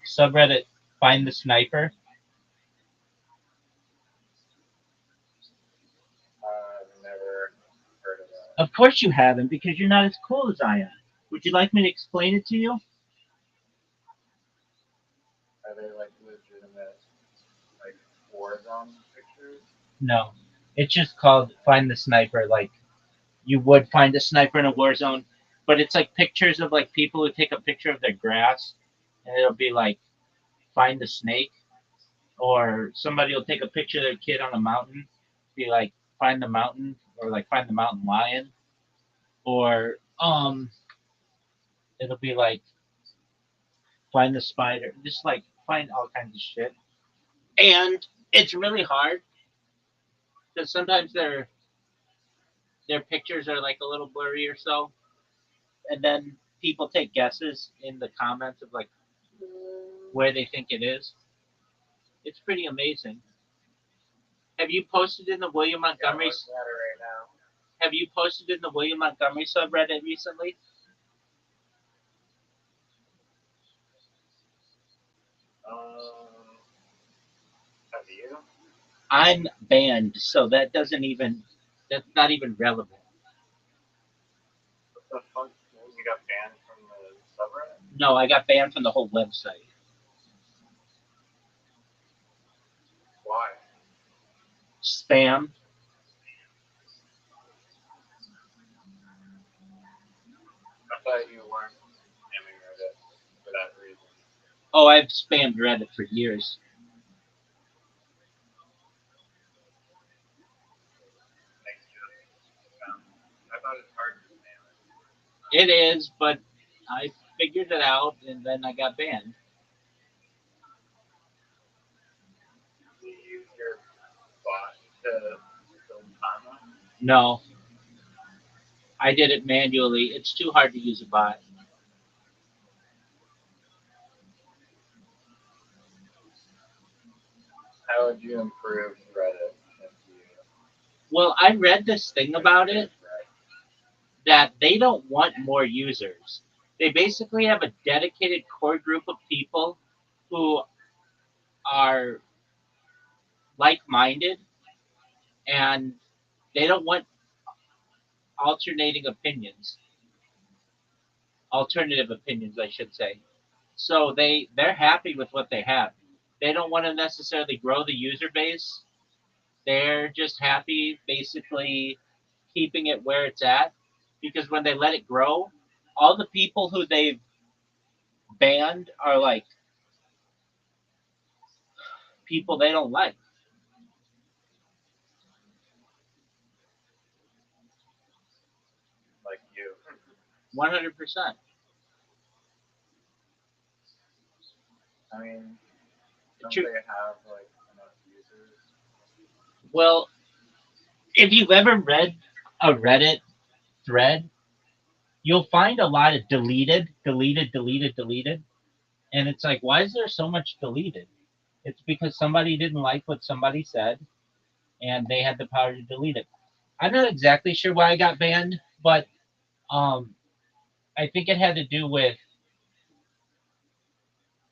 subreddit Find the Sniper? I've never heard of that. Of course you haven't, because you're not as cool as I am. Would you like me to explain it to you? Are they like legitimate like war zone pictures? No. It's just called Find the Sniper. Like, you would find a sniper in a war zone, but it's like pictures of like people who take a picture of their grass, and it'll be like find the snake, or somebody will take a picture of their kid on a mountain, be like find the mountain, or like find the mountain lion, or it'll be like find the spider, just like find all kinds of shit. And it's really hard because sometimes their pictures are like a little blurry or so, and then people take guesses in the comments of like where they think it is. It's pretty amazing. Have you posted in the William Yeah, I'm Montgomery? looking at it right now. Have you posted in the William Montgomery subreddit recently? Um, have you? I'm banned, so that doesn't even that's not even relevant. What the fuck? You got banned from the subreddit? No, I got banned from the whole website. Why? Spam. I thought you weren't spamming Reddit for that reason. Oh, I've spammed Reddit for years. Makes you spam. I thought it's hard to spam it. It is, but I figured it out, and then I got banned. Do you use your bot to build timeline? No, I did it manually. It's too hard to use a bot. How would you improve Reddit if you Well, I read this thing if you about did it right? that they don't want more users. They basically have a dedicated core group of people who are like minded, and they don't want alternating opinions, alternative opinions, I should say. So they're happy with what they have. They don't want to necessarily grow the user base. They're just happy basically keeping it where it's at, because when they let it grow, all the people who they've banned are like people they don't like. Like you. 100%. I mean, don't True. they have like enough users? Well, if you've ever read a Reddit thread, you'll find a lot of deleted, and it's like, why is there so much deleted? It's because somebody didn't like what somebody said, and they had the power to delete it. I'm not exactly sure why I got banned, but um, I think it had to do with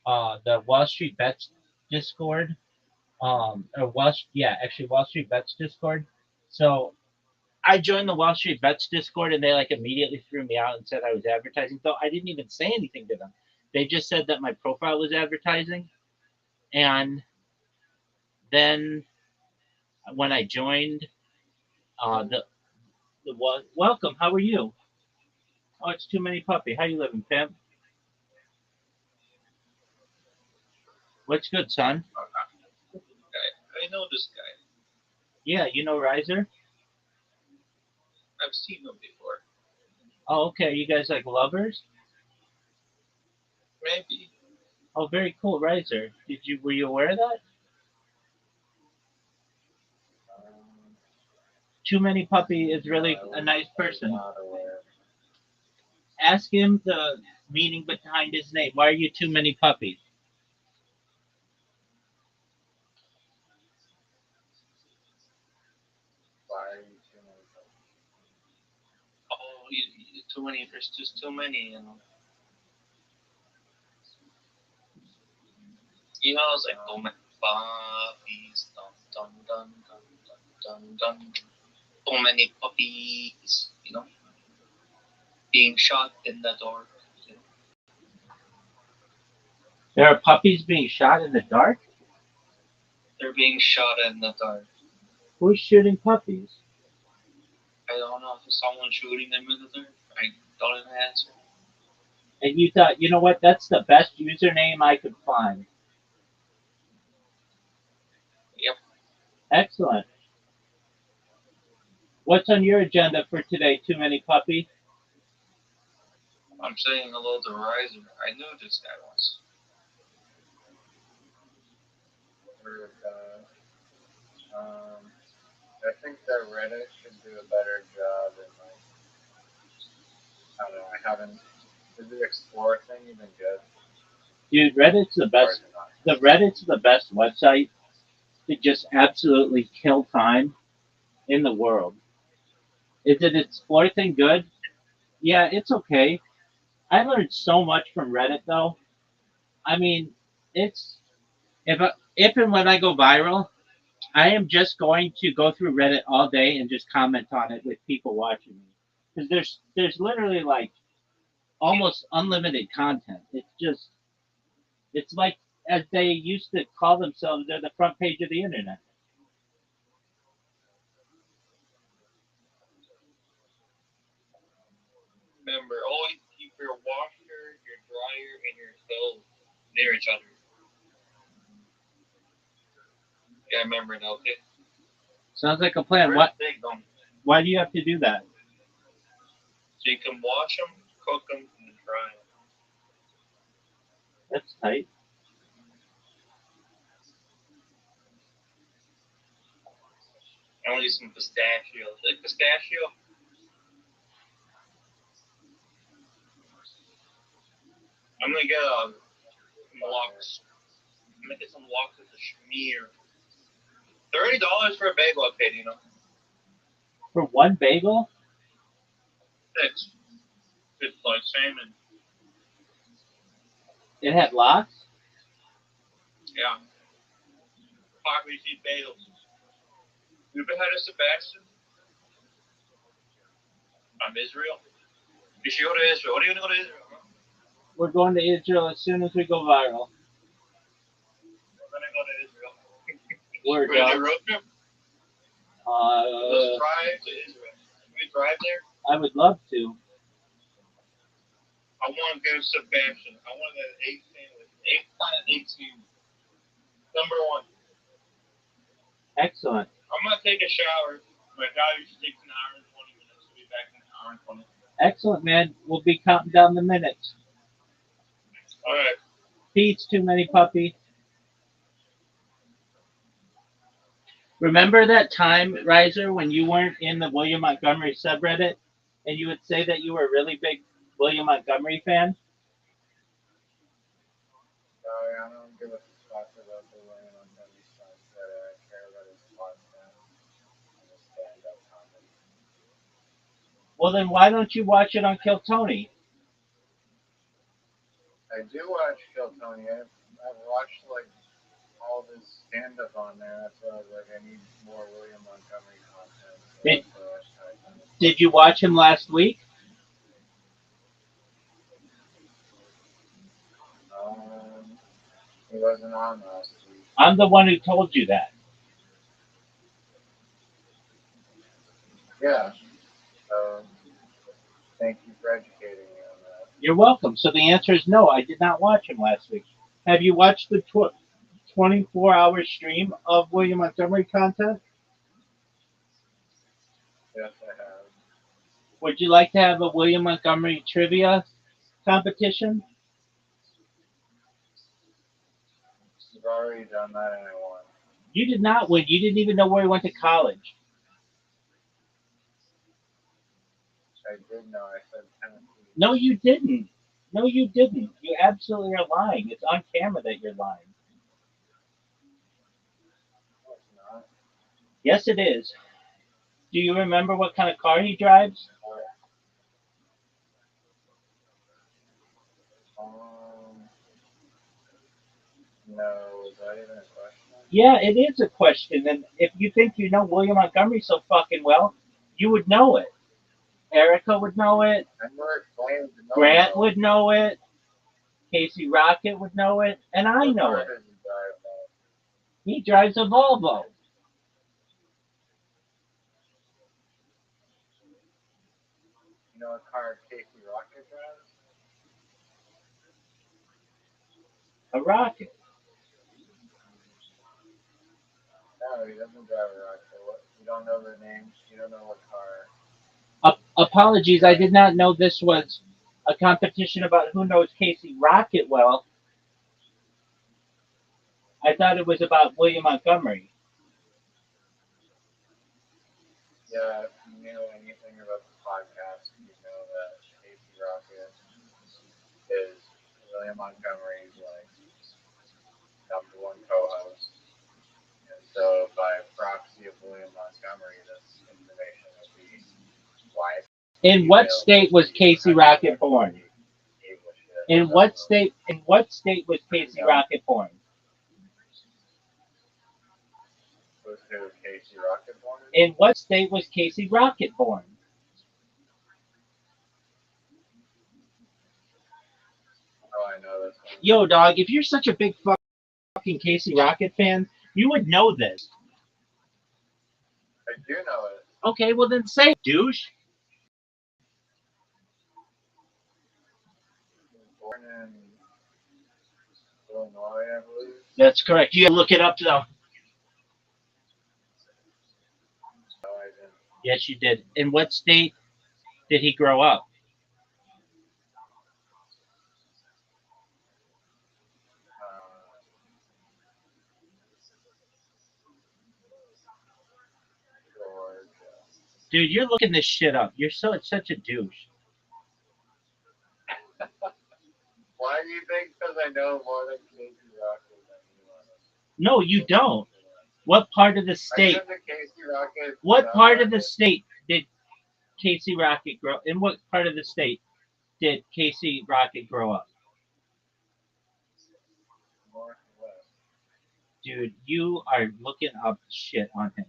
the Wall Street Bets Discord, or yeah, actually Wall Street Bets Discord. So I joined the Wall Street Bets Discord, and they like immediately threw me out and said I was advertising. Though I didn't even say anything to them. They just said that my profile was advertising, and then when I joined, the welcome. How are you? Oh, it's too many puppy. How you living, pimp? What's good, son? I know this guy. Yeah, you know Riser. I've seen him before. Oh, okay. You guys like lovers? Maybe. Oh, very cool, Riser. Were you aware of that? Um, Too many puppy is no, really a nice I was person. not aware. Ask him the meaning behind his name. Why are you too many puppies? Why are you too many? Oh, too many. There's just too many. You know, it's like too many puppies, dun dun dun dun dun dun dun. Too many puppies, being shot in the dark. You know, There are puppies being shot in the dark? they're being shot in the dark. Who's shooting puppies? I don't know if someone shooting them in the dark. I don't even answer. And you thought, you know what, that's the best username I could find. Yep, Excellent. What's on your agenda for today, Too Many Puppy? I'm saying hello to Riser. I knew this guy was. We're I think that Reddit should do a better job in like I don't know. I haven't. Is the explore thing even good? Dude, Reddit's the Or is best. it not? The Reddit's the best website to just absolutely kill time in the world. Is it Explore thing good? Yeah, it's okay. I learned so much from Reddit though. I mean, it's if and when I go viral, I am just going to go through Reddit all day and just comment on it with people watching me. Because there's literally like almost unlimited content. It's like as they used to call themselves, they're the front page of the internet. Remember, always keep your washer, your dryer, and your stove near each other. Yeah, remember that, okay? Sounds like a plan. Very big, don't you? Why do you have to do that? So you can wash them, cook them, and dry them. That's tight. I want to use some pistachio. Like pistachio, I'm gonna get lox. I'm gonna get some lox with the schmear. $30 for a bagel I paid, For one bagel, Six. It's like salmon. it had lox. Yeah. Poppy seed bagels. You ever had a Sebastian? I'm Israel. You should go to Israel. What are you gonna go to Israel? Huh? We're going to Israel as soon as we go viral. We're gonna go to Israel. We're We're gonna do a done. road trip. Let's Uh, drive to Israel. Can we drive there? I would love to. I want to go to Sebastian. I want that egg sandwich. Eggplant egg sandwich. Number one. Excellent. I'm gonna take a shower. My shower usually takes an hour and 20 minutes. I'll be back in an hour and 20. Excellent, man. We'll be counting down the minutes. All right. Peace, Too Many Puppy. Remember that time, Riser, when you weren't in the William Montgomery subreddit and you would say that you were a really big William Montgomery fan? Sorry, I don't give a fuck about the way I'm gonna be sunset. I care about his podcast and his stand-up comedy. Well, then why don't you watch it on Kill Tony? I do watch Kill Tony. I've watched like all of his stand-up on there. That's why I was like, I need more William Montgomery content. So Did, that's why I typed in his did you podcast. watch him last week? He wasn't on last week. I'm the one who told you that. Yeah. So thank you for educating me on that. You're welcome. So the answer is no, I did not watch him last week. Have you watched the 24-hour stream of William Montgomery content? Yes, I have. Would you like to have a William Montgomery trivia competition? You've already done that and I won. You did not win. You didn't even know where he went to college. I did know. I said Tennessee. No, you didn't. No, you didn't. You absolutely are lying. It's on camera that you're lying. No, it's not. Yes, it is. Do you remember what kind of car he drives? Um, No, is that even a question? Yeah, it is a question. And if you think you know William Montgomery so fucking well, you would know it. Erica would know it. I never claimed to know him Grant though. would know it. Casey Rocket would know it. And I What know car it. does he drive though? He drives a Volvo. You know what car Casey Rocket drives? A Rocket. No, he doesn't drive a Rocket. What? You don't know the name. You don't know what car. Apologies, I did not know this was a competition about who knows Casey Rocket well. I thought it was about William Montgomery. Yeah, if you knew anything about the podcast, you know that Casey Rocket is William Montgomery's like number one co-host, and so by proxy of William Montgomery, this information would be wide. In what state was Casey Rocket born? In what state? In what state was Casey Rocket born? Was who Casey Rocket born? In what state was Casey Rocket born? Oh, I know this one. Yo, dog, if you're such a big fucking Casey Rocket fan, you would know this. I do know it. Okay, well then say it, douche. He was born in Illinois, I believe. That's correct. You look it up though. No, I didn't. Yes, you did. In what state did he grow up? Georgia. Dude, you're looking this shit up. You're such a douche. Why do you think? Because I know more than Casey Rocket than you want. No, you don't. What part of the state? What part of the state did Casey Rocket grow? In what part of the state did Casey Rocket grow up? Northwest. Dude, you are looking up shit on him.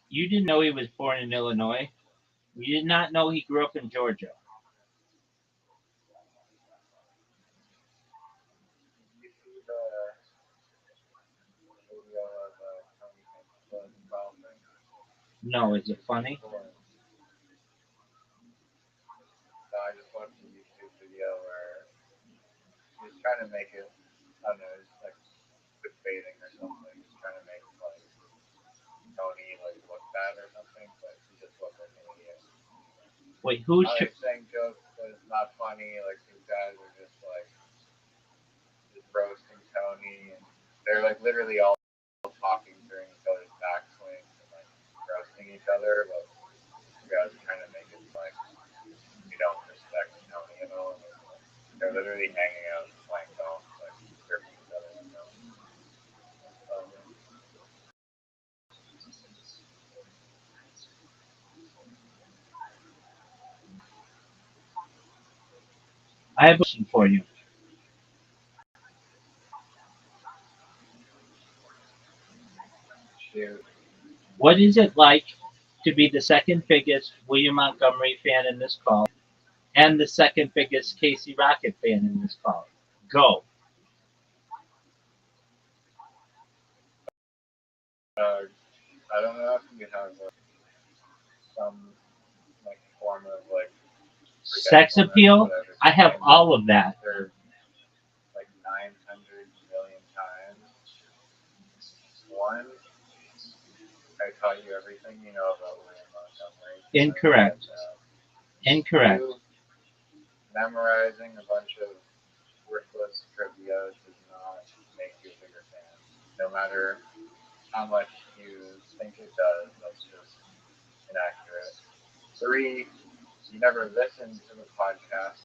You didn't know he was born in Illinois. You did not know he grew up in Georgia. You see the video of Tony Hanks involvement? No, is it funny? So I just watched a YouTube video where he was trying to make it, I don't know, it's like clickbaiting or something. He's trying to make like Tony like look bad or something, but he just looked like an idiot. Wait, who's I like saying jokes, but it's not funny. Like these guys are just like just roasting Tony, and they're like literally all talking during each other's backswings and like roasting each other, but you guys are trying to make it like you don't respect Tony at all. They're literally hanging out playing golf, like gripping each other. You know? I have a question for you. Shoot. What is it like to be the second biggest William Montgomery fan in this call and the second biggest Casey Rocket fan in this call? Go. I don't know if you have some like form of like Sex appeal? I have all of that. Like 900 million times. One, I taught you everything you know about William Montgomery. Incorrect. Incorrect. Two, memorizing a bunch of worthless trivia does not make you a bigger fan. No matter how much you think it does, that's just inaccurate. Three, you never listened to the podcast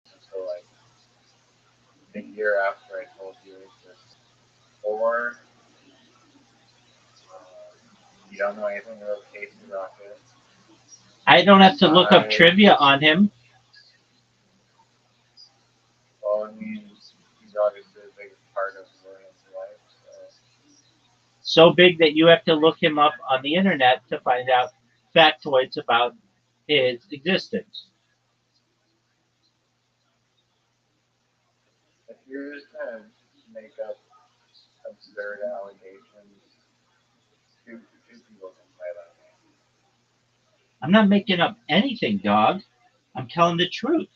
until like a year after I told you it existed. Four, you don't know anything about Casey Rocket. I don't have to look up trivia on him. He's obviously the biggest part of William's life. So big that you have to look him up on the internet to find out factoids about his existence. If you're just gonna make up absurd allegations, two people can fight on me. I'm not making up anything, dog. I'm telling the truth.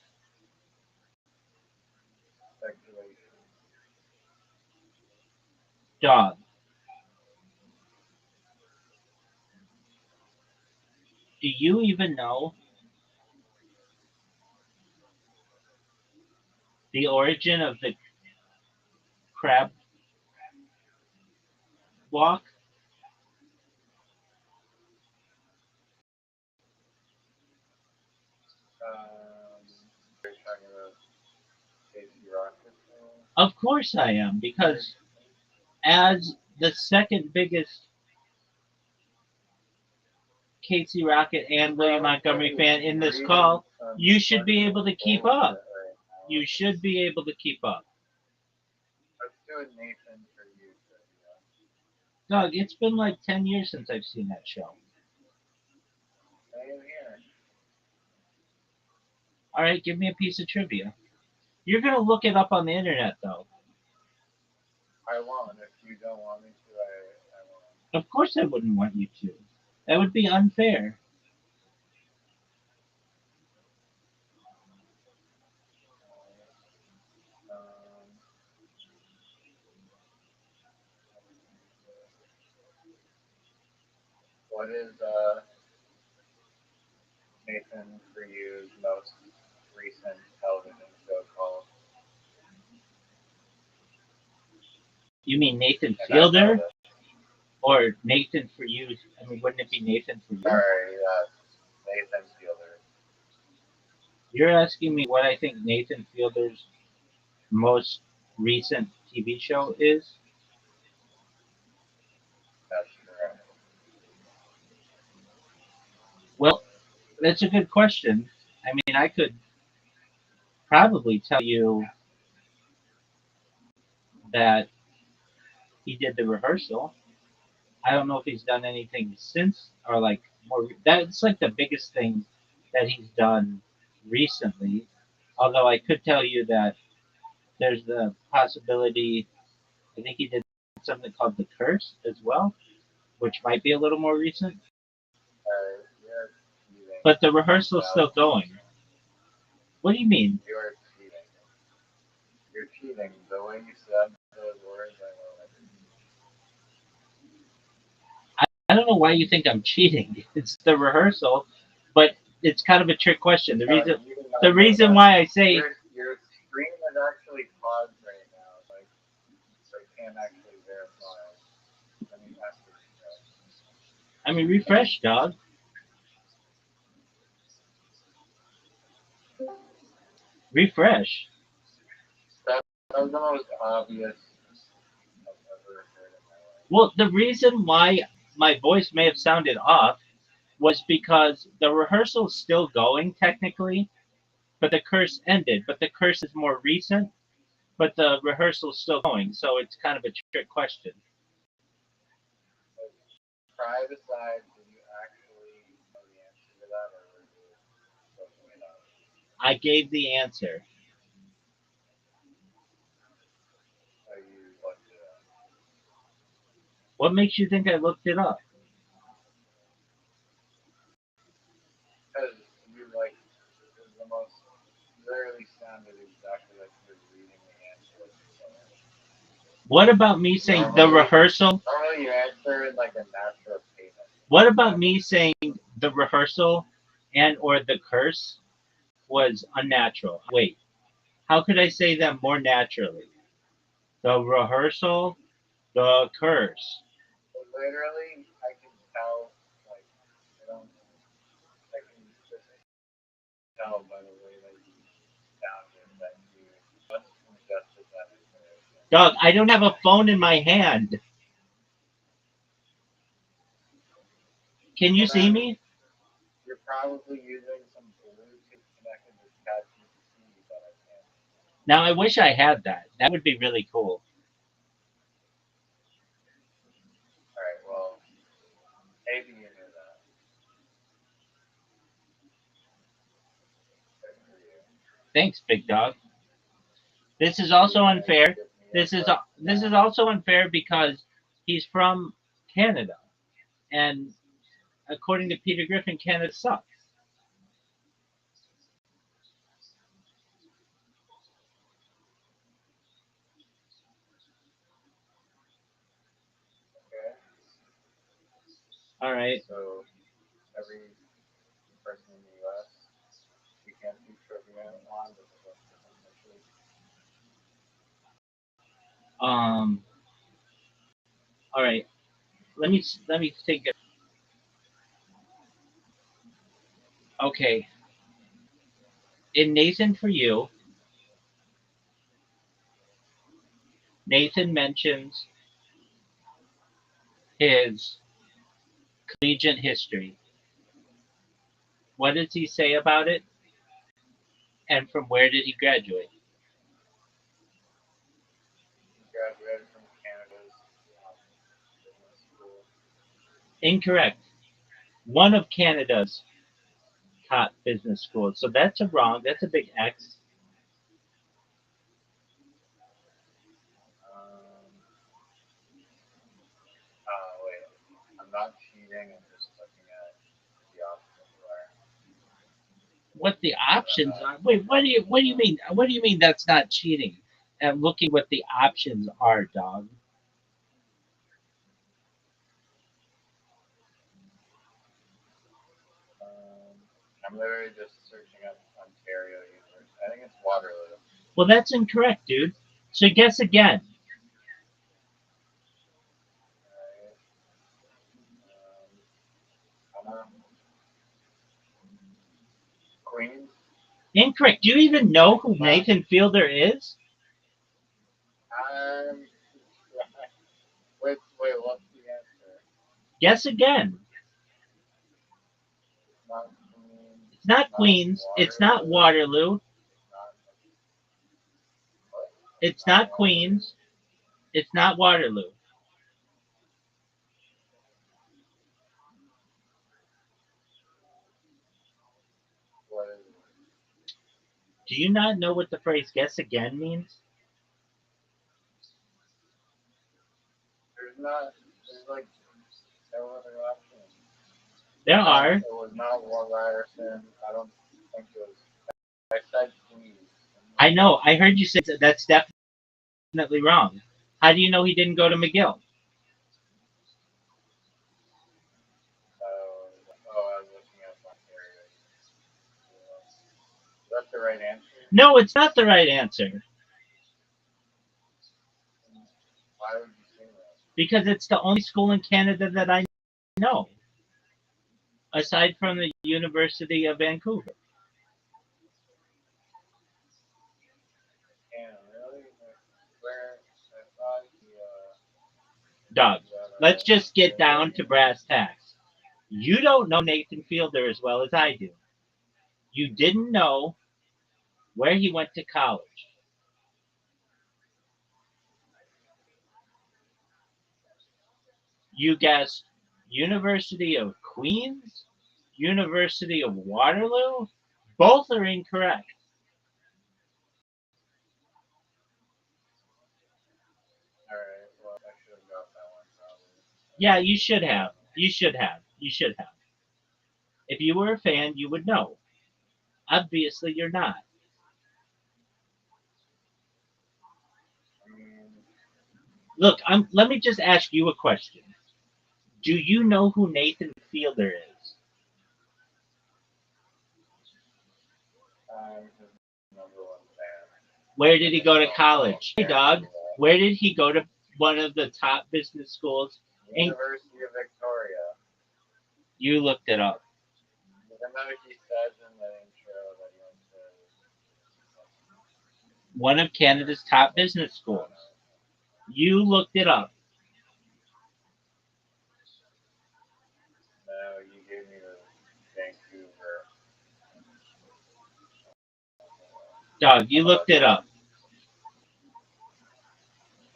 Speculation. Dog. Do you even know the origin of the crab walk? You're talking about Casey Rocket. Of course I am, because as the second biggest Casey Rocket and William Montgomery fan in this call, you should be able to keep up. You should be able to keep up. Let's do it, Nathan, for you. Doug, it's been like 10 years since I've seen that show. Same here. All right, give me a piece of trivia. You're going to look it up on the internet, though. I won't. If you don't want me to, I won't. Of course I wouldn't want you to. That would be unfair. What is Nathan for you's most recent television show called? You mean Nathan Fielder? Or Nathan for you? I mean, wouldn't it be Nathan for you? Sorry, Nathan Fielder. You're asking me what I think Nathan Fielder's most recent TV show is? That's correct. Well, that's a good question. I mean, I could probably tell you that he did the rehearsal. I don't know if he's done anything since or like more. That's like the biggest thing that he's done recently. Although I could tell you that there's the possibility. I think he did something called The Curse as well, which might be a little more recent. You're cheating. But the rehearsal's still going. What do you mean? You're cheating. You're cheating. The way you said those words, I know it. I don't know why you think I'm cheating. It's the rehearsal, but it's kind of a trick question. The reason why I say your screen is actually paused right now, like so I can't actually verify. I mean, that's the refresh. I mean refresh, dog. Refresh. That was the most obvious I've ever heard in my life. Well, the reason why my voice may have sounded off was because the rehearsal's still going technically, but the curse ended. But the curse is more recent, but the rehearsal's still going, so it's kind of a trick question. Pride aside, did you actually know the answer to that, or were you looking it up? I gave the answer. So you looked it up. What makes you think I looked it up? Because you like it was the most literally sounded exactly like you were reading the answer. What about me saying the rehearsal? Normally you answer in like a natural cadence. What about me saying the rehearsal and or the curse was unnatural? Wait, how could I say them more naturally? The rehearsal, the curse. But literally, I can tell. Like I don't. I can just tell by the way that you sounded that you must ingested that information. Doug, I don't have a phone in my hand. Can you see me? You're probably using some Bluetooth connected to ChatGPT, but I can't. Now I wish I had that. That would be really cool. All right, well, maybe you knew that. Good for you. Thanks, big dog. This is Maybe also you're gonna unfair. give me a This is butt this is tap. also unfair because he's from Canada, and according to Peter Griffin, Canada sucks. Okay, All right. so every person in the U.S. we can't do trivia on because of different countries. Um. All right. Let me think. Okay. In Nathan for you, Nathan mentions his collegiate history. What does he say about it? And from where did he graduate? He graduated from Canada's business school. Incorrect. One of Canada's top business schools. So that's a wrong. That's a big X. Um, wait, I'm not cheating. I'm just looking at the options are. What the options Uh, are? Wait, what do you mean? What do you mean that's not cheating? And looking what the options are, dog. um, I'm literally just searching up Ontario University. I think it's Waterloo. Well, that's incorrect, dude. So guess again. Right. I don't know. Queens. Incorrect. Do you even know who Mass. Nathan Fielder is? I'm. Wait. What's the answer? Guess again. It's not Queens. It's not Not Queens. It's not Waterloo. Waterloo. Not what? It's Not not Waterloo. Queens. It's not Waterloo. What is it? Do you not know what the phrase guess again means? There's not. There's like no other option. There Not. are. It was not War Ryerson. I don't think it was. I said Queens. I know. I heard you say that's definitely wrong. How do you know he didn't go to McGill? I was looking at Ontario. That's the right answer. No, it's not the right answer Why would you say that? because it's the only school in Canada that I know, aside from the University of Vancouver. Damn, really? Where I thought he Doug, was at let's just get down to Ontario. brass tacks. You don't know Nathan Fielder as well as I do. You didn't know where he went to college. You guessed University of Queens, University of Waterloo. Both are incorrect. Alright, well, I should have got that one probably. Yeah, you should have. You should have. You should have. If you were a fan, you would know. Obviously, you're not. I mean, Look, let me just ask you a question. Do you know who Nathan Fielder is? I'm his number one fan. Where did he go to No, college? Hey, can't dog. do that. Where did he go to one of the top business schools? And University of Victoria. you looked it up. Even though he said in the intro that he went to. One of Canada's top business No, schools. You looked it up. no, you gave me the Vancouver. Dog, How you about looked it that? up.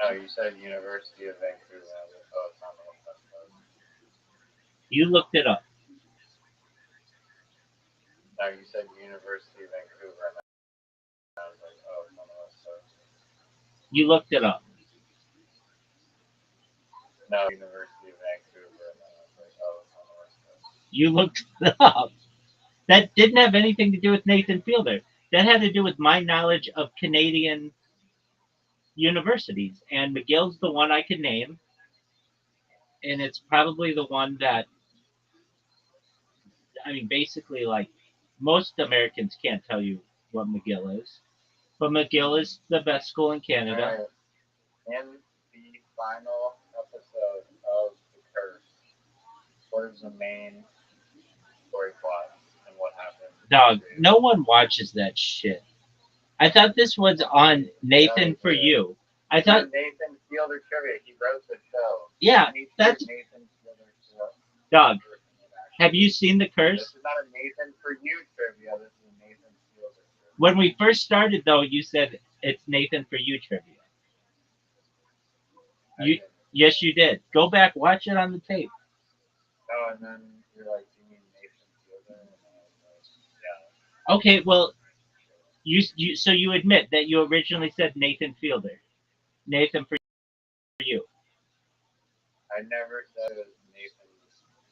No, you said University of Vancouver. I was like, oh, it's not the one that was. You looked it up. No, you said University of Vancouver, and I was like, oh, it's on the West Coast. You looked it up. No, University of Vancouver, and then I was like, oh, it's on the West Coast. You looked it up. That didn't have anything to do with Nathan Fielder. That had to do with my knowledge of Canadian universities. And McGill's the one I could name. And it's probably the one that, I mean, basically, like, most Americans can't tell you what McGill is. But McGill is the best school in Canada. All right. In the final episode of The Curse, what is the main story plot and what happened? Dog, no one watches that shit. I thought this was on Nathan for You. I thought Nathan Fielder trivia. He wrote the show. Yeah, that's Nathan Fielder show. Dog. Have you seen The Curse? This is not a Nathan for You trivia. This is a Nathan Fielder trivia. When we first started, though, you said it's Nathan for You trivia. Yes, you did. Go back, watch it on the tape. Oh, and then you're like, "Do you mean Nathan Fielder?" And I was like, "Yeah." Okay, well, so you admit that you originally said Nathan Fielder, Nathan for You. I never said it was Nathan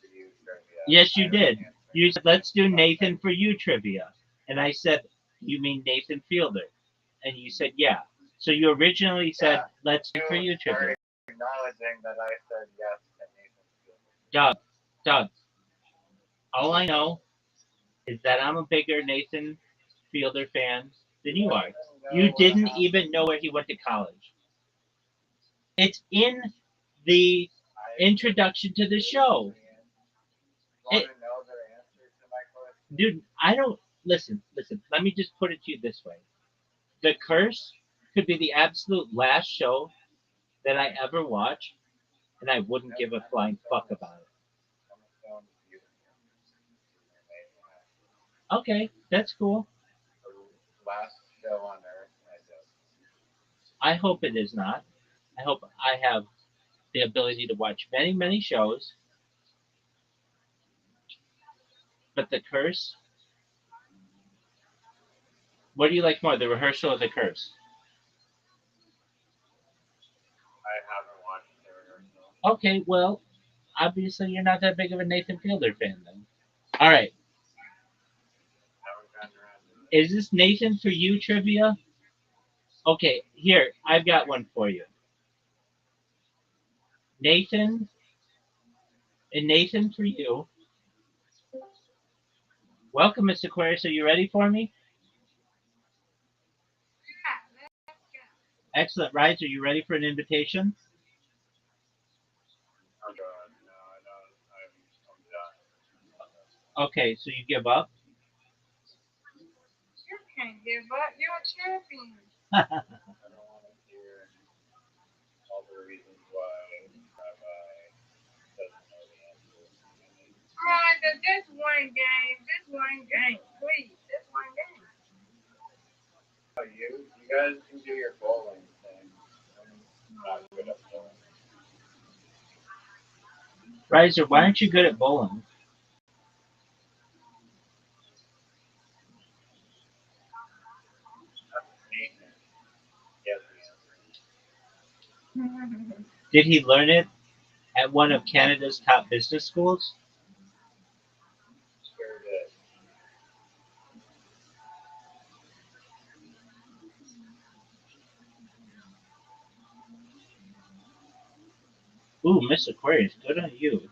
for You trivia. Yes, you did. You said, let's do Nathan for You trivia. And I said, you mean Nathan Fielder? And you said, yeah. So you originally said, let's do for You trivia. Acknowledging that I said yes to Nathan Fielder. Doug, all I know is that I'm a bigger Nathan Fielder fan than you are. You didn't even know where he went to college. It's in the introduction to the show. Want to know the answer to my question? Dude, I don't listen. Let me just put it to you this way: The Curse could be the absolute last show that I ever watch, and I wouldn't give a flying fuck about it. Okay, that's cool. Last show on Earth, I guess. I hope it is not. I hope I have the ability to watch many, many shows. But The Curse, what do you like more, The Rehearsal or The Curse? I haven't watched The Rehearsal. Okay, well, obviously you're not that big of a Nathan Fielder fan then. All right. Is this Nathan for You trivia? Okay, here, I've got one for you. Nathan for You. Welcome, Mr. Aquarius. Are you ready for me? Excellent. Rise, are you ready for an invitation? Oh, God. No, I don't. I'm done. Okay, so you give up? You can't give up. You're a champion. I don't want to hear all the reasons why Rabbi doesn't know the answer. Right, just one game. Just one game. Please, just one game. Oh, you guys can do your bowling thing. I'm not good at bowling. Riser, why aren't you good at bowling? Did he learn it at one of Canada's top business schools? Sure did. Ooh, Miss Aquarius, good on you.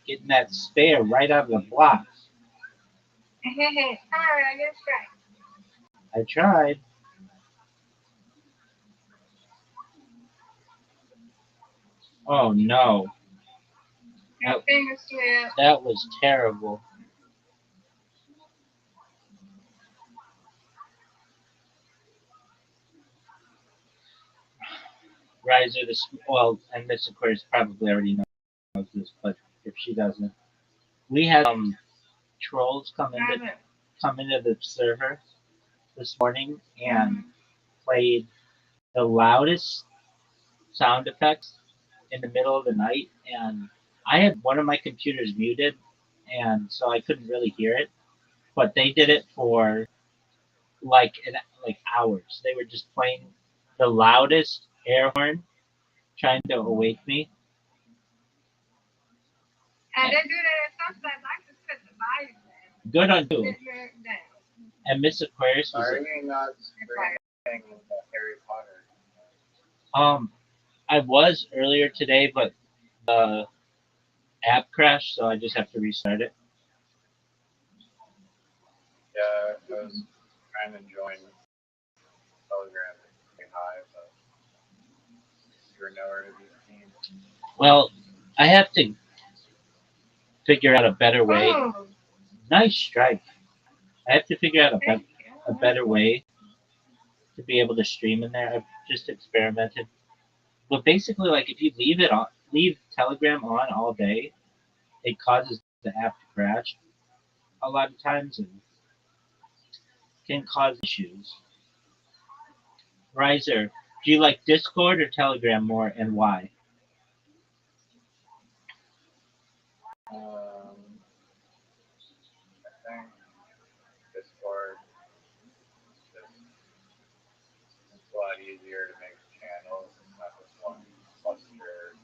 Getting that spare right out of the blocks. Alright, I guess right. I tried. Oh no. Your finger slip. That was terrible. Riser, well, and Miss Aquarius probably already knows this, but if she doesn't, we had trolls come into the server this morning and played the loudest sound effects in the middle of the night, and I had one of my computers muted, and so I couldn't really hear it. But they did it for like hours. They were just playing the loudest air horn, trying to awake me. And they do that at some sites. I just cut the volume down. Good on you. Sit her down. And Miss Aquarius Why was are you not screaming Harry Potter? I was earlier today, but the app crashed, so I just have to restart it. Yeah, I was trying to join Telegram to say hi, but you were nowhere to be seen. Well, I have to figure out a better way. Oh, Nice strike. I have to figure out thank a you. better way to be able to stream in there. I've just experimented. But basically, like if you leave Telegram on all day, it causes the app to crash a lot of times and can cause issues. Riser, do you like Discord or Telegram more, and why? I think Discord just it's a lot easier to make channels. It's not just one cluster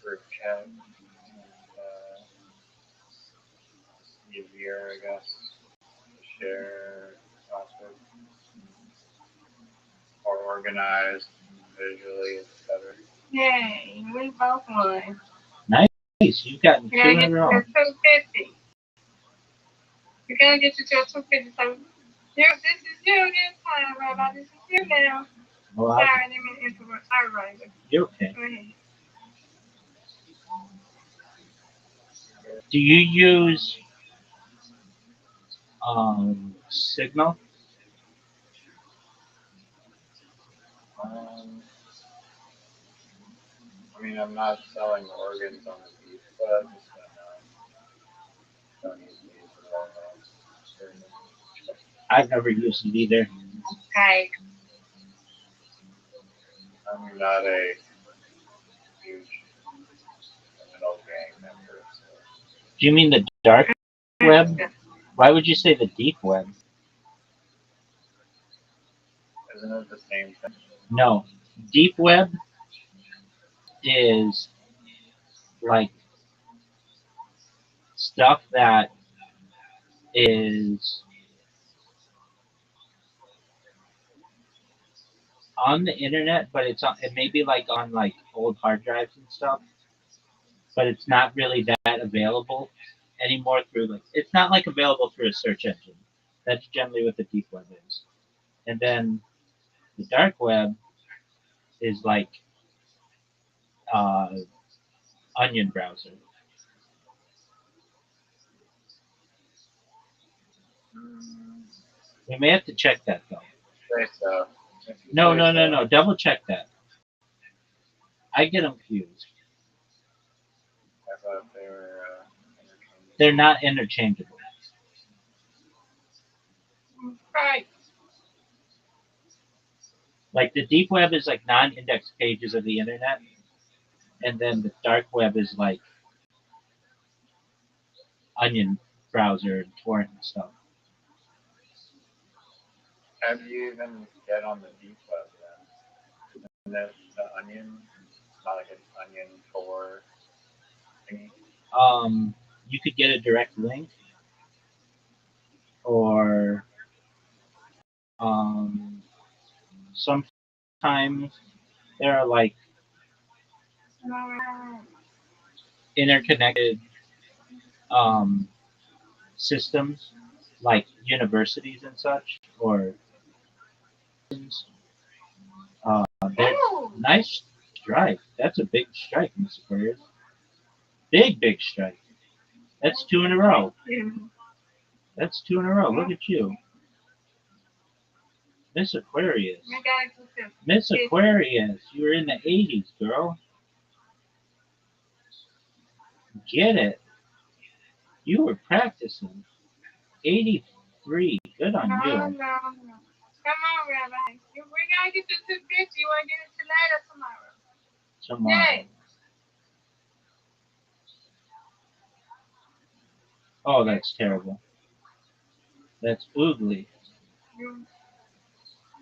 group chat. Easier, I guess, to share topics. More organized visually, it's better. Yay, we both won. Nice, you've gotten You two gotta in get a to row. 250. You gotta get you to 250. So, this is you this time, Rabbi. This is you now. Well, Sorry, I didn't mean to interrupt. Sorry, Rabbi. you're okay. Go ahead. Do you use Signal? I mean, I'm not selling organs on the beach, but don't use these at all. I've never used it either. Hi. I'm not a huge criminal gang member, so Do you mean the dark web? Why would you say the deep web? isn't it the same thing? No. Deep web is like stuff that is on the internet, but it may be like on like old hard drives and stuff, but it's not really that available anymore through like it's not like available through a search engine. That's generally what the deep web is. And then the dark web is like uh, Onion browser. We may have to check that though. Say so. No. Double check that. I get them confused. I thought they were They're not interchangeable. Right. Like the deep web is like non-index pages of the internet, and then the dark web is like Onion browser and torrent and stuff. How do you even get on the deep web then? Isn't it the onion? It's not like an onion Tor thingy. You could get a direct link, or sometimes there are like interconnected um, systems, like universities and such, or Oh, nice strike. That's a big strike, Miss Aquarius. Big strike. That's two in a row. yeah. That's two in a row. Look at you, Miss Aquarius. We gotta do 250. Miss Aquarius, you were in the 80s, girl. Get it. You were practicing. 83. Good on No. you. Come on, Rabbi. We gotta get to 250. You wanna get it tonight or tomorrow? tomorrow. Yay. Oh, that's terrible. That's ugly. You,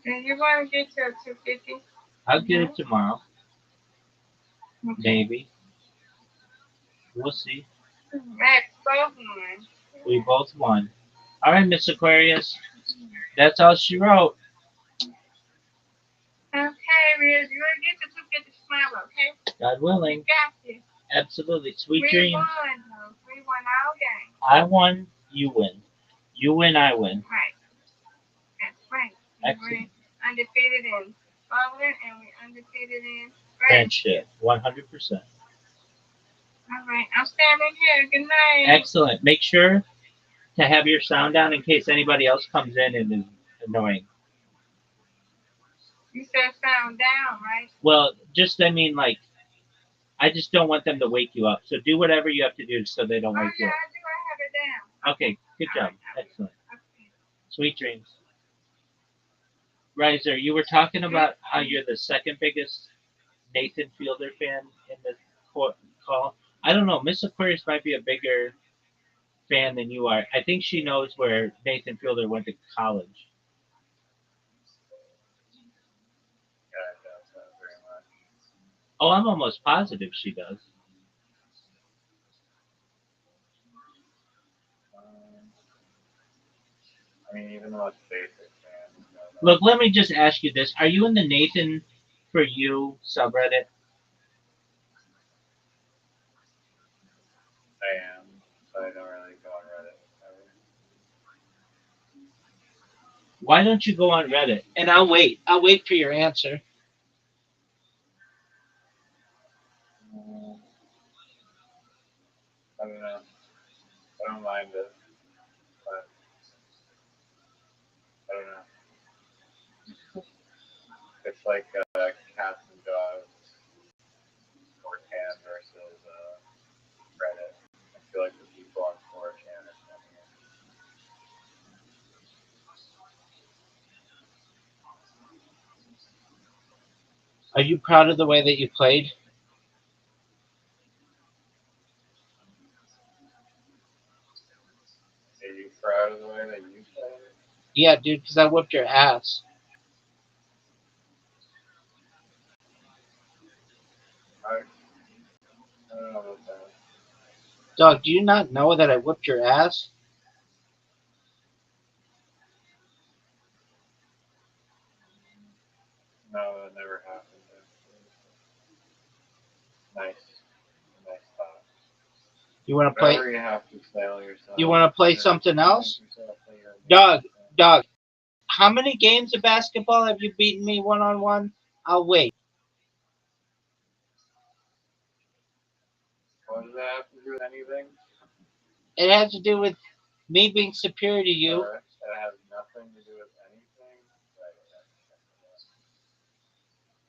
and you want to get your 250? I'll get it tomorrow. Okay. Maybe. We'll see. Max both one. We both won. All right, Miss Aquarius. That's all she wrote. Okay, Riz, you want to get your 250 tomorrow, okay? God You willing. got this. Absolutely. Sweet We dreams. won, though. We won all game. I won. You win. You win. I win. Right. That's right. We Excellent. were undefeated in bowling and we undefeated in Friendship. friendship. 100%. All right. I'm standing here. Good night. Excellent. Make sure to have your sound down in case anybody else comes in and is annoying. You said sound down, right? Well, just, I mean, like, I just don't want them to wake you up. So do whatever you have to do so they don't Oh, wake you yeah, up. I do. I have it down. Okay, good All job. right. I will. Excellent. Okay. Sweet dreams. Riser, you were talking about how you're the second biggest Nathan Fielder fan in the call. I don't know. Miss Aquarius might be a bigger fan than you are. I think she knows where Nathan Fielder went to college. Yeah, it does that very much. Oh, I'm almost positive she does. Um, I mean, even the most basic fans know that. Look, let me just ask you this. Are you in the Nathan for You subreddit? I am, but I don't really go on Reddit ever. Why don't you go on Reddit? And I'll wait. I'll wait for your answer. Mm, I don't know. I don't mind it, but I don't know. It's like cats and dogs or can versus Reddit. I feel like the people on 4chan are funnier. Are you proud of the way that you played? Are you proud of the way that you played? Yeah, dude, because I whooped your ass. I don't know about that. Dog, do you not know that I whooped your ass? No, that never happened. Actually. Nice, nice thought. You want to play? Whatever you have to sell yourself. You want to play you know, something you else? make yourself play your Dog, game. dog. How many games of basketball have you beaten me one on one? I'll wait. What does that have to do with anything? It has to do with me being superior to you. That has nothing to do with anything. Right.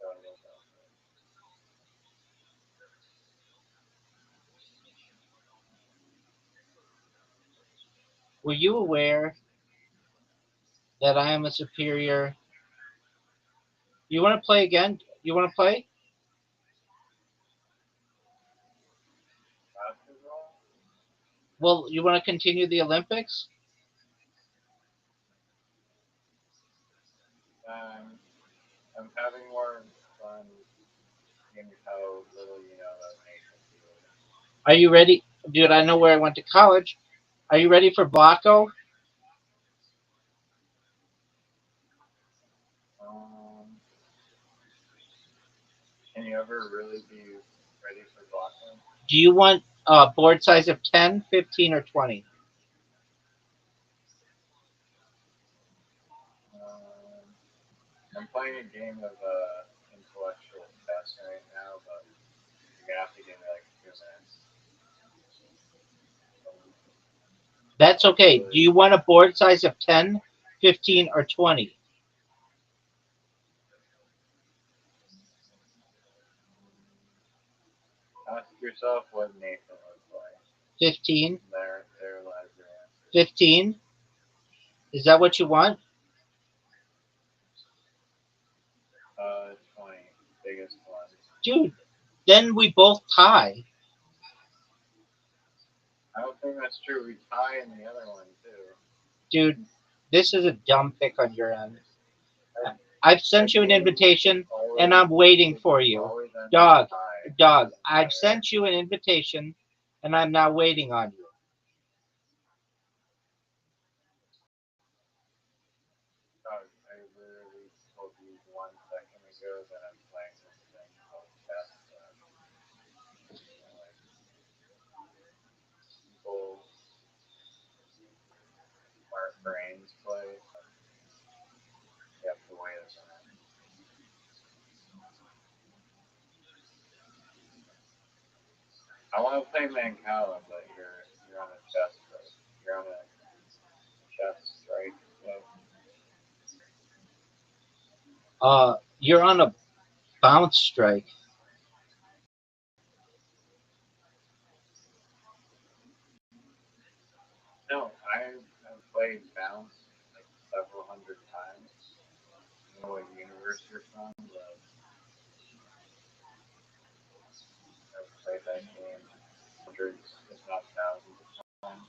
Don't look up. Were you aware that I am a superior? You want to play again? You want to play? Basketball? Well, you want to continue the Olympics? Um, I'm having more fun seeing how little you know about Nathan Fielder. Are you ready? Dude, I know where I went to college. Are you ready for Blocko? Um, can you ever really be ready for Boston? Do you want a board size of 10, 15, or 20? Um, I'm playing a game of intellectual chess right now, but you're gonna have to give me like 2 minutes. That's okay. Do Really, you want a board size of 10, 15, or 20? ask yourself what Nathan looks like. 15? There lies your answer. 15? Is that what you want? 20, biggest one. Dude, Then we both tie. I don't think that's true. We tie in the other one too. Dude, this is a dumb pick on your end. I've sent you an invitation and I'm waiting for you. Always end in a Dog, tie. dog, I've sent you an invitation and I'm now waiting on you. Dog, I literally told you 1 second ago that I'm playing this thing called chess that like people smart brains play. You have to wait a minute. I want to play Mancala, but you're on a chess strike. You're on a chess strike. So You're on a bounce strike. no, I've played Bounce like several hundred times. I don't know what universe you're from, but I've played that game hundreds, if not thousands of times.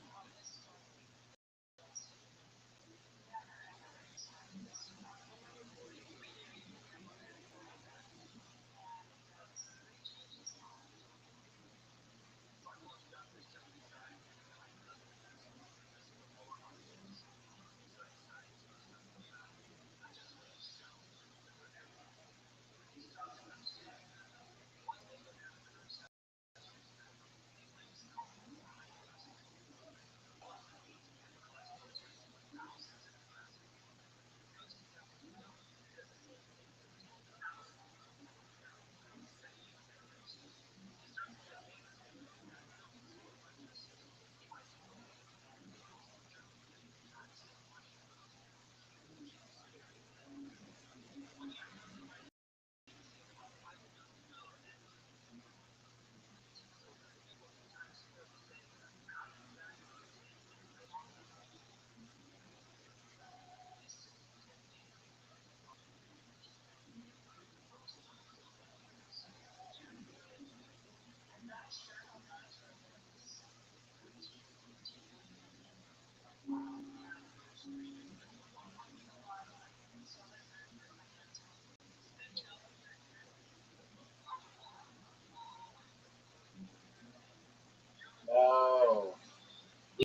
No,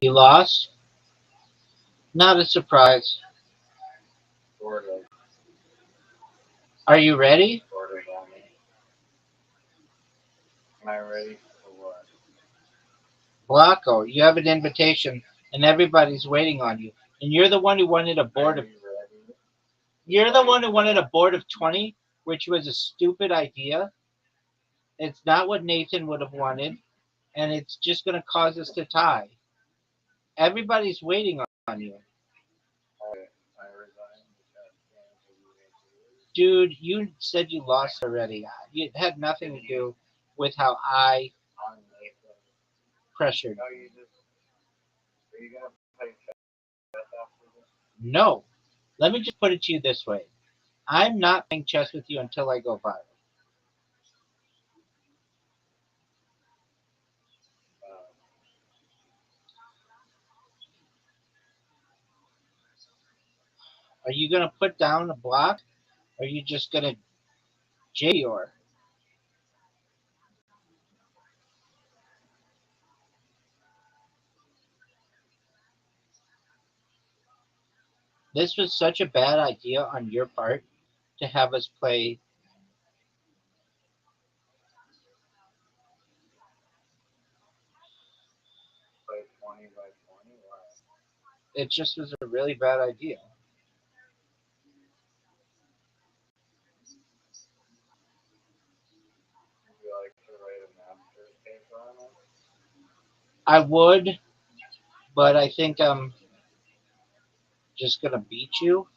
You lost? Not a surprise. sort of, Are you ready? sort of on me. Am I ready for what? Blanco, you have an invitation and everybody's waiting on you. And you're the one who wanted a Are board of you ready? you're the one who wanted a board of 20, which was a stupid idea. It's not what Nathan would have wanted, and it's just going to cause us to tie. Everybody's waiting on you. I resign the chess game so you make lose. Dude, you said you lost already. It had nothing to do with how I On Nathan. pressured. No, you just. Are you gonna play chess after this? No. Let me just put it to you this way. I'm not playing chess with you until I go viral. Uh, Are you going to put down a block? Or are you just going to JR? This was such a bad idea on your part to have us play. play 20 by 20. Why? It just was a really bad idea. Would you like to write a master's paper on it? I would, but I think I'm just going to beat you.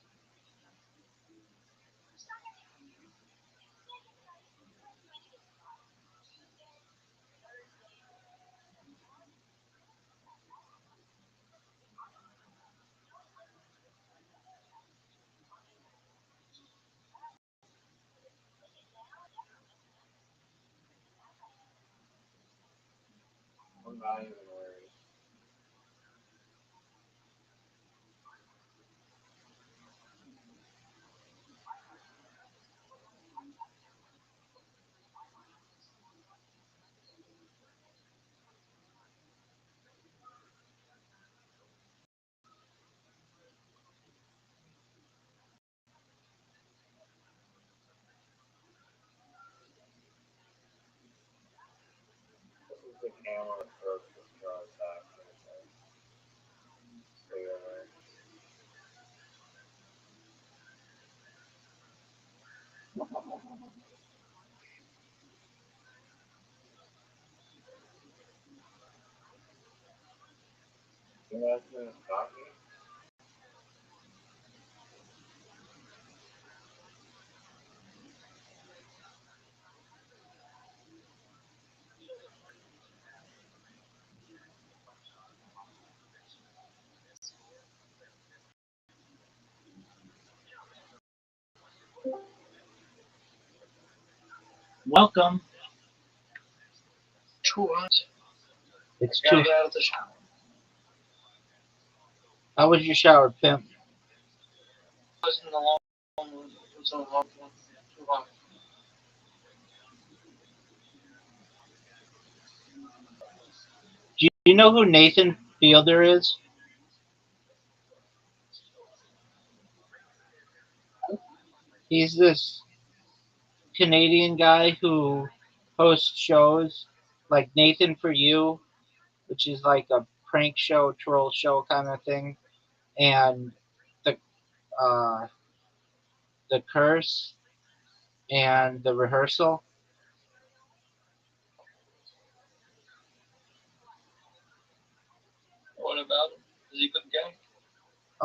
not even worried. This is the camera approach with Charles Baxter. Stay away. You know that's in his coffee? Welcome. Too hot. It's Gotta too. get out of the shower. How was your shower, pimp? Wasn't the long one. It was a long one. Too hot. Do you know who Nathan Fielder is? He's this Canadian guy who hosts shows like Nathan for You, which is like a prank show, troll show kind of thing, and the uh, the curse and the rehearsal. What about him? Is he a good guy?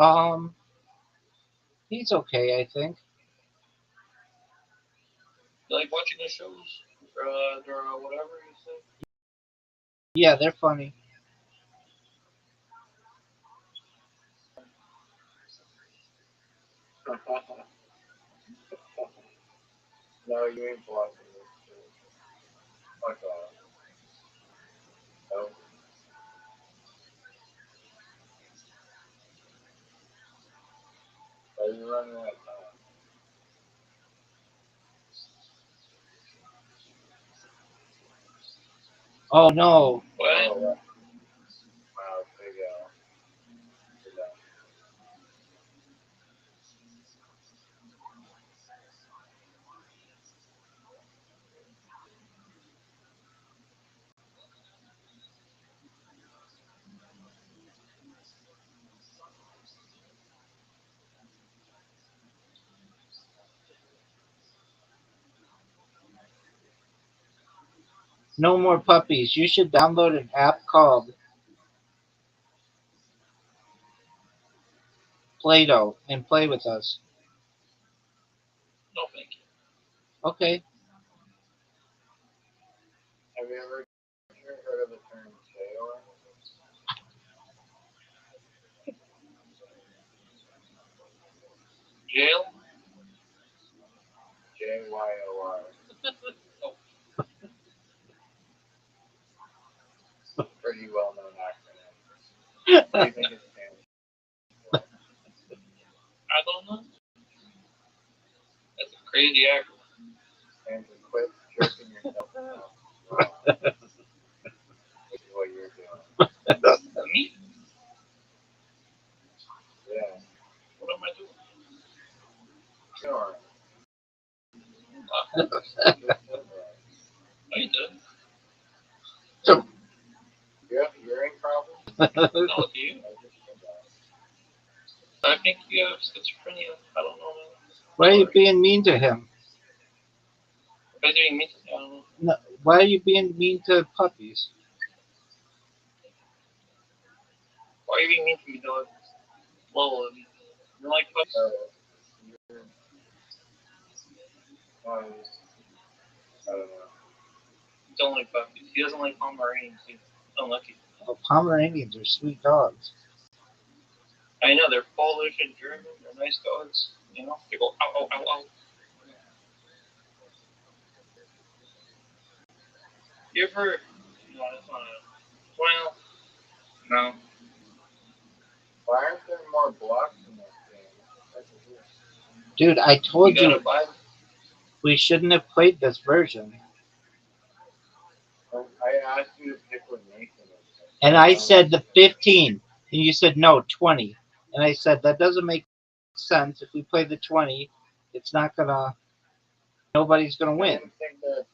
Um, he's okay, I think. You like watching the shows? Or whatever you say? Yeah, they're funny. No, you ain't blocking this shit. Fuck off. No. Are you running out of time? Oh no. What? Oh, wow. Wow, big L. You're done. No more puppies. You should download an app called Play-Doh and play with us. No, thank you. Okay. Have you ever heard of the term jail? Jail? JYOR. No. Pretty well known acronym. What do you think it stands for? I don't know. That's a crazy acronym. Stands for quit jerking yourself off. Wrong. Which is what you're doing. Me? Yeah. What am I doing? Sure. Uh, Just said right. I did. So, You have hearing problems? No, do you? I just said that. I think you have schizophrenia. I don't know, man. why are you being mean to him? If I doing me, I don't know. No, why are you being mean to puppies? Why are you being mean to me, dog? Well, you like puppies? You're, I don't know. You don't like puppies. He doesn't like Pomeranians, dude. Unlucky. Oh, Pomeranians are sweet dogs. I know, they're Polish and German. They're nice dogs. You know? They go, ow, ow, ow, ow. You ever... No, that's not it. Well, no. Why aren't there more blocks in this game? That's weird. Dude, I You told gotta you buy. we shouldn't have played this version. I asked you to pick what Nathan was picking. And I said the 15. And you said no, 20. And I said that doesn't make sense. If we play the 20, it's not going to, nobody's going to I win. didn't think that.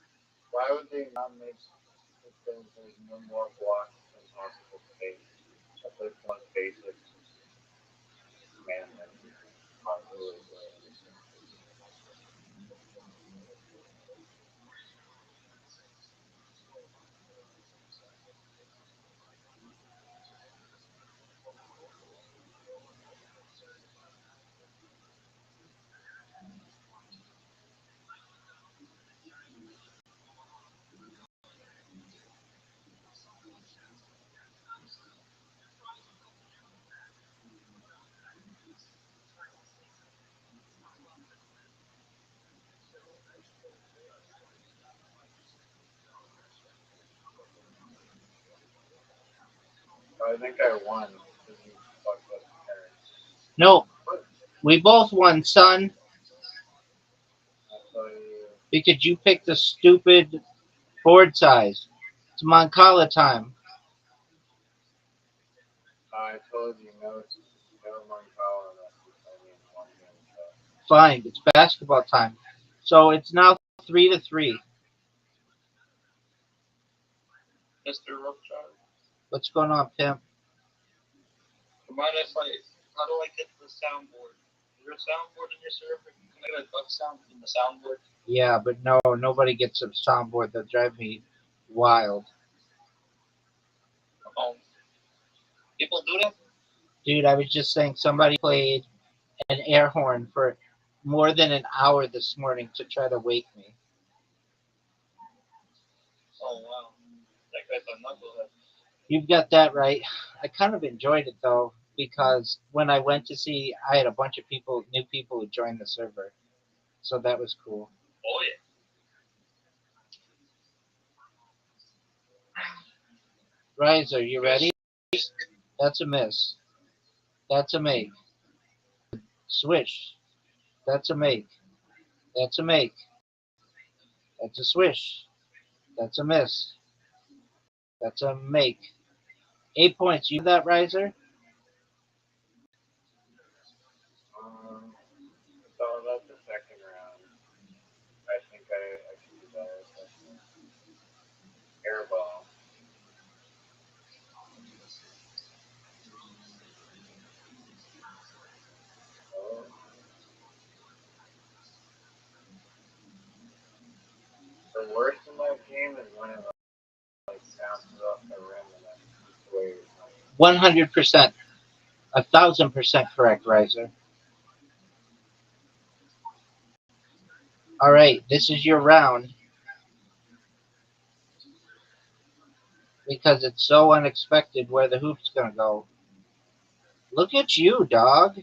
Why would they not make it so there's no more blocks in possible space? That's like the most basic commandment possibly. I think I won because you fucked up the turn. No, we both won, son, I saw you. because you picked the stupid board size. It's Moncala time. I told you no Moncala unless it's only in one game. So Fine, it's basketball time. So it's now 3-3. Mr. Rothschild. What's going on, pimp? Mind if I? How do I get the soundboard? Is there a soundboard in your server? Can I get a duck sound from the soundboard? Yeah, but no, nobody gets a soundboard. That drive me wild. Um, people do that. Dude, I was just saying somebody played an air horn for more than an hour this morning to try to wake me. Oh wow, that guy's a knucklehead. You've got that right. I kind of enjoyed it though because when I went to see, I had a bunch of people, new people who joined the server, so that was cool. Oh yeah. Riser, you ready? That's a miss. That's a make. Swish. That's a make. That's a make. That's a swish. That's a miss. That's a make. 8 points. You have that, Riser? it's all about the second round. I think I can do better. Airball. Oh, the worst in that game is when it like bounces off the rim and then eats away your money. 100%. 1,000% correct, Riser. All right, this is your round because it's so unexpected where the hoop's gonna go. Look at you, dog.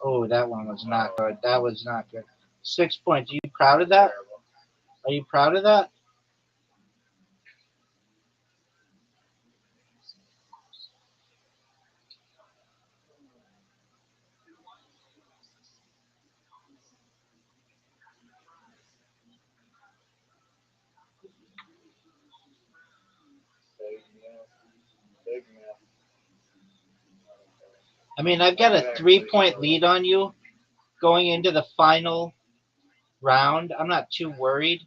Oh, that one was not good. That was not good. 6 points. Are you proud of that? Terrible. Are you proud of that? Big miss. Big miss. I mean, I've got a 3 point lead on you going into the final round. I'm not too worried.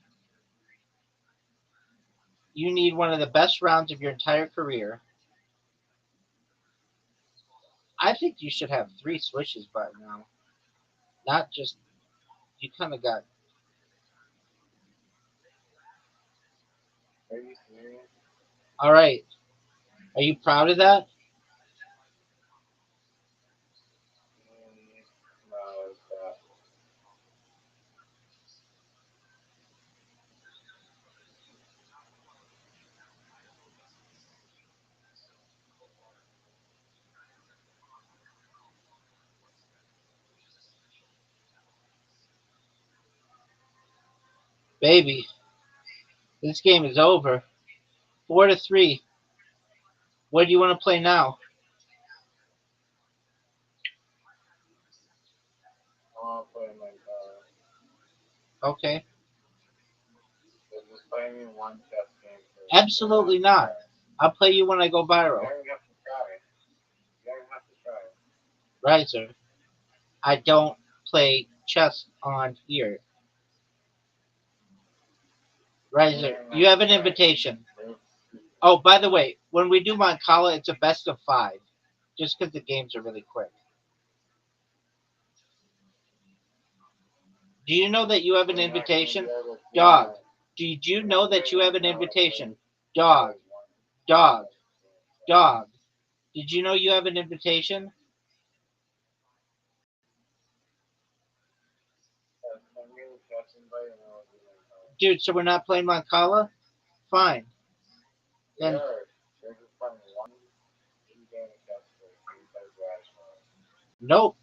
You need one of the best rounds of your entire career. I think you should have 3 swishes by now. Not just, you kind of got. Are you serious? All right. Are you proud of that? No, it's Baby, this game is over. 4-3. What do you want to play now? I want to play my Okay. so just play me one chess game for you don't have Absolutely to not. try. I'll play you when I go You viral. don't have to try. You don't have to try. Riser, I don't play chess on here. You Riser, don't you have to have an try. invitation. There's, Oh, by the way, when we do Moncala, it's a best of 5. Just because the games are really quick. Do you know that you have an we're not going to be invitation? able to play Dog, my, did you we're know not that playing you my have an college invitation? play Dog, one dog, chess game. dog. Did you know you have an invitation? Send me the chess invite and I'll do my college. Dude, so we're not playing Moncala? Fine. Then, You're just playing one game of chess for you play Rational. nope.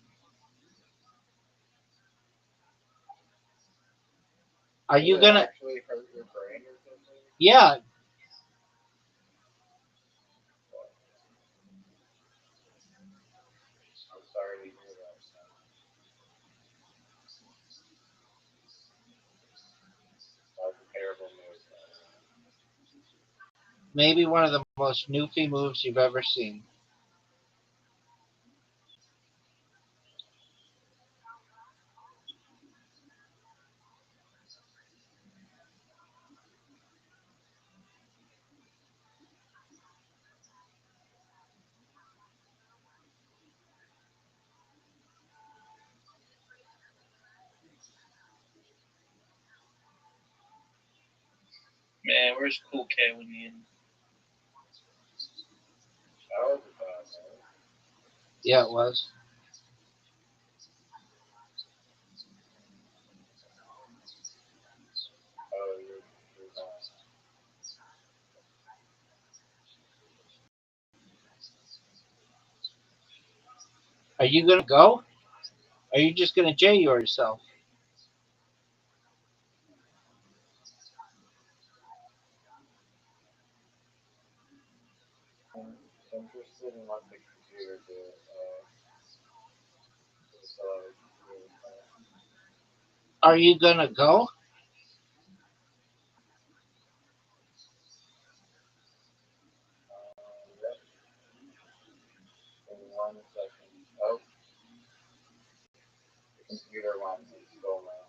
Are Does you it gonna? actually hurt your brain or something? Yeah. I'm sorry to hear that. That's terrible news. Maybe one of the most newfie moves you've ever seen. Man, where's Cool K when you? That was a bad news. Yeah, it was. Oh, you're not. Are you gonna go? Are you just gonna J yourself? I'm interested in what the computer did. So, Are you gonna go? yep, in 1 second. Oh, the computer wants me still now.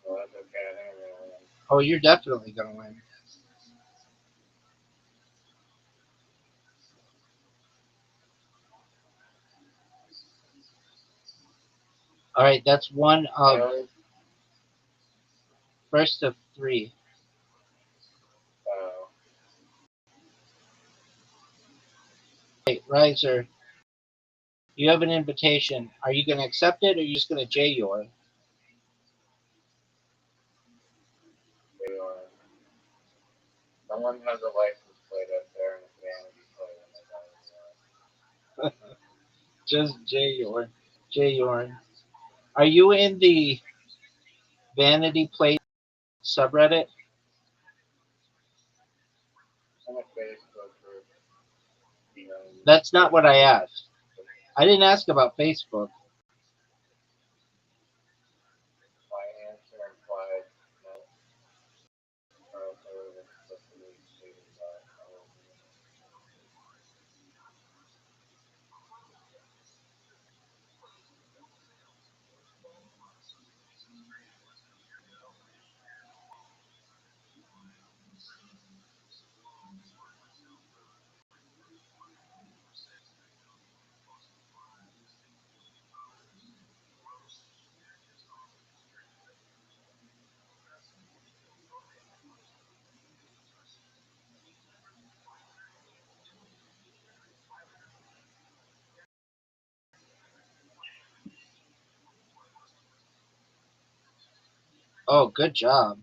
So that's okay. I think I'm going to win. Oh, you're definitely gonna win. All right, that's one I of always, first of 3. uh, Hey, Riser, you have an invitation. Are you gonna accept it, or are you just gonna J your? they are. Someone has a license plate up there and it's vanity plate and they got Just J your. J your. Are you in the Vanity Plate subreddit? I'm a Facebook group, you know, That's not what I Facebook. asked. I didn't ask about Facebook. My answer implied no. Or explicitly stated that I will be. Oh, good job.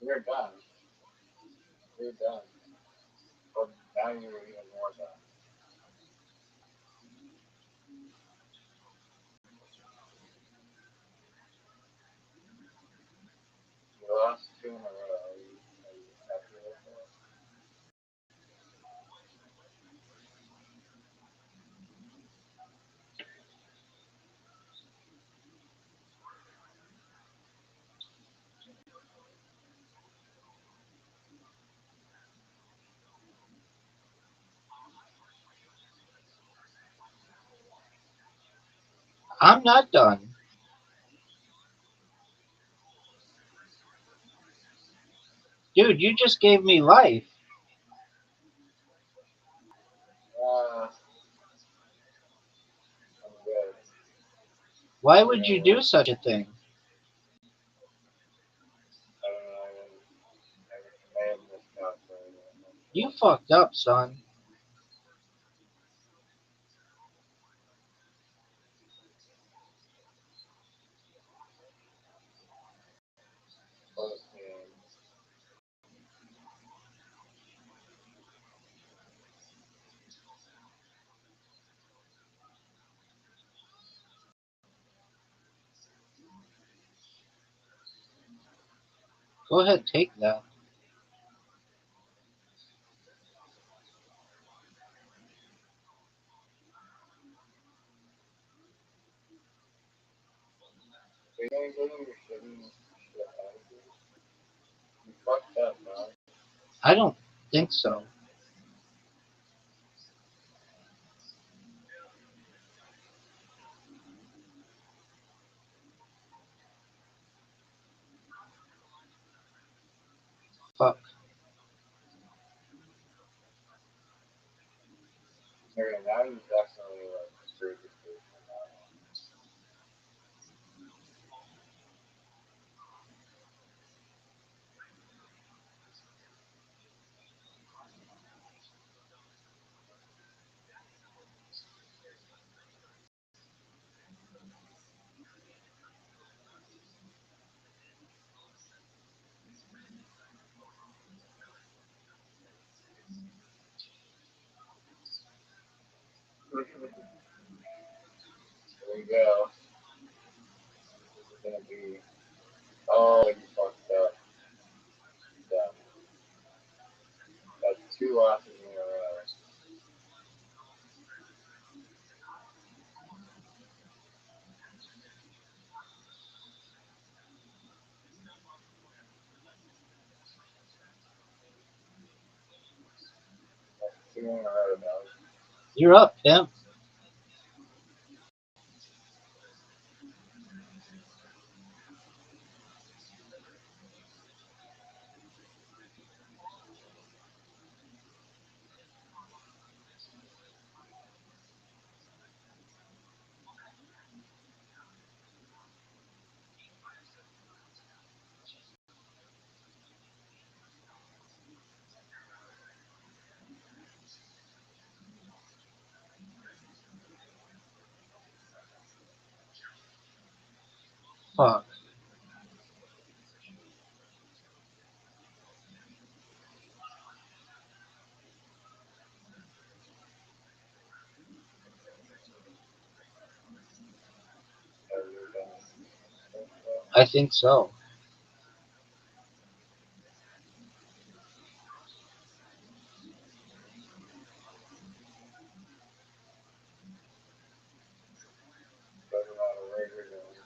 We're done. We're done. Well, now you're even more done. You lost two in a row. Are you happy with that? I'm not done. Dude, you just gave me life. Uh, I'm good. Why would you do such a thing? I don't know. I may have miscalculated. I'm not You sure. fucked up, son. Close game. Go ahead, take that. So you're gonna get your shitty shit out of here? You fucked up, man. I don't think so. Fuck. Okay, now you definitely like screwed the food from that one. Here we go. This is gonna be. Oh, you fucked up. Done. That's two losses in a row. That's two in a row, dog. You're up, pimp. Fuck. Are you done? Think so? I think so. Doesn't matter where you're going.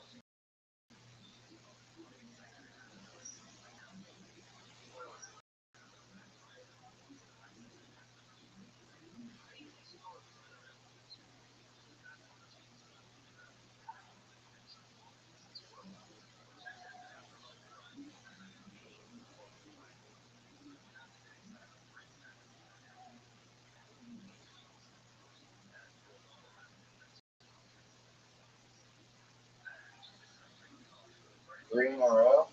Three in a row?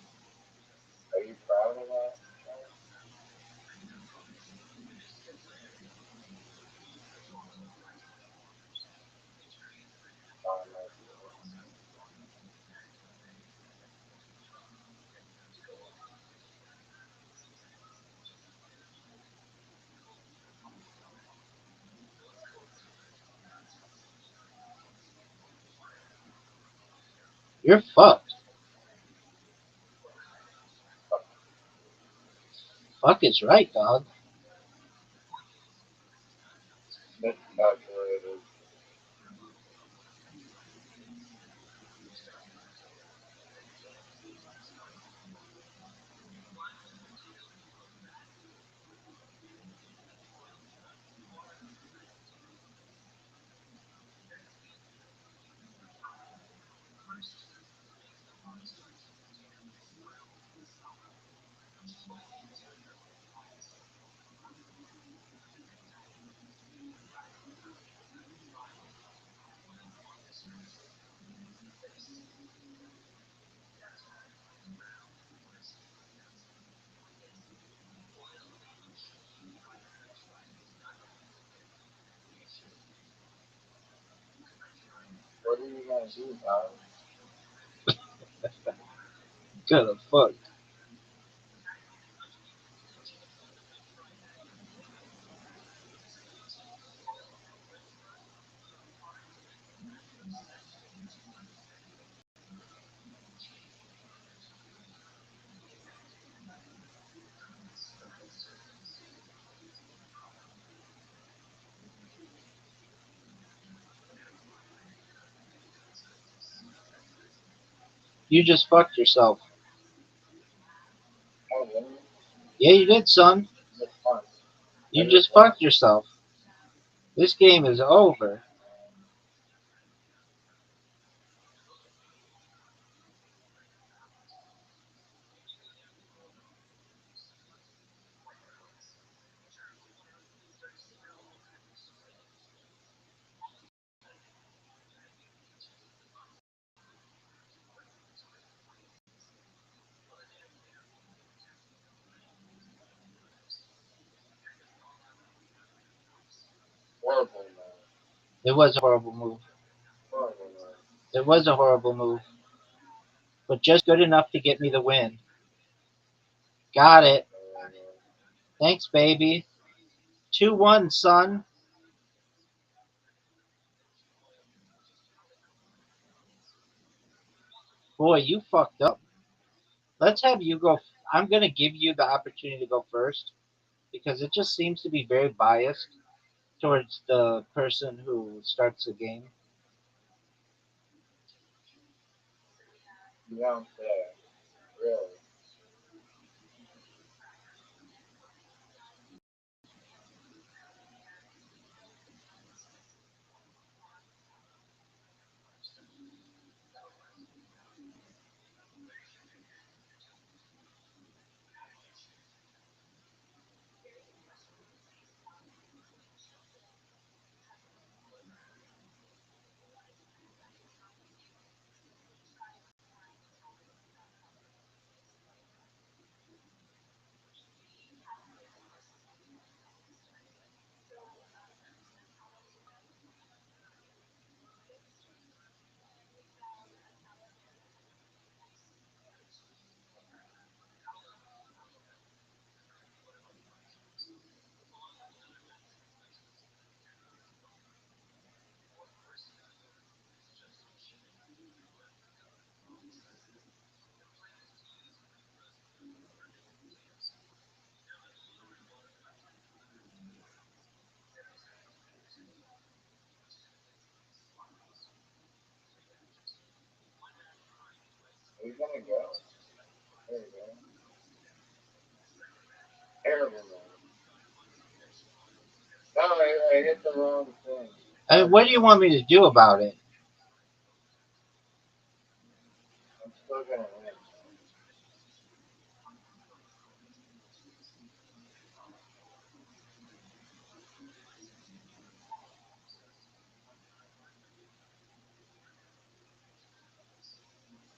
Are you proud of that? You're fucked. Fuck is right, dog. Miscalculated. What are you gonna do, Bob? Gonna fuck. You just fucked yourself. Oh, really? Yeah, you did, son. Which one? You just fucked yourself. This game is over. Horrible, man. It was a horrible move. Horrible, man. It was a horrible move. But just good enough to get me the win. Got it. Thanks, baby. 2-1, son. Boy, you fucked up. Let's have you go. I'm going to give you the opportunity to go first because it just seems to be very biased towards the person who starts the game. You don't say. Really. Are you gonna go? There you go. Terrible, man. No, I hit the wrong thing. What do you want me to do about it? I'm still gonna win.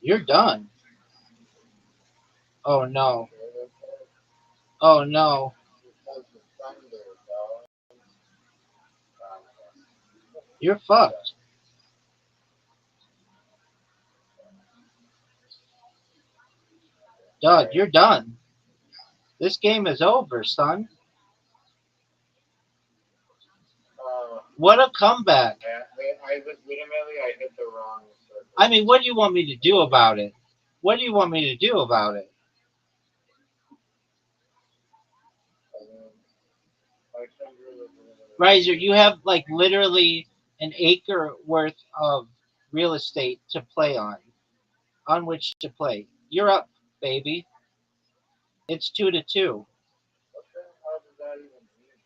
You're done. Oh You no. sure that's right? Oh no. Because the thunder, dog. You're fucked. Dog, Alright. you're done. This game is over, son. What a comeback. I legitimately, I hit the wrong circle. I mean, what do you want me to do about it? What do you want me to do about it? I mean, my finger was a little. Riser, you have like literally an acre worth of real estate to play on which to play. You're up, baby. It's 2-2. What the hell does that even mean?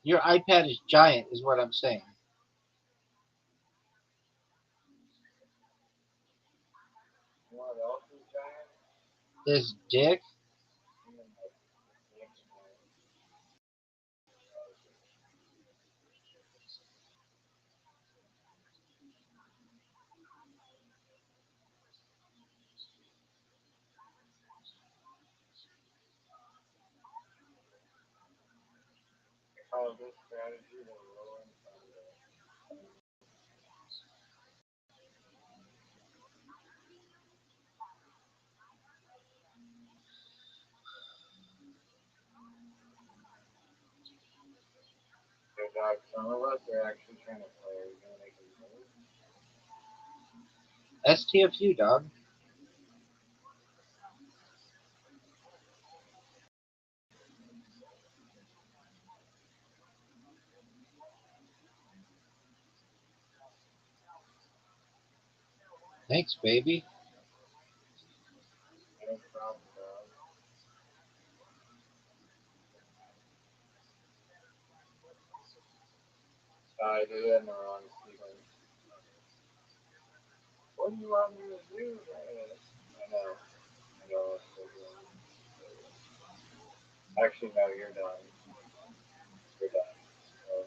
Your iPad is giant, is what I'm saying. You know what else is giant? This dick. Even like the internet. I call this strategy the rolling thunder. So, dog, some of us are actually trying to play. Are we gonna make a move? STFU, dog. Thanks, baby. No problem, dog. I did it in the wrong sequence. What do you want me to do, man? I know. I know what they're doing. Actually, no, you're done. You're done. So,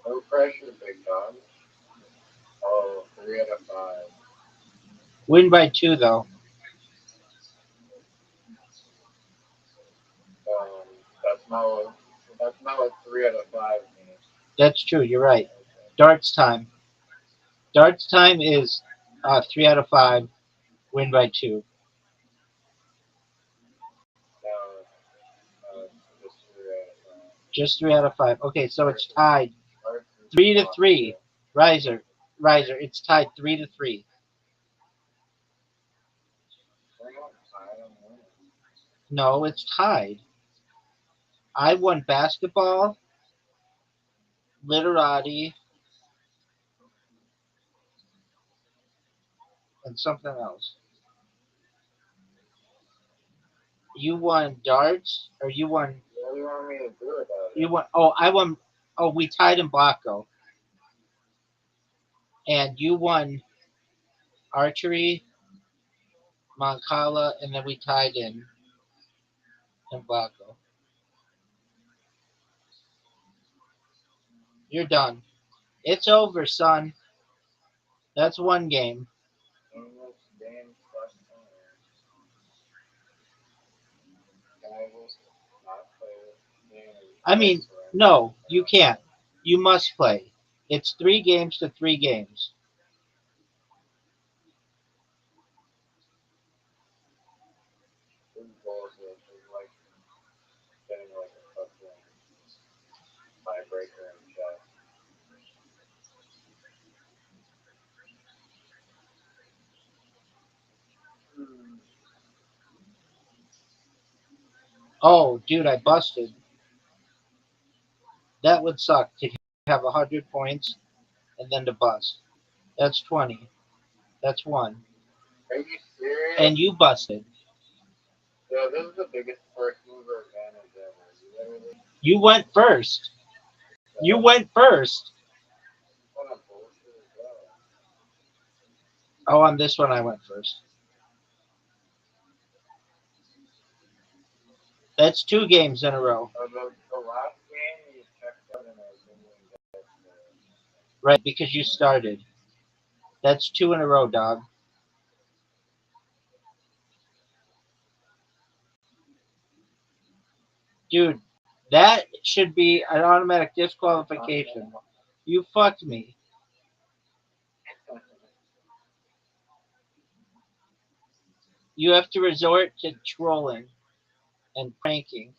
no pressure, big dog. Oh, 3 out of 5. Win by 2, though. Um, that's not what. That's not what 3 out of 5 means. That's true. You're right. Okay. Darts time. Darts time is 3 out of 5. Win by 2. No, just 3 out of 5. Just 3 out of 5. Okay, so it's Darts tied. Darts is 3-3. possible. Riser. It's tied 3-3. We're not tied. I'm winning. No, it's tied. I won basketball, literati, and something else. You won darts, or you won. What do you want me to do about You it? won. Oh, I won. Oh, we tied in Blocko, and you won archery, Moncala, and then we tied in Blocko. You're done. It's over, son. That's one game. English game plus owner. Can I just not play this game and I just mean, surrender? no, you can't. You must play. It's 3 games to 3 games. This is bullshit. This is like getting like a fucking tiebreaker in chess. Hmm. Oh, dude, I busted. That would suck to have 100 points and then to bust. That's 20. That's one. Are you serious? And you busted. Yo, this is the biggest first mover advantage ever. You literally You went first. You uh, went first. what a bullshit as well. Oh, on this one, I went first. That's 2 games in a row. The last game you checked out in a genuine death. Right, because you started. That's 2 in a row, dog. Dude, that should be an automatic disqualification. You fucked me. You have to resort to trolling and pranking.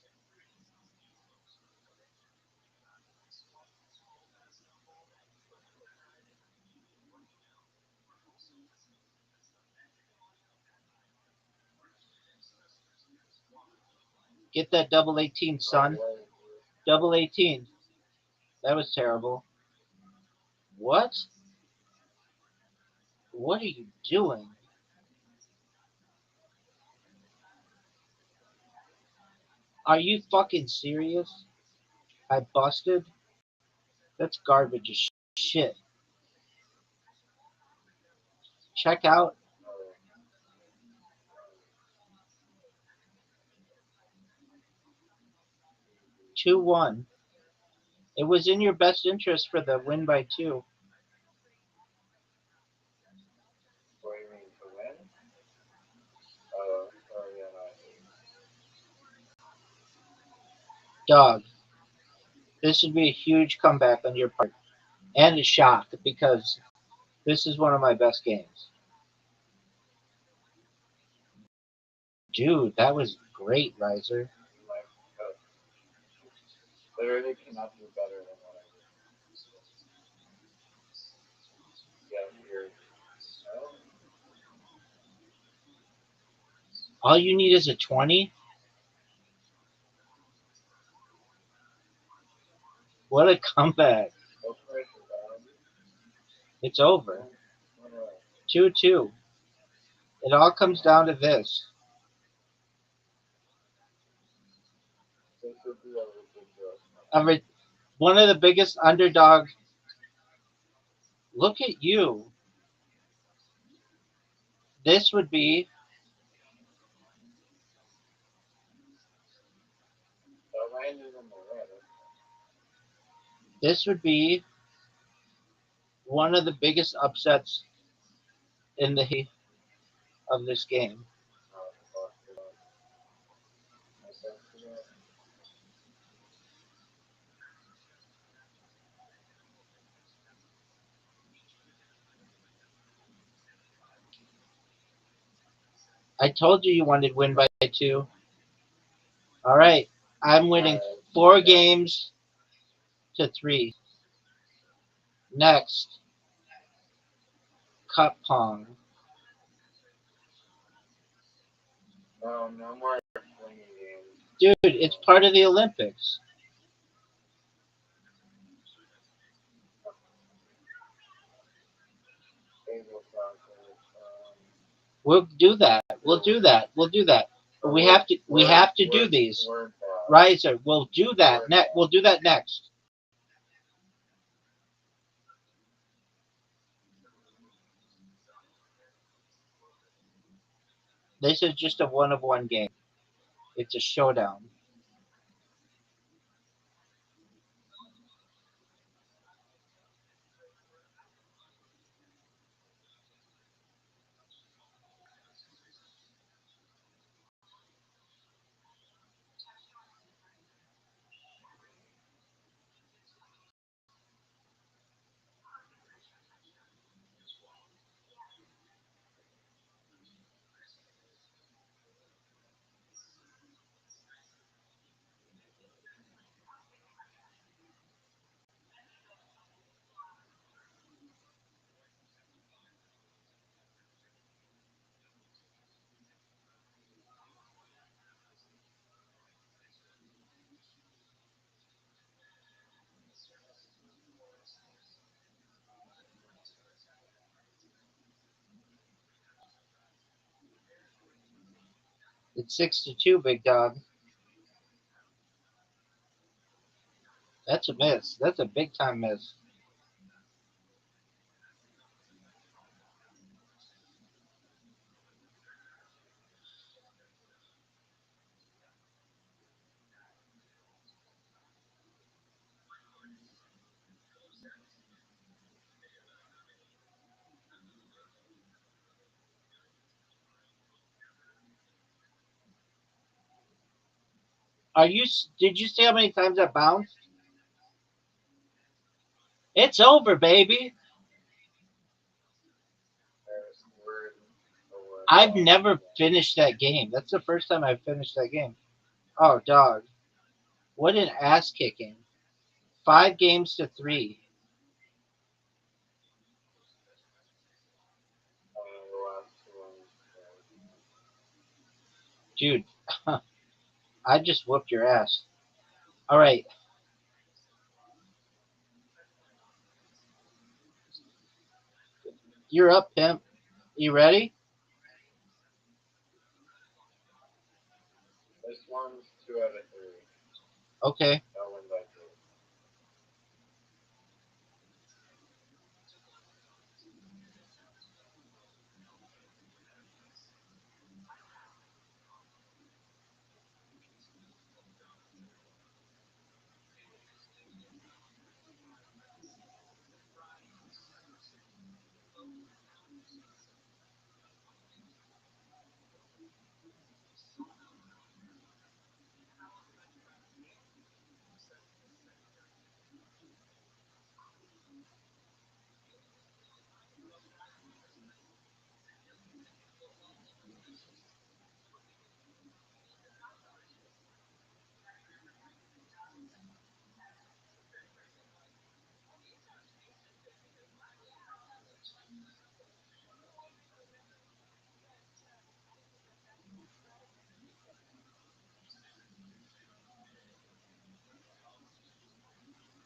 Get that double 18, son. Double 18. That was terrible. What? What are you doing? Are you fucking serious? I busted? That's garbage as shit. Check out. 2-1. It was in your best interest for the win by 2. What do you mean to win? Oh yeah, no, I see. Dog, this would be a huge comeback on your part. And a shock because this is one of my best games. Dude, that was great, Riser. Like, literally cannot do better than what I did. Yeah, you're. No, All you need is a 20. What a comeback. no pressure, dog. It's over. Win away. 2-2. It all comes down to this. This would be a ridiculous. One of the biggest underdog. Look at you. This would be That landed in the red. this would be one of the biggest upsets in the history of this game. Oh, fuck. Okay. I told you wanted win by 2. All right. I'm winning 4 games to 3. Next, cup pong. No, no more swinging games. Dude, it's part of the Olympics. Table soccer. We'll do that. We'll do that. We'll do that. But we have to do these. Word ball. Riser, we'll do that. We'll do that next. This is just a 1-of-1 game. It's a showdown. It's 6-2, big dog. That's a miss. That's a big time miss. Are you? Did you see how many times I bounced? It's over, baby. There's word the word I've lost never again. finished that game. That's the first time I've finished that game. Oh, dog. What an ass kicking. 5 games to 3. The last one. Dude, I just whooped your ass. All right. You're up, pimp. You ready? This one's 2 out of 3. Okay. No win by 2.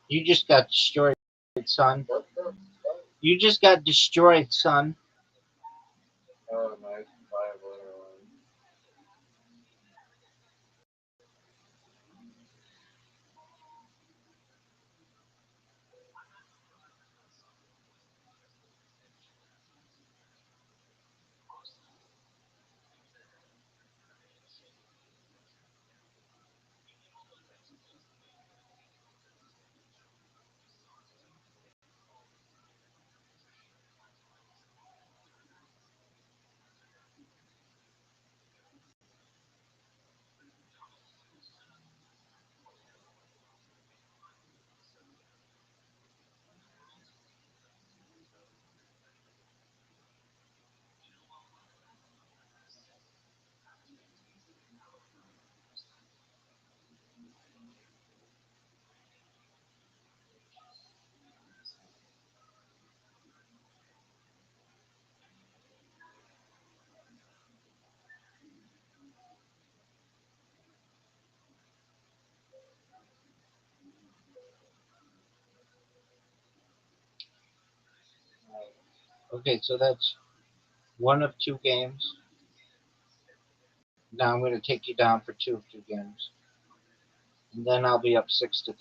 You just got destroyed, son. What the fuck? You just got destroyed, son. Oh, nice 5 letter one. Okay, so that's one of 2 games. Now I'm going to take you down for 2 of 2 games. And then I'll be up 6-3.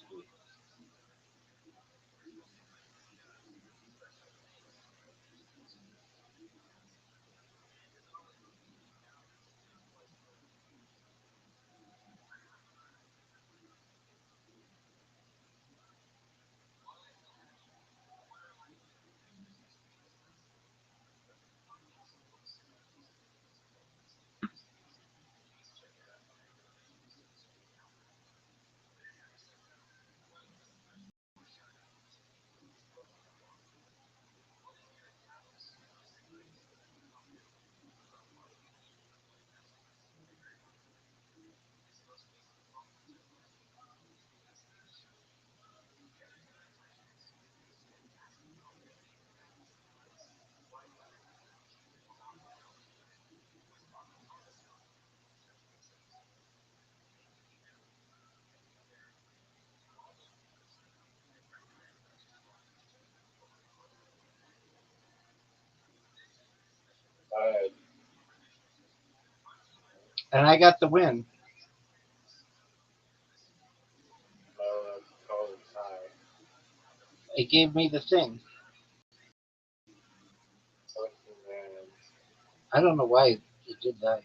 I And I got the win. know that's called a tie. It gave me the thing. Fucking man. I don't know why it did that.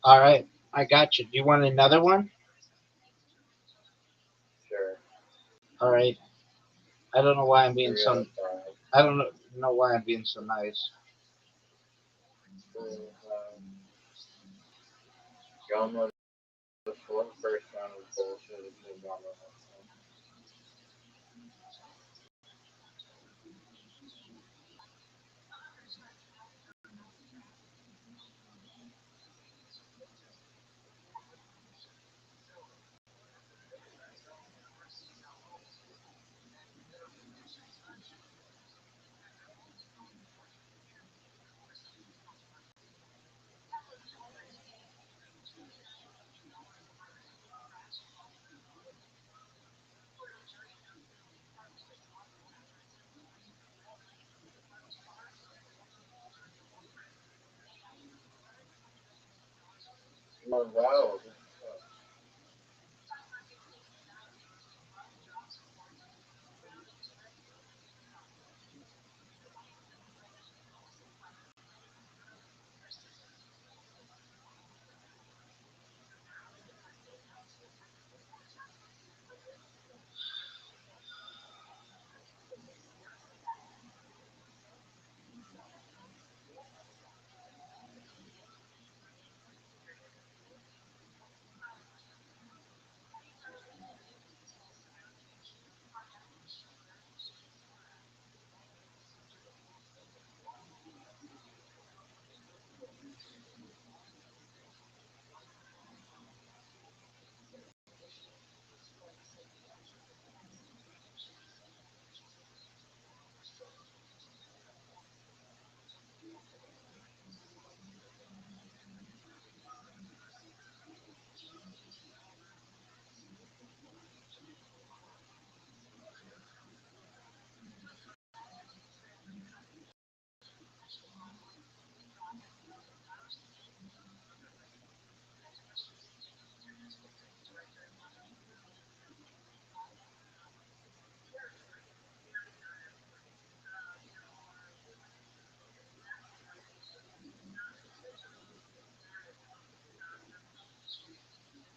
All right, I got you. Do you want another one? Sure. All right. I don't know why I'm being 3 out so. of 5. I don't know why I'm being so nice. So, Goma, the first round was bullshit. It's been Goma. Oh, wow.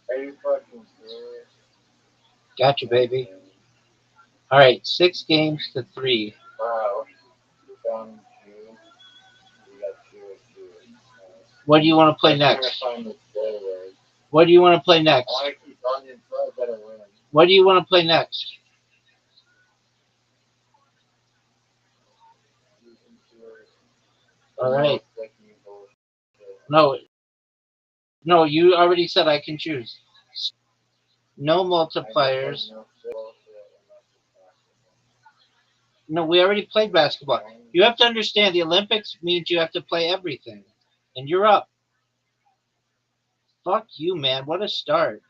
Are you fucking serious? Got you, baby. All right, 6 games to 3. Wow. Down 2. We got 2 and 2. What do you want to play I'm trying to next? find the forward. What do you want to play I next? want to keep Onion, so I better win. What do you want to play next? Losing to her. All right. Sticky bullshit. No, no, you already said I can choose. No multipliers. No bullshit unless it's basketball. No, we already played basketball. You have to understand the Olympics means you have to play everything. And you're up. Fuck you, man. What a start.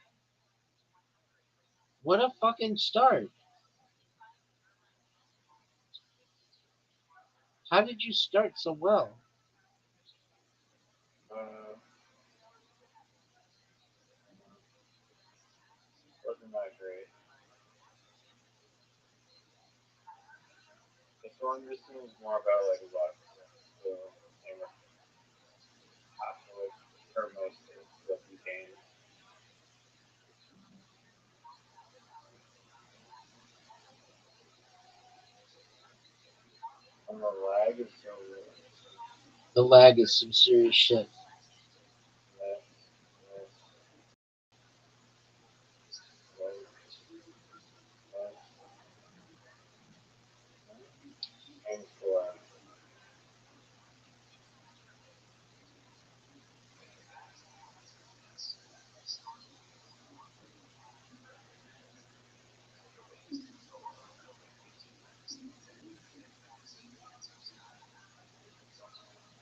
What a fucking start. How did you start so well? Wasn't that great. This one just seems more about like luck. So, game of half of it, or most of the games. And the lag is so real. The lag is some serious shit. Yes, yes, yes, yes. And for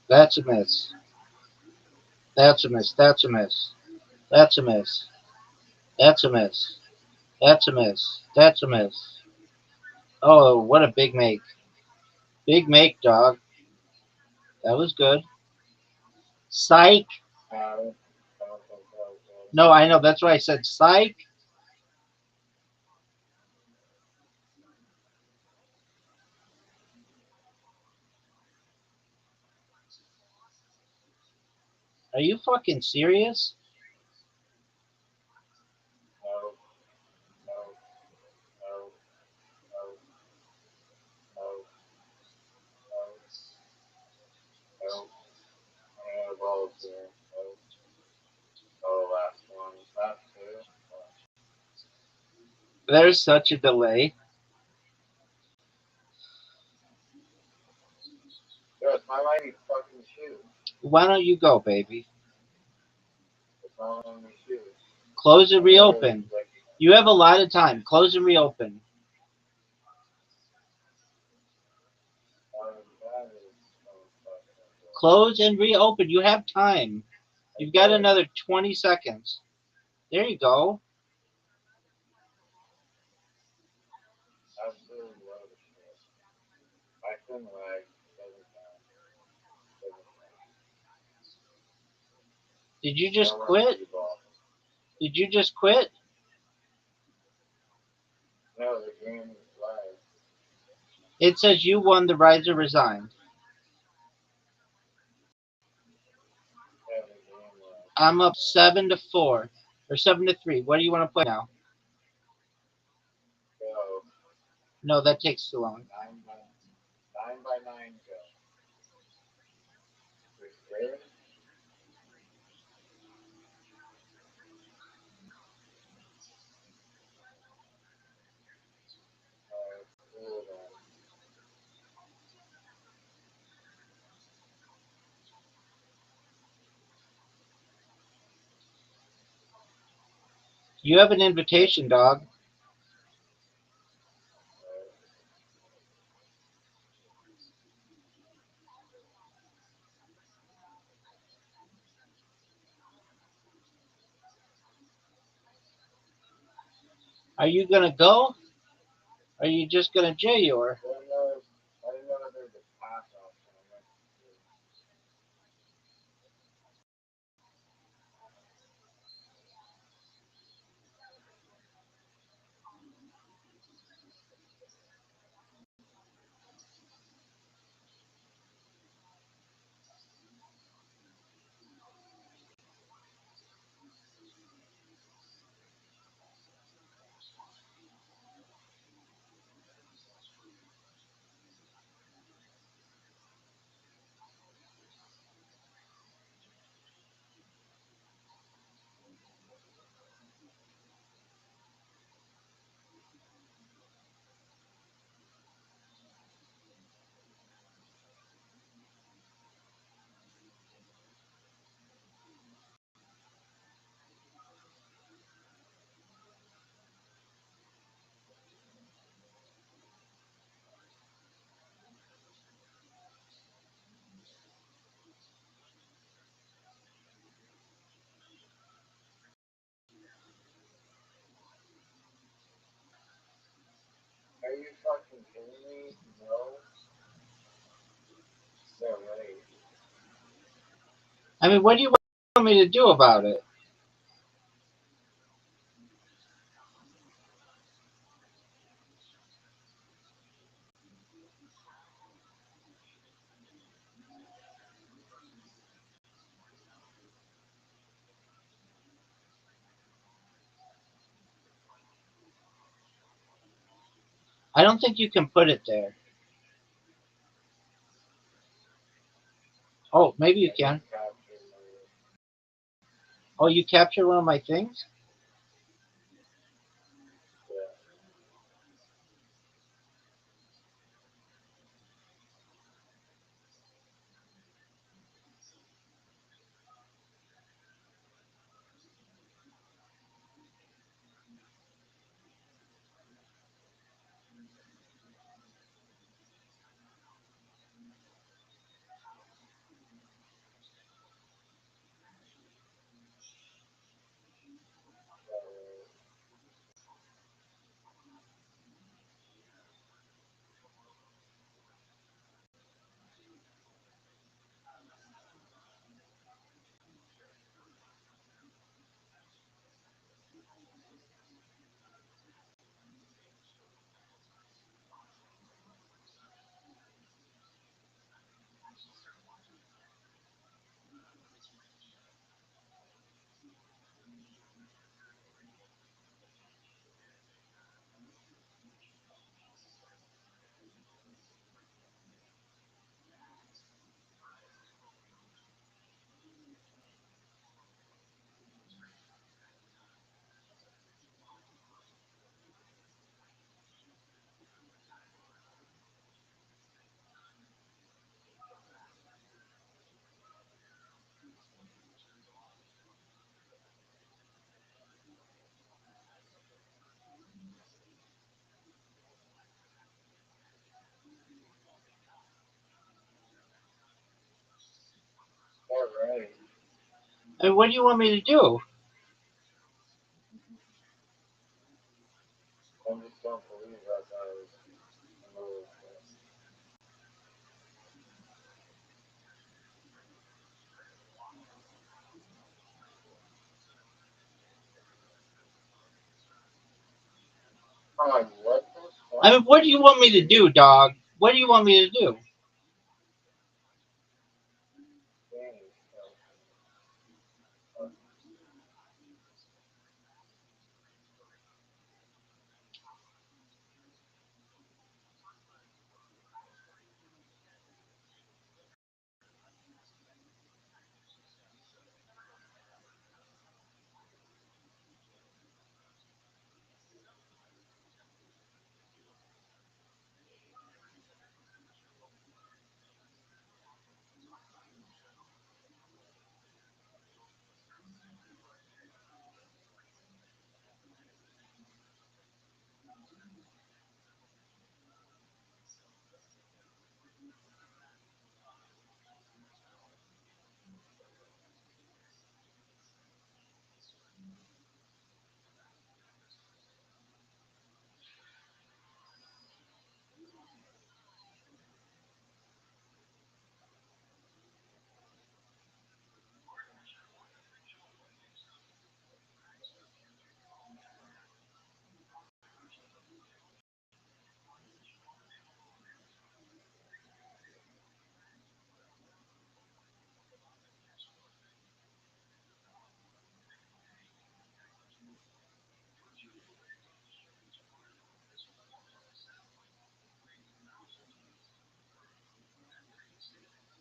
That's a miss. That's a miss. That's a miss. That's a miss. That's a miss. That's a miss. That's a miss. Oh, what a big make. Big make, dog. That was good. Psych. I don't think that was good. No, I know. That's why I said psych. Are you fucking serious? No, no, no, no, no, no, no. I'm gonna balls here. No. Oh, last one. Last two. Oh. There's such a delay. Yo, it's my mighty fucking shoe. Why don't you go, baby? It's my only shoe. Close and I'm literally reopen. flicking it. You have a lot of time. Close and reopen. That is so fucking important. Close and reopen. You have time. You've got Okay. another 20 seconds. There you go. Absolutely love the shit. I couldn't lag. Doesn't count. Doesn't count. Did you just No run quit? cue ball. Did you just quit? No, the game is live. It says you won the riser resigned. Yeah, the game live. I'm up 7-4 or 7-3. What do you want to play now? Go. No, that takes too long. 9 by 9 go. We're scared? Alright, cool then. You have an invitation, dog. Alright. Are you gonna go? Or are you just gonna J-or? I didn't know that there was a pass option. I meant to. Are you fucking kidding me? No. So late. I mean, what do you want me to do about it? I don't think you can put it there. Oh, maybe you I can. just captured my. Oh, you captured one of my things? Yeah. And what do you want me to do? I just don't believe that was a move. I'm like, what the I fuck? mean, what do you want me to do, dog? What do you want me to do? Dang,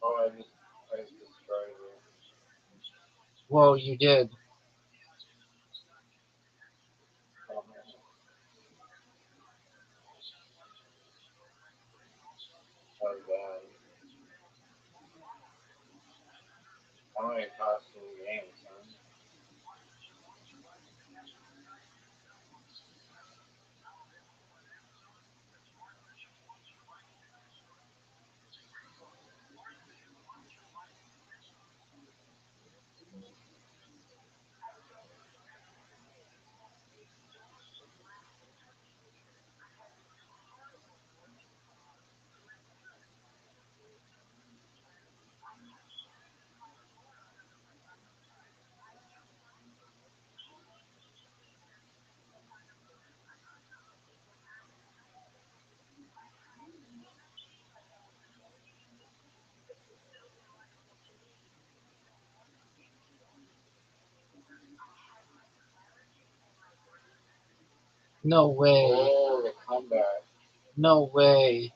oh, I just destroyed it. Well, you did. Oh, that was bad. How many cost in the game, son? No way. Oh, the comeback. No way.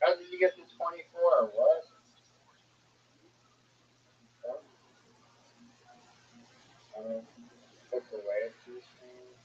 How did you get to 24? What? Took away a few things.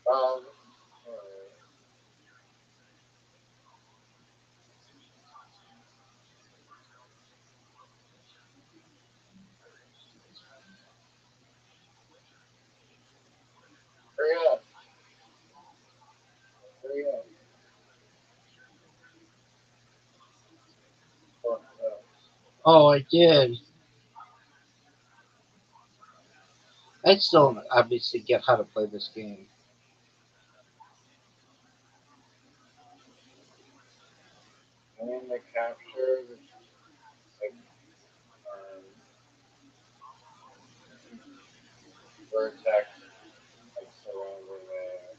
Oh, alright. Hurry up. Hurry up. Fuck up. Oh, I did. I still don't obviously get how to play this game. And then the capture, like, um, vertex, like, surrounding the,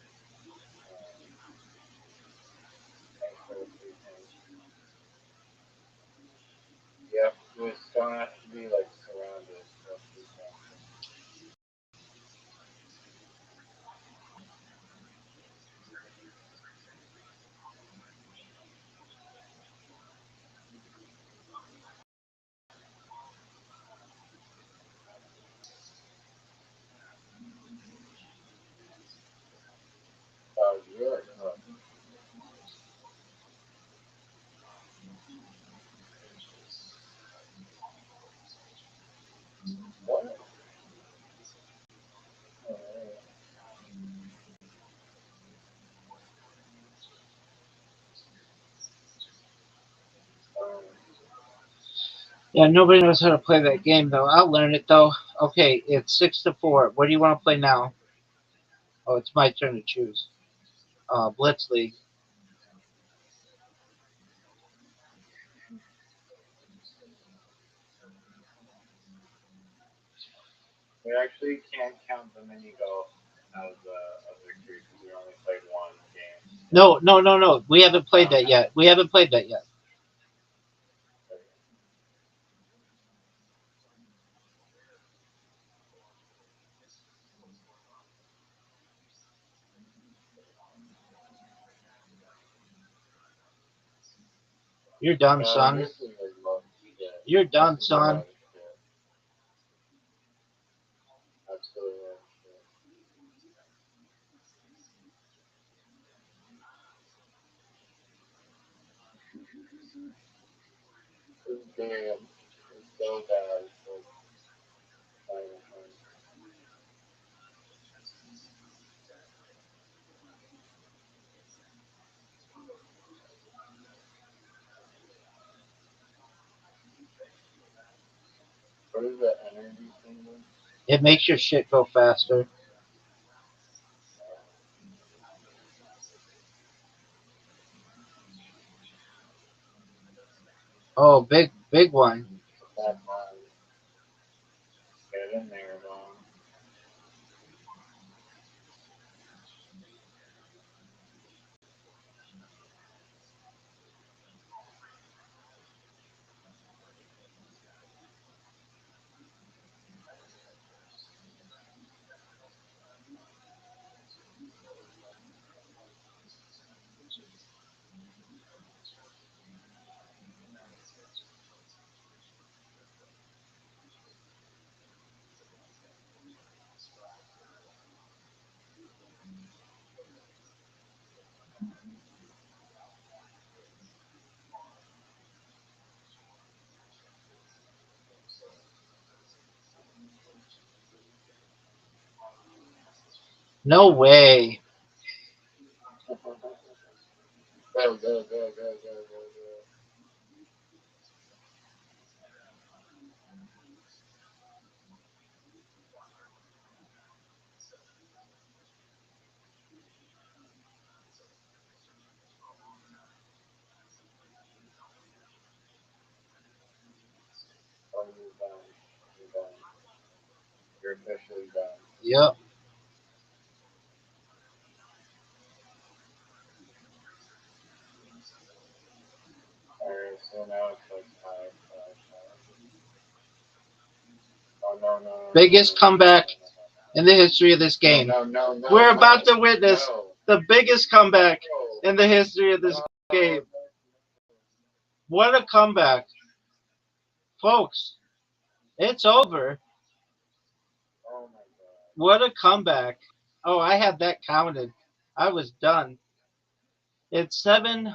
anchor frequency. Yep, you just don't have to be, like, surrounded. Yeah, nobody knows how to play that game though. I'll learn it though. Okay, it's 6-4. What do you want to play now? Oh, it's my turn to choose. Blitz League. We actually can't count the mini golf as a victory because we only played one game. No, no, no, no. We haven't played that yet. We haven't played that yet. You're done, No, son. this is like most shit. You're This done, is a lot son. of shit. Absolutely a lot of shit. This game is so bad. It's like not even funny. What is the energy thing? It makes your shit go faster. Oh, big one. That man. Get in there, man. No way. Go, go, go, go, go, go, go. Oh, you're done. You're done. You're officially done. Yep. Alright, so now it's like five, five, five. Oh no, no, no, no, no, Biggest no, no, comeback no, no, in the history of this no, game. no, no, no, We're no, about to witness no, the biggest comeback no, in the history of this no, game. no. What a comeback. Folks, it's over. Oh my god. What a comeback. Oh, I had that counted. I was done. It's 7-4.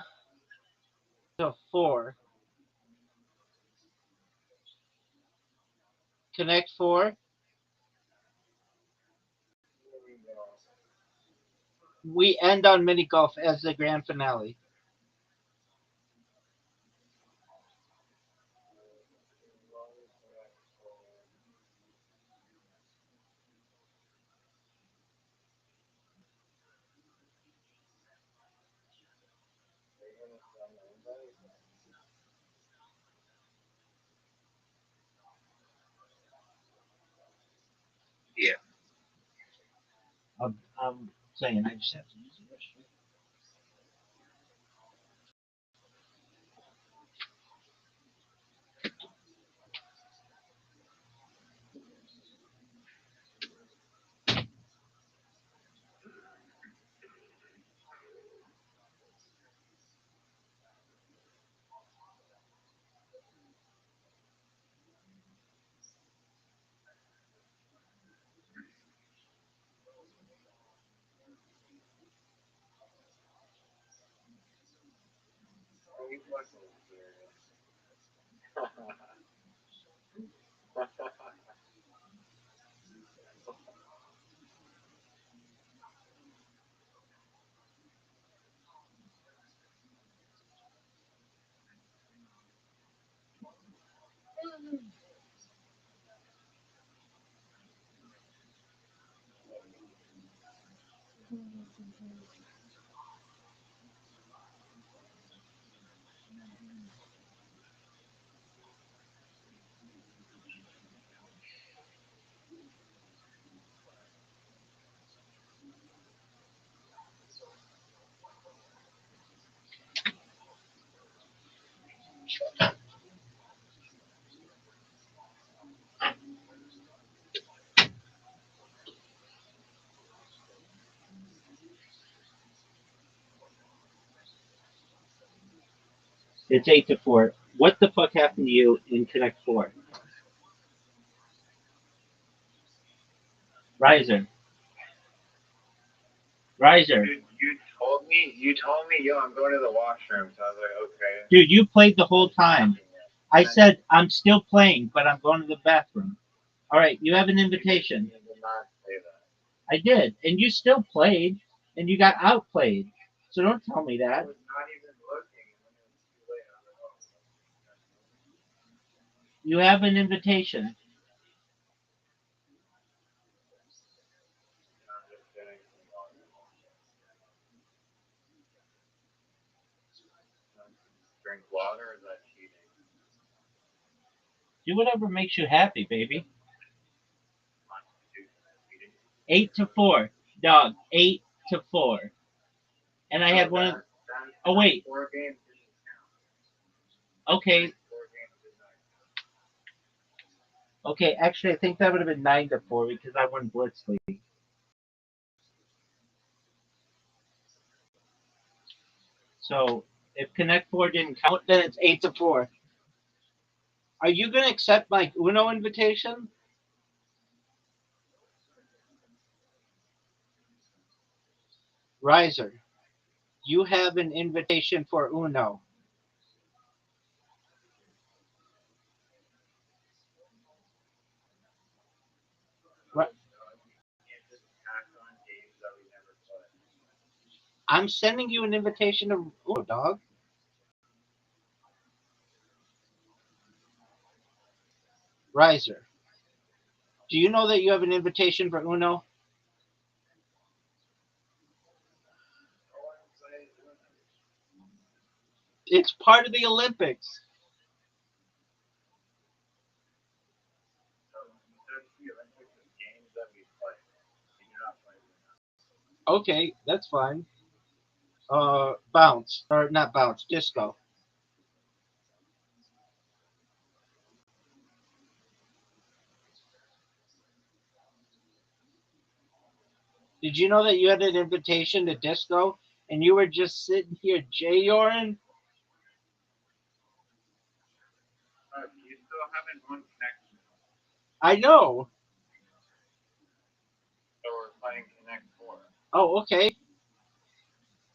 Connect 4. Here we go. We end on mini golf as the grand finale. Yeah. I'm saying I just have to use the restroom. Are you fucking serious? It's 8 to 4. What the fuck happened to you in Connect Four? Riser. Riser. Dude, you told me, yo, I'm going to the washroom. So I was like, okay. Dude, you played the whole time. I said, I'm still playing, but I'm going to the bathroom. All right, you have an invitation. You did not say that. I did, and you still played, and you got outplayed. So don't tell me I that. was not even looking. And then it was too late. I was like, oh. You have an invitation. I'm just getting some water. Drink water, or is that cheating? Do whatever makes you happy, baby. Constitution is cheating. 8 to 4, dog. 8 to 4. And I had one. Oh wait. 4 games didn't count. Okay. 4 games did not count. Okay. Actually, I think that would have been 9 to 4 because I won Blitz League. So if Connect Four didn't count, then it's 8 to 4. Are you gonna accept my Uno invitation, Riser? You have an invitation for Uno. Ri- You can't just tack on games that we never play. I'm sending you an invitation to Uno, dog. Riser. Do you know that you have an invitation for Uno? No one plays Uno. It's part of the Olympics. So that's the Olympics of games that we play. We do not play Uno. Okay, that's fine. Bounce or not bounce, disco. Did you know that you had an invitation to disco and you were just sitting here jayoring? You still haven't won connection. I know. So we're playing Connect 4. Oh, okay.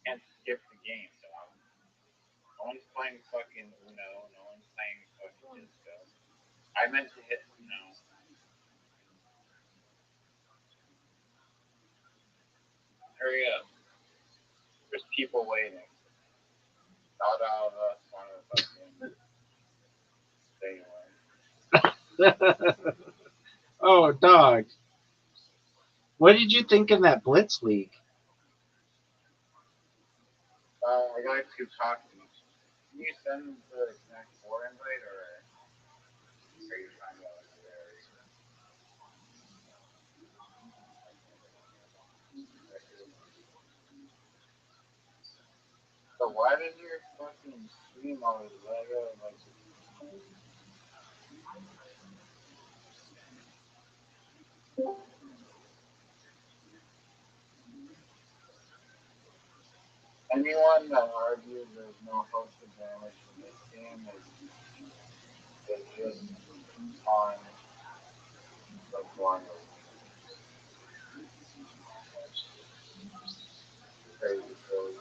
Can't skip the game, dog. No one's playing fucking Uno. No one's playing fucking disco. I meant to hit Uno. Hurry up. There's people waiting. Not all of us want to fucking stay away. Oh, dog. What did you think of that Blitz League? I got 2 copies. Can you send the Connect 4 invite, or are you trying to upstairs? So why does your fucking stream always lag out like anyone that argues there's no host advantage in this game is just on the blind crazy silly.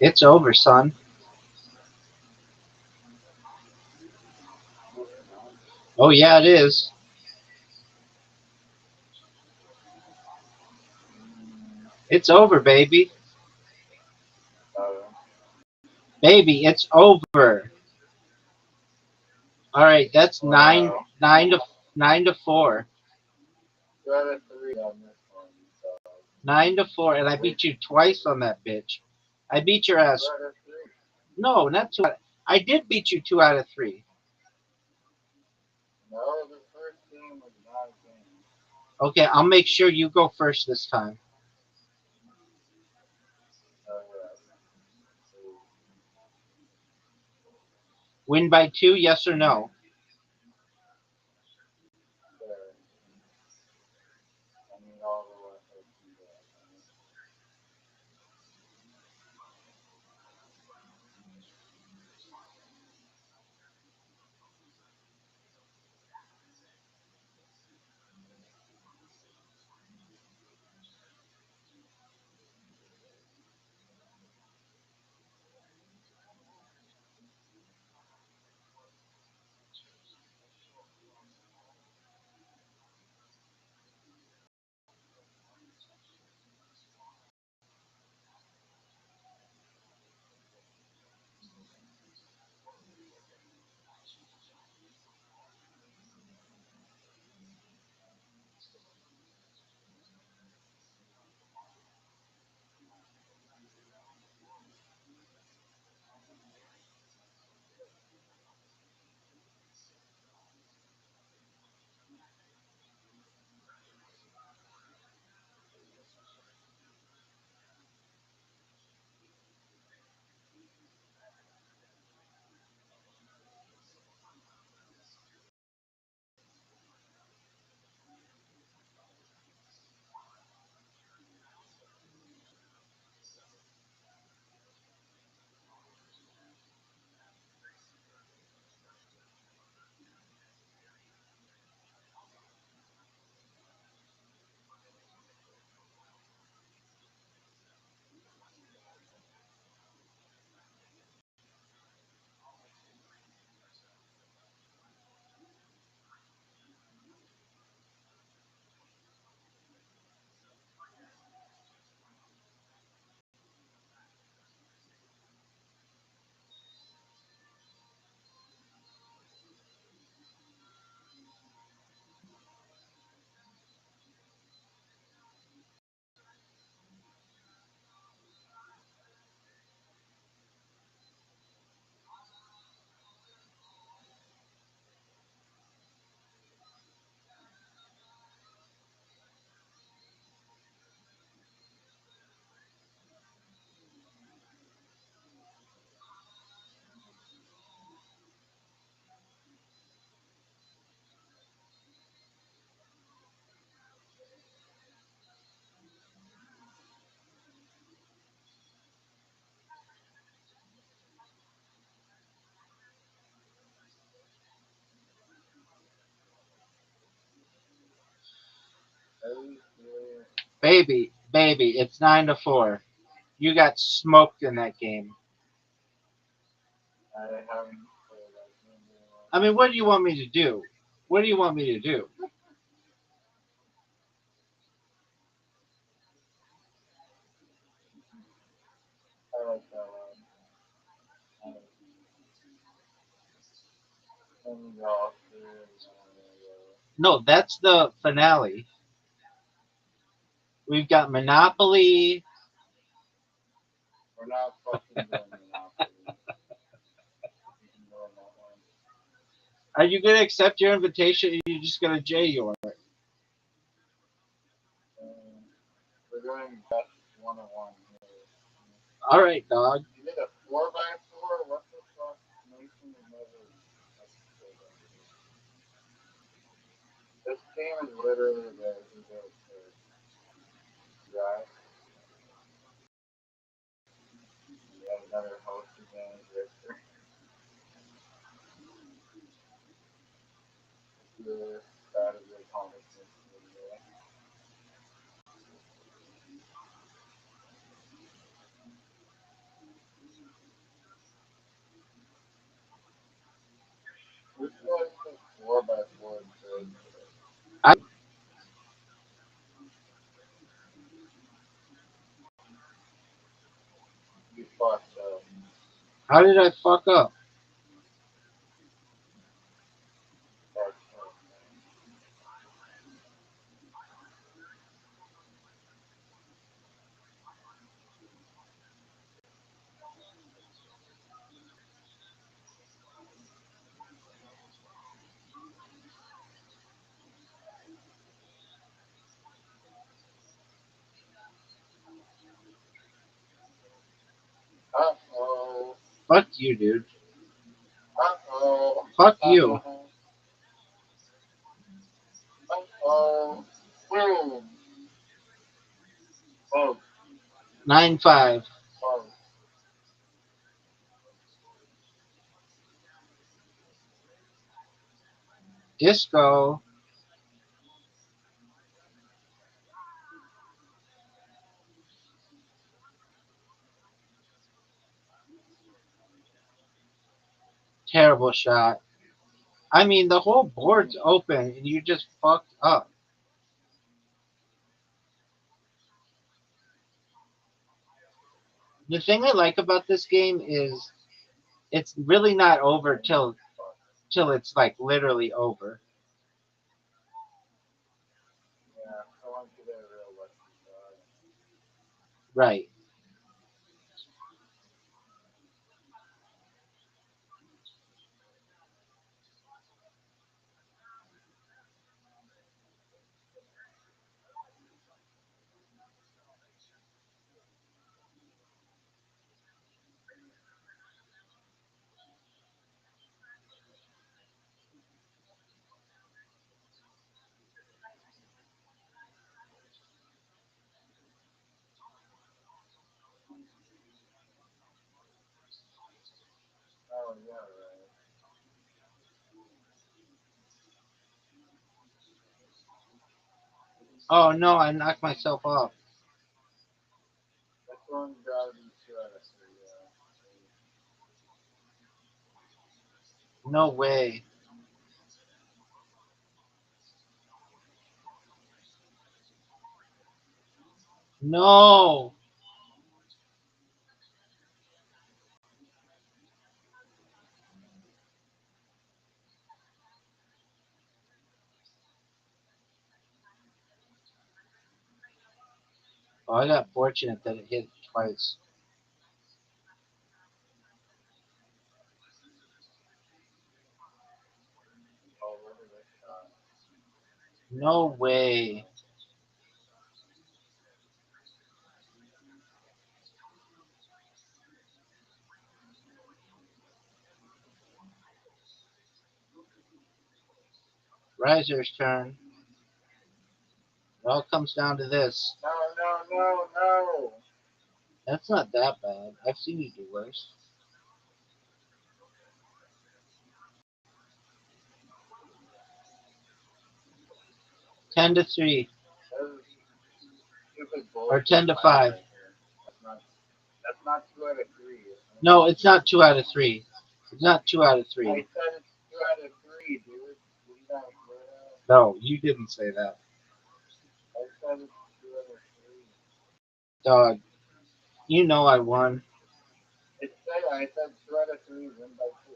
It's over, son. No, it's not. Oh yeah, it is. Mm, It's over, baby. no. Baby, it's over. All right, that's nine, Wow. 9-4, 2 out of 3 on this one. So 9-4, and I wait, beat you twice on that bitch. I beat your two ass. out of three. No, not two. I did beat you 2 out of 3. No, the first game was not a game. Okay, I'll make sure you go first this time. Alright. So, Win by 2, yes or no? there. I need all the luck I can get. Okay. Baby, it's 9-4. You got smoked in that game. I haven't played that game in a long I mean, what time. do you want me to do? What do you want me to do? I like that one. I let me go off through and then I'm gonna go. No, that's the finale. We've got Monopoly. We're not fucking doing Monopoly. You can go on that one. Are you gonna accept your invitation? Or are you just gonna J your? Um, we're doing best 101 here. All right, dog. You did a 4x4? What the fuck? Mason would never participate in this. This game is literally the who goes first. Right? We have another host advantage Victor. Your bad of your accomplishments for the day. How did I fuck up? Uh-oh. Fuck you, dude. Uh-oh. Fuck you. Uh-oh. Boom. Oh, 9-5. oh. Disco. Terrible shot. I mean, the whole board's open and you just fucked up. The thing I like about this game is it's really not over till it's like literally over. Yeah, I want you to get a real lucky shot. Right. Oh, yeah, right. Oh no, I knocked myself off. This one's gotta be 2 out of 3, yeah. No way. No. Oh, I got fortunate that it hit twice. Oh, look at this shot. No way. Riser's turn. It all comes down to this. No, no, no, no. That's not that bad. I've seen you do worse. 10-3 That is stupid or bullshit 10-5. right here. That's not 2 out of 3. No, it's not 2 out of 3. It's not 2 out of 3. I said it's 2 out of 3, dude. What you not hear that? No, you didn't say that. I said it's 2 out of 3. Dog, you know I won. I said 2 out of 3 win by 2.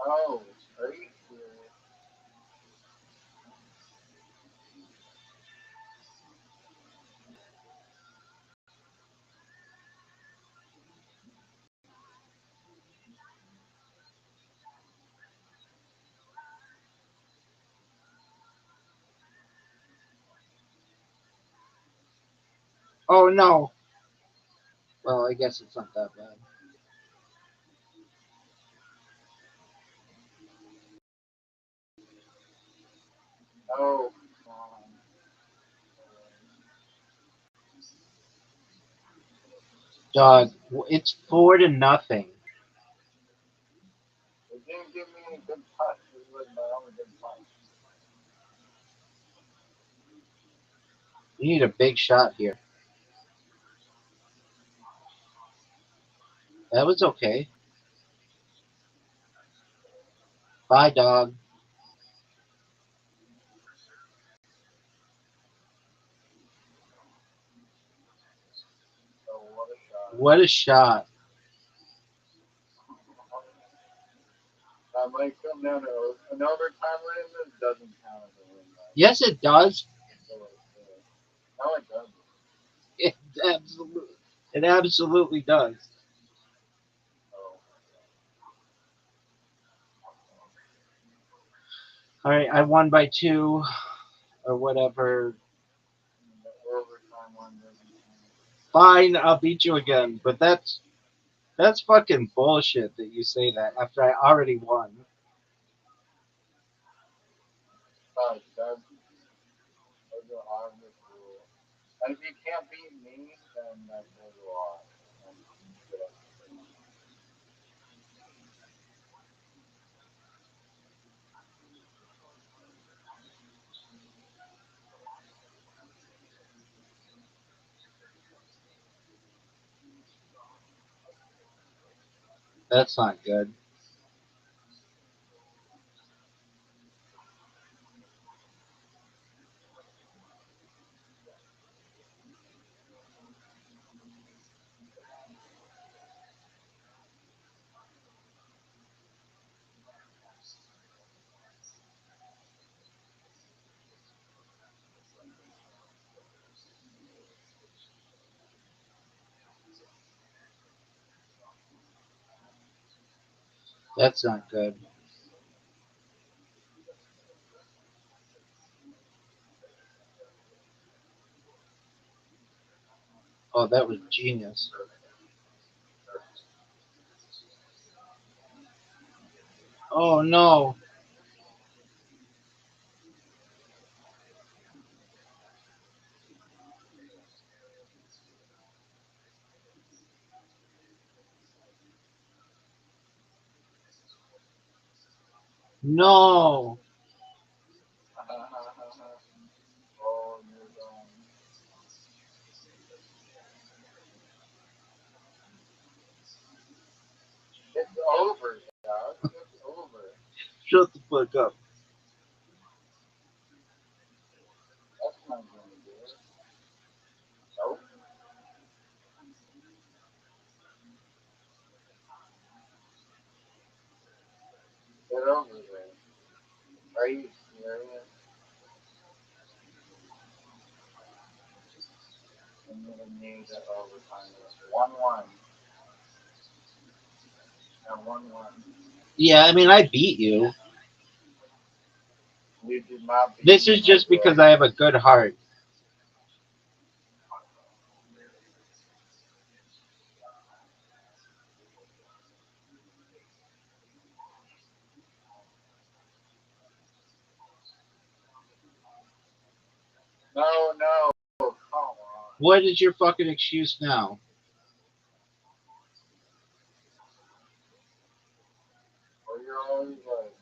Oh, are you serious? Oh no. Well, I guess it's not that bad. Oh, come on. Dog, it's 4-0. It didn't give me a good touch. It was my only good punch. You need a big shot here. That was okay. Bye, dog. So what a shot. What a shot. I might come down to an overtime win. This doesn't count as a win. Yes, it does. No, it doesn't. It absolutely, it absolutely does. Oh, All right, I won by 2 or whatever. the overtime one doesn't count. Fine, I'll beat you again. But that's fucking bullshit that you say that after I already won. Sorry, those are obvious rules. And if you can't beat me, then that's a law. That's not good. That's not good. Oh, that was genius. Oh no. No. Oh, you're going. It's over, Doug. It's over. Shut the fuck up. That's not going to do it. Nope. Get over there. Are you serious? I'm going to need the overtime. 1-1. And 1-1. Yeah, I mean, I beat you. You did not beat This me is in my just because book. I have a good heart. No, no. Come on. What is your fucking excuse now? Or you're always like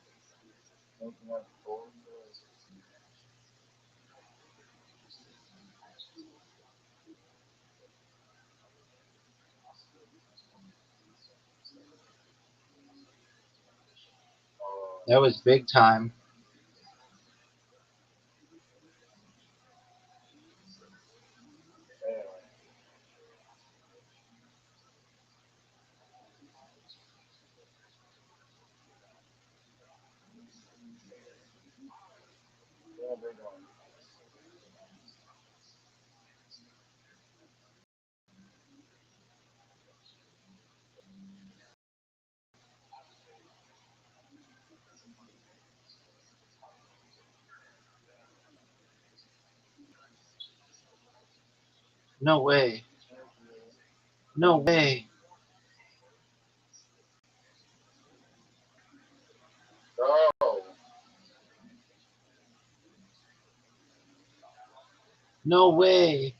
making up bullshit. Oh, That was big time. anyway. Yeah, big one. No way. No way. Go. No way.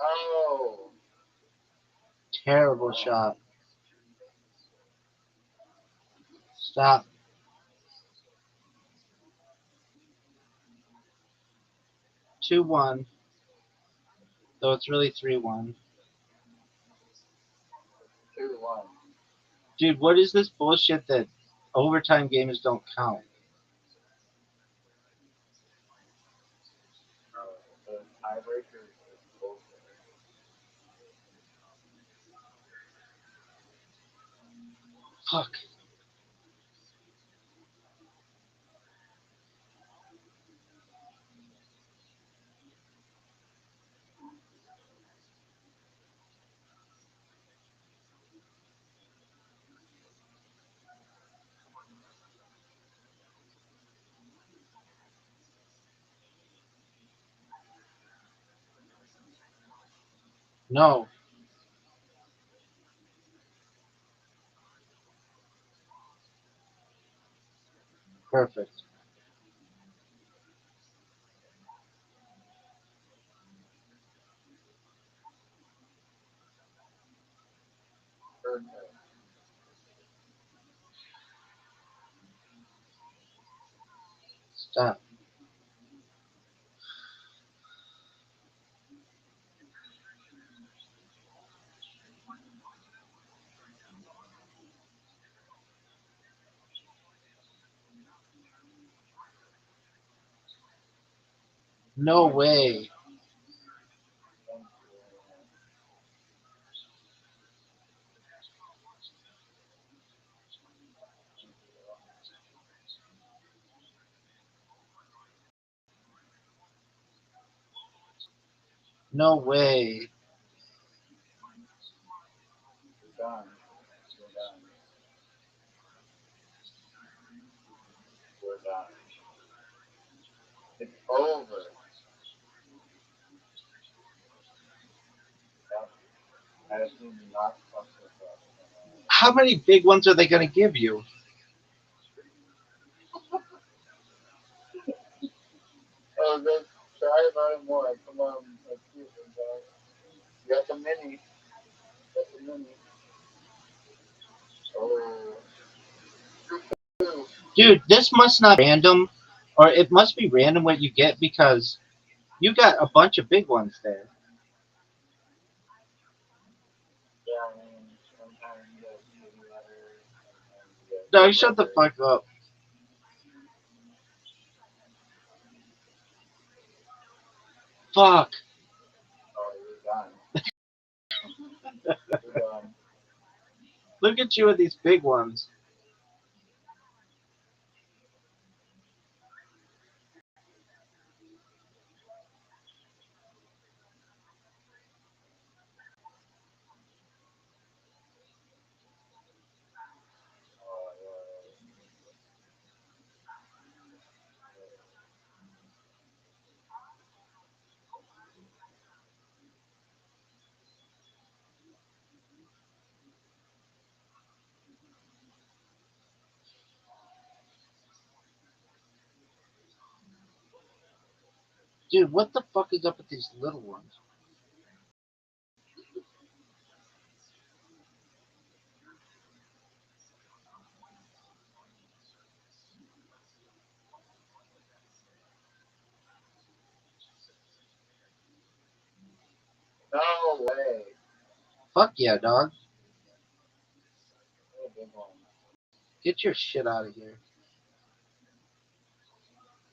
Oh, Terrible shot. Stop. 2-1. Though it's really 3-1. 2-1. Dude, what is this bullshit that overtime games don't count? Oh, the tiebreaker is bullshit. Fuck. No. Perfect. Perfect. Stop. No way. Thank you. Thank you. No way. You're done. You're done. We're done. It's over. Yep. I just need to not fuck this up. How many big ones are they going to give you? Oh, let's try about it more. Come on, let's see it. You got the mini. You got the mini. Oh, two. Dude, this must not be random, or it must be random what you get because you got a bunch of big ones there. Yeah, I mean, sometimes you get shitty letters, sometimes you get No, good shut the letters. fuck up. Fuck. Oh, you're done. You're done. Look at you with these big ones. Oh, yeah. Dude, what the fuck is up with these little ones? No way. Fuck yeah, dog. What a big one. Get your shit out of here.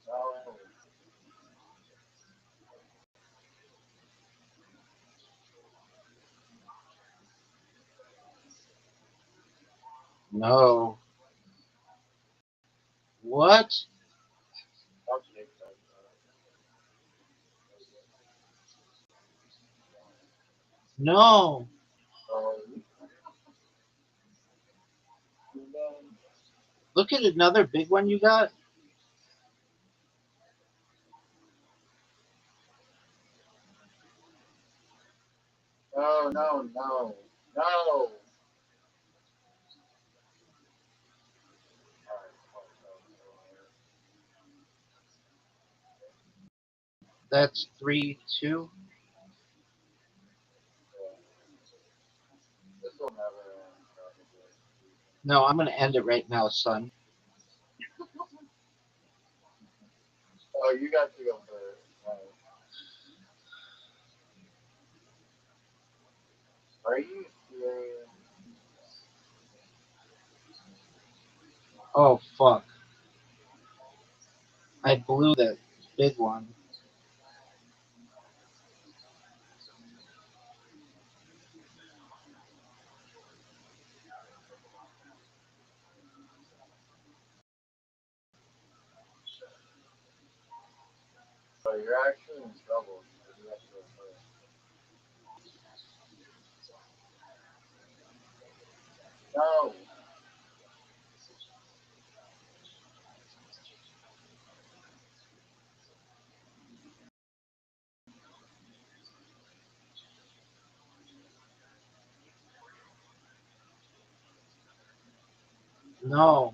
No. No. What? I'll take that. No. Oh, Look at another big one you got. No, no, no, no. That's 3-2. This will never end, probably. No, I'm gonna end it right now, son. Oh, you got to go first. Right. Are you serious? Oh fuck! I blew that big one. So you're actually in trouble because you have to go first. No. No.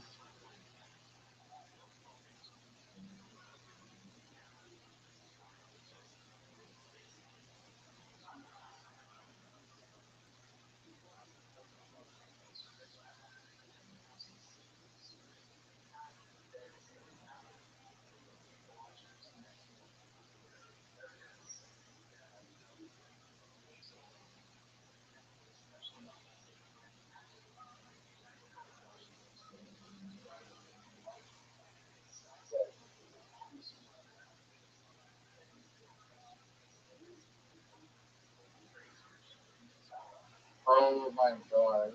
Oh my god.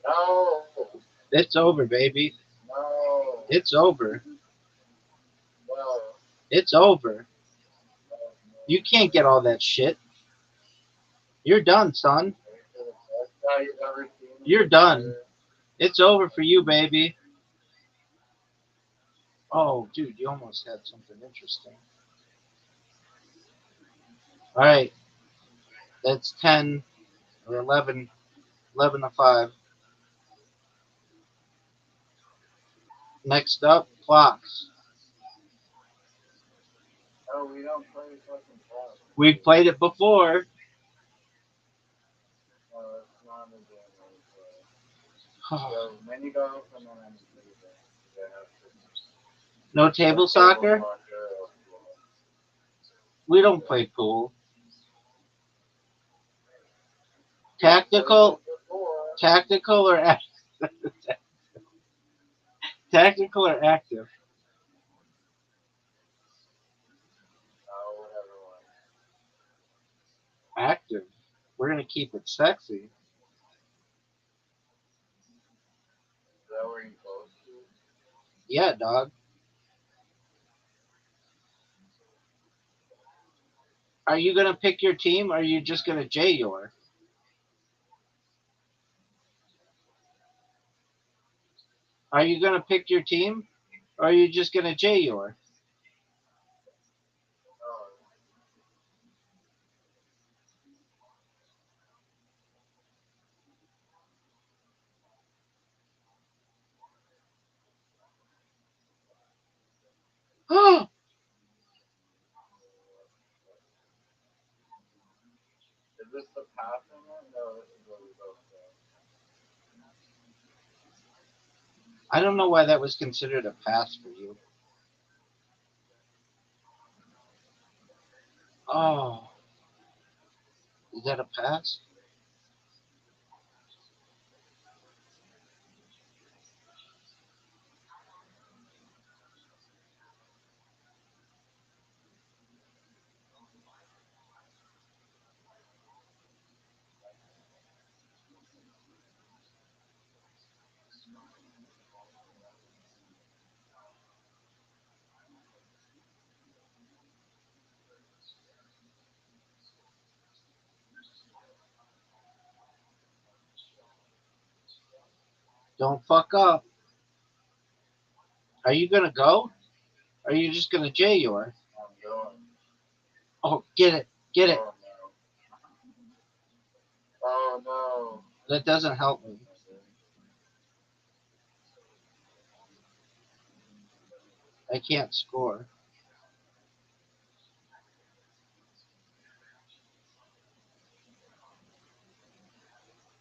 No. It's over, baby. No. It's over. No. It's over. No. You can't get all that shit. You're done, son. The best guy you've ever seen. You're done. It's over for you, baby. Oh, dude, you almost had something interesting. All right, that's 10 or 11, 11 to 5. Next up, clocks. No, we don't play fucking clock. We've played it before. No, that's not a game that we play. So, mini golf and then I'm leaving. They have to No table soccer? We don't play pool. Tactical, tactical or tactical or active? Active. We're gonna keep it sexy. Is that where you close to? Yeah, dog. Are you gonna pick your team or are you just gonna J your? Are you gonna pick your team or are you just gonna J your? Oh, Is this the passing one? No, this is what we both say. I don't know why that was considered a pass for you. Oh, is that a pass? Don't fuck up. Are you gonna go? Or are you just gonna J your? I'm going. Oh, get it, get it. Oh no. Oh no. That doesn't help me. I can't score.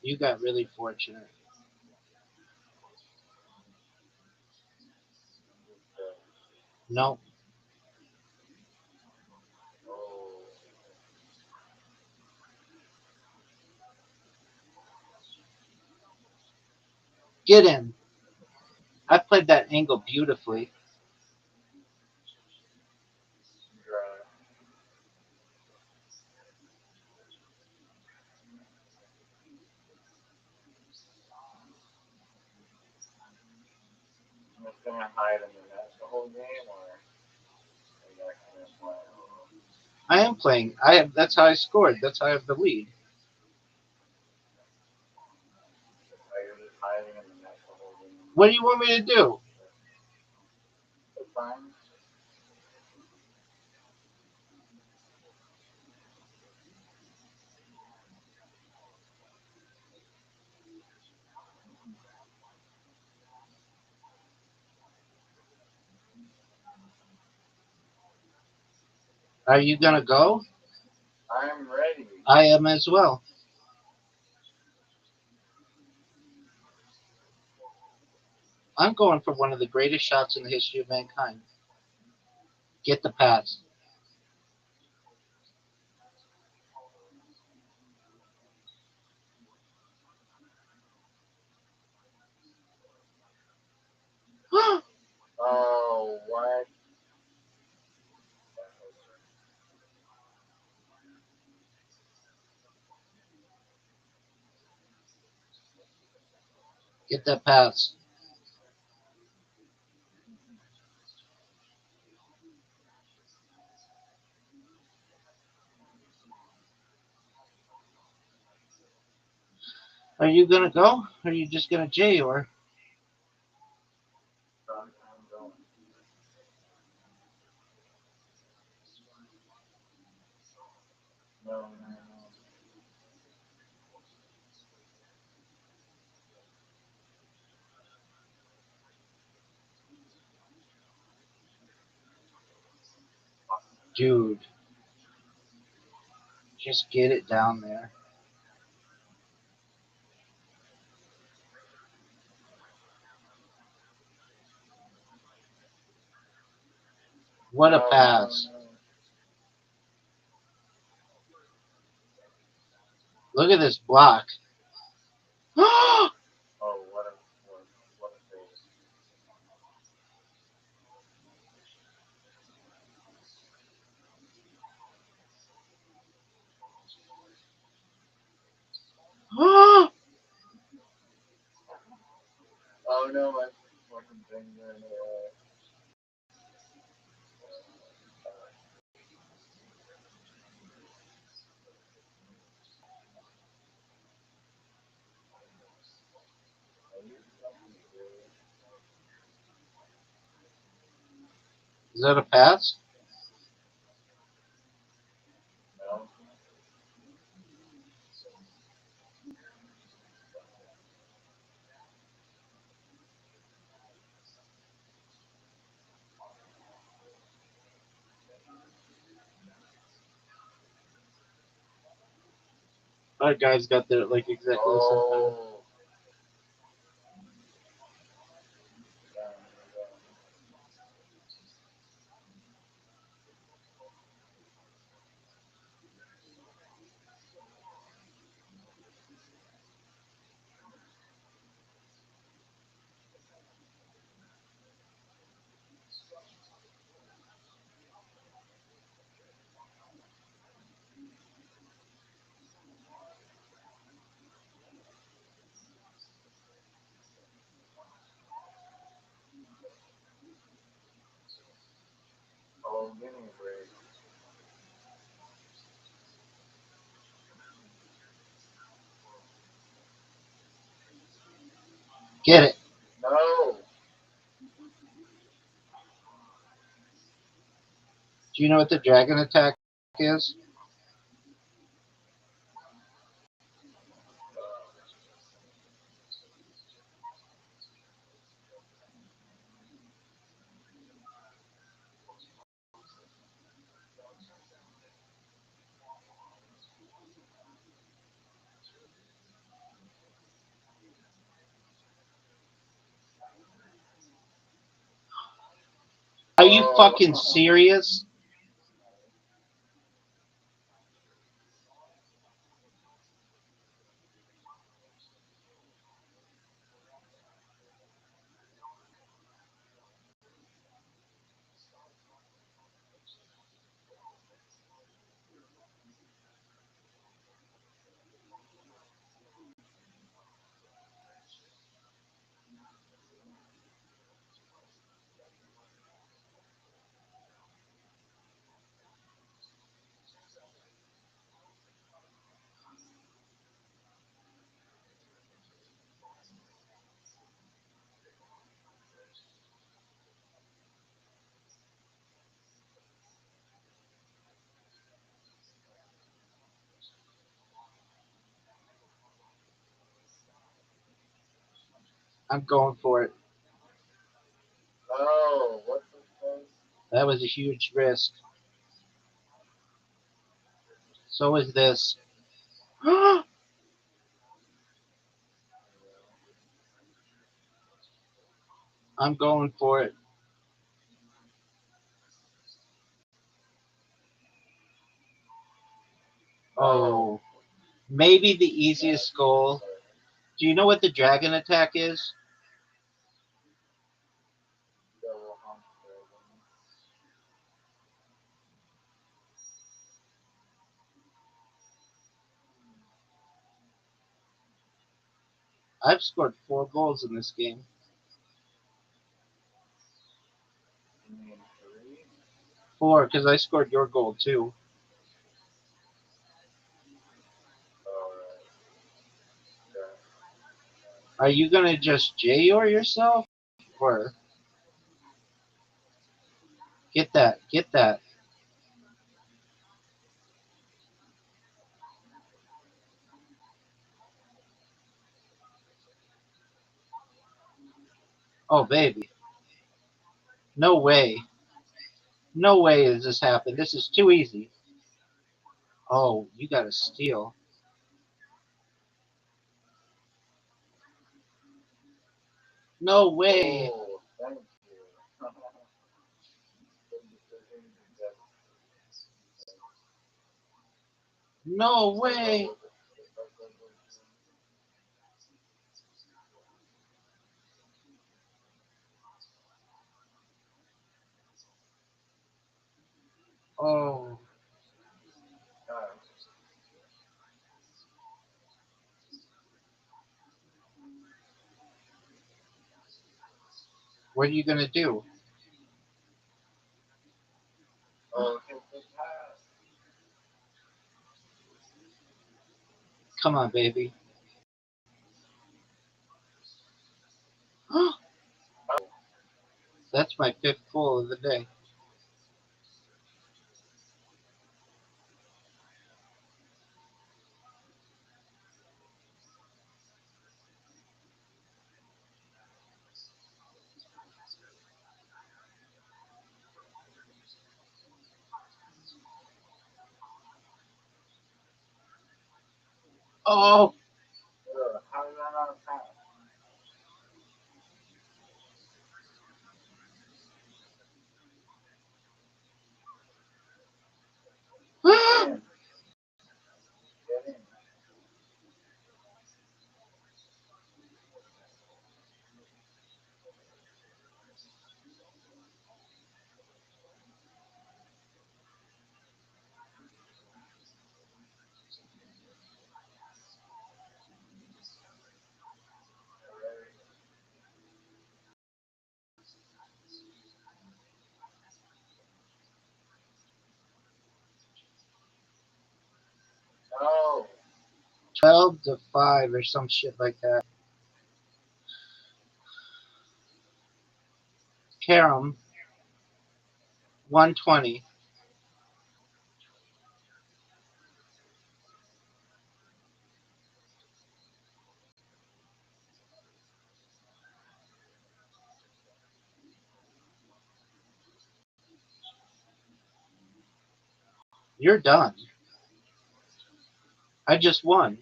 You got really fortunate. No, Oh. get in. I played that angle beautifully. Dry. I'm just gonna hide in the net the whole game, or are you actually gonna play? I am playing. I have. That's how I scored. That's how I have the lead. Are you just hiding in the net the whole game? What do you want me to do? It's fine. Are you gonna go? I'm ready. I am as well. I'm going for one of the greatest shots in the history of mankind. Get the pass. Oh, what? Get that pass. Are you gonna go? Or are you just gonna J or? I'm going. No, no, no. Dude, just get it down there. What a No, no, pass. no. Look at this block. Oh, what a save. Oh no, my fucking finger in the way. Are you fucking serious? Is that a pass? No? Our guys got there like exactly the same time. Oh. Down, down. Oh, give me a break. Get it. No. Do you know what the dragon attack is? Are you fucking serious? I'm going for it. No. What the fuck? That was a huge risk. So is this. I'm going for it. Oh, maybe the easiest goal. Do you know what the dragon attack is? Double hump dragon. I've scored 4 goals in this game. You mean 3? 4, because I scored your goal too. Alright. Okay. Are you gonna just JOR yourself? Or get that, get that. Oh baby. No way. No way has this happened. This is too easy. Oh, you gotta steal. No way. Oh, thank you. Good decision. Yes. No Go, go, way. go, go, go, go, go. Oh. Alright. What are you gonna do? Oh, hit the pass. Come on, baby. That's my 5th goal of the day. Oh. How did I not pass? Get in. Get in. Alright. No. 12-5 or some shit like that. Harem 120. You're done. I just won.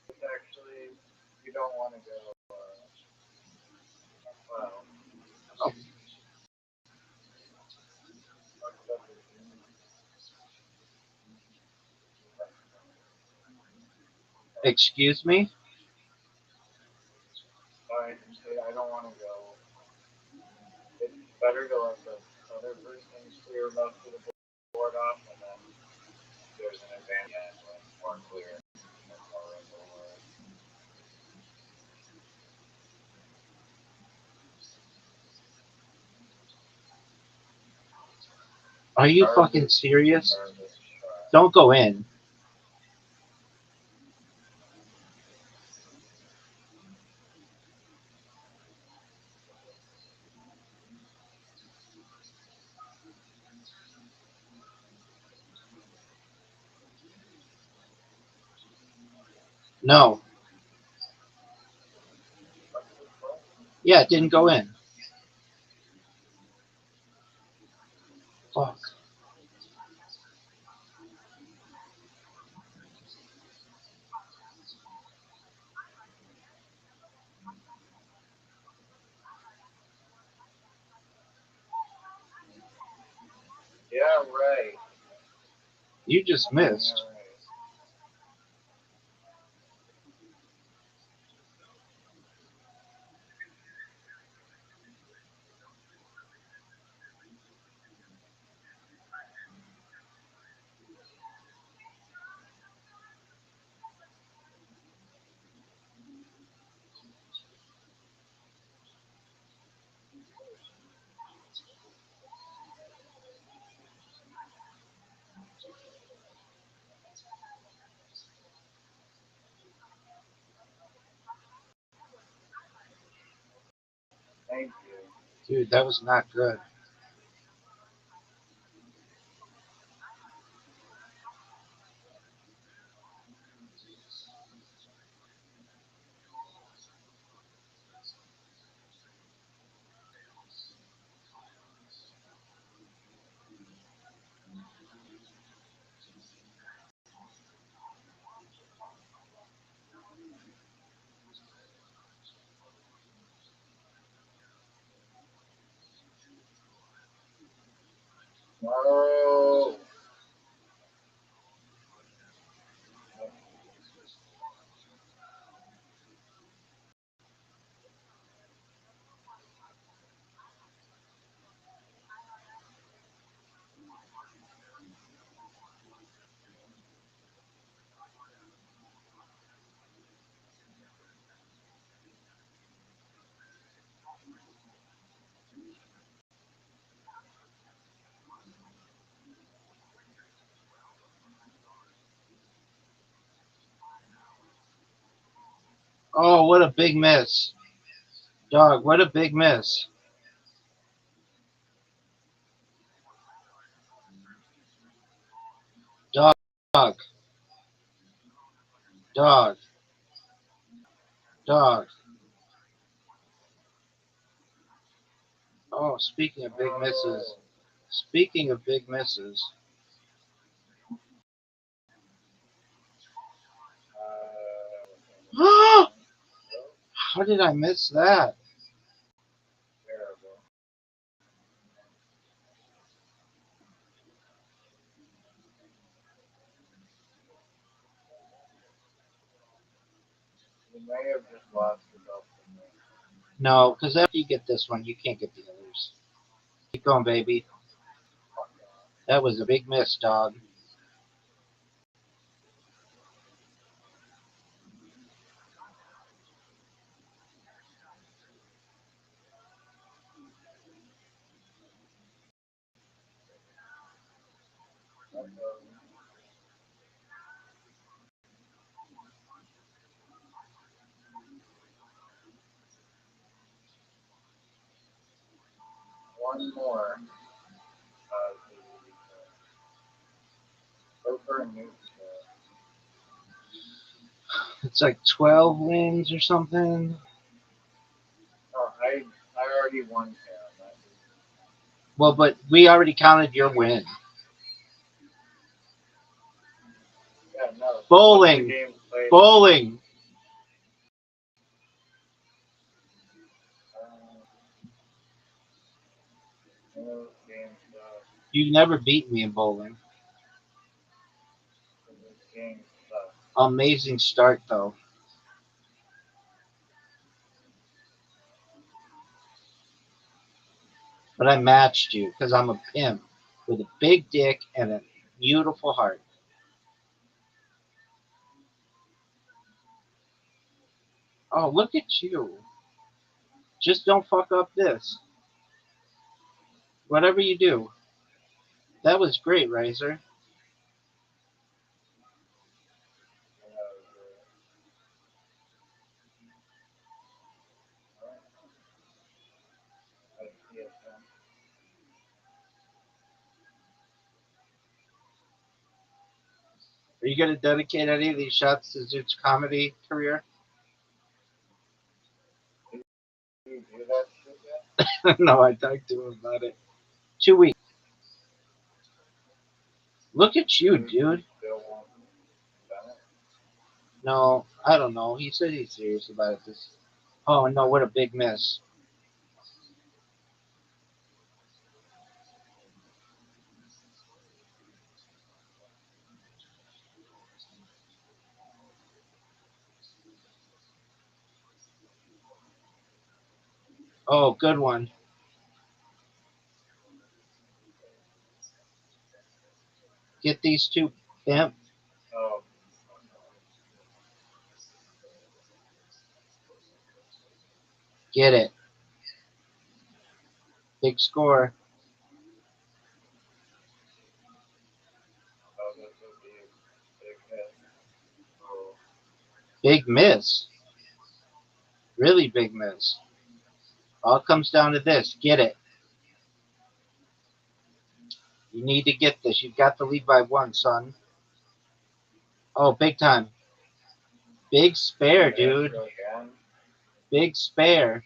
It's actually, you don't want to go, well, Oh, excuse me? I don't want to go. It's better to let the other person clear most of the board off, and then there's an advantage when it's more clear and more of the word. Are you fucking serious? Don't go in. No. Yeah, it didn't go in. Fuck. Yeah, right. You just missed. Yeah, right. Thank you. Dude, that was not good. No. Oh, what a big miss. Dog, what a big miss. Dog, dog, dog. Oh, speaking of big misses. Speaking of big misses. How did I miss that? Terrible. You may have just lost yourself in there. No, because after you get this one, you can't get the others. Keep going, baby. That was a big miss, dog. one more. Go for a new It's like 12 wins or something. Oh, I already won Karen. Well, but we already counted your win. Yeah, no. Bowling. Games played. Bowling. No games You never beat me in bowling. games Amazing start, though. But I matched you because I'm a pimp with a big dick and a beautiful heart. Oh, look at you. Just don't fuck up this. Whatever you do. That was great, Razor. Are you going to dedicate any of these shots to Zoot's comedy career? you do that shit yet? No, I talked to him about it. 2 weeks. Look at you, dude. Still won't done it? No, I don't know. He said he's serious about it. This. Oh no, what a big miss. Oh, good one. Get these two, pimp. Oh, Get it. Big score. this would be a big hit. Oh, Big miss. Really big miss. All comes down to this. Get it. You need to get this. You've got to lead by one, son. Oh, big time. Big spare, dude. again. Big spare.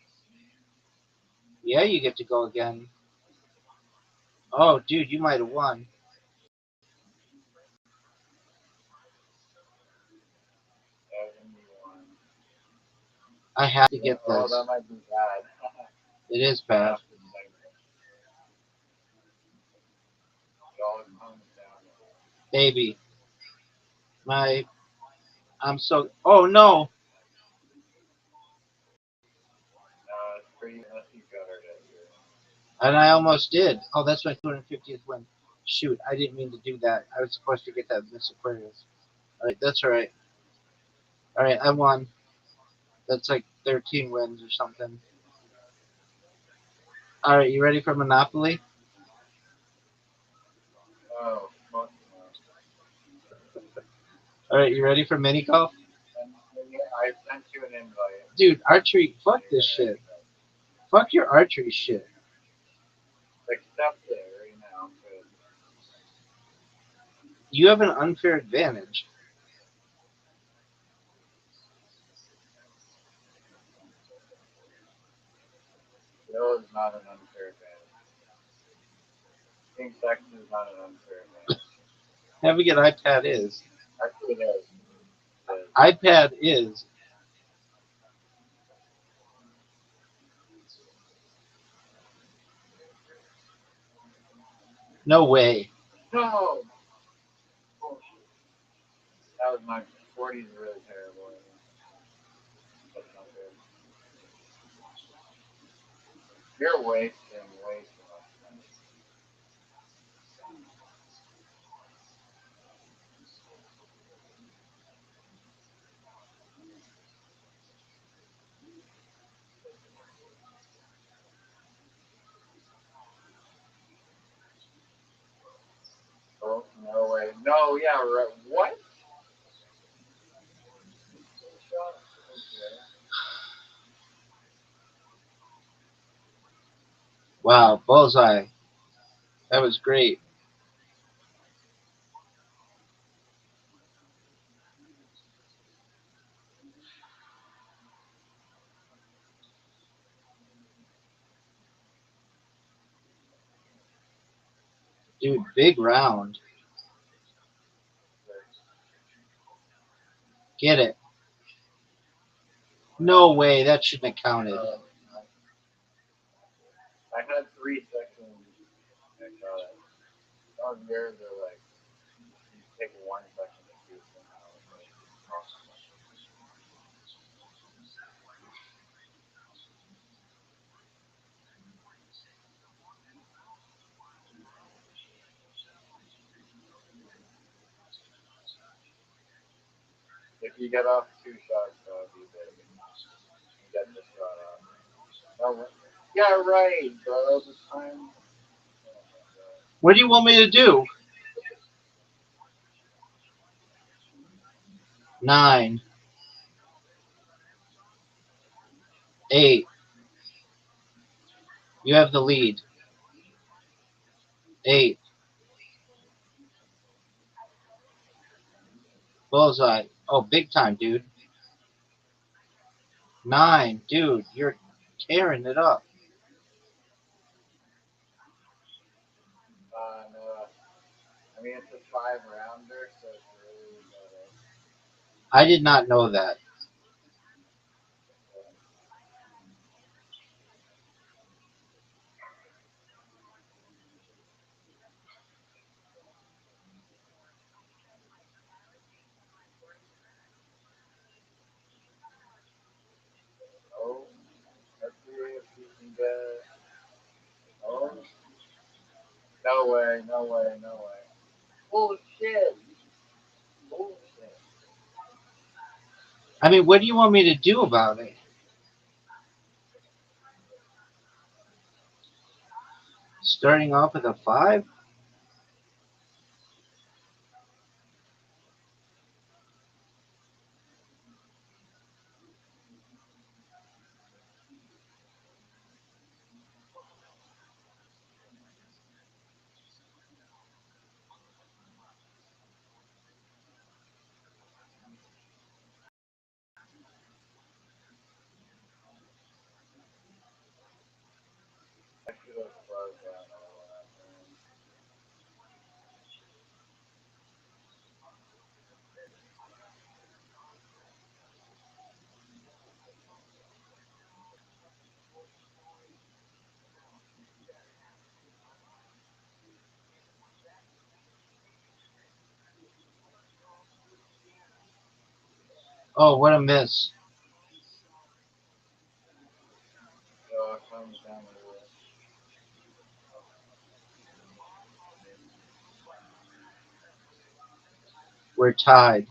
Yeah, you get to go again. Oh, dude, you might have won. I have to get Oh, this. that might be bad. It is bad. Baby. I'm so. Oh, no. It's pretty messy guttered it here. And I almost did. Oh, that's my 250th win. Shoot, I didn't mean to do that. I was supposed to get that Miss Aquarius. All right, that's all right. All right, I won. That's like 13 wins or something. All right, you ready for Monopoly? Oh, fuck no. All right, you ready for mini golf? I sent you an invite. Dude, archery, fuck this shit. Fuck your archery shit. Accept it right now. You have an unfair advantage. Bill is not an unfair advantage. Being sex is not an unfair advantage. Having an iPad is. Actually, it is. iPad is. No way. No! Bullshit. That was my 40s really terrible. That's not good. You're wasting way too much time. Oh, no way. No, yeah, right. What? Okay. Wow, bullseye. That was great. Dude, big round. Get it. No way, that shouldn't have counted. I had 3 seconds. I got it. Some years are like, you take 1 second to shoot somehow. If you get off 2 shots, that would be big. You get the shot off. Oh, yeah, right, bro. The time. Oh my god. What do you want me to do? 9, 8. You have the lead. 8. Bullseye. Oh, big time, dude. 9. Dude, you're tearing it up. No. I mean, it's a 5 rounder, so it's really better. I did not know that. Oh, let's see if you can get. Oh, no way, no way, no way. Bullshit. Bullshit. I mean, what do you want me to do about it? Starting off with a 5? I should have closed down all that, man. Oh, what a miss. So it comes down to this. We're tied.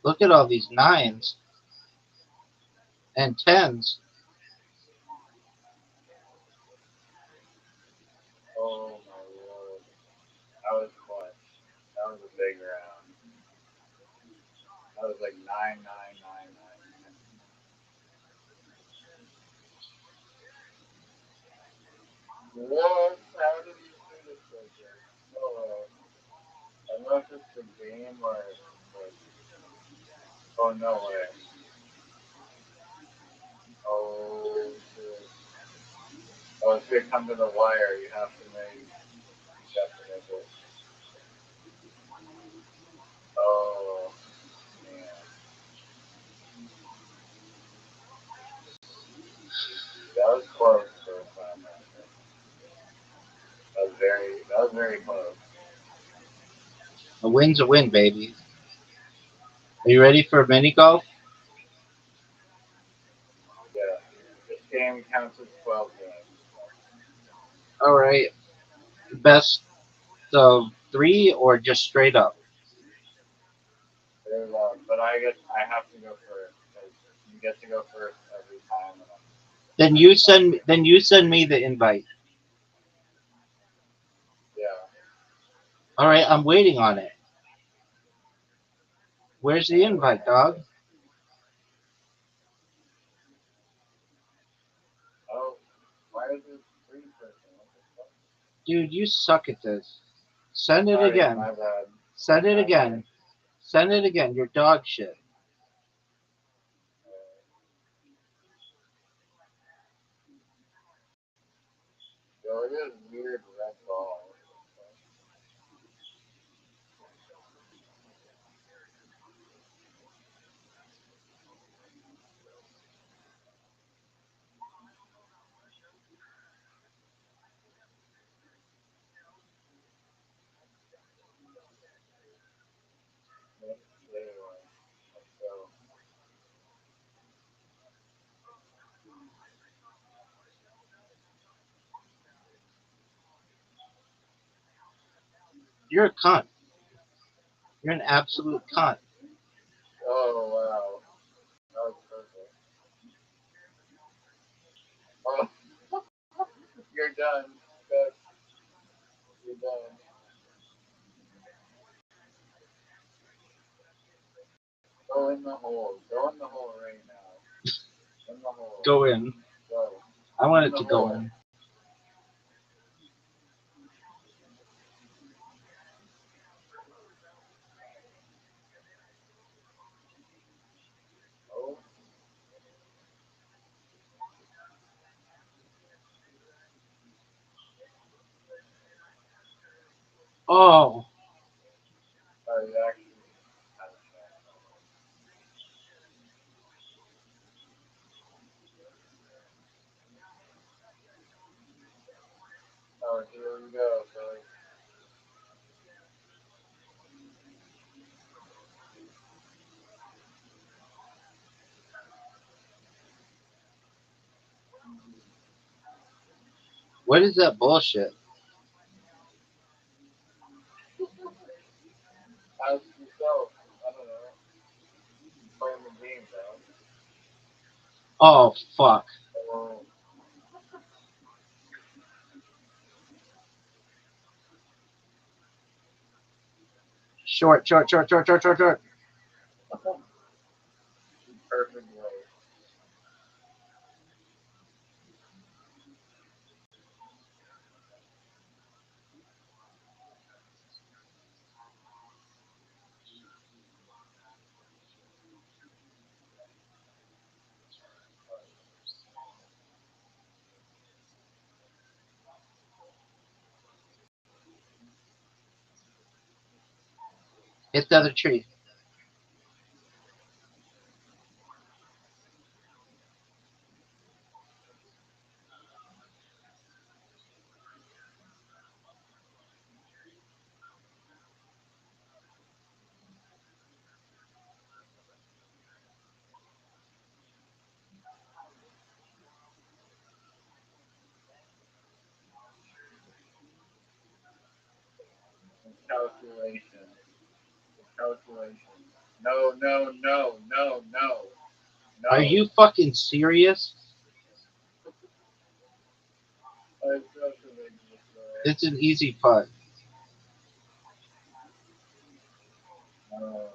Look at all these 9s and 10s. Oh my lord. That was clutch. That was a big round. That was like 9, 9, 9, 9. What? How did you shoot it so good? No way. Unless it's the game or like, oh no way. Oh shit. Oh, it's gonna come to the wire. You have to make it. Oh man. That was close for a 5 rounder. That was very close. A win's a win, baby. Are you ready for mini golf? Yeah. This game counts as 12 games. All right. Best of 3 or just straight up? Very long. But I have to go first because you get to go first every time. And Then you send me the invite. yeah. All right, I'm waiting on it. Where's the invite, dog? Oh, why is it free person? What the fuck? Dude, you suck at this. Send it Sorry, again. my bad. Send it My again. Send it again. You're dog shit. Yo, it is weird red ball. Let's go. You're a cunt. You're an absolute cunt. Oh, wow. That was perfect. Oh, you're done. Good. You're done. Go in the hole. Go in the hole right now. In the hole. Go in. Go. I want In it the to go hole. in. Oh, Oh, you actually had a chance. Oh, here we go. So, what is that bullshit? ask yourself. I don't know. Playing the game, bro. Oh, fuck. Oh, Short, short, short, short, short, short, short. perfect way. Hit the other tree. Calculation. Calculation. No, no, no, no, no, Are no. you fucking serious? I such a big destroyer. It's an easy putt. No.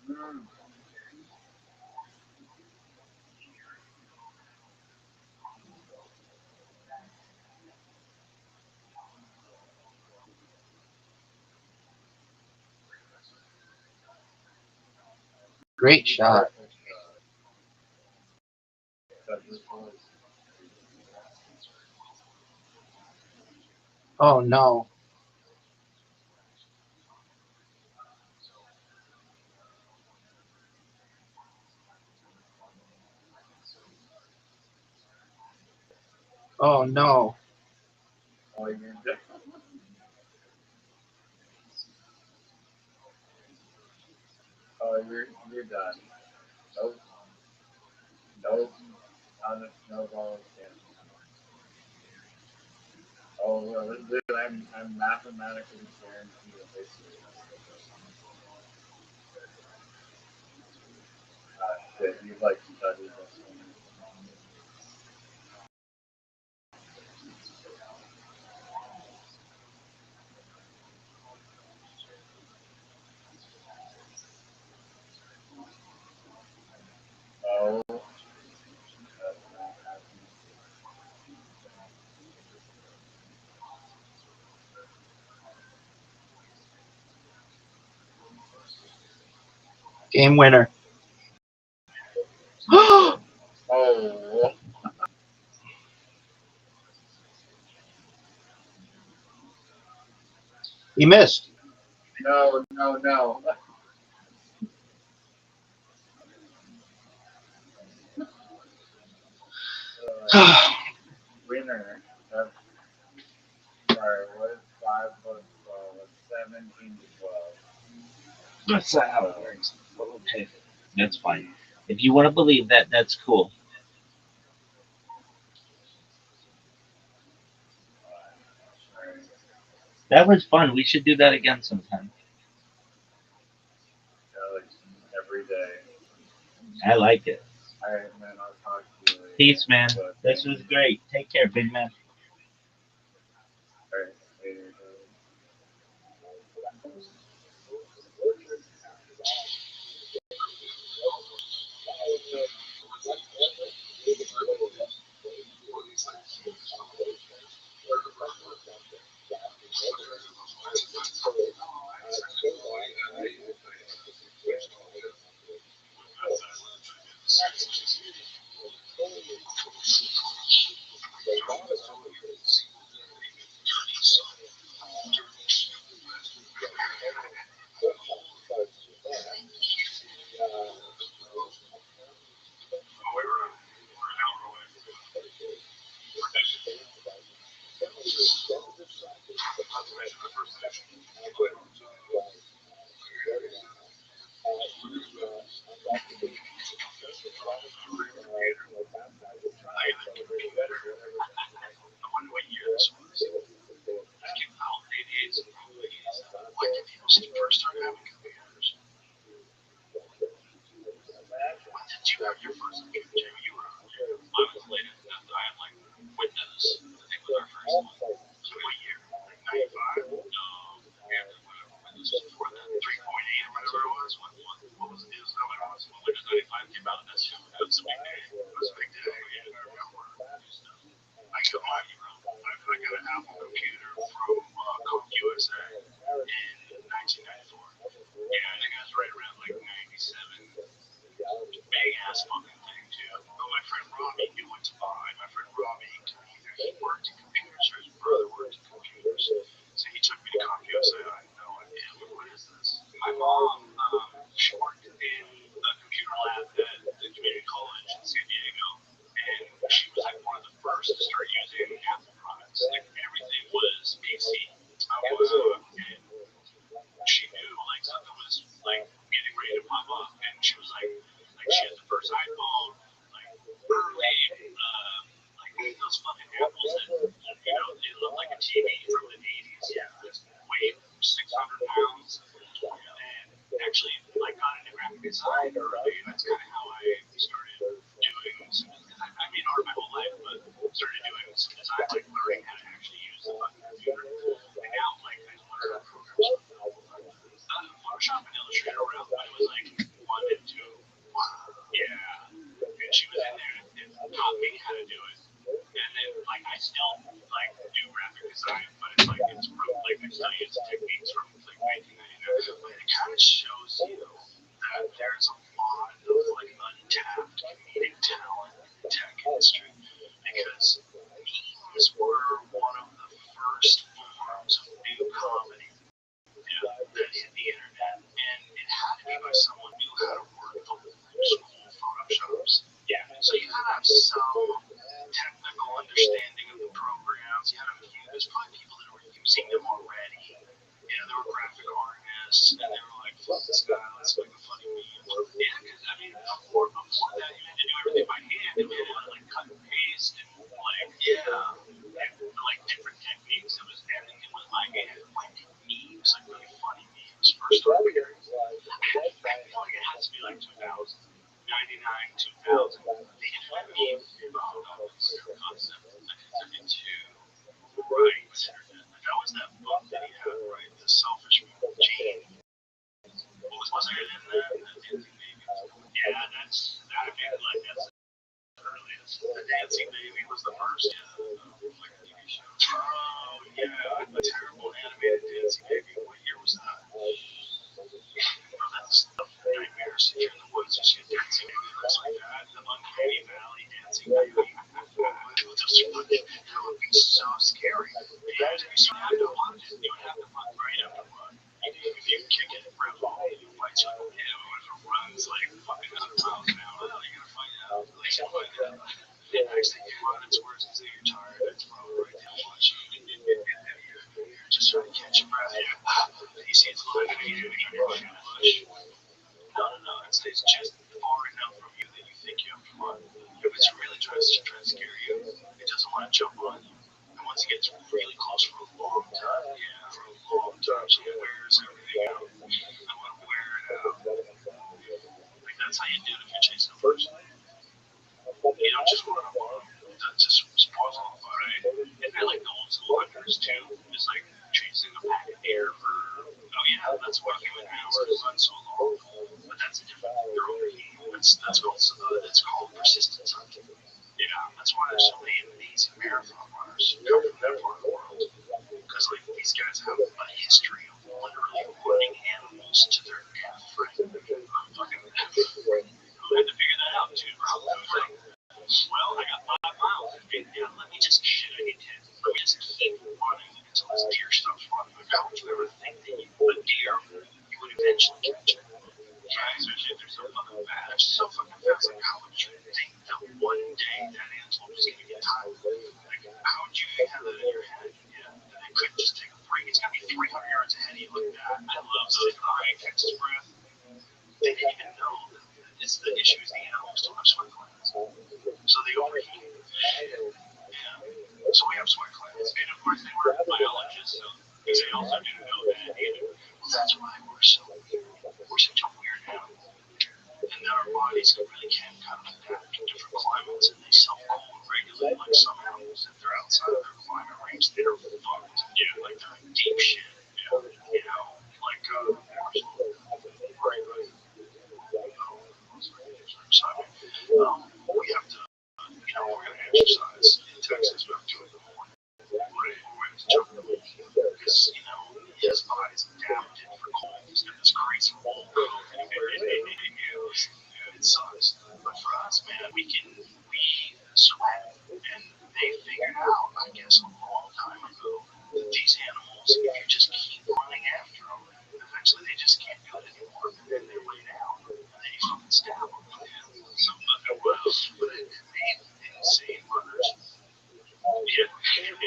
Mm. Great shot. Perfect shot. This was Oh, no. Oh, no. all you're done. Oh, you're done. Nope. Nope. On a snowball again. Oh, well, dude, I'm mathematically guaranteed a victory. Shit, you'd like to study this one. Game winner. Oh, He missed. no, no, no. Winner. That's, sorry, what is 5 plus 12? That's 17 to 12. That's not how it works. Okay, that's fine. If you want to believe that, that's cool. Alright, That was fun. We should do that again sometime. Alex, every day. I like it. Alright, man, I'll talk to you later. Peace, man. But, This was great. Take care, big man. alright, later. like if you push and push, no, it stays just far enough from you that you think you have fun. If it's really trying to scare you, it doesn't want to jump on you. And once it gets really close for a long time, so it wears everything out. I want to wear it out. Like that's how you do it if you're chasing a person. You don't just run up on them. That's just spoils all the fun, right? And I like going to wonders too. It's like chasing a pack of air for, oh yeah, that's what human beings can run so long. But that's a different, they're overheating. It's called persistence hunting. Yeah, that's why there's so many amazing marathon runners come from that part of the world. Because like these guys have a history of literally running animals to their death. Right? I'm fucking. I had to figure that out too, bro. I was like, well, I got 5 miles. Okay, yeah, let me just shit I need 10. Let me just keep running until this deer stops running. Like, how would you ever think that a deer you would eventually catch it? Right? Especially if they're so fucking fast. They're so fucking fast. Like, how would you think that one day that antelope is gonna get tired? Like, how would you have that in your head? Yeah, that they couldn't just take a break. It's gonna be 300 yards ahead of you like that. I love those high Texas breath. They didn't even know that it's the issue is the animals don't have sweat glands. So they overheat. Yeah. So we have sweat glands. And of course they were biologists, so they also didn't know that either. Well, that's why we're so weird. We're such a weird animal. And that our bodies really can kind of adapt to different climates and they self-cool and regulate like some animals. If they're outside of their climate range, they're fucked. Yeah, like they're in deep shit. Yeah. You know, like right. So we have to, we're going to exercise in Texas. We have to do it in the morning. We're going to jump in the pool because, his body's adapted for cold. He's got this crazy wool coat. It sucks. But for us, man, we sweat. And they figured out, I guess, a long time ago that these animals, if you just keep running after them, eventually they just can't do it anymore. And then they lay down. And then you fucking stab them. So fucking wild. But it made insane runners. Yeah. The only way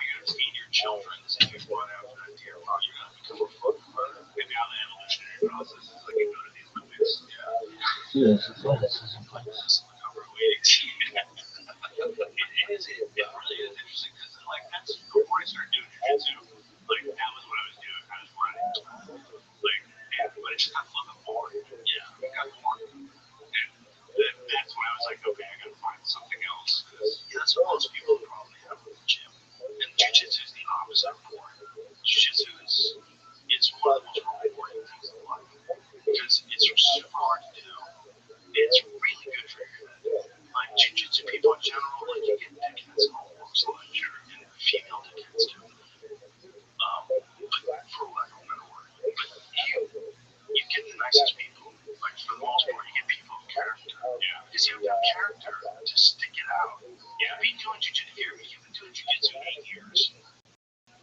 you're going to feed your children is if you run after that deer. You're going to become a fucking runner. And now the evolutionary process is like you go to the Olympics. Yeah. Yes, it's fun. This isn't fun. Recover weights. It is. It really is interesting because like that's before I started doing jiu-jitsu. Like that was what I was doing. I was running. Like, but it just got fucking boring. Yeah, it got boring. And that's when I was like, okay, I gotta find something else. That's what most people probably have with the gym. And jiu-jitsu is the opposite of boring. Jiu-jitsu is it's one of the most rewarding things in life because it's super hard to do. It's really good for your head. Like jiu-jitsu people in general, like you get dickheads in all walks of life, sure, and female dickheads too. But for lack of a better word, but you get the nicest people. Like for the most part, you get people of character. Yeah. Because you have to have character to stick it out. Yeah. If you've been doing jiu-jitsu 8 years,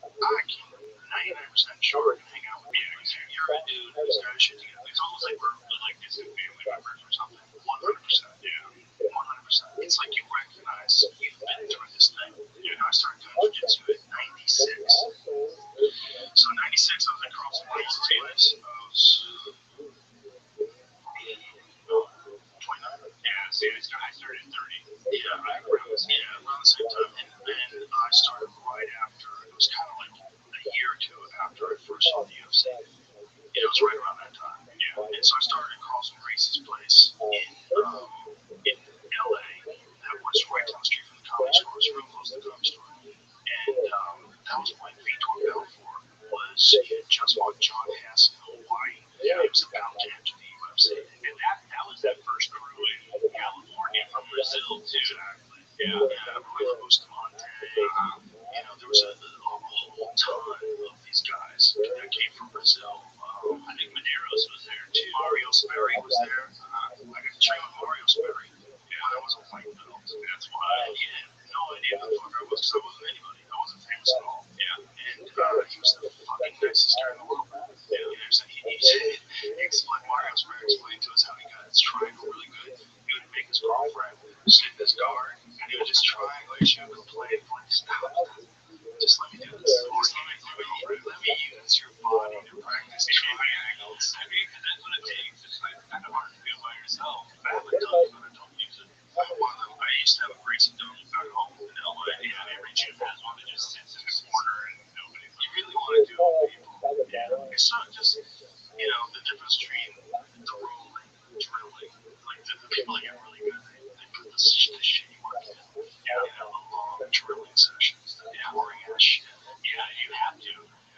I can 99% sure I can hang out with you. You're a dude who's got shit together. It's almost like we're like this family members or something. 100%. Yeah. 100%. It's like you recognize you've been through this thing. I started doing jiu-jitsu at 96. So 96, I was at CrossFit Games. I was 29. Yeah, see, I started at 30. Yeah, around the same time. And I started right after. It was kind of like a year or two after I first saw the UFC. It was right around that time. Yeah. And so I started at Carlson Grace's place in LA. That was right down the street from the Comedy Store. It was real close to the Comedy Store. And that was when Vitor Belfort he had just fought John Hess in Hawaii. Yeah. He was about to enter the UFC. And that was that first crew in California from Brazil too. Exactly. Yeah. Roy Bustamante. There was a whole ton of these guys that came from Brazil. I think Medeiros was there too. Mario Sperry was there. I got to train with Mario Sperry. Yeah, that was a white belt. That's why he had no idea who the fuck I was because I wasn't anybody. I wasn't famous at all. Yeah. And he was the fucking nicest guy in the world. Yeah. He explained, Mario Sperry explained to us how he got his triangle really good. He would make his girlfriend sit in his guard and he would just triangle her. She would complain, like, stop. Just let me do this. Or let me use your body to practice drawing sessions, the boring ass shit. Yeah, you have to.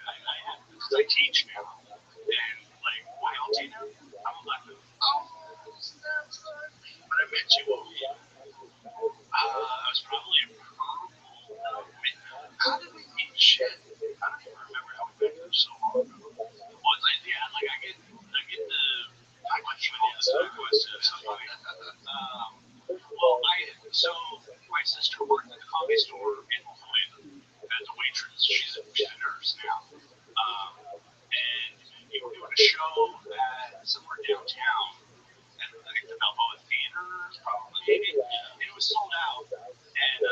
I have to because I teach now. And like, why don't you know? I'm elective. Oh, that's right. But I met you all. I was probably a purple. How did we meet? Shit. I don't even remember how we met. It was so long ago. Well, it's like, yeah, like I get the. I went through the story question. It's so funny. Well, so my sister worked at the comedy store in La Jolla as a waitress. She's a nurse now. And we were doing a show at somewhere downtown, at I think the Balboa Theater, probably maybe. And it was sold out. And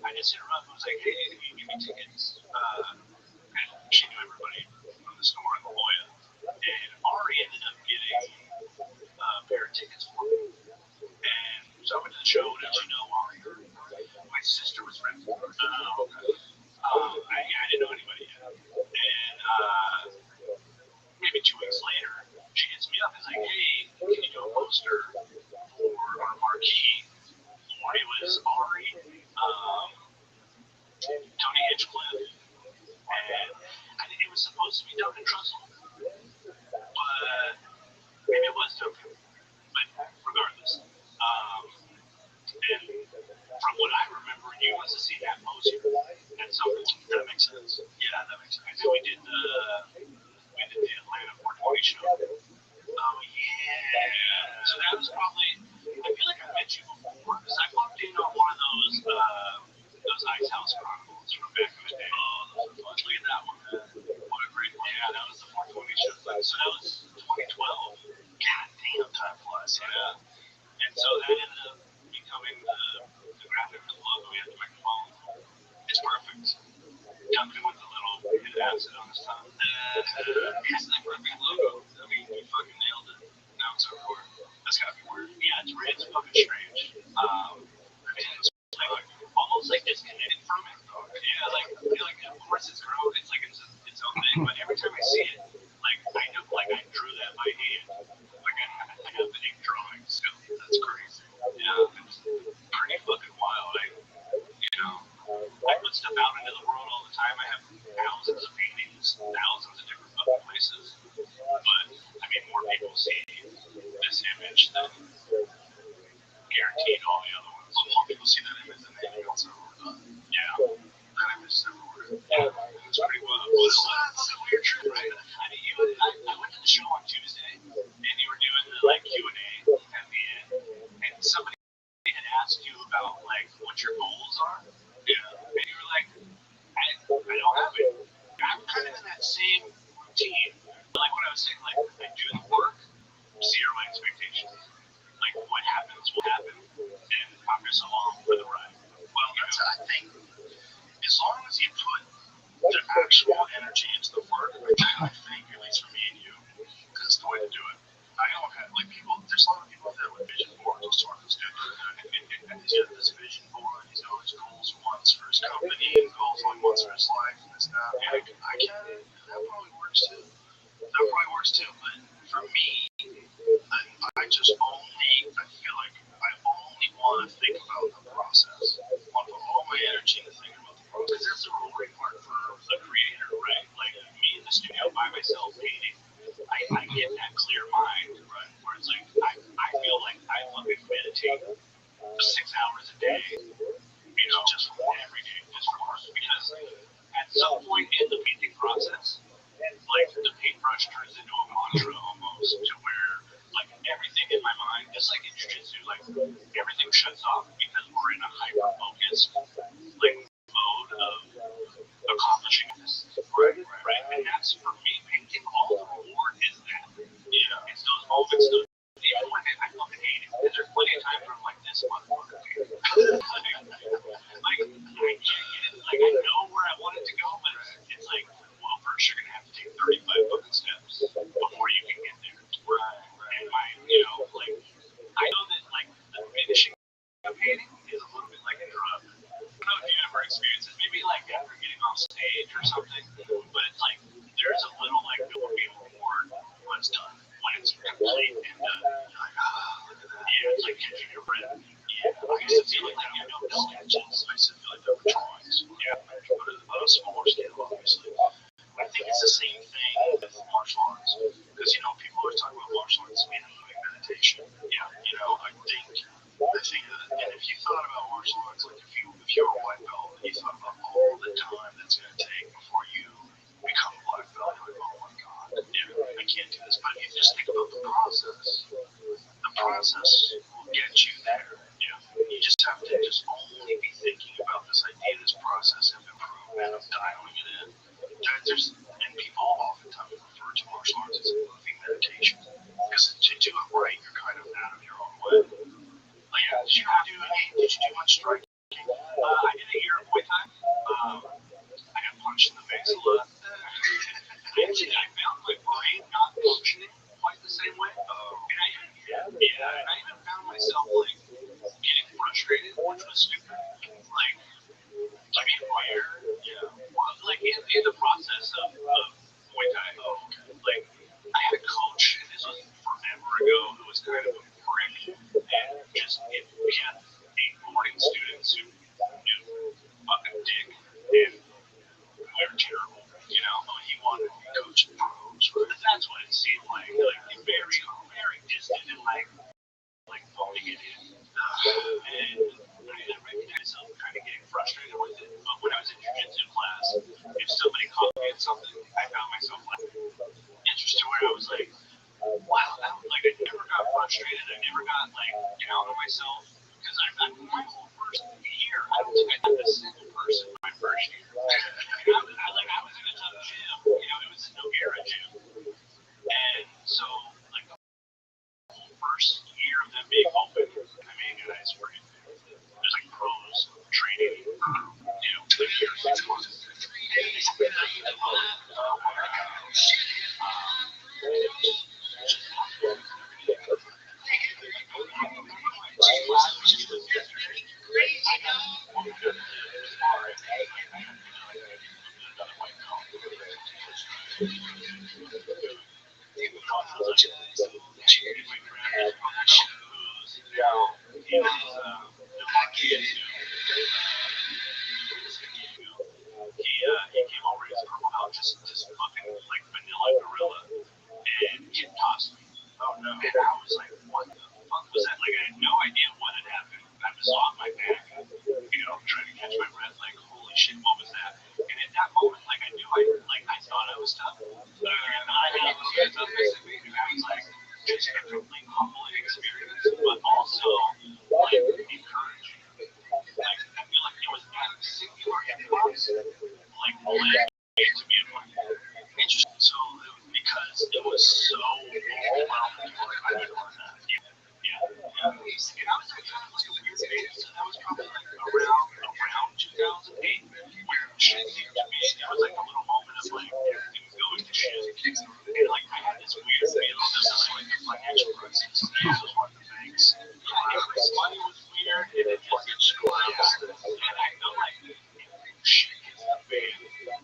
I just hit her up. I was like, hey, can you give me tickets? And she knew everybody from the store in La Jolla. And Ari ended up getting a pair of tickets for me. And so I went to the show, and as you know, my sister was renting. I didn't know anybody yet. And maybe 2 weeks later, she hits me up and is like, hey, can you do a poster for our marquee? It was Ari, Tony Hitchcliff, and I think it was supposed to be Duncan Trussell, but maybe it was Duncan. But regardless, and from what I remember, you must have seen that poster at some point. That makes sense. Yeah, that makes sense. And we did the Atlanta 420 show. Oh yeah. So that was probably. I feel like I met you before because I popped in on one of those Ice House Chronicles from back in the day. Oh, those are fun. Look at that one. What a great one. Yeah, that was the 420 show. So that was 2012. God damn, time flies. Yeah. And so that ended up becoming the graphic logo we had to make the phone. It's perfect. Duncan with a little bit of acid on his tongue. It's the perfect logo. I mean, you fucking nailed it. Now it's over. That's gotta be weird. Yeah, it's fucking strange. It's like almost like disconnected from it. Yeah, like I feel like of course it's grown. It's like its own thing. But every time I see it, like I know, like I drew that by hand. Like I have the ink drawing still. That's crazy. Yeah, it's pretty fucking wild. I put stuff out into the world all the time. I have thousands of paintings, thousands of different fucking places. But I mean, more people see this image than guaranteed all the other ones. Well, more people see that image than anything else I've ever done. Yeah, that image is everywhere. Yeah, it's pretty wild. Well, it's a weird trip, right? I mean, I went to the show on Tuesday, and you were doing the like Q&A at the end, and somebody had asked you about like what your goals are. Yeah, and you were like, I don't have it. I'm kind of in that same routine. Like what I was saying, like I do the work, zero expectations. Like what happens will happen, and I'm just along for the ride. Well, I think as long as you put the actual energy into the work, I think, at least for me and you, because it's the way to do it. I don't have, like, people, there's a lot of people out there with vision boards, those sort of things, and he's got this vision board, he's got his goals he wants for his company, and goals he wants for his life, and this, that. Like, I get it, that probably works too. But for me, I just only, I feel like I only want to think about the process. I want to put all my energy into thinking about the process. Because that's the rewarding part for a creator, right? Like me in the studio by myself painting, I get that clear mind, right? Where it's like, I feel like I fucking meditate 6 hours a day, just for every day, just for art. Because at some point in the painting process, like the paintbrush turns into a mantra almost, to where like everything in my mind, just like in jiu-jitsu, like everything shuts off because we're in a hyper-focused like mode of accomplishing this. Right. And that's for me, painting, all the reward is that. Yeah. It's those moments, even when I fucking hate it, because there's plenty of times where I'm like, this motherfucker. Like, I can't get it. Like, I know where I want it to go, but it's like, well, first you're gonna have to take 35 fucking steps before you can get there. Right. And like, I know that like the finishing of painting is a little bit like a drug. I don't know if you ever experienced it. Maybe like after getting off stage or something, but it's like there's a little like dopamine reward when it's done, when it's complete and done. You're like, look at that. Yeah, it's like catching your breath. Yeah, I used to feel like that with sketches. I used to feel like that with drawings. the time that's going to take before you become a black belt. You're like, oh my god, yeah, I can't do this. But if you just think about the process will get you there. Yeah, you just have to just only be thinking about this idea, this process of improvement, of dialing it in. And people oftentimes refer to martial arts as a moving meditation, because to do it right, you're kind of out of your own way. Like, did you do much striking? I did a year of Muay Thai. I got punched in the face a lot. I found my brain not functioning quite the same way. And I even found myself like getting frustrated, which was stupid. Like where, well, like in the process of Muay Thai, like I had a coach, and this was forever ago, who was kind of a prick, and just we had 8 boarding students who knew fucking dick, and we were terrible, he wanted to be coaching pros, right? That's what it seemed like very, very distant and like phoning it in. And I recognized myself kind of getting frustrated with it. But when I was in jiu-jitsu class, if somebody caught me at something, I found myself like interested where I was like, wow, I never got frustrated. I never got like down on myself, because I'm my whole first year, I don't think I did a single person my first year. I was in a tough gym, it was a no-era gym. And so like the whole first year of them being open, I mean, guys were there's like pros training, like here 6 months, 3 days, he came over his purple belt, just fucking like vanilla gorilla, and he tossed me. Oh no! And I was like, what the fuck was that? Like, I had no idea what had happened. I was on my back, trying to catch my breath. Like, holy shit, what was that? And at that moment, like, I knew I thought I was tough. And I had those guys up next to me, and I was like, just a complete humbling experience, but also like encouraging. Like, I feel like it was that singular impulse, like, led to me in my head. Interesting. So, because it was so overwhelming, I would learn that. Yeah. And I was at kind of like a weird phase, so that was probably like around 2008, where shit seemed to be, there was like a little moment of like everything going to shit. And like I had this weird feeling, this is like the financial crisis. This was one of the banks. Everybody's money was weird, and it just gets collapsed. And I felt like shit hits the fan.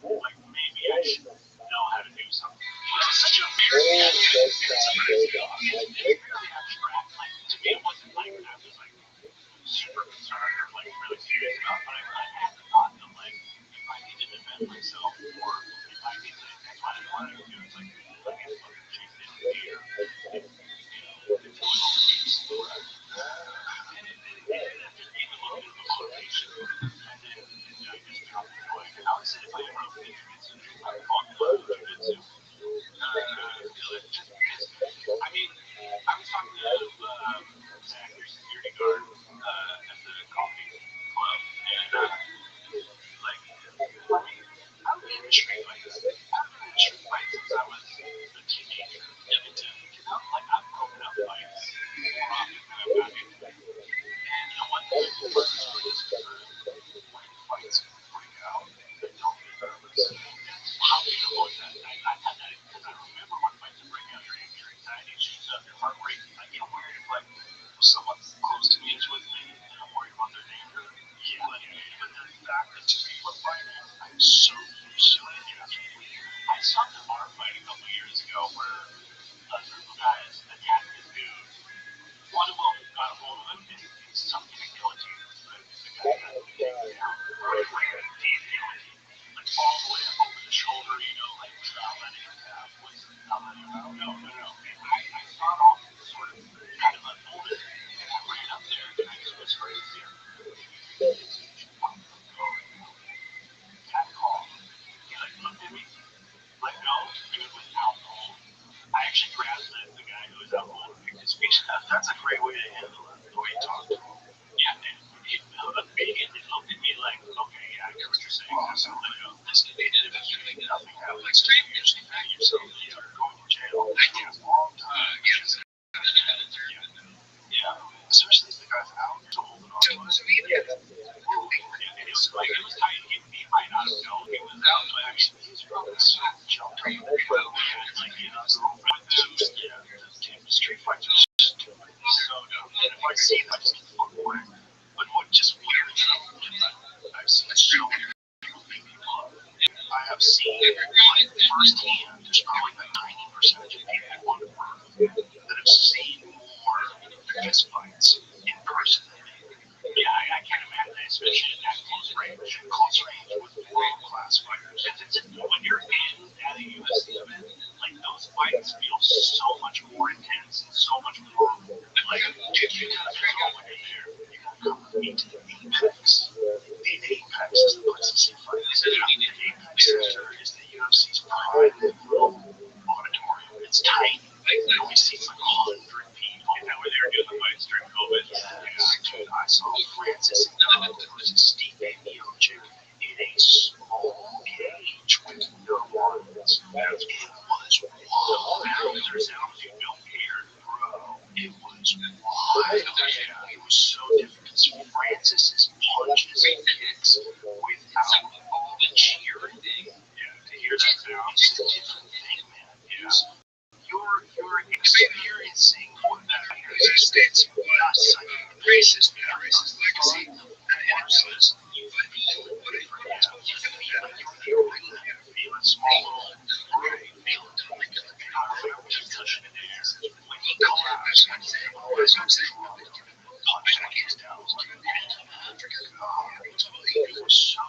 Like maybe I should know how to do something. It was such a weird feeling. It's really abstract. Like to me, it wasn't like I was like super concerned or like really serious about, but I had the thought that like if I need to defend myself, or if I need to, that's what I wanted to do. It's like let me fucking chase it in here, until it overtakes the rest. And it just gave me a little bit of a motivation, and then I just found it going. And I would say if I ever opened a jiu-jitsu, I would call it jiu-jitsu. Just because, I mean, I was talking to Zach, your security guard, at the coffee club, and like, I mean, I've been in street fights. I've been in street fights since I was a teenager. Like, I've broken up fights more often than I've gotten into them. And one thing I do learn is for this when fights break out, don't be nervous. How beautiful is that? I had that because I remember when fights are breaking out, your anxiety shoots up, your heart rate. I get worried if like someone close to me is with me, and I'm worried about their danger. Yeah. But the fact that two people are fighting, I'm so interested. I saw the bar fight a couple years ago where a group of guys attacked this dude. One of them got a hold of him and sunk in a guillotine. The guy got taken down. Deep guillotine. Like all the way up over the shoulder, like not letting him tap. Not letting him out. No. And I saw it all sort of kind of unfolded. And I ran up there and I just whispered in his ear, "Had awesome. This kid did it after nothing happened. Like straight usually back yourself. You're going to jail. For a long time. Yeah. Especially if the guy's out there holding on. It's like it was tight to get beat by not know he was out, but actually he's probably so jumped up. Like, you know, Street Fighter is just so dumb. And if I see that, I just get the fuck away. But what just weird I've seen so many people beat people up. I have seen like firsthand, there's probably like 90% of people on the earth that have seen more fist fights in person than me. Yeah, I can't imagine, especially in that close range. Close range with world-class fighters. When you're at a UFC event, like those fights feel so much more intense and so much more like you gotta figure out when you're there. You gotta come into the apex. The apex is the place to see fights. The apex is the UFC's private auditorium. It's tiny. It only seats like 100 people. Is that where they were doing the fights during COVID? Dude, I saw Francis versus Steve Miocic in a small cage with no audience. It was wild. There's how you don't care, bro. It was wild. Yeah, it was so different. Francis's punches and kicks without all the cheering. Yeah, to hear that sound, it's a different thing, man. Yeah. You're experiencing what that United States was racist legacy and influence. You feel it different. You feel a small little right. Feel it like touching the air. When he collapsed, punched like his down. It was so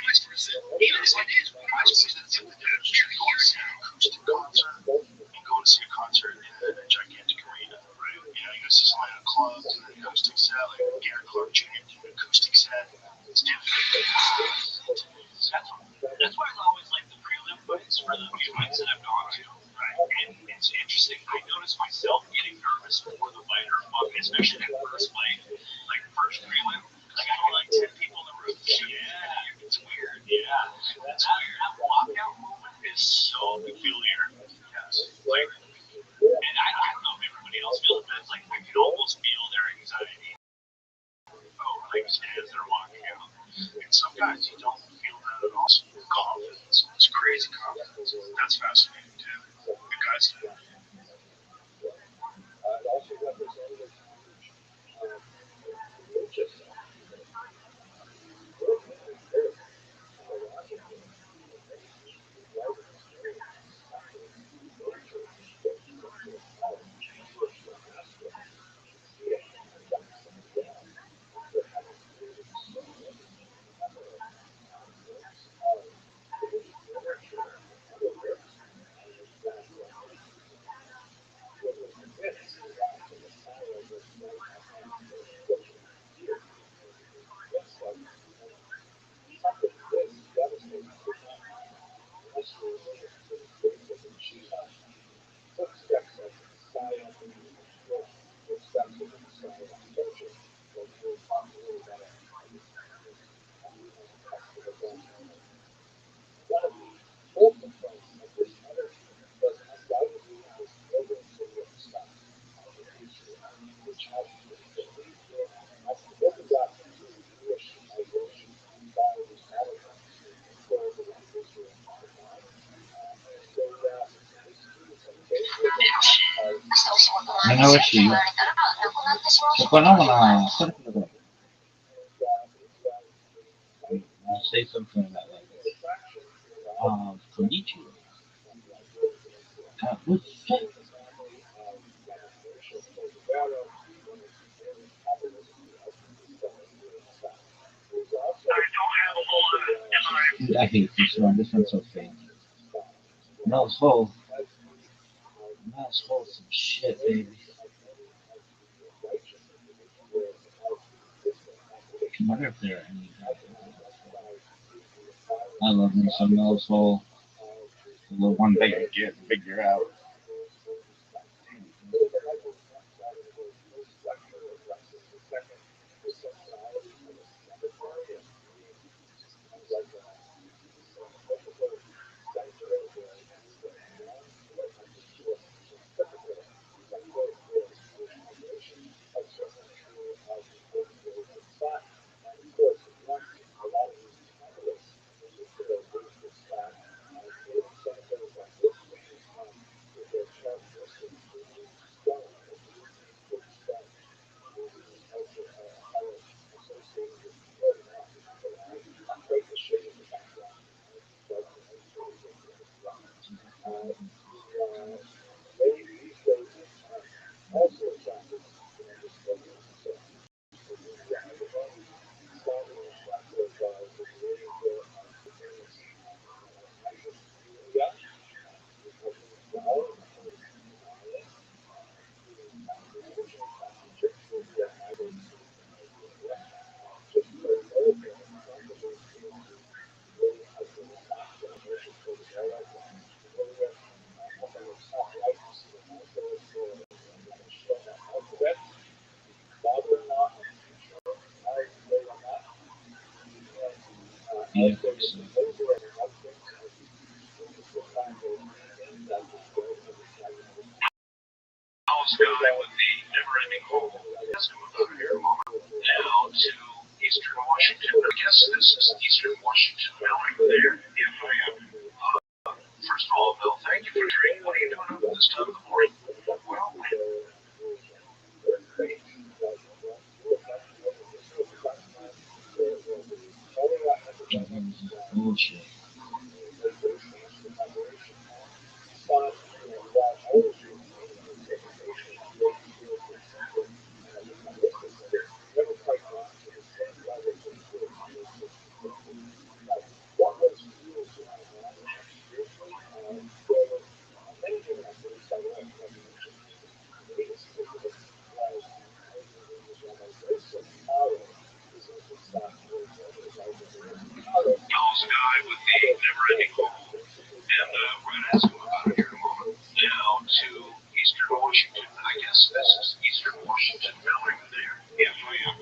interesting. It was so acoustic concert and go to see a concert in a gigantic arena, right? You know, you go see someone in a club do an acoustic set, like Gary Clark Jr. did an acoustic set. It's different. That's why I always like the prelim fights for the fights that I've gone to, right? And it's interesting. I notice myself getting nervous before the fight, or especially that first fight, like first prelim. Like I had like 10 people in the room. Yeah, it's weird. Yeah, that's weird. That walkout moment is so peculiar. Yes, like, and I don't know if everybody else feels it, but it's like I can almost feel their anxiety. Oh, like as they're walking out. And some guys you don't feel that at all. Confidence. It's crazy confidence. That's fascinating too. The guys do. Manawashi. So, paano saan ka na you say something about like, konnichiwa. What's that? Dude, I hate this one. This one's so fake. Mel's Hole. Mel's Hole's some shit, baby. I wonder if there are any. I love me some Mel's Hole. The one thing you get to figure out. vehicles. So. How's the guy with the never-ending hole? Ask him about it here in a moment. Now to Eastern Washington. I guess this is Eastern Washington. Now I'm there. If I am. First of all, Bill, thank you for your drink. What are you doing up at this time of the morning? Well, Bullshit. how's the guy with the never-ending hole? And we're going to ask him about it here in a moment. Now to Eastern Washington. I guess this is Eastern Washington. Bill, are you there? If I am.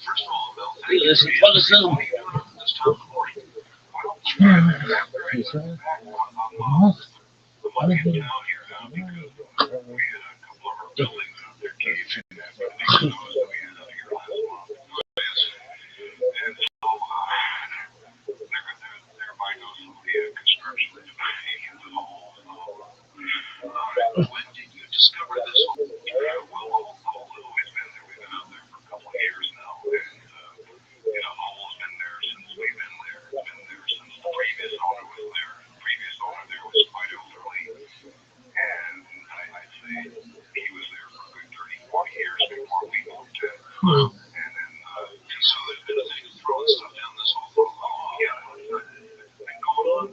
First of all, Bill, thank you for your drink. What are you doing up at this time of the morning? Well, after I got back on the money in town here now because we had a couple of our buildings out there caved in after the big snows that we had out here last month. And so they're buying out some of the construction in the hole. When did you discover this hole? Well, the hole has always been there. We've been out there for a couple of years now. And, the hole's been there since we've been there. It's been there since the previous owner was there. The previous owner there was quite elderly. And I'd say he was there for a good 30, 40 years before we moved in. And then, so there's been a thing of throwing stuff down this hole for a long time. It's been going on,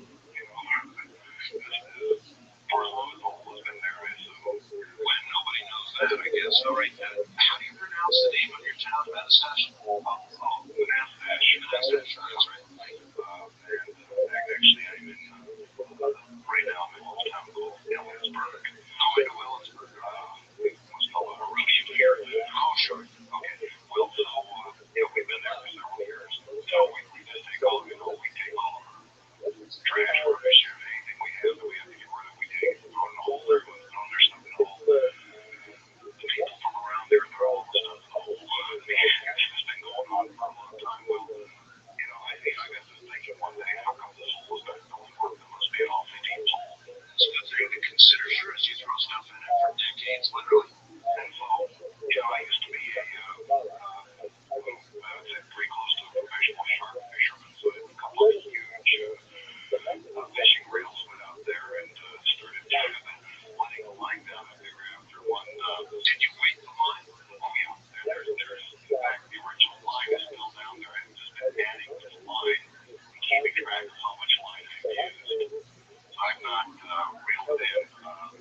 for as long as the hole has been there. So when nobody knows that, I guess. All right, how do you pronounce the name of your town, Manastash? Manastash. That's right. And actually, I'm in, right now, I'm in a town called Ellensburg. Oh, I know Ellensburg. What's called a Rudy here. Oh, sure. Okay. Well, so, we've been there for several years. So we just take all, we take all of our trash, rubbish, anything we have that we have to get rid of, we take it, throw it in the hole. Everyone's throwing their stuff in the hole. The people from around there, they're all stuff in the hole. It's been going on for a long time. Well, I got to thinking one day, how come this hole is not going work? There must be an awfully deep hole. It's a good thing to consider. Sure, as you throw stuff in it for decades, literally. And so, I used to be pretty close to a professional shark fisherman, so I had a couple of huge fishing reels went out there and started letting the line down out there after one. Did you weight the line? Oh, yeah. There's in fact, the original line is still down there. I've just been adding to the line and keeping track of how much line I've used. So I've not reeled in.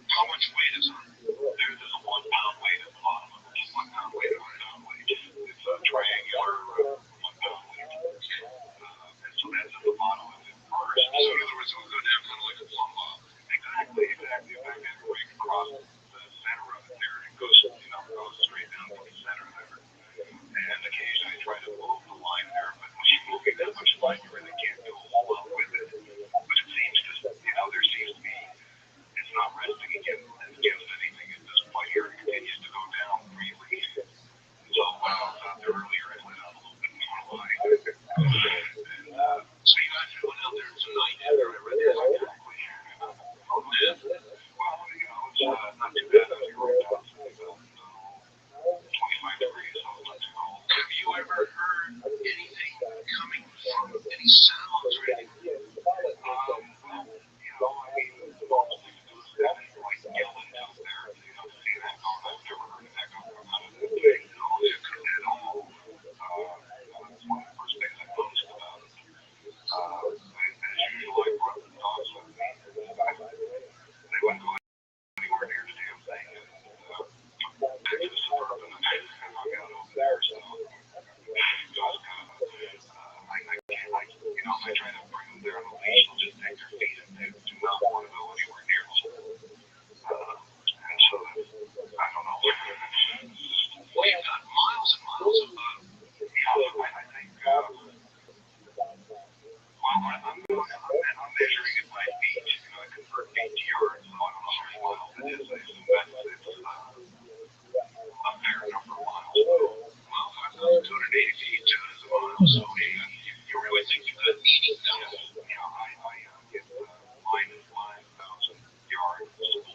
How much weight is on? There's a 1 pound weight at the bottom of it. 1 pound weight or 1 pound weight. It's a triangular 1 pound weight. And so that's at the bottom of it first. So in other words, we'll go down kind of like a plumb bob. Exactly. If I can break across the center of it there, it goes straight down to the center there. And occasionally I try to move the line there, but when you're moving that much line, you really can't do a whole lot with it. But it seems to, there seems to be, it's not resting against anything at this point here. It continues to go down freely. So when I was out there earlier, I let out a little bit more line. And so you guys went out there tonight after I read this exactly. Oh, did? Well, it's not too bad out here right now. It's about 25 degrees, so it's not too cold. Have you ever heard anything coming from any sounds or anything? Well, most things do is like yelling out there. See that going? I've never heard of that going out of that thing. It couldn't at all. That's one of the first things I noticed about it. As usual, I brought the dogs with me. They wouldn't go anywhere near the damn thing. And back to the suburban and hung out over there. So I try to bring them there on a leash. They'll just take their feet and they do not want to go anywhere near the hole. And so, I don't know. Well, you've got miles and miles of, I think, I'm measuring it by feet. I convert feet to yards, so I don't know how many miles it is. I assume it's a fair number of miles. Well, 280 feet is a mile, so you really think you could? I get mine is 5,000 yards, and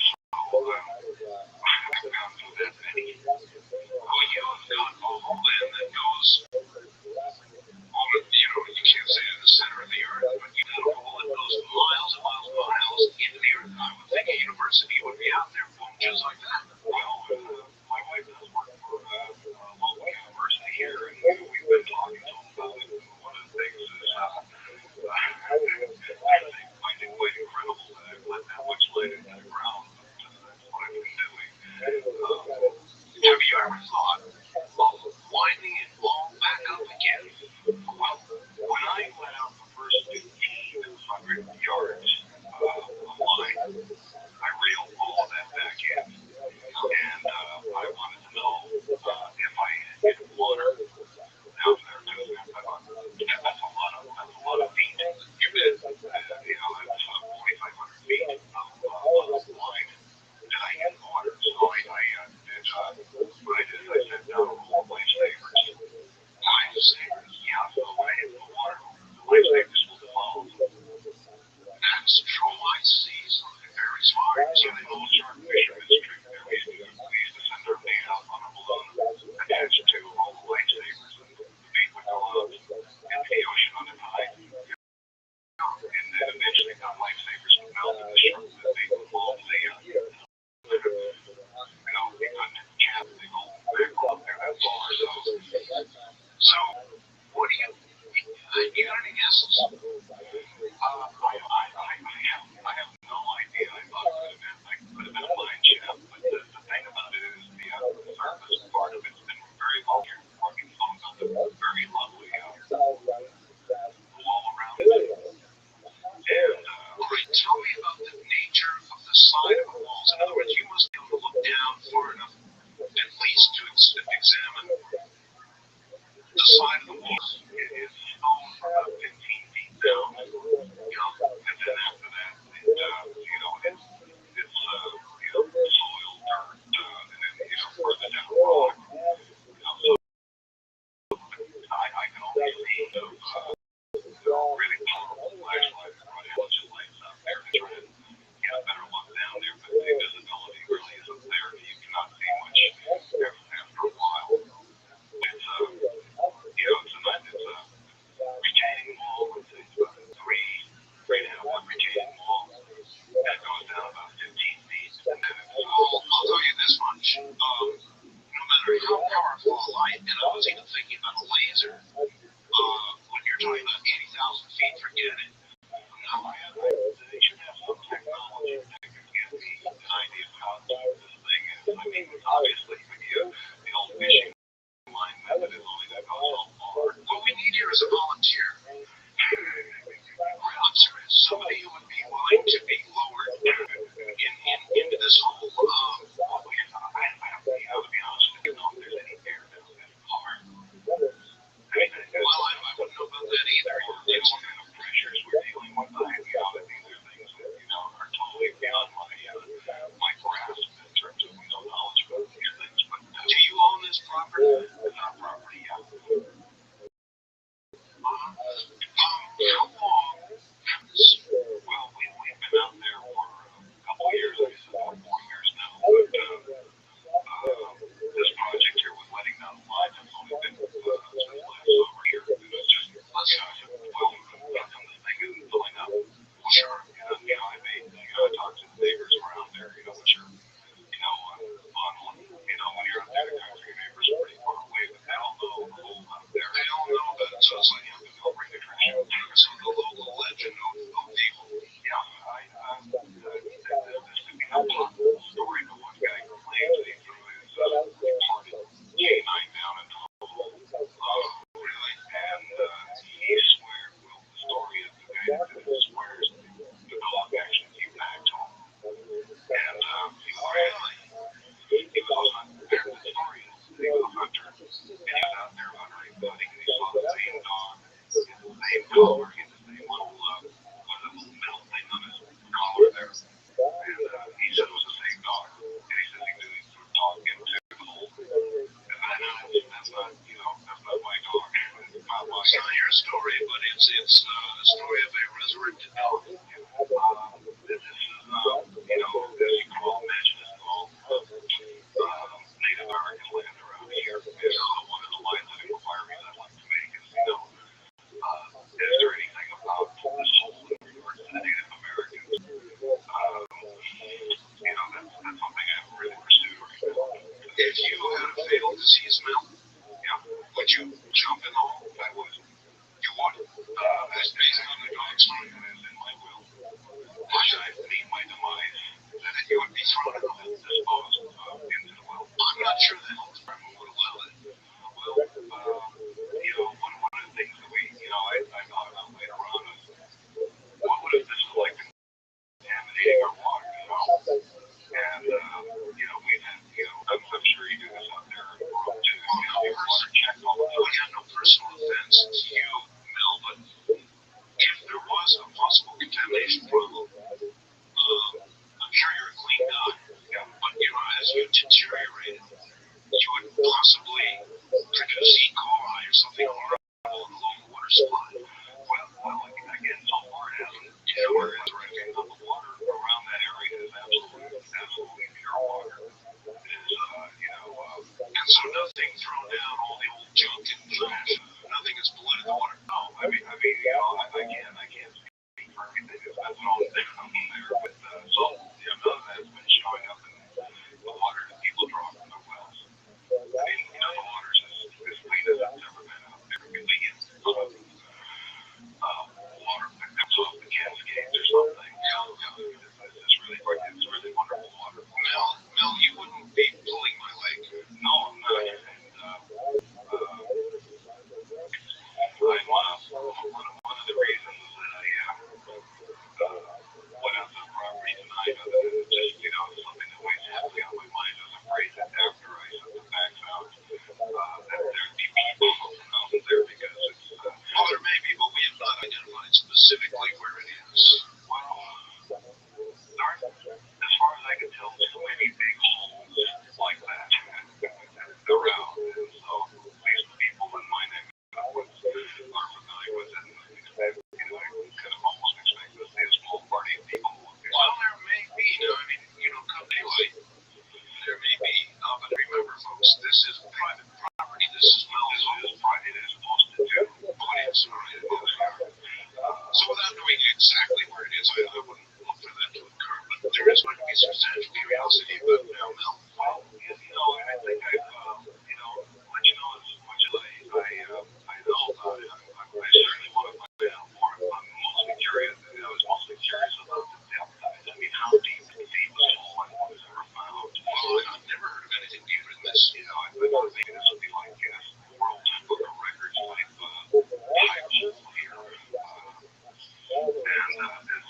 so I've gone through that many. Oh, you've got all land that goes over, you can't say to the center of the earth, but you got a hole that goes miles and miles and miles into the earth. I would think a university would be out there, boom, just like that. Well, my wife does work for a local university here, and we've been talking to them about it. And one of the things is, I find it quite incredible that I've let that much light into the ground. That's what I've been doing. Have you ever thought of winding it all back up again? Well, when I let out the first 1,500 yards of line, I reeled all of that back in, and I wanted to know if I hit water down there too. That's a lot of feet. You bet. That's 4,500 feet of line that I hit water. So what I did is I sent down a roll of lifesavers. Lifesavers, yeah. So when I hit the water, the lifesavers will follow. That's true. I see something very smart. See, the old shark fishermen's trick there. We used to send our bait out on a balloon attached to a roll of lifesavers, and the bait would go out into the ocean on a tide. And then eventually got lifesavers to melt in the shark. The bait would fall to the we couldn't cast the old mackerel up there that far. So what do you got any guesses? I have no idea. I thought it could have been a mine shaft, but the thing about it is the surface part of it's been very well cared for. I mean, phones up a very lovely wall around it. And great. Tell me about the nature of the side of the walls. In other words, you must be able to look down far enough at least to examine the side of the walls. It is stone for about 15 feet down. And then after that, it's soil, dirt, and then further down rock. So I can only see really powerful flashlights or intelligent lights out there to try to get a better look down there, but the visibility really isn't there. You cannot see much after a while. It's a retaining wall. It's a 3.5 foot retaining wall that goes down about 15 feet. And then I'll tell you this much. No matter how powerful a light, and I was even thinking about a laser, when you're talking about 80,000 feet, forget it. No, they should have some technology that could give me an idea of how deep this thing is. I mean, obviously, the old fishing line method is only going to go so far. What we need here is a volunteer. Somebody who would be willing to be lowered into this hole. I have to be honest with you, know if there's any air down that hard. I mean, Mel working this thing, little metal thing on his collar there. And he said it was a fake dog. And he said he knew he would talk into the hole. And I know that's not, that's not my dog. It's not your story, but it's a story of a resurrected dog. This is, as you can all imagine, it's all Native American land around here. It's one of the lines of inquiries I'd like to make is, is there anything about this hole in regards to the Native Americans? That's something I haven't really pursued right now. If you had a fatal disease, Mel, would you jump in the hole? I would. You would? As based on the dog's story that is in my will, should I meet my demise, that you would be thrown in the hole, disposed into the well. I'm not sure the health department would allow that. Well, one of the things that I thought about later on is, what would this have like contaminating our water, And, we've had, I'm sure you do this out there, your water checked all the time. Yeah, no personal offense to you, Mel, but if there was a possible contamination problem, I'm sure you're a clean guy, but, as you deteriorate, you would possibly produce E. coli or something horrible along the water supply. Well, again, so far it hasn't deteriorated. The water around that area is absolutely pure water. And so nothing thrown down, all the old junk and trash, nothing has polluted the water. No, I can't speak for everything that's been thrown down there, but none of that's been showing up in the water that people draw from their wells. The water's as clean as it's ever been out there. Water that comes off the Cascades or something. It's really wonderful water. Mel, you wouldn't be pulling my leg. No, I'm not. And one of the reasons that I went out to the property tonight, other than just, something that weighs heavily on my mind, I was afraid that after I set the facts out, that there'd be people out there because it's, there may be, but we have not identified specifically where it is. Well, there aren't, as far as I can tell, too many big holes like that around. And so these people in my neighborhood are familiar with it. And I kind of almost expect to see a small party of people. Well, there may be. Come daylight, there may be. But remember, folks, this is private property. This is private. It is posted to audience. So without knowing exactly where it is, I wouldn't look for that to occur. But there is going to be substantial curiosity about now, Mel. Well, and I think I've, let you know as much as I know about it. I certainly want to find out more. I'm mostly curious. I was mostly curious about the depth of it. How deep the deepest hole was ever found. Well, I've never heard of anything deeper than this. I thought maybe this would be like World Book of Records type hole here. And as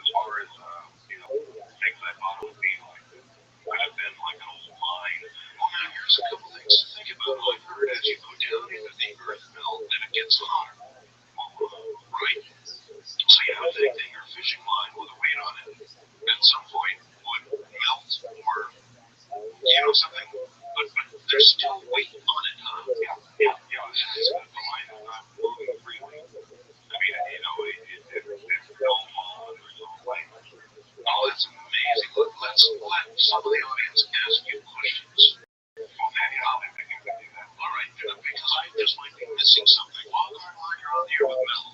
far as things I thought it would be like, could have been like an old mine. Well, now here's a couple things to think about. I've heard as you go down into the earth, Mel, then it gets hotter. Right? So you have to think your fishing line with a weight on it at some point would melt or something. But there's still weight on it, huh? Yeah. The line is not moving freely. It don't fall and there's no weight. Oh, that's amazing. Let's let some of the audience ask you questions. Okay, I'll be thinking to do that. All right, because I just might be missing something. Well, Carmine, you're on the air with Mel.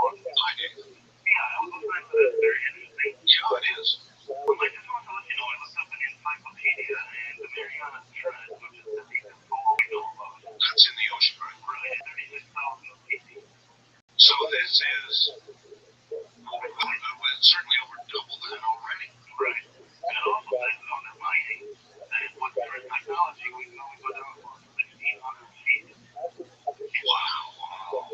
Hi, Dave. Yeah, I was listening to this. Very interesting. Yeah, it is. Well, I just want to let you know I looked up an encyclopedia and the Mariana Trench, which is the deepest hole we know about. That's in the ocean, right? Right, 36,000 feet deep. So this is certainly over double that already. Right. And it also says that under mining, that with current technology, we can only go down about 1,600 feet. Wow.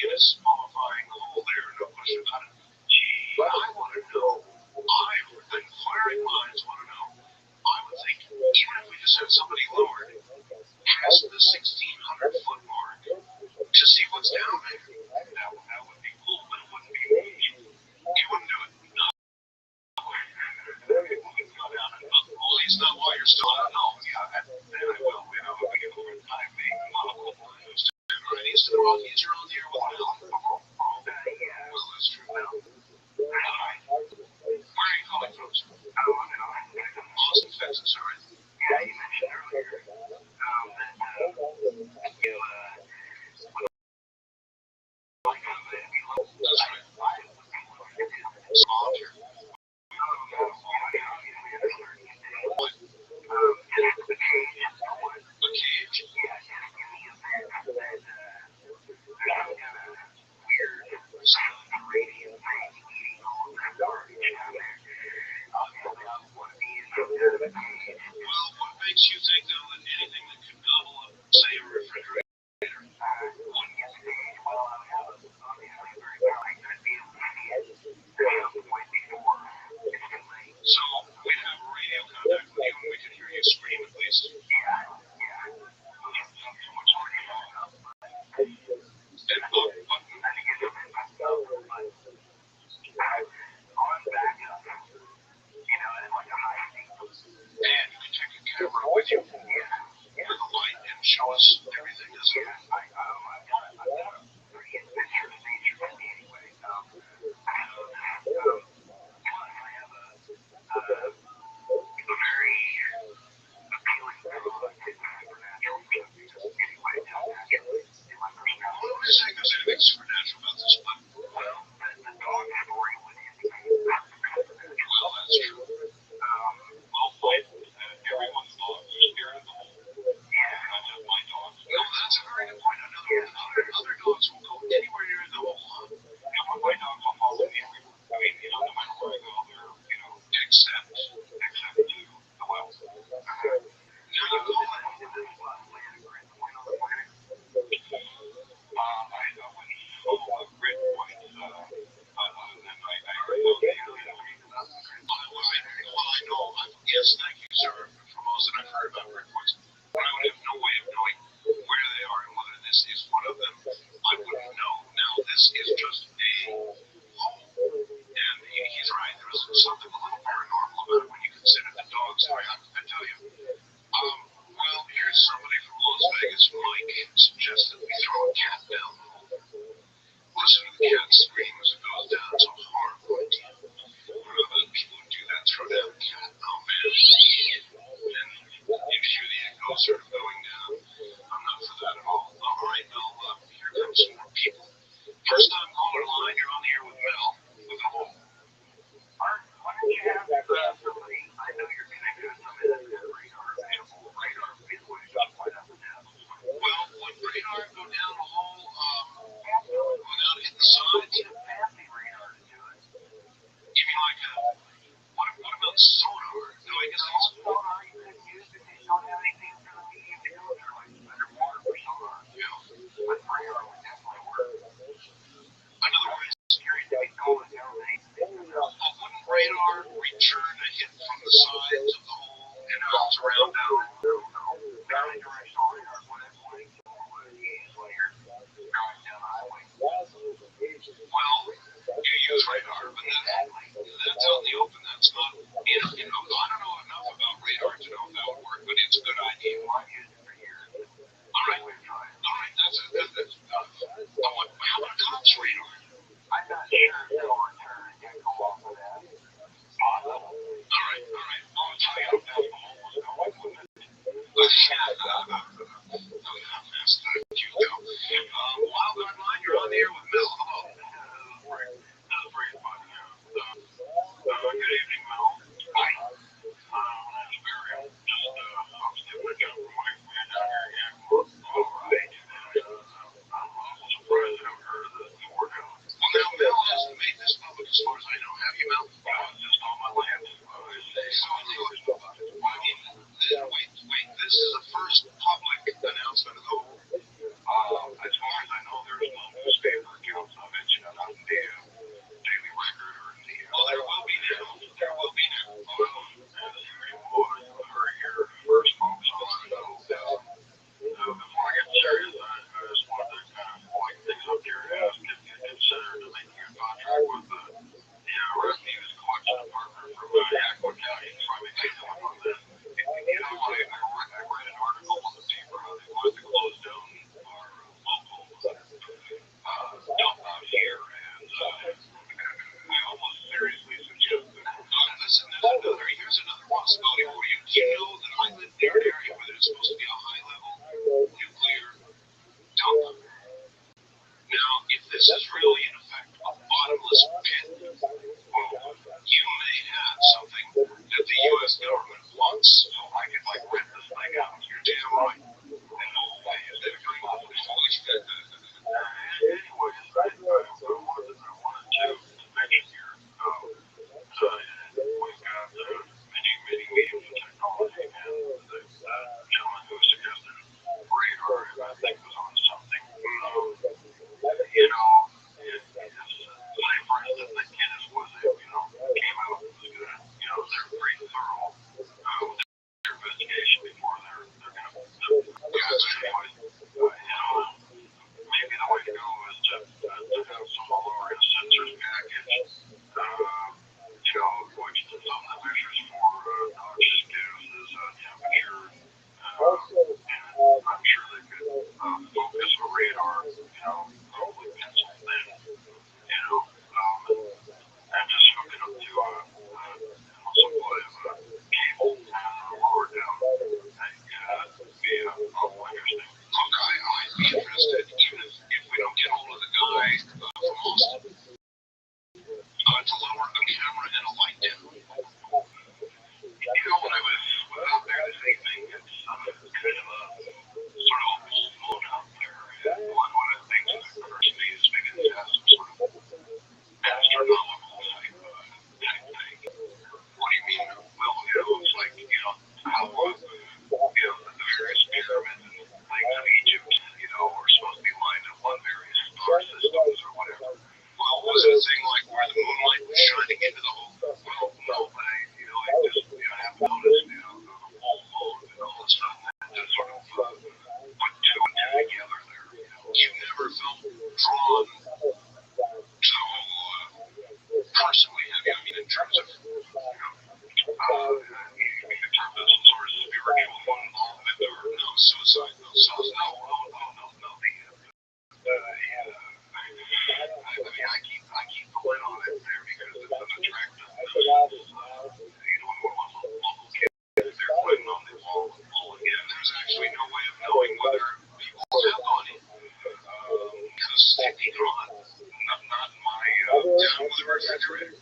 disqualifying the whole there, no question about it. But I want to know, the inquiring minds want to know. I would think, even if we just had somebody lowered past the 1,600-foot mark to see what's down there, that would be cool, but it wouldn't be me. You wouldn't do it. No. People would go down and look. Well, he's not while you're still out. No, yeah, then I will. You know, we get over time being monocle. Right east of the Rockies, you're on the air with an elephant. Well, that's true. Where are you calling from? Austin, Texas, all right? Yeah, you mentioned earlier that you that's right. Small here. A cage? Well, what makes you think, though, that anything that could gobble up, say, a refrigerator? So we'd have radio contact with you and we could hear you scream at least. And you can take a camera with you with a light and show us everything, doesn't it? I'm not saying there's anything supernatural about this, but well, that's true. Everyone's dog is spirit of the whole. I love my dog. No, that's a very good point. Other dogs will go anywhere near the hole. My dog will follow me everywhere. I mean, no matter where I go, they're, except to the well. Now you call it. Red, white, I know. Yes, thank you, sir, for most that I've heard about red points. But I would have no way of knowing where they are and whether this is one of them. I wouldn't know. Now, this is just a hole. And he's right. There is something a little paranormal about it when you consider the dogs. I tell you. Well, here's somebody from Las Vegas. Mike suggested we throw a cat down the hole. Listen to the cat scream as it goes down. It's a horrible idea. People who do that throw down the cat. Oh, man. And you hear the echo sort of going down. I'm not for that at all. All right, Mel, here comes some more people. First time caller line, you're on the air with Mel with the hole. Art, why don't you have somebody, I know you're connected with somebody that's got radar midway right up and down. Well, would radar go down the hole without hitting the sides? Fancy radar to do it. You mean like what about sonar? No, I guess that's sonar you could use if you don't have anything for the medium to go through, like underwater for sonar. Yeah. But radar would definitely work. In other words, wouldn't radar return a hit from the sides of the hole and bounce around down? Very directional radar. Well, you use radar, but that's out in the open. That's not, I don't know enough about radar to know if that would work, but it's a good idea. All right, that's how about a cop's radar? I'm not sure if they'll return and go off of that. Possible. really, in effect, a bottomless pit. Well, you may have something that the U.S. government wants, so I could, like, rent this thing out. You're damn right. And no way is that going to be fully fit. Anyways, I wanted to mention here, we've got many mediums of technology, and the gentleman who suggested radar, I think, was on something. You know, the papers that the kid is with, came out was good. They're pretty thorough with their investigation before they're going to. Anyway, maybe the way to go is to have some lower end sensors package, which some of the measures for noxious gases, temperature, and I'm sure they could focus a radar, probably pencil thin, and just hook it up to some supply of cable lower down. Be interesting. Look, I'd be interested, even if we don't get hold of the guy from Austin, to lower a camera and a light down. When I was out there this evening, it's kind of a sort of a full moon out there. And one of the things that occurs to me is maybe this has some sort of astronomical type thing. What do you mean? Well, it's like, how the various pyramids and things of Egypt, are supposed to be lined up on various star systems or whatever. Well, was it a thing like where the moonlight was shining into the hole? Well, no, but I just have noticed, the full moon and all this stuff, that just sort of put two and two together there. You never felt drawn so personally, have you? In terms of, you could term this some sort of spiritual involvement or suicide, no, I keep going on it there because it's an attractive business. Local kids, they're putting on the wall again. There's actually no way of knowing whether people have money. Because they not in my down with the refrigerator.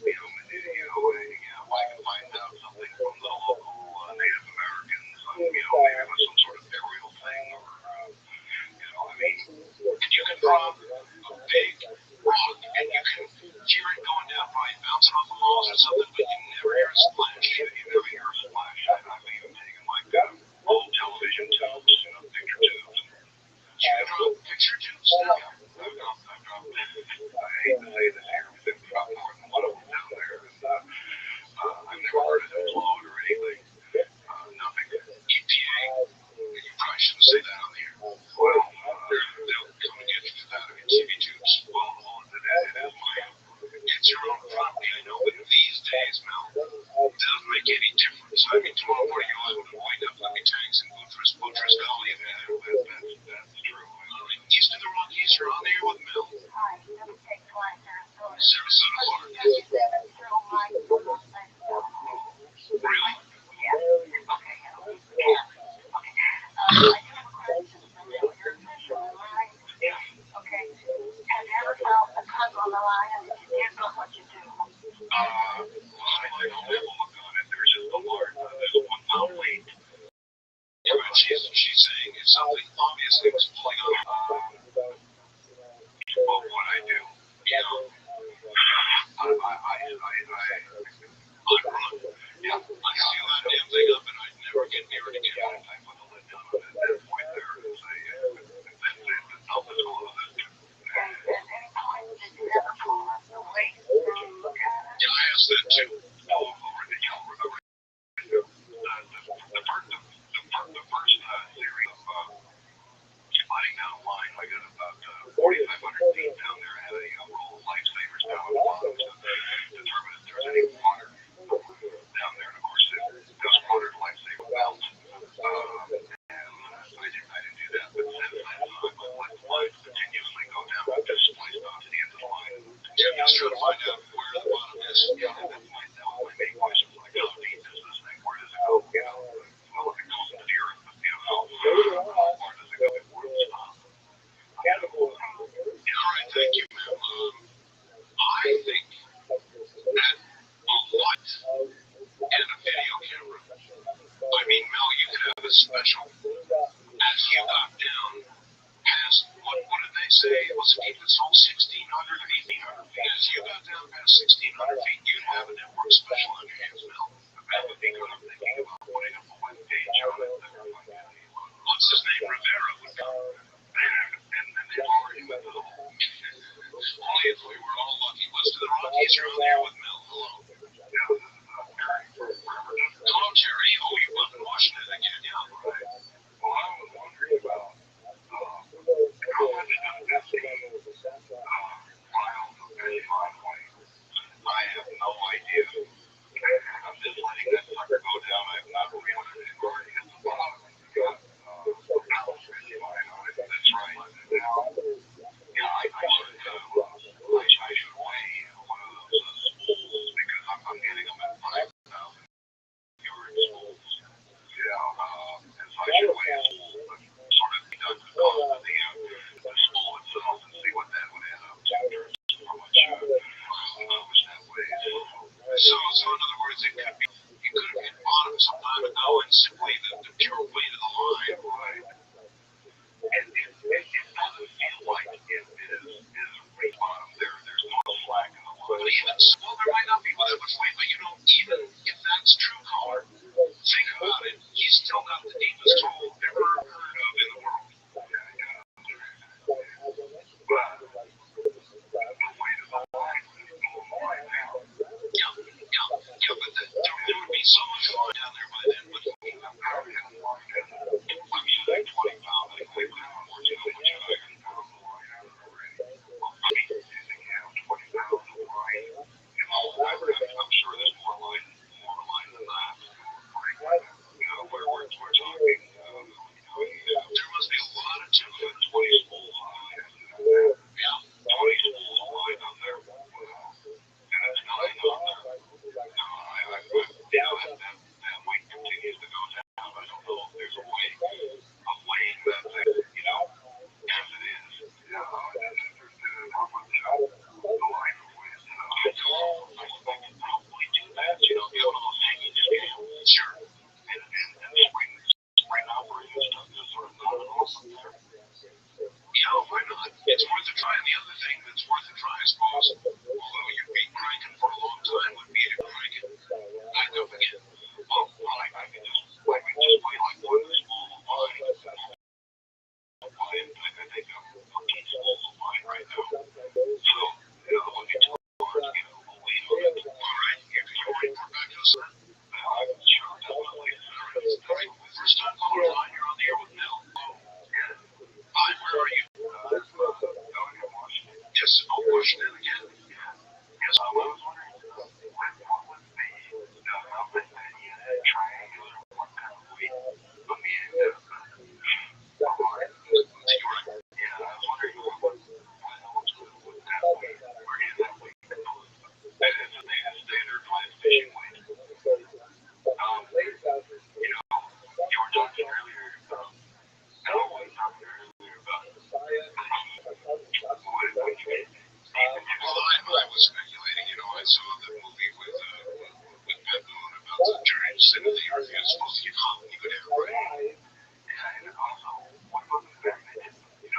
I can find out something from the local Native Americans, maybe with some sort of burial thing, or you can draw a big rock and you can hear it going down by bouncing off the walls or something, but you never hear a splash. You never hear a splash. I've even taken like old television tubes, picture tubes. You can draw picture tubes now. I hate to say this here, but they've dropped more than one of them down there. And, I've never heard of them explode or anything. Nothing. EPA. You probably shouldn't say that on the air. Well, they'll come and get you for that. TV tubes. Well, it's your own property, I know, but these days, Mel, it doesn't make any difference. Tomorrow morning you'll wake up with me tanks and Boutros Ghali, that's true. East of the Rockies, you're on the air with Mel. Sarasota, Florida. Really? I don't have a look on it. There's just a large, there's one pound weight. She's saying it's something obviously was pulling on what would I do? I run. Yeah, I seal that damn thing up and I'd never get near it again. I put the lid down on it at that point there and say, nothing's going on this. Yeah, I asked that too. The first theory of letting down a line, I got about 4,500 feet down there. I had a roll of lifesavers down at the bottom to determine if there's any water down there. And of course, there's water to lifesaver belt. And I didn't do that. But since then, I've let the line continuously go down and just spliced onto the end of the line. Yeah, just trying to find out where the bottom is. That was my main question. Like, how deep is this thing? Where does it go? Well, if it goes into the earth, how far does it go before it stops? All right, thank you, ma'am. As you got down past 1,600 feet, you'd have a network special on your hands, Mel. That would be good. I'm thinking about putting up a web page on it. What's his name? Rivera would come. And they've already met the whole. Only if we were all lucky. West of the Rockies, you're on there with Mel. Hello. Hello, Jerry. Oh, you up in Washington again? Yeah, right. Well, I was wondering about how much does this miles of fish on way? I have no idea. I'm just letting that sucker go down. I've not realized it's already hit the bottom. Got fish line on it. That's right. Now, yeah, I should weigh one of those spools because I'm getting them at 5,000 yards spools. Yeah, and so I should weigh a spool, but sort of deduct the cost of the spool itself and see what that would end up to in terms of how much that weighs. So in other words, it could be you could have hit bottom some time ago and simply the pure weight of the line, right? And it doesn't feel like it is weight bottom. There's no slack in the line. But even so, there might not be with that much weight, but even if that's true, caller, think about it. He's still got the deepest hole ever heard of in the world. But the weight of the line is blowing the line down. Yeah, but there would be so much line down there by then. But how do you have line down there? I mean, like 20 pounds, I think more too much higher. I mean, you have 20 pounds of line. I'm sure there's more line than that. We're talking. There must be a lot of 20 spools on line. Yeah, 20 spools of line on there. And it's nothing on there. That weight continues to go down. I don't know if there's a way of weighing that thing, as it is. Yeah, I'm interested in how much the line weighs. I don't know. I think it probably do that. Be one of those hanging scales. Sure. And spring operating stuff is sort of not awesome there. Yeah, why not? It's worth a try. And the other thing that's worth a try, I suppose, although you've been cranking for a long time, would be to crank it back up again. Well, I could just play like one spool of line. I think I'm 14 spools of line right now. So, the other one gets hard to get a little weight on it. All right, you're ready for back to us, sir? Sure, definitely. All right, first time caller line, you're on the air with Mel. Hi, where are you? Yes, Washington again? Yes, I was wondering what was the amount that you triangular, what kind of weight on the end of the line? Yeah, I was wondering what that weight, where is that weight? That is a standard flat fishing weight. You were talking earlier about I was speculating, I saw the movie with Pat Boone about the giant sin of the earth. You're supposed to get hot when you go down, right? Yeah, and also, what about the fact that, the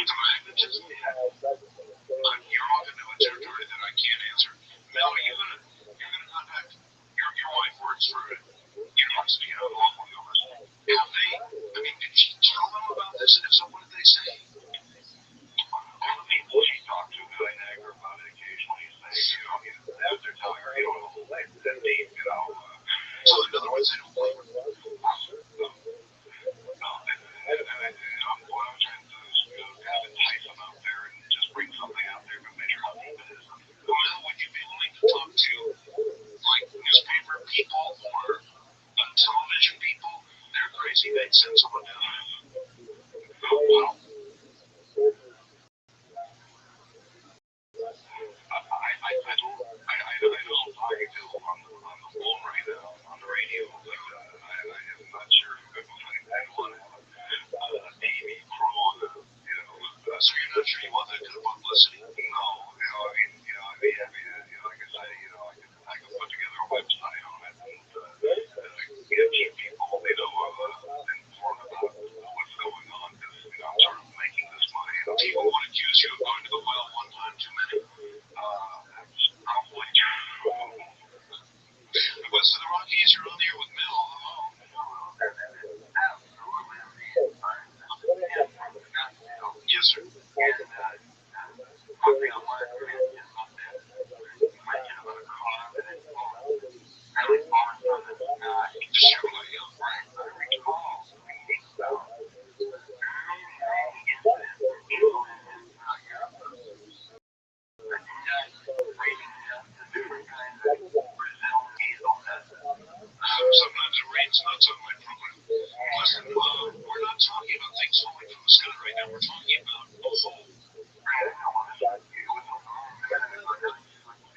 magnetism, you're off into a territory that I can't answer. Mel, you're gonna contact your wife works for University of Oklahoma. Have they? I mean, did she tell them about this? And if so, what did they say? All the people she talked to in Niagara about it occasionally say, they're telling her, the whole life is that deep, So in other words, they don't blame her. I'm trying to have entice them out there and just bring something out there to measure how deep it is. Well, would you be willing to talk to, like, newspaper people or television people? They're crazy. They'd send someone down there. Wow. I don't talk to people on the phone right now, on the radio, but I'm not sure if I want a Navy crew, so you're not sure you want that kind of publicity? No, I'd be happy to, like I said, I can put together a website on it and get people, informed about what's going on, because I'm sort of making this people would accuse you of going to the well one time too many. Probably. West of the Rockies, you're on the air with Mel. Yes, sir. The Chevrolet, sometimes it rains nuts on my program. Listen, we're not talking about things falling from the sky right now. We're talking about a hole.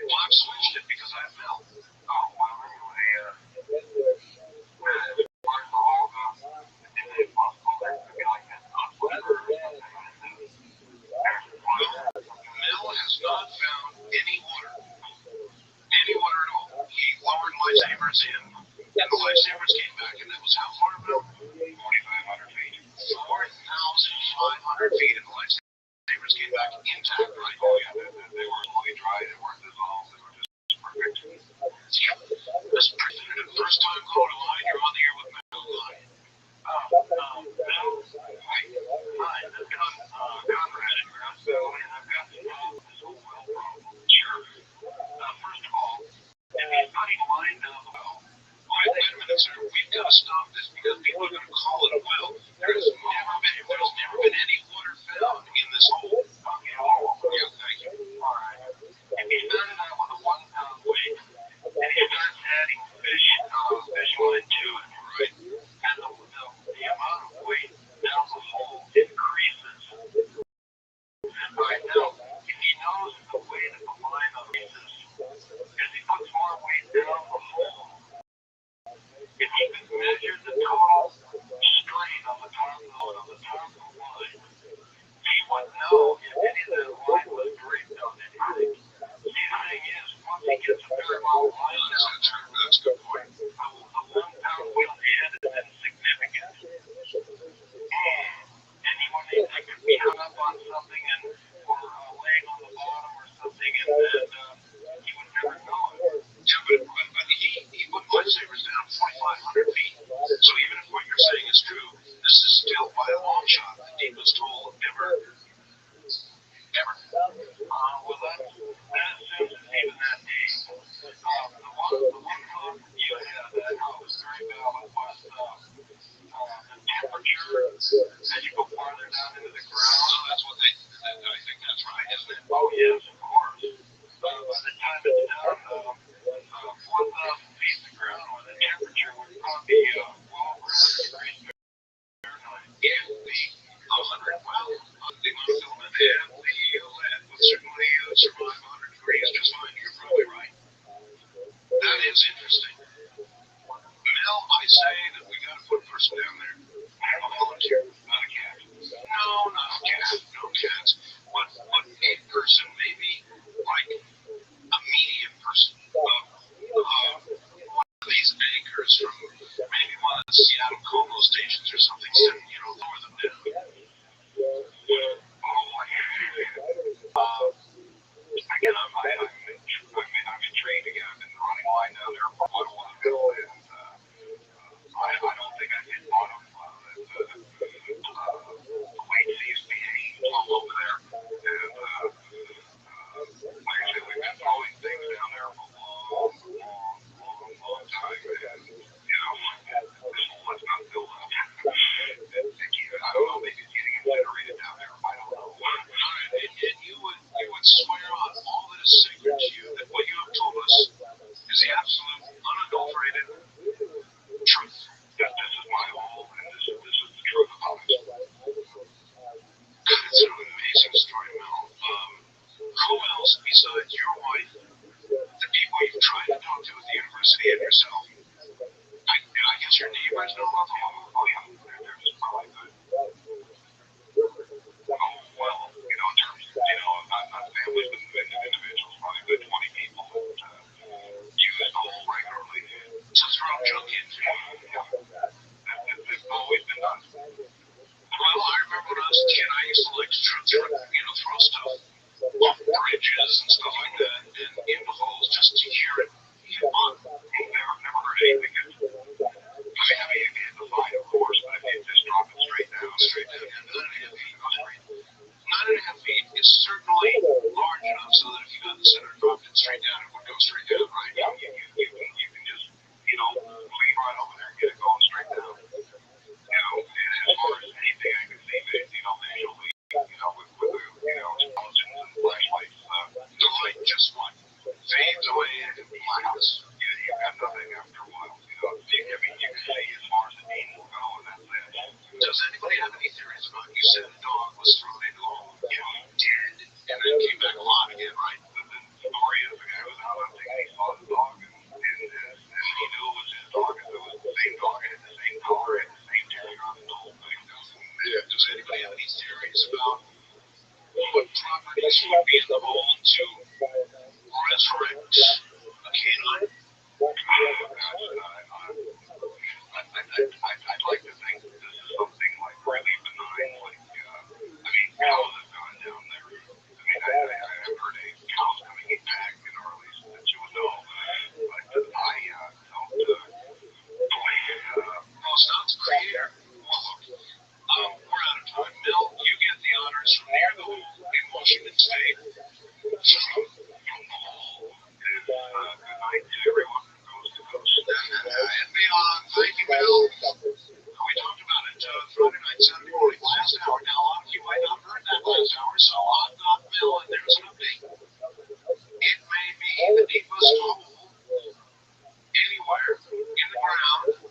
Well, I've switched it because I have Mel. Mel has not found any water at all. He lowered lifesavers in, and the lifesavers came back, and that was how far, Mel? 4,500 feet. 4,500 feet, and the lifesavers came back intact, right? Oh, yeah, they were fully dry, they weren't dissolved, they were just perfect. Yeah, that's pretty good. First time calling a line, you're on the air with Mel Line. Sure. First of all, if he's putting a line down the well, wait a minute, sir. We've got to stop this because people are going to call it a well. There's never been any water found in this hole. Yeah, thank you. All right. If he started out with a 1 pound weight, and he starts adding fish line to it, right? And the amount of weight down the hole increases. All right, now, if he knows the weight of the line increases, as he puts more weight down the hole, if he could measure the total strain on the top of the line, he would know if any of that line was breaked on anything. The thing is, once he gets a very long line down, that's a good point. The 1 pound weight head is insignificant. And he wouldn't think could be hung up on something or laying on the bottom or something, and he would never know it. Yeah, but he put lifesavers down 4,500 feet. So even if what you're saying is true, this is still by a long shot the deepest hole ever. Well, that assumes it's even that deep. The one thought you had that was very valid was the temperature as you go farther down into the ground. So that's what I think that's right, isn't it? Oh, yes, of course. By the time it's down 4,000 feet in the ground, when the temperature would probably be well over 100 degrees Fahrenheit. If the 100, well, the monofilament and the lead would certainly survive 100 degrees just fine. You're probably right. That is interesting. Mel, I say that we got to put a person down there. A volunteer, not a cat. No, not a cat. No cats. But a person, maybe like a medium person. One of these anchors from maybe one of the Seattle Como stations or something, lower them down. Again, I'm intrigued again. I've been running a line down there for quite a while, and I don't think I did bottom. The weight seems to be hanging low over there, and like I said, we've been throwing things down there for a long time, and this hole has not filled up. I don't know, maybe it's getting incinerated down there. I don't know. And you would swear on all that is sacred to you that what you have told us is the absolute, unadulterated truth. That this is my hole, and this is the truth about it. It's an amazing story, Mel. Who else besides your wife, the people you've tried to talk to at the university, and yourself? I guess your neighbors know about the hole? Oh, yeah. They're just probably good. Oh, well, in terms of, not families, but individuals, probably good 20 people that use the hole regularly to throw junk into. It's always been done. Well, I remember when I was a kid, I used to like to throw properties would be in the mold to resurrect a canine. I'd like to think that this is something like really benign, like, cows have gone down there. I've heard of cows coming back in our relation that you would know, but don't well, sounds clear. Well, look, we're out of time. Bill, you get the honors from near the hole in Washington State. From the hole. And good night to everyone from coast to coast. And beyond. Thank you, Bill. We talked about it Friday night, Saturday morning, last hour. Now, a lot of you might not have heard that last hour, so I've got Bill, and there's an update. It may be the deepest hole anywhere in the ground.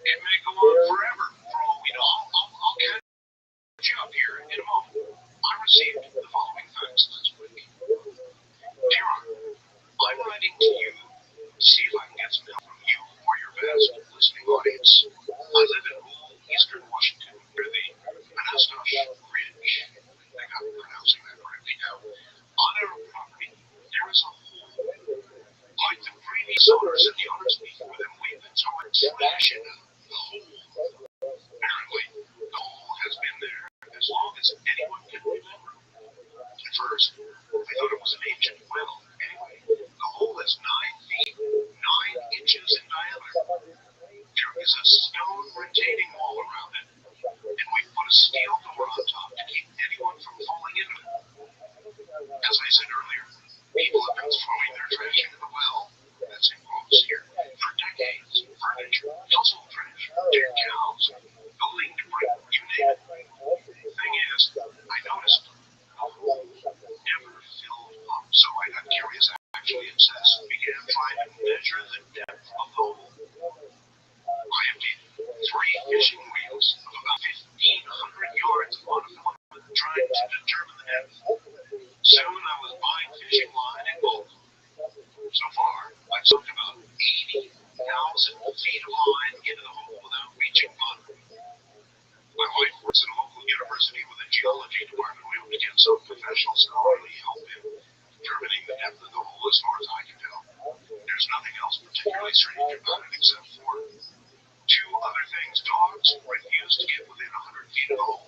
It may go on forever, for all we know. I'll catch you up here in a moment. I received the following facts last week. Dear Honor, I'm writing to you to see if I can get some help from you or your vast listening audience. I live in rural eastern Washington, near the Anastasio Ridge. I think I'm pronouncing that correctly now. On our property, there is a hole. Like the previous owners and the owners before them, we've been throwing trash in the hole. Apparently, the hole has been there as long as anyone can remember. At first, I thought it was an ancient well. Anyway, the hole is 9 feet, 9 inches in diameter. There is a stone retaining wall around it, and we put a steel door on top to keep anyone from falling into it. As I said earlier, people have been throwing their trash into the well, that's in quotes here, for decades. Furniture, household trash, dead cows, building debris, you name it. The thing is, I noticed the hole never filled up, so I got curious, actually obsessed, and began trying to measure the depth of the hole. I emptied 3 fishing reels of about 1,500 yards of monofilament, trying to determine the depth. Soon I was buying fishing line in bulk. So far, I've sunk about 80,000 feet of line into the hole without reaching bottom. My wife works at a local university with a geology department. We hope to get some professional scholarly help in determining the depth of the hole as far as I can tell. There's nothing else particularly strange about it except for 2 other things. Dogs refuse to get within 100 feet of the hole.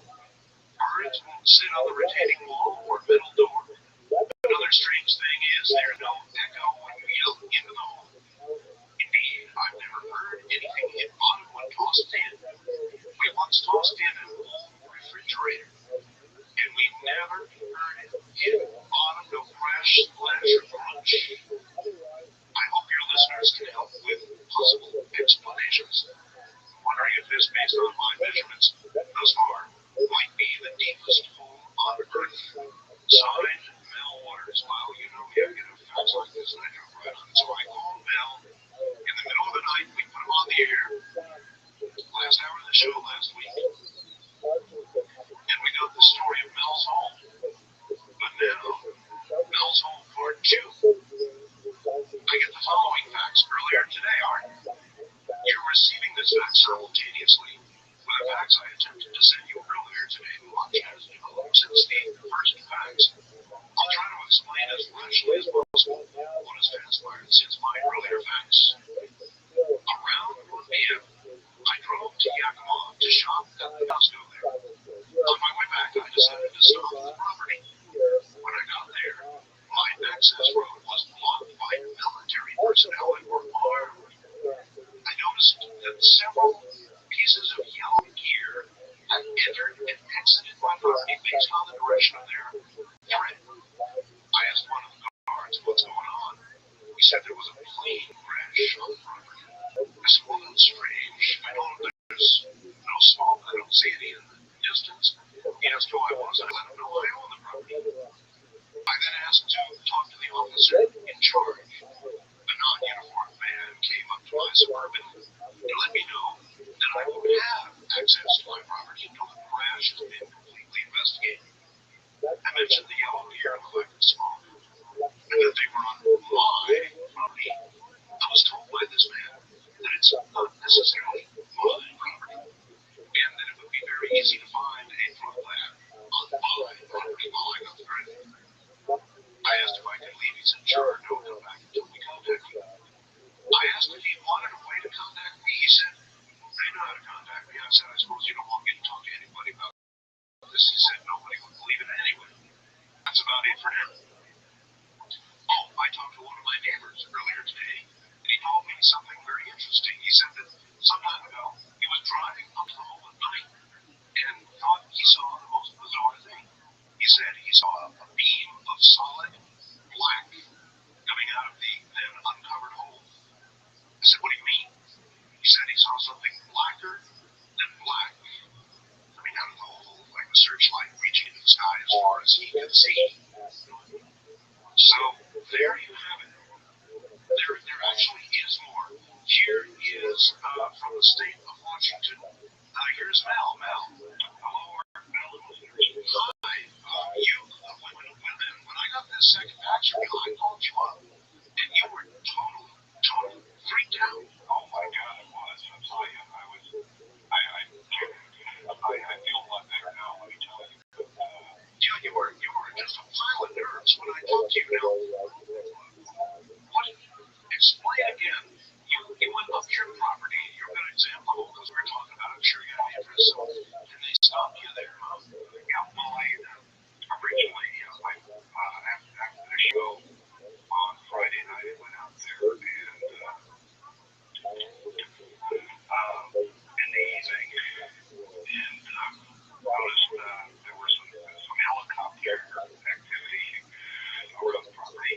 Birds won't sit on the retaining wall or middle door. Another strange thing is there's no echo when you yell into the hole. Indeed, I've never heard anything hit bottom when tossed in. We once tossed in an old refrigerator, and we never heard it hit bottom, no crash, splash, or crunch. I hope your listeners can help with possible explanations. I'm wondering if this, based on my measurements thus far, might be the deepest hole on Earth. Signed, Mel Waters. Well, you know me, I get facts like this and I jump right on. So I called Mel. In the middle of the night, we put him on the air. Last hour of the show last week. And we got the story of Mel's home. But now, Mel's home part 2. I get the following facts earlier today, Art. You're receiving this fact simultaneously with the facts I attempted to send you earlier today. Much has developed since the first facts. I'll try to explain as rationally as possible what has transpired since my earlier facts. Around 1 p.m., I drove to Yakima to shop at the Costco there. On my way back, I decided to stop at the property. When I got there, my access road was blocked by military personnel and were armed. I noticed that several pieces of yellow gear had entered and exited my property based on the direction of their threat. I asked one of the guards what's going on. He said there was a plane crash on the property. I said, well, that's strange. I know there's no smoke. I don't see any in the distance. He asked who I was. I let him know I own the property. I then asked to talk to the officer in charge. A non-uniformed man came up to my Suburban to let me know that I would have access to my property until the crash has been completely investigated. I mentioned the yellow gear and collected smoke, and that they were on my property. I was told by this man that it's not necessarily my property, and that it would be very easy to find a front lab on my property saw a beam of solid black coming out of the then uncovered hole. I said, "What do you mean?" He said he saw something blacker than black coming out of the hole, like a searchlight reaching into the sky as far as he could see. So there you have it. There actually is more. Here is from the state of Washington. Here's Mel. Mel, hello, Mel. Hi, when I got this second fax from you, I called you up, and you were totally freaked out. Oh my God, it was. I'll tell you, I feel a lot better now. Let me tell you. You were just a pile of nerves when I talked to you. Now, what? Explain again. You went up your property. You're going to examine the hole because we were talking about. I'm sure you had interest. And they stopped you there, huh? Yeah. Well, originally, after the show on Friday night, I went out there and in the evening, and noticed there was some helicopter activity around the property.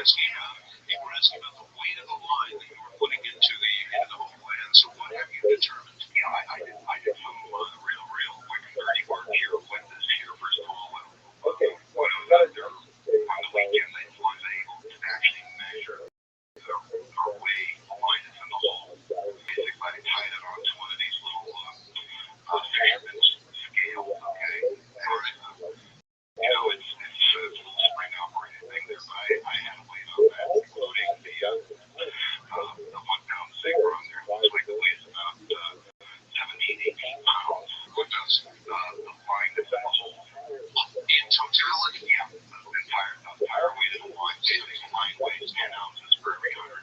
asking about the weight of the line that you were putting into the hole. And so what have you determined? I did some real quick dirty work here. When this year, first of all, when I was out there on the weekend, I was able to actually measure our weight line that's in the hole. Basically, I tied it onto one of these little fisherman's scales. Okay, it's a little spring operated thing there, but I had a weight on that, including the 1 pound saver on there. It looks like it weighs about 17, 18 pounds. What does the line that's in the hole? In totality, the entire weight of the line, basically the line weighs 10 ounces for every 1,000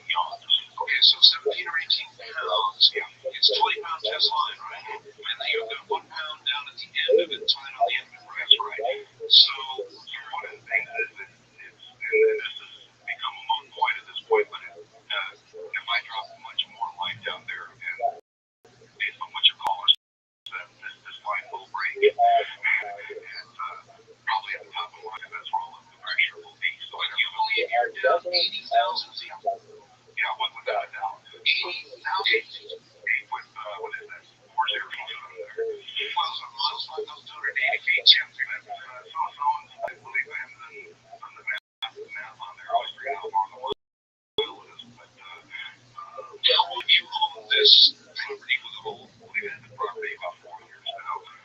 yards. Okay, so 17 or 18 pounds. It's 20 pound test line, right? And then you've got 1 pound down at the end of it, tied on the end of it, right? So one of the things is that and this has become a moot point at this point, but if I drop much more line down there, and based on what your caller said, this line will break. And probably at the top of the line, that's where all of the pressure will be. So you believe you're down 80,000 feet? Yeah, without a doubt. 80,000 feet with, what is that? 4 zeros on there. 12,000 miles, 5,280 feet. I believe I have on the map on there. I always forget how long the oil is. But how long you own this property with a whole? We've had the property about 4 years now. And,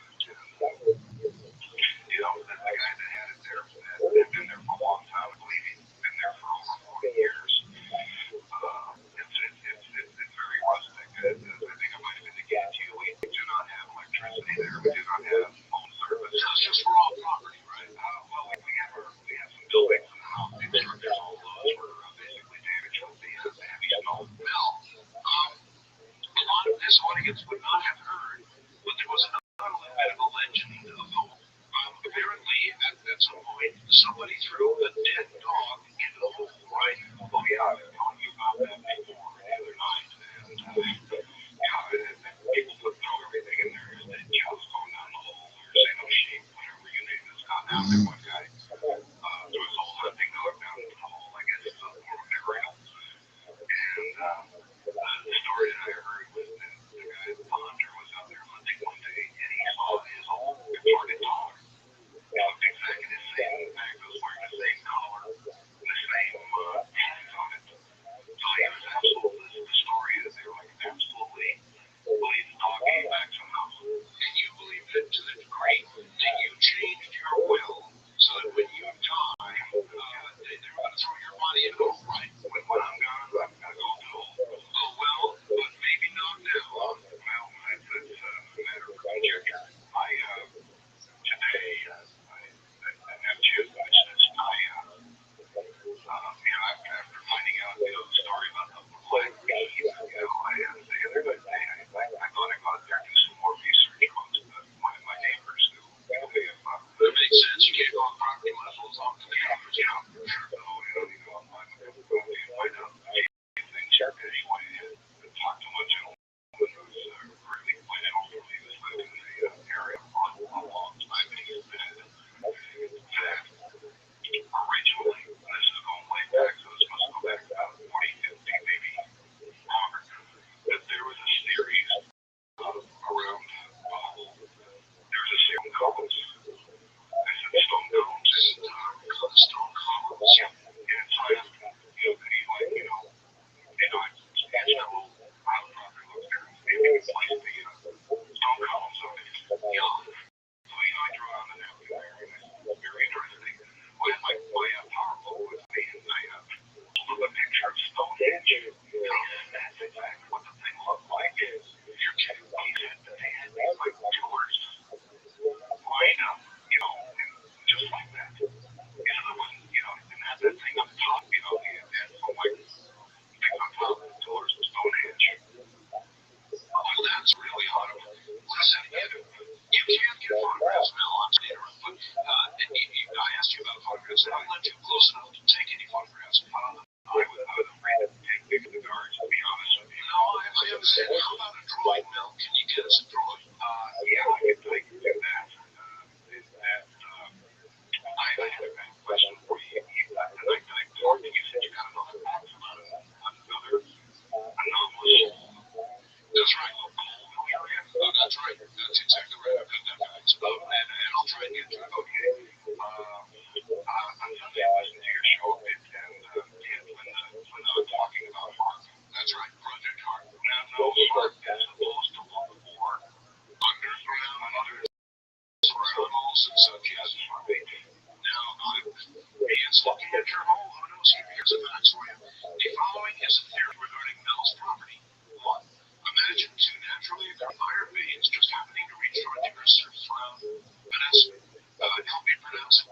the guy that had it there had been there for a long time. I believe he's been there for over 40 years. It's very rustic. I think I might have indicated to you, we do not have electricity there. We do not have phone service. It's just raw property, right? Well, we have some buildings and the house structures, all those were basically damaged with the heavy snow. Well, a lot of this audience would not have heard, but there was another medical legend of the hole. Apparently, at some point, somebody threw a dead dog into the hole, right? Oh, yeah, I've been telling you about that before the other night. And people would throw everything in there. Dead cows going down the hole, or say no sheep, whatever you name it. It's gone down there. One guy threw his whole hunting dog down into the hole. I guess it's a form of burial. And the story that I heard was that the hunter was out there hunting one day, and he saw his old retarded dog. He looked exactly the same. In fact, he was wearing the same collar, the same tags on it. So he was absolutely, the story is they were like absolutely believe the dog came back somehow. And you believe it to the degree that you changed your will so that when you die, they're going to throw your body in a hole, right? When I'm gone, I'm going to go to the hole. Oh, well, but maybe not now. Well, that's a matter of conjecture. Today, I have two questions. After finding out, the story about the black bees, I asked the other day, I thought I got there to do some more research on my neighbors who, that makes sense. You can't go on property unless it's on the neighbors, sure. So, I'm going to find out a few things here. Anyway, I talked to one gentleman who's really quite elderly, who's lived in the area for a long time, and he said that originally, and this is going way back, so this must go back about 40, 50, maybe longer, that there was a series around the whole. There was a series of columns. I said stone columns and stone columns. Yeah. And so I asked him, could he I sketched out how the property looks there. Maybe we can place the stone columns on it. Yeah. So, I drew on the napkin there, and it's very interesting. Well, my PowerPoint with me, and I pulled up a picture of Stonehenge. That's exactly what the thing looked like. You're kidding me. He said that they had these like pillars lined up, and just like that. And there was, and had that thing up top, they had some like things on top of the pillars of Stonehenge. Oh, that's really hot. Listen, you can't get photographs now on Twitter, but I asked you about photographs, and I'm not too close enough to take any photographs. I was afraid to take big cigars, to be honest with you. No, I understand. How about a drawing, Mel? Can you get us a drawing? Yeah, I can do that. I have a question for you. at your home. Oh, no, see, here's a fact for you. The following is a theory regarding Mel's property. 1. Imagine two naturally occurring fire veins just happening to reach from the surface around help me pronounce it.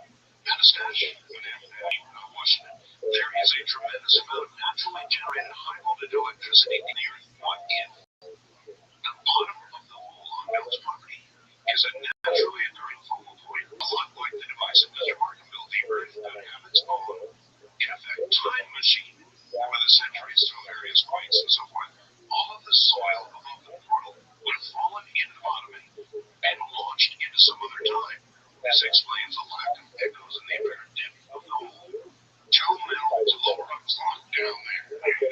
Anastasia, Washington. There is a tremendous amount of naturally generated high voltage electricity in the earth. What if the bottom of the hole on Mel's property is a naturally occurring focal point, a lot like the device that Mr. Martin built the earth to have its own, in effect, time machine over the centuries through various quakes and so forth. All of the soil above the portal would have fallen into the bottom and launched into some other time. This explains the lack of echoes in the apparent depth of the hole. Tell Mel to lower a clock down there. Let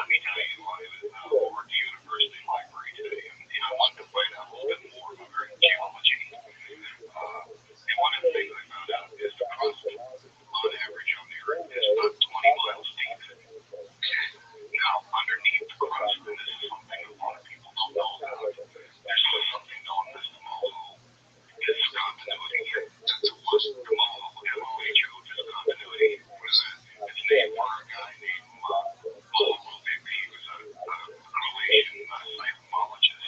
me tell you, I was over at the university library today, and I wanted to find out a little bit more about geology. And one of the things I found out is the crust, on average on the Earth, is about 20 miles deep. Okay? Now, underneath the crust, and this is something a lot of people don't know about, there's something known as the moho. This continuity. That's what the moho, M-O-H-O, just continuity. What is that? It's named for a guy named Moho. He was a Croatian seismologist.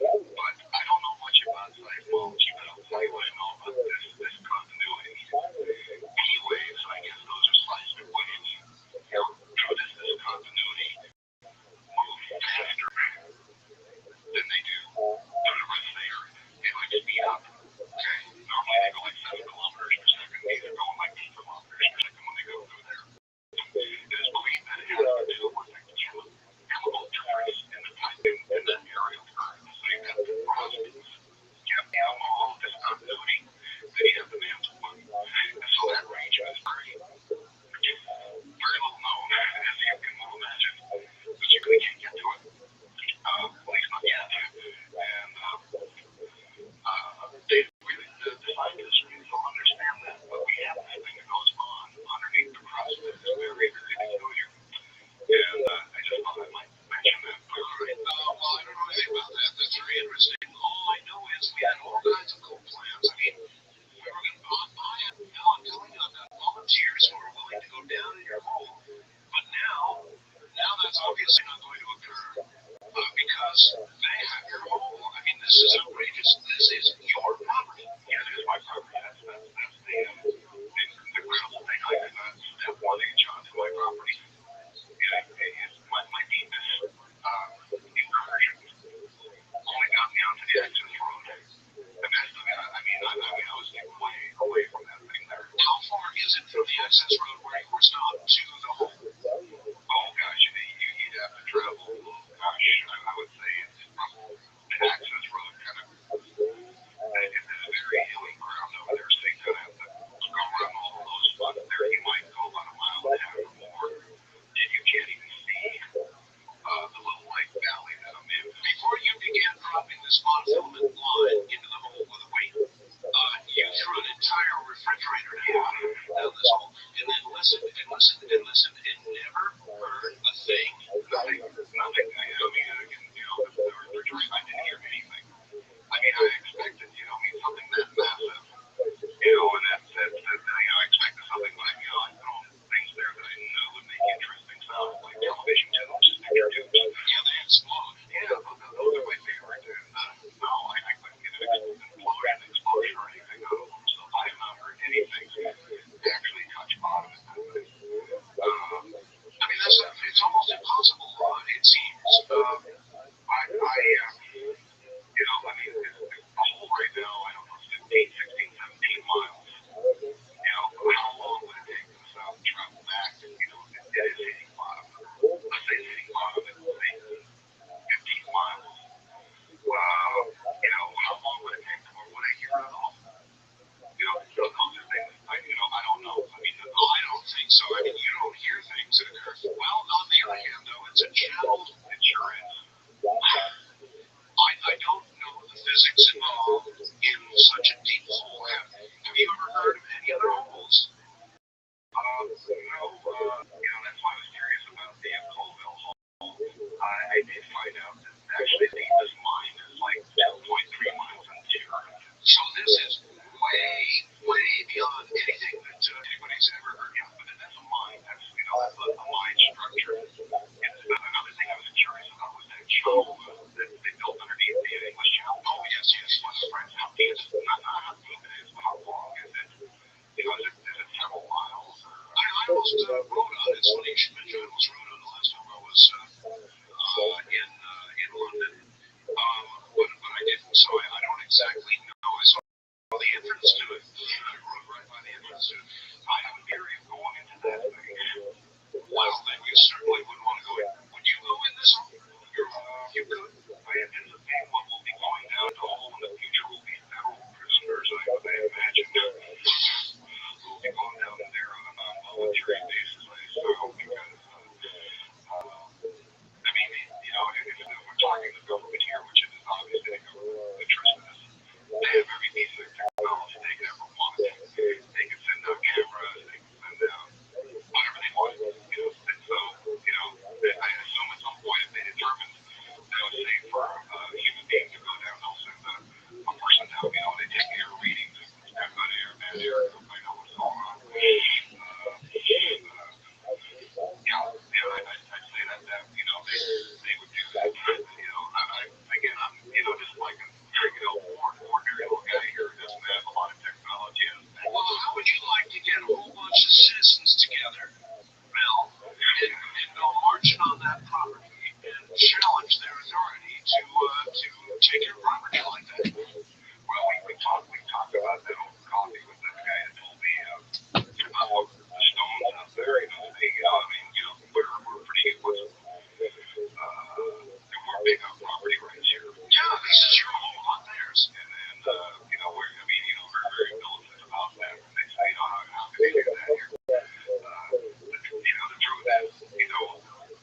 But I don't know much about seismology, but I'll tell you what I know about this continuity. Anyways, I guess those are seismic waves. How does this continuity move faster than they do through the rest of the Earth? They like speed up. Okay? Normally they go like 7 kilometers per second. These are going like 8 kilometers per second when they go through there. It is believed that it has to do with like chemical difference in the type in that area of current. So you've got the crust. You have the alcohol, this continuity, then you have the mantle one. And so that range is very little known, as you can well imagine. But you really can't get to it. At least not yet. And they really, the scientists really don't understand that. But we have this thing that goes on underneath the crust that is very, very peculiar. And I just thought I might mention that. All right. Well, I don't know anything about that. That's very interesting. All I know is we had all kinds of cool plans. I mean, we were going to go on by it. You know, I'm telling you, I've got volunteers who are willing to go down in your hole. But now that's obviously not going to occur because they have your hole. I mean, this is outrageous. This is your property. Yeah, it is my property. That's the critical thing. I cannot step 1 inch onto my property. My deepest incursion only got me onto the access road. And that's, I was way away from that thing there. How far is it from the access road where you were stopped to the hole? Oh gosh, you'd have to travel. Gosh, I would say it's from an access road kind of. It's very hilly ground over there, so you kind of have to go around all those spots there. You might go about a mile and a half or more, and you can't even see the little white valley that I'm in. Before you began dropping this monofilament line into the hole with a weight, you threw an entire refrigerator down this hole, and then listened and never heard a thing. Nothing. The refrigerator, I didn't hear anything. I mean, I expected, something that massive, and I expected something like, I throw things there that I knew would make interesting sounds, like television tubes, picture tubes. Yeah, they explode. Yeah, those are my favorite. And no, I couldn't get an explosion or anything out of them, so I have not heard anything actually touch bottom at that thing. I mean, it's almost impossible, it seems. beyond anything that anybody's ever heard of. But that's a mind. That's that's a mind structure. And another thing I was curious about was that channel that they built underneath the English Channel. Oh yes. What's right now? It's not how deep it is, but how long is it? Is it several miles? I almost rode on it. It's funny you should mention I almost rode on it last time I was in London. But I didn't, so I don't exactly know. I saw the entrance to it. I rode right by the entrance to it. I have a theory of going into that thing. Well, then you certainly wouldn't want to go in. Would you go in this hole? You could. I anticipate what will be going down the hole in the future will be federal prisoners, I imagine. We'll be going down there on a voluntary basis, I assume, because, I mean, if we're talking the government here, which is obviously the government that trusts us, they have every piece of technology they could ever want. They can send out cameras, they can send out whatever they want, and so, I assume at some point if they determine that it's safe for a human being to go down, they'll send a person down, they take air readings, have good air, bad air, everybody know what's going on. I'd say that they would do that. Again, I'm just like a ordinary little guy here who doesn't have a lot of technology. Well, how would you like to get a whole bunch of citizens together, Bill, and go marching on that property and challenge their authority to take your property like that? Well, we talked about that over coffee with that guy that told me about the stones up there. We're pretty good with we're big on property rights here. Yeah, this is your home, not theirs. And we're very, very militant about that. And they say, how can they do that here? The truth is,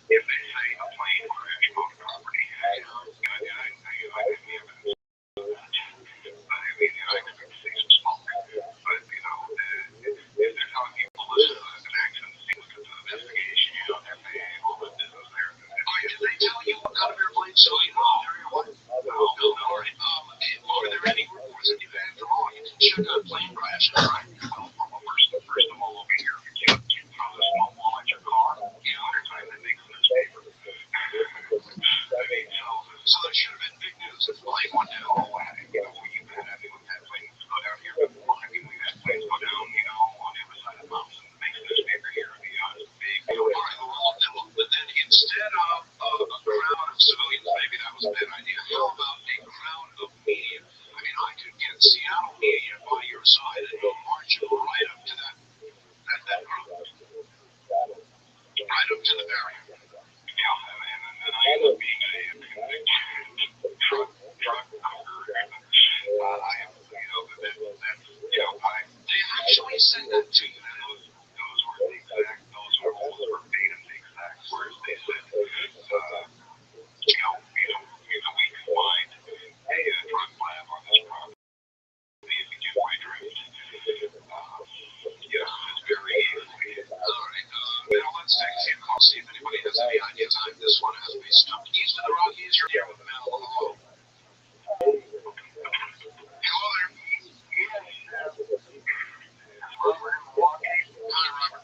if they say a plane crashed on property, I expect to see some smoke. But, if they're telling people this is an accident, look at the investigation, they're paying all the business there. Did they tell you what kind of airplane so you know what? No. All right. Were there any reports that you've had from all? You can check on plane crashes, right? Well, first of all, over here, you throw the smoke wall at your car. Every time they make the newspaper. So that should have been big news. If the plane went down, you've had that plane go down here before. We've had planes go down, on the other side of the mountain. It makes the newspaper here. It's big. All right, but then instead of a crowd of civilians, maybe that was a bad idea. How about a crowd of media? I could get Seattle media by your side and go marching right up to that group, right up to the barrier. And then I end up being a convicted drug cover. They actually said that to you. Those were almost verbatim the exact words they said. We can find a drug lab on this property if you get my drift. It's very easy. All right, now let's see if anybody has any ideas. This one has me stumped. East of the Rockies, you're here with Mel. Hello. Hello there. Robert in Milwaukee. Hi, Robert.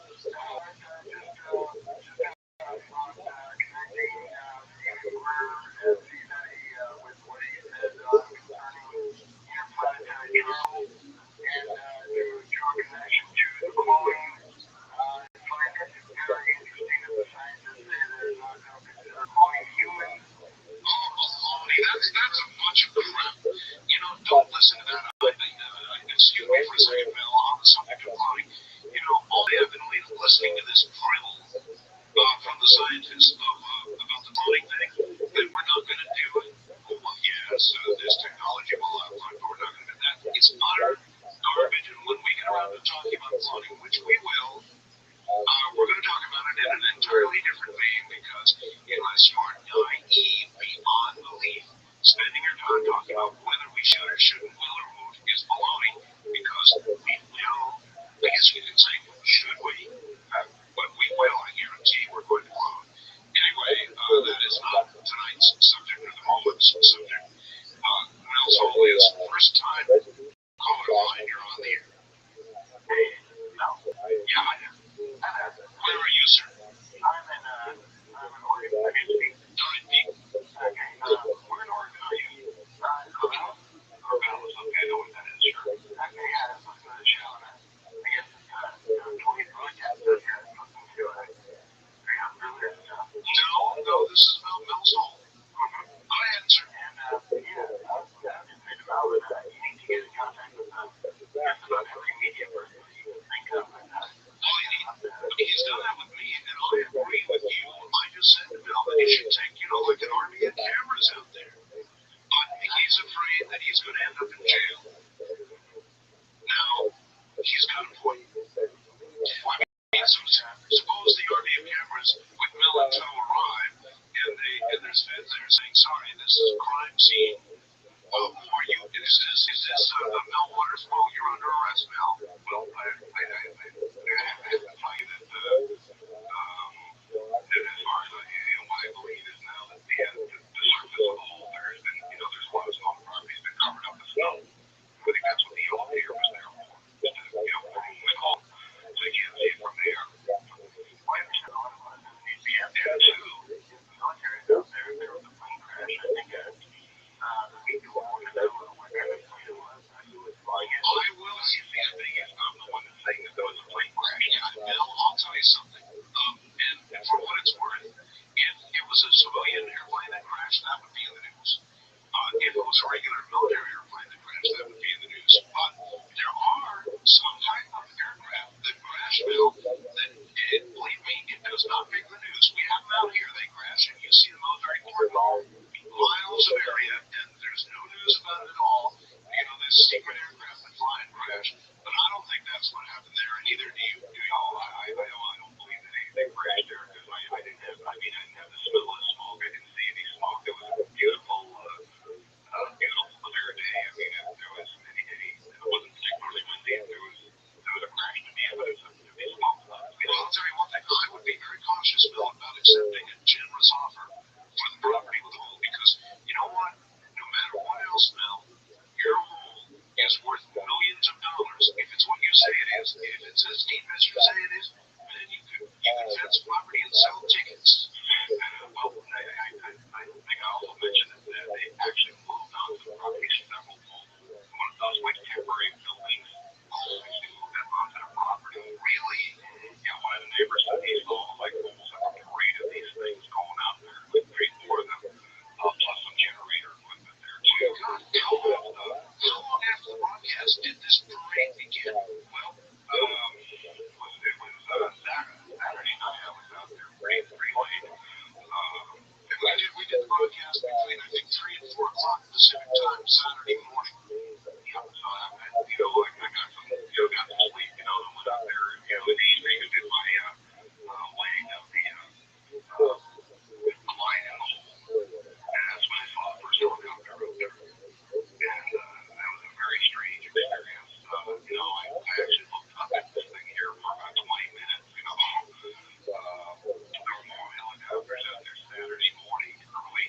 That's a bunch of crap. Don't listen to that. Excuse me for a second, Mel. On the subject of cloning, all they have been listening to this drivel from the scientists about the cloning thing, that we're not going to do it. Well, yes, this technology will allow cloning, but we're not going to do that. It's utter garbage, and when we get around to talking about cloning, which we will, we're going to talk about it in an entirely different vein, because unless you are naive beyond belief, spending your time talking about whether we should or shouldn't will or won't is baloney, because we will. I guess you could say, should we? But we will, I guarantee we're going to clone. Anyway, that is not tonight's subject or the moment's subject. Mel's Holiest, first time caller line, you're on the air. Suppose the RDM cameras with Mel and Toe arrive, and there's feds there saying, "Sorry, this is a crime scene. Who are you? Is this Mel Waters? Well, you're under arrest, Mel." Well, I have to tell you that as far as what I believe is now that the surface of the whole there has been, there's a lot of small properties been covered up with snow. I think that's what the yellow paper was there for. Room home, so you can't see it from there. And two, the military is out there. There was a plane crash. I think the week before I don't know what kind of plane it was. I will see if the thing is I'm the one that's saying that there was a plane crash. Bill, I'll tell you something. And for what it's worth, if it was a civilian airplane that crashed, that would be in the news. If it was a regular military airplane that crashed, that would be in the news. But there are some type of aircraft that crash, Bill, that, believe me, it does not make the news. We have them out here, they crash, and you see the military cordon miles of area, and there's no news about it at all. This secret aircraft that fly and crash. But I don't think that's what happened there, and neither do you. I don't believe that anything crashed there, because I didn't have the smell of smoke. I didn't see any smoke. It was a beautiful clear day. There was it wasn't particularly windy. There was a crash to be evidence of smoke. I'll tell you one thing. I would be very cautious, Bill, about accepting a generous offer for the property with hold, because you know what? No matter what else, Bill, your home is worth millions of dollars if it's what you say it is. If it's as deep as you say it is, then you can fence property and sell tickets. Well, I think I also mentioned that they actually moved on to the property several homes. One of those like temporary buildings. They moved them onto the property. Really? Yeah, one of the neighbors said he's almost like almost like 3 of these things going out there, like 3, 4 of them, plus some generator equipment there too. How long after the broadcast did this parade begin? Well, it was Saturday night. I was out there pretty late. We did the broadcast between I think 3 and 4 o'clock Pacific time Saturday morning. Yeah, so I got some got some sleep. I went out there in the evening and did my laying of the line in the hole. And that's when I saw the first helicopter out there. And that was a very strange experience. I actually looked up at this thing here for about 20 minutes. There were more helicopters out there Saturday morning early.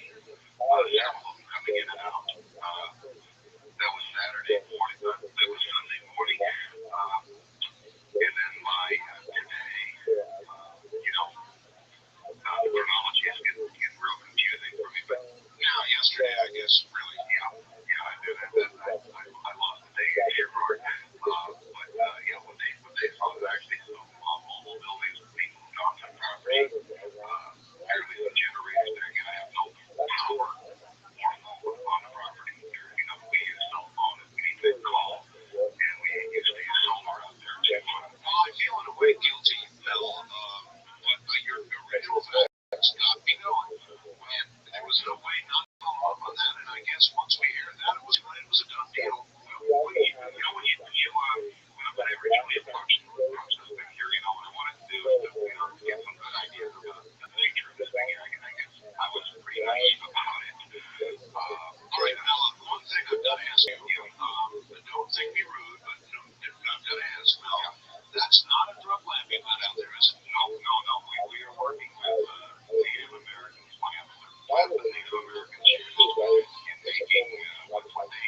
Several of them coming in and out. That was Saturday morning. That was Sunday morning. And then by today, the chronology is getting real confusing for me. But now, yesterday, I guess, really, I did it. I lost the day in February. But, what they saw was actually some mobile buildings being moved onto the property. Apparently, the generators there, I have no power or phone on the property. We use cell phone if we need to call, and we used to use solar out there too. Well, I feel in a way guilty, Bill, but your original facts got me going. And there was no way not to follow up on that, and I guess once we heard that, it was a done deal. When I originally approached this thing here, what I wanted to do is to get some good ideas about the nature of this thing here. I guess I was pretty naive about it. All right, now one thing I've got to ask you, don't think me rude, but I've got to ask now, that's not a drug lab you got out there, is it? No. We are working with Native Americans, plant the Native American choose in making what they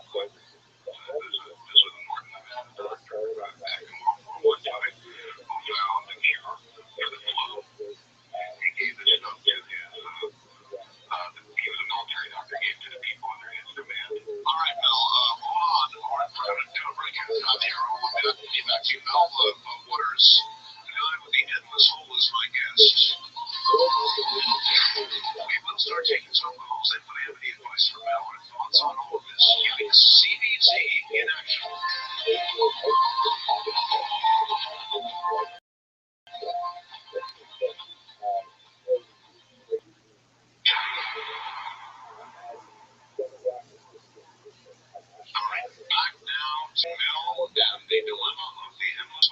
put. This was a North Nevada doctor back in World War I time who found a cure for the flu. He gave this stuff to he was a military doctor, gave it to the people in their his demand. All right, Mel, hold on. We're going to do a break here on the arrow. We'll be back to you, Mel Waters. The guy with the endless hole is my guest. We will start taking some calls. Anybody have any advice for Mel or thoughts on all of this? CBC in action. All right, back now to Mel and the dilemma of the endless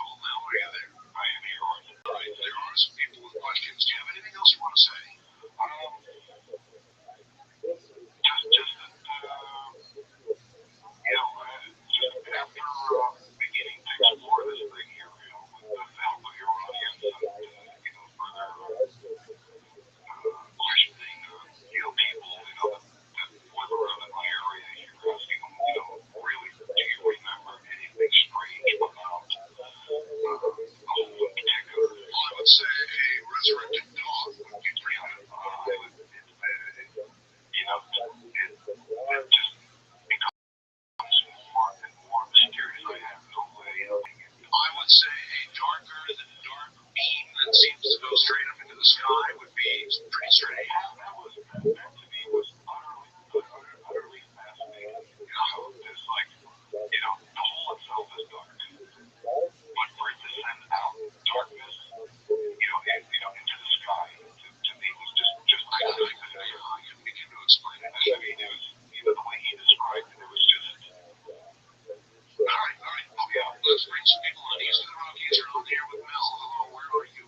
bring some people on. East of the Rockies, you're on the air with Mel. Hello, where are you?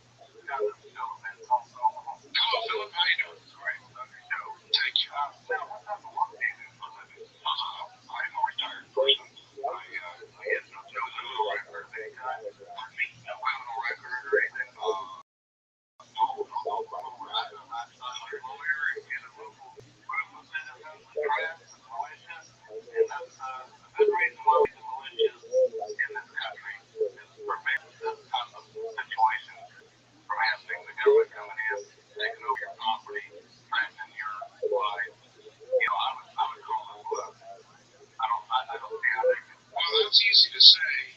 Hello, Philip, how you doing? Great. Thank you. I'm a retired person. I had no record of any kind. No criminal record or anything. No, I'm not a lawyer in a local group of citizens, tribes, and militias. And that's a good reason why we do militias in this country is to prevent this kind of situation from happening. The government coming in, taking over your property, threatening your life. I would call it bluff. I don't see how they can. Well, that's easy to say,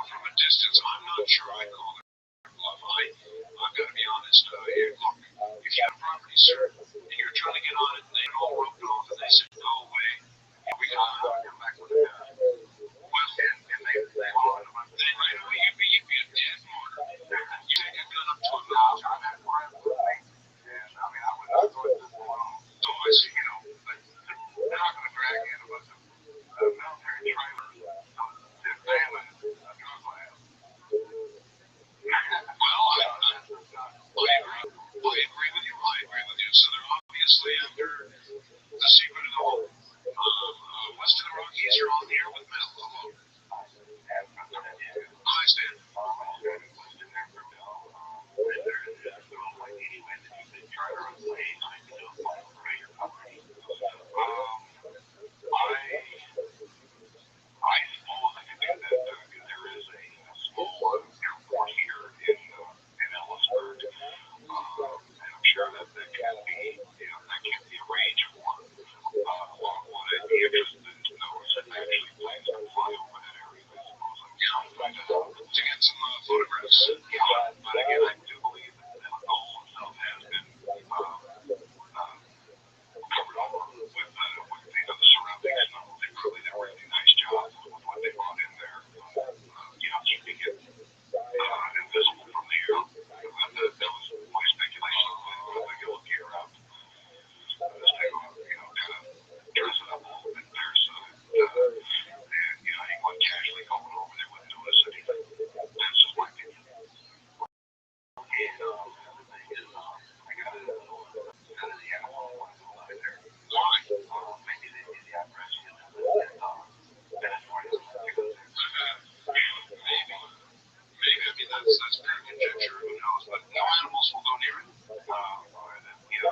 from a distance. I'm not sure I call it bluff. I've got to be honest. Look, if you have a property, sir, and you're trying to get on it, and they all roped off, and they said, go away, we got to come back with a gun. Well, and they all they right away, you'd be a dead martyr. You take a gun up to a mouse. I've had friends with me, and I would not go into this alone. So I see, but they're not going to drag in a bunch of military trailers to examine a drug lab. Well, I agree with you. So they're obviously under the secret of the whole. West of the Rockies, you're on the air with Mel. Hello. Hi, Stan. I suppose I could do that because there is a small airport here in Ellisburg, and I'm sure that can be arranged for. What I'd be interested to know is if actually planes can fly over that area. I suppose to get some photographs. Yeah, but again, I do believe that the hole itself has been covered over with the surrounding snow. They really did a really nice job with what they brought in there. Keeping it invisible from the air. That was my speculation. They go look here out. This type of, kind of dress it up a little bit there, so that, anyone casually going over there wouldn't notice anything. That's just my opinion. And the other thing is, I got to kind of the asshole over there. Why? Maybe they need the address and that's why it's maybe. I mean, that's pure conjecture. Who knows? But no animals will go near it. The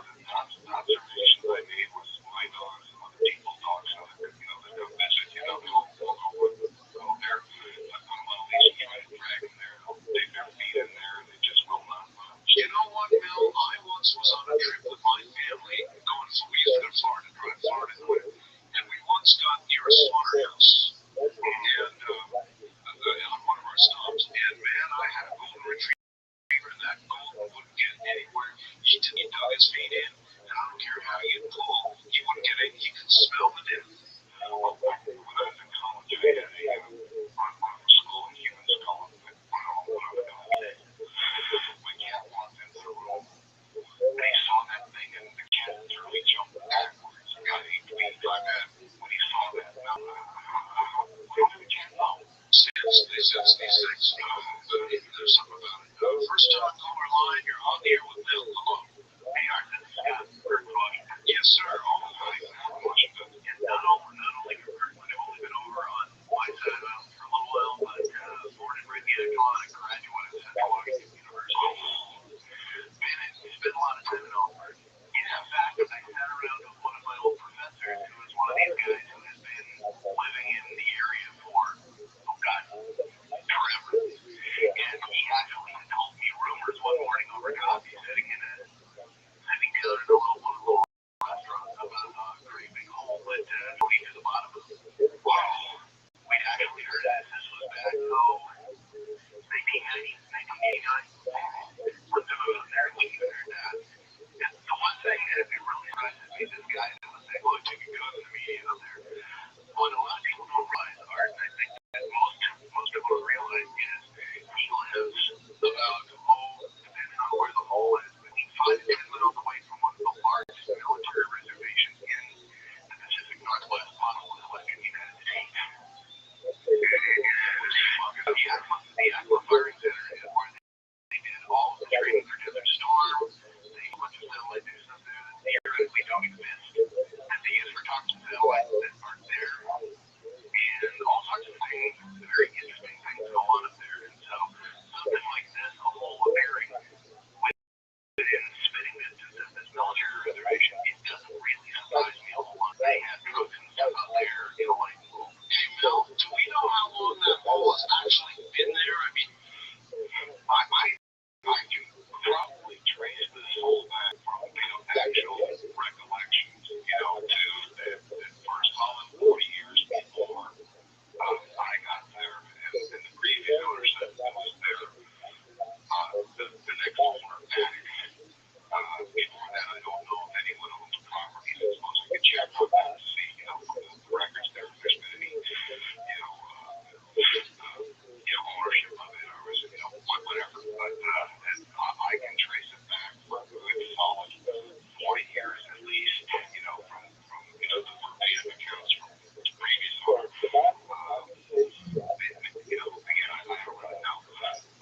observations I made was my dogs and other people's dogs. So that they'll visit. They'll go there. But put them on a leash and try to drag them there. They'll dig their feet in there, and they just will not move. You know what, Mel? I once was on a trip with my family going. So we used to go to Florida, drive Florida to it, and we once got near a slaughterhouse, and on one of our stops, and man, I had a golden retriever, and that golden wouldn't get anywhere. He dug his feet in, and I don't care how you pull, he wouldn't get it. He could smell the death. When I was in college, I had a school in human skull, and what I was going to say. My cat walked into the room, and he saw that thing, and the cat literally jumped backwards. He got 8 feet by that when he saw that. What did the cat know? They sense these things. There's something about it. First time caller line, you're on the air with Mel. Hello. Hey, yes, sir. Oh, hi. Washington. And not only Kurt, I've only been over on my side of the house for a little while, but born and bred Utah, and graduated at Central Washington University. Man, I spent a lot of time in Ellisburg. In fact, I sat around with one of my old professors, who is one of these guys who has been living in the area for, forever. And he actually told me rumors one morning over coffee, sitting in a the Aqua Firing Center is where they did all the training for Desert Storm. They went to satellite do stuff there that theoretically don't exist. That they use for talking to satellites that aren't there. And all sorts of things, very interesting things go on up there. And so something like this, a whole bearing within spinning this military reservation, it doesn't really surprise me a whole lot. They had trucks and stuff out there, like, hey, Mel, do we know how long that ball has actually been there? I mean, I can probably trace this whole back from, actual recollections, to the first solid 40 years before I got there. And the previous owner said that was there. The next owner, before that, I don't know if anyone owns the property. I suppose I could check on that to see, from the records there, if there's been any, ownership of it, or was it, whatever. But I can trace it back for a good solid 40 years at least, from the verbatim accounts from the previous owner. Again, I don't really know.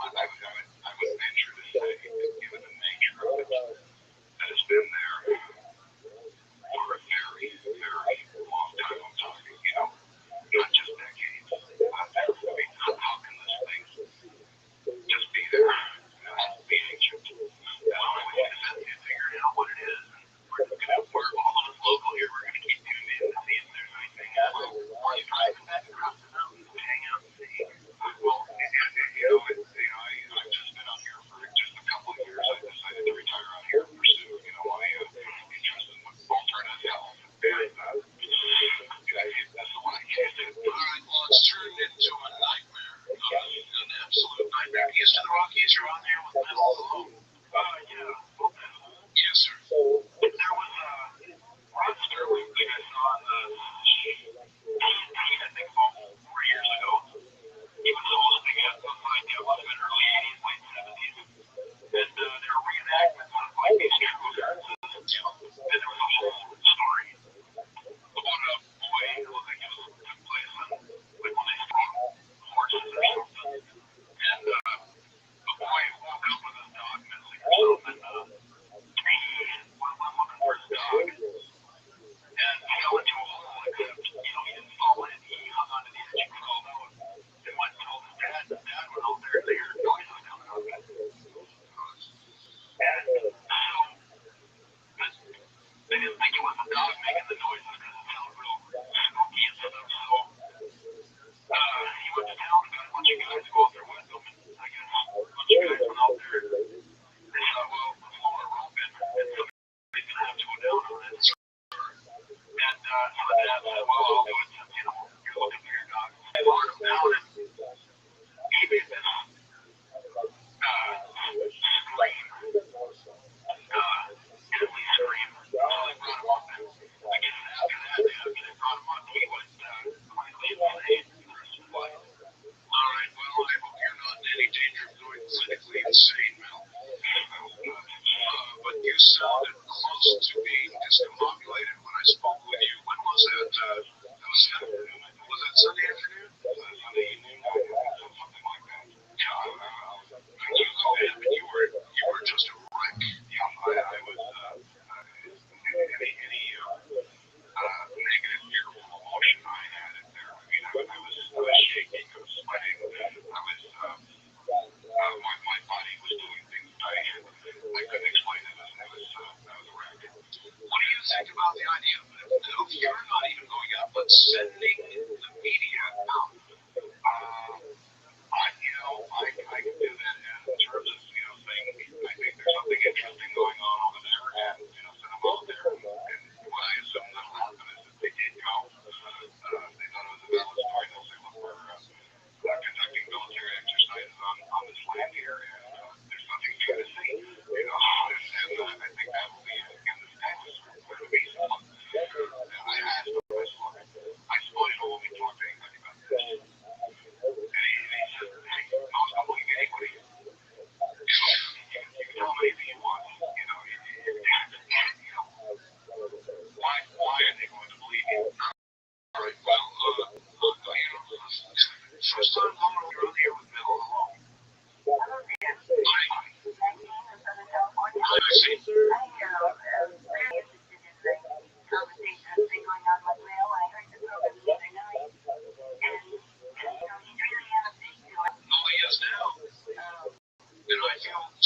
I would venture to say that given the nature of it, that it's been there for a very, very long time. I'm talking, not just decades. I mean, how can this thing just be there? It has to be ancient. The only way to set it, figuring out what it is. We're all of us local here. We're going to keep tuned in to see if there's anything else. Or you driving back across the mountains to hang out and see. Well, I've just been out here for just a couple of years. I decided to retire out here and pursue, my interest in alternative health. And that's the one I can't do. All right, well, it's turned into a nightmare. An absolute nightmare. East of the Rockies, you're on there with Metal Alone. Yeah. Yes, sir. There was Rothschild'S thing I saw on I think about 4 years ago. He was hosting it. It must have been early 80s, late 70s. And they were reenactments of these true occurrences. And there was a whole story about a boy who took place on, when they stole horses or something. And a boy woke up with his dog missing or something.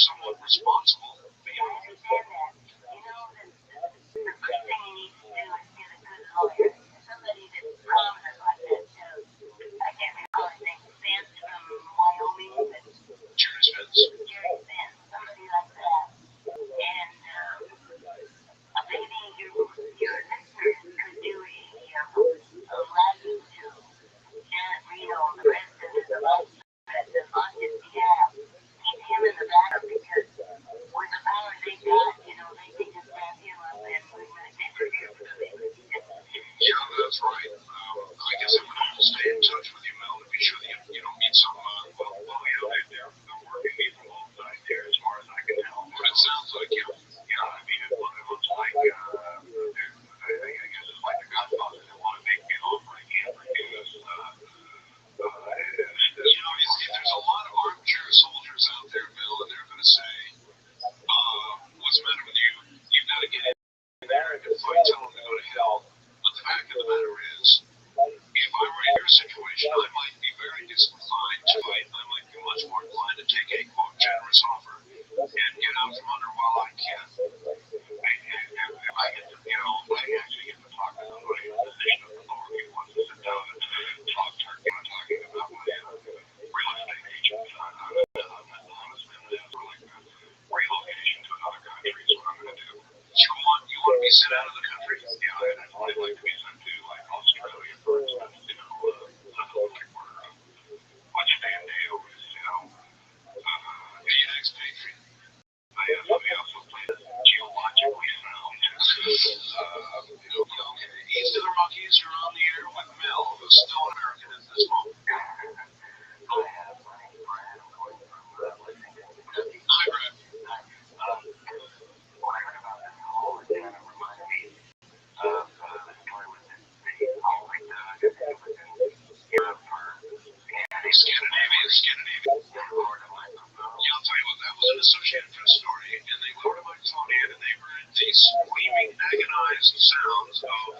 somewhat responsible. But, you know, I understand that. You know, the first thing you need to do is get a good lawyer. Somebody that's prominent like that, too. I can't recall his name. Spence from Wyoming. Jerry Spence. Jerry Spence. Somebody like that. And maybe your listeners could do a writing to Janet Reno, the president of the Vice President, on his behalf. Keep him in the back because with the power they got, you know, they can just wrap him up and we might never hear from him. Yeah, that's right. I guess I'm going to have to stay in touch with you, Mel, to be sure that you don't meet some, well, you know, they're working me from both sides there as far as I can tell. But it sounds like, yeah, I mean, it looks like, I guess it's like the Godfather. They want to make me an offer again because, you know, there's a lot of armchair soldiers out there, Mel, and they're going to say, what's the matter with you? You've got to get in there and fight, tell them to go to hell. But the fact of the matter is, if I were in your situation, I might be very disinclined to fight. I might be much more inclined to take a, quote, generous offer and get out from under while I can. If I get to, you know, if I actually get to talk to somebody in a position of authority who wants to sit down and talk turkey, I'm talking about my real estate agent. I'm honestly going to do like relocation to another country is what I'm going to do. You want to be sent out of the country? Yeah, I'd like to be sent to like Australia, for instance, you know, like where what's Van Dale is, you know, an expatriate. They also play geologically sound. You know, east of the Rockies, you're on the air with Mel, who's still an American at this moment. Hi, Brad. What I heard about this whole kind of reminded me of the story with the whole like it was in Europe or Scandinavia. Yeah, I'll tell you what, that was an Associated Press story, and they lowered a microphone in, and they heard these screaming, agonized sounds of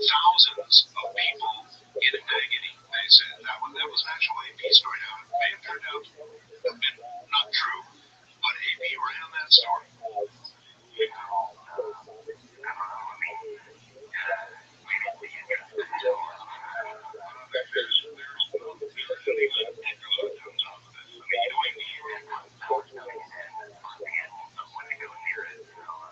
thousands of people in agony. They said that was actually a peace story. Now, it may have turned out to have been not true, but AP ran that story. you know, I don't know, I mean, we didn't be interested in it. There's nothing that particular that comes out of this. I mean, you don't even hear it. I was doing it and when they go near it, you know.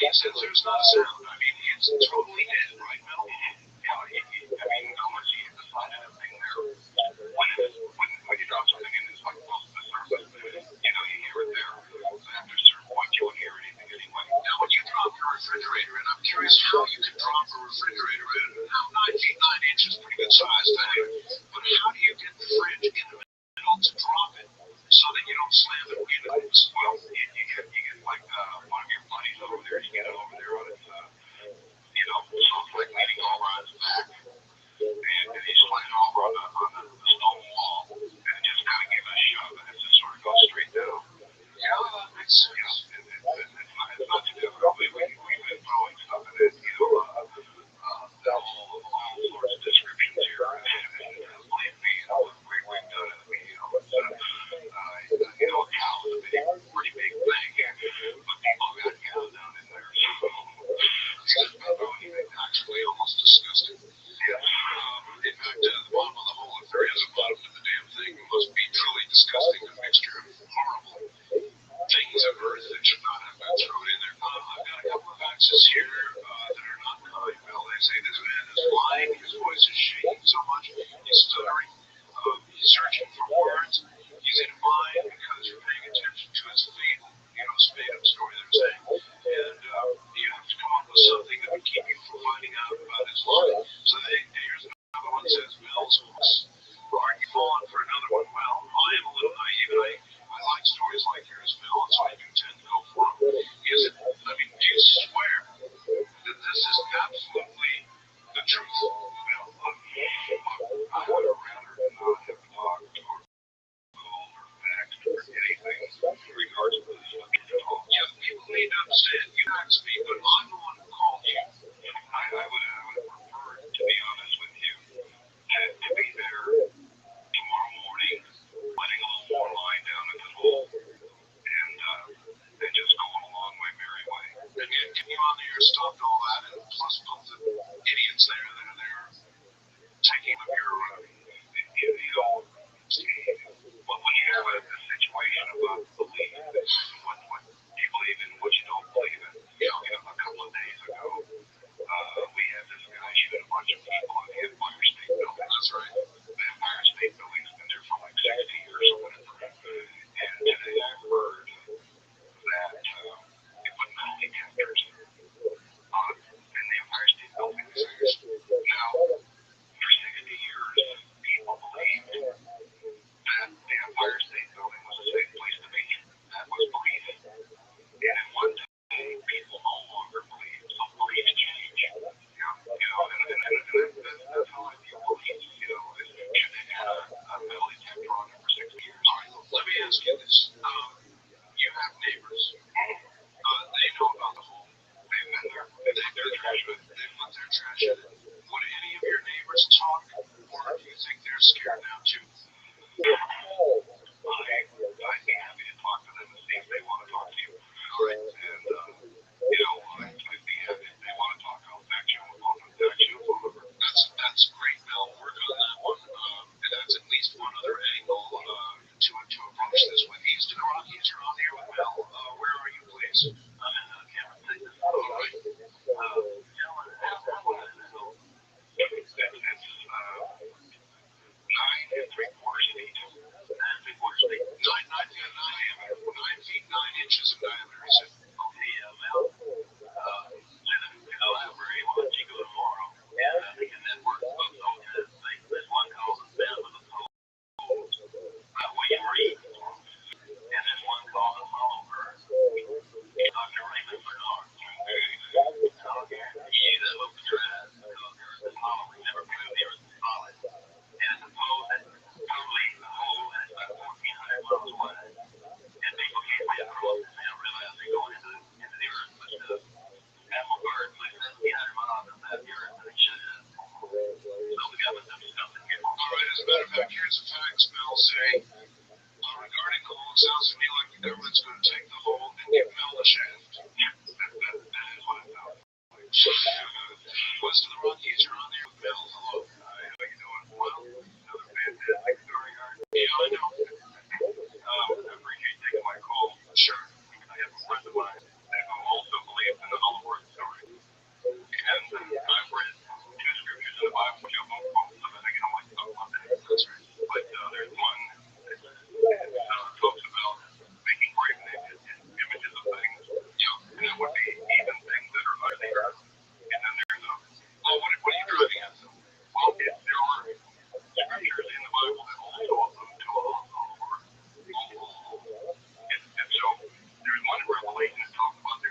Since there's not a sound, I mean, it's totally dead right now. I mean, unless you hit the side of the thing there, when you drop something in, it's like close to the surface, you know, you hear it there. After a certain point, you won't hear anything anyway. Now, when you drop your refrigerator in, I'm curious how you can drop a refrigerator in. Now, 9 feet 9 inches, pretty good size, but how do you get the fridge in the middle to drop it so that you don't slam it into it? Well, you get like one of your buddies over there, you get it over there on its, you know, soft like leaning over on its back, and he's sliding over on the stone wall, and just kind of give it a shove, and it just sort of goes straight down. Yeah, It's nothing difficult. We've been throwing stuff in it, you know, all sorts of descriptions here, and believe me, you know, we've done it. You know, it's, you know, a cow is a pretty big thing, but people got cows down in there, so it's actually almost disgusting. yeah. In fact, the bottom of the hole, if there is a bottom to the damn thing, must be truly disgusting. A mixture of horrible things of earth that should not have been thrown in there. I've got a couple of faxes here that are not kind. Well, they say this man is lying, his voice is shaking so much, he's stuttering, he's searching for words, he's in mind because you're paying attention to his fate, you know, spade of story they're saying. And you have to come up with something that would keep you from finding out about his life. So here's another one that says, Mel's books. Are you falling for another one? Well, I am a little naive, and I like stories like yours, Mel, and so I do tend to go for them. Is it, I mean, do you swear that this is absolutely the truth? Well, I would rather not have talked or called or faxed or anything regarding this subject at all. Yeah, people need to understand. You asked me, but I'm the one who called you. I would have preferred, to be honest with you, think they're scared now too. I'd be happy to talk to them and see if they want to talk to you. All right, and I'd be happy if they want to talk. I'll back you on the phone. That's great, Mel. Work on that one. And that's at least one other angle to approach this with. He's to the Rockies. You're on the air with Mel. Where are you, please? I'm in Cameron, Texas. All right. It's 9 3/4 feet. 9 3/4 feet. 9 feet 9 inches in diameter. Is it? Okay, Mel. Where you want to go tomorrow? Yeah. We can then work both alternative things. This one calls it bed with a pole. What you were eating tomorrow. And this one calls it hollow bird. Dr. Raymond Bernard. Okay. You that look dressed. The hollow never proved the earth is solid. And it's a pole that totally the hole and it's about 1,400 miles away. And people can't see across it. They don't realize they're going into the earth. But animal birds like 1,500 miles from that earth. And it should have. So we got some stuff in here. All right. As a matter of fact, here's a fact Mel saying. Regarding the hole, it sounds to me like the government's going to take the hole and give Mel the shaft. That is what it sounds like. West of the Rockies, you're on there with Mel. Hello. Hi, how you doing? Well, another fantastic story. Yeah, I know. I appreciate you taking my call. Sure. I have a friend of mine who also believes in the Hollywood story. And I've read 2 scriptures in the Bible, which I won't quote them, and I can only talk about that. That's right. But there's one talks about making graven images of things. And that would be even things that are under the earth. And then there's what are you driving at? Well, there are scriptures in the Bible that also allude to a hole. And so there's one in Revelation that talks about they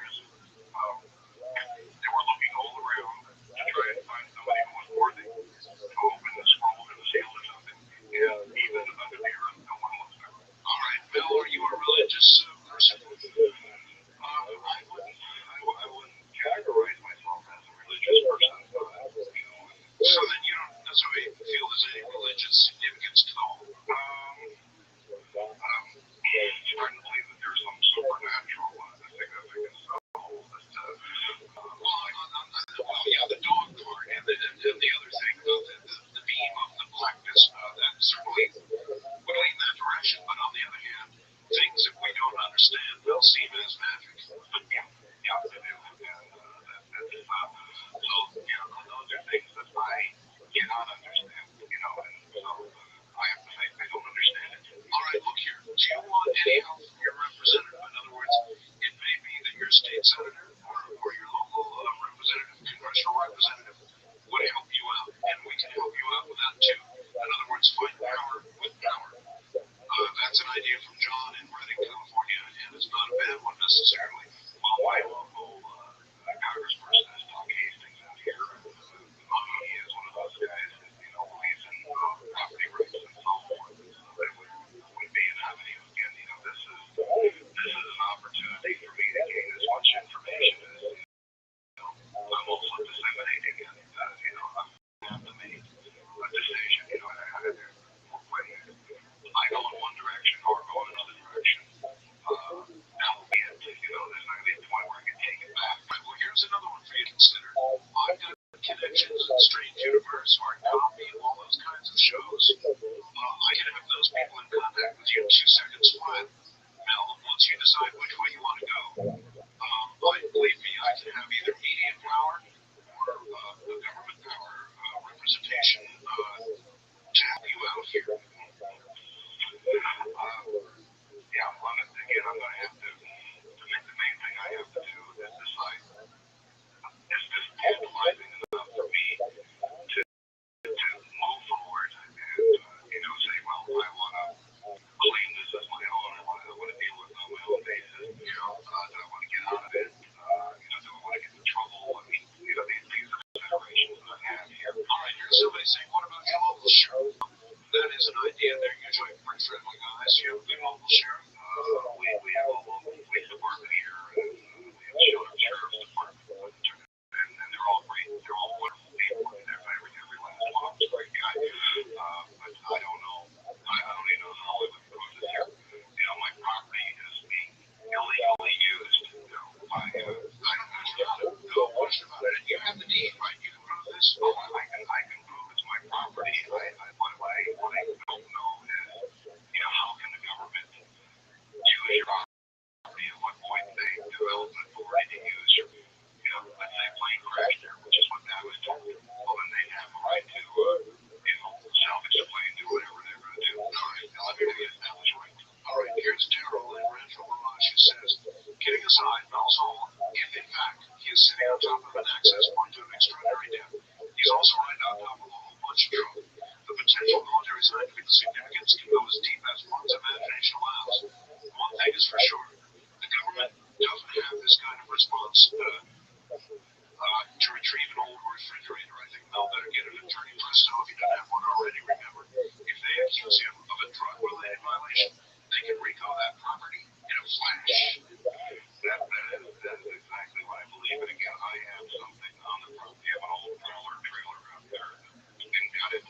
were looking all around to try and find somebody who was worthy to open the scroll or the seal or something. And even under the earth, no one was there. All right, Bill, are you a religious person? I wouldn't categorize myself as a religious person. So then you don't necessarily feel there's any religious significance to the whole. You trying to believe that there's some supernatural significance to the whole. The dog part and the other thing about the beam of the blackness, that certainly would lean that direction. But on the other hand, things that we don't understand will seem as magic. But they do. And those are things that I cannot understand. And so I have to say I don't understand it. All right, look here. Do you want any help from your representative? In other words, it may be that your state senator or your local representative, congressional representative, would help you out, and we can help you out with that too. In other words, fight power with power. That's an idea from John in Redding, California, and it's not a bad one necessarily. Well, my local congressperson is Doug Hastings out here. He is one of those guys that believes in property rights and so forth. That would be an avenue. Again, this is an opportunity for me to gain as much information as I'm also disseminating it. I have to make a decision. I go in one direction or go in another direction. That will be it. There's not going to be a point where I can take it back. Right, well, here's another one for you to consider. I've got connections in Strange Universe, Hard Copy, all those kinds of shows. I can have those people in contact with you in 2 seconds flat. Now, once you decide which way you want to go, believe me, I can have either media power or government power representation to help you out here. I'm going to have to make the main thing I have to do is decide. Is this tantalizing enough for me to move forward and say, well, I want to claim this as my own. I want to deal with it on my own basis. Do I want to get out of it? Do I want to get in trouble? I mean, these are considerations that I have here. All right, here's somebody saying, what about your local sheriff? That is an idea. They're usually pretty friendly guys. You have a good local sheriff. We have a local police department here, and we have a sheriff's department, and they're all great. They're all wonderful people. Every last one of them's a great guy. What I don't know is, how can the government use your property? At what point they develop an authority to use your, let's say a plane crash there, which is what that was told. Well, then they have a right to, salvage the plane, do whatever they're going to do. All right, now let me establish right. All right, here's Daryl in Rancho Mirage who says, kidding aside, Mel's home, if in fact he is sitting on top of an access point to an extraordinary depth, he's also right on top of a whole bunch of trouble. The potential military scientific significance can go as deep as one's imagination allows. One thing is for sure, the government doesn't have this kind of response to retrieve an old refrigerator. I think Mel better get an attorney presto if he doesn't have one already. Remember, if they accuse him of a drug-related violation, they can recall that property in a flash. That is exactly what I believe. And again, I have something on the property of an old trailer out there that's been gutted.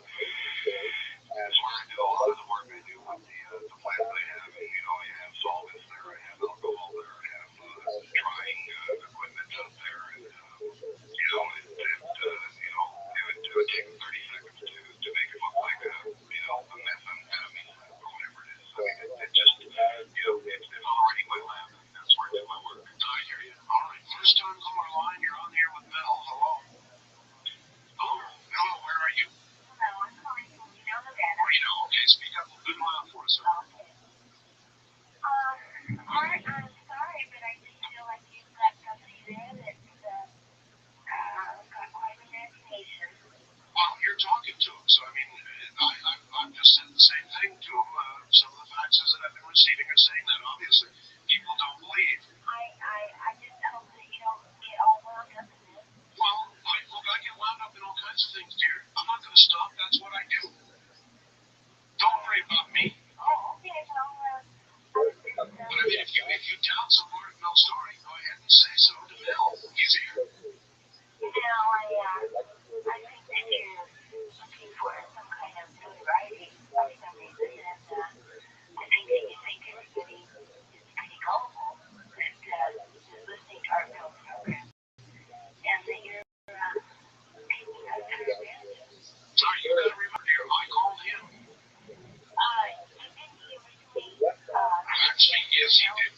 That's where I do a lot of the work I do with the plants I have. And, I have solvents there, I have alcohol there, I have drying equipment out there. And, it would take 30 seconds to make it look like a methamphetamine or whatever it is. I mean, it just, it's already my lab. That's where I do my work. I hear you. All right, first time caller line, you're on here with Mel. Hello. Hello, where are you? Hello, I'm calling from Reno, Nevada. Reno, okay, speak up a good loud for us, sir. Okay. I'm sorry, but I just feel like you've got somebody there that's got quite an imagination. Well, you're talking to him, so I mean, I've just said the same thing to him. Some of the faxes that I've been receiving are saying that obviously people don't believe. I just hope that you don't get all wound up in this. Well, I get wound up in all kinds of things, dear. I'm not going to stop. That's what I do. Don't worry about me. Oh, okay. But I mean, if you doubt some part of Mel's story, go ahead and say so to Mel. He's here. I think that you're looking for some kind of notoriety for some reason, and I think that you think everybody is pretty gullible that is listening to our Bill program, and that you're taking us for a advantage. Sorry, you gotta remember, dear, I called him. Didn't he originally Actually, yes, he did.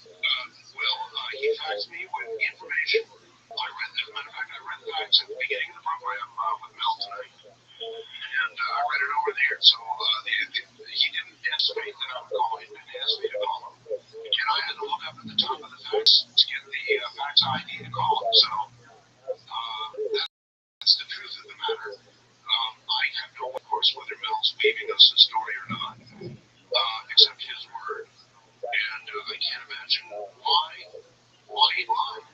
He faxed me with information. As a matter of fact, I read the fax at the beginning of the program with Mel tonight. And I read it over there. So he didn't anticipate that I would call him. He didn't ask me to call him. And I had to look up at the top of the fax to get the fax ID to call him. So that's the truth of the matter. I have no, of course, whether Mel's weaving us a story or not, except his word. And I can't imagine why he lied.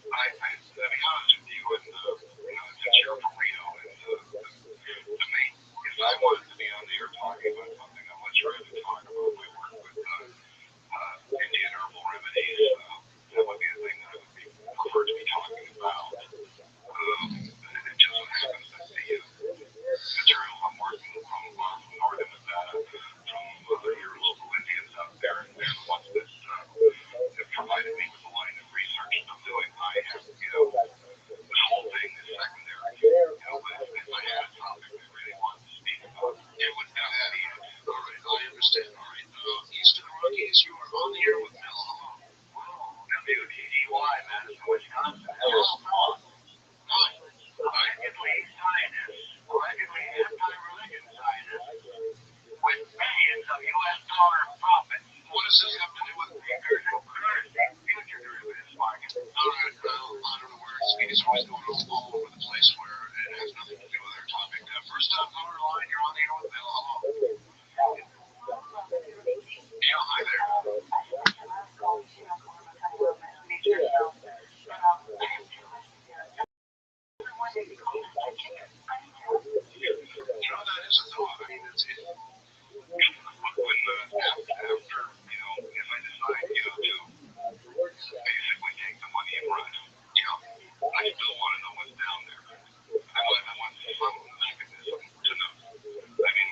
Let me be honest with you, and since you're from Reno, and to me, if I wanted to be on the air talking about something, I'd much rather talk about my work with Indian herbal remedies. That would be the thing that I would prefer to be talking about. It just so happens that the material I'm working from northern Nevada, from your local Indians out there, and they're the ones that have provided me with the line of research that I'm doing. I have, this whole thing is secondary. But if I had a topic I really wanted to speak about, it would be that. All right, I understand. All right, East of the Rockies, you are on the air with Mel. WTDY, Madison, Wisconsin. Hello. Hi. Allegedly scientists, allegedly anti-religion scientists, with millions of U.S. dollar profits. What does this have to do with cryptocurrency, future derivatives market? All right, well, I don't know where it's always going all over the place where it has nothing to do with our topic. First time caller line, you're on the air with Bill. Hello. Yeah, hi there. That is a thought. I mean, it's after, if I decide, to basically take the money and run, I still want to know what's down there. I want some mechanism to know. I mean,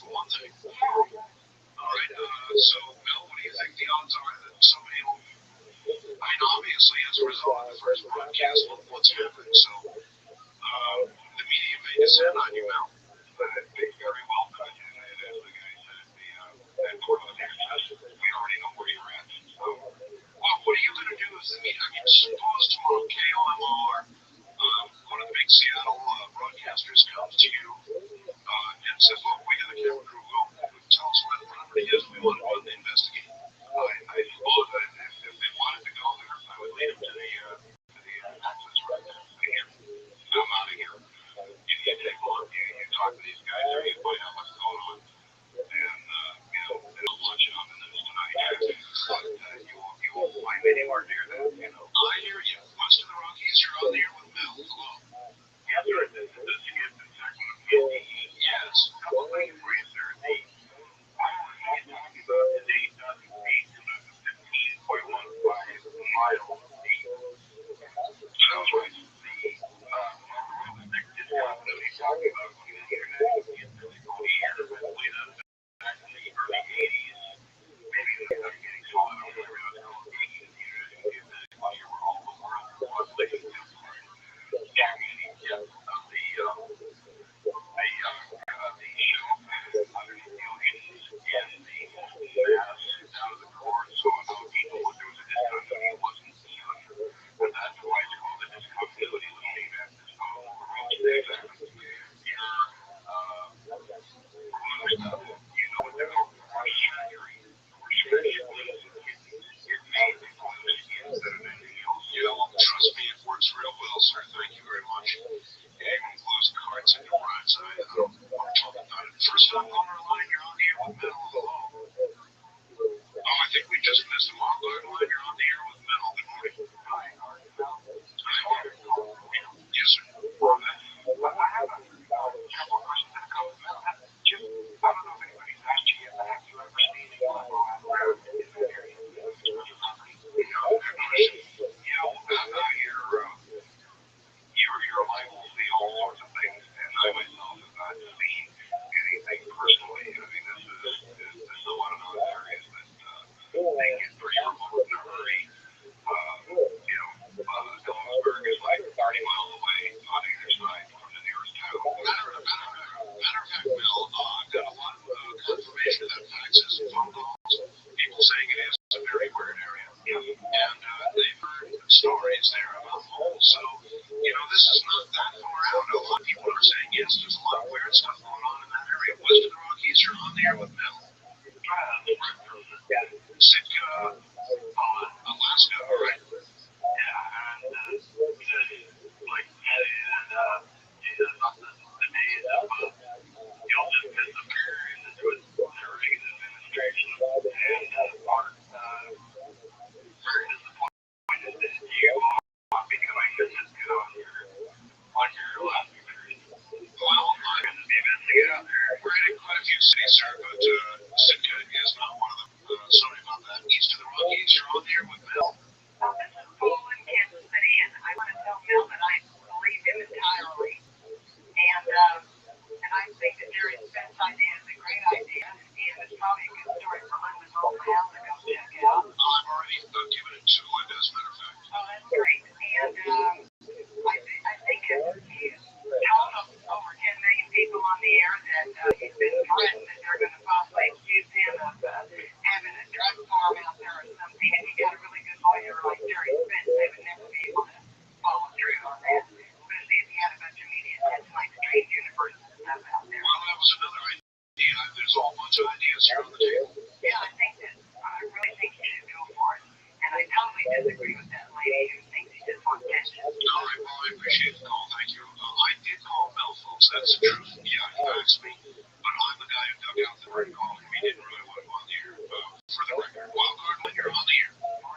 for one thing. All right. So, Mel, what do you think the odds are that somebody will? I mean, obviously, as a result of the first broadcast, look what's happened. So, the media made descent on you, Mel. They very well could. And as the guy said, that we already know where you're at. Well, what are you going to do as the media? I mean, suppose tomorrow KOMO or one of the big Seattle broadcasters comes to you and says, look, we got a camera crew, go tell us where the property is, we want to go and investigate. I suppose that if they wanted to go there, I would lead them to the access road. Again, I'm out of here. You take a look, you talk to these guys there, you find out what's going on. And, they'll launch it on the news tonight. But you won't find anywhere near that, I hear you. West of the Rockies, you're on the air with Mel. Hello. Yes, sir. This is the second segment of yes. A couple of things for you, sir. I want to talk about the date of the 15.15 miles deep. Sounds right. The discount that he's talking about going to the internet is really going here, but later back in the early 80s, maybe even getting to all the way around the internet is where all the world was living of the show underneath the oceans and the mass out of the core, so how people would do the discount that he wasn't young. And that's why it's called the discontinuity leading back to school. You know what they're called surgery. It made the skins that are trust me, it works real well, sir. Thank you very much. You even close the cards in your right side. I don't want to talk about it. First time on our line, you're on the air with Metal. Hello. Oh, I think we just missed him off. Line, you're on the air with Metal. Good morning. Hi, yes, sir. I have a couple questions that come about. Jim, I don't know if anybody's asked you yet, but have you ever seen a UFO around in that area? You're liable to see all sorts of things, and I myself have not seen anything personally. I mean, this is one of those areas that they get pretty remote in a hurry. Ellensburg is like 30 miles away on either side from the nearest town. Matter of fact, Bill, I've got a lot of confirmation of that faxes and phone calls. People saying it is a very weird area. And they've heard stories there about moles. So, this is not that far out. A lot of people are saying, yes, there's a lot of weird stuff going on in that area. West of the Rockies, you're on the air with Mel. Sitka, Alaska, all right? Yeah, and like, the days of you'll just disappear into it during the administration. And Mark, very disappointed that you are becoming a Sitka on your last experience. Well, I'm going to be missing it out there. We're in quite a few cities, sir, but Sitka is not one of them. Sorry about that. East of the Rockies, you're on here with Mel. This is Paul in Kansas City, and I want to tell Mel that I believe him entirely. And I think that Jerry Spence idea is a great idea, and it's probably a good story for Linda's old house to go check out. I've already given it to Linda, as a matter of fact. Oh, that's great. And I think he's told over 10 million people on the air that he's been threatened that they're going to possibly accuse him of having a drug farm out there or something. And he got a really good lawyer like Jerry Spence. They would never be able to follow through on that, especially if he had a bunch of media attention like Strange Universe and stuff out there. Well, that was another idea. There's a whole bunch of ideas here on the table. Yeah, I really think he should go for it. And I totally disagree with that lady who thinks he just wants attention. All right, well, I appreciate the call. Thank you. I did call Mel, folks. That's the truth. Yeah, he asked me. But I'm the guy who dug out the red call. He didn't really want him on the air. For the record, Wildcard, when you're on the air. Hello,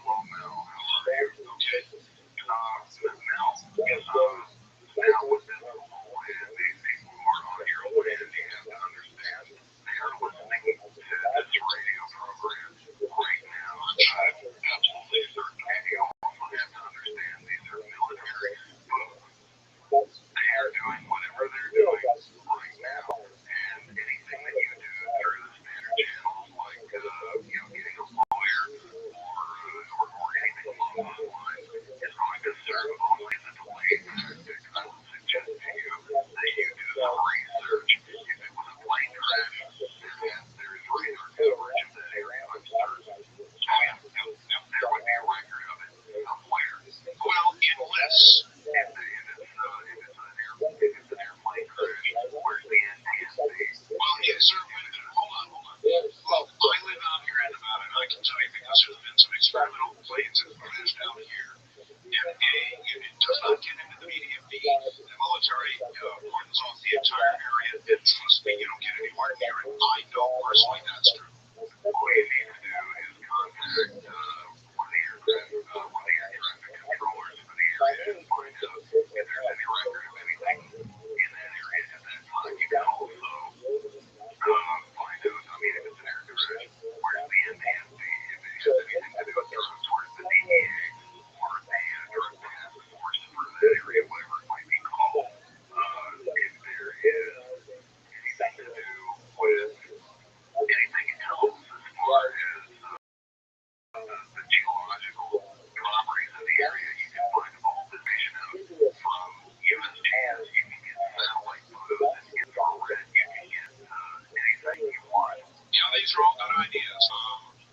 Mel. Hello there. Okay. Mel, now with this whole and these people who are on your land, you have to understand they are listening to this radio program right now. I'm absolutely certain, and you also have to understand these are military folks. They are doing whatever they're And trust me, you don't get anywhere near it. I know personally that's true. All you need to do is contact one of your traffic controllers for the area and find out if there's any record of anything in that area at that time. You can also find out, I mean, if it's an air direct, where's the NDMV, if it has anything to do with drugs, where's the DEA, or the drug task force for that area, whatever it might be called. If there is anything to do with anything else as far as the geological properties of the area, you can find all the information out from USGS. You can get satellite photos and infrared. You can get anything you want. Yeah, these are all good ideas.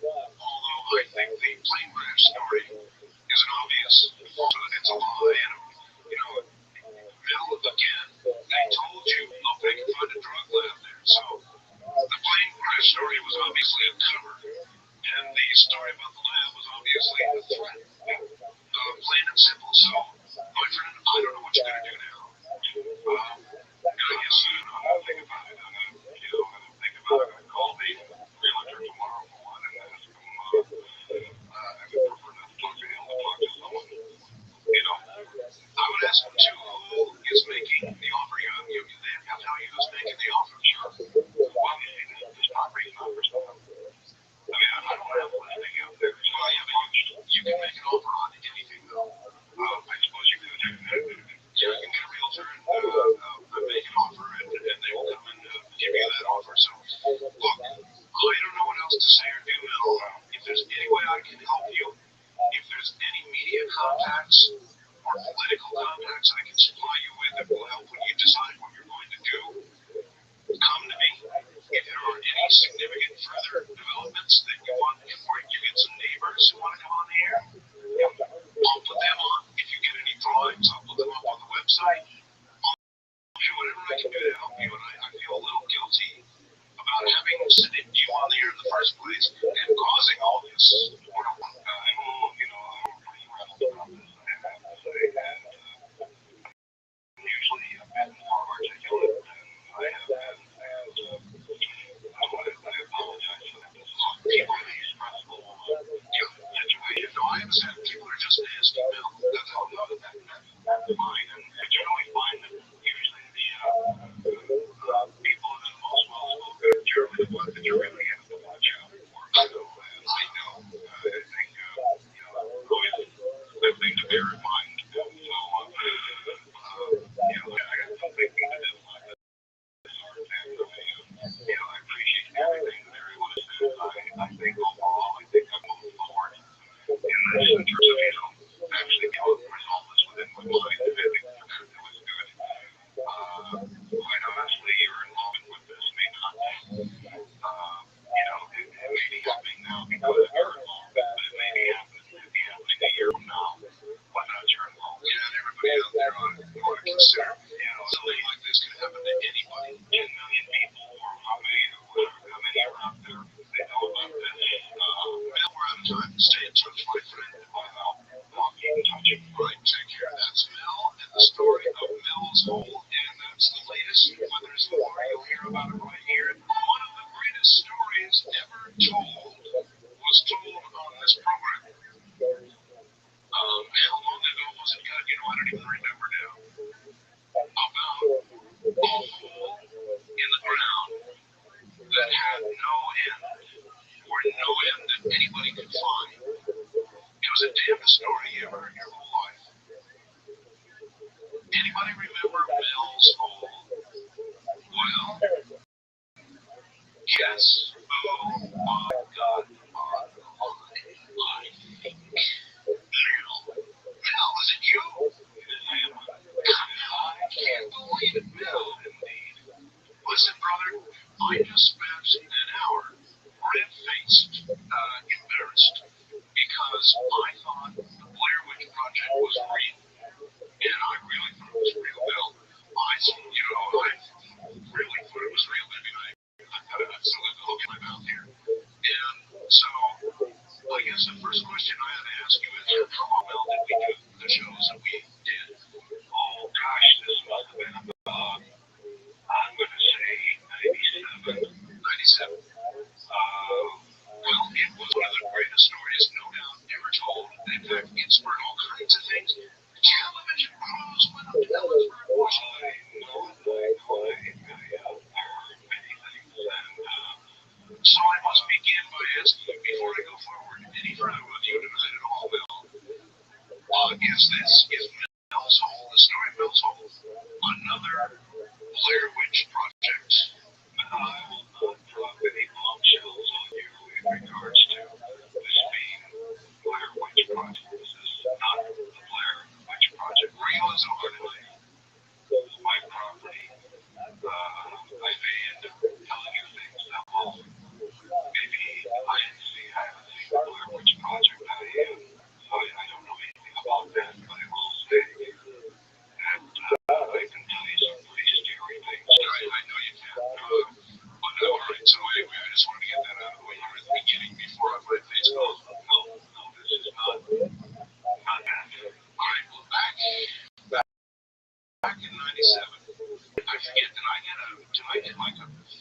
Although I think the plane crash story is an obvious false. It's a lie, and Bill, again, they told you, look, they can find a drug lab there. So the plane crash story was obviously a cover, and the story about the lab was obviously a threat. Plain and simple. So, my friend, I don't know what you're going to do now. I guess I'm going to think about it. I'm going to think about it. I'm going to call the realtor tomorrow for one and ask him. I would prefer not to talk to him, to talk to someone. I would ask him too, who is making the offer? They have to tell you who's making the offer. Sure. Well, this property is not for sale. I mean, I don't have anything out there. So you can make an offer on anything, though. I suppose you could. You can get a realtor and make an offer, and they will come and give you that offer. So, look, I don't know what else to say or do, Mel. If there's any way I can help you, if there's any media contacts or political contacts I can supply you with that will help when you decide what you're going to do, come to me. If there are any significant further developments that you want, or you get some neighbors who want to come on the air, I'll put them on. If you get any drawings, I'll put them up on the website. I'll do whatever I can do to help you, and I feel a little guilty about having sent you on the air in the first place and causing all this. I'm pretty rattled about this, I have to say, and usually a bit more articulate than I have been, and I apologize for that. This is a really stressful situation. No, I understand. People are just nasty, Bill. That's fine, and generally find that usually the people that are most well-spoken are generally the ones that you really have to watch out for. So, I know. I think, always a good thing to bear in mind. So, I got some thinking to do on this. I appreciate everything that everyone has said. I think overall, I think I'm moving forward in terms of, actually be able to resolve this within my mind. I think that was good. Quite honestly, your involvement with this may not, it may be happening now because of your involvement, but it may be happening a year from now without your involvement. Yeah, and everybody out there ought to consider, something like this can happen to anybody. 10 million people, or how many are out there, they know about this. Now we're out of time. Stay in touch, my friend. I'll keep in touch. All right, take care. That's Mel and the story of Mel's Hole, and that's the latest. When there's more, you'll hear about it right here. One of the greatest stories ever told was told on this program. How long ago was it, God? I don't even remember now. About a hole in the ground that had no end, or no end that anybody could find. It was the damnedest story you ever heard in your whole life. Anybody remember Mel's Hole? Well, yes. Oh my God. I think. Mel, is it you? I can't believe it, Mel, indeed. Listen, brother, I just spent an hour red-faced, embarrassed, because I thought the Blair Witch Project was real. And I really thought it was real, Bill. I really thought it was real. I'm still got the hook in my mouth here. And so, I guess the first question I had to ask you is, how well did we do the shows that we did? Oh, gosh, this must have been about, I'm going to say,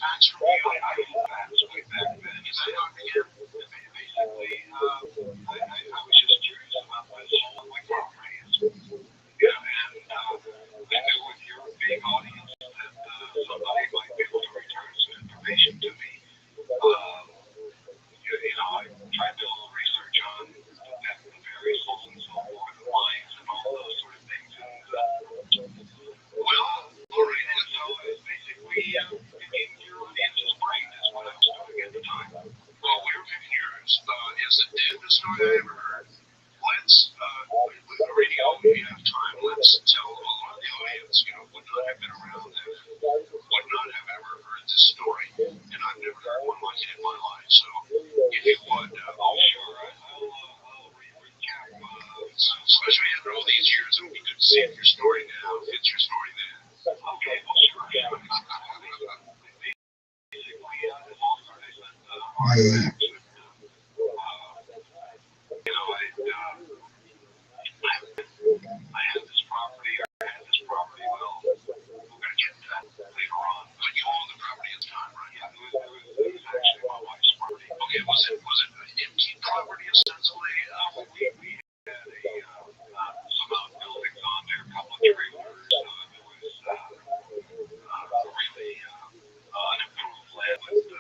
facts from you. I hold facts way back then. Is that how it began? Basically, I was just curious about this like property is. Yeah, and I knew with your big audience that somebody might be able to return some information to me. I tried to do a little research on the various holes and so forth, the lines and all those sort of things. And, well, all right, and so it's basically picking your audience's brain is what I was doing at the time. Well, we were picking yours. Is the deadest story I ever heard? Let's, with the radio, if you have time, let's tell a lot of the audience, would not have been around them, would not have ever heard this story, and I've never heard one like it in my life. So, if you would, sure, I'll recap, especially after all these years, it would be good to see if your story now fits your story then. Okay, well, sure. Basically, it all started with I had this property, or I had this property. Well, we're going to get to that later on. But you owned the property at the time, right? Yeah, it was actually my wife's property. Okay, was it an empty property essentially? We had some outbuildings on there, a couple of trailers. It was really unimproved land with,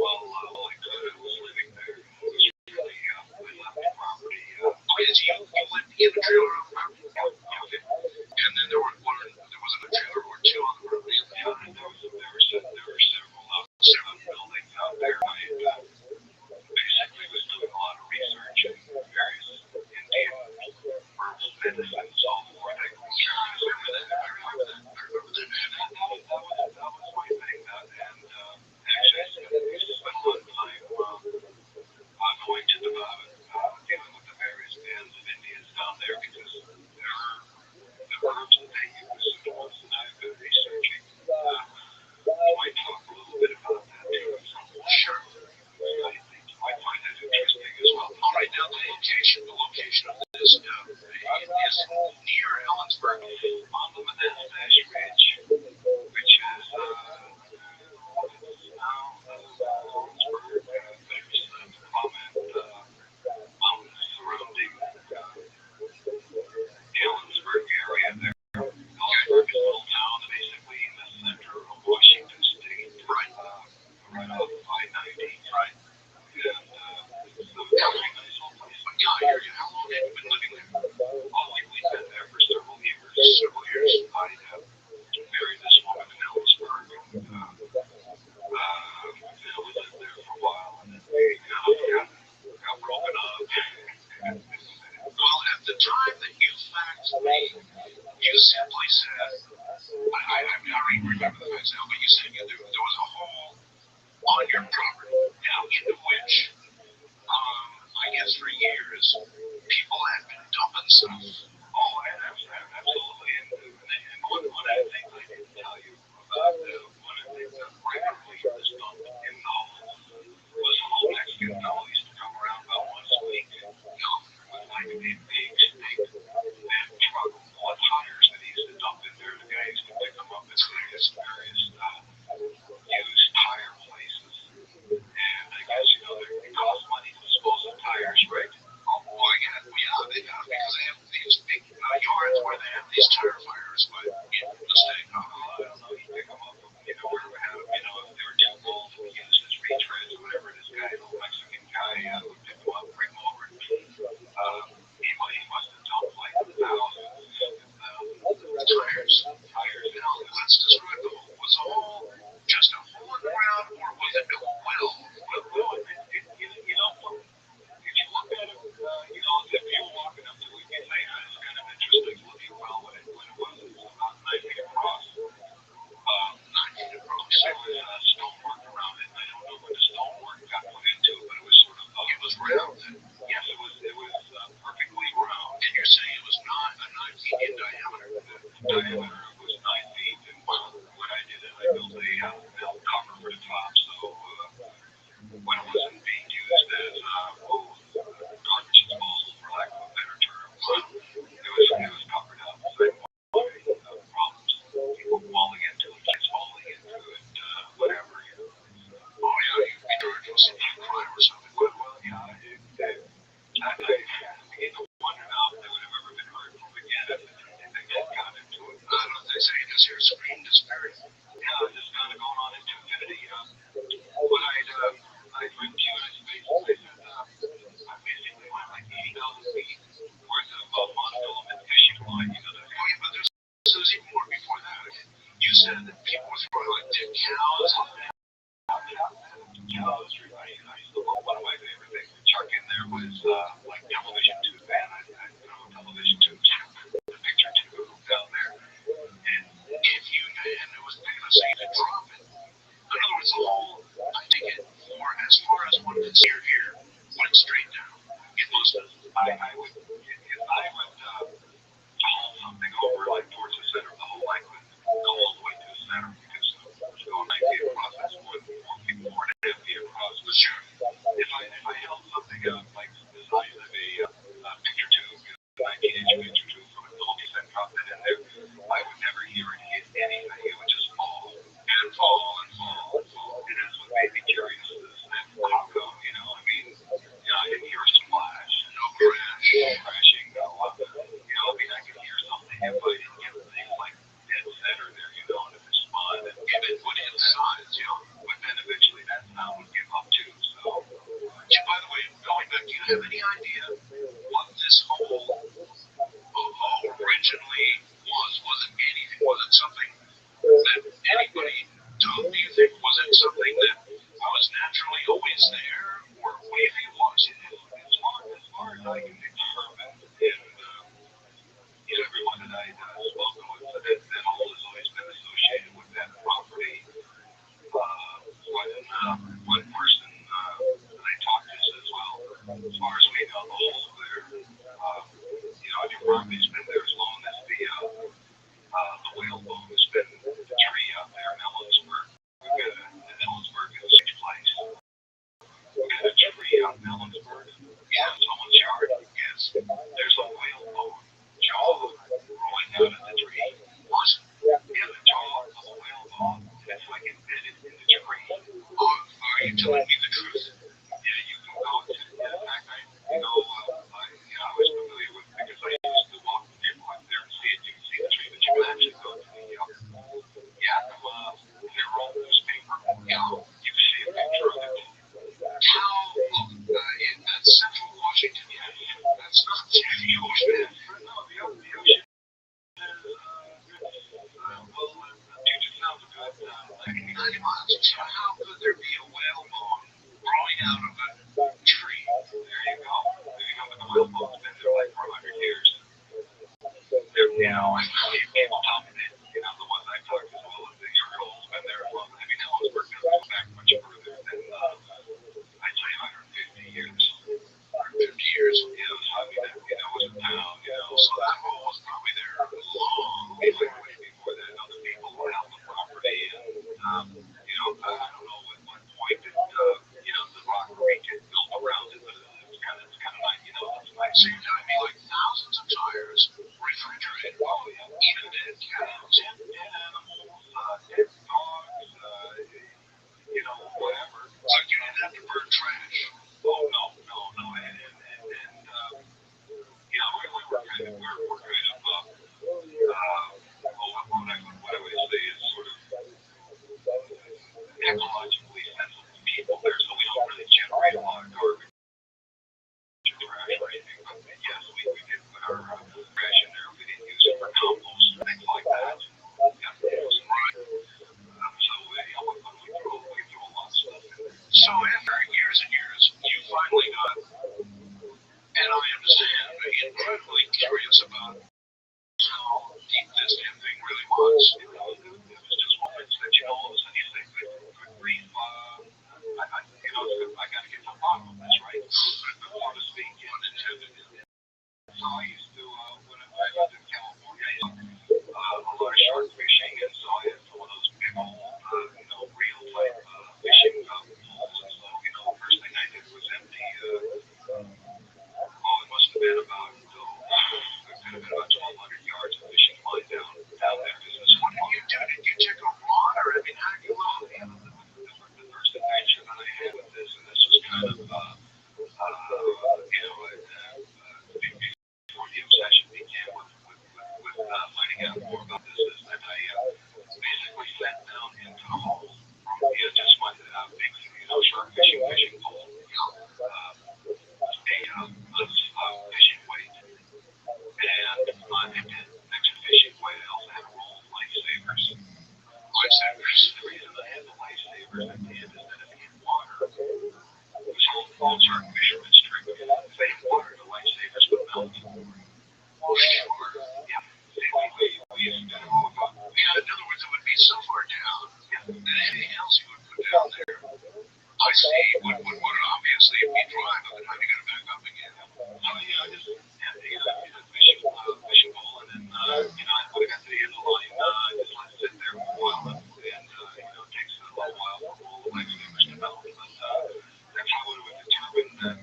all I could was living there. It was really, we left the property. Okay, so you lived in the trailer on the property? Yeah, okay. And then there wasn't a trailer or two on the property. Yeah, and there were several buildings out there. I basically was doing a lot of research in various Indian firms, medicine, and so forth. I remember that. That was my thing. And actually, I spent a lot of time going to dealing with the various bands of Indians down there because the herbs that they use are the ones that I've been researching. You might talk a little bit about that too. Sure. I think you might find that interesting as well. All right, now the location of this is near Ellensburg on the Menendez Ridge, which is now Ellensburg. There's the Clement mountains surrounding the Ellensburg area there. Ellensburg is a little town basically in the center of Washington State, right off I-90, right? And it's a very nice little place. But yeah, I hear you. How long have you been living there? Oh, we've been there for several years. I married this woman in Ellensburg, and we lived there for a while, and then we got broken up. Well, at the time that you faxed me, you simply said, I don't even remember the facts now, but you said there was a hole on your property, now into which, I guess for years, people had been dumping stuff. Oh, absolutely. And one of the things I didn't tell you about, one of the things that regularly was dumped in the hole was a whole Mexican fellow used to come around about once a week, with like a big truck full of tires that he used to dump in there. The guy used to pick them up at various used tire places. And I guess, it costs money to dispose of tires, right? Oh, boy, yeah, they got because they have these big yards where they have these tire fires, but in the state, I don't know, you pick them up. cows and cows. I used to love one of my favorite things to chuck in there was like television tube, man. I television tube, the picture tube down there, and if you and it was big enough so you could drop it. In other words, the whole I think it for as far as one could see or hear went straight down. It must have. I would if I would haul something over like towards the center of the whole, I could go all the way to the center because going 9 feet across is more than 4.5 feet across. But sure, if I held something up like the size of a picture tube, 19-inch picture tube from a Dolby set, drop that in there, I would never hear it hit anything. It would just fall and fall and fall and fall. And that's what made me curious. Is that how come? You know, I mean, I didn't hear a splash, no crash, crashing, no. You know, I mean, I could hear something if I didn't get things like dead center there, you know, and if it spun and if it would hit sides, you know, but then eventually that sound would give up too. So, and by the way, going back, do you have any idea what this whole originally was? Was it anything? Was it something that anybody took? Do you think was it something that was naturally always there, or what do you think it was? As far as I can determine, and everyone that I spoke with, that hole has always been associated with that property. One person that I talked to says, well, as far as we know, the hole there, your property's been there as long as the whale bone has been the tree out there in Ellensburg. We've got in Ellensburg is a huge place. We've got a tree out in Ellensburg. Yeah, someone's yard. Yes, there's a whale bone jaw growing out of the tree. Awesome. Yeah, the jaw of a whale bone, and it's like embedded in the tree. Are you telling me the truth? Yeah, you can go to. In fact, I was familiar with because I used to walk the neighborhood there and see it. You can see the tree, but you can actually go to the Yakima Herald newspaper. You can see a picture of it. How in that central Washington, that's not the ocean. No, the ocean is Puget Sound's good. 90 miles. So how could there be a whale bone growing out of a tree? There you go. The whale bone's been there like for 100 years. People tell me that, the ones I talked to, well, the Urkel's been there as long. I mean, Ellensburg doesn't go back much further than, I'd say 150 years. 150 years, so I mean, it was a town, so that hole was probably there long way before that. Other people held the property, and, I don't know at what point did, the rock creek get built around it, but it's kind of nice, it's nice. So you're telling me like thousands of tires, refrigerated, even first I did is that if you hit water, which all certain fishermen's trick, if they hit water, the lifesavers would melt. Well, sure, yeah. We used to do it all the time. Yeah, in other words, it would be so far down that anything else you would put down there, I see, would obviously be dry by the time you got it back up again. Yeah, just fishing pole, and then I would have got to the end of the line, just let it sit there for a while, and it takes a little while for all the lifesavers to melt. But that's how we would determine that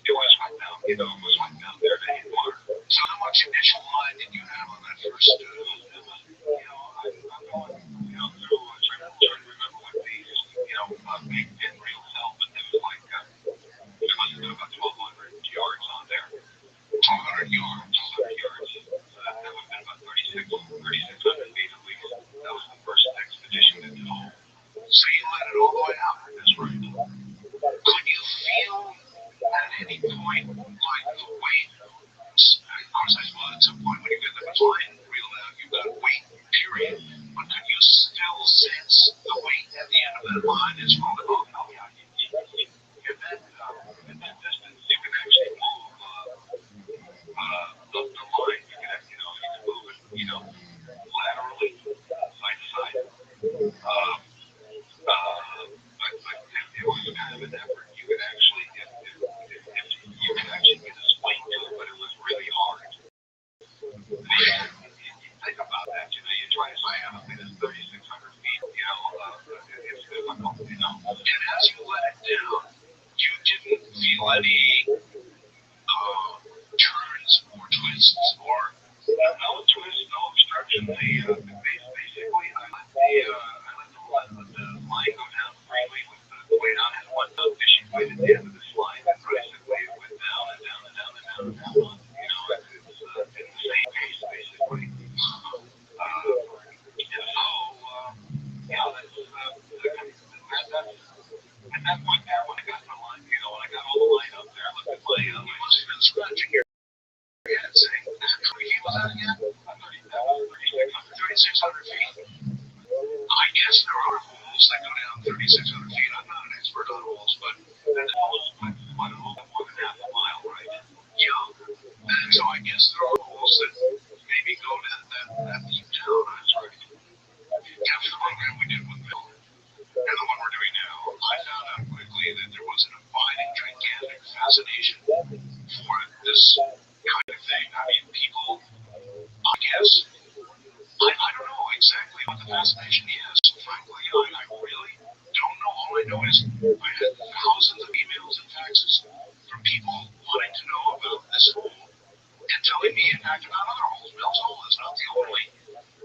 it was wet down. It was wet down there to hit water. So how much initial line did you have on that first? I'm going, through trying to remember what these, big pin reels held, but there was like there must have been about 1,200 yards on there. 1,200 yards. That would have been about 3,600 feet at least. That was the first expedition that did all. So you let it all the way out. That's right. Could you feel at any point like the weight? Of course, I suppose at some point when you get the line reeled out, you've got weight, period. But could you still sense the weight at the end of that line is from the boat? Oh, yeah. At that distance, you can actually move the line. You can move it, laterally, side to side. But it was kind of an effort. You could actually, you could actually get a swing to it, but it was really hard. Think about that. You try to say, I mean, it's 3,600 feet. It's difficult. And as you let it down, you didn't feel any turns or twists or no twists, no obstruction. Basically, I let the line go down freely with the weight on it. One fishing weight at the end of this line, and basically it went down and down and down and down and down. It's in the same pace, basically. At that point there, when I got the line, when I got all the line up there, I looked at you must have been scratching your head saying, how many feet was that again? 3,600 feet. I guess there are holes that go down 3,600 feet. I'm not an expert on holes, but that was quite a little more than half a mile, right? Yeah. And so I guess there are holes that maybe go that deep down. That's right. After the program we did with Bill, and the one we're doing now, I found out quickly that there was an abiding, gigantic fascination for this kind of thing. I mean, people, I guess, I don't know exactly what the fascination is. Frankly, I really don't know. All I know is I had thousands of emails and faxes from people wanting to know about this hole and telling me, in fact, about other holes. Bill's hole is not the only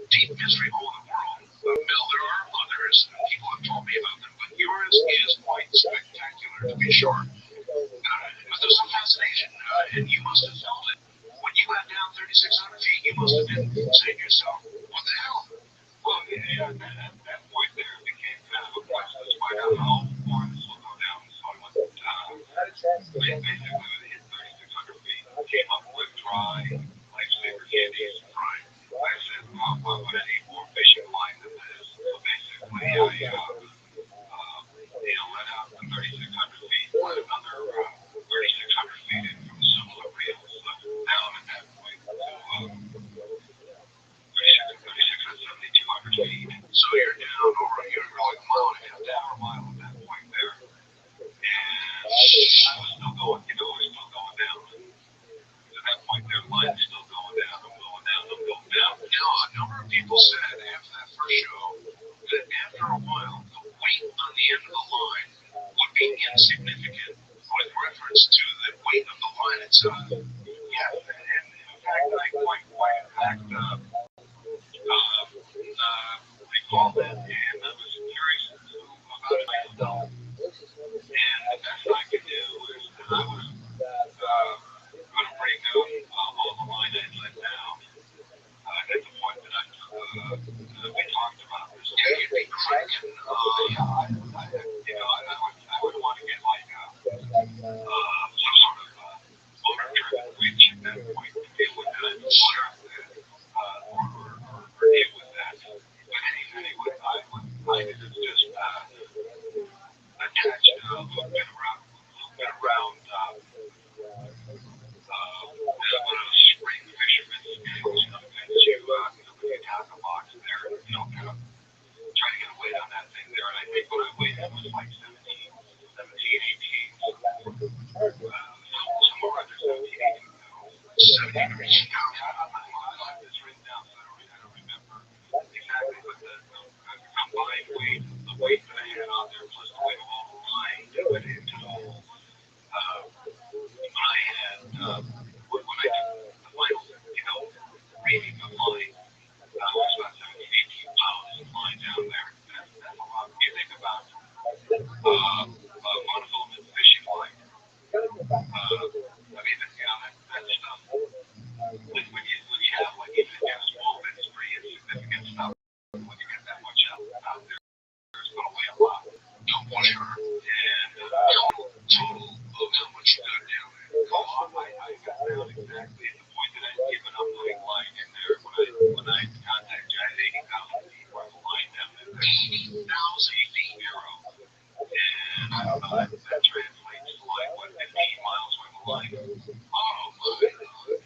deep mystery hole in the world. Bill, there are others. People have told me about them, but yours is quite spectacular, to be sure. But there's some fascination, and you must have felt it. When you got down 3,600 feet, you must have been saying to yourself, what the hell? Well, at that point there, it became kind of a quest. Let's find out how far this will go down. So I went basically hit 3,600 feet, came up with dry lifesaver candies, dry. I said, well, why would I need more fishing line than this? So basically, I let out the 3,600 feet, let another 3,600 feet in from similar reels down at that point to 3,600, 7,200 feet. So you're down over, you're like a mile and a half down, a mile at that point there. And I was still going, I was still going down. At that point there, the line's still going down, I'm going down, I'm going down. Now, a number of people said after that first show that after a while, the weight on the end of the line would be insignificant with reference to the weight of the line itself. Yeah, and in fact, I quite in fact, recall that, and I was curious as to about it myself. And the best I could do is that I was going to bring all the line I let down at the point that I took, we talked about this. Yeah, you'd be cranking, I would want to get like some sort of motor trip was like 17, 18. Somewhere around there, 17, 18. 17 or 18. I have this written down, so I don't remember exactly, but the combined weight, the weight that I had on there, plus the weight of all the line that went into the hole. When I had, when I did the final, rating of mine, it was about 17, 18 pounds of line down there. That's a lot. You think about monofilament fishing line. I mean, that stuff. When you have, like, even if you have small bit, it's pretty insignificant stuff. When you get that much out there, it's going to weigh a lot. No, for sure. And total of how much you got down there. I got down exactly at the point that I'd given up putting line in there. When I contacted you, I had 80,000 feet worth of line down there. 80,000 feet narrow. And I don't know, that translates to like, what, 15 miles worth of line? Oh, my God.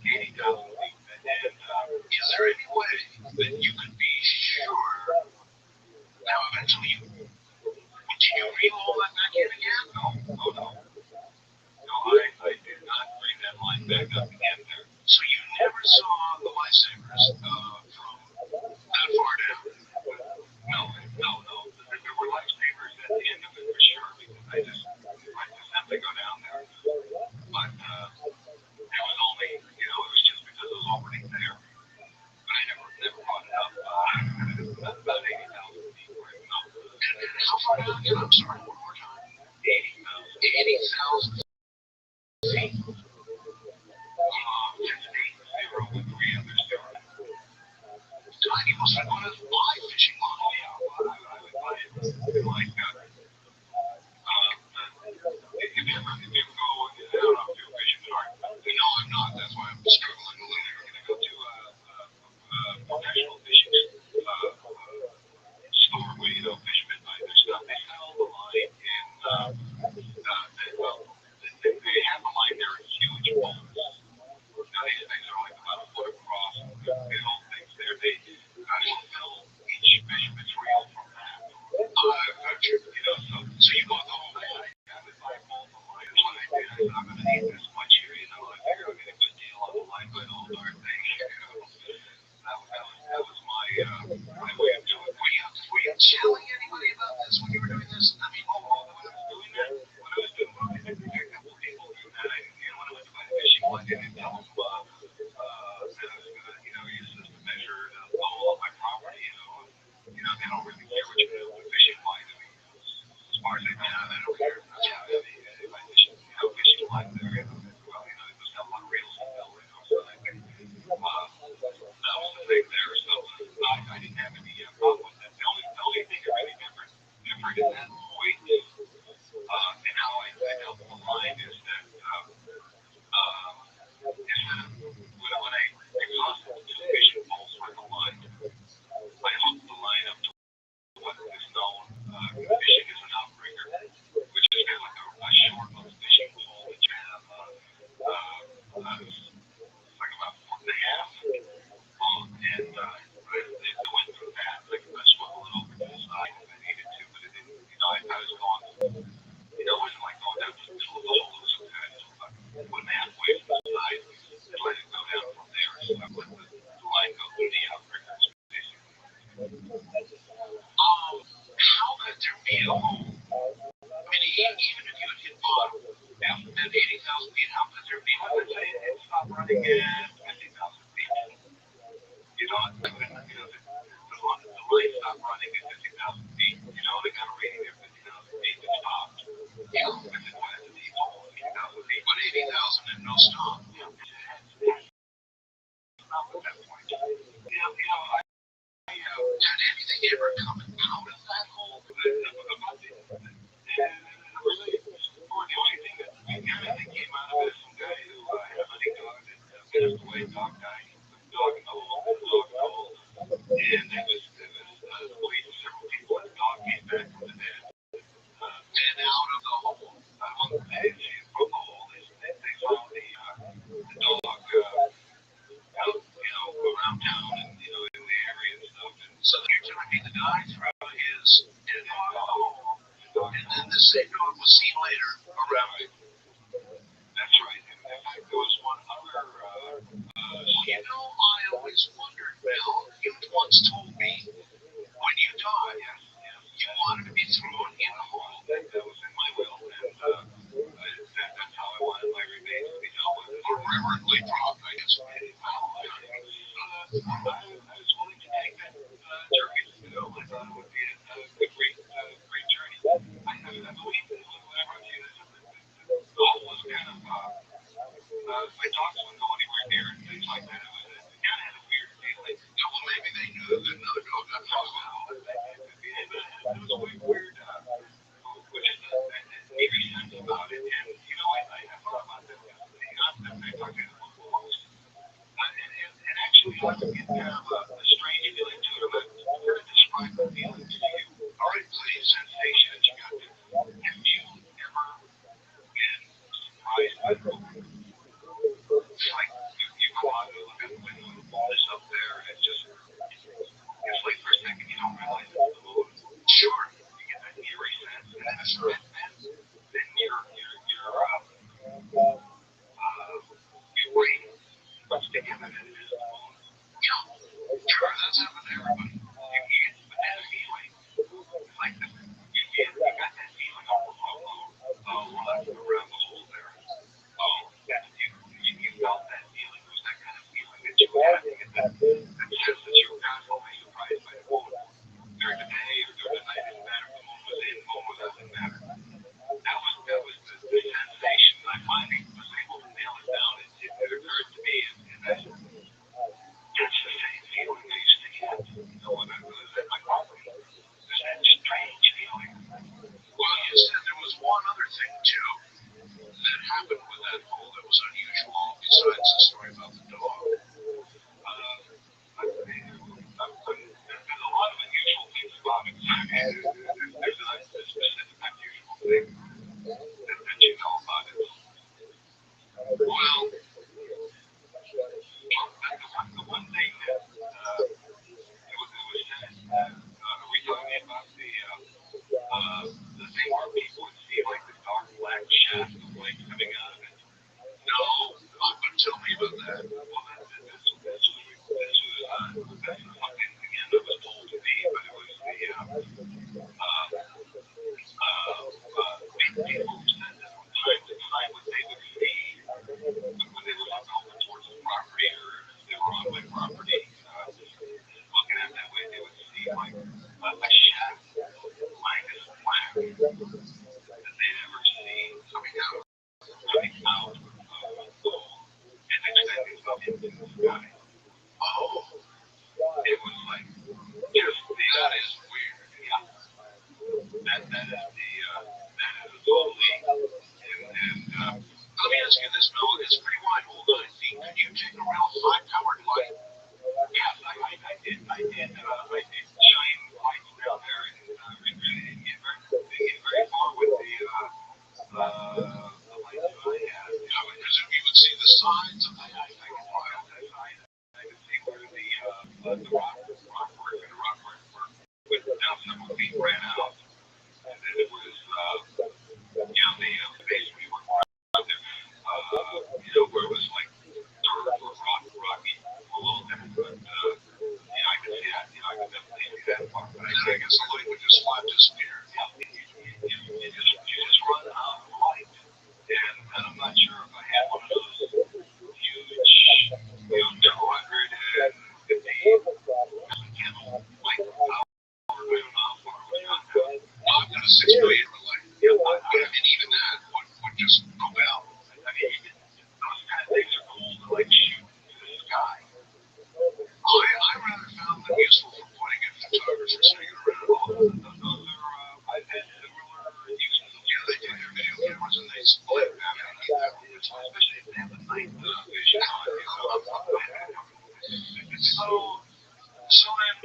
80,000 feet. And is there any way that you could be sure? Now, eventually, did you reel all that back in again? No. No, I did not bring that line back up again there. So you never saw the lifesavers from that far down? No. There were lifesavers at the end of it for sure, because I just simply go down there. But it was only, it was just because it was already there. But I never brought it up. About 80,000 feet worth. No. And how far down again? I'm sorry, one more time. 80,000 feet. Just 80 with 3 others there. Tiny was I going to buy fishing line? Oh, yeah, I would buy it. Like, if you ever go, I don't know if you're fishing shark. No, I'm not. That's why I'm struggling a little. We're going to go to a professional fishing store where, fishermen buy their stuff. They sell the line in, they have the line there in huge bowls. Now, these things are like about a foot across. They hold things there. They will fill each fisherman's reel from that. So you go home, I would buy both of mine. That's what I did. I said, I'm going to need this much here. I figured I'll get a good deal on the line by the whole darn thing. That was my way of doing it. Were you telling anybody about this when you were doing this? I mean, when I was doing that, I had a couple of people do that. When I went to buy the fishing line, I didn't tell them that I was going to, use this to measure the hole of my property. They don't really care what you do with a fishing line. I mean, as far as they don't care. If I fishing line there, it was a lot of reels to fill, so I think that was the thing there. So I didn't have any problem with that. The only thing that really different in that point and how I help the line is that when I exhausted the two fishing poles for the line, I hooked the line up to what is known fishing as an outrigger, which is kind of like a short little fishing pole that you have like about 4.5 long, and it went through that. Like I swivel it over to the side if I needed to, but it didn't. I was going. It wasn't like going down to the middle of the hole. It was about 1.5 way from the side and let it go down from there. So I let the line go through the outriggers, basically. How could there be a hole? I mean, even if you had hit bottom at 80,000 feet, how could there be one? Let's say it stopped running at 50,000 feet. The line stopped running at 50,000 feet. They got a rating at 50,000 feet. It stopped. That's a deep hole, 50,000 feet. But 80,000 and no stop. Stop at that point. Had anything ever coming out of that hole? Really, the only thing that came out of it is some guy who had a hunting dog that passed away, dog died, dog in the hole, and it was police and several people, and the dog came back from the dead, and out of the hole, from the hole, they found the dog out, around town and, in the area and stuff, and so you're telling me the guy throughout his this dead dog. And then the same dog was seen later around. That's right. In fact, there was one other. I always wondered, Bill. You once told me when you die, you wanted to be thrown in a hole. That was in my will, and that's how I wanted my remains to be dealt with. Or reverently dropped, I guess. Well, I was willing to take that journey. I thought it would be a great journey. I believe that whenever I see this, the hole was kind of. My dogs wouldn't go anywhere near it, things like that. It kind of had a weird feeling. Yeah, well, maybe they knew that another dog got thrown out. It was a weird, which is an eerie sense about it. And, I thought about this yesterday. I talked to him about wolves. And actually, I get kind of a strange feeling to it. I'm going to describe the feeling to you. All right, please, sensation that you got there. Have you ever been surprised by a wolf? It's like you go out and look at the window and the moon is up there, and it's like for a second you don't realize it's the moon. Sure, you get that eerie sense, and then your brain puts together that it is the moon. Sure, that's happened to everybody. You get that feeling. It's like you got that feeling of around the hole there. You felt that feeling. It was that kind of feeling that you would have to get that sense that you were constantly surprised by the moon. During the day or during the night, it didn't matter if the moon was in, the moon was out, it didn't matter. That was the sensation. I finally was able to nail it down. It occurred to me, and that's the same feeling I used to get when I was at my property. There's that strange feeling. Well, you said there was one other thing, too, that happened with that hole that was unusual besides the story about the dog. There's a lot of unusual things about it. There's a specific unusual thing that you know about it. Well, the one thing that it was said, are we talking about the thing where people would see like the dark black shaft of light coming out of it? No, but tell me about that. Well, this was something again that was told to me, but it was people who said that from time to time when they would see when they would look over towards the property or if they were on my property, looking at it that way, they would see like a shaft lined as black that they'd ever seen coming out of the hole and extending up into the sky. Oh, it was like just that is weird. Yeah, that is totally. And let me ask you this, Bill. It's pretty wide hole, 9 feet. Could you take a real high-powered light? Yes, I did. I did shine lights down there, and it get very far with the lights that I had. I would presume you would see the signs of the hole. I could fly out that side. I could see where the rockwork went down several feet, ran out, and then it was the base we were out there, where it was like dirt or rocky below that. But I could see that. I could definitely see that part. But I guess the light would just flat disappear. Yeah, you just run out of light. And I'm not sure if I had one of those huge, 250 candle light power. I don't know how far it was gone down. No, I've got a 6 to 8 relay. Yeah, but I mean, even that would just go out. I mean, those kind of things are cool to like shoot into the sky. I rather found them useful for pointing at photographers hanging around. Those are, I've had similar uses. Yeah, they do their video cameras and they split. I mean, especially if they have the night vision on. So then,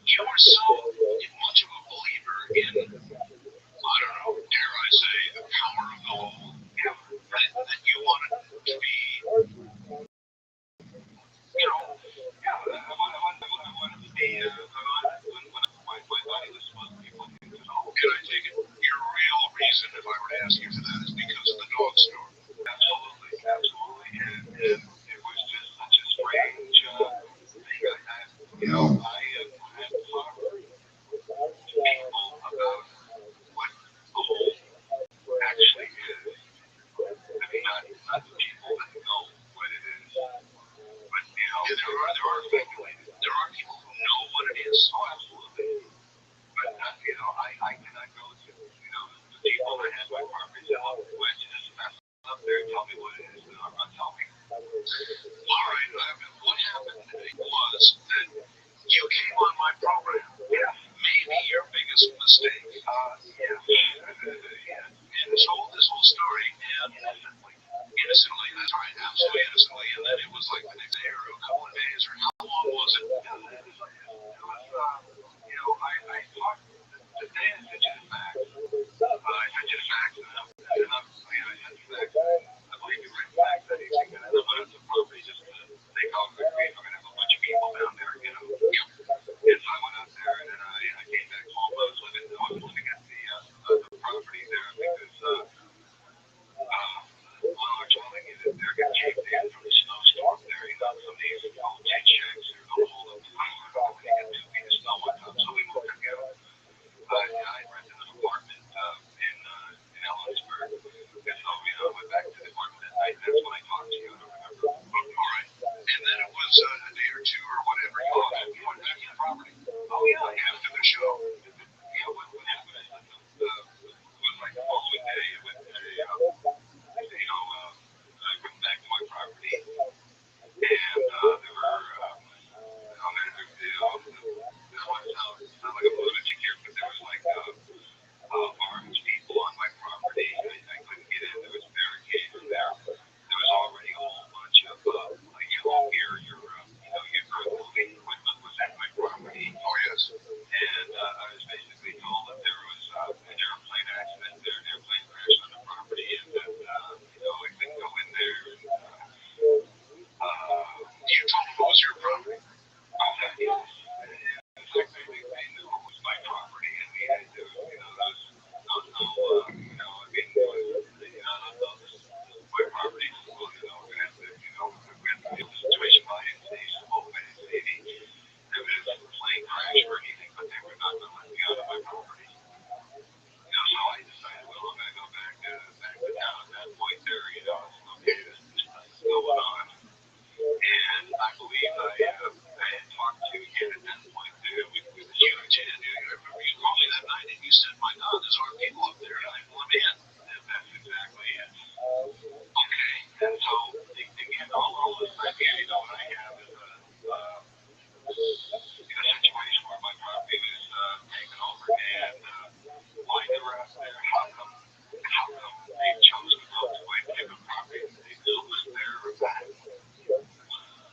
you were so much of a believer in, I don't know, dare I say, the power of the whole, that you wanted to be, I wanted to be, when I program. Yeah. Maybe your biggest mistake. And told this whole story and innocently. That's right, absolutely innocently. And then it was like the next day or a couple of days or how long was it? I talked the day I sent you the facts. I sent you the facts and I sent you facts. I believe you read facts that evening. And then I went up to the property just to take off the grief. I'm gonna have a bunch of people down there, And so I went out there and then I came back home. I was living at the property there because they're telling you that they're getting kicked in from the snowstorm there. Some of these old tin shacks are going to hold up the power. They get 2 feet of snow on top. So we moved together. I rented an apartment in Ellensburg. And so, I went back to the apartment that night. That's when I talked to you. I don't remember. All right. And then it was a day or two or whatever. You went back to the property. Oh, yeah. After the show. What happened? It was like the following day. It went I went back to my property, and there were, this one sounds like a lunatic here, but there was like armed people on my property. I couldn't get in. There was barricades there. There was already a whole bunch of yellow gear. Your moving equipment was at my property. Oh yes. And I was basically told that there was an airplane accident. There, an airplane crashed on the property, and that I couldn't go in there. You told them it was your property. Okay. Yes. In fact, they knew it was my property, and there was, those, my property. Well, we're gonna have to, we have to deal with the situation by NC, small by NC. There was a plane crash or anything, but they were not going to let me out of my property. So I decided, well, I'm going to go back to town at that point there, okay, this is going on. And I believe I had talked to you again at that point with you, Jen. I remember you called me that night and you said, my God, there's our people up there, and I pull them in. And that's exactly it. Okay, and so, again, all this idea, what I have is a situation where my property was taken over, and why they were out there, how come they chose to go to a different property and they still live there or that?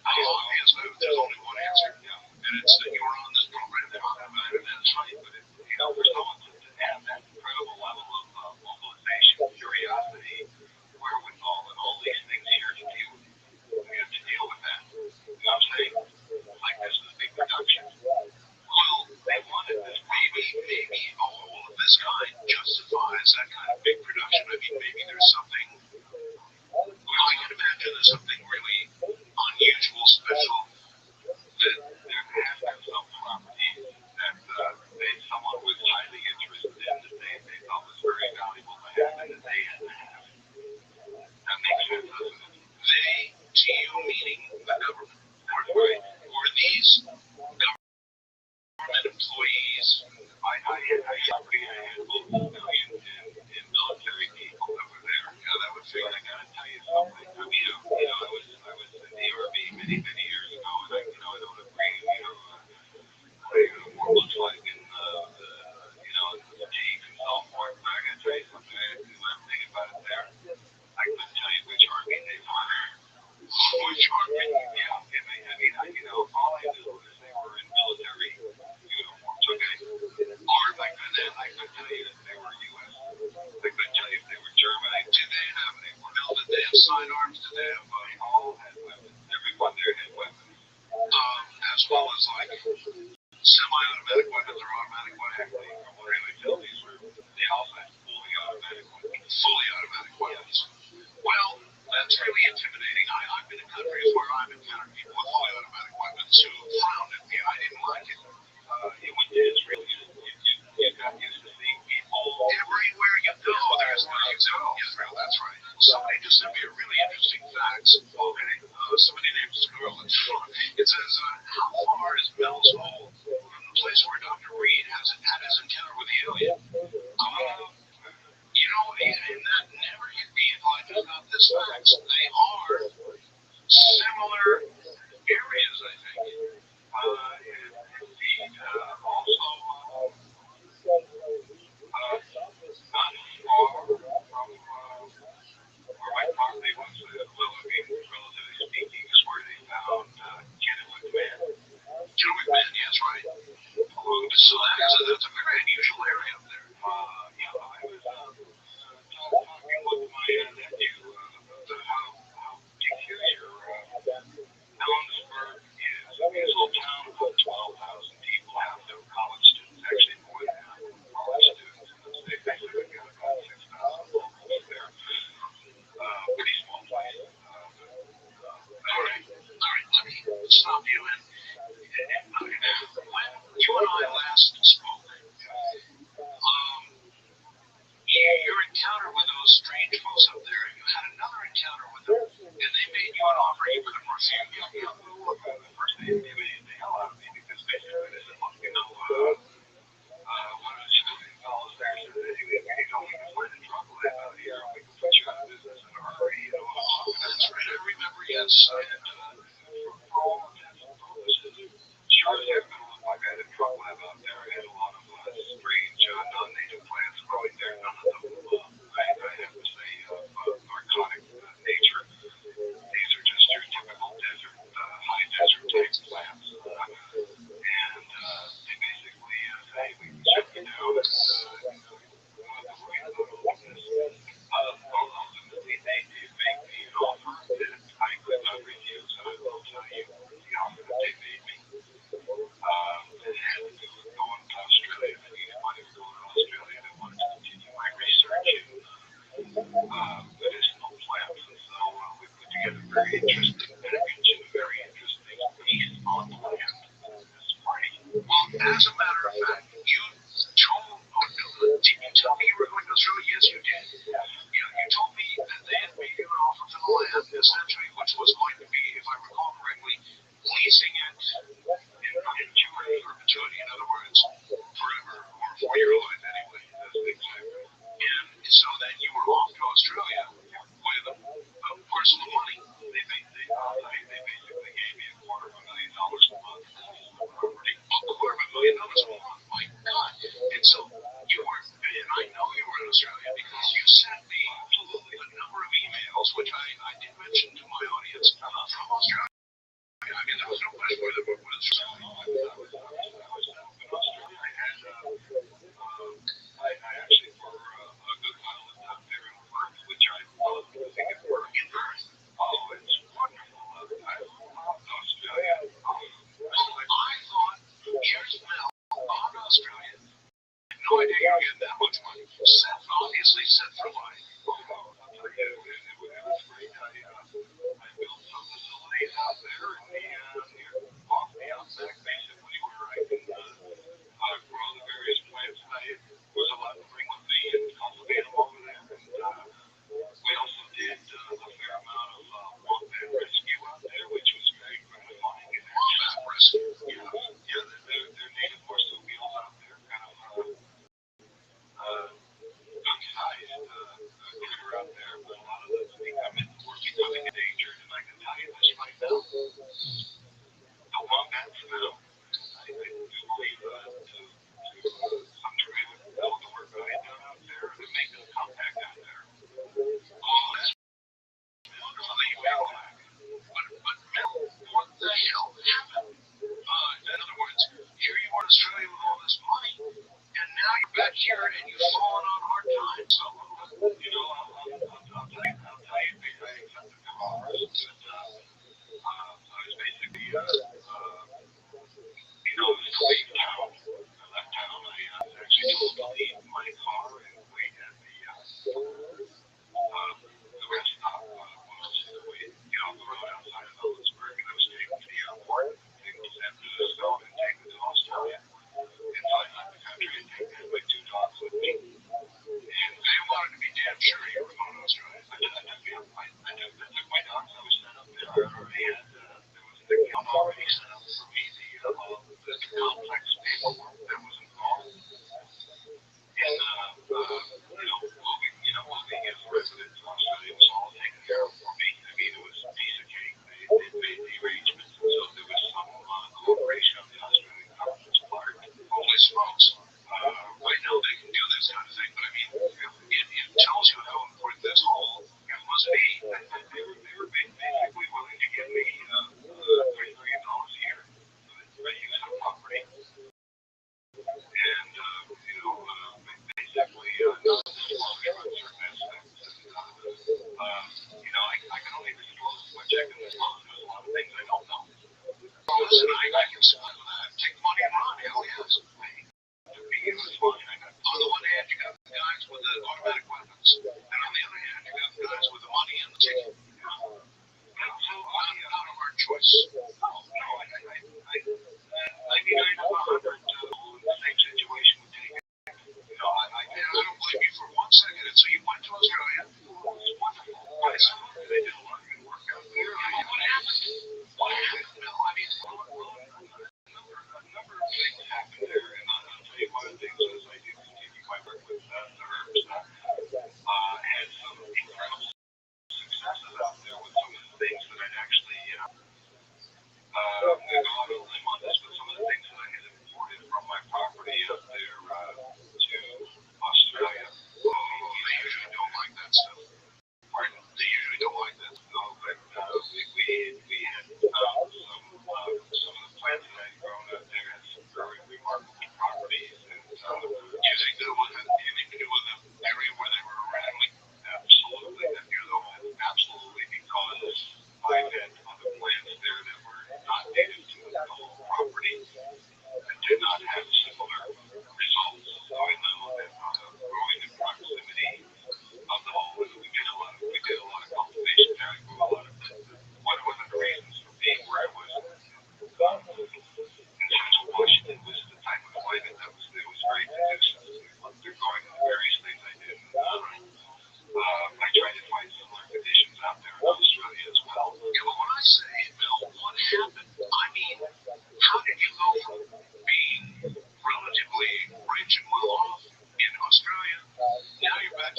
Obviously, there's only one answer, and it's that you were on this program that I'm about, and that's right, but for someone to have that incredible level of mobilization, curiosity, wherewithal, and all these things here to deal with that, I'm saying, like this is a big production. Well, they wanted this, maybe all of this kind justifies that kind of big production. I mean, maybe there's something, I can imagine there's something really unusual, special, that there has been some property that someone was highly interested in, that they thought was very valuable to have, and that they had to have. That makes sense, doesn't it? They, to you, meaning the government, right? Or these government employees. I had both civilian and military people that were there. That would figure, I gotta tell you something. I mean, I was in the Army many years ago, and I don't agree, what it looks like in the fatigues and so forth. But I gotta tell you something. I didn't do everything about it there. I couldn't tell you which army they were. Which army? Yeah. All I knew was they were in military uniforms. Okay. Or I couldn't tell you if they were U.S. I couldn't tell you if they were German. Did they have any? Did they have sidearms? Did they have? All had weapons. Everyone there had weapons. As well as like semi-automatic weapons or automatic weapons. From what I could tell, they also had fully automatic weapons. Well, that's really intimidating. I've been in countries where I've encountered people with fully automatic weapons who frowned at me. I didn't like it. You went to Israel, you got used to seeing people everywhere you go. There's Israel, that's right. Somebody just sent me a really interesting fact. Okay, somebody named Squirrel. It says, how far is Mel's Hole from the place where Dr. Reed had his encounter with the alien? And that never hit me until I just got this fact. They are similar areas, I think. Indeed, So that's a very unusual area up there. I was talking with my nephew about how peculiar Ellensburg is. I mean, it's a little town of about 12,000 people. Half their college students, actually more than half of them college students. They basically got about 6,000 locals there. Pretty small place. All right. Let me stop you. And when you and I last spoke, your encounter with those strange folks up there, you had another encounter with them, and they made you an offer you couldn't refuse. Look, first they intimidated the hell out of me because basically they said, look, one of the fellows there said that if you don't want to find a trouble out here, we can put you out of business in a hurry. That's right, I remember, yes. And for all intents and purposes, sure as heck, gonna look like I had a trouble out there. I had a lot of strange non-native plants growing there. None of them, I have to say, narcotic nature. These are just your typical desert, high desert type plants. And they basically say, we can shut you down and you don't have to worry about all this. Ultimately, they did make me an offer that I could not refuse. And I will tell you the offer that they made me. It had to do with going to Australia. I needed money for going to Australia. I wanted to continue my research in medicinal plants. And so we put together a very interesting package and a very interesting piece on the land this party. Well, as a matter of fact, you told, did you tell me you were going to Australia? Yes, you did. You told me that they had made you an offer for the land, essentially, which was going to be, if I recall correctly, leasing it in perpetuity. In other words, forever, or for your life anyway. That's the exact. And so then you were off to Australia with a parcel of money. They basically gave me $250,000 a month for property. $250,000 a month. My God! And so you were, and I know you were in Australia because you sent me a number of emails, which I did mention to my audience from Australia. I mean, there was no question whether it was Australia. I was in Australia. I actually, for a good while, lived out there in Perth, which I love living in Perth. In Perth? Oh, it's wonderful. I love Australia. I thought years now on Australia, no idea you get that much money. Obviously set for life. I'll tell you, it was great. I built some facilities out there off the outback, basically, where I can grow the various plants that I was allowed to bring with me and cultivate them over there. And we also did a fair amount of wombat rescue out there, which was very gratifying. And wombat rescue? Yeah, they're native marsupials out there, kind of unsized critter out there, but a lot of them becoming endangered. And I can tell you this right now, the wombats now, I do believe to some degree with all the work that I done out there to make them compact out there. Oh, that's wonderfully relaxed. But what the hell happened? In other words, here you are in Australia with all this money, and now you're back here and you've fallen on hard times. So, I'll tell you, I accepted their offers. I was basically, it was to leave town. I left town. I was actually told to leave my car and wait at the rest stop when I was get off the road outside of Ellensburg, and I was taken to the airport, taken to San Francisco, and taken to Australia. And so I left the country and taken my two dogs with me.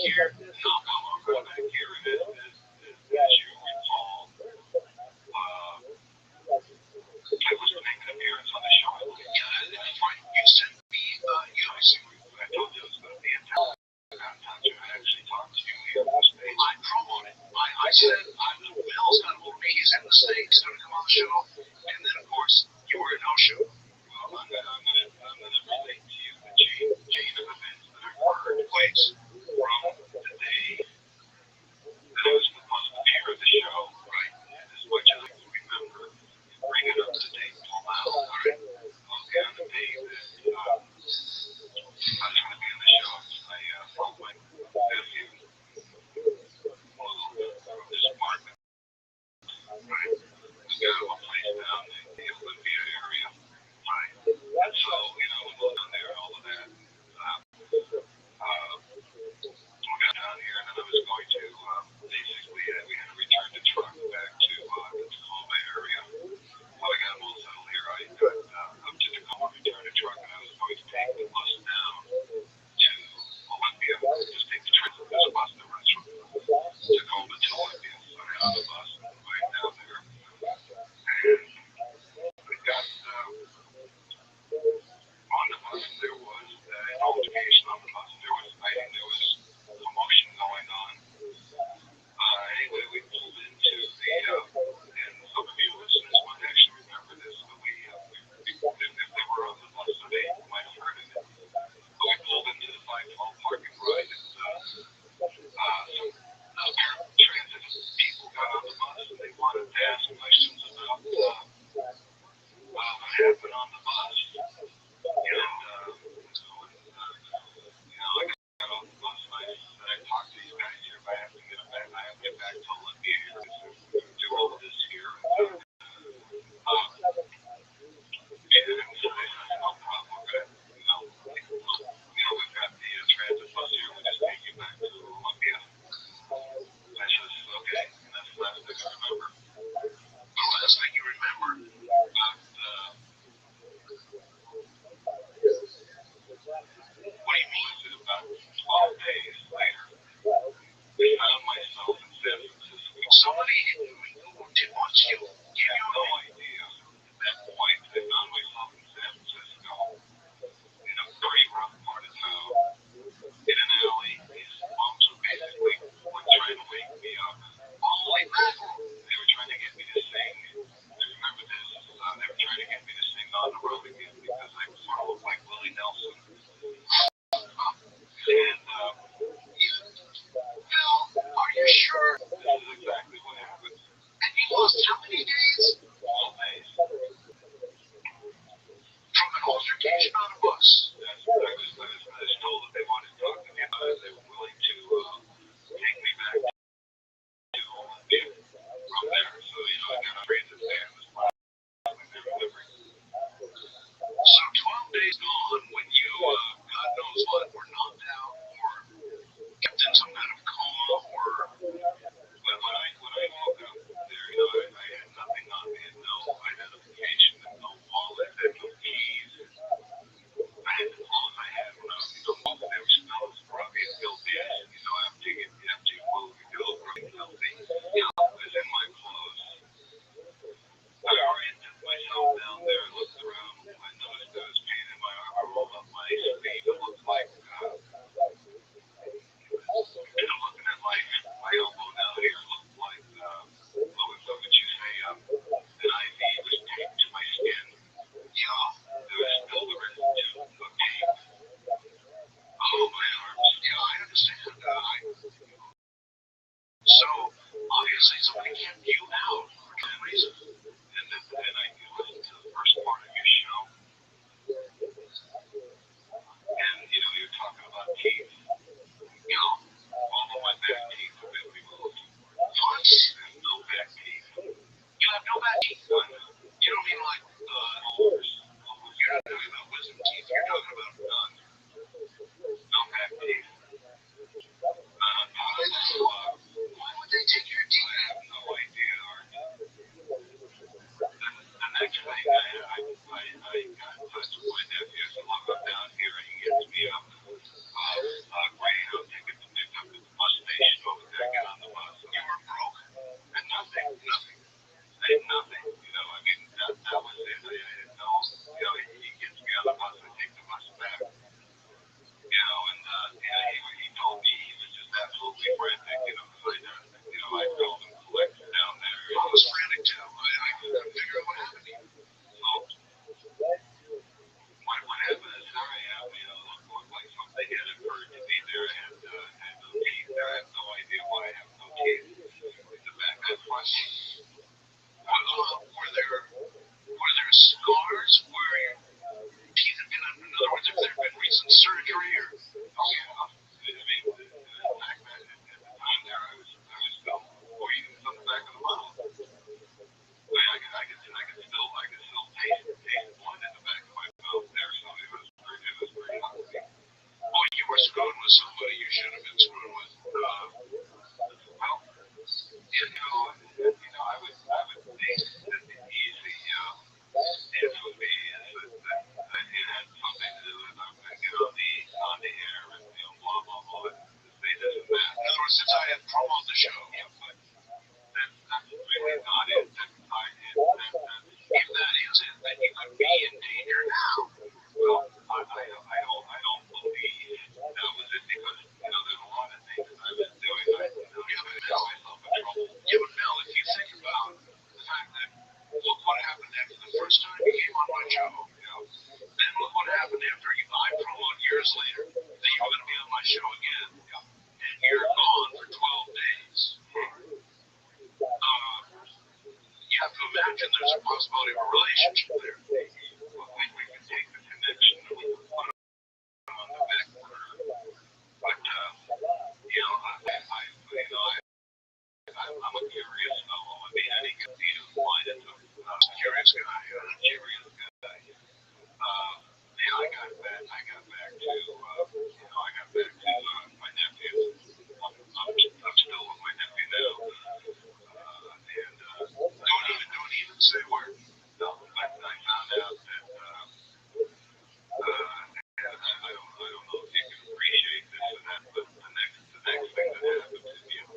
here, knock on right back here, as you recall, I was making an appearance on the show. Yeah, that's right. You sent me, I told you I was going to be in town. I actually talked to you here in the States. I promoted it. I said, Bill's got a hold of me. He's in the States. He's going to come on the show. And then, of course, you were a no-show. Well, I'm gonna relate to you the chain of events that occurred place from the recent surgery or oh yeah. I mean, back then at the time there, I was still 4 years on the back of the mouth. I could still taste blood in the back of my mouth there, so it was pretty ugly. Oh, you were screwing with somebody you should have been screwing with. Well, I would think that the easy answer would be that it had something to do with I'm going to get on the air and blah blah blah. Say this and that. In other words, since I had promoted the show, yeah, but that's really not it. If that is it, then you could be in danger now. Well, I don't believe that was it because there's a lot of things that I was doing. I got myself in trouble. Yeah, but Mel, if you think about the fact that look what happened after the first time you came on my show, then look what happened after I promoted years later that you were going to be on my show again, and you're gone for 12 days. You have to imagine there's a possibility of a relationship there. We can take the connection and we can put it on the back burner. But, I'm a curious fellow. I mean, I didn't get the line into curious guy, curious guy. I got back to my nephew. I'm still with my nephew now. And don't even say where. No, I found out that I don't know if you can appreciate this or that, but the next thing that happened to me is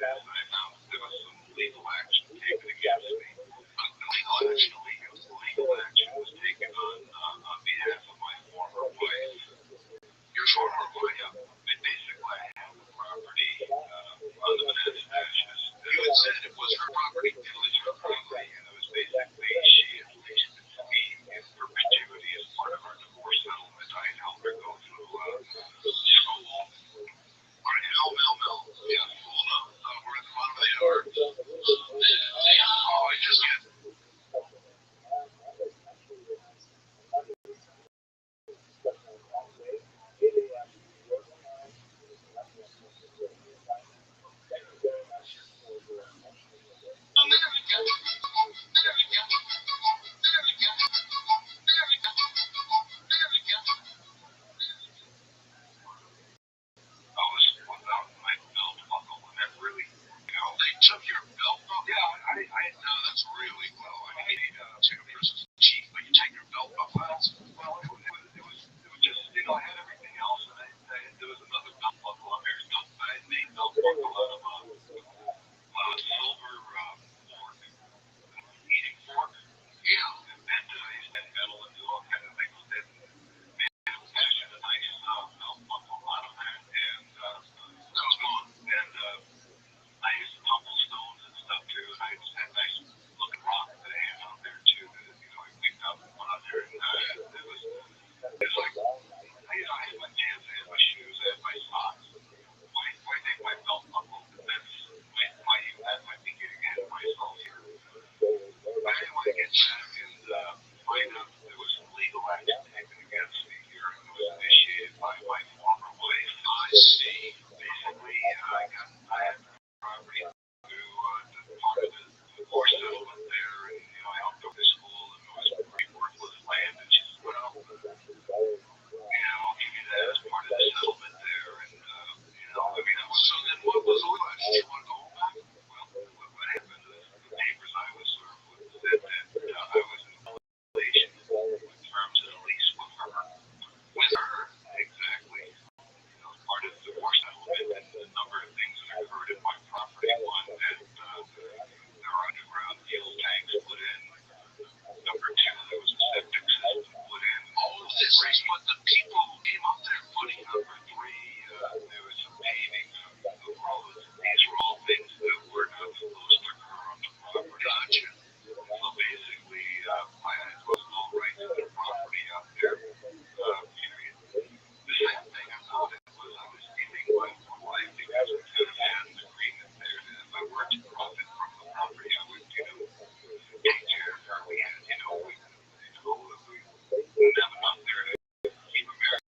I found there was some legal action taken against me. Legal action was taken on behalf of my former wife. Your former wife, basically I had the property on the Manassas. You had said it was her property, it was her property, and it was basically she had leased it to me in perpetuity as part of our divorce settlement. I had helped her go through school. All right, Mel. Yeah, hold on. We're at the bottom of the hour. I just get. They took your belt buckle. Yeah, I know that's really low. I mean, chicken versus cheap, but you take your belt buckle. It was just I had everything else, and there was another belt buckle on there. I had made belt buckle out of silver fork, eating fork. Yeah, and I used to metal and do all kinds of things with it. Fashion a nice belt buckle out of that, and that was gone. And I used tumble stones and stuff too, and I just had nice looking rocks that I had out there too that I picked up and put on there. And it was like I had my pants, I had my shoes, I had my socks. Why take my belt buckle? That might be getting ahead of myself here. But anyway, I get back and find out there was some legal action taken against me here. It was initiated by my former wife. I see. Basically, I had property to part of the divorce settlement there, and I helped go to school, and it was pretty worthless land, and she said, well, I'll give you that as part of the settlement there, and so then what was the last? Did you want to go back? Well, what happened is the neighbors I was served with said that I was in violation in terms of the lease with her. With her, exactly. Part of the divorce settlement and a number of things that occurred in my property. One, that there were underground fuel tanks put in. Number two, there was a septic system put in. All of this is what the people who came up there putting. Number three, there was some paving of the roads. These were all things that were not supposed to occur on the property. Gotcha. So basically, I had no right to the property out there. Period. The sad thing about it was I was giving my wife because we could have had an agreement there that if I were to profit from the property, I would, take care of her. We had, we would have enough there to keep a marriage.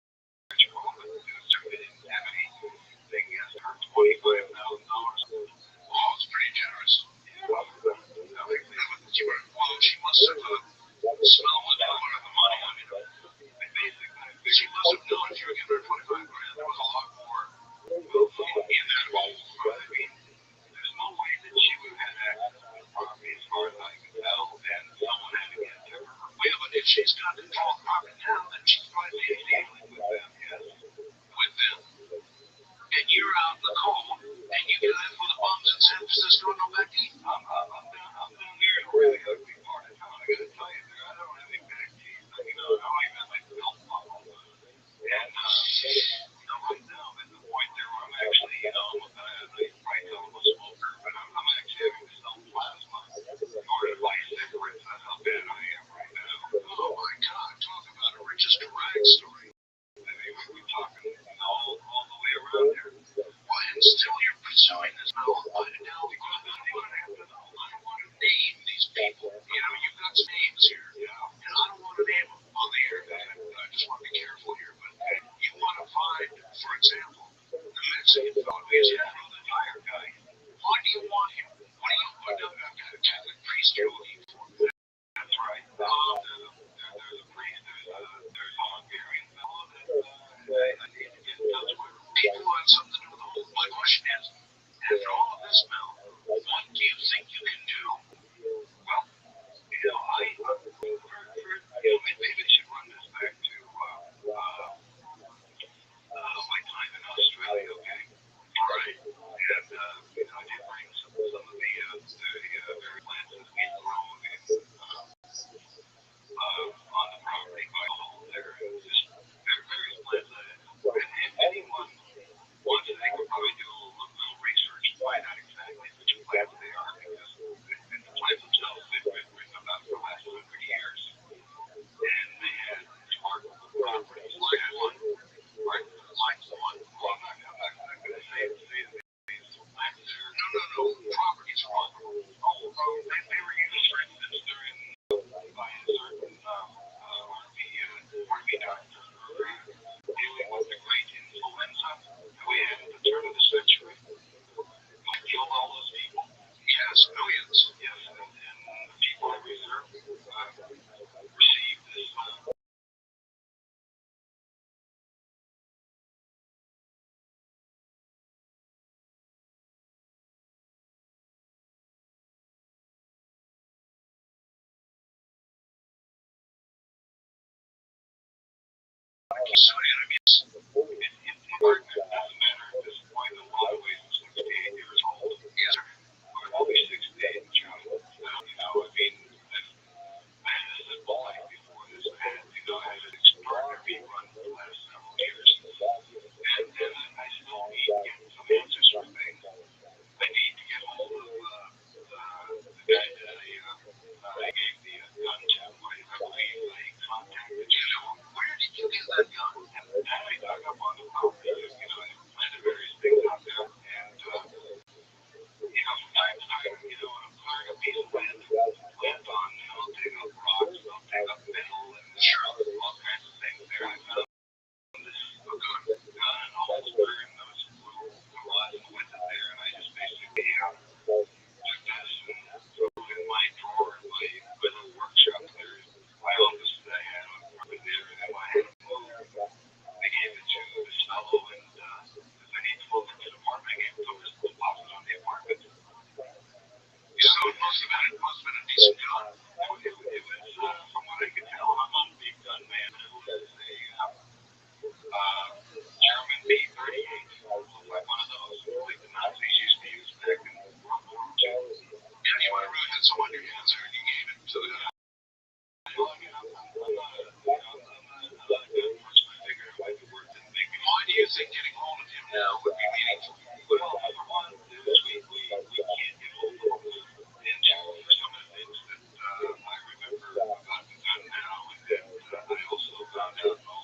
could say it fell because you throw the tire guy. Why do you want him? What do you want a Catholic priest looking for? That's right. There's a priest, there's a Hungarian fellow that I need to get in touch with. People want something to do with the whole. My question is, after all of this now, what do you think you can do? Well, maybe they should run this back to my time in Australia, okay? Right. And, I did bring some of the very plants that we grow on the property by the whole there. Just various plants. And anyone wants it, they could probably do a little research and find out exactly which plants they are, because the plants themselves, they've been written about for the last 100 years. And they had remarkable properties. Like one, right? Like one. Well, I'm not going to say these plants there. No. Properties are all. They were used, for instance, during by a certain RV doctor dealing with the great influenza that we had at the turn of the century. It killed all those people. Yes, millions. Yes, and the people I reserved received this. So, in part, it doesn't matter at this point. In a lot of ways, I'm 68 years old. Yes, I'll be 68 in June. I mean, I had this bowling before this. I had an extraordinary run for the last several years. And I still need to get some answers from things. I need to get hold of the guy that I gave the gun to. I believe I contacted you. Where did you get that gun? And I dug up on the property. I planted various things out there. And, from time to time, when I'm clearing a piece of land to plant on, I'll dig up rocks, I'll dig up metal, and all kinds of things there. I found this gun and a holster, and there was some blue rods and went in there, and I just basically took this and threw it in my drawer in my little workshop there. My office that I had on property there, and then I gave it to this fellow, and because I need to move into the apartment, I gave it to his deposit on the apartment. So it must have been a decent gun. It was, from what I could tell, I'm not a big gun man. It was a German B-38, like one of those, like the Nazis used to use back in World War II. Yeah, you might have really had some on your hands there, and you gave it to the guy. Well, I mean, I'm not a good person. I figured it might be worth it. Why do you think getting hold of him now would be meaningful? Well, number one is we can't get hold of him. And for some of the things that I remember about the gun now, and I also found out what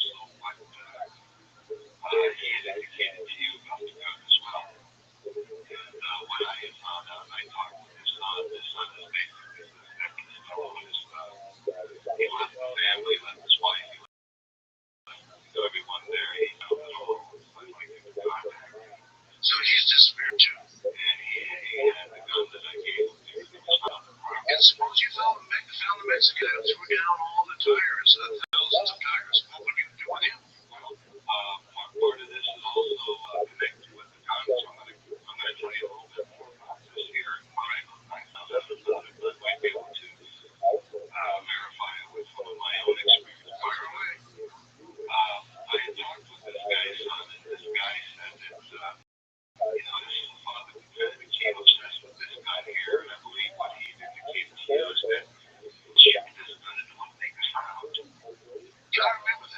he had indicated to you about the gun as well. And what I had found out, and I talked with his son is basically the next fellow is, he left the family, left his wife, he left everyone there. He found it all. So he's disappeared too. And he had the gun that I gave him there. And suppose you found the Mexican and threw down all the tires, thousands of tires. What would you do with him? Well, part of this is also connected with the gun. So I'm going to tell you a little bit more about this here. I found out about it, but I might be able to verify it with some of my own experience. Fire away. I had talked with this guy's son, and this guy said that, this is the father who kind of became obsessed with this gun here, and I believe what he indicated to you is that this gun is what they found. Yeah, I remember that.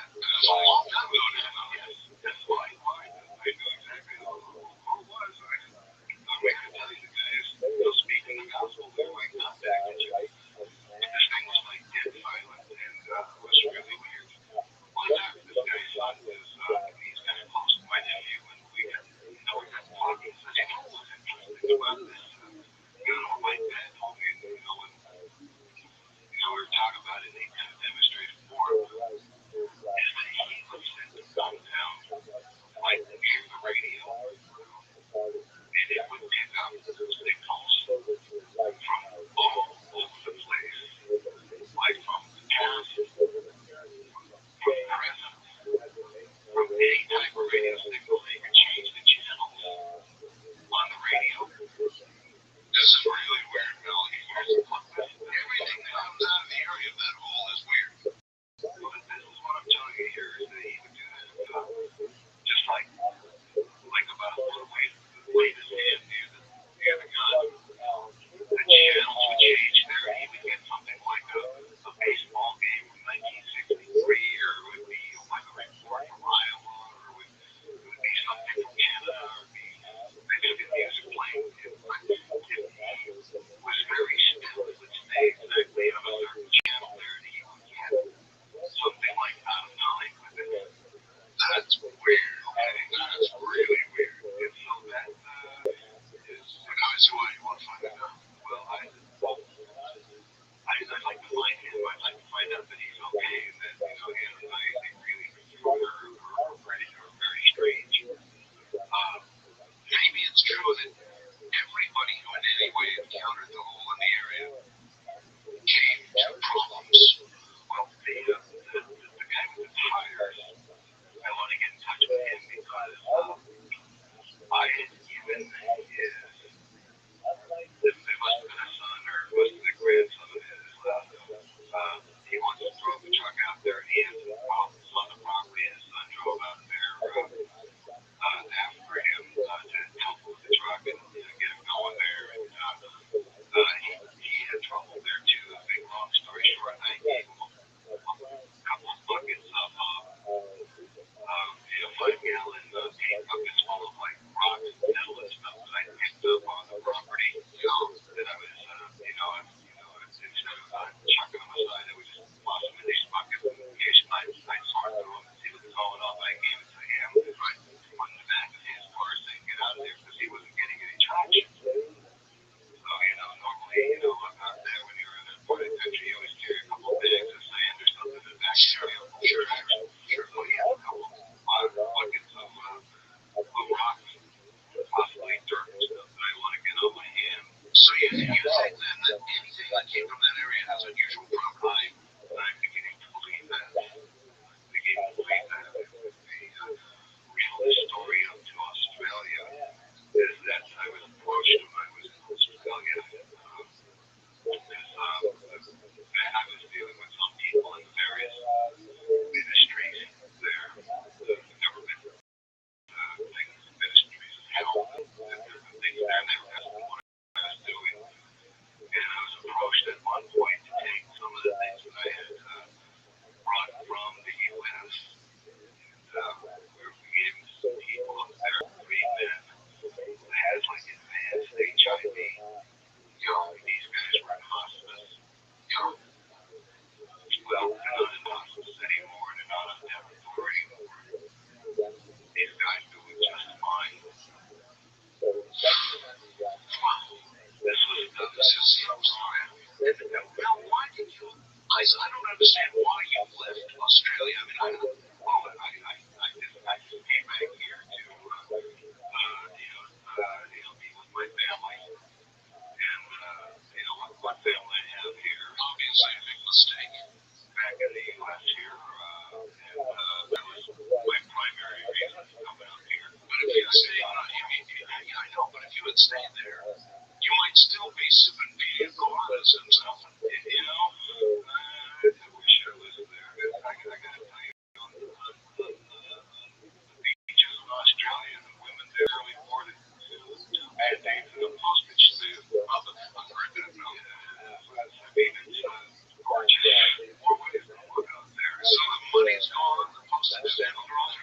most of them are gone,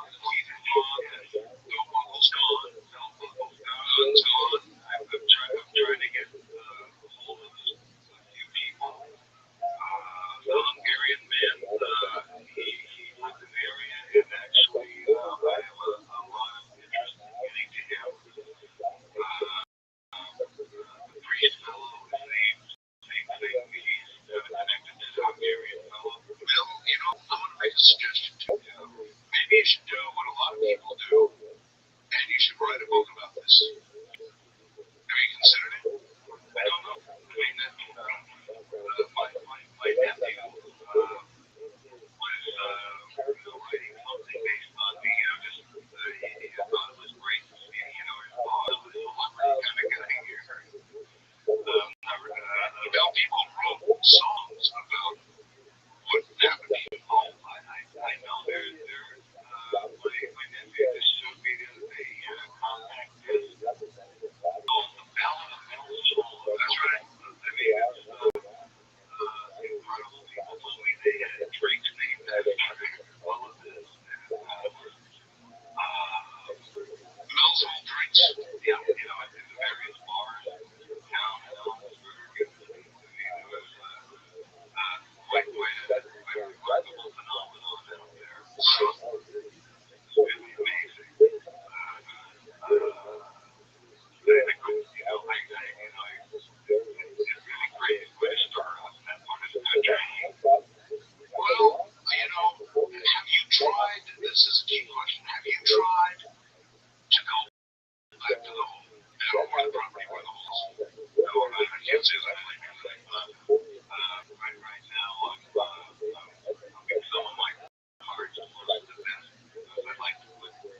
the teeth are gone, the buckle's gone, belt buckle's gone, gun's gone. I'm trying to get hold of a few people. The Hungarian man, he lived in the area, and actually I have a lot of interest in getting to him. The priest fellow, same thing. He's connected to the Hungarian fellow. Bill, I'm going to make a suggestion to you. Maybe you should do what a lot of people do, and you should write a book about this. Have you considered it? I don't know. I mean, my nephew was writing something based on me. Just he thought it was great. His boss was a celebrity kind of guy here. People wrote songs about what happened to him home. I know my nephew just showed me the other day compact disc called The Ballad of Bill Soul. That's right. I mean, it's incredible. People told me they had Drake's name after all of this. Bill's Old Drinks, at the various bars in town and Ellensburg. It was quite a remarkable phenomenon out there. So, it's really amazing. It's really great way to start off in that part of the country. Well, have you tried, this is a key question, have you tried to go back to the home, or the property where the home is? No, I can't say that I blame anything, but right now I'm getting some of my cards close to this, because I'd like to put some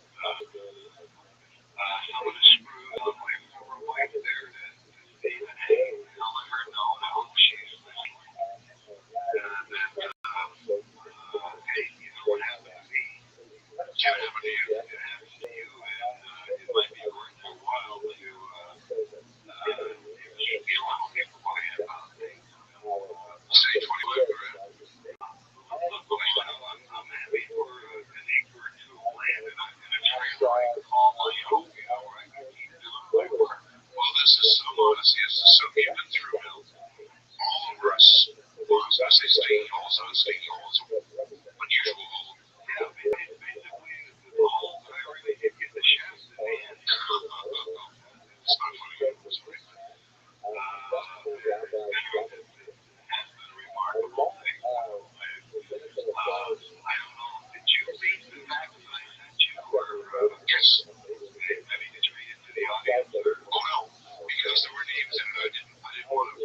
of the screws on my former wife there to see that, hey, I'll let her know, I hope she's listening, that, hey, what happened to me can't happen to you, it happened to you, and it might be worth your while to keep me around me for my half hour thing. Say 25 grand. Look, I'm happy for an acre or two of land and a trailer I can call my own, where I can keep doing my work. Well, this is so honestly, this is so given through now. All over us, well, I was going to say state halls, unusual hole. Yeah, basically, the hole that I really did get the shaft in the end. It's not funny, I'm sorry. It has been a remarkable thing. I don't know, did you read the fact that I sent you, or yes, maybe just read it to the audience, or oh no, because there were names in it. I didn't want to,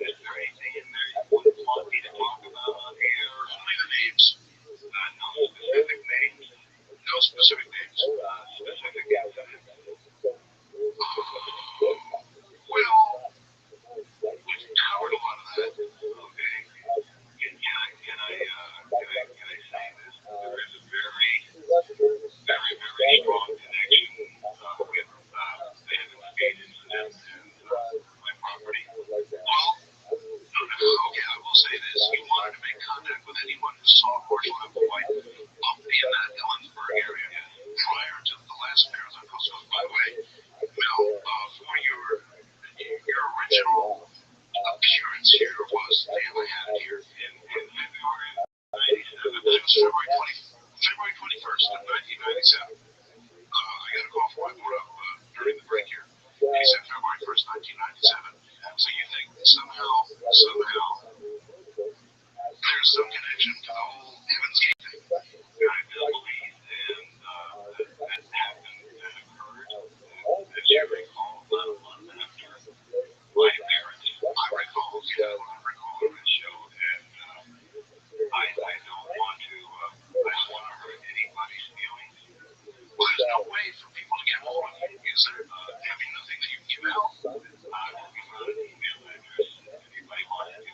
is there anything in there you wouldn't want me to talk about on air? Only the names, no specific names, specific incidents. Well, we've covered a lot of that. Okay. Can I say this? There is a very, very, very strong connection with the Heaven's Gate incident and my property. Well, okay, I will say this. You wanted to make contact with anyone who saw a portion of White up in that Ellensburg area prior to the last Marathon Coast. By the way, for your original appearance here was the day I had here in February of 97. It was February 21st of 1997. I got a call from my board up during the break here. He said February 1st, 1997. So you think somehow, there's some connection to the whole Heaven's Gate thing. I do believe, and that happened and occurred, as you recall, about a month after my appearance. I recall on this show, and I don't want to hurt anybody's feelings. Well, there's no way for people to get hold of you, is there? Having nothing that you email? We'll give out an email address if anybody wants to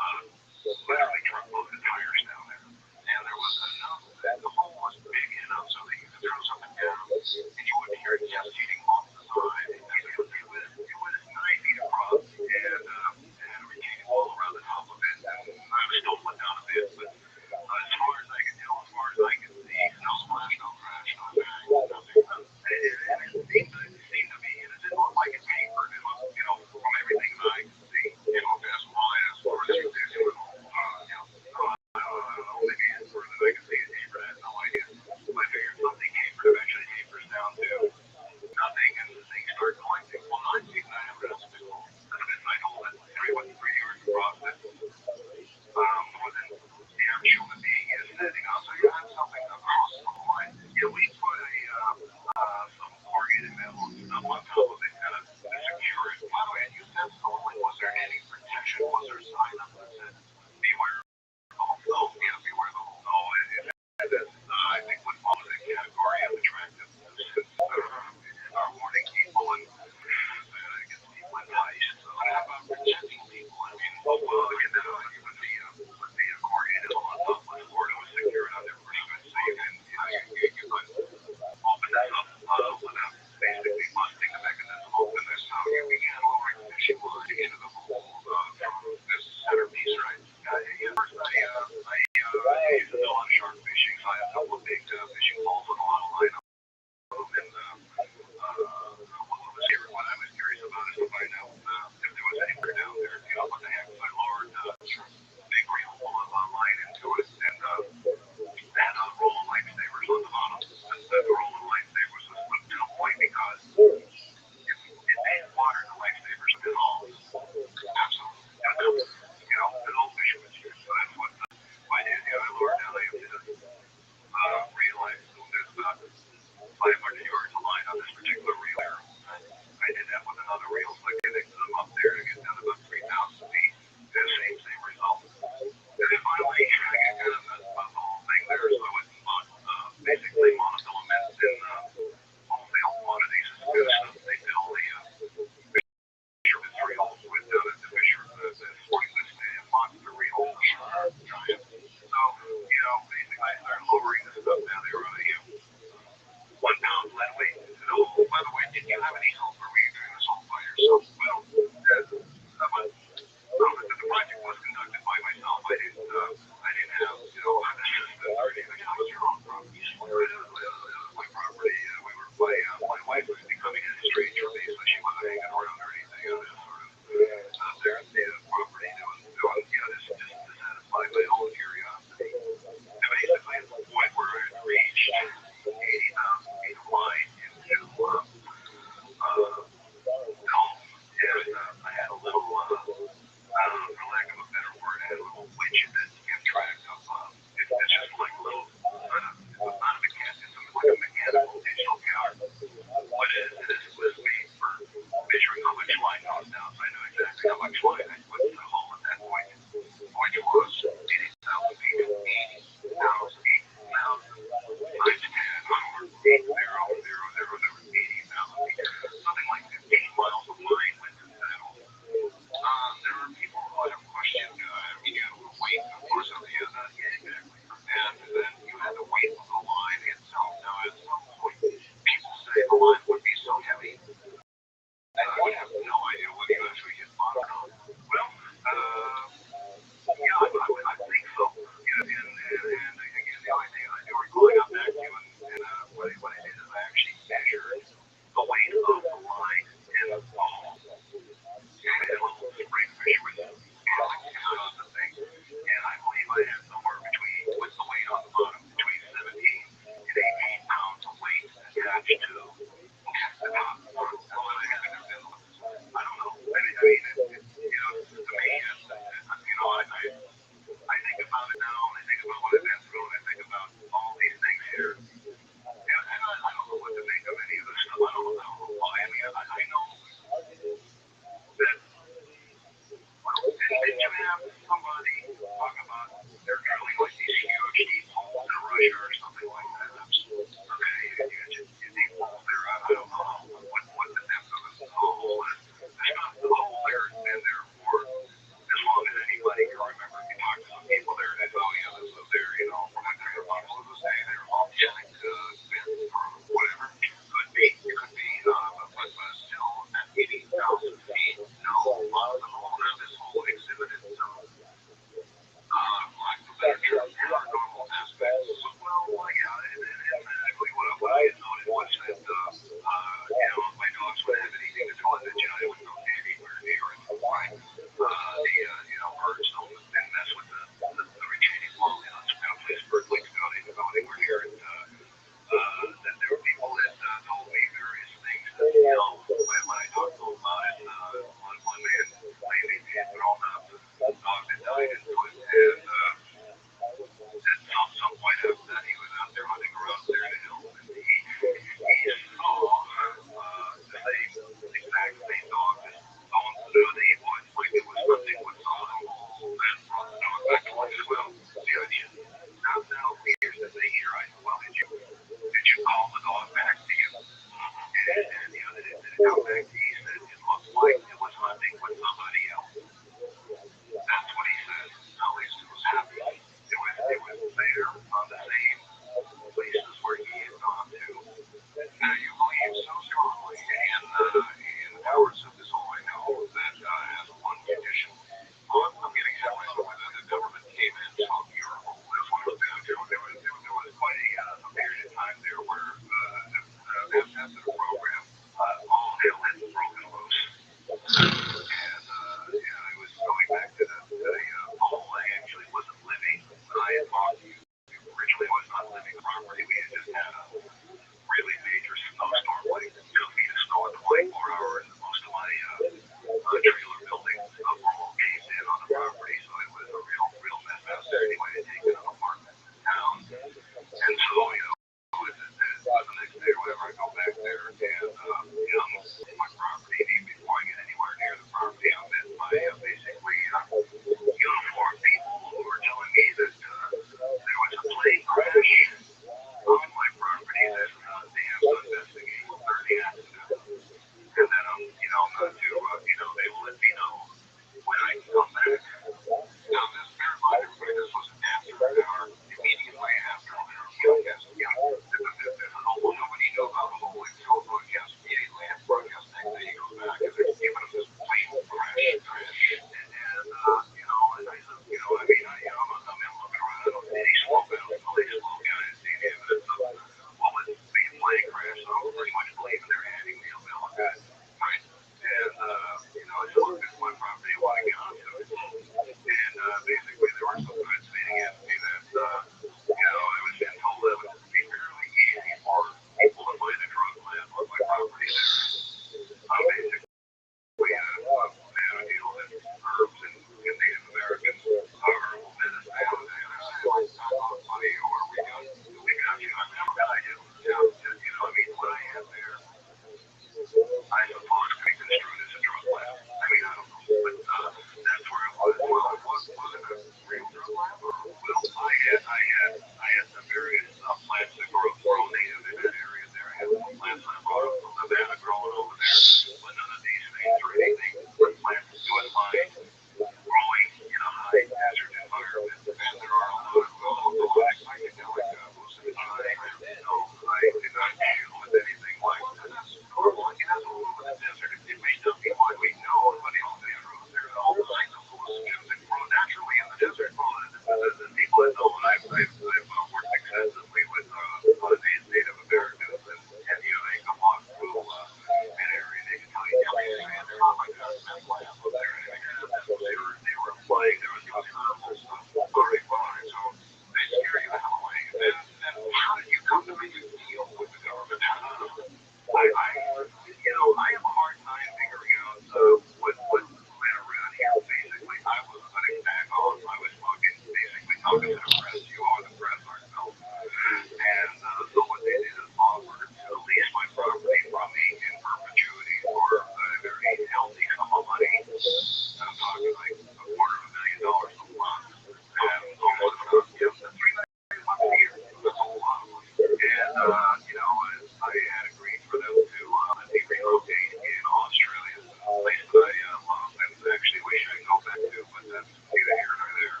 I had agreed for them to let me relocate in Australia, a place that I love and actually wish I'd go back to, but that's neither here nor there.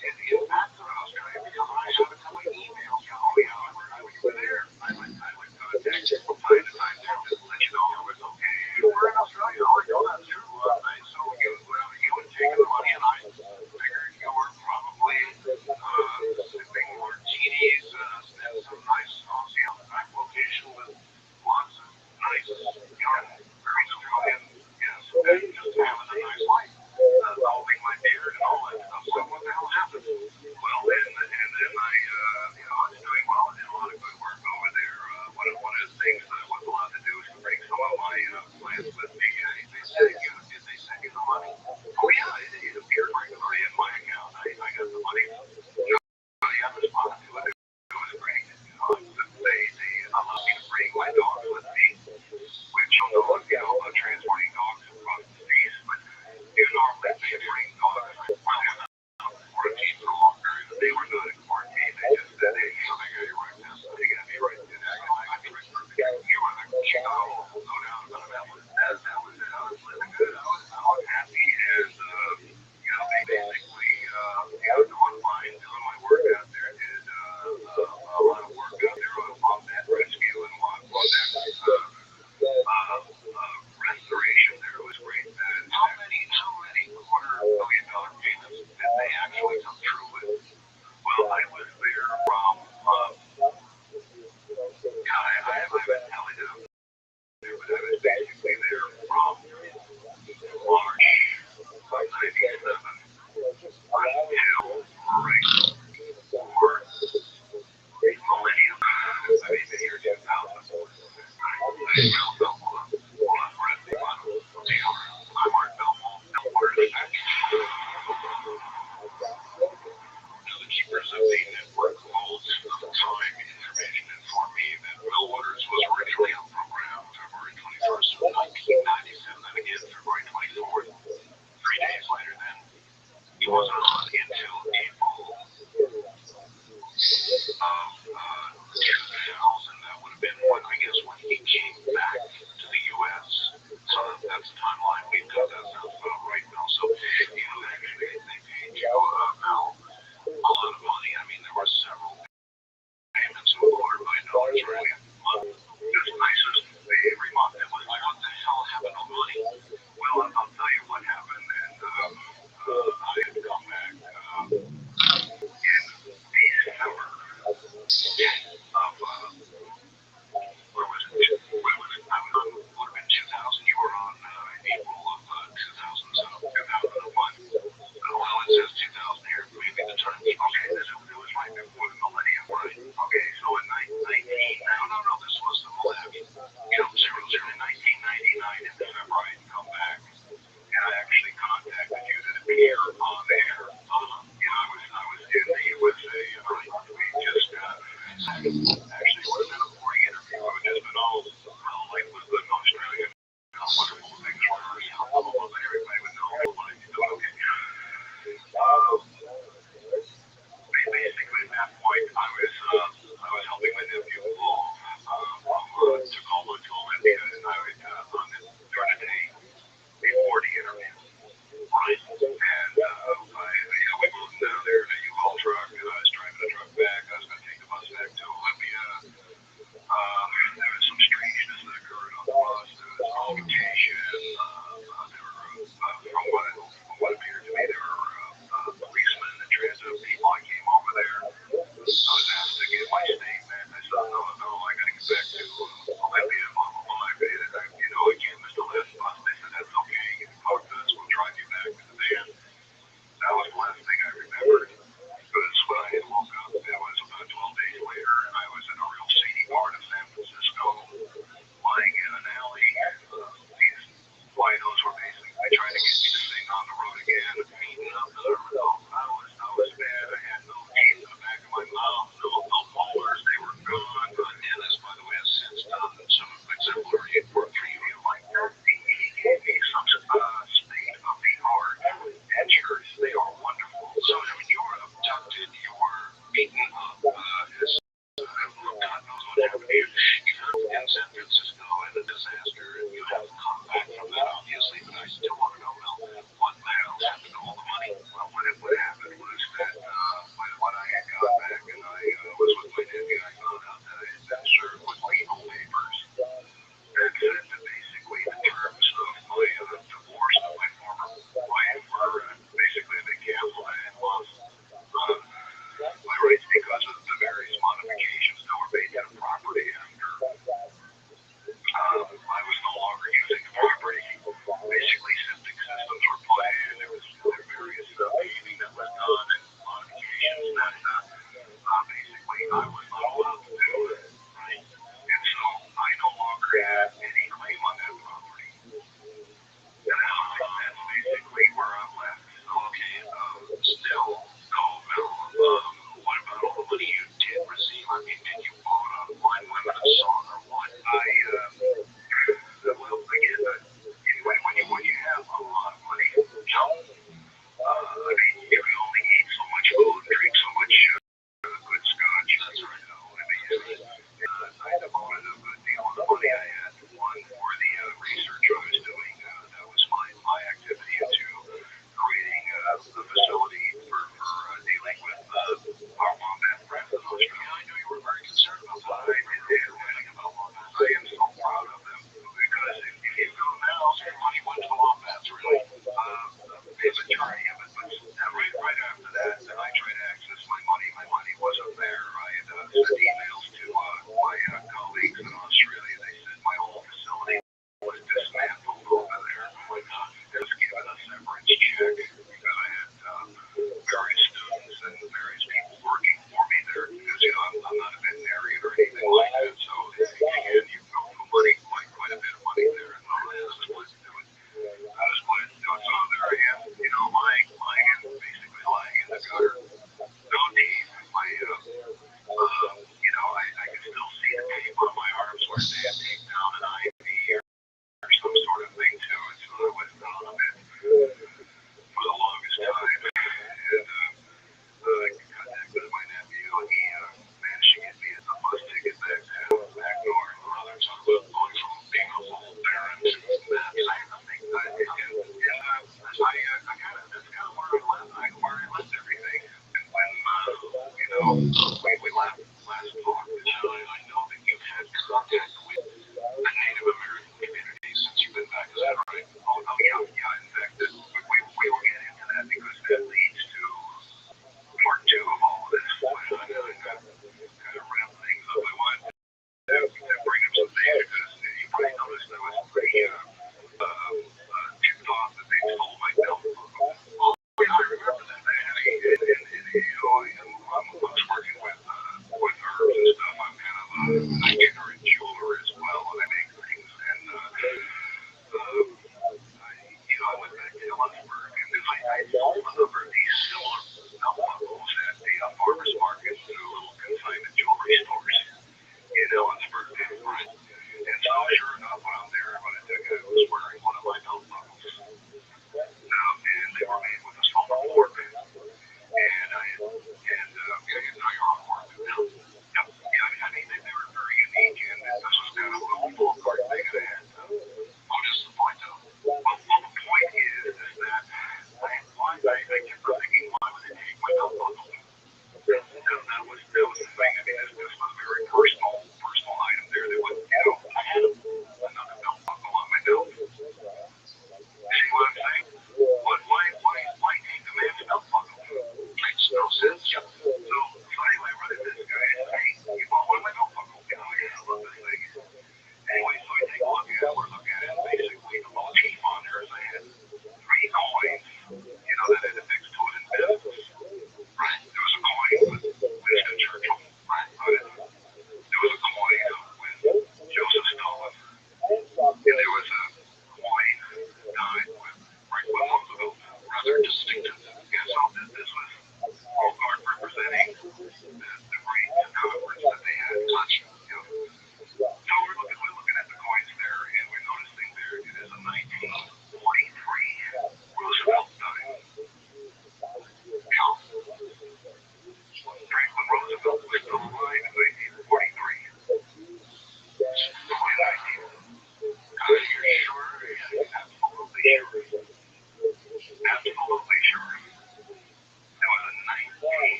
And the impact of Australia, because when I have it to my emails, you were there. I would contact you from time to time just to let you know it was okay. You were in Australia, that's true. So you would take the money, and I figured you were probably sipping martinis at some nice Aussie type location with lots of nice, very Australian, and just having a nice life, holding my beard and all that stuff. So what the hell happened? Well, and then I was doing well and did a lot of good work over there. One of the things that I was allowed to do is to bring some of my plants with me. Did they send you the money? Oh yeah, it appeared regularly in my account. I got the money. Johnny, I responded to it. It was great. They allowed me to bring my dogs with me, which about transporting dogs across the seas, but normally they bring dogs while they're not quarantined for a long period. They were not in quarantine. They just said, hey, they got you right now. They got me right there. I got me right there. You were the king of the whole, no doubt about it. That was it. I was living good. I was happy, and they basically doing fine, doing my work out there. Did a lot of work out there on wombat rescue and wombat restoration. There was great. How many $250,000 payments did they actually come through with? Well, I was there from. I haven't tallied it up there, but I was basically there from March of '97 until right before millennium. I mean, the year 2000. I felt Belmont. Well, I'm resting on I'm Art Belmont. The keepers of the network holds time information informed me that Will Waters was originally on program February 21st of 1997, and again February 24th. 3 days later, then he wasn't on until April of 2000. That would have been when he came back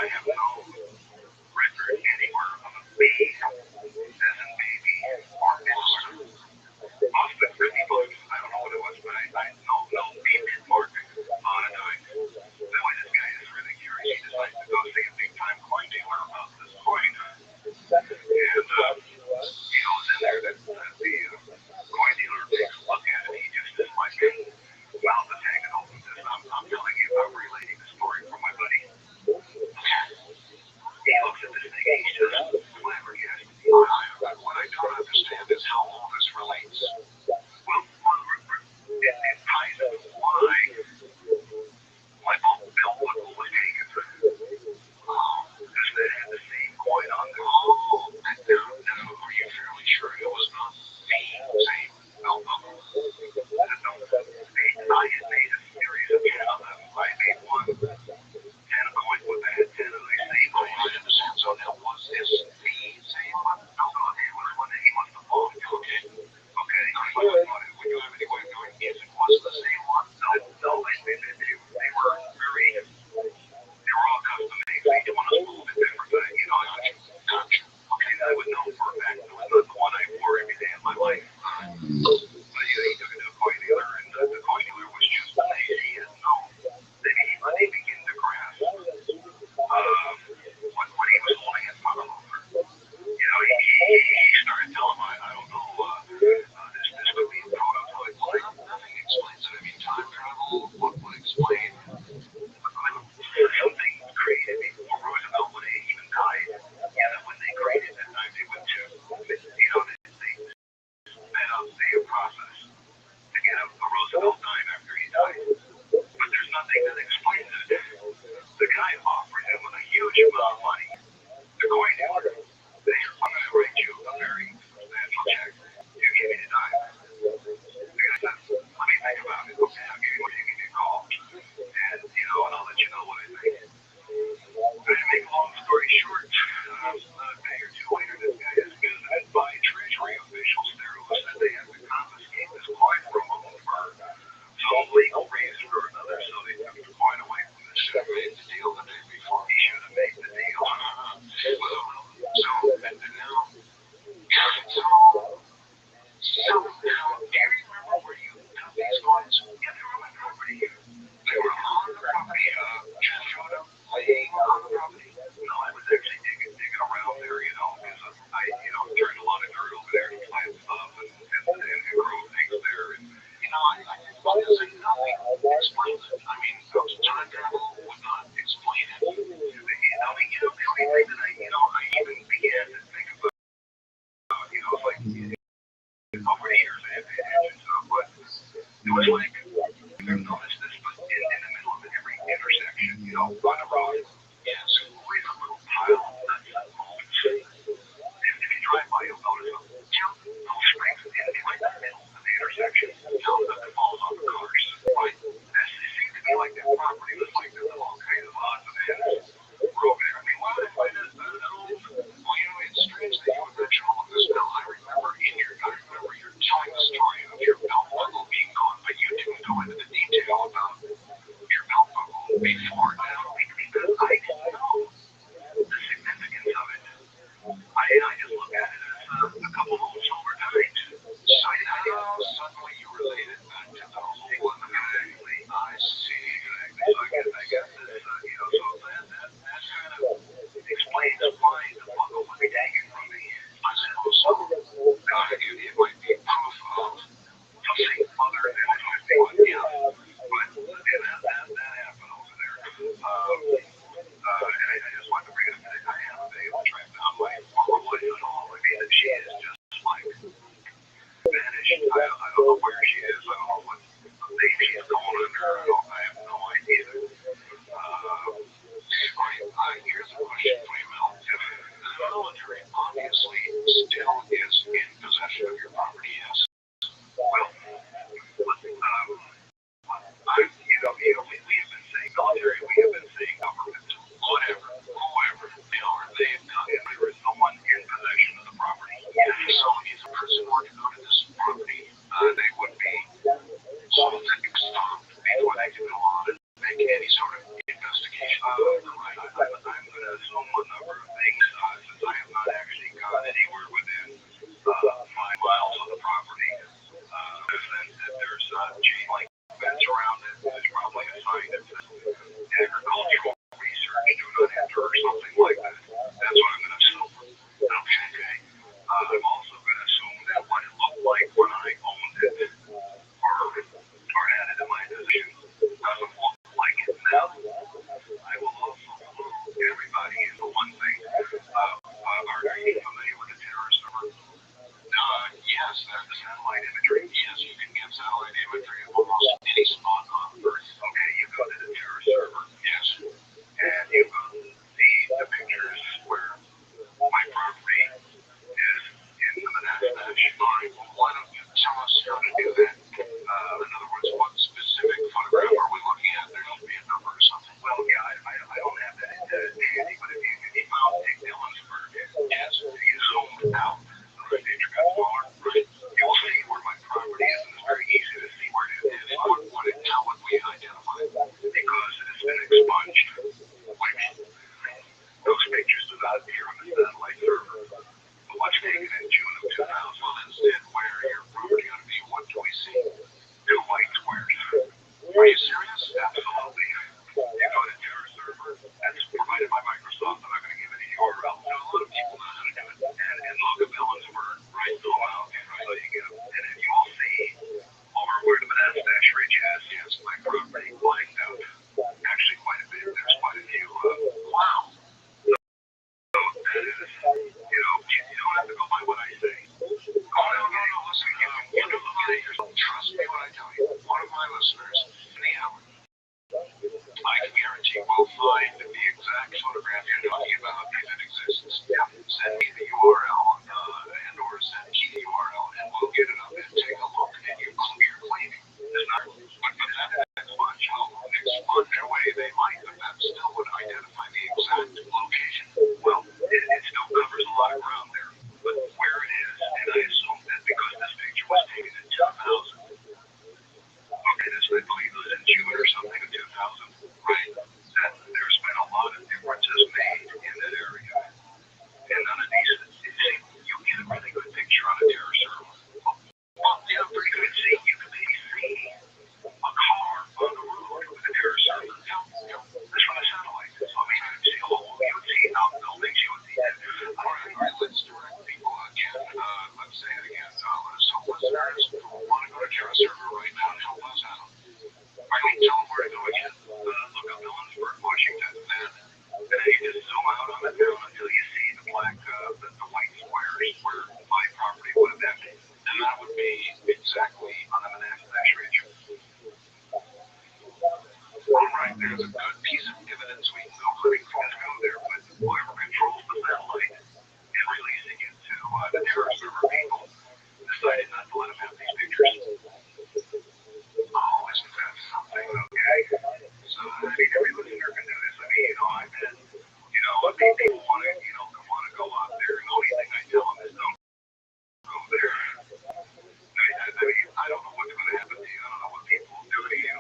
I have no record anywhere of a B as in baby or Florida. Most of the people, I don't know what it was, but I know no B or on a dime. That way this guy is really curious. He decides to go see a big time coin dealer about this coin. And he goes in there, the coin dealer takes a look at it. He just is like, mouth is hanging open. I'm telling you, I'm relating the story from my buddy. He looks at this thing and he's just flabbergasted. What I don't understand is how all this relates. Well, it ties into why my belt buckle was taken. Because they had the same coin on there. Now, are you fairly sure it was not the same belt buckle? I had made a series of 10 of them. I made one, 10 of coin with that, 10 of the same coin. I understand. So that was his same one? No, he must have bought it. Okay. Would you have any way of knowing if it was the same one? No, they were very, they were all custom made. Each one was a little bit different, but gotcha. Okay, I would know for a fact it was not the one I wore every day of my life. But he took it to a coin dealer, and the coin dealer was just amazed. He had no, he began to grasp what he was holding in front of him. You know, he started telling me, I don't know, this could be a prototype. Well, nothing explains it. I mean, time travel would explain something created before Roosevelt would have even died. Yeah, that when they created it, they went to, you know, they sped up the process to get a Roosevelt dying after he died. But there's nothing that explains it. The guy offered him a huge amount of money. The coin dealer. I'm going to write you a very substantial check. You give me the dime. The guy said, let me think about it. Okay, I'll give you a call. And, you know, and I'll let you know what I think. To make a long story short, a day or two later, this guy is visited by Treasury officials there who said they had to confiscate this coin from him for some legal reason or another, so they took the coin away from this guy. Made the deal the day before. He should have made the deal. So, do you remember where you got these coins? Yeah, they were on my property. They were on the property. Just showed up laying on the property. No, I was actually digging around there, you know, because I turned a lot of dirt over there to plant stuff and grow things there. And, you know, I well, there's nothing explains it. I mean, time travel would not explain it. I mean, the only thing that I even began to think about, like, over the years, I have paid attention to it, but it was like, I've noticed this, but in the middle of every intersection, on a road, yes, always a little pile of nuts and bolts. If you drive by, you'll notice them. Those springs in like the middle of the intersection. That falls on the cars. Right? It seemed to be like that property was like there's all kinds of odds and ends over there. I mean, why would I find it? I don't know. Well, it's strange that you would mention all of this. Now, I remember you're telling the story of your belt buckle being gone, but you didn't go into the detail about your belt buckle before. Now, because I parts of my property blacked out. Actually, quite a bit. There's quite a few. Wow. So that is, you don't have to go by what I say. Oh, no. Listen, you can look at it yourself. Trust me when I tell you. One of my listeners, anyhow, I can guarantee we'll find the exact photograph you're talking about if it exists. Send me the URL and or send me the URL and we'll get it up and take a look and you're claiming. But that's much. I'll expunge away they might, but that still would identify the exact location. Well, it still covers a lot of ground there. But where it is, and I assume that because this picture was taken in 2000, okay, this I believe was in June or something of 2000, right? That there's been a lot of differences made in that area. And none of these, you get a really good picture on a terrace server. Well, yeah, pretty good. You can maybe see a car on the road with a terrace server. That's from a satellite. So, I mean, you would see a whole, you would see outbuildings, you would see it. All right, let's direct people again. Let's say it again. So listeners who want to go to terrace server right now and help us out. I mean, tell them where to go again. Look up Ellensburg, Washington, and then you just zoom out on the town until you see the black, the white squares where my property would have been. And that would be exactly on the Manassas Ridge. All right, there's a good piece of evidence we can go hunting for to go there, but whoever controls the satellite and releasing it to the terror server people decided not to let them have these pictures. Oh, isn't that something? Okay. So, I mean, every listener can do this. I mean, I've been, people want to go out there, and the only thing I tell them is don't go there. I don't know what's going to happen to you. I don't know what people will do to you.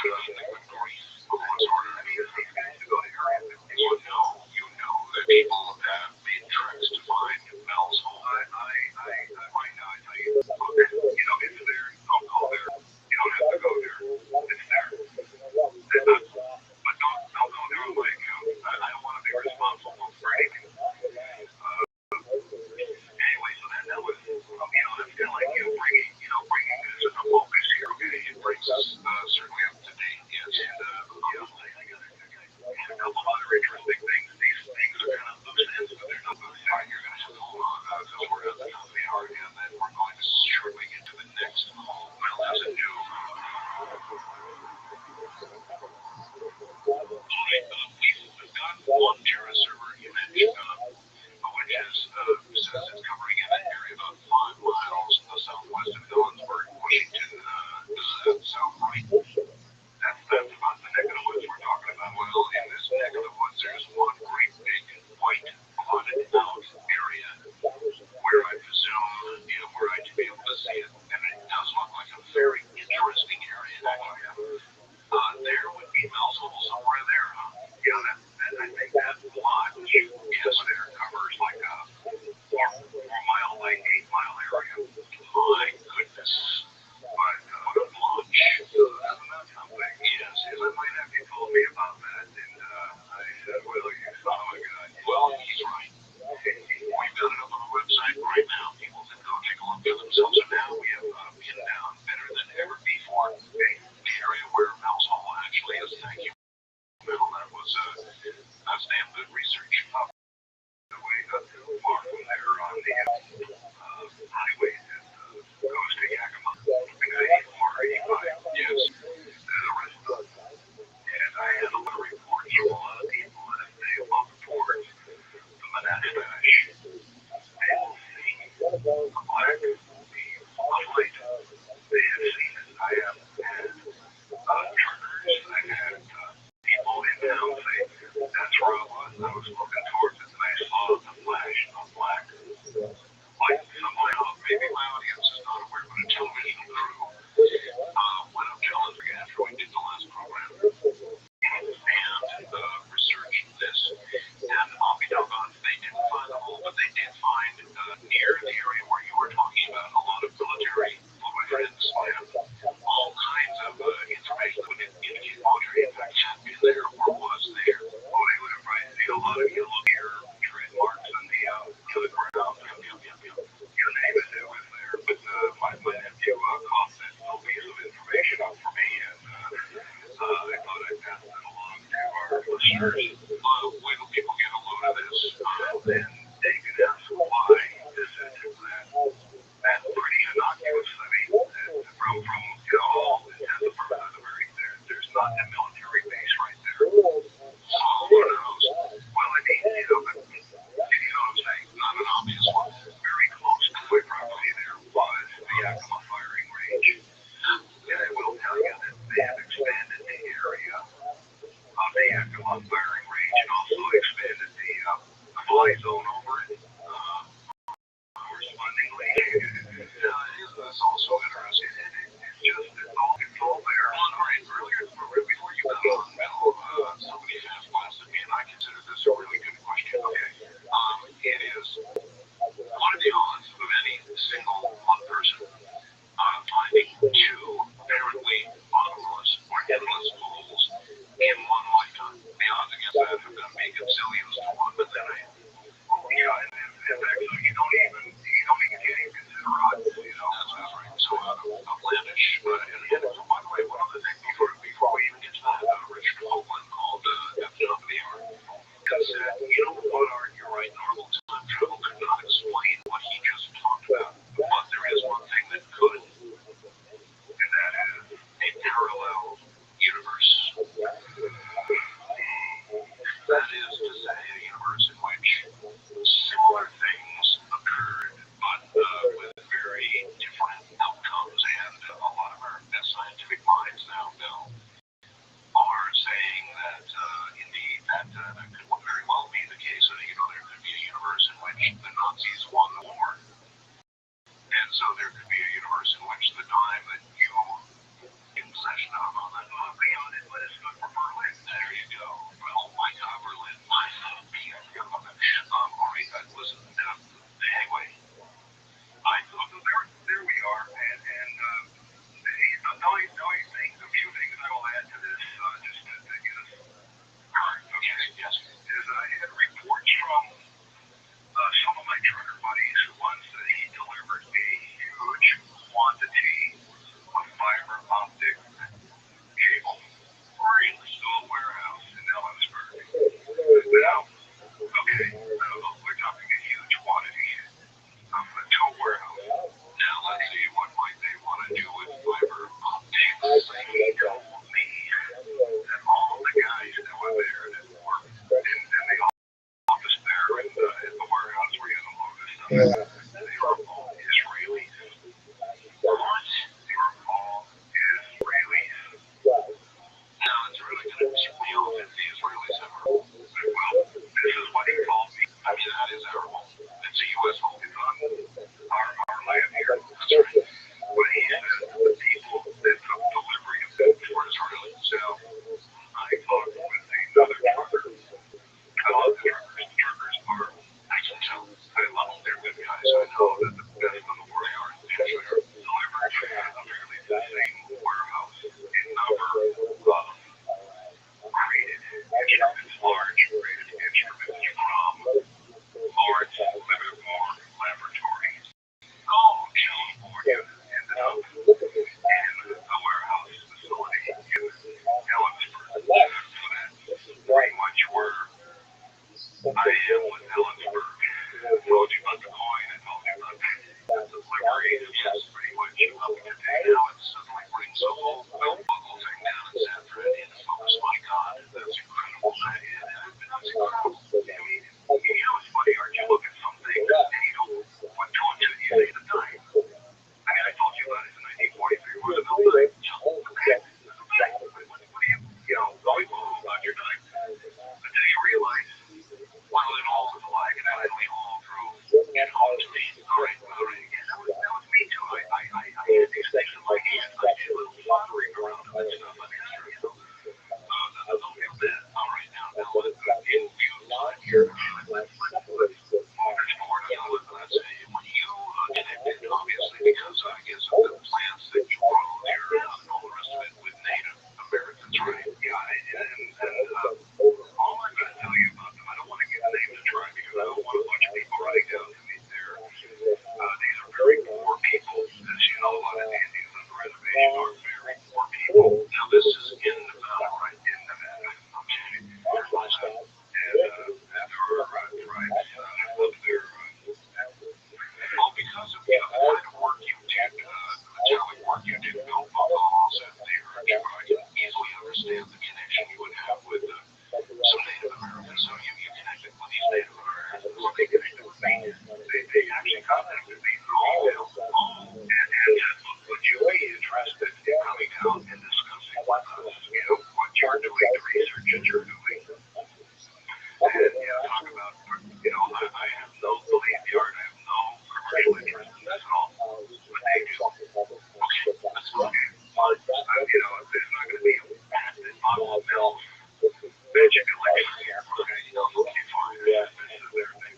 Of course, I mean, it's these guys who go to Area 51. You know that people have made treks to find Mel's home. Right now, I tell you, look, it's there. Don't go there. You don't have to go there. It's there. But don't go there on my account. I don't want to be responsible for anything. Anyway, so that was, that's kind of like bringing this into focus here. Okay, it brings us certainly up to date. Yes, and I got a couple of other interesting things. These things are kind of loose ends, but they're not loose ends. You're going to have to hold on because we're at the top of the hour, and then we're going to shortly get to the next. Well, there's a new. We've got one terrace server you mentioned, which says it's covering an area about 5 miles southwest of Ellensburg, Washington. South right. That's about the neck of the woods we're talking about. Well, in this neck of the woods, there's one great big white blotted out area where I presume, where I should be able to see it. And it does look like a very interesting area. There would be Mel's home somewhere there, huh? I think that lot, yes, there covers like a 4 mile, like 8 mile area. My goodness. years, when people get a load of this, then they can ask why this is that. That's pretty innocuous. I mean, from all intents and purposes, there's not a military base right there. So who knows? Well, I mean, but, what I'm saying? Not an obvious one. Very close to my property there was the Yakima firing range. And I will tell you that they have expanded the area of the Yakima firing range and also expanded the fly zone over it. Correspondingly, that's also interesting. It's all there. All right, earlier, before you got on, somebody asked last of me, and I consider this a really good question. Okay, it is, what are the odds of any single one person finding two apparently bottomless or endless holes in one lifetime? The odds against that have been making zillions to one, but then yeah, and in fact, you don't even consider odds, That's right. So outlandish. And by the way, one other thing before we even get to that, Richard Hoagland called at the top of the hour, because what are you right? Normal time travel could not explain what he just talked about, but there is one thing that could, and that is a parallel universe. That is to say, a universe in which similar things occurred, but with very different outcomes. And a lot of our best scientific minds now are saying that indeed that could very well be the case. That there could be a universe in which the Nazis won the war, and so there could be a universe in which the time that you in possession of on that beyond it, let us look for Berlin. There you go. Well, my God, Berlin. I love that. All right, listen. Anyway, there we are, and a few things I will add to this, just to get us current. Okay, yes. Is I had reports from some of my trucker buddies who once that he delivered a huge quantity of fiber optic cable to a warehouse in Ellisburg. Now, okay, we're talking a huge quantity to a warehouse. Now, let's see, what might they want to do with fiber optics? He told me that all of the guys that were there that worked in the office there and in the warehouse where you had a load of stuff, they were all Israelis. What? They were all Israelis. Now, it's really going to tick me off if the Israelis ever. Well, this is what he told me. I mean, that is our home. It's a U.S. home. It's on our land here. That's right. But he said the people that took delivery of it for his what you're doing, the research that you're doing, and talk about, I have no belief yard, I have no commercial interest in this at all. But they do. Okay, that's fine. There's not going to be a patented bottle of milk magic elixir here. Okay, fine. This is their thing.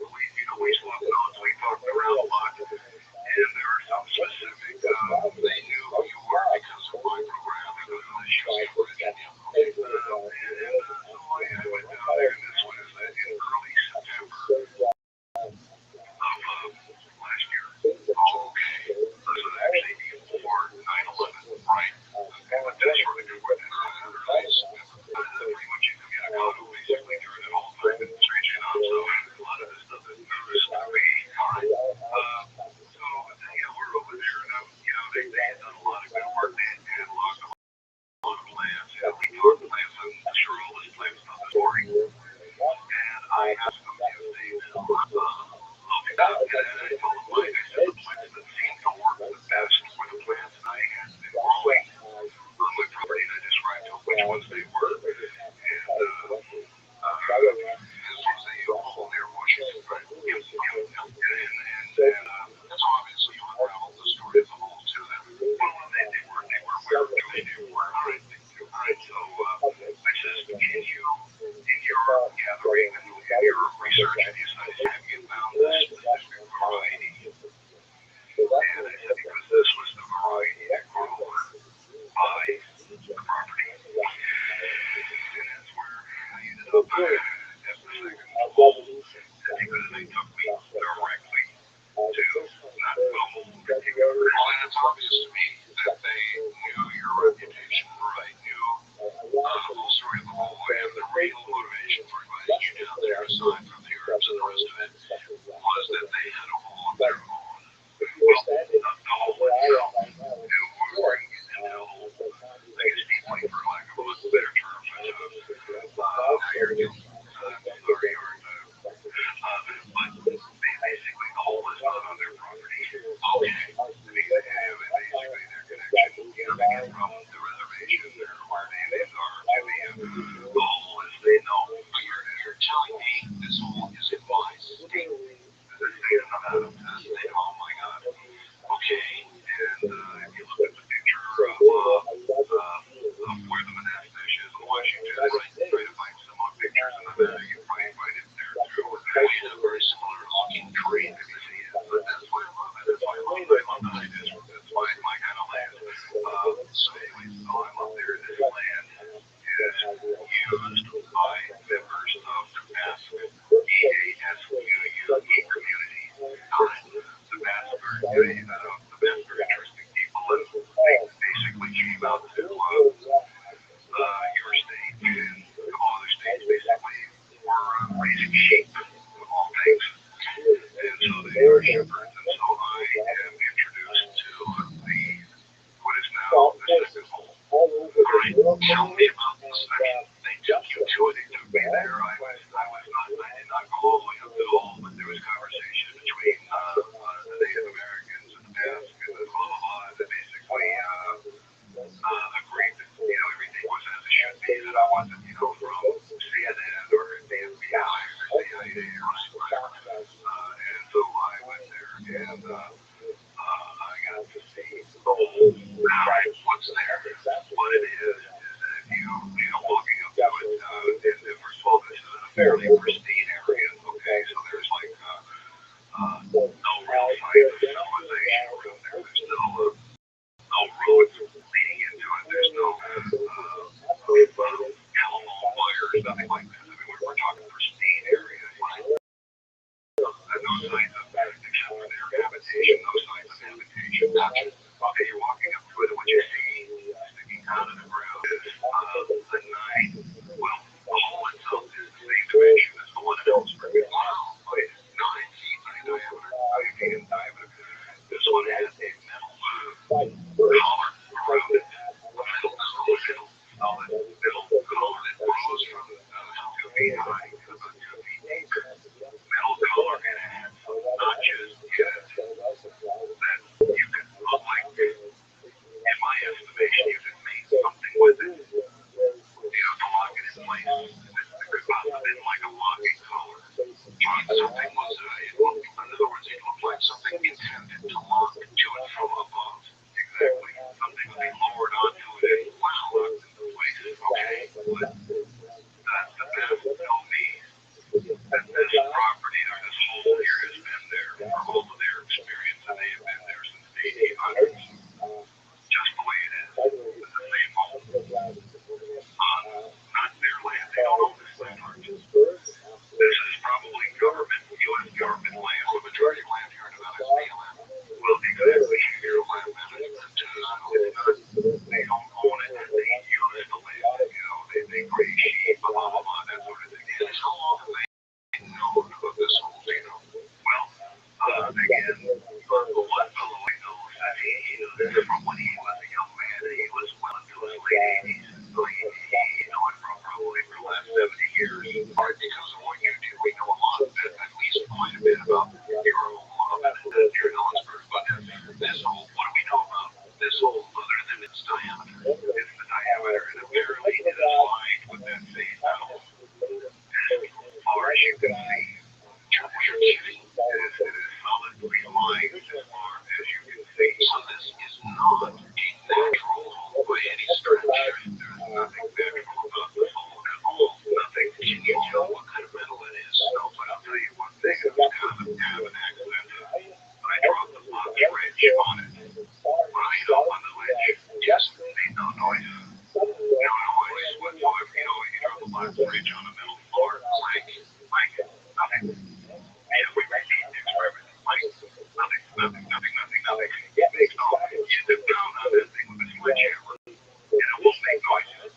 We swap notes, we talked around a lot, and there are some specific, they knew who you were because of my program, because of the show you were in. And so I went down there, and this was in early September of last year. Oh, okay. This was actually before 9/11, right? Okay, but that's really before that. Early September. Pretty much incommunicado basically during that whole time and reaching out. So a lot of this stuff is news to me. So we're over there, and they had done a lot of good work. They had cataloged a lot of plans. We talked plans. I'm sure all this plans stuff is boring. And I asked them if they looked it up, and I told them mine. I said the plans that seemed to work the best were the plans that I had been growing on my property, and I described to them which ones they were. And this was a hole near Washington, right? And so obviously you unravel the story as a whole to them. Well, they were where they were. All right, so I says, can you, in your gathering and in your research and these things, have you found this specific variety? And I said, because this was the variety that grew by the property. And that's where I ended up as the second hole. And because they took me directly to not Google particular. Well, and it's obvious to me that they knew your reputation, right? Knew the whole story of the whole and the real motivation for inviting you down there, aside from the herbs and the rest of it, was that they had a hole of their own. Well, the hole itself, it was until, I guess, deeply, for lack of a better term, hired but basically the hole is not on their property. Okay. Basically their connection coming in from the reservation there where the Indians are to the hole is they know. You're telling me this hole is in my state. The state of Nevada. Oh my God. Okay. And if you look at the picture of where the Manassas is in Washington, try to find some more pictures of Nevada, you probably find it there too. We have a very similar looking terrain to see it, but that's why I love it. That's why I love the high desert. That's my kind of land. So anyways, I'm up there. This land is used by members of the Basque EASUUE community. The Basque are very interesting people, and they basically came out to your state and a couple other states basically were raising sheep of all things. And so they are shepherds, and so I am introduced to what is now the second hole. All right, tell me about this. I mean, they took you to it, they took me there. I did not go all the way up the hole, but there was conversation between the Native Americans and the Basque and the blah blah blah, that basically agreed that everything was as it should be, that I wasn't from CNN or the FBI or CIA or whatever. And so I went there and I got to see the whole. What's there? What it is that if you walking up to it, and first of all, this is a fairly pristine area. Okay, so there's like no real sign of civilization around there. There's still no roads leading into it. There's no telephone wires, nothing like that. I mean, we're talking pristine area. And no signs of, except for their habitation, no signs of habitation. Okay, you're walking up to it, and what you see sticking out of the ground is a 9. Well, the hole itself is the same dimension as a fridge on a metal floor. Like nothing. Yeah, we need things for everything. Like nothing. It makes no. You sit down on that thing with a sledgehammer, and it won't make noises.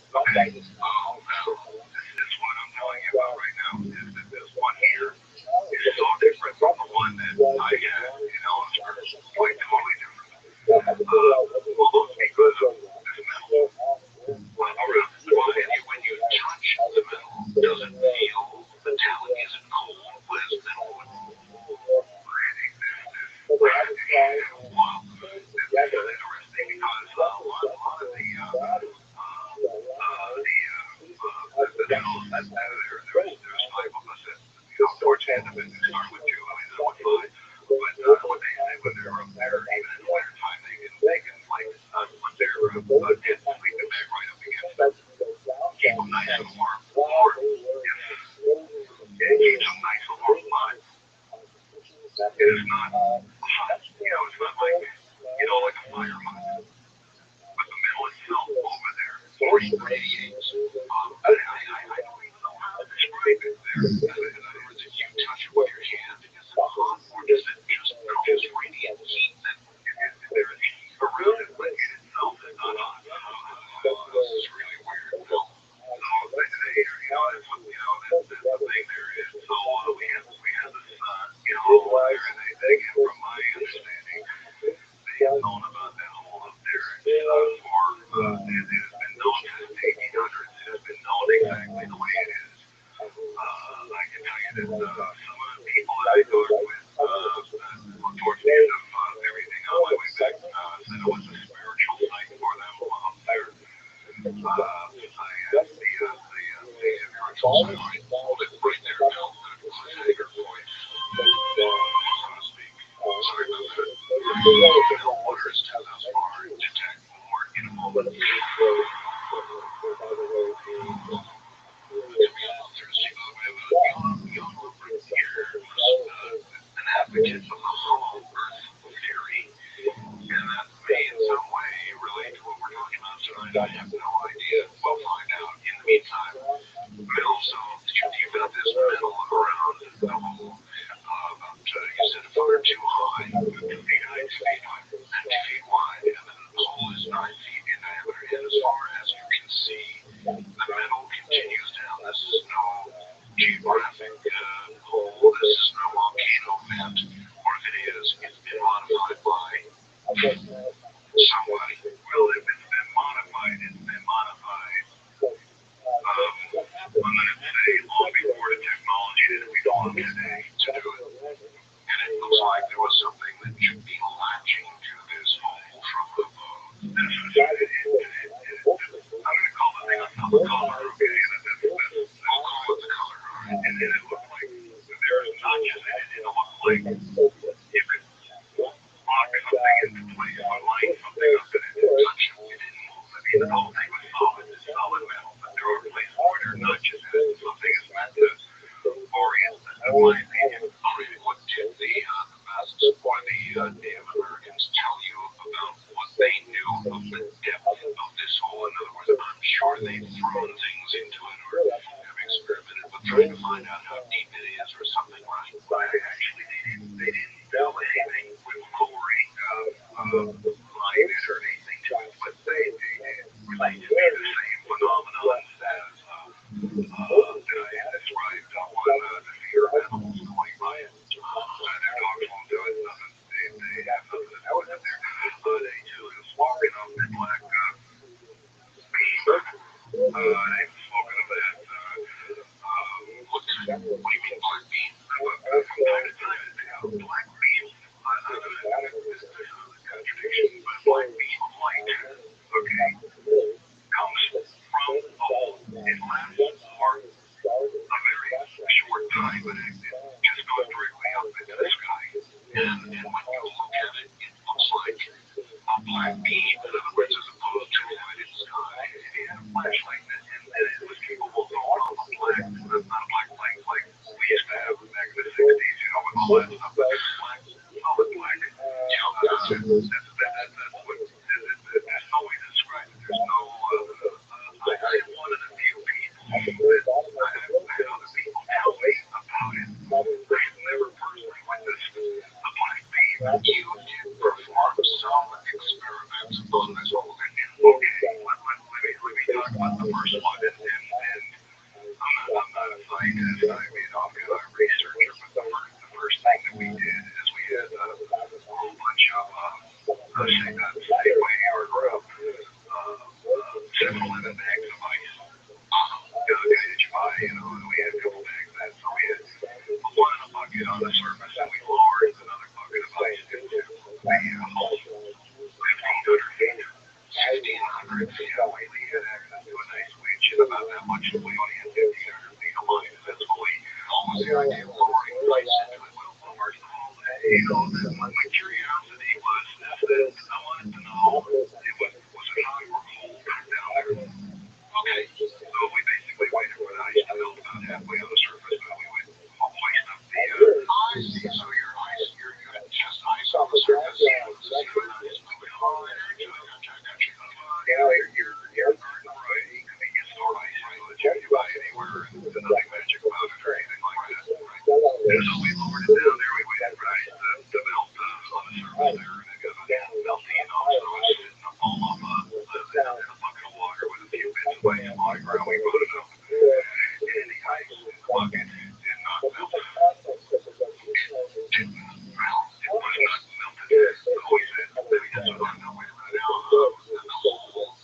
Okay. Oh no. This is what I'm telling you about right now. Is that this one here is so different from the one that I had in Ellisburg. Like totally different. Almost because of this metal around the body. When you touch the metal, does it feel metallic? Is it cold? What is metal? Wow. This is interesting because a lot of the minerals that there's 5 of us that towards the end of it, start with 2, I mean, with 5. But when they're up there, even in the winter time, they can like put their dead sleeping bag right up against them, keep them nice and warm. Or it keeps them nice and warm, but it is not hot. It's not like like a fire hot. But the metal itself over there radiates. I don't even know how to describe it there. In other words, if you touch it with your hand, is it hot or does it just radiate heat that there is heat around it, but it itself is not hot? This is really weird. So that's what that's the thing there is. So we had this there, and they from my understanding, they've known about that hole up there for it has been known since the 1800s. It has been known exactly the way it is. I can tell you that some of the people that I talked with towards the end of everything on my way back said it was a spiritual night for them up there. I asked the spiritual side, hold it right there, Bill. Good voice, so to speak. Sorry about that. The water is too far to detect more in a moment. An advocate of the hollow earth theory, and that may in some way relate to what we're talking about tonight. I have no idea. We'll find out. In the meantime, metal, so you've got this metal around the hole, about, you said a foot or 2 high, 2 feet high, 2 feet high, and 2 feet wide, and then the hole is 9 feet in diameter. And as far as you can see, the metal continues down. This is no geographic hole. This is no volcano vent. Or if it is, it's been modified by somebody. Well, if it's been modified, it's been modified. I'm going to say long before the technology that we know of today to do it. And it looks like there was something that should be latching to this hole from above. This was I'm going to call the thing a color, okay? And I'll call it the color. And then it looked like there was notches in it. It looked like if it locked something into place or lined something up and it didn't touch it, it didn't move. I mean, the whole thing was solid. It's solid metal. But there were places where there are notches in it. Something is meant to orient. In my opinion, what did the masts or the Native Americans tell you about what they knew of the depth of this hole? In other words, I'm sure they've thrown things into it or have experimented with trying to find out how deep it is or something, right? But actually, they didn't know anything with lowering line it or anything to it, but they related to the same phenomenon as that I had described on the fear of animals going by it. Their dogs won't do it. Nothing. They have nothing to do with it. They just walking up their black beaver. They was smoking of that. What do you mean black bean? From time to time, black bean. This is a contradiction, but black bean light, okay, comes from the hole. It lasts for a very short time, but it just goes directly up into the sky. And when you look at it, it looks like a black beam. In other words, as opposed to limited sky. If you had a flashlight and it talk about the first one, and I'm not a scientist. I mean, I'm kind of a researcher, but the first thing that we did is we had a whole bunch of Safeway or 7-Eleven bags of ice. Okay, did you buy? You know, and we had a couple bags of that, so we had put one in a bucket on the surface, and we lowered another bucket of ice into a hole 1,500 feet. 1,600 feet away. We had access to a nice winch and about that much. We only had 1,500 feet of line. That's what was the idea of lowering ice into it. Well, first of all, you know, my curiosity was that I wanted to know was it hot or cold down there? Okay, so we basically waited for the ice to melt about halfway on the surface, and we would hoist up the ice. So your ice, you had just ice on the surface. Your garden variety convenience store ice, right, that you can buy anywhere, and nothing magic about it or anything like that, right? And so we lowered it down there, we waited for ice to melt on the surface there, and it got melty enough, so it's sitting up all of in a bucket of water with a few bits of ice on the ground. We put it up, and the ice in the bucket did not melt. It didn't melt. It was not melted. So we said, maybe that's what I'm doing right now. The holes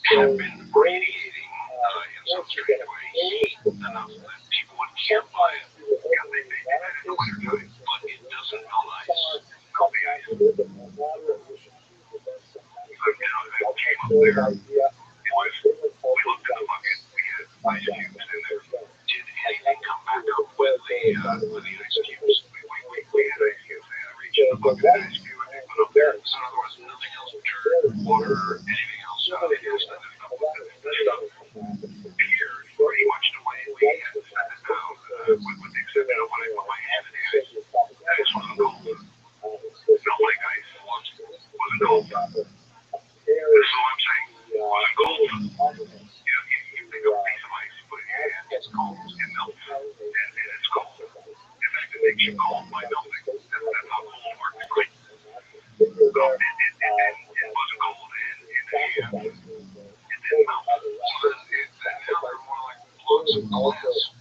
have been radiating in some strange way heat enough that people would camp by it. Yeah, they did that in the wintertime, but it doesn't melt ice. Melt the ice. I came up there. We looked in the bucket. We had ice cubes in there. Did anything come back up with the ice cubes? We had ice cubes. They had to reach in the bucket, ice cube, and they put up there. So there was nothing else, dirt, water, or anything else. They just ended up with the stuff appeared pretty much the way we had set it down, with the exception of when I put my hand in the ice. The ice wasn't cold. Felt like ice wasn't cold. That's all I'm saying. It wasn't cold. You know, you pick up a piece of ice, you put it in your hand, it's cold, it melts, and it's cold. In fact, it makes you cold by melting. That's how cold works, right? So it wasn't cold in the hand. It didn't melt. So now they're more like blocks of glass.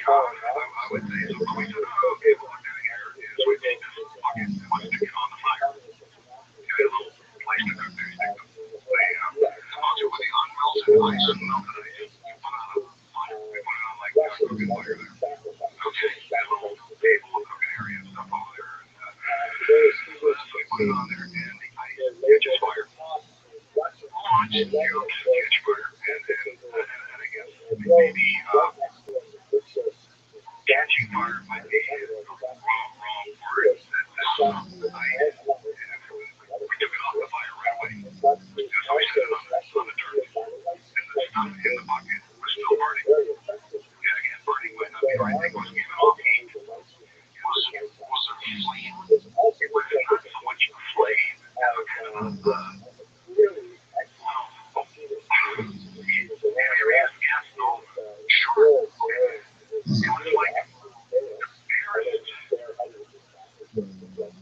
I would say so. But we said, okay, what we'll do here is we take this bucket and we'll stick it on the fire. You had a little place to cook there. You stick the bucket with the unmelted ice and melted ice. You put it on a fire. We put it on like a cooking fire there. Okay, that little table cooking area and stuff over there. So we put it on there and the ice catches fire. Catch fire. And again, maybe catching fire might be wrong word. The ice, we took it off the fire right away. So we set it on the dirt. And the stuff in the bucket was still burning. And again, burning might not be the right thing. It wasn't giving off heat. It was a flame. It was not so much a flame as a kind of your gas stove. Sure. Okay. It was like embarrassed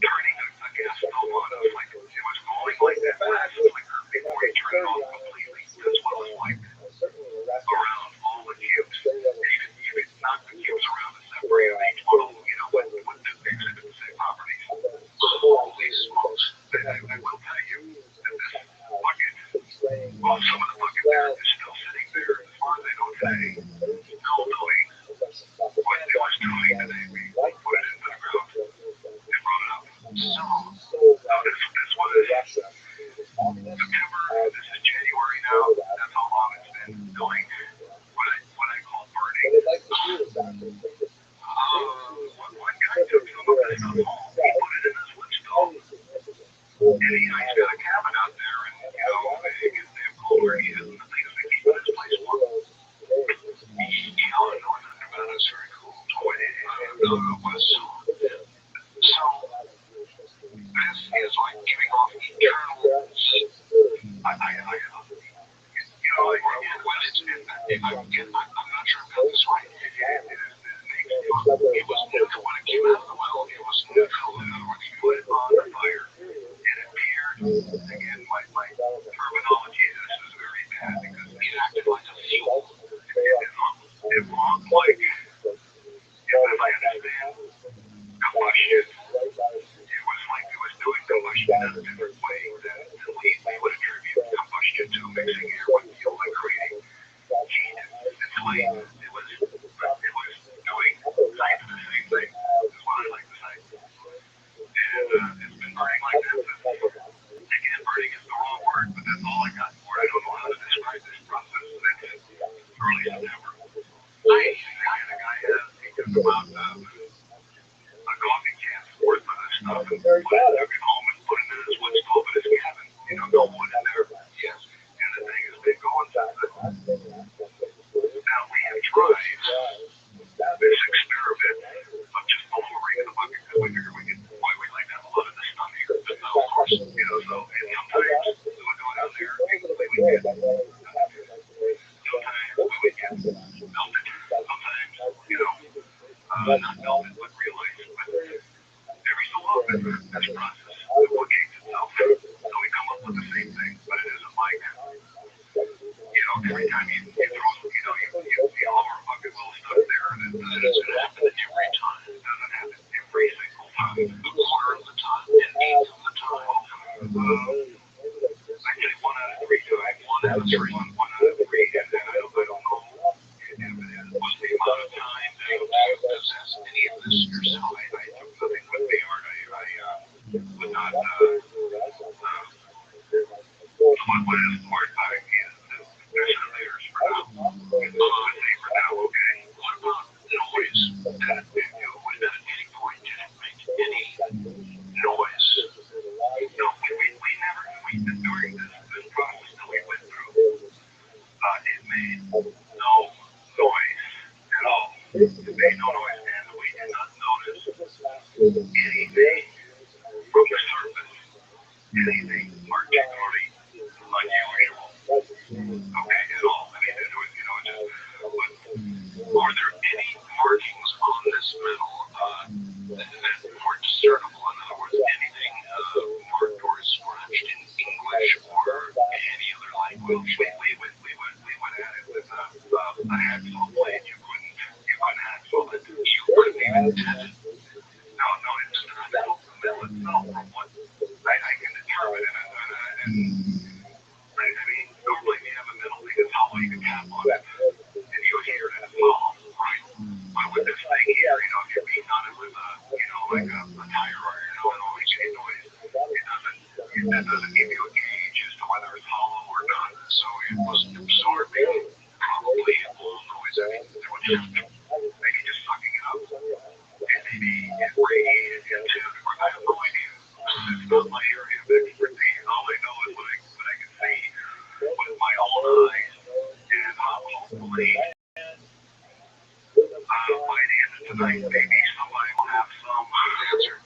turning a gas stove on. It was glowing like that fast, like before you turn it off completely. That's what it was like around all the cubes. You could knock the cubes around and separate them each one, you know, what exhibit the same properties. Holy smokes. I will tell you that this bucket, well, some of the bucket there is still sitting there. As far as I know today, no knowing what it was doing today. We put it into the ground and brought it up. So, now this was September, this is January now. That's how long it's been doing what I call burning. One guy took some of this stuff home. He put it in his wood stove. And he's got a cabin out there, and you know, it gets damn colder. He doesn't think it's keeping his place warm. You know, in northern Nevada, it's very cool. It was so. This is like giving off eternal. You know, when it's I'm not sure if I got this right. It was neutral when it came out of the well. It was neutral when you put it on the fire. It appeared, again, my terminology, this is very bad. took it home and put it in his wood stove in his cabin. No wood in there. Yes. And the thing has been going since then. Now we have tried this experiment of just lowering the bucket because we figure we can, why we like to have a lot of this stuff here. But now, of course, so, and sometimes we would go down there and we would get, sometimes we would get melted. Sometimes, not melted, but realized. But every so often, this process duplicates itself. So we come up with the same thing, but it isn't like, every time you throw, the lower bucket will stuck there, and it's going to happen every time. It doesn't happen every single time. A quarter of the time, an eighth of the time. I say 1 out of 3 times, 1 out of 3, 1 out of 3, and then I don't know if it was the amount of time that you possess any of this yourself. I took nothing with me, Art. I would not, what is smart time is there's layers for now. For now, okay. What about noise? At any point, did it make any noise? No, we never, during this process that we went through, it made no noise at all. It made no noise, and we did not notice anything from the surface, anything particularly unusual. Okay, at all. I mean, there was, were there any markings on this metal that weren't discernible? In other words, anything marked or scratched in English or any other language? We went at it with a hacksaw blade. You couldn't hacksaw it. You couldn't even test it. No, it's not metal from what I can determine it. I mean, normally if you have a metal thing that's hollow, you can tap on it, and you hear it as hollow, right? But with this thing here, if you're beating on it with like a tire iron, it always makes noise. That doesn't give you a gauge as to whether it's hollow or not. So it was absorbing probably all noise. I mean, there would have to, maybe just sucking it up, and maybe it radiated into, I have no idea. It's not my area of expertise. All I know is what I can see with my own eyes, and hopefully by the end of tonight, maybe somebody will have some answer.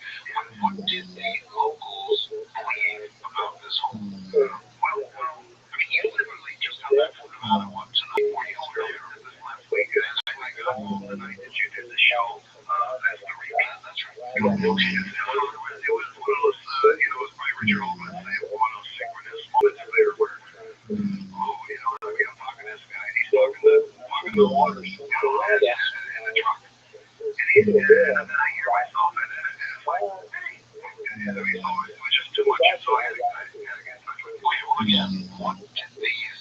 What did the locals believe about this whole? Well, I mean, you literally just got back from Nevada tonight. Were you there this last week? I got home the night that you did the show. That's the repeat. That's right. It was one of those, it was my Richard Oldman saying, one of those synchronous moments there where, I'm talking to this guy, and he's talking the waters, in the truck. And then I hear myself, and it's like, hey. And it was just too much, so I had to get in touch with him. Well, again, what did these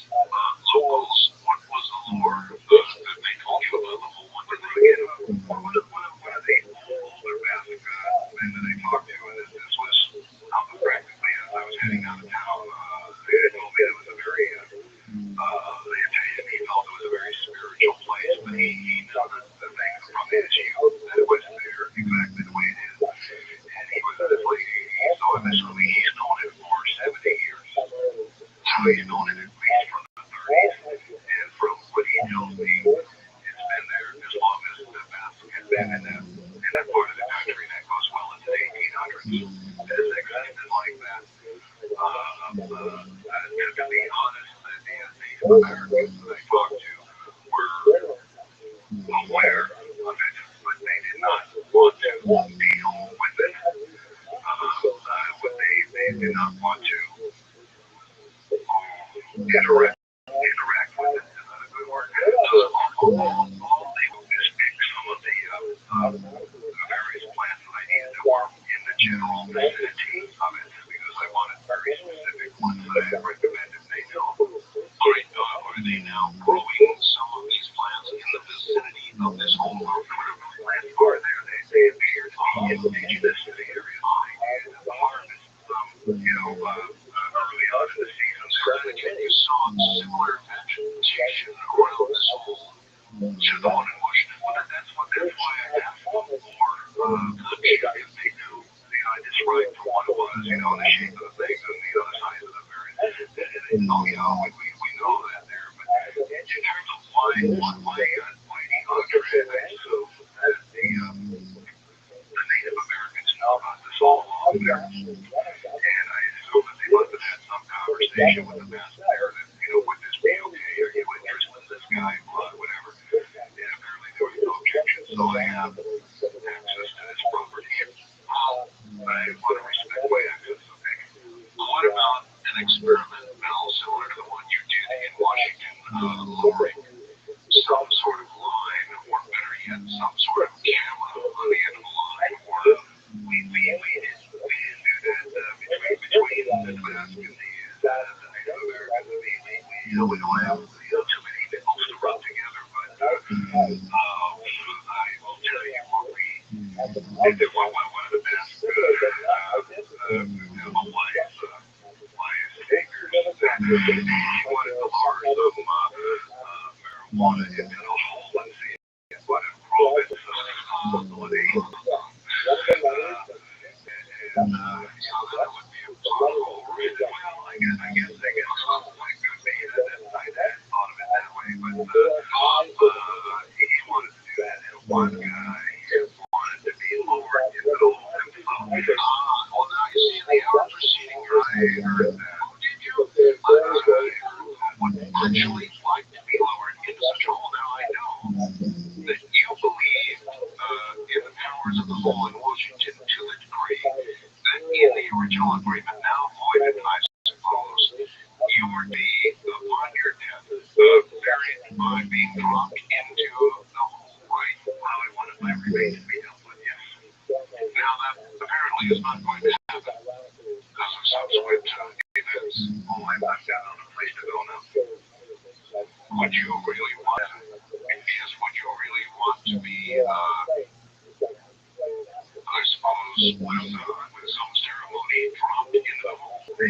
locals, what was the lore that they told you about the whole one? What did they get? One of the older Basque men that I talked to, and this was practically as I was heading out of town, they told me it was a very, he felt it was a very spiritual place, but he knew the thing from his youth, that it was there exactly the way it is. And he was this lady, so initially he's known it for 70 years. So he's known it at least from the 30s, and from what he tells me, it's been there as long as the Basque has been in that part of the country that goes well into the 1800s. It has existed like that. To be honest, the Native Americans that I talked to were aware of it, but they did not want to deal with it. They did not want to interact with it. Is that a good word? All they would is pick some of the various plants that I needed that were in the general vicinity of it, because I wanted very specific ones that I recommended they know. Are they now growing some of these plants in the vicinity of this whole group? Whatever plants are there, they appear to be indigenous to the area. And the harvest, early on in the season, and you saw similar vegetation around this whole Chevron bush. Well, that's why I asked for more country if they do. I described from Native Americans know about this all along there. And I assume that they must have had some conversation with the master there that, would this be okay? Are you interested in this guy? Whatever. And apparently there was no objection. So I have access to this property. But I want to respect my access, okay? What about an experiment, Mel, similar to the one you did in Washington, lowering some sort of line, or better yet, some sort of camera on the end of the line, or we didn't do that between the Basque and the Native Americans. We don't have too many nickels to rub together, but I will tell you what we did. One of the best wise figures that he wanted to lower some marijuana into the hole and see what improve its stability. And that would be a possible reason. Well, I guess something like could be that I hadn't thought of it that way, but he wanted to do that. And one guy wanted to be lowered into the hole himself. Well, now you see in the hour proceeding, I heard that. Did you? Would actually like to be lowered into such a hole. Now I know that you believe in the powers of the law in Washington to the degree that in the original agreement, now voided, I suppose, you would be, upon your death, buried by being dropped into the hole, right? How I wanted my remains to be dealt with, yes. Now that apparently is not going to happen because of subsequent events. Oh, I'm down on a place to go now. Would you really want to, yes, would you really want to be, I suppose, with some ceremony dropped into the hole? Just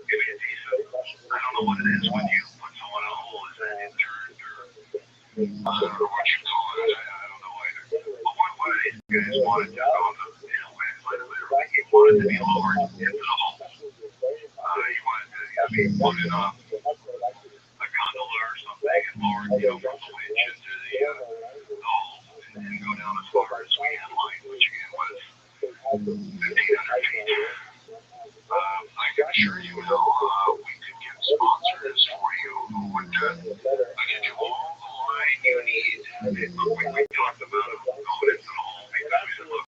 give me a decent, I don't know what it is when you put someone in a hole, is that interned or what you call it, I don't know either. But one of these guys wanted to go to, literally, he wanted to be lowered into the hole. He wanted to be put in a gondola or something and lowered, from the winch into the hole and go down as far as we had line, which again was 1,500 feet. I can assure you, we could get sponsors for you who would get you all the line you need. We talked about it going into the hole because we said, look,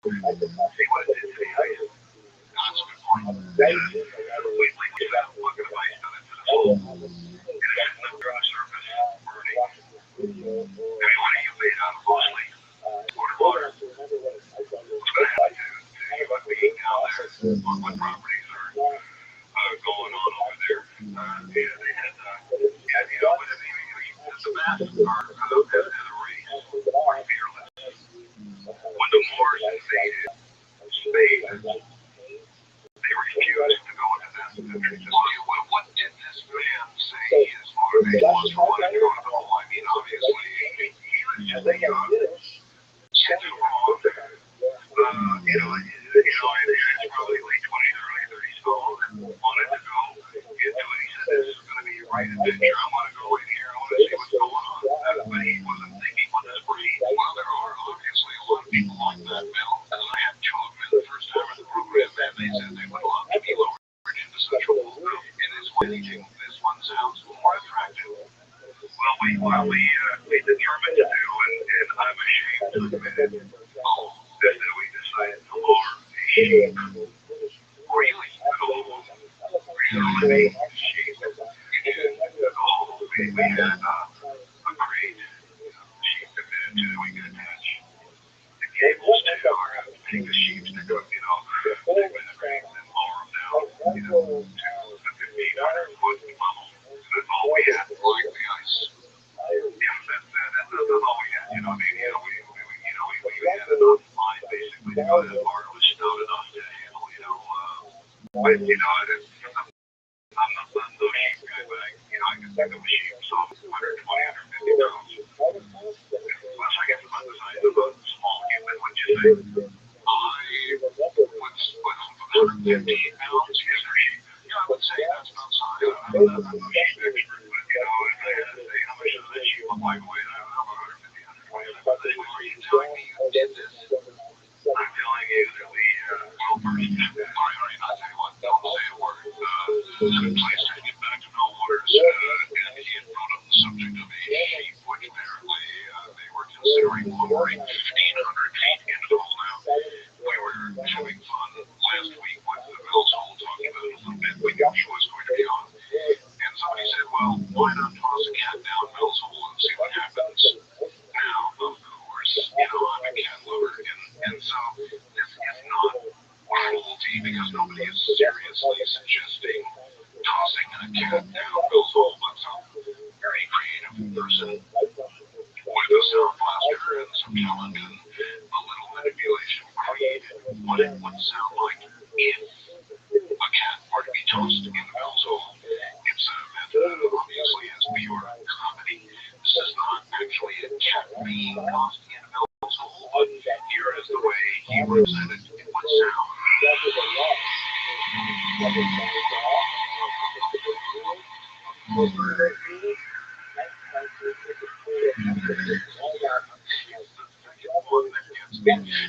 see what it did to the ice. That's a good point. We set a bucket of ice down into the hole. And it had left on the surface burning. Every one of you made out of mostly water. What's going to happen to you and me down there? What properties are going on over there? They had, the Basques are as a race are fearless. When the Moors invaded Spain, they refused to go into that country. What did this man say his motivation was for wanting to go to the hole? I mean, obviously, he was just a young, something wrong. It's probably late 20s, early 30s fellow that wanted to go into it. He said, this is going to be the right adventure. I want to go in here. I want to see what's going on. But he wasn't thinking with his brain. Well, there are obviously a lot of people like that, Bill. I had two of them the first time in the program, and they said they would love to be lowered into such a hole. And is anything this one sounds more attractive? Well, we determined to do, and I'm ashamed to admit it, that we decided to lower a sheep. Really? Really? Sheep. We had a great sheep committed to that we could attach the cables to, or take the sheep, stick them, stick them in the creek and lower them down, to the 1,500-foot level. That's all we had, like the ice. Yeah, that's all we had. We had enough line basically to go that far. It was stout enough to handle, but I'm not no sheep guy, but I can think of a sheep, so 120, 150 pounds. Plus, I guess about the size of a small human, would you say? With 115 pounds, yes, or sheep. Yeah, I would say that's about size. I'm no sheep expert, but, if I had like, wait, I'm 150, 120. But anyway, are you telling me you did this? I'm telling you that we, well, first, all right, I'll tell you what, don't say a word. Please take it back to no waters, and he had brought up the subject of a sheep, which apparently they were considering lowering 1,500 feet into the hole now. We were having fun last week with the Mills Hole, talking about it a little bit when your show is going to be on. And somebody said, well, why not toss a cat down Mills Hole and see what happens? Now, of course, you know, I'm a cat lover, and so this is not cruelty because nobody is seriously suggesting tossing a cat down Mills Hole, but some very creative person with a sound blaster and some talent and a little manipulation created what it would sound like if a cat were to be tossed in the Mills Hole. It's meant, obviously, as pure comedy. This is not actually a cat being tossed in a Mills Hole, but here is the way he represented it would sound.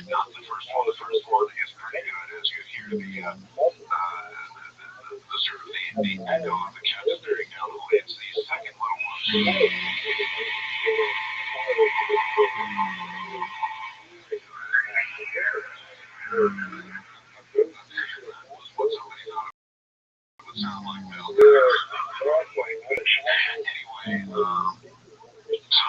Not the first one. The first one is very good as you hear the sort of the echo of the cat staring down the hole. It's the second little one. That was what somebody thought it would sound like. Anyway, so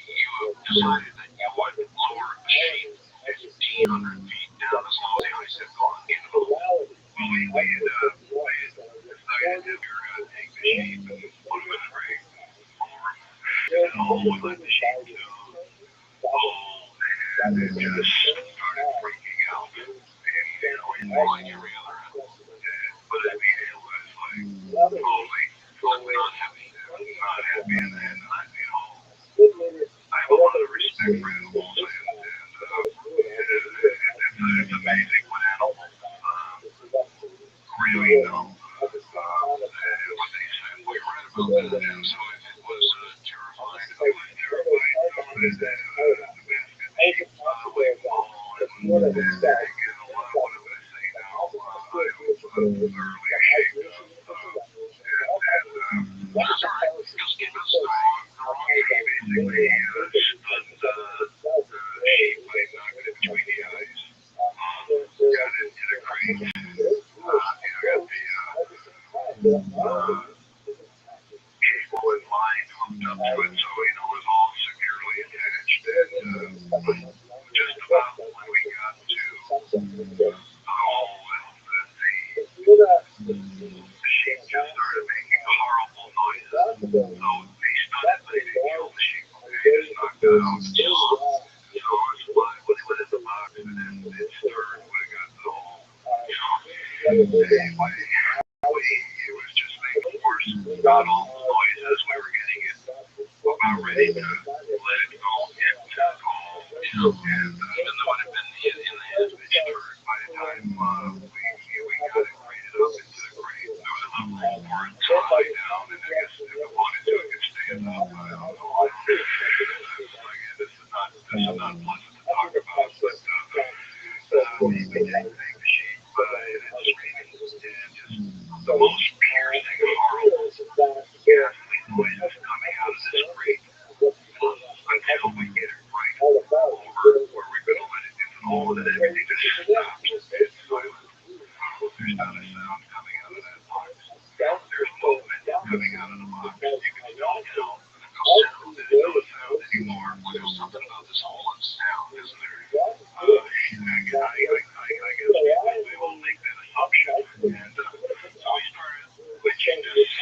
you decided that you would lower the sheep 1,500 feet down as low as the ice had gone into the hole. Well, we had decided that we were going to take the sheep and put them in the rig, and we let the sheep do the hole, and it just started freaking out, and like every other animal. But I mean, it was like totally not happy, and I have a lot of respect for animals, and it's amazing when animals really know what they said. We read about that, and so it was terrifying. I was terrified knowing that the basket sheep would fall, and what am I say now? I was thoroughly ashamed of, and that's all right. Just give us the wrong sheep, basically. The sheep was knocked in between the eyes. Got into the crate. Got the cable and line hooked up to it, so it was all securely attached. And just about when we got to the hole, the sheep just started making horrible noises. So they stunned, but they didn't kill the sheep. They just knocked it out. So it's like when it was in the box, and then it stirred when it got to the hole. Anyway, it was just making worse. Got all the noises. We were getting it about ready to let it go into the hole. And even though it had been in the hands of insurers by the time we got it graded up into the grade, there was enough room for it to lie down, and I guess if it wanted to, it could stand up. I don't know. This is not pleasant to talk about, but we did take the sheep, and it's screaming, and just the most piercing, horrible, ghastly noises coming out of this grate until we get it right over where we're going to let it into the hole, and then everything just stops. It's silent. There's not a sound coming out of that box. There's movement coming out of the box. You can still tell no sound. There's no sound anymore. Well, there's something about this hole and sound, isn't there? I guess we will make that assumption. And so we started switching this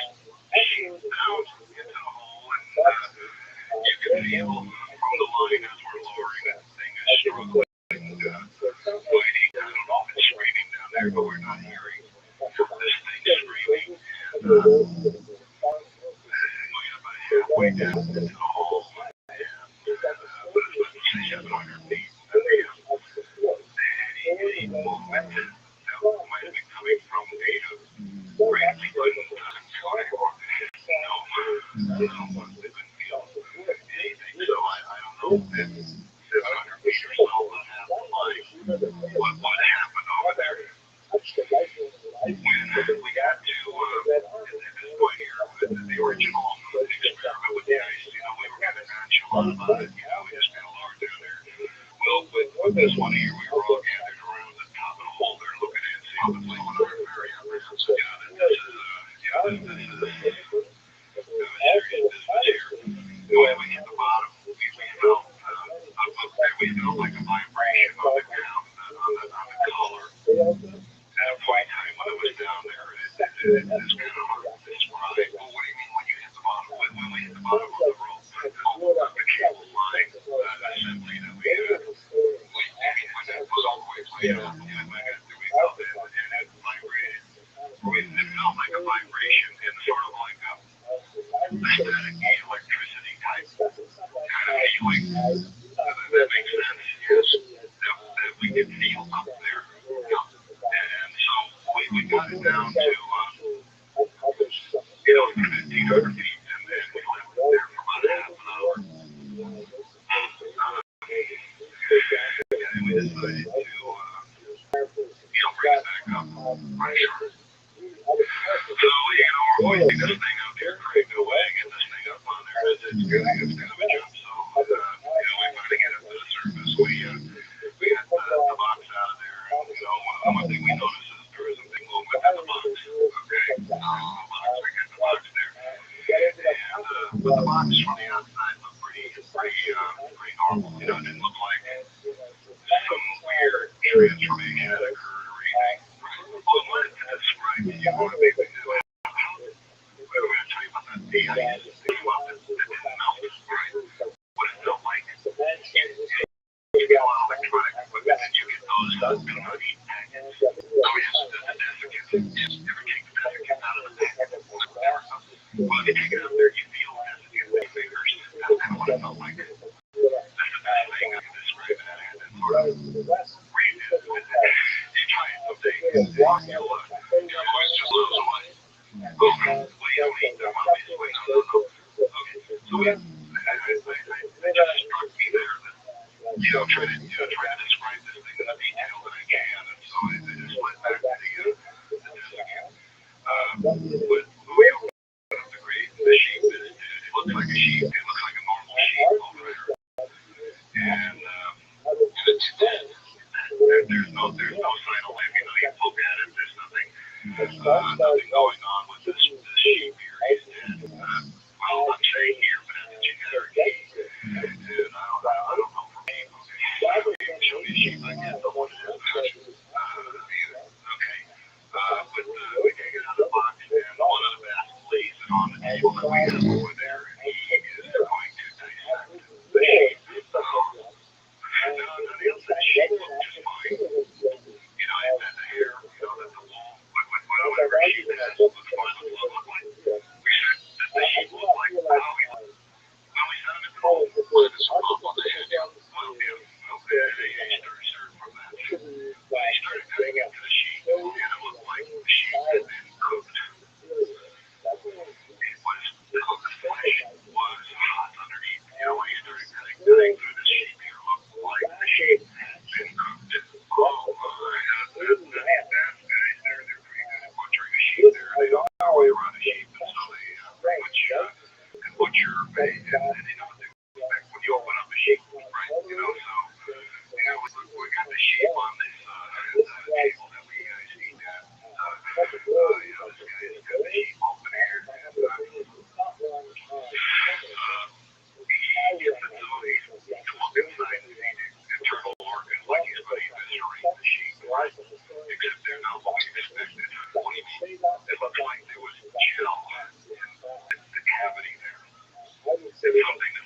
sheep out into the hole, and you can feel from the line as we're lowering that thing is struggling, fighting. I don't know if it's screaming down there, but we're not hearing this thing screaming. And we got about halfway down into the hole, and but it's about 700 feet. Any movement that might have been coming from Ada, Randy couldn't feel anymore. No, we couldn't feel. the original experiment with the ice, we were kind of nonchalant about it. We just kind of lowered down there. Well, with this one here, we were all gathered around the top of the hole there looking at it, seeing what's going on. Very apprehensive. This is serious business here. When we hit the bottom, we felt like a vibration on the ground, on the collar. At a point in time when I was down there, it's kind of described. Well, what do you mean when you hit the bottom? When we hit the bottom of the rope, the cable line assembly that we had, when that was all the way played out, we felt it, and it vibrated. It felt like a vibration, and sort of like a static electricity type kind of feeling. That makes sense. Yes, that we could feel up there. And so we got it down to 1,500 feet, and then we left it there for about half an hour. And we decided to bring it back up. Right, sure. So, we're hoisting this thing out here, Craig, no way, get this thing up on there. It's kind of a jump. So, we finally get up to the surface. We got the box out of there. And, one thing we noticed is there is a big movement in the box. Okay. We get the box there. And, but the box from the outside looked pretty normal. It didn't look like some weird transformation that occurred or anything. Well, I wanted to describe to you what we would do. We're going to tell you about that. The ice came up and it didn't melt. Right. What it felt like, you get a lot of electronic equipment and you get those heat packets. Oh, yes, the desiccants. Yes, you ever take the desiccant out of the packet? Well, if you take it out there, you feel the desiccant with your fingers. That's kind of what it felt like. That's the best thing I can describe it. And then sort of read it. You try it someday. You'll always just lose away. Well, you don't eat them, obviously. No. Okay. So it just struck me there that, try to describe this thing in the detail that I can. And so I just went back to the desiccant. But we opened up the grave. The sheep, it looks like a sheep. It looks like a normal sheep over there. And it's dead. There's no sign of life. You look at it, there's nothing going on with this sheep here. He's dead. Well, I'm saying here, but at the genetic key. And I don't know for me. Okay. Show me a sheep. I can't know what it is. Okay. But we take it out of the box, and one of the best lays it on the table that we have over there, and he is going to dissect the sheep. The outside sheep looked just fine. It had the hair, the wool, whatever sheep it has looks fine. Look like. We said that the sheep looked like how we set him in the hole, put his bump on the head. Well, he started serving from that. When he started cutting into the sheep, and it looked like the sheep had been cooked. The flesh was hot underneath. When he started cutting through the sheep, it looked like the sheep had been cooked. Oh, that's guys. They're pretty good at butchering a sheep there. They don't know their way around a sheep, and so they butcher and they know what to expect when you open up a sheep, right? So we got the sheep on this table that we eat at. This guy's got the sheep open here. He gets it so he's to look inside the internal organs like he's going to eviscerate the sheep, except they're not what we expected. What do you mean? It looked like there was gel in the cavity there. It's something that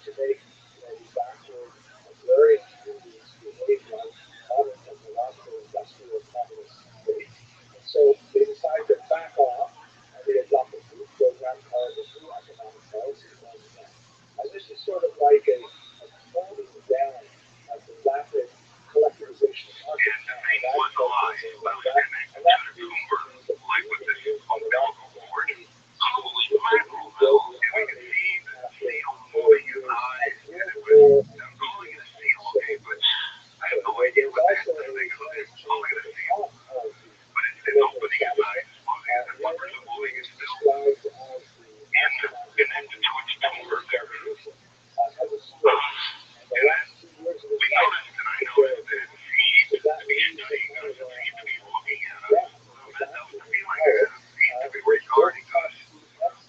to make these backward, agrarian communities behave like modern technological industrial communist states. And so they decide to back off and they adopt a new program called the New Economic Policy Plan. And this is sort of like a toning down of the rapid collectivization of market And the thing was a lie. Well, and that Senator leads Cooper, to like with this umbilical cord, holy mackerel, the Bill. And we could see the seal moving his eyes, and it was, I'm calling it a seal, okay, but I have no idea what the heck that thing is. I'm calling it a seal. But it's opening his eyes, closing his flippers, and moving his still. And connected to its tumor there. And then we noticed, and I noticed that he seemed to be studying us, and seemed to be looking at us. That was the feeling I had. He seemed to be regarding us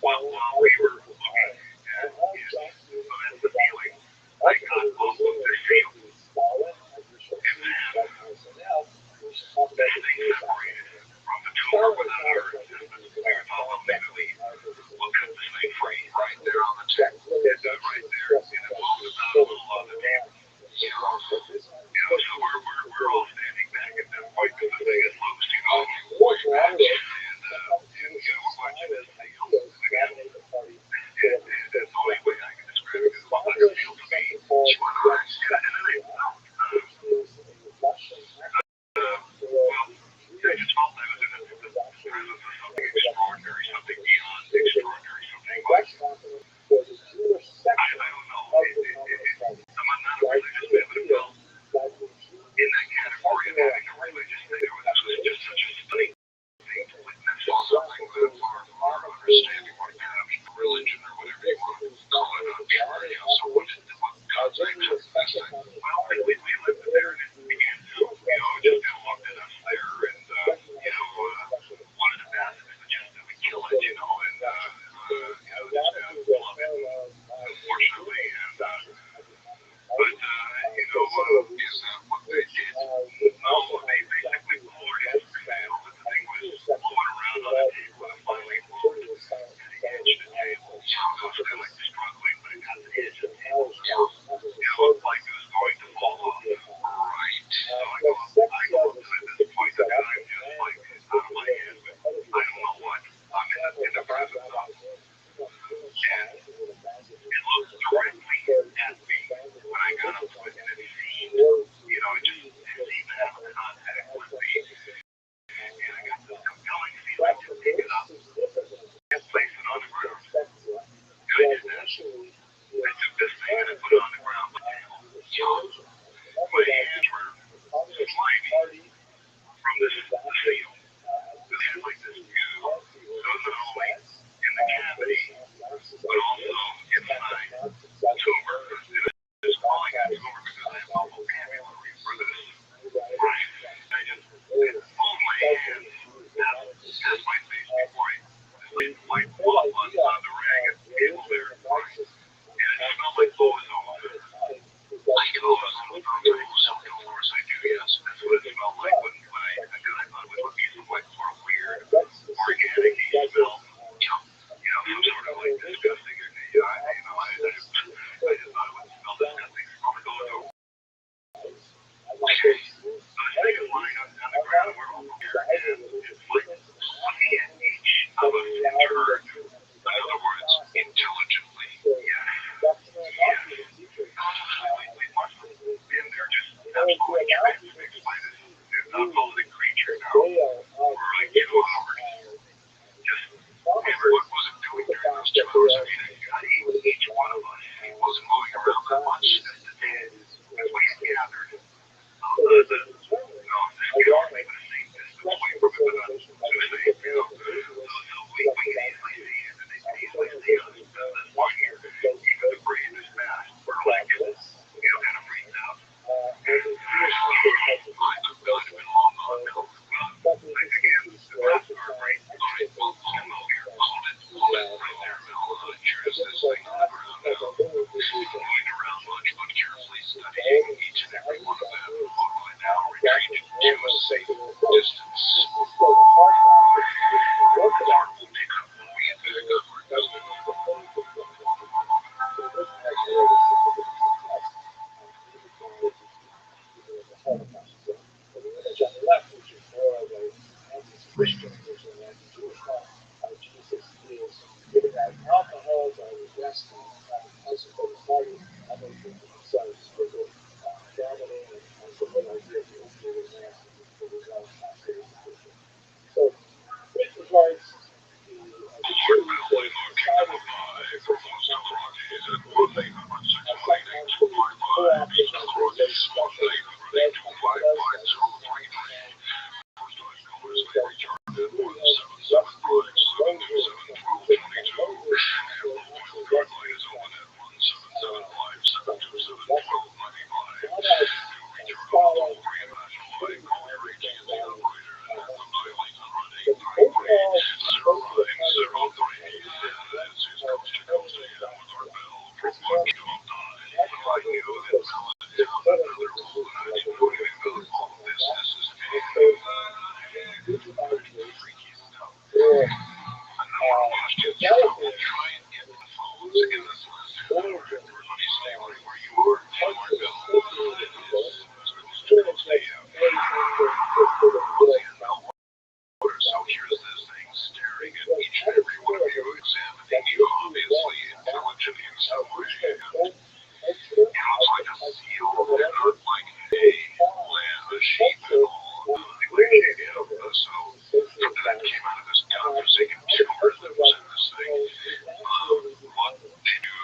while we were looking at him. So that's the feeling I got off of the seal. And then this thing separated from the tumor without our existence. We were thought, well, maybe we'll cut this thing free right there on the tip. It's right there. And it moves about a little on the tip. So we're all standing back at that point because the thing is loose, way back. And we're watching this seal. Again, it's the only way I can describe it is what it feels to me. Human eyes. And then I felt, I just felt I was in the presence of something extraordinary, something beyond extraordinary, something like, I don't know. I'm not a religious man, but it felt in that category of having a religious thing. This was just such a stunning thing to witness, something that far from our understanding or perhaps religion or whatever you want to call it. I'm sure, so what God's saying to us, well, we lived there and it began to, just looked at us there and, one of the passages suggested we kill it, and, just love it, unfortunately, and, but, is that what they did? No, they basically poured his prevail, but the thing was blowing around on the table with a filing board at the edge of the table. It was kind of like struggling, but it got to the edge of the table. It looked like it was going to fall off. Right. So I go up to this point, and I'm just like, out of my head, but I don't know what. I'm in the presence of. And it looked directly at me when I got up to it, and it seemed, it seemed to have a contact with me. And I got this compelling feeling to pick it up and place it on the ground. And I did that. I took this thing and I put it on the ground. My hands were slimy from this seal. It had like this goo. So not only in the cavity, but also inside the tumor. And I'm just calling it tumor because I have no vocabulary for this. Right. I just moved my hands past my face before I laid the white blood on the ragged table there. And it smelled like ozone. Like ozone. What they do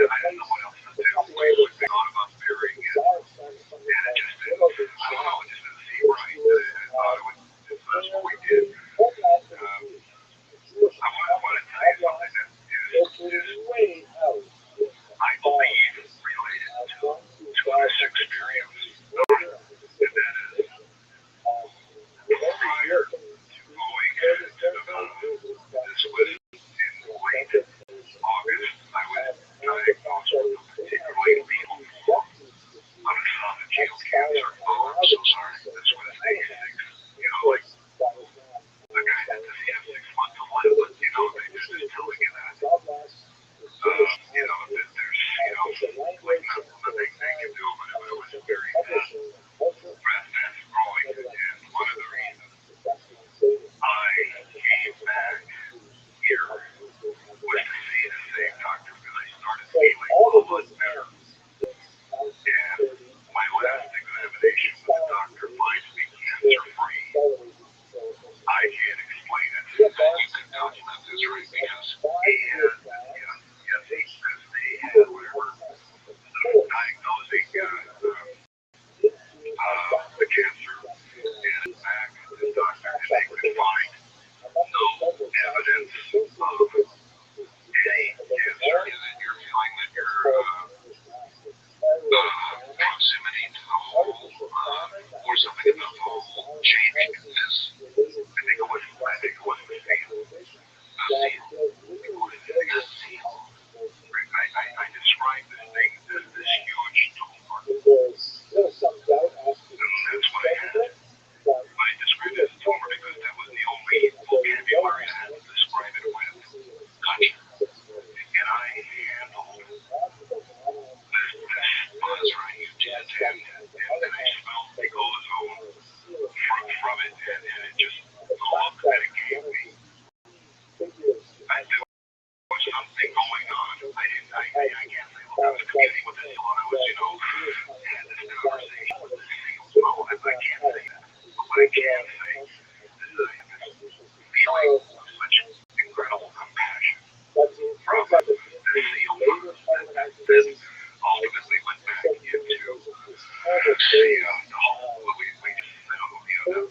I didn't know what else to do. We thought about burying it, and it just didn't. I don't know. It just didn't seem right. I thought it would. That's what we did. I want to tell you something that is I believe, related to this experience, and that is prior to going to Nevada. This was in late August. I was diagnosed with a particularly lethal form of esophageal cancer. Oh, I'm so sorry. This was A6. You know, like the guy that does he have 6 months to live, but you know, they're just telling you that. You know, that there's, like nothing they can do, but it was very fast growing. And one of the reasons I came back here was to see the same doctor because I started feeling a lot better. And my last examination with the doctor finds me cancer-free. I can't explain it. And you can document this, right? Because he had, yes, they had whatever diagnosing the cancer. And back to the doctor, and they could find no evidence of any cancer. Is it you're feeling that your proximity to the hole or something in the hole changed this? I think it was the seal. I described this thing as this huge tumor. That's what I had. I described it as a tumor because that was the only vocabulary I had to describe it with. Gotcha. And I handled this buzz right you did, and I smelled the ozone from it, and it just, the look that it gave me, there was something going on. I can't say, look, I was communing with this fellow, I was, had this conversation with this seal. No, I can't say that. But what I can say is that I have this feeling of such incredible compassion from the seal that ultimately went back into the hole that we just found.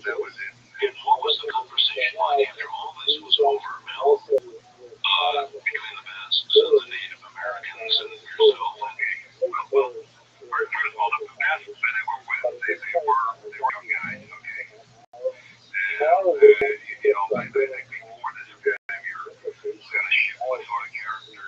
That was it. And what was the conversation like after all this was over, Mel? Between the masks and the Native Americans and yourself, okay. Well, first of all, the masks that they were with, they were young guys, okay. And I think before this guy, you're gonna shoot what sort of characters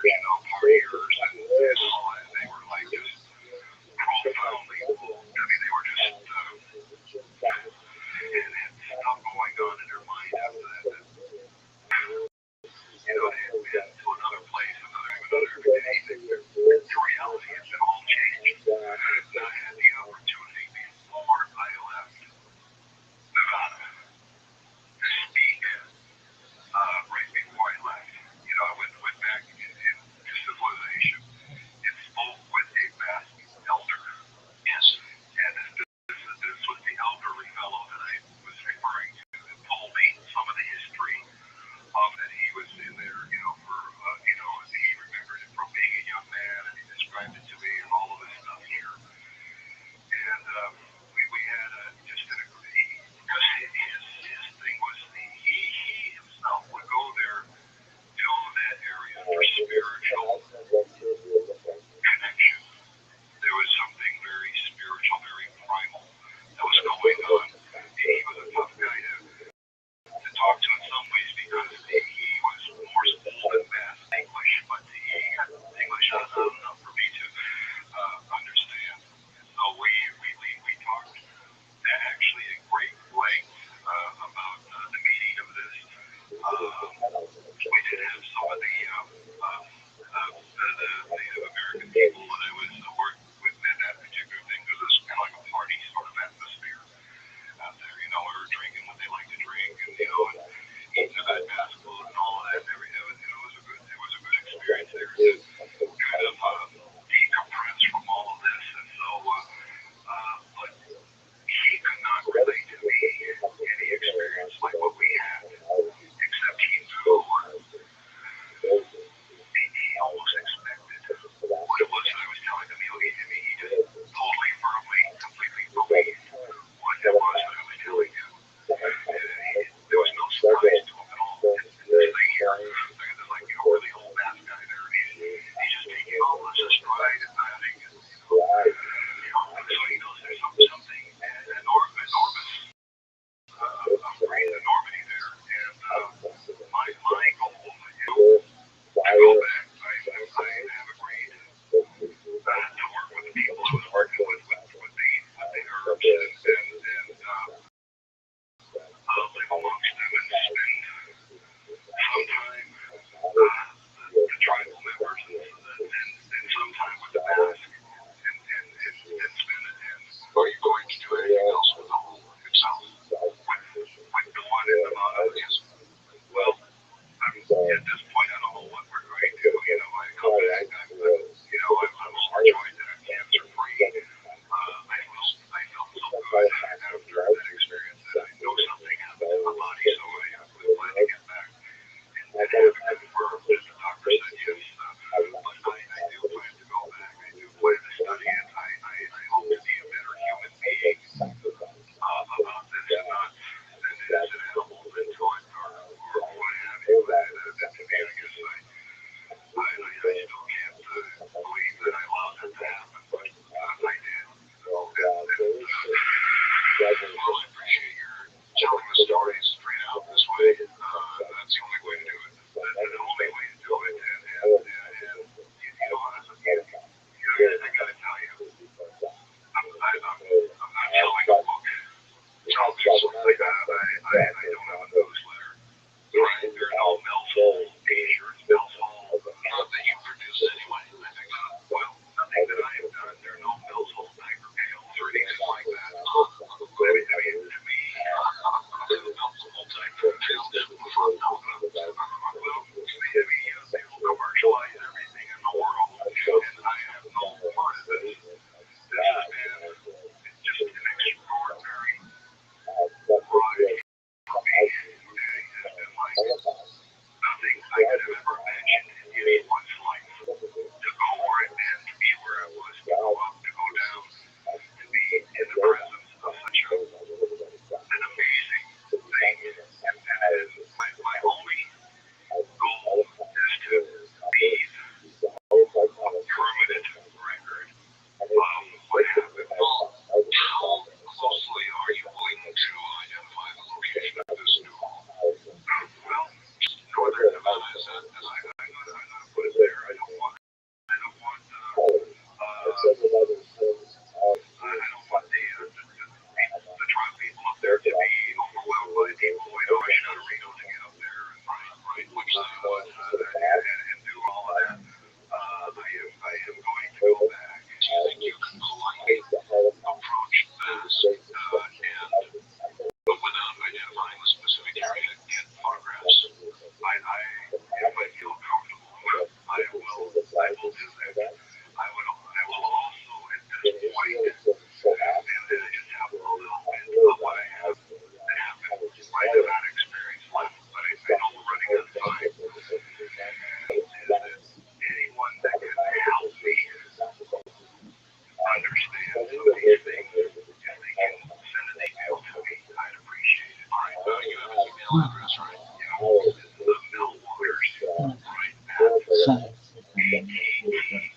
BEI.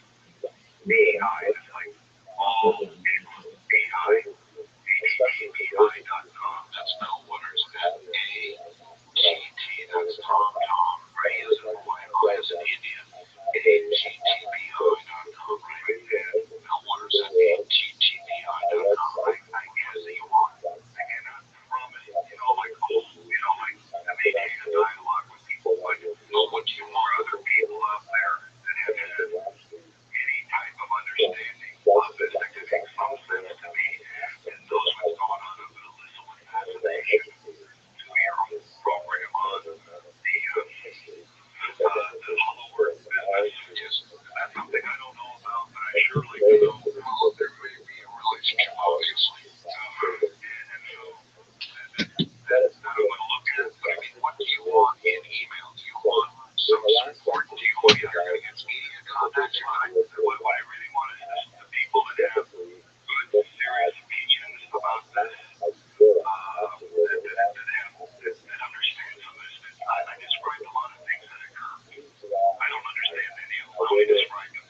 It's like all BEI.com. That's Mel Waters at AGT. That's Tom, right? He is in Hawaiian, I is in India. AGTBI.com, right? And Mel Waters at AGTBI.com, right? I guess that you want. I cannot promise, like, I maintain a dialogue with people, like, what do you want other people out there that have had any type of understanding of it that could make some sense to me, and those what's going on. I'm going to listen with fascination to your program on the hollow earth business. Just, that's something I don't know about, but I sure like to know how there may be a relationship, obviously. And so that I'm going to look at. But I mean, what do you want in email? Do you want some support? Do you want you're going to get media contact? What I really want is the people that have good, serious opinions about this, that understand some of this. I described a lot of things that occur. I don't understand any of them. I described them.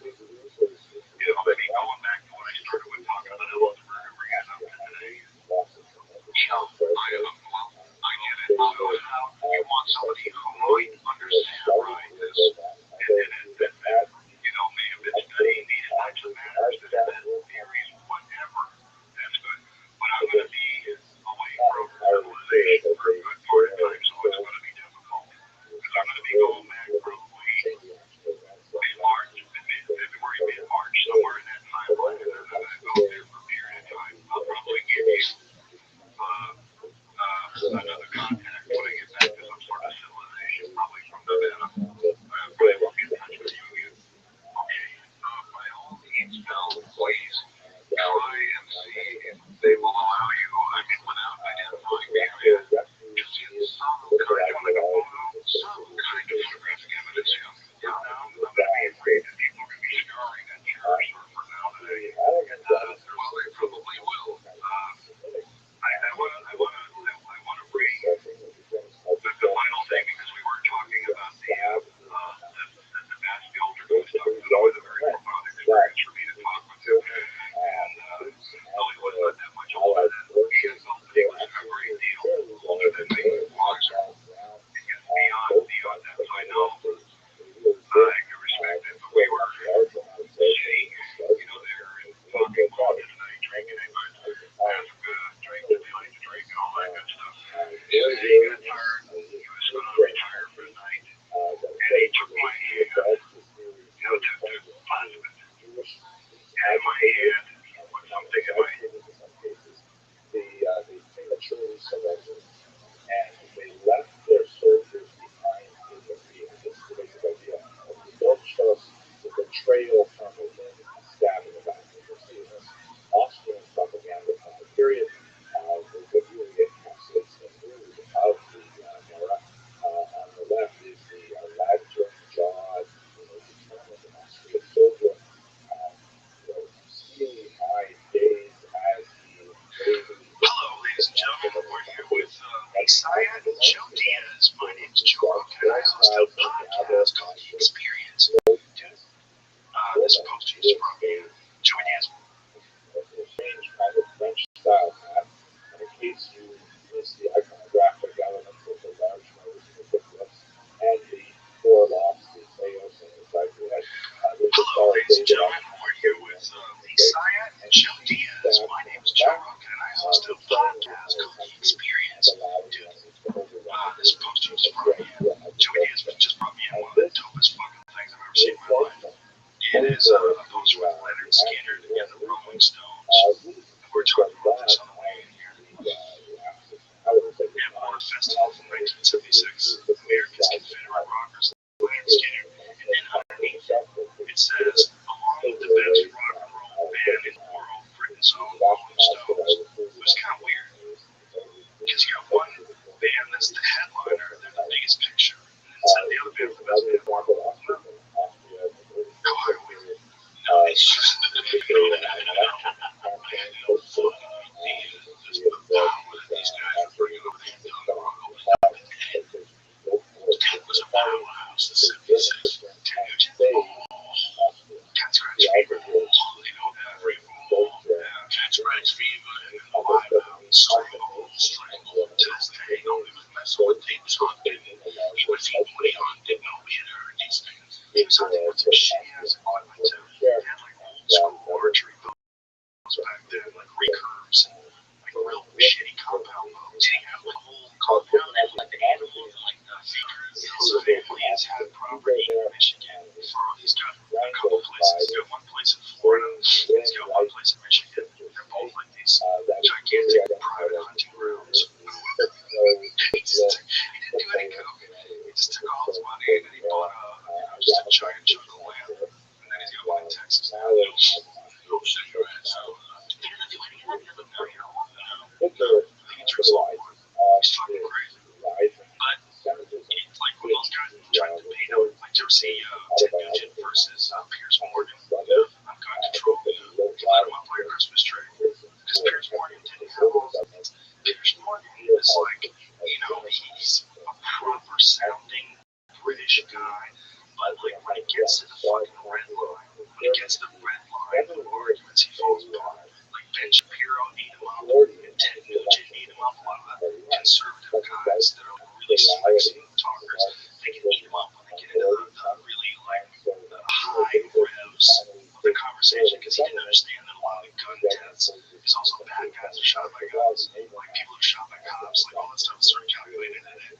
Maybe going back to what I started with talking about Ellsberg and bringing it up to today. I get it. You want somebody who might understand, right, this, and that may have been studying these types of matters, theories, whatever. That's good. But I'm going to be away from civilization for a good part of time, so it's going to be difficult. Because I'm going to be going back probably mid-March, mid-February, somewhere in that timeline, and then I'm going to go there for a period of time. I'll probably give you another contact when I get back to some sort of civilization, probably from Nevada. Probably won't be in touch with you again. Okay. By all means, Mel, please try and see if they will allow you, without identifying me, to see some kind of photographic evidence. I'm going to be afraid that people are going to be scouring that church for now today. Well, they probably will. I want to bring the final thing, because we were talking about the mass filter stuff. It was always a very profound experience for me to talk with him, and Billy was not that much older than he is. He was a great deal older than me. Beyond that, so I know I can respect it, but we were sitting, there and talking about it, and I drinking it, but ask drink that they like to drink and all that good stuff. And he got tired. He was going to retire for the night, and he took my hand, to clasp it, and my hand, put something in my hand. And they left their soldiers behind in the field. This is the basic idea. Don't trust the betrayal from within, stab in the back. You're seeing this Austrian propaganda period. The really encapsulates the mood of the era. On the left is the lantern-jawed, determined Austrian soldier, steely-eyed, dazed as he bravely. Hello, ladies and gentlemen. We're here with Isaiah and Joe Diaz. My name is Joe Rothschild, and I host a podcast called The Experience. This posting is from Joe Diaz. Strange kind of French style map. And in case you miss the iconographic elements of the large nose and the thick lips and the four lofts, the Theos and the Cypriot, hello, ladies and gentlemen. We're here with Isaiah and Joe Diaz. My name is Joe Rothschild, and I host a podcast called The Experience. This posting is from Joe Diaz, which just brought me in one of the dopest fucking things I've ever seen in my life. It is a poster with Leonard Skinner and the Rolling Stones. We're talking about this on the way in here. Amor Festival from 1976. America's Confederate Rockers, Leonard Skinner. And then underneath it says, along with the best rock and roll band in the world, Britain's own Rolling Stones. It was kind of weird, because you got one band that's the headliner, they're the biggest picture, and then the other band's the best band in the world. No, it's just these guys are bringing over the It was a powerhouse, the 76. cat scratch fever. You know, every cat scratch fever and the wife out strangle to this day. You know, he was messing with things hunting. He would feed when he hunted. No, he had heard these things. He was hunting with some shitty ass equipment too. He had like old school archery bows back then, like recurves and like real shitty compound bows. He had like a whole compound and like the animals and like the figures. His family has had property in Michigan. He's got a couple places. He's got one place in Florida. He's got one place in Michigan. They're both like these gigantic private hunting grounds. He didn't do any cooking. He just took all his money and then he bought just a giant chunk of land. And then he's got one in Texas now. You'll shut your ass out. He didn't do any of that. He doesn't know, you know. He drinks a lot of water. He's fucking crazy. But it's like when those guys trying to paint him, like you ever see Ted Nugent versus Piers Morgan on gun control. Light him up like a Christmas tree. Because Piers Morgan didn't have all those things. Piers Morgan is like, you know, he's a proper sounding British guy, but like when it gets to the fucking red line, the arguments he falls apart. Like Ben Shapiro need him up, and Ted Nugent need him up. A lot of the conservative guys that are really spicy talkers, they can eat him up when they get into the really like the high revs of the conversation because he didn't understand that a lot of the gun deaths is also bad guys are shot by guns, like people are shot by cops, like all that stuff is sort of calculated in it.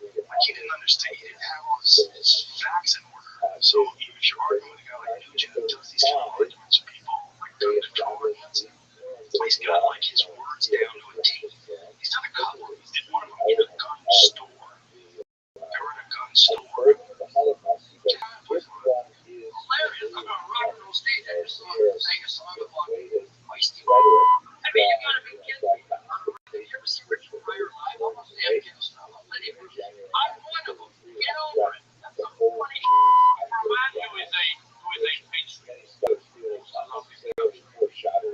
Like he didn't understand, he didn't have all his facts in order. So if you're arguing with a guy like Nugent who does these kind of arguments with people, like gun control arguments, he's got like his words down to a T. He's done a couple of these. Did one of them in a gun store. They were in a gun store. Hilarious. I'm gonna rock and roll stage. I just sang a song about feisty. I mean, you gotta be kidding me. You ever see Richard Pryor live? I'm gonna say it again. I'm one of them. Get over it. That's so funny. Remind me who is a patron. I love these guys.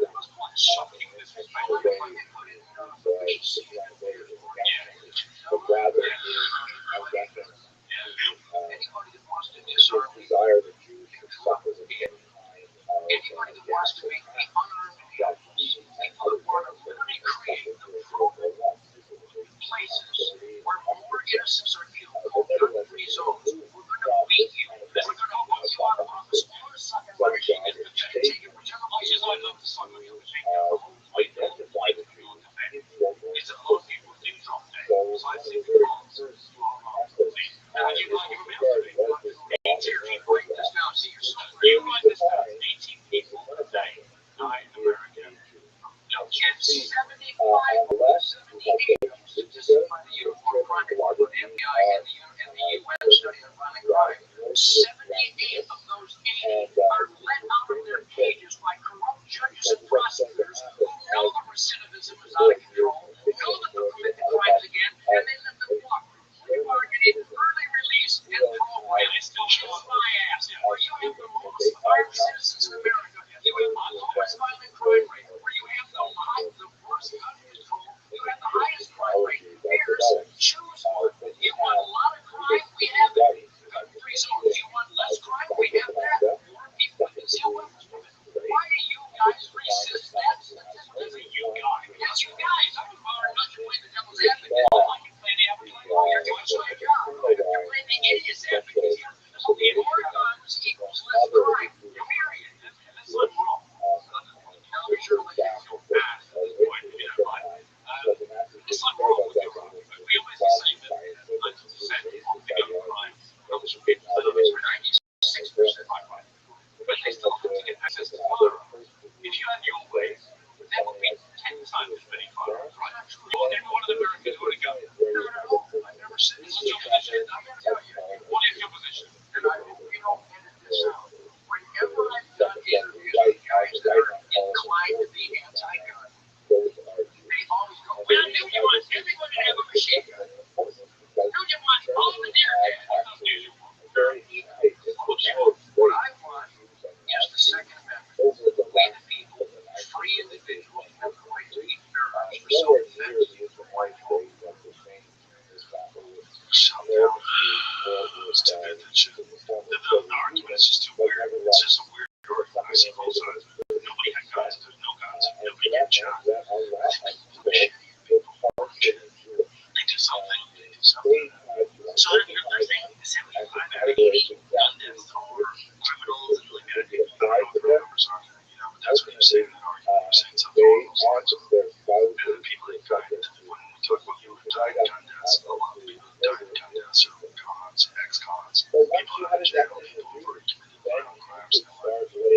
That was one shocking. This was my favorite. I can put in anybody that wants to disarm me can come up with me. Anybody that wants to make me unarmed and helpless, people that want to literally create the program places where more innocents are killed, called gun-free zones. We're going to beat you. We're going to put you out of office. All the sucking machine is going to take it. Whichever much as I love the sucking machine, the whole point of why the people defend is that a lot of people do something. So I think they're all and I give them 18 people write this down. See, you write this down. 18 people a day die in America. And 75, 78 of statistics by the Uniform Crime Report, the FBI, and the UN study on violent crime. 78 of those 80 are let out of their cages by corrupt judges and prosecutors who know the recidivism is out of control, know that they'll commit the crimes again, and they let them walk. Free marketing, early release, and program. It still shows my ass. Where you have the most violent citizens in America, you have the lowest violent crime rate. Where you have the worst gun control, you have the highest crime rate. Here's choose one. You want a lot of crime? We have it. Gun-free zones. You want less crime? We have that. More people with concealed weapons permit. Why do you guys resist that? That's a you guys. Yes, you guys. I was borrowing not to play the devil's advocate. I can play the advocate. Oh, you're doing so good job. You're playing the idiot's advocate here. So more guns equals less crime. Period. And this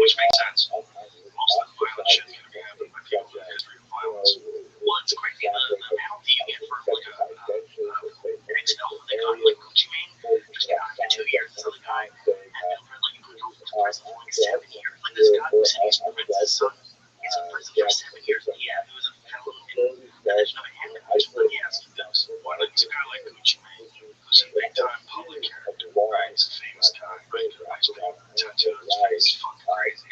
which makes sense. Most of the violent shit's gonna be happening by people with a history of violence. Well, it's crazy. The penalty you get for like you can tell when they got like Gucci Mane just got for 2 years. This other guy had been like put to prison for like 7 years. Like this guy was his prince's son. He's in prison for 7 years. Yeah, he was a felon in possession of a handgun. Which let me ask you this: why like a guy like Gucci Mane, who's a big time public character, right? He's a famous guy, right? Nice big tattoo on his face, fucking crazy.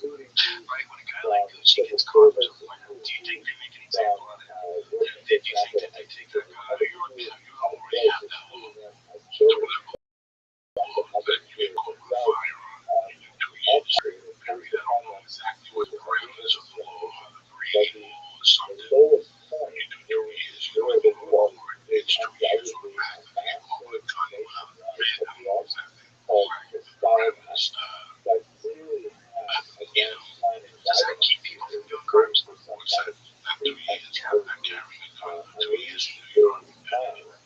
Right, when a guy like Gucci gets caught for something like that, do you think they make an example out of him? Did you think that they take that guy? You already have that law. That you get caught with a firearm. You do use period. I don't know exactly what the parameters of the law, the green law or something. You do 3 years, you go to the law, it's 2 years or back. You get caught with a gun, whatever. I don't know exactly. The parameters, you know, does that keep people from doing crimes? What's that? That 2 years, not carrying a gun for 2 years, you're on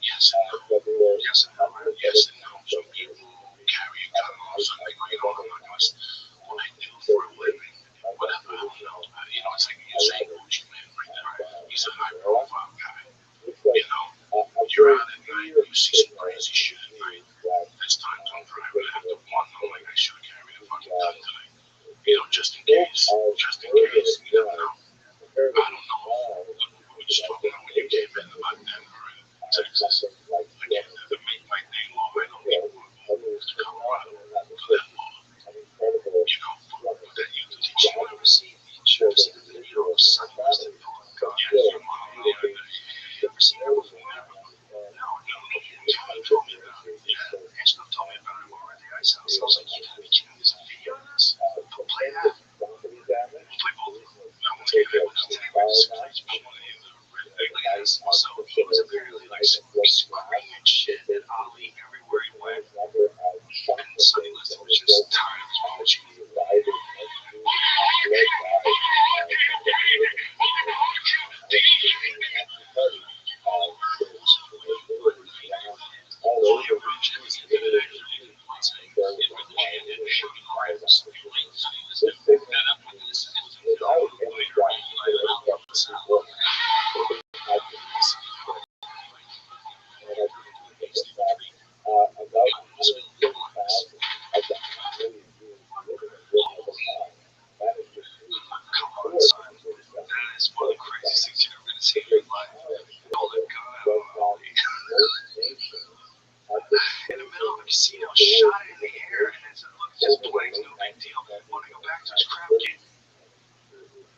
yes and no. Yes and no. Yes and no. Some people carry a gun or something, you know, I'm not gonna, what I do for a living, whatever, I don't know. You know, it's like you're saying Gucci Mane right there. He's a high profile guy. You know, you're out at night, you see some crazy shit at night. There's times I'm driving, I have to warn them, like, I should carry a fucking gun tonight. You know, just in case. Just in case. You never know. I don't know. We were just talking about when you came in about Denver and Texas. Again, the make my day law. I know people who move to Colorado for that law. You know, for that you did you ever see the video of Sunrise that pulling a gun? Yeah, your mom, yeah. You ever seen that before? No, you told me about it. Yeah, Angela told me about it. We were at the ice house. I was like, you gotta be kidding me. There's a video of this? Play that. We'll play both of them. I won't tell you that one. I'll tell you where this place was. One of the red guys. So he was apparently like screaming shit at Ali everywhere he went. And Sonny Liston was just tired of his bullshit. That is one of the craziest things you're ever going to see in your life. All that gun out on Ali. In the middle of a casino, shot it in the air, and it's just blanks, no big deal. Want to go back to his crap game?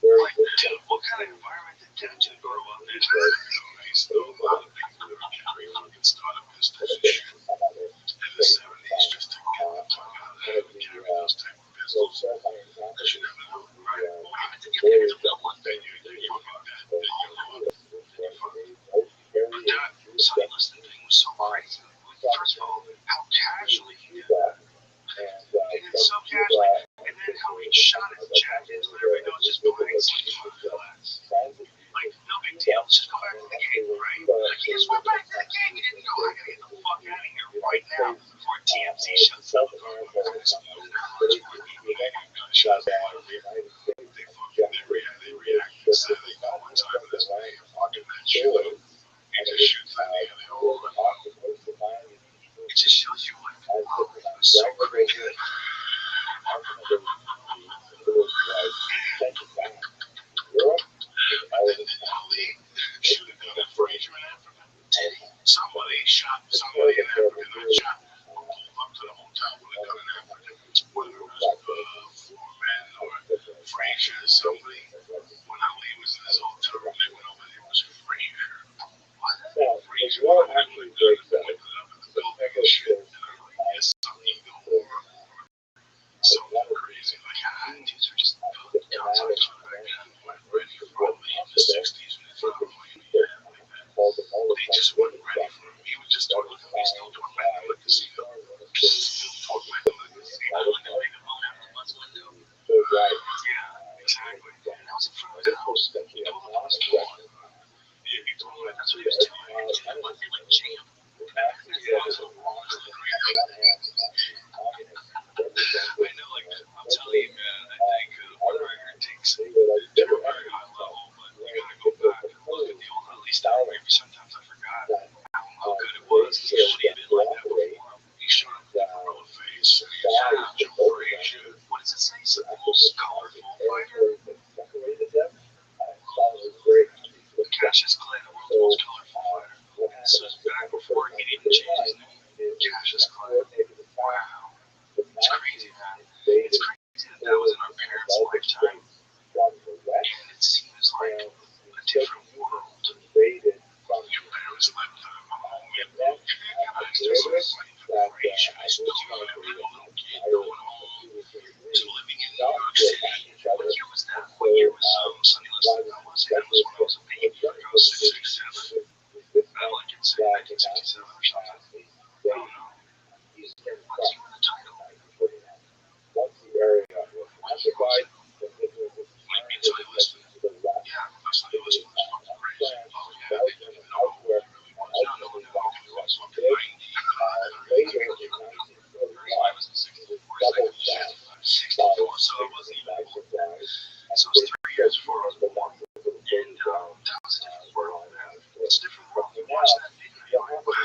Like, dude, what kind of environment did that dude grow up in? He's still a lot of people that carry fucking startup pistols and shit in the 70s just to get the fuck out of there and carry those type of pistols. Because you never know, right? Well, even if you get the one thing you fuck about that, then you know then you fuck. But that Sonny Liston thing was so crazy. First of all, how casually he did that. And then so casually, and then how he shot his jacket, whatever, you know, just blanks, like, fuck, relax. Like, no big deal, let's just go back to the game, right? Like, he just went back to the game, he didn't know, I gotta get the fuck out of here right now before TMZ shuts down the car. Gunshots, they reacted sadly one time to this man fucking that shooting. He just shoots that nigga, they all run out. It just shows you like, wow, it was so crazy. But then Ali shoot a gun at Frazier in Africa. Did he? Somebody shot somebody in Africa, not shot, pulled up to the hotel with a gun in Africa. Whether it was Foreman or Frazier or somebody. When Ali was in his hotel room, they went over there, it was Frazier. What? Frazier went over with a gun and pointed it up at the building and shit. And I'm like, yes, some ego or something crazy. Like, dudes are just putting guns on each other back then. Weren't ready for Ali in the 60s when they found Miami like that. They just weren't ready for him. He was just doing like he's still doing back in the casino. Still talking back in the casino. Like the big amount of months window. Yeah, exactly. And that was in front of the house. He told him that was the one. Yeah, he told him that that's what he was doing. It wasn't like jam. Yeah, it was a long crazy. I know, like, I'm telling you, man, say he's the most colorful fighter? Cassius Clay, the world's most colorful fighter. This was back before he even changed his name. Cassius Clay. Wow. It's crazy, man. It's crazy that that was in our parents' lifetime. And it seems like a different world. Your parents' lifetime. Oh, man. I used to fight for Croatia. I still remember a little kid going home to living in New York City. What year was that? What year was Sunny Liston? I want to say that was when I was a baby. Like I was 6, 6, 7. Like in 1967 or something. I don't know. What's even the title? Might be Sunny Liston. Yeah, Sunny Liston was fucking crazy. Oh yeah, they didn't even know who he really was. Now no one knew who he was. Fucking 90. I was in 64. Second 64, so I wasn't even born. So it was 3 years before I was born. And that was a different world, man. It's a different world. You watch that video, you're like, wow.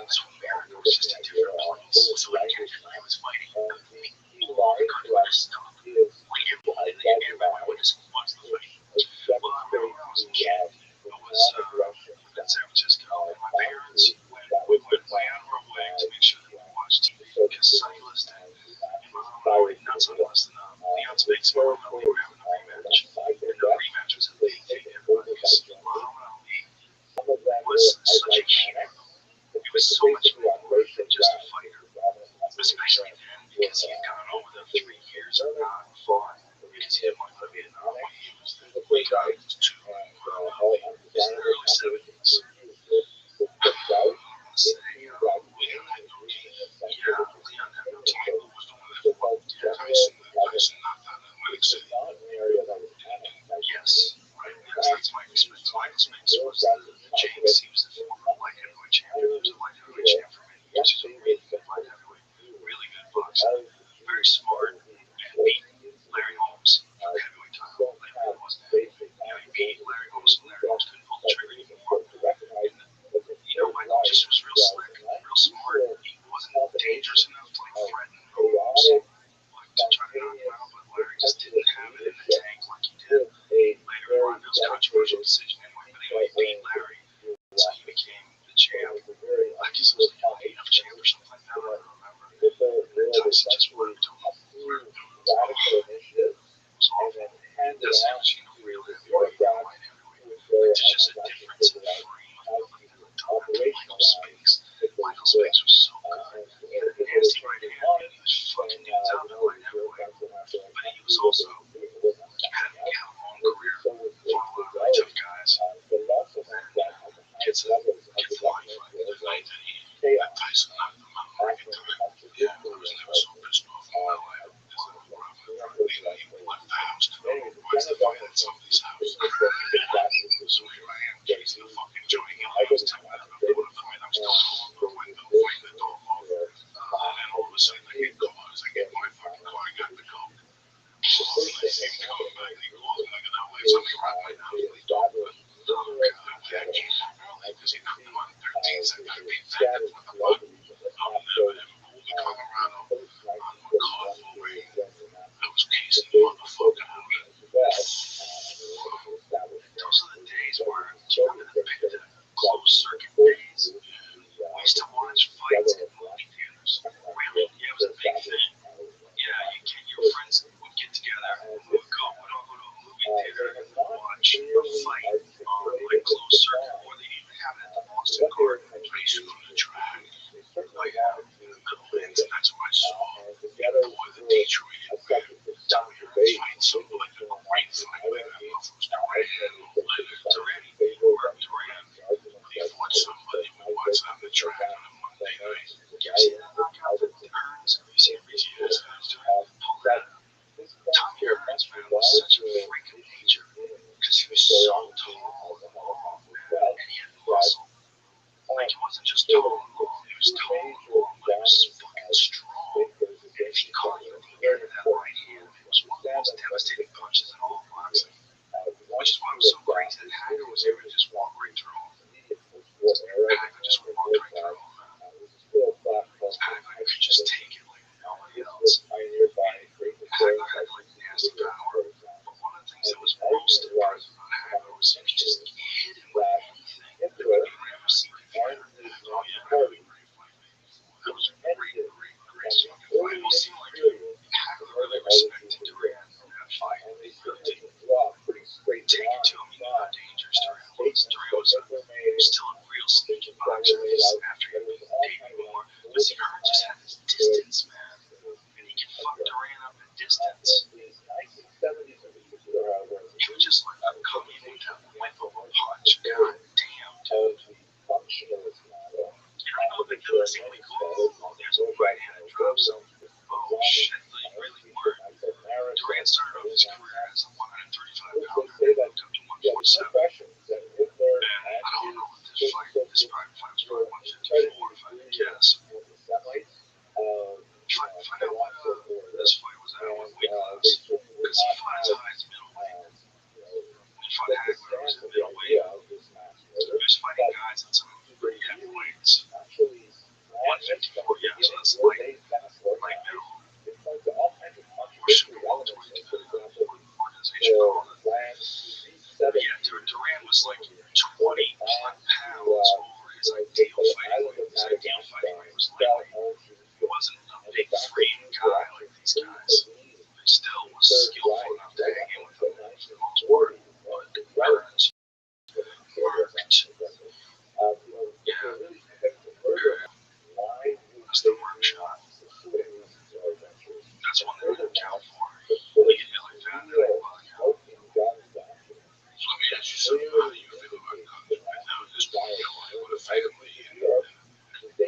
So America was just a different place. So when Canada was fighting, people couldn't stop. Like everybody witnessed watched the fight. Well, I remember when I was a kid, I was in San Francisco, and my parents we went way out of our way to make sure that we watched TV because Sonny Liston and Muhammad Ali, not Sonny Liston, Leon Spinks and Muhammad Ali were having a rematch. And the rematch was a big thing to everybody because Muhammad Ali was such a hero. He was so much more than just a fighter, especially then because he had gone over the 3 years of not fought because he didn't want to go to Vietnam when he was the late 2. It was in the early 70s. I want to say, Leon had no team. Yeah, Leon had no team. Who was the one that fought Tyson knocked out Atlantic City? Yes, right. Yes, that's Michael Spinks. Michael Spinks was the James. He was the former light heavyweight champion. He was a light heavyweight champ for many years. He's a really good light heavyweight, really good boxer, very smart, and beat Larry Holmes for the heavyweight title. Like it was, he beat Larry Holmes, and Larry Holmes couldn't pull the trigger anymore. And Michael just was real slick, real smart. He wasn't dangerous enough to like threaten Holmes, like to try to knock him out, but Larry just didn't have it in the tank like he did later in Rondo's controversial decision anyway. But anyway, he beat Larry, and so he became the champ. I guess it was like an AF champ or something like that. I don't remember. And then Tyson just worked him. It was awful. That's how much real heavyweight and light heavyweight. Like, there's just a difference in frame of Michael Spinks. Michael Spinks was so good. He had a nasty right hand, and he was fucking dudes up at light heavyweight. But he was also had a long career, fought a lot of really tough guys, and gets the line fight the night that Tyson knocked him out right into it. Yeah, I was never so pissed off in my life as I was he left the house. Why is the fight at somebody's house? So here I am, chasing the fucking Johnny Gilliam's type of I'm doing a fight. I'm still calling the window, fighting the dog off. And then all of a sudden I get caught as I get my fucking car. I got the coke. So I see him coming back and he calls me like, no, wait, somebody right my now. Please don't. Oh, God, I can't early because he knocked him on 13 seconds. I beat that. What the fuck? I'll never ever move to Colorado on McCall ring. I was casing the motherfucker out. Those are the days where, remember the closed circuit days? We used to watch fights in movie theaters. Really? Yeah, it was a big thing. Yeah, your friends would get together and we'd all go to a movie theater and watch a fight on like closed circuit, or they even have it at the Boston Garden, racing on the track, like in the Middlelands, and that's where I saw Big Boy, the Detroit Tommy Hearns fight something like a great fight. I don't know if it was Duran or Leonard Duran. They fought somebody. We watched on the track on a Monday night. You ever see that knockout that Hearns? Have you seen BTS? Pull that up. Tommy Hearns, man, was such a freak of nature because he was so tall and long, and he had muscle. Like, he wasn't just tall and long, he was tall and long, but he was fucking strong. And if he caught you at the end of that right hand, it was one of the most devastating punches in all of boxing. Which is why it was so crazy that Hager was able to just walk right through him. Hager just walked right through him. Hager could just take it like nobody else. And distance. He was just like coming with that whip of a punch. God damn, dude. You don't know if they feel the same way cool. Oh, there's a right-handed drop zone. Oh shit, they really weren't. Durant started off his career as a 135 pounder, moved up to 147. And I don't know if this private fight was probably 154 if I had to guess. Find out what this fight was at, what weight class. Because he fought as high as middleweight. When he fought Hagler, it was at middleweight. He was fighting guys at some pretty heavy weights. 154, yeah, so that's light middle. Or super welterweight, depending on what organization called it. But yeah, Durant was like 20 pounds over his ideal fighting weight. His ideal fighting weight was lightweight. He wasn't a big frame guy like these guys. He still was skillful enough to hang in with them for the most part. But Burns worked. Yeah. That's the work shot. That's one they didn't count for. You get hit like that, and they bug out. So let me ask you something. How do you feel about guns right now? Just with a family and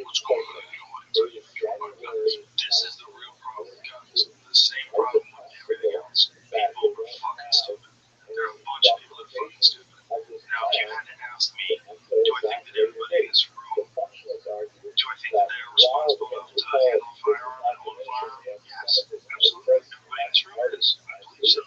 what's going on in your life? How do you feel about guns? This is the real problem with guns. The same problem with everything else. People are fucking stupid. There are a bunch of people that are fucking stupid. Now, if you had to ask me, do I think that everybody in this room, do I think that they're responsible enough to handle a firearm and own a firearm? Yes, absolutely. Everybody in this room is. I believe so.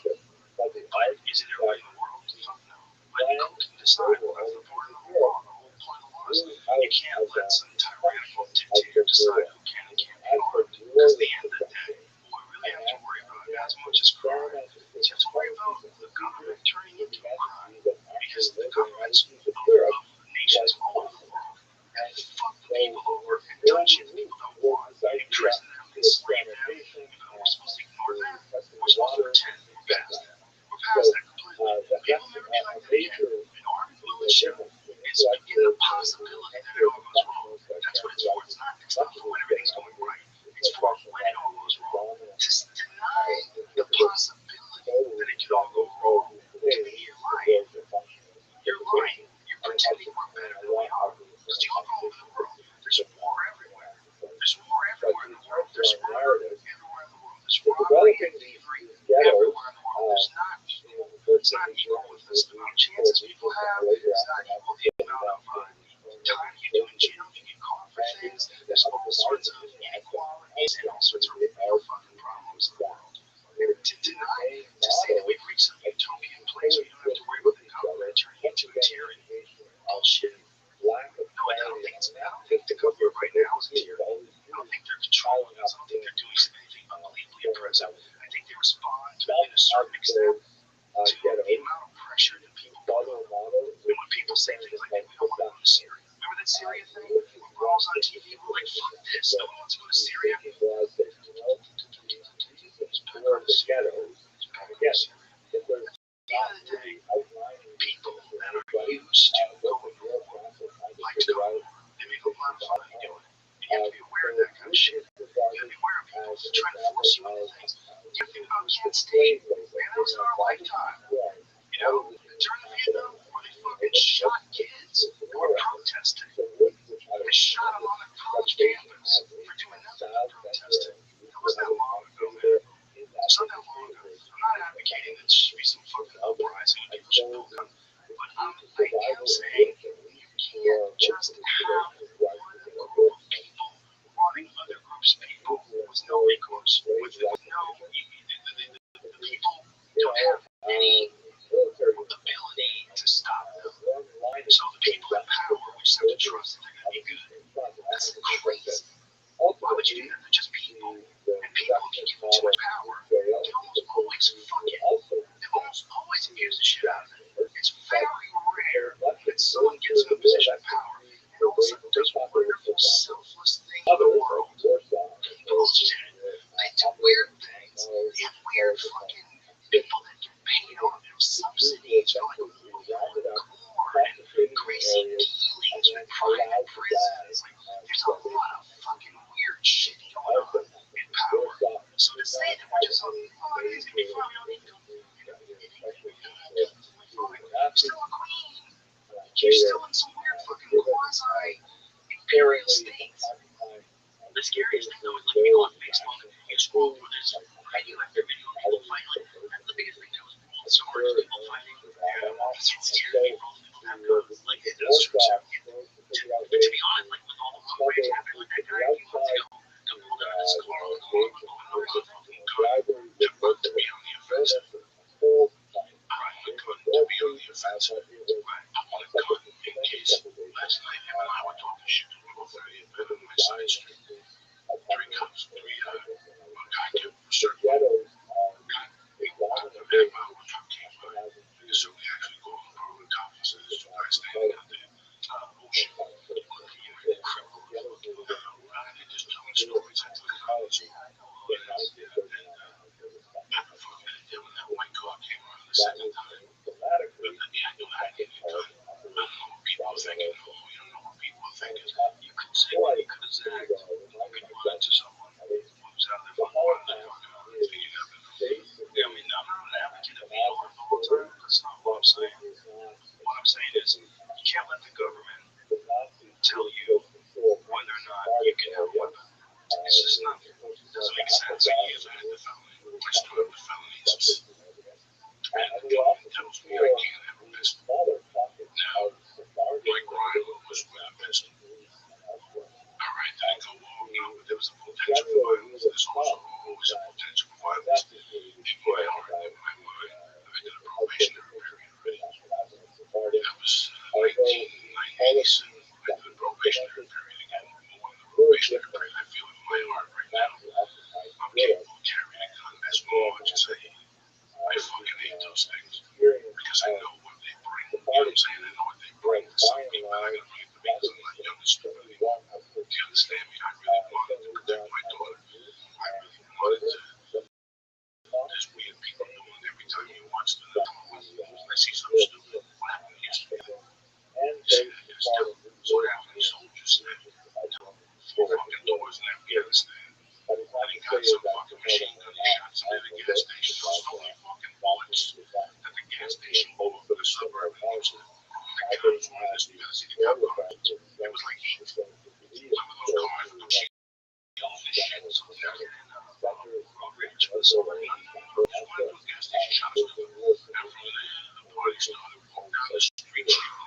But is it everybody in the world? Fuck no. But you can decide. That's the part of the law. The whole point of the law is you can't let some tyrannical dictator decide who can and can't be armed. Because at the end of the day, what we really have to worry about, as much as crime, is you have to worry about the government turning into a crime. Because the governments of nations all over the world have fucked the people over and done shit that people don't want. Imprisoned them, enslaved them. We're supposed to ignore that. We're supposed to pretend we're past that. We're past that completely. People never be like that again. An armed militia is in the possibility that it all goes wrong. That's what it's for. It's not for when everything's going right. It's for when it all goes wrong. Just deny the possibility that it could all go wrong. To me, you're lying. You're lying. You're pretending we're better than we are. Because you look all over the world, there's war everywhere. There's war everywhere in the world. There's murder everywhere in the world. There's robbery and thievery everywhere in the world. There's not equal. It's not equal with the amount of chances people have. It's not equal with the amount of time you do in jail. You get caught for things. There's all sorts of inequalities and all sorts of real fucking problems in the world. To deny, to say that we've reached some utopian place where you don't have to worry about the government turning into a tyranny. Bullshit. No, I don't think the government right now is a tyranny. I don't think they're controlling us. I don't think they're doing anything unbelievably oppressive. I think they respond to, in a certain extent, to the amount of pressure that people put on them. And when people say things like, we don't want to go to Syria. Remember that Syria thing? When we're all on TV, we're like, fuck this. No one wants to go to Syria. It's better to Syria. It's better to Syria. At the end of the day, people that are used to going to war like to go to war. They make a lot of fun of you doing it. And you have to be aware of that kind of shit. You have to be aware of people trying to force you into things. You think about Kent State. Man, that was in our lifetime. You know, during the Vietnam War, they fucking shot kids who were protesting. They shot them on a college campus for doing nothing but protesting. That wasn't that long ago, man. It's not that long ago. I'm not advocating that there should be some fucking uprising and people should pull guns. But I am saying you can't just have one group of people running other groups of people with no recourse, with no, the people don't have any ability to stop them. So the people in power, we just have to trust that they're going to be good. That's crazy. Why would you do that? They're just people. And people, if you give them too much power, they almost always fuck it. They almost always abuse the shit out of it. It's very rare that someone gets in a position of power and all of a sudden does wonderful, selfless things in the world. Bullshit. They do weird things. They have weird fucking people that get paid off, subsidies for like corn and greasy dealings with private prisons. Like, there's a lot of fucking weird shit going on in power. So to say that we're just He's gonna be fine. We don't need to. You're still a queen. You're still in some weird fucking quasi imperial state. The scariest thing though is like you go on Facebook, you scroll through this video after video of people fighting. That's the biggest thing now is world stars, people fighting. It's scary people have guns. Like it does. But to be honest, like with all the wrong rage happening with that guy a few months ago, to pull down his car on the corner with a fucking gun, to be on the offensive. I want a gun to be on the offensive. I want a gun in case last night him and I were talking shit on 12:30 in bed on my side street. Three cops, a guy came from a certain guy, we talked to him about what truck came by. So we actually go and borrow the cop and said, there's two guys standing out there. Oh shit. And they just telling stories at the college. And when that white car came around the second time, yeah, you had any gun. I don't know what people are thinking. Oh, you don't know what people are thinking. You could say what you could have zagged. You could run into someone who's out there fucking running their fucking arm. You never know. Yeah, I mean, I'm not an advocate of veto all the time. That's not what I'm saying. What I'm saying is, you can't let the government tell you whether or not you can have a weapon. It's just not. It doesn't make sense. I had the felony. I still have the felonies. And the government tells me I can't have a pistol. Now, Mike Ryan was with a pistol. All right, did it go long? No, but there was a potential for violence. There's also always a potential for violence. In my heart, in my mind, I did a probationary period already. That was 1997. I did a probationary period again. More than the probationary period I feel in my heart right now. I'm capable of carrying a gun as much as I hate. I fucking hate those things. Because I know what they bring. You know what I'm saying? I know what they bring to some people. I gotta bring it to me because I'm not young and stupid anymore. Do you understand me? I really wanted to protect my daughter. I really wanted to. There's weird people doing it every time you watch the news. I see something stupid. What happened yesterday? Still, what happened to soldiers now? 4 fucking doors in Afghanistan. And he got some fucking machine gun. He shot somebody at a gas station. There was so many fucking bullets at the gas station all over the suburb in Houston. The cops wanted this. You gotta see the cop cars. It was like heat. Some of those cars with the machine guns and shit. So now they're in Ridge. So one of those gas station shots to them. And from there, the party started walking down the street shooting.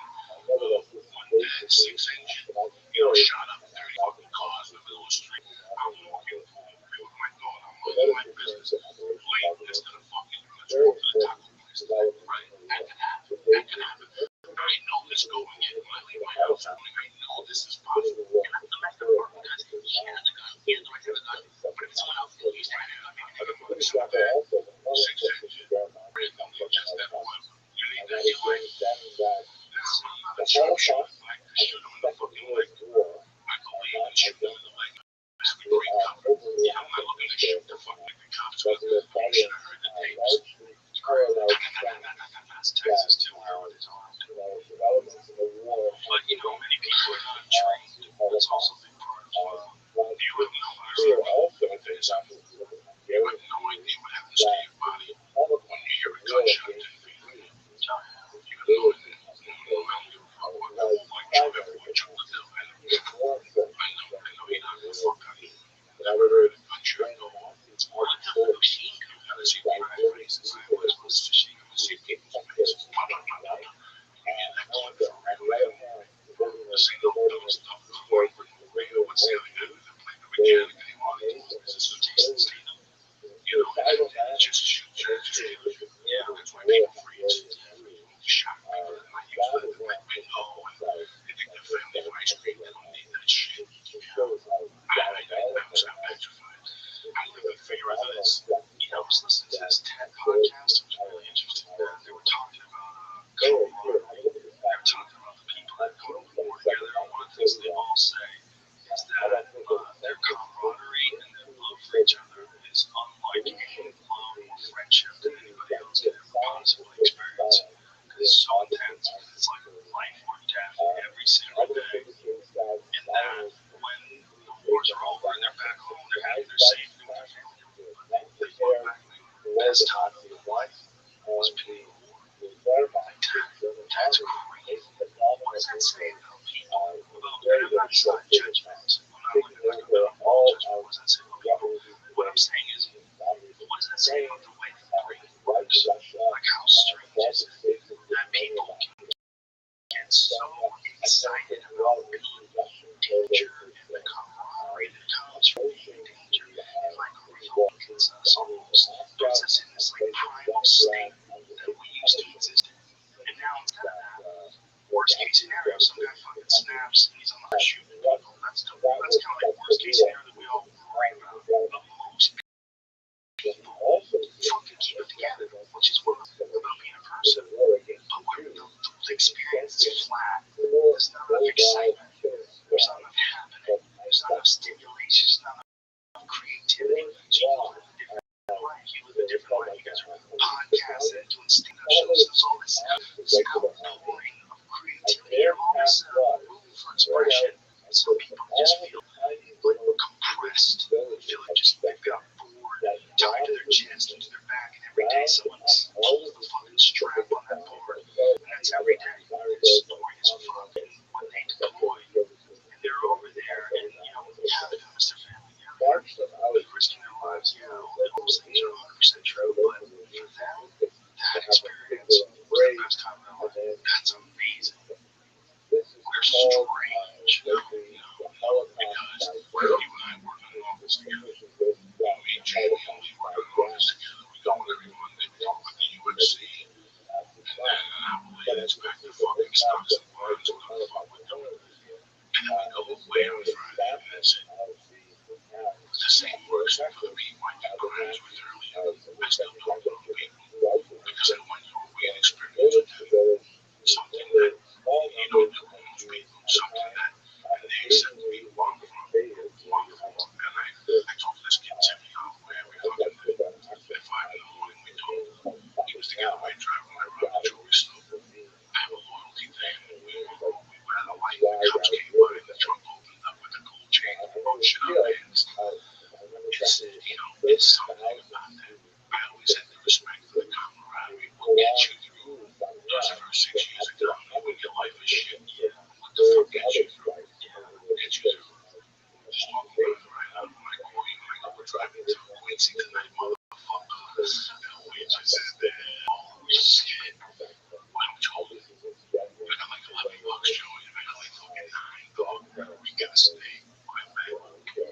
One dead 6-inch. Shot up 30 fucking cars in the middle of the street. I'm walking with my daughter. I'm minding my business. Wait, it's gonna fucking let's walk to the taco place. Right? That can happen. That can happen. I know this going in. When I leave my house, I know this is possible. You have to let them work because he has a gun. He has the right to have a gun. But if someone else he's trying to have maybe they can find someone there. 6-inch. Randomly just that one. You need that anyway. I'm not a sharpshooter. I like to shoot him in the fucking leg. I believe in shooting him in the leg. It's a great cover. Yeah, I'm not looking to shoot the fucking cops, but you should have heard the tapes. It's great. That's Texas too, where it is armed. But you know, many people are not trained. That's also a big part as well. You have no idea what it is. You have no idea what happens to your body when you hear a gunshot 10 feet away. You have no idea. No, I don't give a fuck what the whole like Trump ever would Trump would do. I know you're not gonna fuck out of you. Never heard a gunshot go off. Or the devil machine gun. You gotta see people's faces. I always was machine gun to see people's faces. You get that clip from real man. This ain't no dumb stuff. What's the other guy that played the mechanic and he wanted to this is Jason Statham? You know, and just shoot. Yeah, that's why people freeze. Shot people that might use that to like bingo and they think their family of ice cream. They don't need that shit. I'm petrified. I live in fear of this. You know, I was listening to this TED podcast. It was really interesting. They were talking about camaraderie. They were talking about the people that go to war together. And one of the things they all say is that their camaraderie and their love for each other is unlike any love or friendship that anybody else could ever possibly experience. Because it's so intense. It's like life or death every single day. And that when the wars are over and they're back home, they're happy, they're safe, and their family. But they look back and they last time of your life was paid for. Like, that's crazy. What does that say about people? And I'm not trying to judge that. I'm not about all judgment. What does that say about people? What I'm saying is, what does that say about the way the brain works? Like, how strange is it that people can get so excited about being in danger and the camaraderie that comes from being in danger? It like reawakens us almost, puts us in this like primal state that we used to exist in. And now instead of that, worst case scenario, some guy fucking snaps and he's on the shooting people. That's kind of like worst case scenario that we all worry about. But most people fucking keep it together, which is what about being a person. But when the experience is flat, there's not enough excitement, there's not enough happening, there's not enough stimulation, there's not enough creativity. So you live a different life. You live a different life. You guys are podcasting, doing stand-up shows, there's all this outpouring of creativity and all this room for expression. And some people just feel like compressed. They feel like just they've got bored, tied to their chest and to their back, and every day someone pulls the fucking strap on that board. And that's every day. It's boring as fuck. And when they deploy, and they're over there, and half of them is their family. They're risking their lives. Yeah, all those things are 100% true. But for them, that experience was the best time of their life. That's amazing. We're strange, because where you and I work in an office together, me and Jamie, we work in an office together. We go every Monday, we go with the UNC, and then it's back to fucking stocks and bonds, whatever the fuck we're doing. And then we go away on Friday, and that's it. The same works for the people I did crimes with earlier. I still talk to those people because I went through a weird experience with them. Something that you don't do with most people. Something that they said to me, long from. And I told this kid, Timmy, where we fucking did. At 5 in the morning, we told him. He was the getaway driver when I robbed the jewelry store. I have a loyalty thing. We were at a light. The cops came by and the trunk opened up with a gold chain and broke shit out of hands. It's something about that. I always had the respect for the camaraderie. What gets you through those first 6 years of comedy when your life is shit? Yeah. What the fuck gets you through? Yeah. What gets you through? Just walking around right now. When I call you, I go, we're driving to Quincy tonight, motherfucker. And we just sit there. Holy shit. How much hold it? I got like $11, Joey. I got like fucking 9, dog. We gotta stay.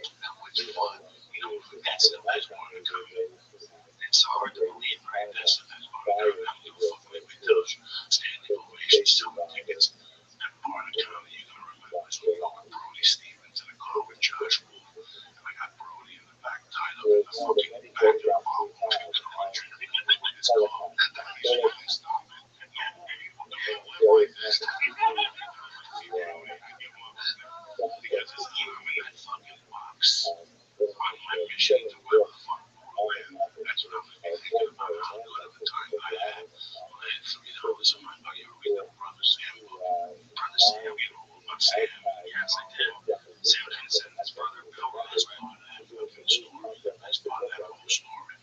That was fun. That's the best part of comedy. It's hard to believe, right? That's the best part of comedy. I don't give a fuck what anybody does. Standing ovations, selling tickets. That part of comedy you're gonna remember is when we go with Brody Stevens in a car with Josh Wolf. And I got Brody in the back tied up in the fucking back of the ball. It's called That He's Fucking Stop It. Yeah, baby, what the fuck like this? Because I'm in that fucking box. On my mission to where the fuck we're at. That's what I'm thinking about. How good of a time I had when I had $3 in my pocket. You ever read that Brother Sam book? Brother Sam, you know about Sam? Yes, I did. Sam didn't send his brother Bill. That's part of that fucking story. That's part of that whole story.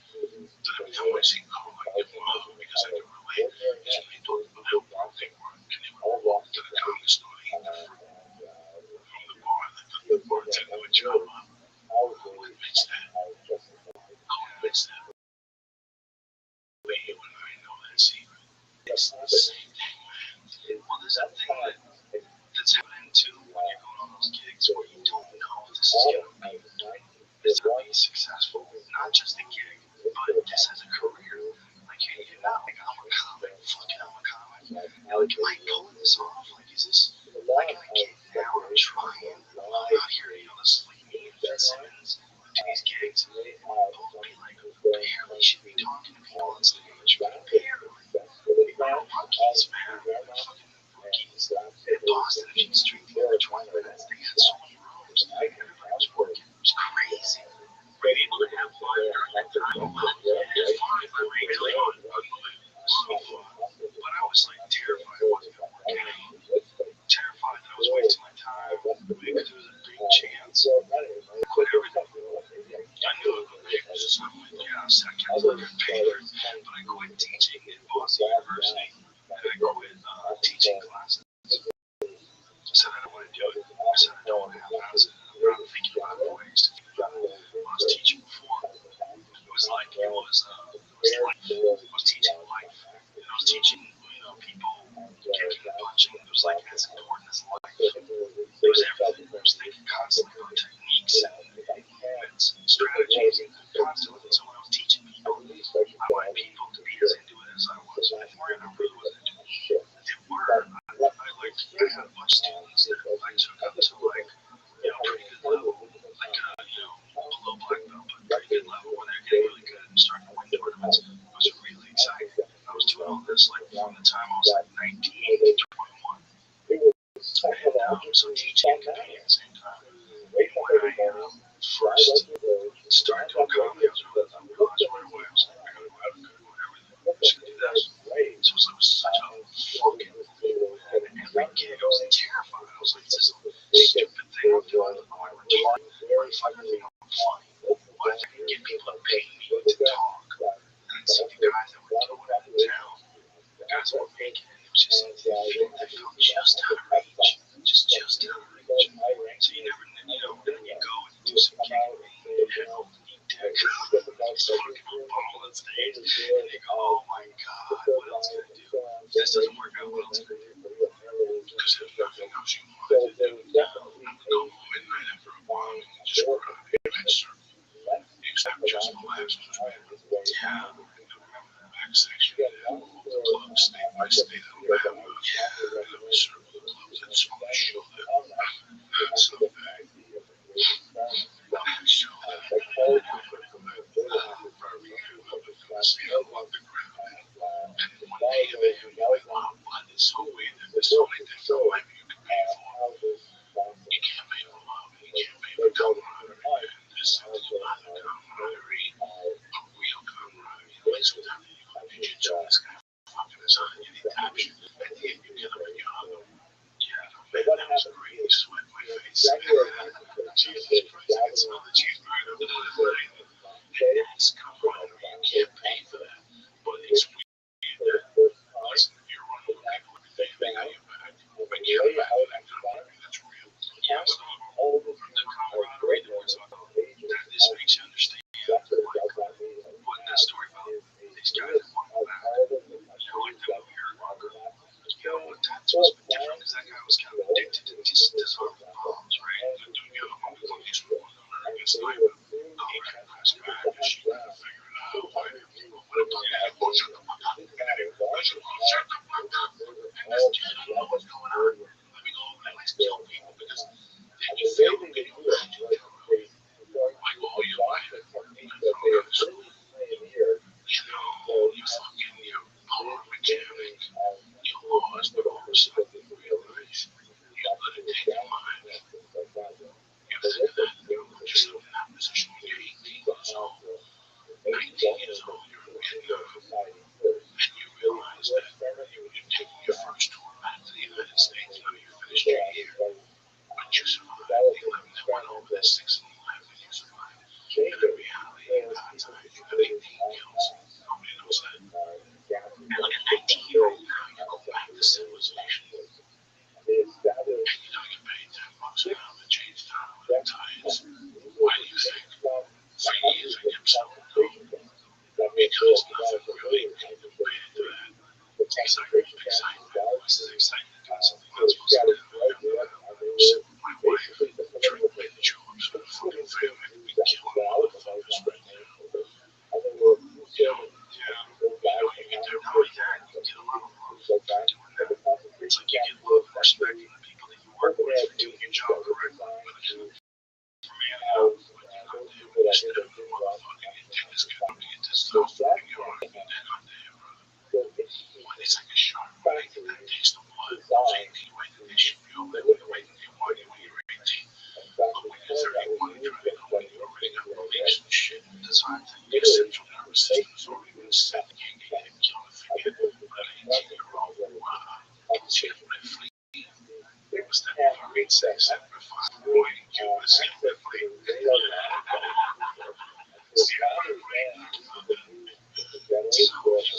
So every time I see Carl, I give him a hug because I can relate. Because when they talk about how broke they were, and they would all walk to the comedy store to eat the fruit from the bar, and the bartender would job up. Who admits that? Who admits that? But you and I know that secret. It's the same thing, man. Well, there's that thing that's happening too when you're going on those gigs where you don't know if this is going to be, is going to be successful. Not just a gig, but just as a career. Like, you're not like, I'm a comic, fucking I'm a comic. You're like, am I pulling this off? Like, is this, like, in a gig now, I'm trying. I'm out here, this is like me and Fitzsimmons to these gigs. Both be like, barely should be talking to people on stage. Barely. We're rookies, man. We're fucking rookies. In Boston, if you street there for 20 minutes, they had so many rooms. Everybody was working. It was crazy. Were you able to have fun during that time? Well, yeah, fun. I really fun. So fun. But I was like terrified. I wasn't going to I quit teaching at Boston University, and I quit teaching classes. I said I don't want to do it. I said I don't want to have house it. I'm thinking about the ways to do that. I was teaching before. It was like I was teaching life. And I was teaching people kicking and punching. It was like as important as life. It was everything. I was thinking constantly about techniques and movements and strategies and constantly. So when I was teaching people, I wanted people to be as into it as I was. And if they weren't, I really wasn't into it. If they were, I had a bunch of students that I took up to pretty good level, below black belt, but pretty good level where they're getting really good and starting to win tournaments. It was really exciting. I was doing all this from the time I was 19 to 21. And so teaching and competing at the same time. When I first started doing comedy, I realized right away, I was like, I gotta go out and do everything. I'm just gonna do this. So it was such a fucking and every gig, I was terrified. I was like, this is a stupid thing I'm doing. I'm retarded. What if I think I'm funny? What if I can get people to pay me to talk? And I'd see the guys that were doing it in town, the guys that were making it. It was just, they felt just out of reach. Just out of reach. So you never, and then you go and you do some gigging, and hell, you dick. It's fucking ball on stage, and they go, oh my god, what else can I do? If this doesn't work out, what else can I do? Because there's nothing else you wanted to do. I would go home at night after a bomb and just cry. You stop just collapse, which man. Yeah, I remember the back section of the club, state by state Alabama. Yeah, it was certainly the clubs that just want to show that someday. Show that see I love the ground. And one day they hit me like, wow, blood is so weird that there's so many different life you can pay for. You can't pay for love, and you can't pay for camaraderie. And there's something about the camaraderie, a real camaraderie. Like sometimes you just join this guy fucking his eye, and he taps you, and then you get up and you hug him. Yeah, man, that was great. He sweat my face. Jesus Christ, I can smell the cheeseburger over the night. And that's camaraderie. You can't pay for that. But it's weird that, listen, if you're running with people every day and they got your back, but you have back for that camaraderie, that's real. Yeah, so the camaraderie that we're talking about, that this makes you understand, like, what that story about these guys that want to back, like that weird rocker. What times was a bit different because that guy was kind of addicted to disarming bombs, right? He's more than a sniper. He can press back and she couldn't figure it out. Why did people want to play that? Well, shut the fuck up. Shut the fuck up. And this kid, I don't know what's going on. Let me go over and let's kill people because then you feel okay. You want to do it. Like, oh, you're lying. You throw out of school. You fucking, power mechanic. You lost, but all of a sudden you realize you let it take your mind. You think that you put yourself in that position when you're 18 years old, 19 years old, you're in and you realize that you're taking your first tour back to the United States. You finished your year, but you survived the 11 that went over the 6 and 11 and you survived. And in reality, you got time. You have 18 kills. Nobody knows that. And like a 19-year-old now, you go back to civilization. And you paid $10 an hour to change time with the tides. Why do you think? For years I kept saying no. Because nothing really can compare to that. Excitement. This is excitement doing something else supposed to do. Sit with my wife, trying to play the jobs for the fucking family. We killing motherfuckers right now. You get there, not only that, you get a lot of love for doing that. It's like you get love and respect from the people that you work with for doing your job correctly. For me, when you're not there, when you're still the motherfucking get this guy to get this stuff, and you're on it, and they're not there, brother. When it's like a shark, when they get that taste of blood, those 18, wait till they shoot you, they wait till they want you when you're 18. But when you're 31 and trying to go, when you already got beliefs and shit, that's why I think your central nervous system is already been set. You can't get hit, kill, and forget. But an 18-year-old, she had my fleet. Was that Marine sex at the fire boy in Cuba, simply. So,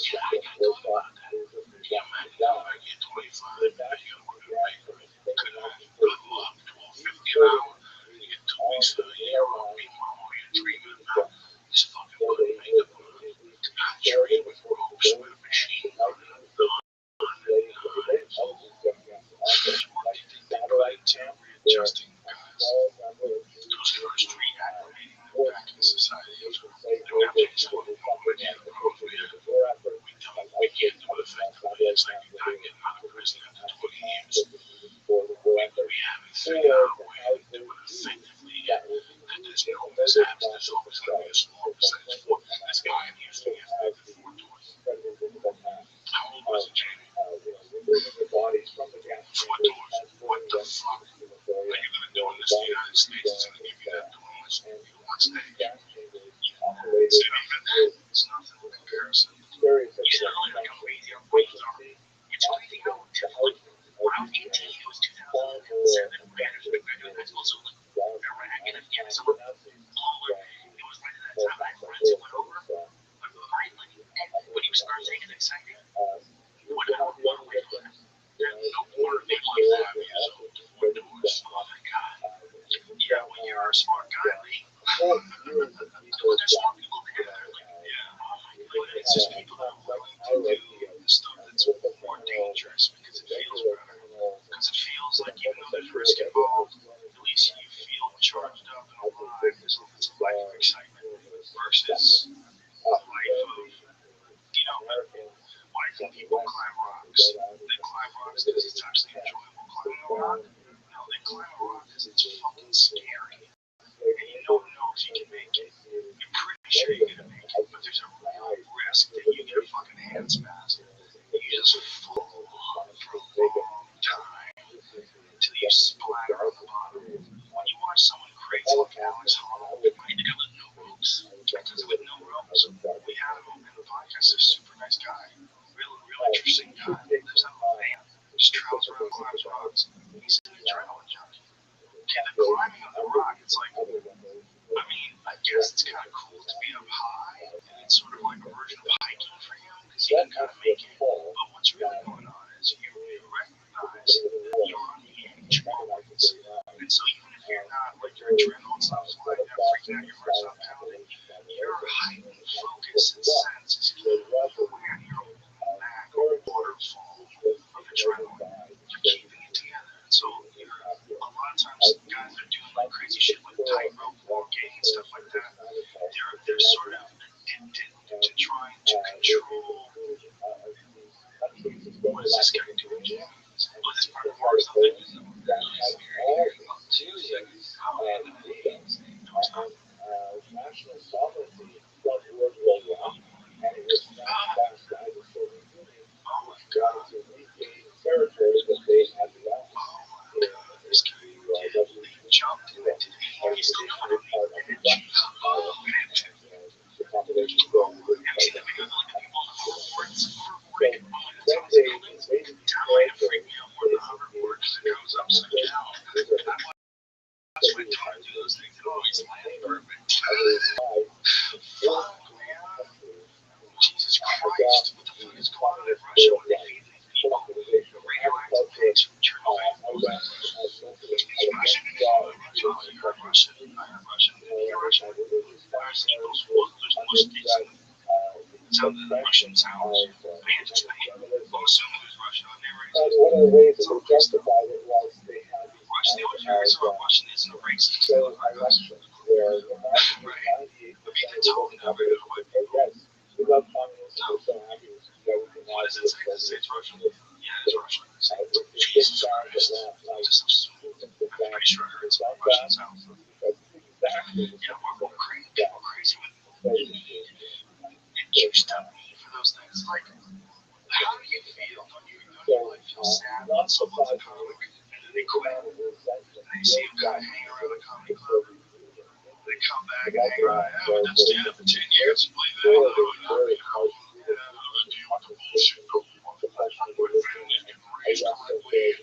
with ropes, with a machine gun and a gun and knives. Much work do you think they put into readjusting guys? Those first reacclimating them back into society after their memories of what we do. We can't do it effectively. It's like you're not getting out of prison after 20 years. We haven't figured out a way to do it effectively yet. That there's no mishaps. There's always going to be a small percentage for this guy in Houston gets moved to 4 doors. How old was it, Jamie? 4 doors. What the fuck? Are you going to do in this United States? It's going to give you that bonus on stage. So even that, it's nothing in comparison. You know, like how crazy our brains are. It's crazy how like, when I was 18, it was 2007. Banners were bigger than also like Iraq and Afghanistan were all over. It was right at that time. I had friends who went over. Like behind, like, when you start saying it's exciting, what hour one way for that? No more than 5 years old. 4 doors. Oh my god. Yeah, well, you're a smart guy, Lee. But there's smart people there. Yeah. Oh my god. It's just people that are willing to do the stuff that's more dangerous because it feels better. Because it feels like even though there's risk involved, at least you feel charged up and alive. It's a life of excitement versus a life of, you know, why do people climb rocks? They climb rocks because it's actually enjoyable climbing a rock. No, they climb a rock because it's fucking scary. And you don't know if you can make it. You're pretty sure you're gonna make it, but there's a real risk that you get a fucking hand spasm. You just fall for a long time until you splatter on the bottom. When you watch someone crazy like Alex Honnold, they got with no ropes. Because with no ropes, we had him in the podcast. He's a super nice guy, real interesting guy. Lives out in a van, just travels around, climbs rocks. He's an adrenaline junkie. Okay, the climbing of the rock, it's like, I mean, I guess it's kind of cool to be up high, and it's sort of like a version of hiking for him, because he can kind of make it. But what's really going on is you recognize that you're on the edge always. And so even if you're not, like, your adrenaline's not flying, you're not freaking out, your heart's not pounding, your heightened focus and sense is keeping you in your back waterfall of adrenaline. You're keeping it together. And so you're, a lot of times, guys are doing like crazy shit like tightrope walking and stuff like that. They're sort of addicted to trying to control. What is this guy doing, Jim? Oh, this part of or something? Oh my god. This guy jumped and then he's still coming to me. And then oh, man. Have you seen that video of like the people on the hoverboards? Hoverboarding on the top of the buildings? That might have freaked me out more than the hoverboard because it goes upside down. That's my daughter do those things. It always lands perfect. Fuck, man. Jesus Christ. What the fuck is going on in Russia when they feed these people radioactive pigs from Chernobyl? Russian? You heard Russian? I heard Russian. You're Russian? There's most cases. That's how the Russian sounds. Pay attention. Well, assuming there's Russian on there, right? One of the ways that we justified it was they had Russian, the only reason why Russian isn't a racist is they look like us. where Right. But you can tell them that right away. yes, we love communism, we're so happy that we can What does it say? Does it say it's Russian? Yeah, it's Russian. Jesus Christ. Just so smooth. I'm pretty sure I heard some Russian sounds. Yeah, we're crazy. People are crazy with it used to be for those things. Like, how do you feel? Don't you like feel sad when someone's a comic and then they quit and they see them kind of hang around a comedy club? They come back and hang around. I haven't done stand up for 10 years. You believe that? Yeah, I'm dealing with the bullshit no more. My family's getting raised correctly.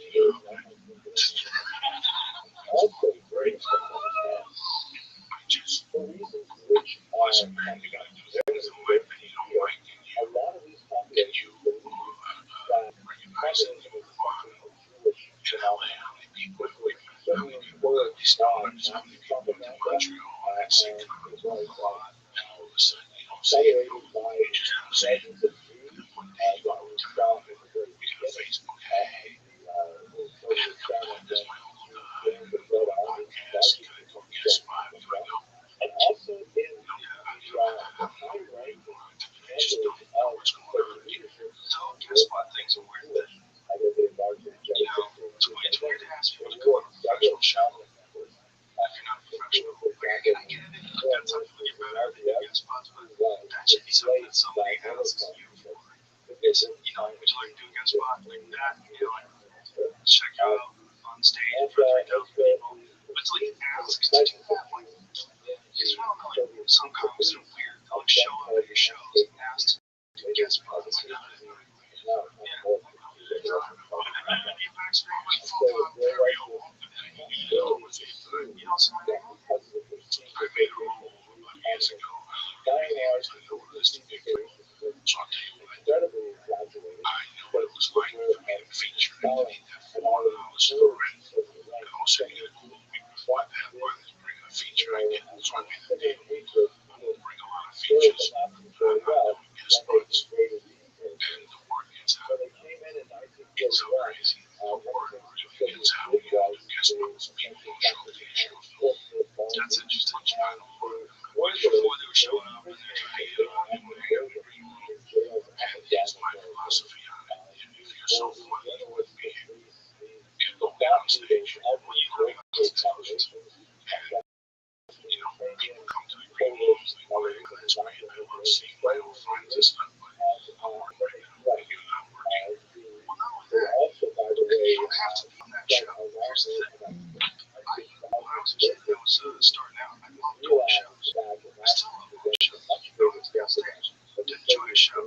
also great I just, listen, man, you gotta do things the way that you don't like it. a lot of these And you recognize that you in LA, how many people have we got these dollars, how many people in Montreal, and St. Claude, and all of a sudden, you don't see it. You just don't see it. asks you for. It's, would you like to do a guest spot like that? Like, check you out on stage in front of 3,000 people. But till he asks to do that, like, because you know, like, some comics are weird. They'll like show up at your shows and ask to do guest spots. Yeah. You know, so I made a rule about years ago. I know what it is to be a critic. So I'll tell you what I do. I know what it was like for me to feature and to need that $4 for rent. And also get a cool week before that, where they bring a feature I get. So I made the deal. I'm going to bring a lot of features. I'm not doing guest spots. And the word gets out. It's so crazy. The word really gets out. You know, guest spots. People will show up to your show. That's interesting. I don't know. Before they were showing up and they're trying to get on and whatever. And here's my philosophy on it. If you're so funny, you wouldn't be here. You go on stage. When you go on stage. And, you know, people come to the green rooms. They want to go. That's great. I love seeing my old friends and stuff. But I'm working right now. You're not working. Well, not only that. You don't have to be on that show. Here's the thing. When I was a kid, I was starting out. I loved doing shows. I still love doing shows. Going to the stage to enjoy a show.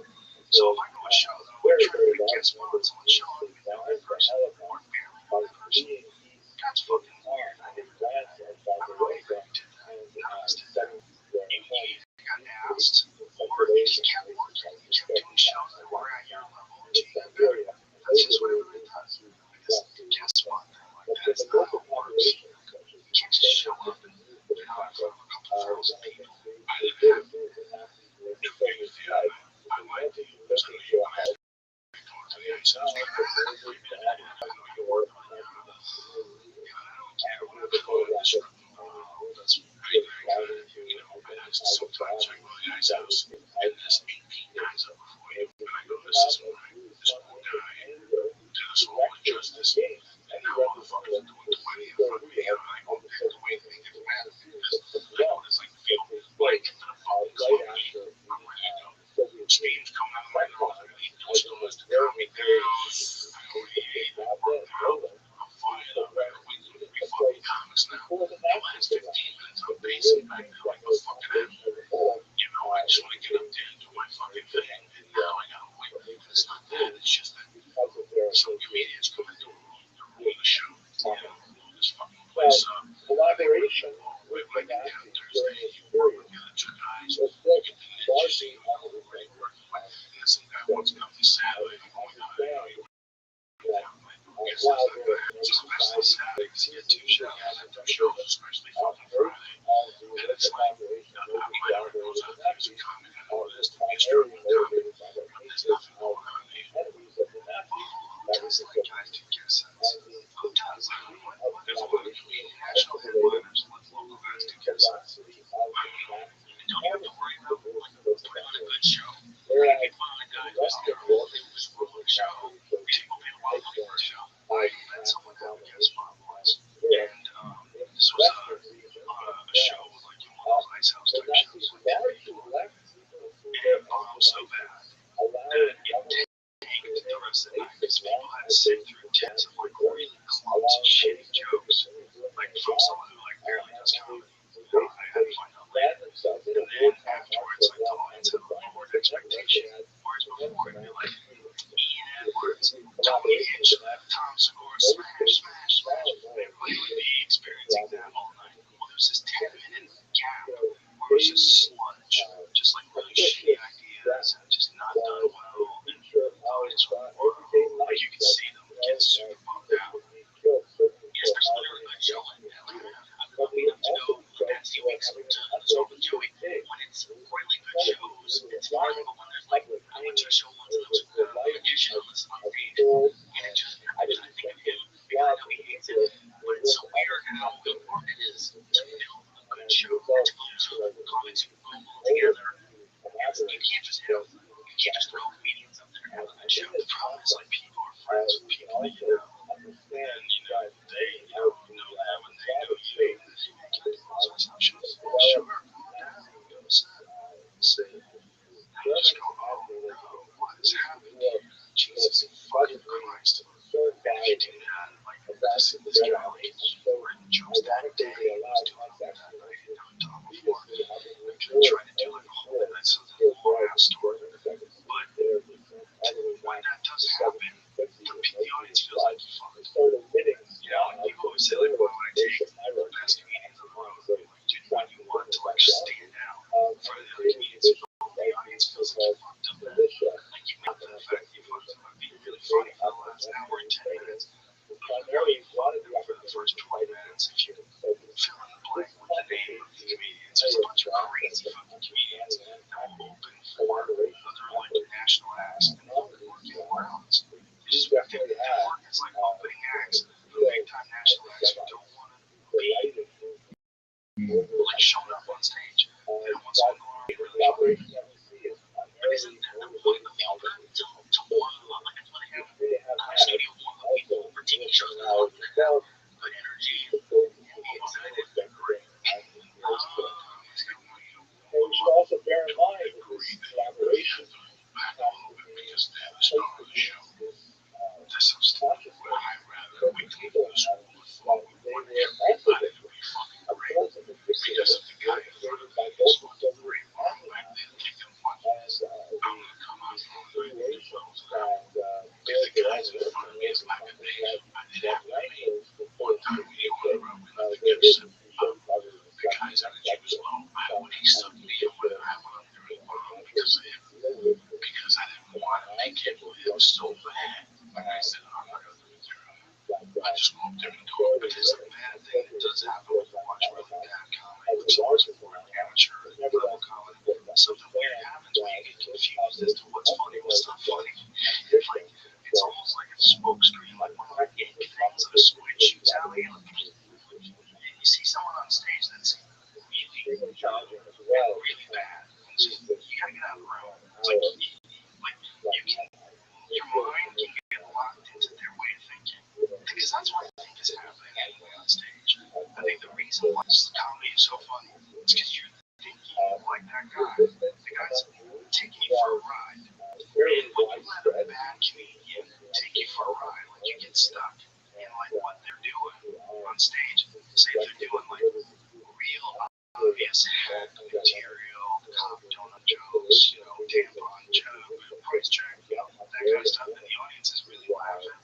So if I go to a show, then I'm going to try to make guest spots on the show and be the only person or barely the only person. That's fucking weird. I don't know anybody who did that. None of us did that. You got asked, or you just kept working. You kept doing shows that were at your level until you got better. That's just what everybody does. Because guest spot thing like that is not how it works. You can't just show up and get out in front of a couple thousand people. I didn't have new big theater. I like the use. I know you want to go to the ice house. I know you work on it. I don't care what I'm doing. That's very, very good. You know, and sometimes I go to the ice house and there's 18 guys up before you. And I go, this is mine. This poor guy did us all injustice. And now motherfuckers are doing 20 in front of me. And I go back the way they get mad at me. Because I know it's like feel like in the fucking club. I'm ready to go. Steam's coming out of my nose. I need those doors to calm me down. I already hate it. I'm fired up. We fucking comics now. The last 15 minutes I'm pacing back now like a fucking animal. You know, I just want to get up there and do my fucking thing. And now I gotta wait. And it's not that. It's just that some comedians come into a room. They're ruining the show. You know, this fucking place up. Collaboration. Like on Thursday, you work with the other two guys. You get the ninjas. You know who you're already working with. And then some guy wants to come this Saturday. You know, you guess that's not gonna happen. So especially Saturday, because you get two shows. I have two shows, especially fucking Friday. And it's like, my heart goes out there as a comic. I know it is to be a struggling comic, but there's nothing going on there. Who does it? Guys do guest sets. Who does? There's a lot of comedian national headliners. Local guys do guest sets. And don't even have to worry about putting on a good show. You can find a guy who's there all day who's ruling the show. People pay a lot of money for a show. I met someone who had a guest spot once, and this was a show like in one of those ice house type shows. And so bad that it tanked the rest of the night because people had to sit through tens of like really clumsy, shitty jokes, like from someone who like barely does comedy. I had to find out later. And then afterwards, like the audience had a lowered expectation. Whereas before, it'd be like Ian Edwards, Tony Hitch, Tom Segura, smash. Everybody would be experiencing that all night. Well, there's this 10-minute gap where it's just sludge, just like really shitty ideas and just not done well. And the audience were like you can see them get super bummed out. Especially when they're a good show like that. I've been lucky enough to go the past few weeks to Open Joey. When it's really good shows, it's fine. But when there's like, I went to a show once and there was a magician on stage. And it just, I think of him because I know he hates it. But it's so weird how important it is to film a good show and to go to comics who go well together. And you can't just throw comedians up there and have a good show. The problem is like people are friends with people that you know. And you know, they know them and they know you. And you make it those shows. Sure, go down, go set, see. And you just go, oh, just at the start of the show. That's so stupid. I'd rather wait till the school of thought would want everybody to be fucking great. Because if the guy in front of me is fucking great, while I'm back there kicking punches, I'm gonna come out from the night with those out. If the guys in front of me is like a bitch, I did have to me. One time we went around with the gifts and the guy's energy was low. I would he sucked me in when I went up there and bomb because of him. Because I didn't want to make him with him so bad. And I said, I'm not gonna do it there. I just go up there and do it. But it's a bad thing that does happen when you watch really bad comedy, which is more amateur level comedy. Something weird happens when you get confused as to what's funny, what's not funny. It's like it's almost like a smoke screen, like one of the ink things that a squid shoots out. You see someone on stage that's really challenging, really bad. It's just, you gotta get out of the room. It's like you can, your mind can get locked into their way of thinking. Because that's what I think is happening anyway on stage. I think the reason why comedy is so funny is because you're thinking like that guy. The guy's taking you for a ride. And when you let a bad comedian take you for a ride, like you get stuck in like what they're doing on stage. Say if they're doing like real obvious hack material, cop donut jokes, tampon joke, price check, that kind of stuff, and the audience is really laughing.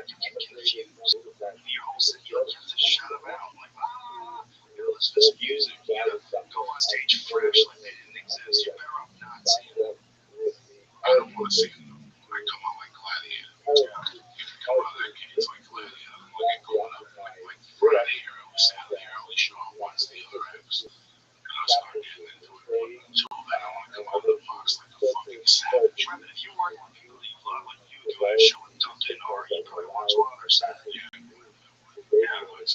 You get confused. Your whole set, you have to shut them out. Like, listen to this music. You gotta go on stage fresh like they didn't exist. You're better off not seeing them. I don't want to see them. I come out like Gladiator. Yeah. If you come out that cage like Gladiator, I'm like going up like Friday hero, Saturday early show on Wednesday, other acts. And I start getting into it. But until then, I want to come out of the box like a fucking savage. Right? If you work with people that you love, like you do a show with Duncan, or you probably watch one other Saturday. Yeah, but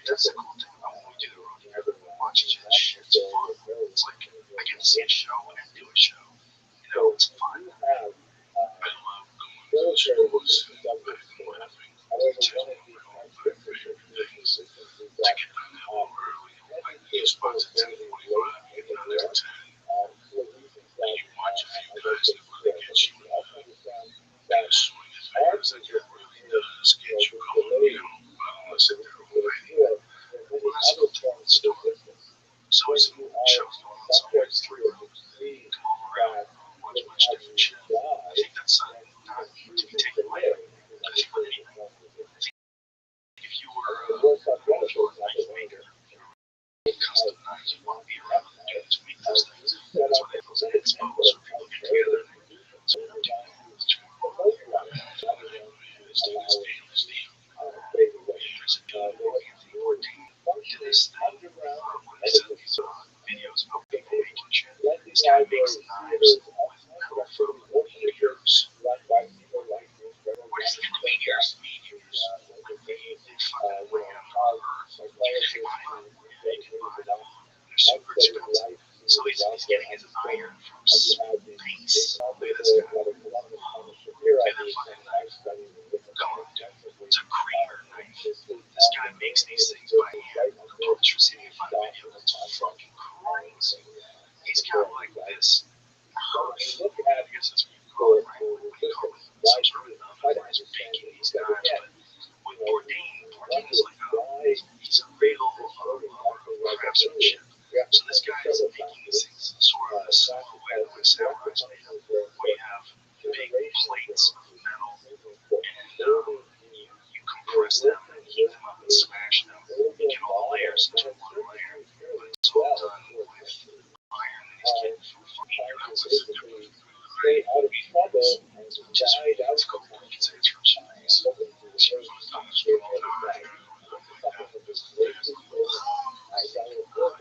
that's the cool thing about when we do the road. Watch each other's shit. It's fun. It's like I get to see a show and do a show. It's fun. I love going to the schools and laughing. Telling my own favorite things. To get on that little early. Like new spots at 10:45, getting on there at 10. And you watch a few guys that really get you in the swing of things. Like it really does get you going. I don't want to sit there all night. Well, that's no telling the story. So some shows going on somewhere, it's 3 rooms. Come all around, watch different shit. I think that's not to be taken lightly. I think with anything. I think if you were a knife maker, custom knives, you want to be around the dudes who make those things. That's why they have those expos where people get together. So we're doing this too. It's stainless steel. There's a dude Anthony Bourdain did this thing when he said these videos about people making shit. This guy makes knives with metal from meteors. What is it? Meteors. Like they fucking land on Earth. You can buy them. Yeah, you can buy them. They're super expensive. So he's getting his iron from space. Look at this guy. Look at that fucking knife. Come on, dude. It's a Kramer knife. This guy makes these things by hand. I'll see if you can find a video. It's fucking crazy. He's got like this hearth. I guess that's what you call it, right? When you call it some sort of an oven where he's baking these knives. But with Bourdain is like he's a real lover of craftsmanship. So this guy is making these things sort of a similar way to what samurais made them, where you have big plates of metal and you compress them and heat them up and smash them and get all the layers into one layer. But it's all done with iron that he's getting from fucking which is it's called, you can say it's from Chinese. It's from iron.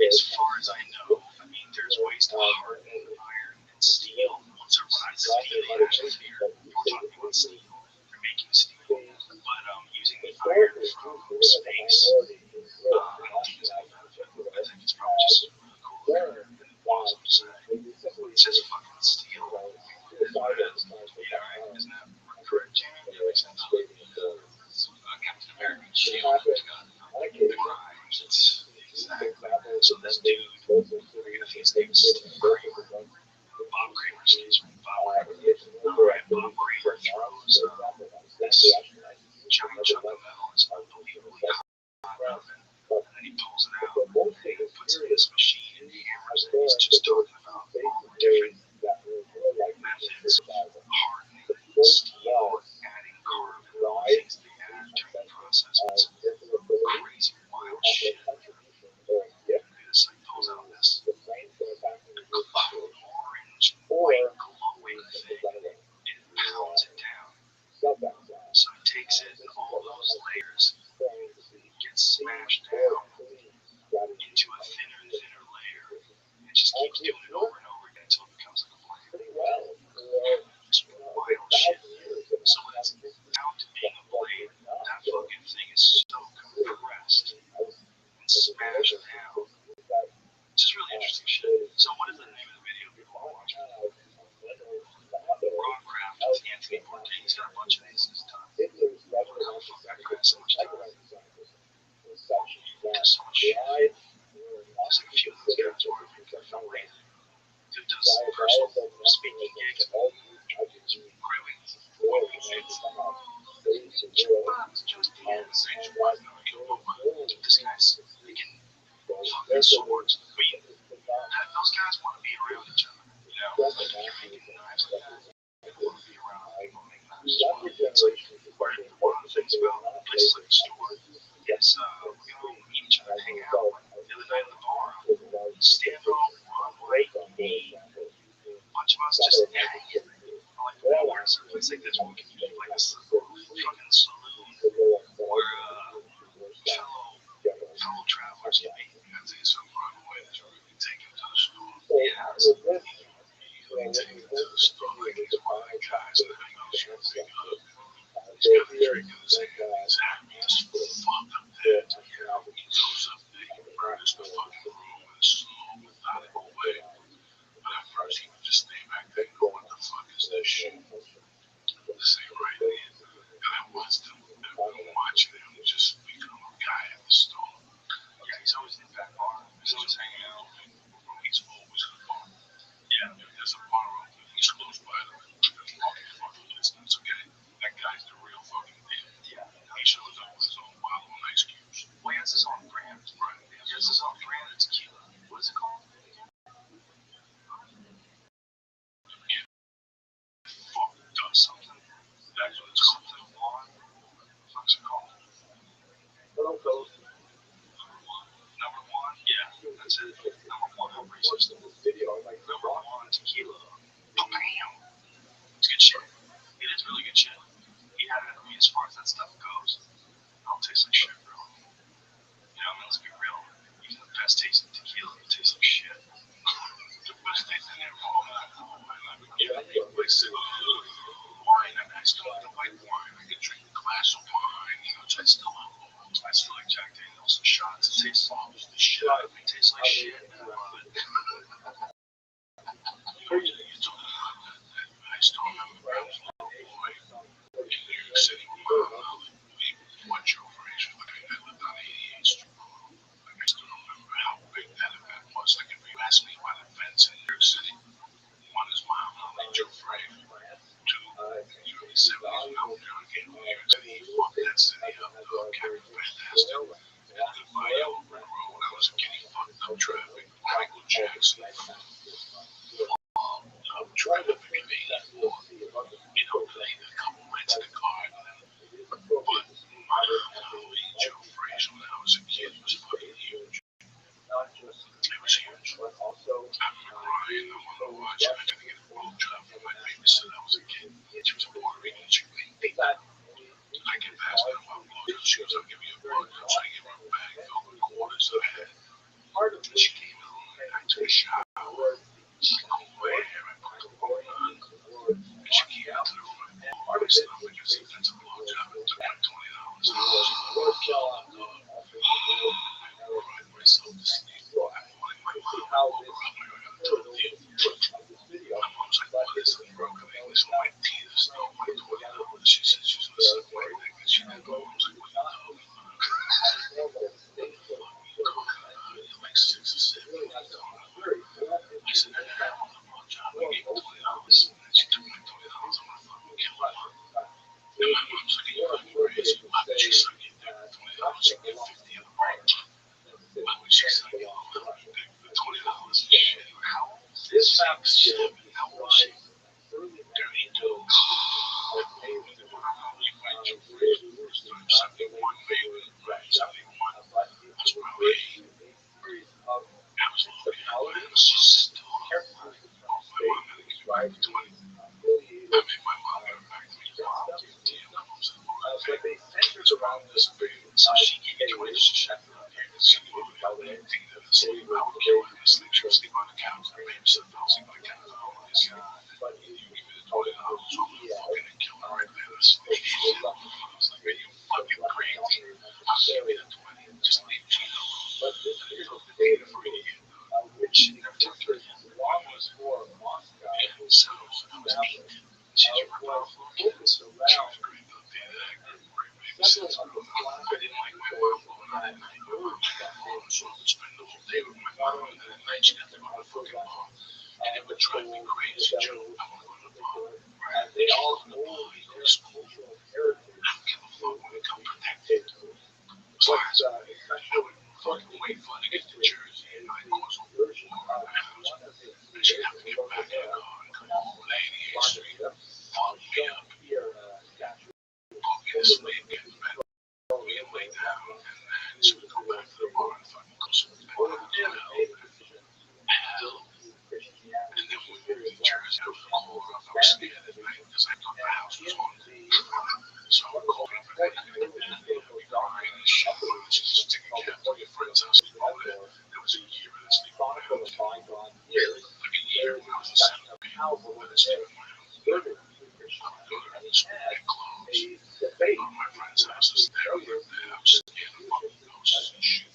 As far as I know, I mean, there's ways to harden iron and steel. Once it rises to the atmosphere, we're talking about steel. They're making steel, but using the iron from space, I don't think it's any benefit. I think it's probably just really cool and awesome to say. It's just fucking steel. It is what it is. Yeah, right? Isn't that correct, Jamie? Yeah, makes sense. Captain American shield. It's got the crimes. It's exactly. So this dude, I think his name is Steve Kramer. Bob Kramer, excuse me. Bob Kramer. Alright, Bob Kramer It's like, one of the things about places like the store is we can all meet each other, hang out. Like the other night at the bar, stand off Broadway, me, a bunch of us just hanging. Like, where's a place like this where we can use like a fucking saloon where fellow travelers can meet? I'd say some Broadway that's really taken to the store. Yeah, it's really taken to the store. Like, he's one of the guys that I know you're thinking of. He's got a drink in his hand. He's happy as fuck up there. He goes up there, he murders the fucking room in a slow, methodical way. But at first, he would just stay back there and go, what the fuck is this shit? This ain't right, man. And I watched him, and I'm watching him just become a guy at the store. Yeah, he's always in that bar. He's always hanging out. He's always in the bar. Yeah, there's a bar open. He's close by them. Okay, fucking distance, okay? That guy's the real fucking deal. Yeah. He shows up with his own bottle of ice cubes. Well, he has his own brand. Right. He has his own brand of tequila. What is it called? Does something. That's what it's called. What's it called? Number one? Yeah, that's it. Number one, I'm racist. Number one, tequila. Oh, bam! It's good shit. It is really good shit. He had it, I mean, as far as that stuff goes, it don't taste like shit, bro. You know, I mean, let's be real. Even the best tasting tequila, it tastes like shit. The best tasting alcohol, like wine, I still like the white wine. I can drink a glass of wine, you know, I still alcohol. I still like Jack Daniels and shots. It tastes almost the shit out of me. It tastes like shit. I love it. You told me about that. I still remember I was a little boy in New York City with my mom. What your phrase was like, I lived on 88th Street. Like, I still remember how big that event was. Like, if you ask me about events in New York City, one is my homie Joe Frey. Two, the early 70s when Elton John came to New York City. He fucked that city up, dog. Captain Fantastic. And Goodbye Yellow Brick Road. I was a kid, he fucked up traffic. Michael Jackson fucked up traffic in 84. You know, played a couple nights in the car. But my homie Joe Frazier when I was a kid was fucking huge. It was huge. I remember crying. I wanted to watch it. I couldn't get a road job from my babysitter. I was a kid. She was a Puerto Rican chick. I get past that one blow. She goes, I'll give you a blow. So I give her a bag filled with quarters I had. And she came in the room and I took a shower. I combed my hair. I put the robe on. And she came into the room. I said, I'm going to see if that's a blow job. It took like $20. I cried myself to sleep. I wanted my mom to woke her up. I got to tell you. My mom's like, what is it? Broken English. My teeth stole my $20. She said she's going to suck my dick. And she didn't go. I was like, what the hell? You're like 6 or 7. I said, I want a blow job. I gave her $20. And then she took my $20. I'm going to fucking kill her. And my mom's like, you fucking crazy. Why would she suck your dick for $20? She can get 50 of the bar. Why would she suck your dick for $20? Shit. How old is this? 6, 7. How old is she? 32. Joe Frazier the first time, 71, maybe. Right, 71. I was probably 8. I was looking at it. I was just still my mom had to give me back 20. I made my mom give it back to me. Damn, my mom's in the morning. It's around this big. So she gave me 20 to check her up here. She knew everything that was sleep. I would kill her. She would sleep on the couch. I made myself sleep on the couch. But you give me the $20, I'm fucking kill her right there. I was like, are you fucking crazy? I'll give me the 20. Just leave Gina alone. I took the data for a year. She never talked to her again. Why was it? Yeah, so I was 8. She's a powerful kid. She was great little data. Great babysitter. I didn't like my mom going out at night. My mom had a phone, so I would spend the whole day with my mom. And then at night she got to go to the fucking bar. And it would drive me crazy, Joe. I want to go to the bar. Right? They all go to the bar. You go to school. I don't give a fuck when they come protected. Besides, I would fucking wait for her to get to Jersey and I'd cause a war in the house. And she'd have to get back in the car and come home on 88th Street, fuck me up. My friend's house is there. We left the house and the fucking ghosts and shit.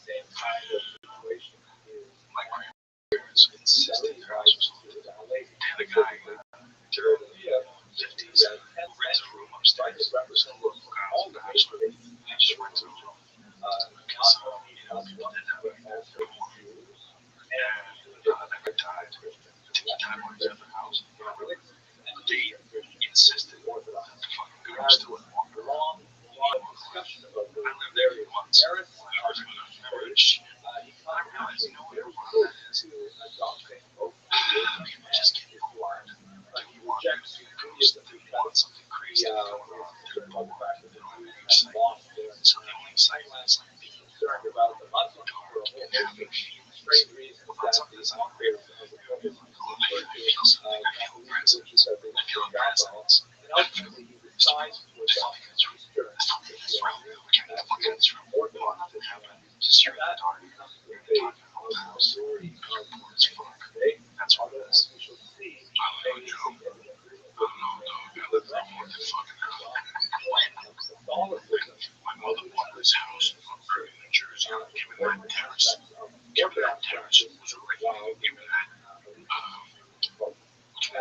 My grandparents insisted their house was haunted. They had a guy in the 50s who rents a room upstairs. So local guys in the house, he just rents a room. Because, people didn't have any more. And that guy died. Took the time when he was at the house. They insisted that the fucking guy still walk around. I lived there for months. I was in a marriage. I realized, you know what a problem that is? People just get bored. They want to see a ghost. They want something crazy to go on. They're bored. They don't have any excitement. So the only excitement is like being dark and having feelings about something that's not real. I feel something. I feel a presence. I feel a presence. I feel something that's real. Something that's real. I can't look at this room. Nothing happened. Just you're in the dark. You're in the dark in the whole house. You're bored as fuck. That's what it is. I don't know, Joe. I don't know, dog. I live in a haunted fucking house. My mother bought this house in Irving, New Jersey, on Given Terrace. Given Terrace was originally given that when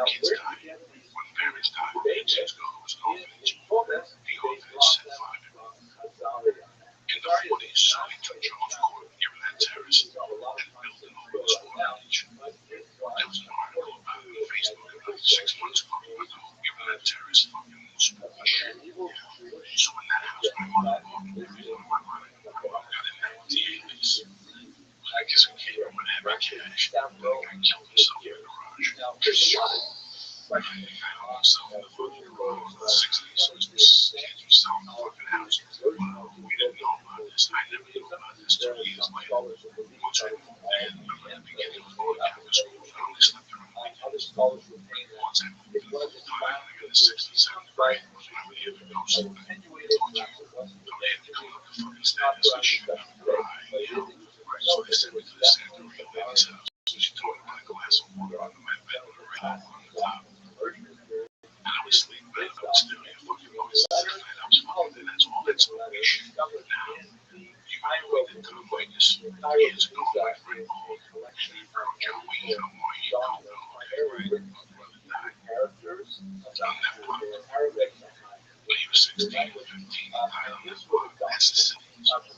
kids died, when parents died, kids go, it was an orphanage. The orphanage set fire to it. In the 40s, they took Jones Court, Given Terrace, and built an open orphanage. There was an article about it on Facebook about 6 months ago about the whole Given Terrace fucking spooky shit. So in that house, my mother bought, the reason why my mom got in there with the 80s was because a kid would have a cash, and the guy killed himself in the garage. I found myself in the fucking garage in the 60s, so his kids were selling the fucking house. We didn't know about this. I never knew about this 2 years later. Once I moved in, I'm at the beginning of going to Catholic school, I only slept there on the weekends. Once I moved in full time, I got a 67th grade, was when I would hear the ghost. I told you, they had to come up the fucking stairs and shit. I would cry, So they sent me to the Santa Maria lady's house. So she told me to put a glass of water under my bed with a red apple on the top. And I would sleep bed, I was still hear fucking noises at night. I was fucking there. That's all that spooky shit. Now, you might have waited to avoid this 3 years ago. My friend called Joe, we know why you don't know. Okay, right? My brother died on that block. But he was 16 or 15 and died on that block. That's the Sicilians. And if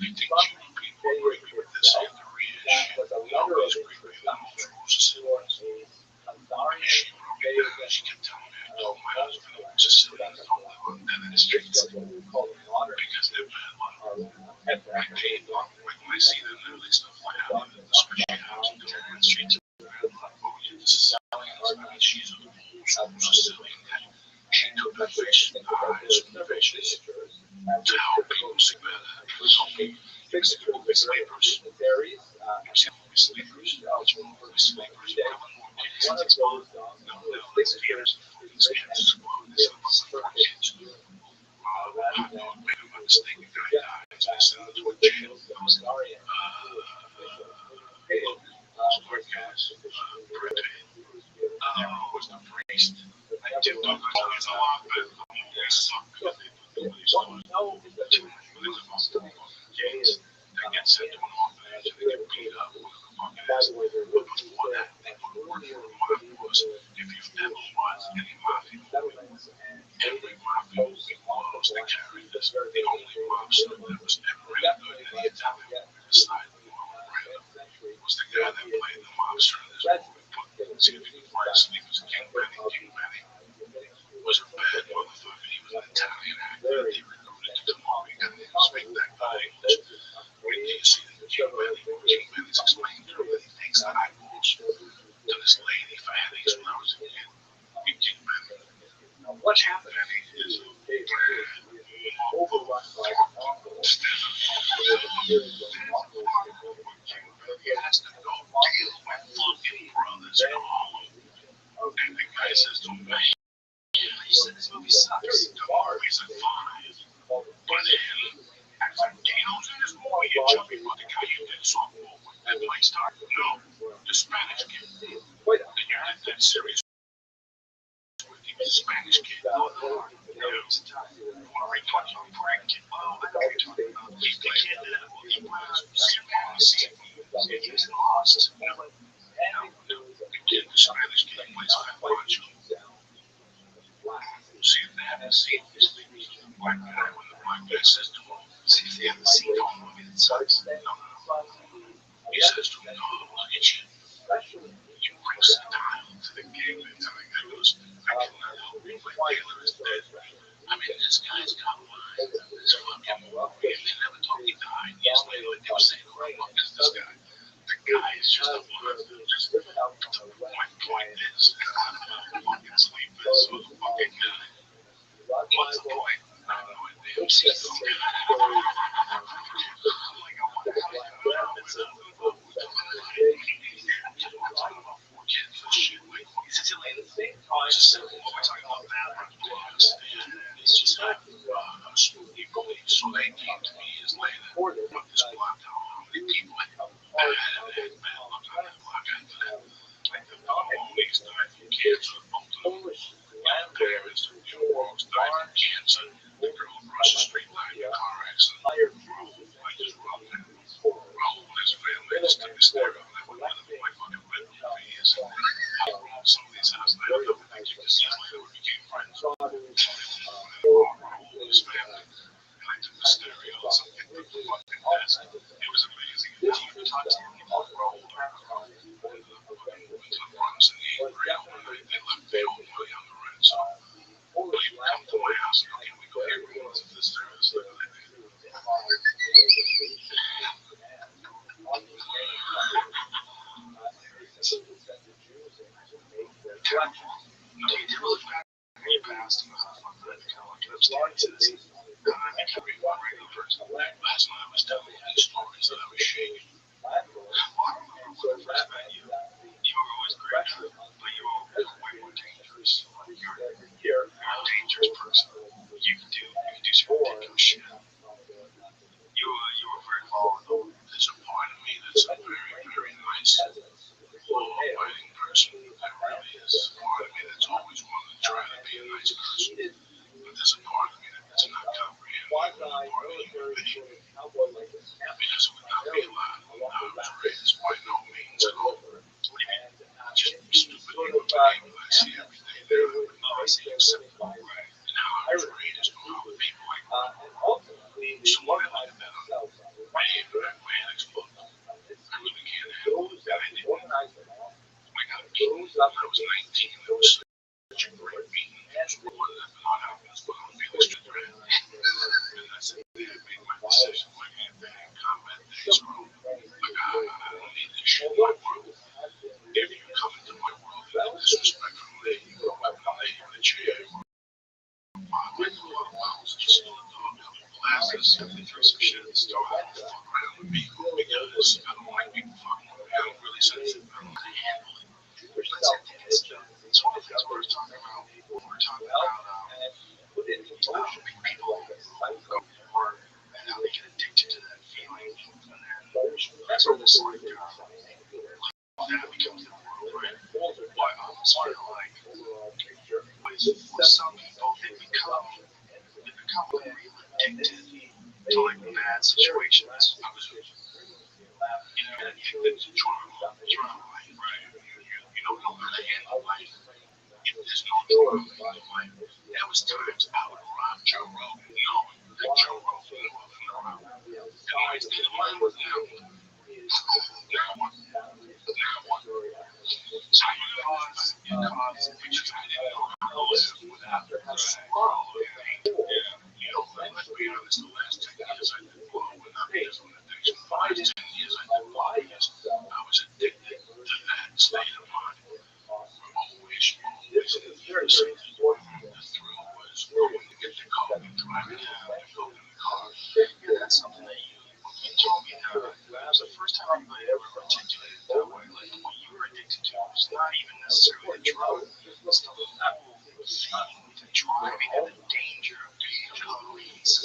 you think Jewish people are creepy with this Santa Maria shit, nobody's creepy than most Sicilians. She wrote me down. She kept telling me, I told my husband I was Sicilian, don't live on dead in the streets because they're bad luck. I paid, like when I see them, literally stuff like how they live in the squishy house and go on the streets of bad luck. Oh, yeah, the Sicilians, I mean, she's a old school Sicilian that she took the fish, the eyes from the fishes to help people see better. To help people fix people with sleepers. Sleepers. What's wrong with sleepers? Kids explode. No, it's fears. These kids explode. This is for kids. I made a mistake. A guy died. I sent him to a jail. Was the priest. I tipped off the toys a lot, but they suck because they put these toys too much with the fucking kids. They get sent to an orphanage and they get beat up. What the fuck it is? But before that, they put a word for a mafia was if you've ever watched any mafia movie, every mafia movie loves the characters. The only mobster that was ever any good in the Italian movie beside Marlon Brando was the guy that played the mobster in this movie. See if you can find Sleepers King Benny. King Benny was a bad motherfucker. He was an Italian actor. He recruited to come on. He couldn't even speak that good English. When you see the King Benny's explaining to him that he takes the eyeballs to this lady for headaches when I was a kid. King Benny. What happened? Benny is a he has to go deal with fucking brothers in Harlem. And the guy says to him, he said this movie sucks. The movies are fine. But him, acting Dino's in this movie, you're jumping with the guy you did softball with that play star? No, the Spanish kid. Then you did that series with him Spanish kid. Oh, no. Yeah, it was Italian. You want to read Puerto Rican kid? Oh, I know what you're talking about. He's the kid that he plays Spanish. He's lost. No, again, the Spanish kid plays Pancho. See if they haven't seen this thing. Black guy when the black guy says to him, see if they haven't seen the movie that sucks. No. He says to him, no, look at you. You bring style to the game. And the guy goes, I cannot help you. My Taylor is dead. I mean, this guy's got lines in this fucking movie, and they never told me died. Years later, they were saying, who the fuck is this guy? The guy is just a monster. My point is, fucking sleep is so the fucking guy. What's the point? I have no idea. I'm seeing some guy. I'm like, I wonder how he's going to with talking about 4 kids and shit. Like, is it like the same time? Just saying, what we're talking about that. It's just like, I'm smoothly going. So they came to me as later. Put this block down. How many people had looked on that block after that? Like, the homies died from cancer. Both of them. Parents, folks died from cancer. The girl across the street died in a car accident. Raul, I just wrote that. Raul and his family just took a stare off. I went with him in my fucking bedroom for years. Some of these houses, I don't know if they took this years later, we became friends. Raul and his family. And I took the stereo or something from the fucking desk. It was amazing. And you could talk to people from Raul went to the Bronx in the 8th grade overnight. They left the old money on the rent. So, will you come to my house? How can we go here? We went to the stereo. So, no, he did really bad. He passed him. Upstairs to this. I became a regular person. Last night I was telling these stories that I was shaking. Well, I remember when I first met you. You were always great, but you were way more dangerous. You're a dangerous person. You can do some ridiculous shit. You were very volatile. There's a part of me that's a very, very nice, law-abiding person. There really is a part of me that's always wanted to try to be a nice person. But there's a part of me that does not comprehend part of human being. Because it would not be allowed. I was raised by no means at all. What do you mean? Just stupid human being. I see everything there. I see acceptable. Right. And how I was raised, how the people I grew up with. So when I look at that on my Alex book, I really can't handle it. And I didn't. I got beaten when I was 19. It was such a great beating. It was more than not happening as well. Felix Stratton. And I said, I made my decision. My hand-bag combat days are over. Like, I don't need this shit in my world. If you come into my world and you disrespect from me, you go up and lay you in a chair. Like a lot of miles, just a dog out of glasses. If they throw some shit at the store, I don't fuck around with people because I don't like people fucking with me. I'm really sensitive. I don't know how to handle it. It's one of the things we were talking about. We were talking about people who go for and how they get addicted to that feeling. And then it's almost like that becomes the world, right? Why I almost feel like with some people they become really addicted to like bad situations. I was, you think that's drama, right? You don't know how to handle life. If there's no drama in your life, there was times I would rob Joe Rogan, knowing that Joe Rogan wasn't around. And I didn't mind with him. Now what? So you caused pictures I didn't know how to live without the world. Yeah, let's be honest, the last 10 years I did blow, and not because of an addiction. The last 10 years I did blow because I was addicted to that state of mind. Always in the years. The thrill was going to get the car and driving down and go in the car. And that's something that you told me that it was the first time anybody ever articulated it that way. Like what you were addicted to was not even necessarily a drug. It's the whole thing to driving and the danger of being the police.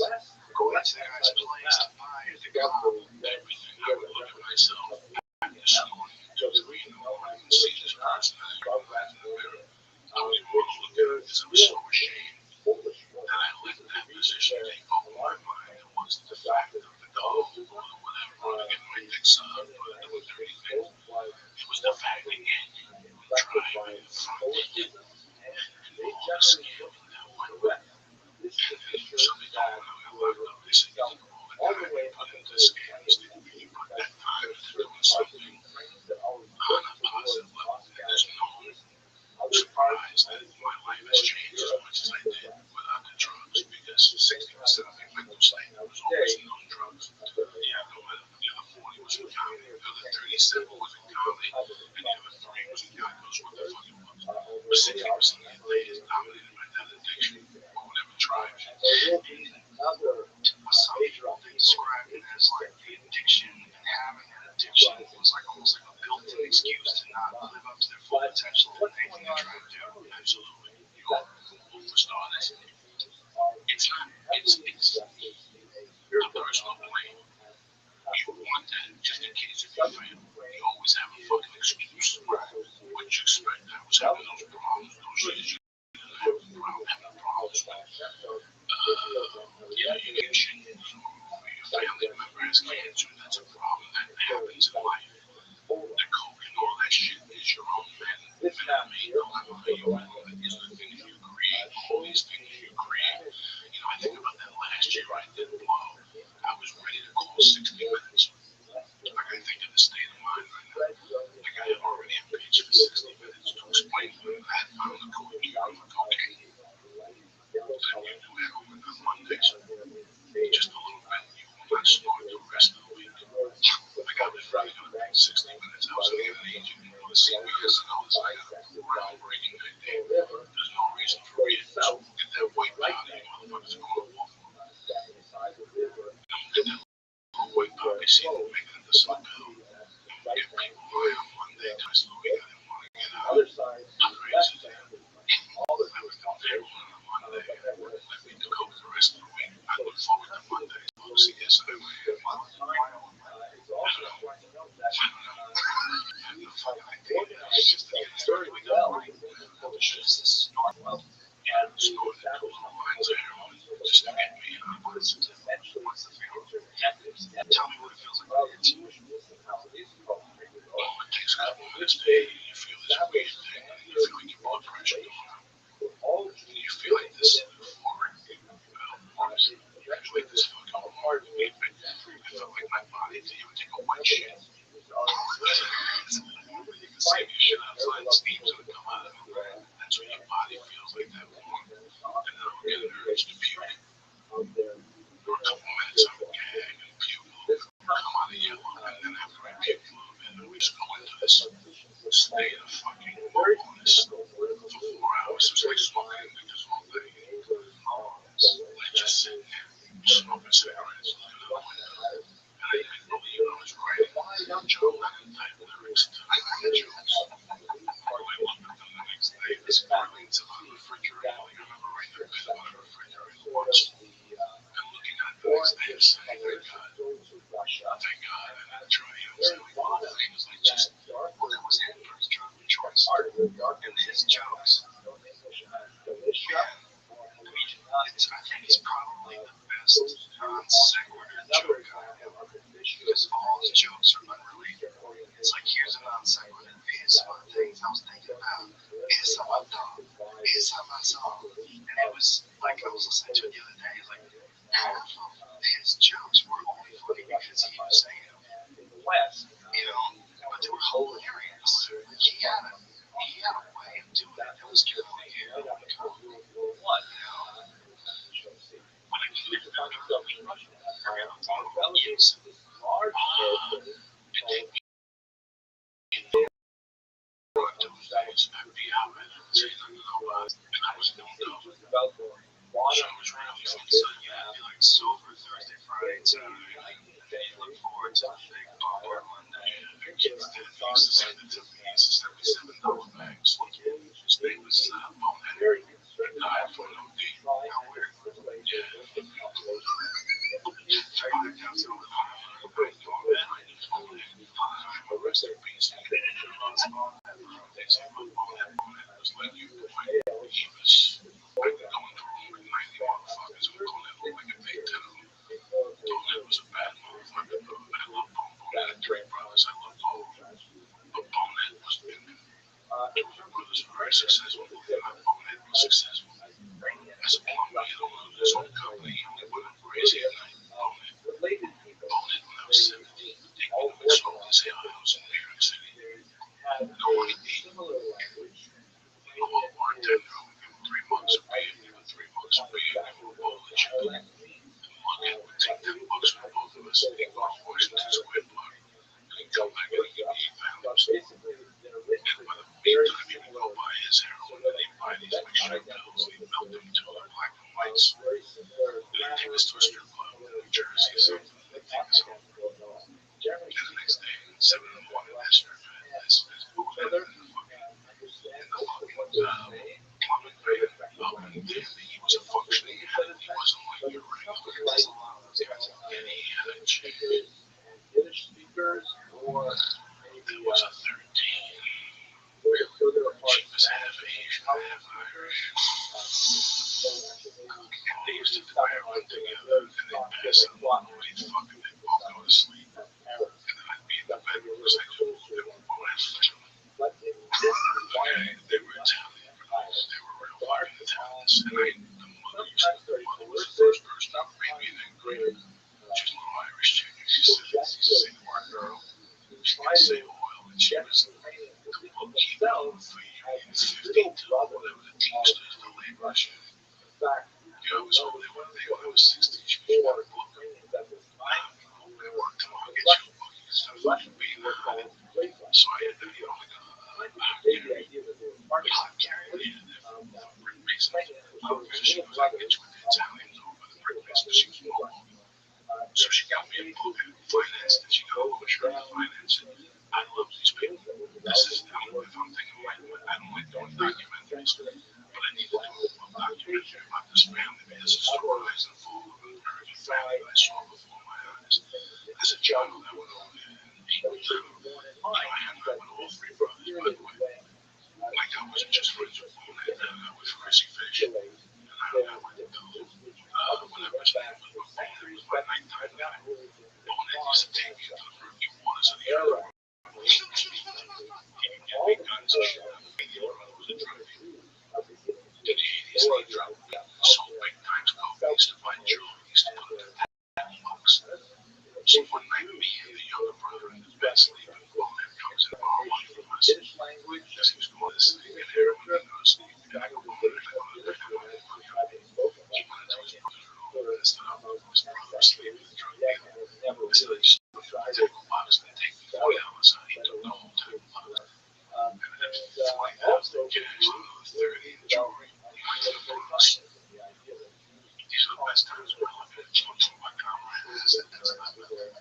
Going to the guy's place to buy the car, everything. I would look at myself back this morning, 2, 3 in the morning, and see this person. I go back in the mirror. don't even want to look at it because I'm so ashamed that I let that position take over my mind. It wasn't the fact of the dog or whatever, or getting my dick sucked or doing dirty things. It was the fact that it would drive in front and all the scale that went with it. And then somebody told me I got locked up. They said, you think of all the time you put into scams, you put that time into doing something on a positive level. And there's no surprise that my life has changed as much as I did without the drugs, because 60% of my mental state was always non-drugs. Yeah, no matter the other 40 was in comedy, the other 37 was in comedy, and the other 3 was in God knows what the fuck it was. But 60% of the day is dominated by that addiction or whatever tribe. Some people, they describe it as like the addiction, and having an addiction was like almost like a built-in excuse to not live up to their full potential in anything they try to do. Absolutely. Well, for starters, it's not, it's a personal blame. You want that just in case if you fail. You always have a fucking excuse. What you expect? I was having those problems, those years you having problems with, you get shit. Your family member has cancer, that's a problem that happens in life. The coke and all that shit is your own man-made dilemma. You know, these are the things you create, all these things you create. You know, I think about that last year I did blow. I was ready to call 60 minutes. Like, I think of the state of mind right now. Like, I had already impeached for 60 minutes to explain to them that I had found the code for cocaine. And you do heroin on Mondays. Just a little bit. You will not snort the rest of the week. Like, I was really going to take 60 minutes. I was going to get an agent who would see me because I was like a groundbreaking idea. There's no reason for me to get that white powder. You motherfuckers are going to walk on. Get that little white powder. See them make it into some pill. Get people high on Monday. Twice a week. I didn't want to get out. Crazy thing. I would come there on a Monday. Let me do coke the rest of the week. I look forward to Monday. So yes, I might have one. I don't know. I have no fucking idea. It's just that it's really done right. It's just this snort. Yeah, snort that goes on lines of heroin just to get me on. What's the feeling? Tell me what it feels like when you're a teenager. Oh, it takes a couple minutes to you feel this weird thing. You feel like your blood pressure going up. You feel like this euphoric, I feel like this fucking hard movement. I felt like my body didn't even take a wet shit. You can save your shit outside, steam's gonna come out of it. That's what your body feels like, that warm. And then I'll get an urge to puke. For a couple minutes, I would gag and puke a little bit. Come out of yellow, and then after I puke a little bit, we just go into this state of fucking awfulness for 4 hours. It was like smoking this whole thing. Like just sitting there, smoking cigarettes, looking out the window. And I didn't believe I was writing John Lennon type lyrics to my jokes. I looked at them the next day, this morning, until on the refrigerator. Like, I remember writing a bit on the refrigerator once. And looking at the next day and saying, thank God. Thank God I didn't try it. I was like, oh, he was like, just look at what's happening for his driving choice. And his jokes. I think he's probably the best non sequitur joke I have ever, because all his jokes are unrelated. It's like, here's a non sequitur. Here's some other things I was thinking about. Here's some I thought. Here's some I saw. And it was like, I was listening to it the other day. Like, half of his jokes were only funny because he was saying them. You know, but they were hilarious. Like, he had a way of doing it that was kind of like, you know, sober Thursday, Friday, Saturday. Look forward to the big bump on Monday. Kids did. He used to send it to me. He used to send me $7 bags. His name was Bonehead. He died from an OD. How weird. Yeah. Rest in peace. They say Bonehead was like you. successful. My opponent was successful. As a plumber, he don't own his own company. He only went on crazy at night. Owned it when I was 17. Take me to McSorley's Ale House in New York City. No white meat. I'm a bartender. I would give him 3 mugs of beer. Give him 3 mugs of beer. Give him a bowl of chicken. The mughead would take $10 from both of us. He'd go to Washington Square Park. And he'd come back and he'd give me $8. And by the meantime, he would go buy his heroin and he'd buy these mixture pills and he'd melt them into black and whites. And he'd take us to a strip club in New Jersey or something. And he'd take us home. And the next day, 7 in the morning, that strip had this booth in the plumbing grade oven. He was a functioning addict. He wasn't like your regular. And he had a chick. There was a 13. She was half Asian, half Irish. And they used to wear one together, and they'd pass out one way, fucking, they'd both go to sleep. And then I'd be in the bedroom because I knew they were both African. Okay, they were Italian. They were real fucking Italians. And the mother was the first person to read me in that grade. She was a little Irish chick. She said, say the word girl. She didn't say oil, and she was the bookkeeper for years, 52, whatever the Teamsters, the labor shit. I was over there one day when I was 16. She was one book. I worked tomorrow, get you a book. Instead of fucking being a habit. So I had to, like I'm carrying it for brick reasons. She was like, get you with the Italians over the brick business. She was local. So she got me a book and financed it. She got a little shirt to finance it. I love these people. This is, I don't know if I'm thinking right, I don't like doing documentaries, but I need to do a documentary about this family because it's a rise and fall of an American family that I saw before my eyes. As a child, I went over there and ate with them. I hung out with all 3 brothers, by the way. Like I wasn't just friends with one, I hung out with Chrissy Fish, and I hung out with Bill. Whatever his name was, Bonet was my nighttime guy. Bonet used to take me to the murky waters of the underworld. He would get me guns and shit. My brother was a drug dealer. In the 80s, he dropped me. Sold big times coke. He used to find jewelry. He used to put it in the box. So one night, me and the younger brother in his bed sleeping, Bonet comes in and borrows money from us. As he was going to the city and heroin, and I was sleeping, and I go, Bonet, I go, I have money on me. He went into his brother's room and stood up. His brother was sleeping with the drug dealer. So they just take a box and they take me $40 out. He took the whole $10. And then $40,000 cash, another 30 in jewelry. He went to the bonus. These are the best times when I look at children from my comrades. I said, that's not bad.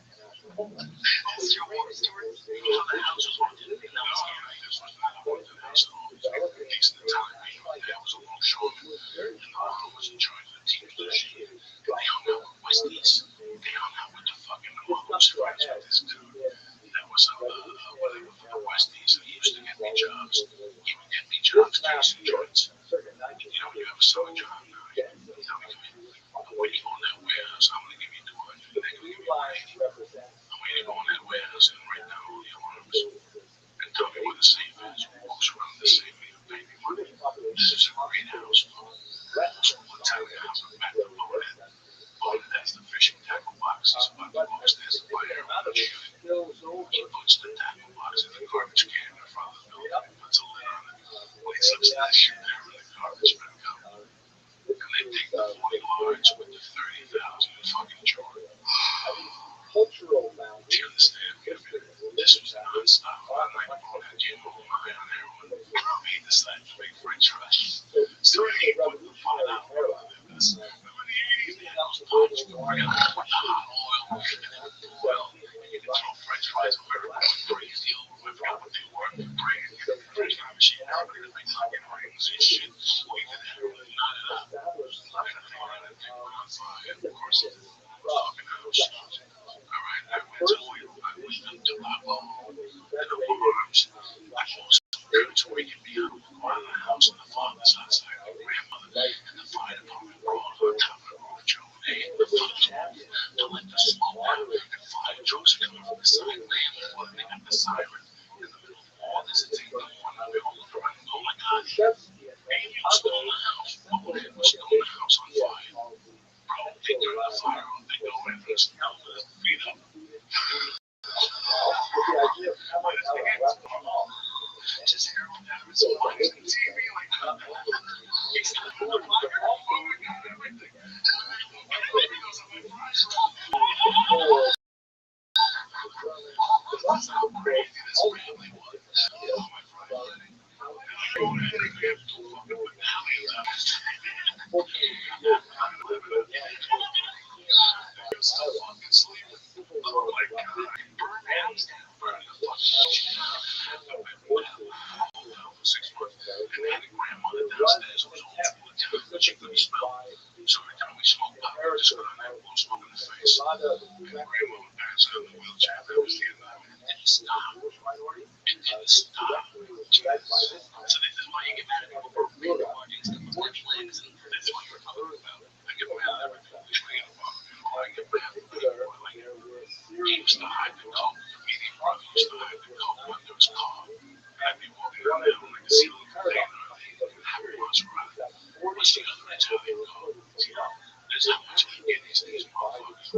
That's your war story. So the house was haunted. No, this was not a haunted house at all. It was a decent Italian. There was a longshoreman, and the mother was in charge of the Teamsters. They hung out with Westies. They hung out with the fucking Harlem friends with this dude. That was whatever for the Westies. And he used to get me jobs. He would get me jobs chasing joints. You have a summer job now. You tell me, I'm waiting on that warehouse. I'm going to give you 200. They're going to give me 180. I'm waiting on that warehouse and right now all the alarms. And tell me where the safe is. Who walks around the safe and you pay me money. This is a great house. So one time I have a back to Bonet. Bonet has the fishing tackle boxes. But the box there's a fire on the shooting. He puts the tackle box in the garbage can in front of the building and puts a lid on it. When he slips that shit there in the garbage back up. And they take the 40 large with the 30,000 fucking jar. Do you understand me? I mean, this was non-stop. One night, Bonet, you know, high on heroin. He decided to make French fries. So he put the pot out where I lived. This. Remember the 80s? They had those pots going out with the hot oil. Well, you can throw French fries over everyone. Crazy. I forgot what they were. Brand new French fry machine. Everybody was like fucking rings and shit. We did heroin, knot it up. Light a fire, that thing went on fire. Of course, it was fucking house. Alright, I went to oil. I went up to Labo. And the arms. I closed the curtains where he could be out. Go out of the house and the father's outside. My grandmother and the fire department were all on top of the roof, Joe. They hit the front door to let the smoke out. And fire trucks are coming from the side. Laying before they got the siren. In the middle of all this, it's 8 in the morning. We're all running. Oh my God. and grandma would pass out in the wheelchair. That was the end of it. And it stopped. It didn't stop. So this is why you get mad over binge watching stuff on Netflix, and this is what you're talking about. I get mad at everything. I get mad at people like he used to hide the coke. Meaning, brother used to hide the coke when there was coke. I'd be walking around there like a ceiling container. Have a Maserati. What's the other Italian coke? There's how much you get these motherfuckers.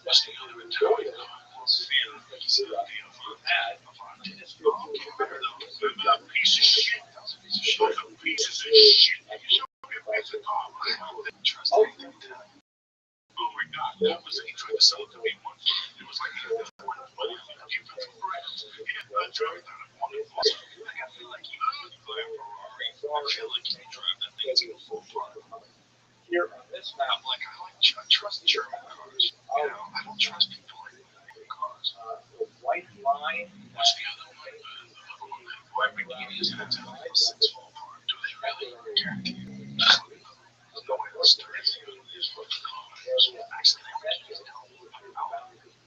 What's the other Italian coke? Feeling the facility of our tennis. Okay, remember that piece of shit. Pieces of shit. You show me a piece of car. Trust anything to tell you. Oh my god, that was he tried to sell it to me once. It was like he had $1 million for brands. Yeah, I drove that at one of those. Like I feel like you drive a Ferrari. I feel like you drive that thing to a full throttle. Here on this map, I'm like, I trust German cars. You know, I don't trust people in cars. the white line, What's the other one? The other one that Lamborghinis and it's like 6 fall apart. Do they really? Guarantee you. No way to start these fucking cars. Actually, Lamborghinis don't.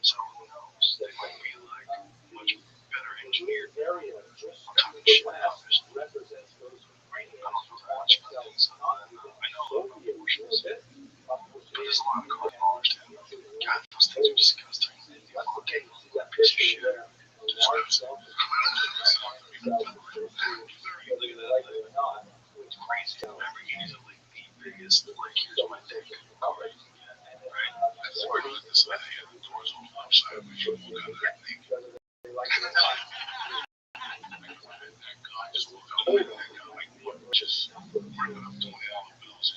So who knows? They might be like much better engineered. area just I'm talking shit about this. represents those I don't know much about things. I know about Porsches. But there's a lot of cars too. God, those things are disgusting. Okay, piece of shit. Disgusting. Look at that thing. It's crazy. Lamborghinis are like the biggest. Like, here's my dick. Right? I Ford was this way. They had the doors all upside. We should walk out there naked. That guy just walked out there. That guy, like, what? Just bringing up $20 bills.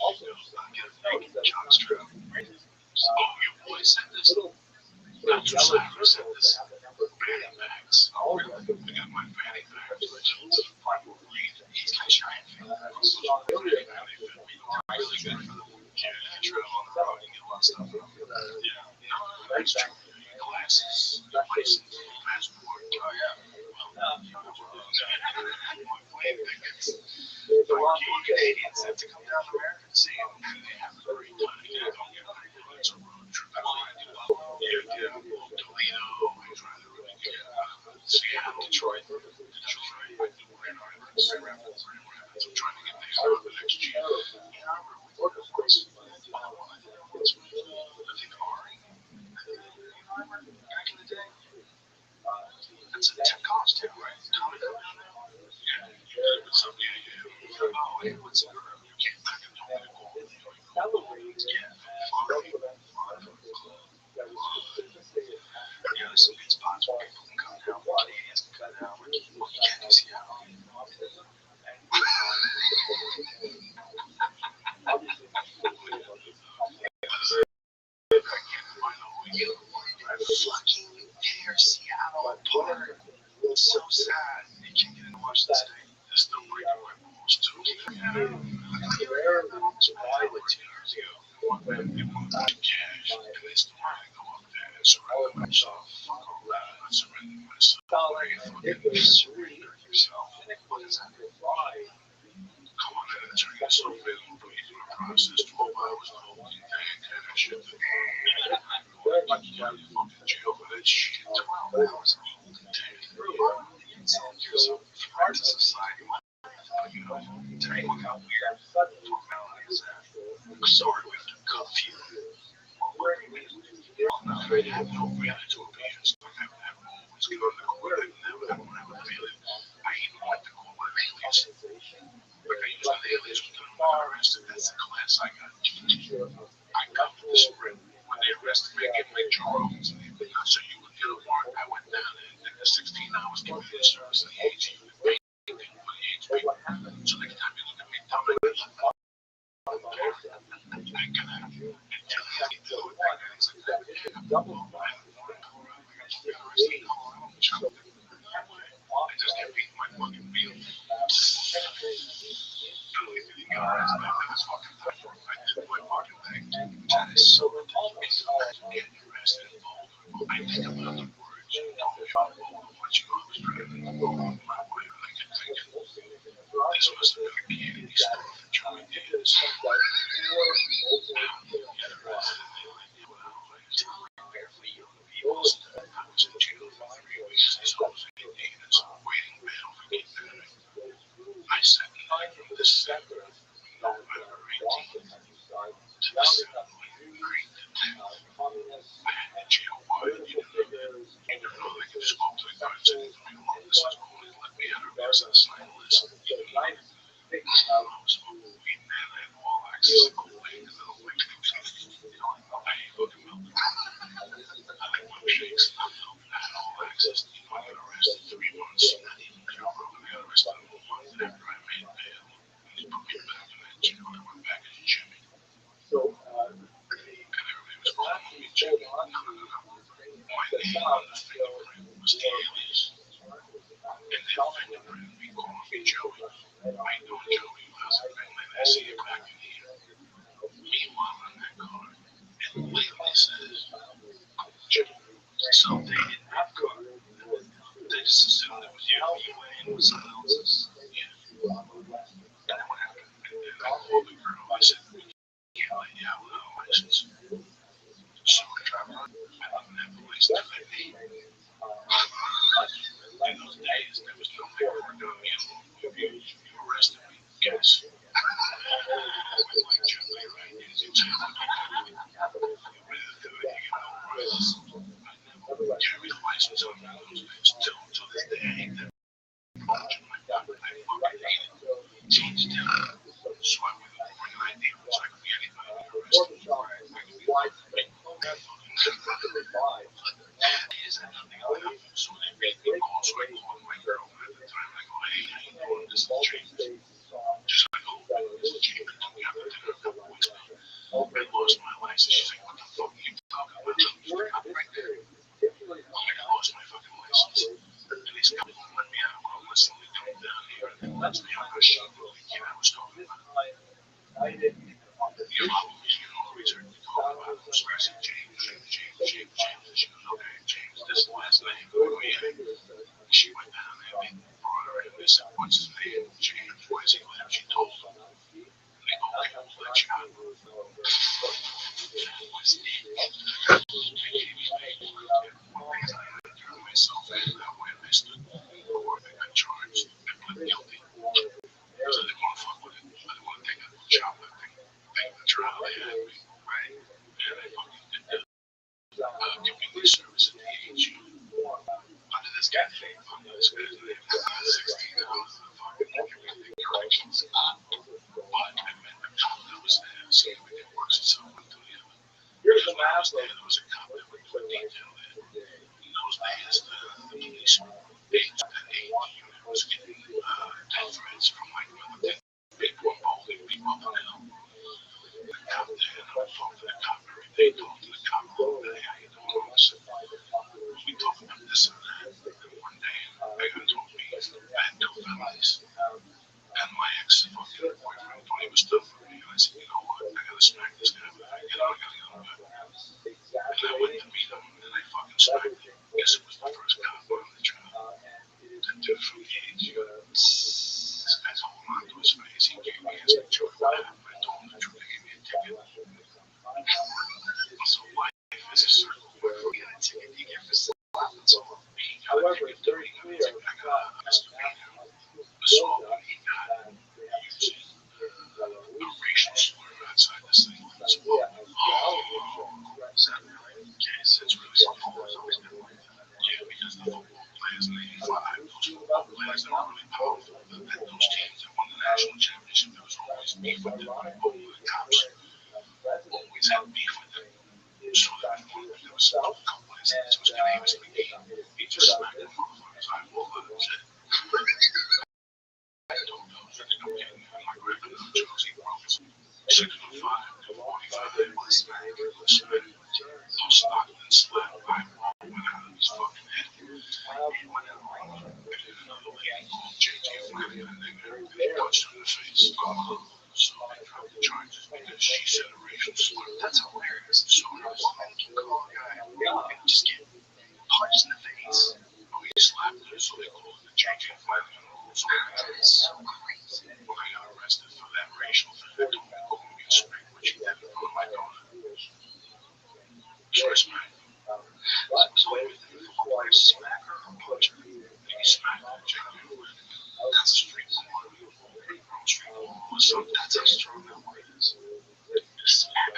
Get a naked jockstrap. Oh, your boy said this. Not your side who said this. Fanny bags. Oh, really? I got my fanny bags. He's got giant fanny bags. Really good for the you travel on the road, you get a lot of stuff. Yeah, that's true. Glasses, license, passport. Oh, yeah. Plane tickets. For you Canadians have to come down to America to see them. They have a great time. They don't get money. It's a road trip. That's what I do. Yeah, Toledo. I drive the really good. Seattle, Detroit. I do Grand Rapids. I'm trying to get there for the next year. Back in the day, that's a 10 cost too, right? Yeah, but some oh, hey, what's up? You can't back and don't let it go. Yeah, there's some good spots where people can come down, where Canadians can come down, where you can't do Seattle. Fucking tear Seattle apart. It's so sad. You can't get into Washington State. They're still breaking my balls too. Yeah. Like 2 years ago. They want cash, and they still want to go up there and surrender myself. Fuck all that. I'm not surrendering myself. Fucking surrender yourself. What is that? Come on, man. It's really so big. I'm waiting for a process. 12 hours of holding tank and that shit. Very much fucking jail for that shit. 12 hours of holding tank. So, part of society, you know, tell me how weird formality is that. I'm sorry we have to cuff you. I have no gratitude because I have always gone to court. I don't have a feeling. I even went to court with alias. Like I used an alias when I got arrested. That's the class I got. I got the sprint. When they arrested me, I gave my Jones. So you would get a warrant. I went down and did the 16 hours community service at the AG. So next time you look at me, tell me I just get beat my fucking wheel. This fucking time I did my fucking thing. That is so ridiculous. Getting arrested in Boulder. I think about the words. Don't be what you always driving. My wife, I can think this was a community store for German kids. this great detective. I had in jail. Why? You didn't know that. You never know they could just go up to the guy and say, leave me alone. This is cool. He let me out of there. So I signed a list. You know, I was smoking weed, man. I had all access to cocaine because I don't like I hate fucking milk. I like milkshakes. I had all access. You know, I got arrested 3 months. Not even jail, bro. I got arrested a month after I made bail. And they put me back in that jail. I went back to Jimmy. And everybody was calling me Jimmy. No. My name on the fingerprint was the alias. And they fingerprinted me calling me Joey. How you doing, Joey? How's it been, man? I see you back in here. Meanwhile, on that card, it literally says, Jimmy. So they hit that card. They just assumed it was you. You went in with someone else's. Yeah. And then what happened? And I called the girl. I said, we can't let you out without a license. So I drive around. I didn't have a license for that day. In those days, there was no paperwork on me. If you arrested me, guess. I was like, Joey, right? You just have to be ready to do it. You get no rights. I never carried a license on me in those days. Till this day, I hate that. I fucking hate it. Changed it. So I went to bring an ID so I could be anybody to be arrested. I could be like, so they made me call. So I called my girlfriend at the time. I go, hey, how you doing? This is James. She's like, oh, this is James. We have to take a couple weeks now. I lost my license. She's like, what the fuck are you talking about? I'm right there. I lost my fucking license. And these guys won't let me out. Well, listen, they come down here and they let me out of the shop. The kid I was talking about. Your mom was, research me talking about him. So I said, James. And she goes, okay, James, this is the last name. Oh, yeah. She went down there, they brought her in. They said, what's his name? James, where does he live? She told them. And they go, okay, we'll let you out. What's his name? They gave me one reason I had to turn myself in. That way I stood before they got charged and pled guilty. So they want to fuck with it. I didn't want to take a shoplifting thing to trial. They had me, right? And they fucking did that. Community service at the age under this guy's name. Under this guy's name. 16 I was in the fucking community corrections. But I met the cop that was there. So everything works itself into the other. Because when I was there was a cop that would put detail there. In those days, the police agent, that age unit was getting death threats from like people involving people up and down. The cop there, and I would talk to the cop every day, talk to the cop all day. How you doing, officer? We talk about this and that. And one day, I got told me I had 2 families. And my ex-fucking boyfriend thought he was tough for me. And I said, you know what? I gotta smack this guy. I gotta get him back. And I went to meet him, and I fucking smacked him. Guess it was the first cop on the job. That dude from the age. This guy's holding on to his face. He gave me his joy. What happened? I told him the truth. They gave me a ticket. So life is a circle. Where we get a ticket, you get for something. So he got a ticket to me. I got a misdemeanor assault, and he got using a racial slur outside the city limits. Is that really the case? It's really something that's always been like that. Yeah, because the football players in '85, those football players that were really powerful, those teams that won the national championship, there was always beef with them. Over the cops always had beef with them. So that there was a couple of incidents. His name was McGee. He just smacked the motherfucker's eyeball out and said, I don't know. I think I'm getting my grip and the jokes. He broke his 6'5", 245. Was smacked. Those knocked and slapped eyeball went out of his fucking head. He went in the ring and another lady called JJ Flanagan and they punched her in the face. So they dropped the charges because she said a racial slur. That's hilarious. So a woman can call a guy and just get punched in the face. Oh, he slapped her, so they called the JJ Flanagan rules. So that's so crazy. When I got arrested for that racial thing, they told me to go and get spanked, which he did in front of my daughter. So I smacked him. So everything from like smack her or punch her, and he smacked her, JJ Flanagan. That's a street law. Street law or something. That's how strong that word is. Just smack.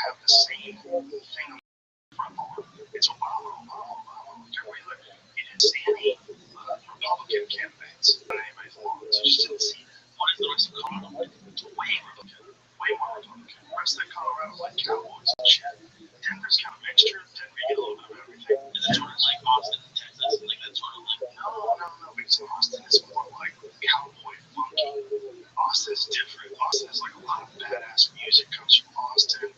have the same thing on the front lawn. It's Obama. You didn't see any Republican candidates on anybody's lawns. You just didn't see that. What is the rest of Colorado? It's way Republican, way more Republican. The rest of Colorado like cowboys and shit. Denver's kind of mixture. Denver, you get a little bit of everything. Is it sort of like Austin, Texas? Like that's sort of like No. Because Austin is more like cowboy funky. Austin's different. Austin is like a lot of badass music comes from Austin.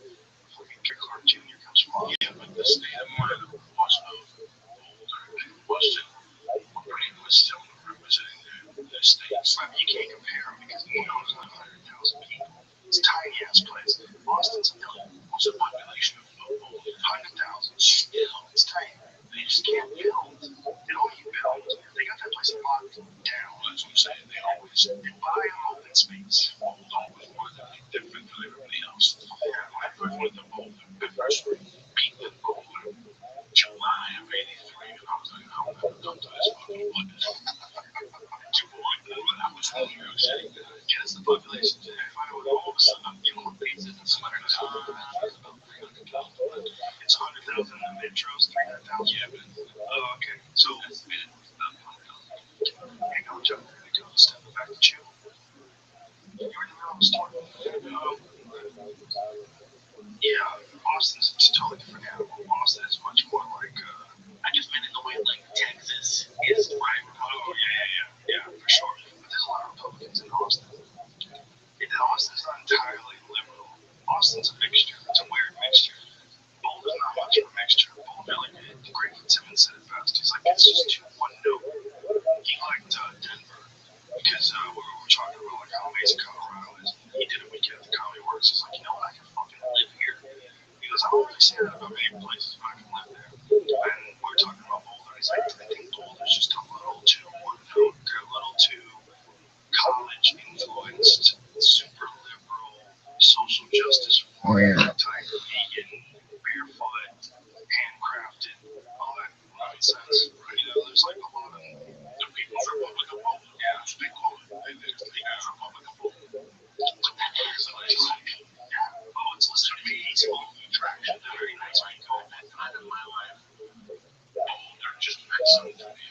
Fucking Clark Jr. comes from Austin. yeah, like the state of mind of Washington, Washington, pretty much still representing their states. I mean, you can't compare them because New York's not 100,000 people. It's a tiny ass place. Austin's a million. What's the population of 100,000 still. It's tiny. They just can't build. They don't need build. They got that place locked down. That's what I'm saying. They buy an open space. Always wanted to be different than everybody else. Yeah, I wanted them both. The first beat them both in July of '83, and I was like, I'm never come to this fucking place. Too boring. But I was in New York City. guess the population today. If I would all of a sudden, you know, pizzas and sweaters. It's about 300,000. It's 100,000 in the metros, 300,000. Yeah, but Okay. So, that's about 100,000. hang on, Joe. I do step back to you. You're in the middle of a storm. Yeah, Austin's it's totally different animal. Austin is much more like, I just meant in the way like Texas is is right. Oh, yeah, for sure. But there's a lot of Republicans in Austin. Austin's not entirely liberal. Austin's a mixture. It's a weird mixture. Boulder's not much of a mixture. Boulder, like, Greg Simmons said it best. He's like, it's just too one note. He liked Denver because we were talking about like how amazing Colorado is. He did a weekend at the Comedy Works. He's like, you know what? I can fucking live here. He goes, I don't really say that about many places, but I can live there. And we were talking about Boulder. He's like, I think Boulder's just a little too one note. They're a little too college influenced, super liberal, social justice warrior type, vegan, barefoot, handcrafted, all that nonsense. Right? You know, there's like a lot of The People's Republic of Poland. yeah, They call it. It's the People's Republic of Poland. oh, it's listed peaceful attraction. Very nice people. Time in my life, Boulder just meant something to me.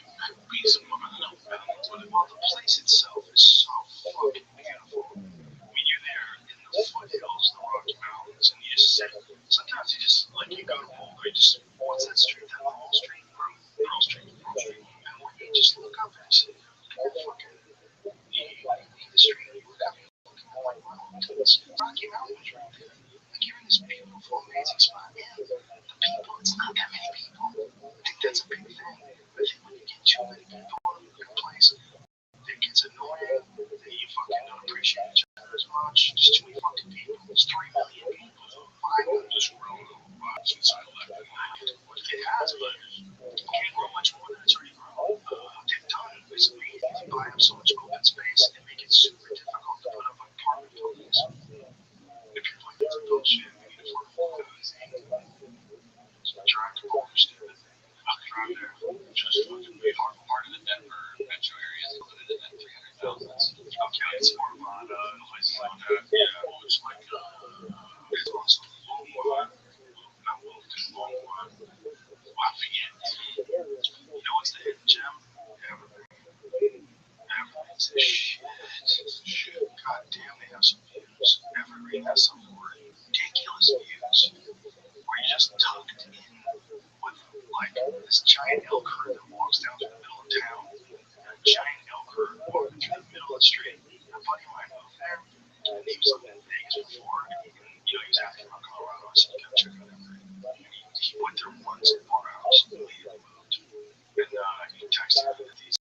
Peace of mind. I don't know what it Well, the place itself is so fucking beautiful. I mean, you're there in the foothills, the Rocky Mountains, and you just sit. Sometimes you just, like, you go to Boulder, you just, what's that street? That Pearl Street? Pearl Street. And when you just look up and you see, look at that fucking, you leave the street, you look up and you fucking go like, wow, it's Rocky Mountains right there. Like, you're in this beautiful, amazing spot. And the people, it's not that many people. I think that's a big thing. I think when you get too many people in a place, it gets annoying, that you fucking don't appreciate each other as much. There's too many fucking people. There's 3 million people. Why not just grow since I left. it has, but you can't grow much more than it's already grown. What they've done is they buy up so much open space and make it super difficult to put up apartment buildings. If you're like, that's bullshit, we need affordable housing. So drive to Boulder, stupid. I'll drive there. Just fucking be part of the Denver metro area is limited at 300,000. Okay, it's Armada and places like that. Yeah, well, it's like It's also Longmont. Not Wilmington, Longmont. Lafayette. You know what's the hidden gem? Evergreen. Evergreen's a shit. God damn, they have some views. Evergreen has some ridiculous views. Where you're just tucked in with like this giant elk herd that walks down through the middle of town. A giant elk herd walking through the middle of the street. A buddy of mine moved there, and he was living in Vegas before, and you know, he was asking about Colorado. I said, you gotta check out Evergreen. And he went there once and bought a house and immediately moved. And he texted me that these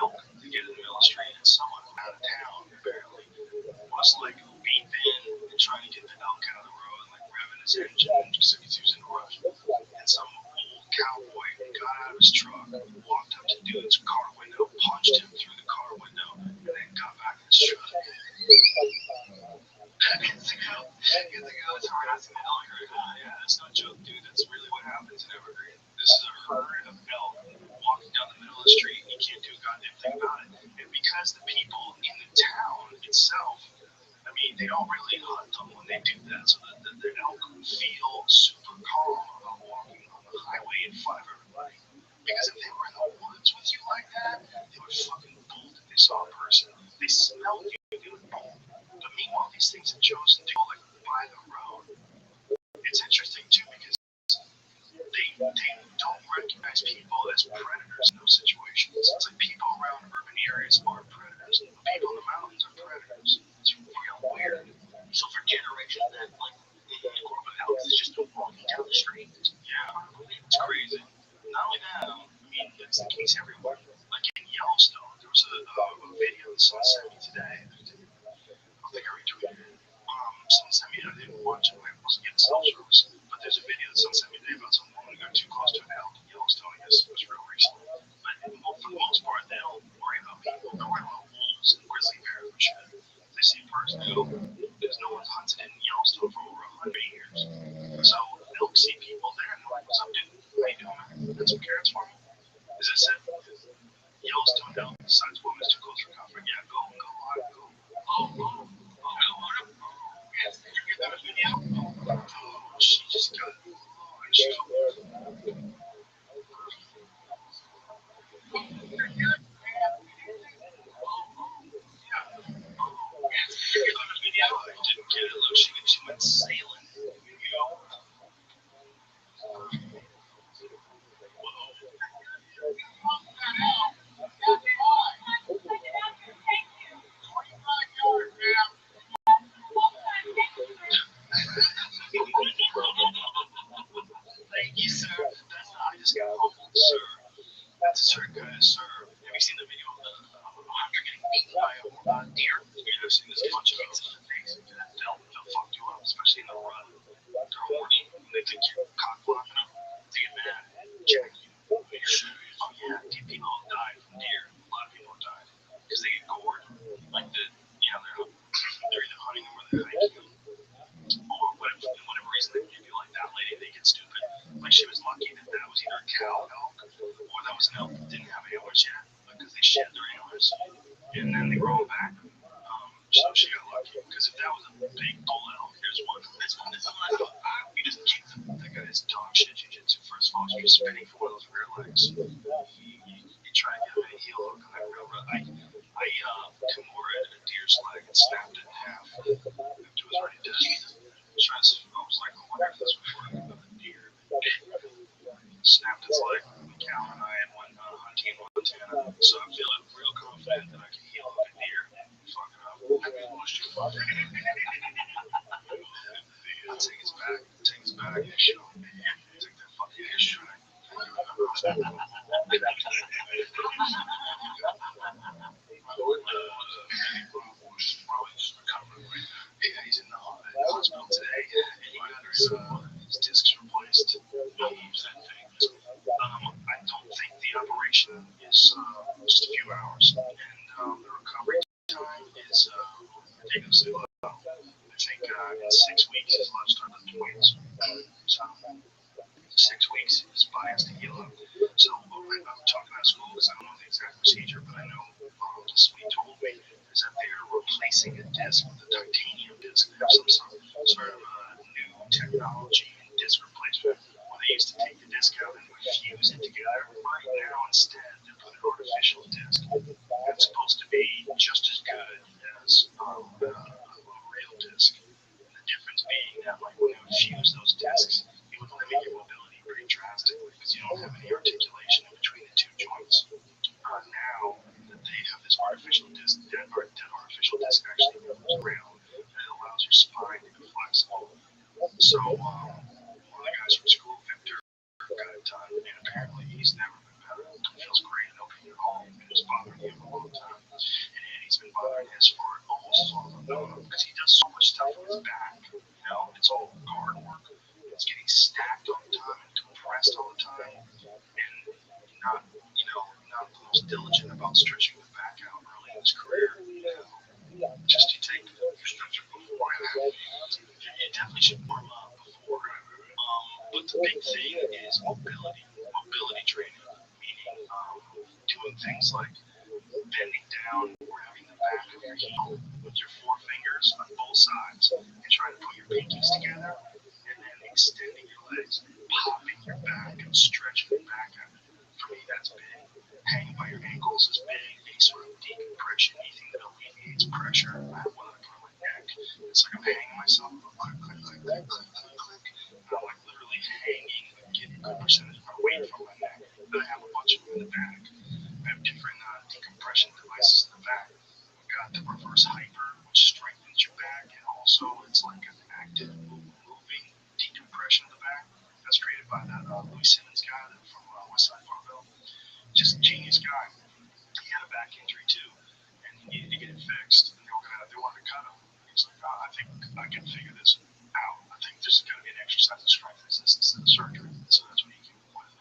elk to get in the middle of the street, and someone out of town barely was like beeping and trying to get the elk out of the road, like revving his engine because he was in a rush. And some old cowboy got out of his truck, walked up to the dude's car window, punched him through the car window, and then got back in his truck. The guy was harassing the elk herd. Yeah, that's no joke, dude. That's really what happens in Evergreen. This is a herd of elk walking down the middle of the street, and you can't do a goddamn thing about it. And because the people in the town itself have mean, they don't really hunt them when they do that, so that the elk feel super calm about walking on the highway in front of everybody. Because if they were in the woods with you like that, they would fucking bolt if they saw a person. They smelled you, they would bolt. But meanwhile, these things have chosen to go like by the road. It's interesting too because they don't recognize people as predators in those situations. It's like people around urban areas are predators, and people in the mountains are predators. It's real weird. So for generations, that like corporate health is just been walking down the street. Yeah, it's crazy. Not only that, I mean, it's the case everywhere. Like in Yellowstone, there was a video that someone sent me today. I think I retweeted it. Someone sent me it. I didn't watch it. I wasn't getting cell service. But there's a video that someone sent me today about some woman who got too close to an elk in Yellowstone. I guess it was real recent. But for the most part, they don't worry about people. They're worried about wolves and grizzly bears and shit. If they see a person, they go, because no one's hunted in Yellowstone for over 100 years. So they'll see people there and they're like, what's up, dude? How you doing, man? Got some carrots for me? Is this it? Yellowstone elk decides woman's too close for comfort. Yeah, go live, go. Yes, did you get that video? Oh, she just got launched. I didn't get it. Look, she went sailing. Thank you, sir. That's not, I just got humbled, sir. That's a certain kind of sir. Have you seen the video of the hunter getting beaten by a deer? Yeah, I've seen this a bunch of those. They'll fuck you up, especially in the rut. They're horny. They think you're cock blocking them. They get mad. Jack you. Oh yeah, people have died from deer. A lot of people have died because they get gored. Like they're either hunting them or they're hiking them. Or whatever reason they do like that lady, they get stupid. Like she was lucky that was either a cow elk or that was an elk that didn't have antlers yet because they shed their antlers and then they grow them back. So she got lucky because if that was a big bull elk, here's one. This one is like you just kick them. That guy is dog shit jiu-jitsu. First of all, you're spinning for one of those rear legs. You try to get him in a heel hook on that real rut. I Kimura a deer's leg and snapped it in half. It was already dead. I was like, I wonder if this would work with a deer. Snapped its leg. Cal and I had one hunting in Montana, so I'm feeling real confident that I can heal up a deer and fuck it up. I'll take his back. And show him. Take that fucking ass track. Yeah, he's in the hospital today. He got his discs replaced. I don't think the operation is just a few hours, and the recovery time is ridiculously low. I think in 6 weeks his left started to twins. So 6 weeks his body has to heal up. So I'm talking out of school because I don't know the exact procedure, but I know this is what he told me is that they're replacing a disc with a titanium disc. They have some sort of new technology in disc replacement where they used to take the disc out and fuse it together. Right now, instead, they put an artificial disc. It's supposed to be just as good as a real disc. The difference being that, like, when they would fuse those discs, it would limit your mobility pretty drastically because you don't have any articulation in between the two joints. Now that they have this artificial disc, that artificial disc actually moves around and it allows your spine to be flexible. So one of the guys from school, Victor, got it done, and apparently he's never been better. He feels great, no pain at all, and it's bothering him a long time. And he's been bothering his for almost as long as I've known him because he does so much stuff with his back. It's all guard work. It's getting stacked all the time and compressed all the time, and not the most diligent about stretching the back out early in his career. Just you take your stretcher before and after. You definitely should warm up before. But the big thing is mobility training, meaning doing things like bending down, grabbing the back of your heel with your forefingers shoulders on both sides and trying to put your pinkies together and then extending your legs, popping your back and stretching your back out. For me, that's big. Hanging by your ankles is big. Any sort of decompression, anything that alleviates pressure. I have one on my neck. It's like I'm hanging myself. Click, click, click, click, click, click, click. And I'm like literally hanging, getting a good percentage of my weight from my neck. Then I have a bunch of them in the back. I have different decompression devices in the back. I've got the reverse hyper, which strengthens your back, and also it's like an active moving decompression in the back. That's created by that Louis Simmons guy from Westside Farmville. Just a genius guy. He had a back injury too, and he needed to get it fixed. And they wanted to cut him. He's like, I think I can figure this out. I think there's going to be an exercise of strength resistance to the surgery. So that's what he came up with.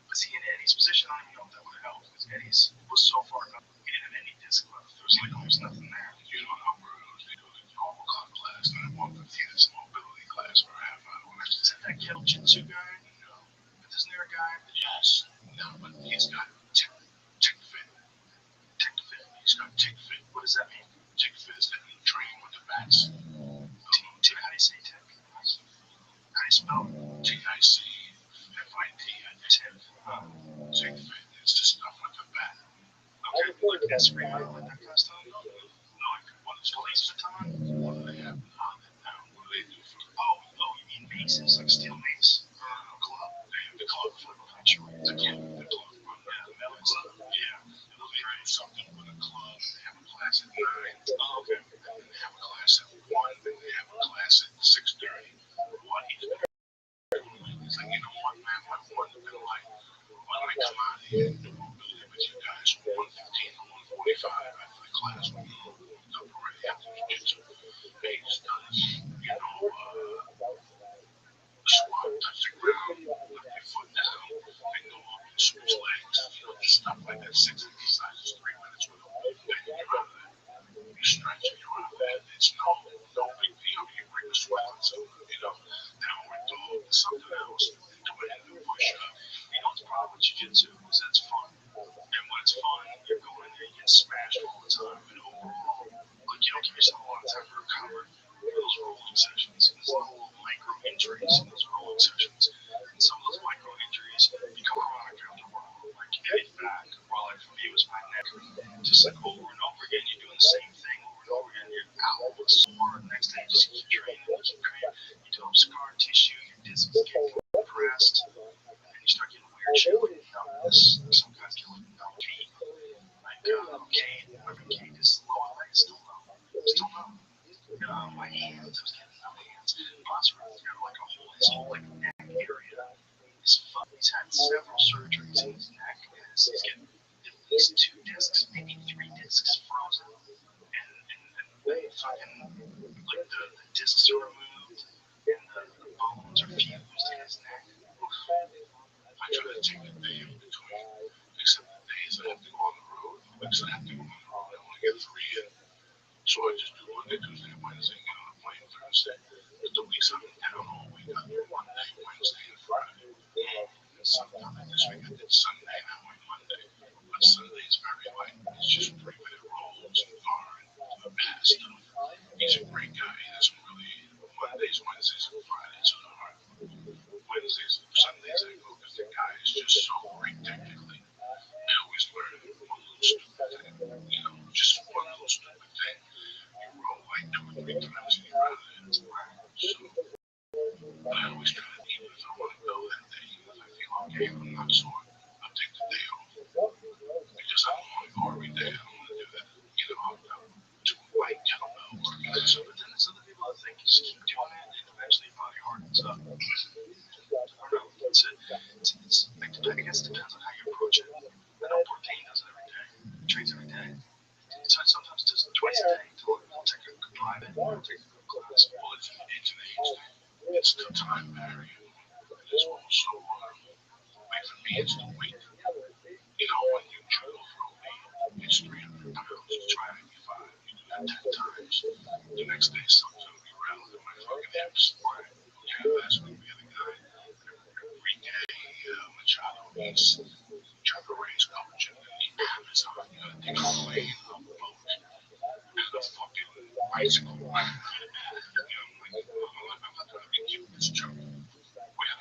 Was he in Eddie's position? I don't even know if that would have helped because Eddie's was so far up. He didn't have any disc left. There was like almost nothing there. You know how we're they do the normal club class, and I want to see this mobility class for a half hour. Is that that kettle jitsu guy? No. But isn't there a guy? Yes. No, but he's got tick fit. Tick fit. He's got tick fit. What does that mean? Tick fit is that he train with the bats. How do you say tick? How do you spell it? TICFIT. Tick. Tick fit is the stuff with the bat. Okay, like escrima, like that kind of stuff? No, like what is Police baton? what do they have now? What do they do for You mean maces? Like steel mace? Club? they have the club for I'm sure. the club. Yeah, the metal club. Yeah. They'll train something with a club. They have a class at 9. Oh, okay. Then they have a class at 1. Then they have a class at 6:30. What each it's like, you know what, man, my one has been like, when I come out here and do mobility with you guys from 1:15 to 1:45 after the class, we go already after jiu-jitsu. They just done, squat, touch the ground, lift your foot down, and go up and switch legs, stuff like that. 6 exercises, 3 minutes with them, then you're out of there. You stretch and you're out of there. It's no big deal. You bring the sweat on, so, downward dog, something else, do it in the push-up. The problem with jiu-jitsu is that it's fun. And when it's fun, you're going in there, you get smashed all the time. And overall, like you don't give yourself a lot of time to recover for those rolling sessions. And there's little micro injuries in those rolling sessions. And some of those micro injuries become chronic after a while. Like you get it back, while like for me it was my neck. Just like over and over again, you're doing the same thing over and over again. Your elbow looks sore. The next day you just keep training, you develop scar tissue, your discs get compressed. And you start getting weird shit like numbness. Some guys get like numb feet. Like Cade, remember Cade is lower leg is still numb. Still numb. My hands, I was getting numb hands. Bosworth's got like a whole, his whole like neck area is fucked. He's had several surgeries in his neck. He's getting at least 2 discs, maybe 3 discs frozen. And fucking like the discs are removed and the bones are fused in his neck. I try to take the day in between, except the days I have to go on the road. The weeks I have to go on the road, I only get 3 in. So I just do Monday, Tuesday, Wednesday, get on a plane Thursday. But the weeks I'm in town all week, I do Monday, Wednesday, and Friday. And sometimes this week I did Sunday, now I'm Monday. But Sunday is very light. It's just 3-minute rolls and bar and past stuff. He's a great guy. He doesn't really, Mondays, Wednesdays, and Fridays are hard. Wednesdays and Sundays I go because the guy is just so great technically. I always learn one little stupid thing, just one little stupid thing. You roll like 2 or 3 times and you're out of it. So I always try to, even if I want to go that day, even if I feel okay, if I'm not sore, I'll take the day off. Because I don't want to go every day. I don't want to do that. I'll do a light kettlebell work. So, but then there's other people that think you just keep doing it and eventually your body hardens up. I don't know. It's like, I guess it depends on how you approach it. I know Bourdain does it every day. He trains every day. Sometimes does it twice a day. He'll take a good private, he'll take a good class. Well, it's an age thing. It's the time barrier. And it's also, like for me, it's the weight. When you drill for a weight, it's 300 pounds. You try 85. You do that 10 times. The next day, something's going to be rattling in my fucking hips. Right? Okay, last week we had a guy, Enrique Machado. He's trying to raise coach in the Amazon. You got to take a plane, a boat, and a fucking high school. You know, like, it's a joke. We had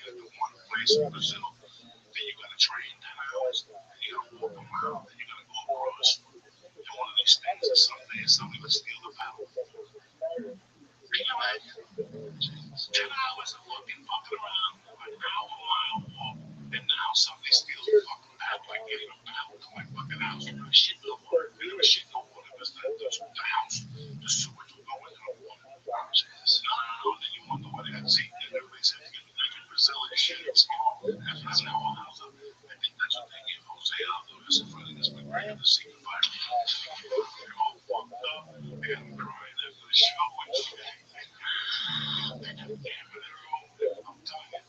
the one place in Brazil that you gotta train 10 hours, and you gotta walk them out, and you gotta go across. And one of these things is someday somebody would steal the paddle. Can you imagine? 10 hours of fucking around, an hour mile walk, and now somebody steals the fucking paddle. I get a paddle to my fucking house. And there was shit in the water. And there was shit in the water because the house, the sewage would go into the water. No. Then you wonder what it is. See, and everybody said, you can live in Brazil and shit. It's small. That's not all house. I think that's what they give Jose Alvarez in front of this McGregor, the secret virus. They're all fucked up and crying after the show and shit. I'm telling you,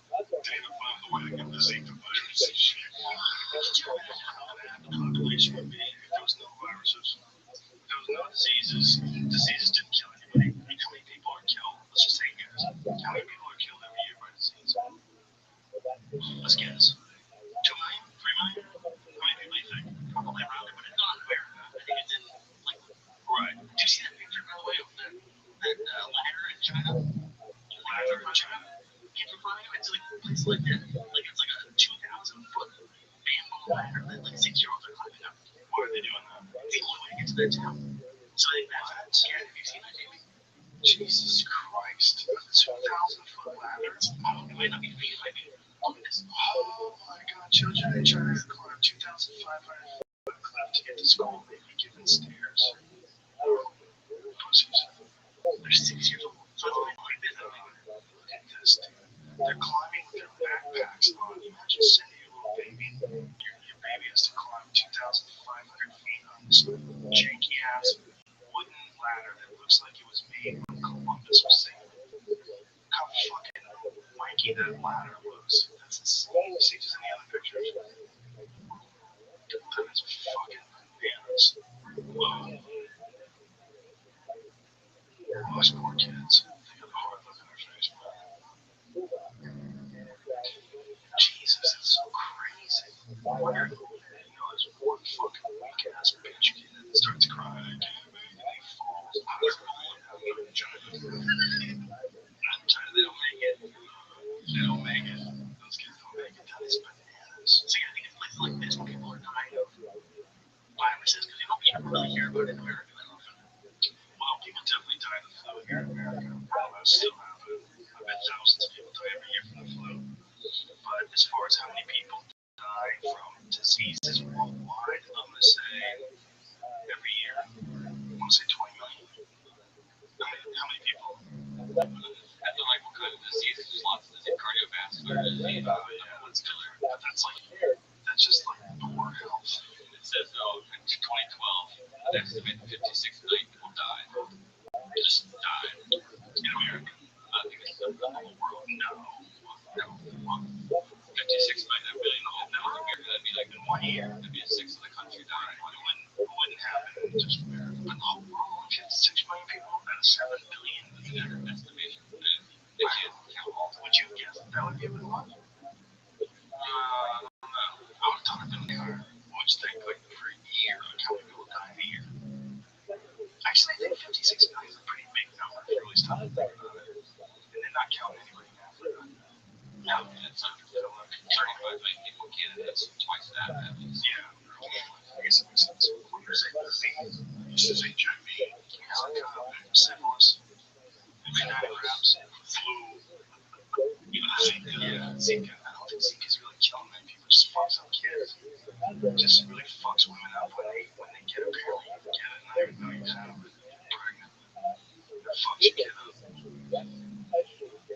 Dana found the way to get the Zika virus and shit. Could you imagine how bad the population would be if there was no viruses? If there was no diseases, diseases didn't kill anybody. I mean, how many people are killed? Let's just say guess. How many people are killed every year by disease? Let's guess. 2 million? 3 million? How many people do you think? Probably around it, but it's not in America. I think it's in, like, right. Do you see that picture, by the way, of that ladder in China? Ladder in China? Can you find it? It's like a place like that. Like, it's like a 2,000-foot bamboo ladder that, like, 6-year-olds are climbing up. Why are they doing that? They only way to get to their town. So they have yeah, have you seen that, Jamie? Jesus Christ. A 2,000-foot ladder. It might not be feet, it might be. Oh my God, children in China climb 2,500-foot cliff to get to school. They'd be given stairs. Pussies. They're 6 years old. So it's like this. Look at this, dude. They're climbing with their backpacks on. Imagine sending your little baby. Your baby has to climb 2,500 feet on this janky ass wooden ladder that looks like it was made when Columbus was sailing. How fucking wanky that ladder looks. That's insane. You see just any other pictures? That is fucking bananas. Whoa. Those poor kids. They got a hard look on their face, Jesus, that's so crazy. Where, there's one fucking weak ass bitch kid that starts crying. I can't make it. He falls. They're rolling out of China. China, they don't make it. They don't make it. Those kids don't make it. That is bananas. See, I think it's places like this where people are dying of viruses because you don't really hear about it in America that often. Well, people definitely die of the flu here in America. That's still happening. I bet thousands of people die every year from the flu. But as far as how many people die from diseases worldwide, I'm going to say every year, I want to say 20 million. How many people? I feel like what kind of disease? There's lots of cardiovascular disease. That's killer. But that's just like poor health. It says, in 2012, an estimated 56 million people died. Just died in America. I think it's the whole world. No. 56 million the whole now in America. That'd be like in 1 year. That'd be a sixth of the country dying. It wouldn't happen in just America. But the whole world, 56 million people out of 7 billion. Their estimation. They can't count all. Would you guess that would be a good one? I don't know. I would have thought it'd been more. What would you think, like, for a year? Like, how many people die in a year? Actually, I think 56 million is a pretty big number if you really stop to think about it. And they're not counting anybody in Africa. No, it's 35 million people in Canada. That's twice that, at least. Yeah. I guess it makes sense. When you're saying disease, you should say HIV, syphilis, grams, flu, even Zika. Yeah, Zika. I don't think Zika is really killing many people. It just fucks up kids. It just really fucks women up when they get a pill. You get it, and I even know you have it. You're pregnant. It fucks your kid up.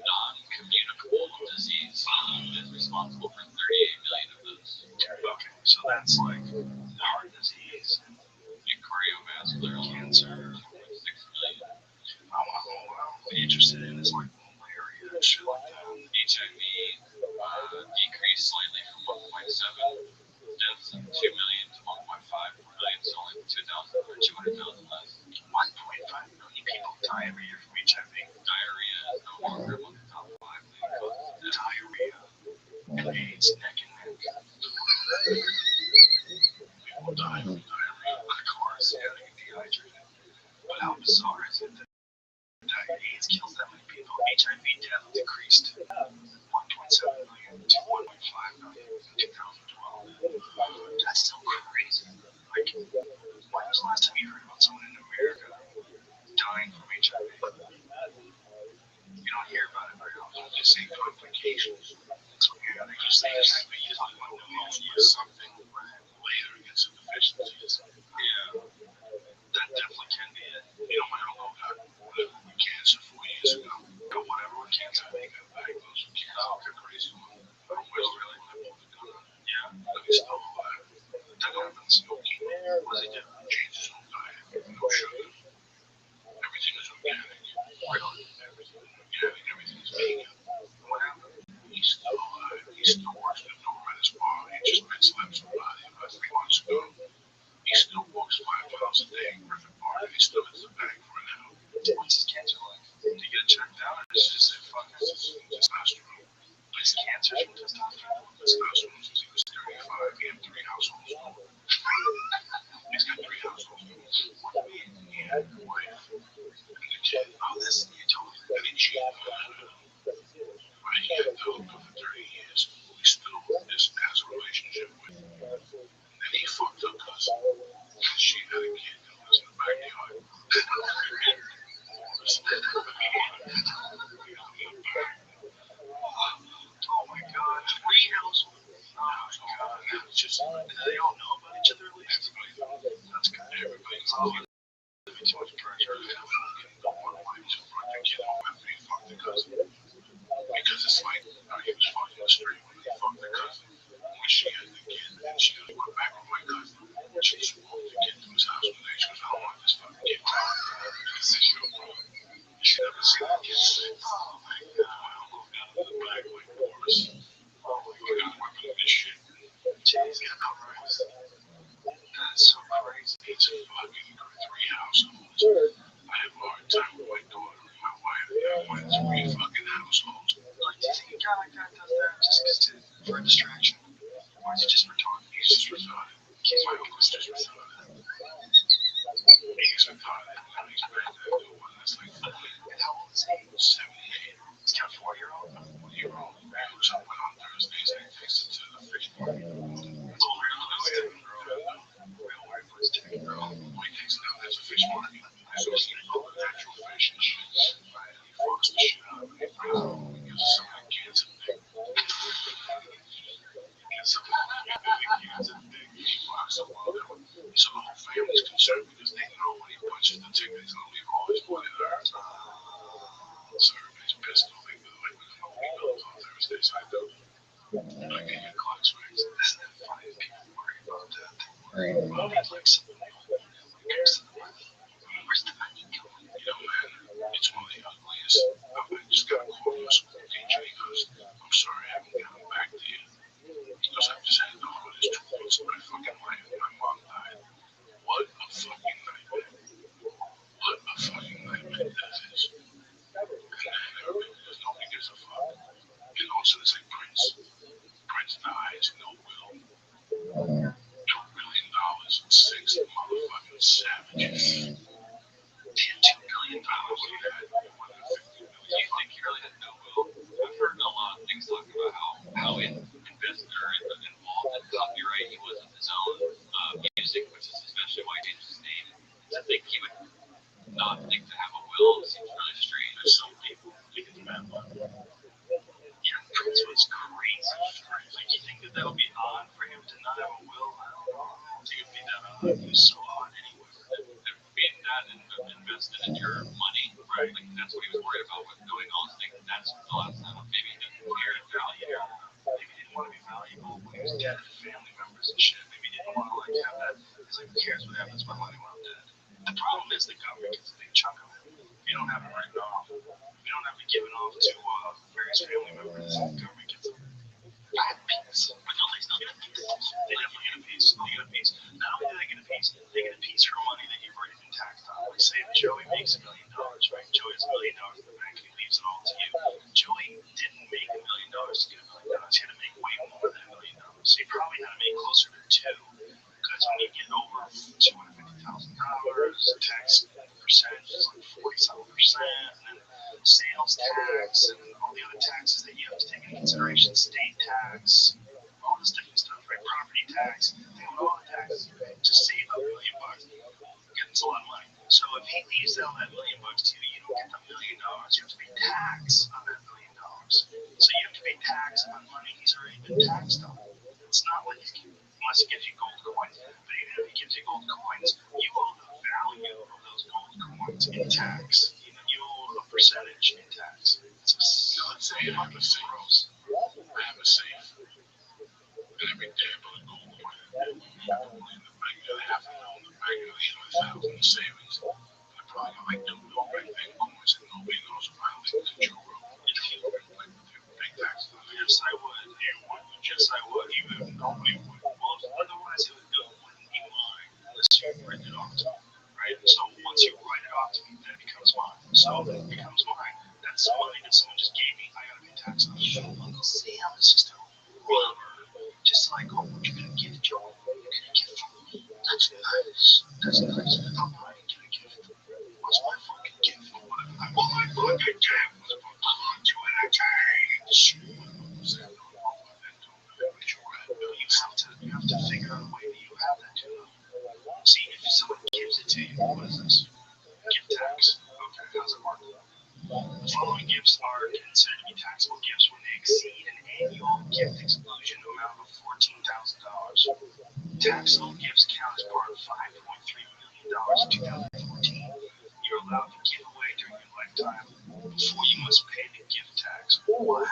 Non-communicable disease is responsible for 38 million of those. Okay, so that's like heart disease and cardiovascular cancer, 6 million. I'm interested in is like malaria and shit like that. HIV decreased slightly from 1.7 deaths in 2 million to 1.5 million, so only 200,000 less. 1.5 million people die every year from HIV. Diarrhea is no longer among the top 5 leading causes. Diarrhea and AIDS neck and neck. People die from diarrhea, of course, yeah, they get dehydrated. AIDS kills that many people. HIV death decreased 1.7 million to 1.5 million in 2012. That's still crazy. Like, when was the last time you heard about someone in America dying from HIV? You don't hear about it very often. You just say complications. Yeah, they just say HIV, you talk about pneumonia or something later against a deficiencies. Yeah, that definitely can be it. You know, my uncle got cancer 4 years ago. Got whatever with cancer, he got diagnosed with cancer. Like a crazy one. I don't really live with the gun. Yeah, but he's still alive. That happens. No chemo. What does he do? Change his whole diet. No sugar. Everything is organic. Really? Yeah, everything is vegan. What happened? He's still alive. He still works with no at his bar. He just been slept somebody about 3 months ago. He still walks 5 miles a day, Griffin Park, and he still has the bag for an hour. What's his cancer like? Did he get checked out? Or is it just fuck it's testosterone? His cancer's from testosterone. Testosterone since he was 35. He had 3 households. He's got 3 households. He had a wife and a kid. Oh, this you told me. And he cheated on her. He had the hooker for 30 years. He still has a relationship with. And he fucked her cousin. She had a kid that lives in the backyard. Oh my god, 3 households. Oh my god. It's just, they all know about each other at least. That's good. Everybody's too much pressure. Don't want to find too much. The kid home after he fucked the cousin. Because it's like, he was fucking straight when he fucked the cousin. When she had the kid, and she was going back with my cousin. She just walked the kid to his house one day. She goes, I don't want this fucking kid. This is your problem. She never seen the kid since. Oh my god. My uncle got him in the back like Boris. Oh my god, I'm whipping this shit. Jay's got Christ. That's so crazy. It's a fucking 3 households. I have a hard time with my daughter and my wife. I want 3 fucking households. Like, do you think a guy like that does that just for a distraction? Or is it just retarded? He's just retarded. My uncle's just retarded. He's retarded. And he's married to a one that's like 40. And how old is he? 78. He's got a 4-year-old? 4-year-old. He goes up on Thursdays and he takes it to the fish market. It's all real. Real white place taking girl. He takes it down there's a fish market. So he's eating all the natural fish and shit. Right? And he fucks the shit out of it. He brings it home. He gives it some of the kids and dick. So the whole family's concerned because they know when he punches the ticket, he's gonna leave all his money there. So everybody's pissed off. Like, nobody goes on Thursdays. I do. I get your clocks waxed. Isn't it funny that people worry about that? They worry about like someone comes to the wedding. Where's the money going? You know, man, it's one of the ugliest. I just got a call from some DJ. He goes, I'm sorry, I haven't gotten back to you. Because I've just had the hardest 2 months of my fucking life. My mom died. What a fucking nightmare. What a fucking nightmare that is. And because nobody gives a fuck. And also it's like Prince. Prince dies, no will. $2 billion, 6 motherfucking savages. He had $2 billion. He had more than 50 million. Do you think he really had no will? I've heard a lot of things talking about how invested or involved in copyright he was with his own music, which is especially why he changed his name. I think he would not think to have a will. It seems really strange. There's some people who think it's bad luck. Yeah, Prince was crazy. Like, you think that would be odd for him to not have a will? I don't think it would be that odd. It was so odd anyway. Being that invested in your money, right? Like, that's what he was worried about with doing all those things. That's the last time maybe he didn't care to value. Maybe he didn't want to be valuable when he was dead to family members and shit. Maybe he didn't want to like have that. He's like, who cares what happens to my money when I'm dead? The problem is the government gets a big chunk of it. You don't have it written off. You don't have it given off to various family members. The government gets a fat piece. But no, they still get a piece. They definitely get a piece. They get a piece. Not only do they get a piece, they get a piece from money that you've already been taxed on. Like, say if Joey makes $1 million, right? Joey has $1 million in the bank and he leaves it all to you. Joey didn't make $1 million to get $1 million. He had to make way more than $1 million. So he probably had to make closer to 2. Because when you get over $250,000, the tax percentage is like 40-something%. And then sales tax and all the other taxes that you have to take into consideration, state tax, all this different stuff, right? Property tax, think about all the taxes you pay to save up $1 million. It's a lot of money. So if he leaves out that $1 million to you, you don't get the $1 million. You have to pay tax on that $1 million. So you have to pay tax on money he's already been taxed on. It's not like unless he gives you gold coins. But even if he gives you gold coins, you owe the value of those gold coins in tax. You owe a percentage in tax. It's a Let's say I have a safe. I have a safe. And every day I put a gold coin in the bank. I have to know in the bank. I have 1,000 in savings. And I probably got like 2 million bank coins and nobody knows why I'm in control of. If you like big taxes. Yes, I would. You would. Yes, I would. Even nobody would. Well, otherwise it wouldn't be mine unless you write it off to me, right? So once you write it off to me, then it becomes mine. So it becomes mine. That's money that someone just gave me. I gotta pay tax on it. Uncle Sam is just a robber. Just like, oh, what you gonna gift, Joe? You're gonna gift from me. That's nice. That's nice. I'm not gonna get a gift. What's my fucking gift? My fucking gift was for you and a change. You have to figure out a way that you have that too. See, if someone gives it to you, what is this? Gift tax. Okay, how's it work? The following gifts are considered to be taxable gifts when they exceed an annual gift exclusion amount of $14,000. Taxable gifts count as part of $5.3 million in 2014. You're allowed to give away during your lifetime before you must pay the gift tax. What?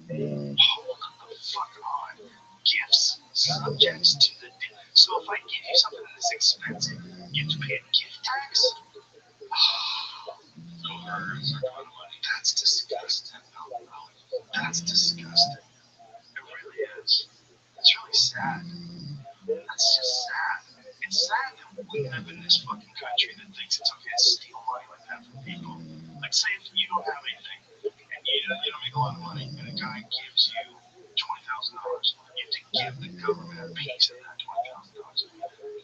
Hold the fuck on. Gifts subjects to the. So if I give you something that's expensive, you have to pay a gift tax? That's disgusting. That's disgusting. It really is. It's really sad. That's just sad. It's sad that we live in this fucking country that thinks it's okay to steal money like that from people. Like, say if you don't have anything and you don't make a lot of money, and a guy gives you $20,000, you have to give the government a piece of that $20,000.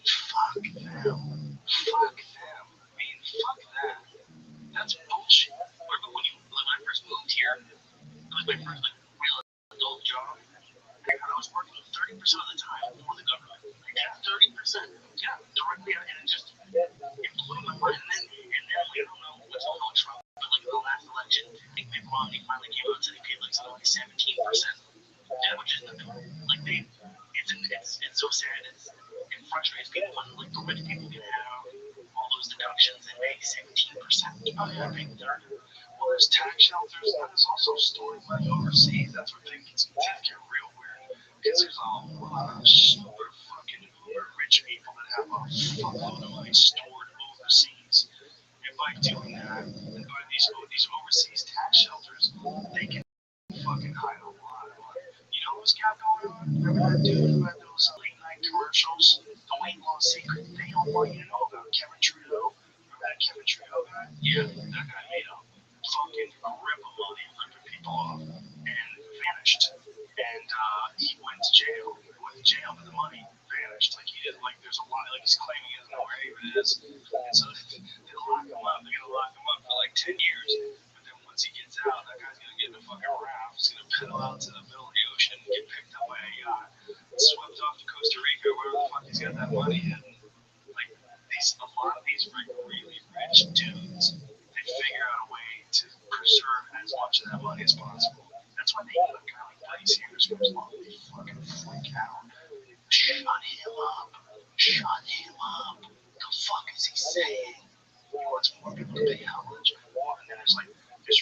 Fuck them. Fuck them. I mean, fuck that. That's bullshit. Remember when I first moved here, it was my first real adult job. I was working 30% of the time for the government. Yeah, 30%. Yeah, directly, and it just it blew my mind. And then like, I don't know what's going on with Trump, but like the last election, I think they finally came out and said they paid like something like 17%. Yeah, which is like it's so sad. It frustrates people when like the rich people can have all those deductions and pay 17%. Oh yeah, I paid 30. Well, there's tax shelters, but there's also stored money overseas. That's where things get real weird. Because there's a lot of super fucking uber rich people that have a fuckload of money stored overseas. And by doing that, and by these overseas tax shelters, they can fucking hide a lot of money. You know what's got going on? Remember that dude who had those late night commercials? The weight loss secret. They don't want you to know about Kevin Trudeau. Remember that Kevin Trudeau guy? Yeah, that guy made a fucking grip of money, ripping people off, and vanished. And he went to jail. He went to jail, but the money vanished. Like he did. Like there's a lot. Like he's claiming he doesn't know where any of it is. And so they lock him up. They're gonna lock him up for like 10 years. But then once he gets out, that guy's gonna get in a fucking raft. He's gonna pedal out to the middle of the ocean and get picked up by a yacht, swept off to Costa Rica, where the fuck he's got that money hidden. Like a lot of these like really rich dudes, they figure out a way to preserve as much of that money as possible. That's why they let a guy like Bernie Sanders comes along. They fucking freak out. Shut him up. Shut him up. The fuck is he saying? He wants more people to pay how much more. And then there's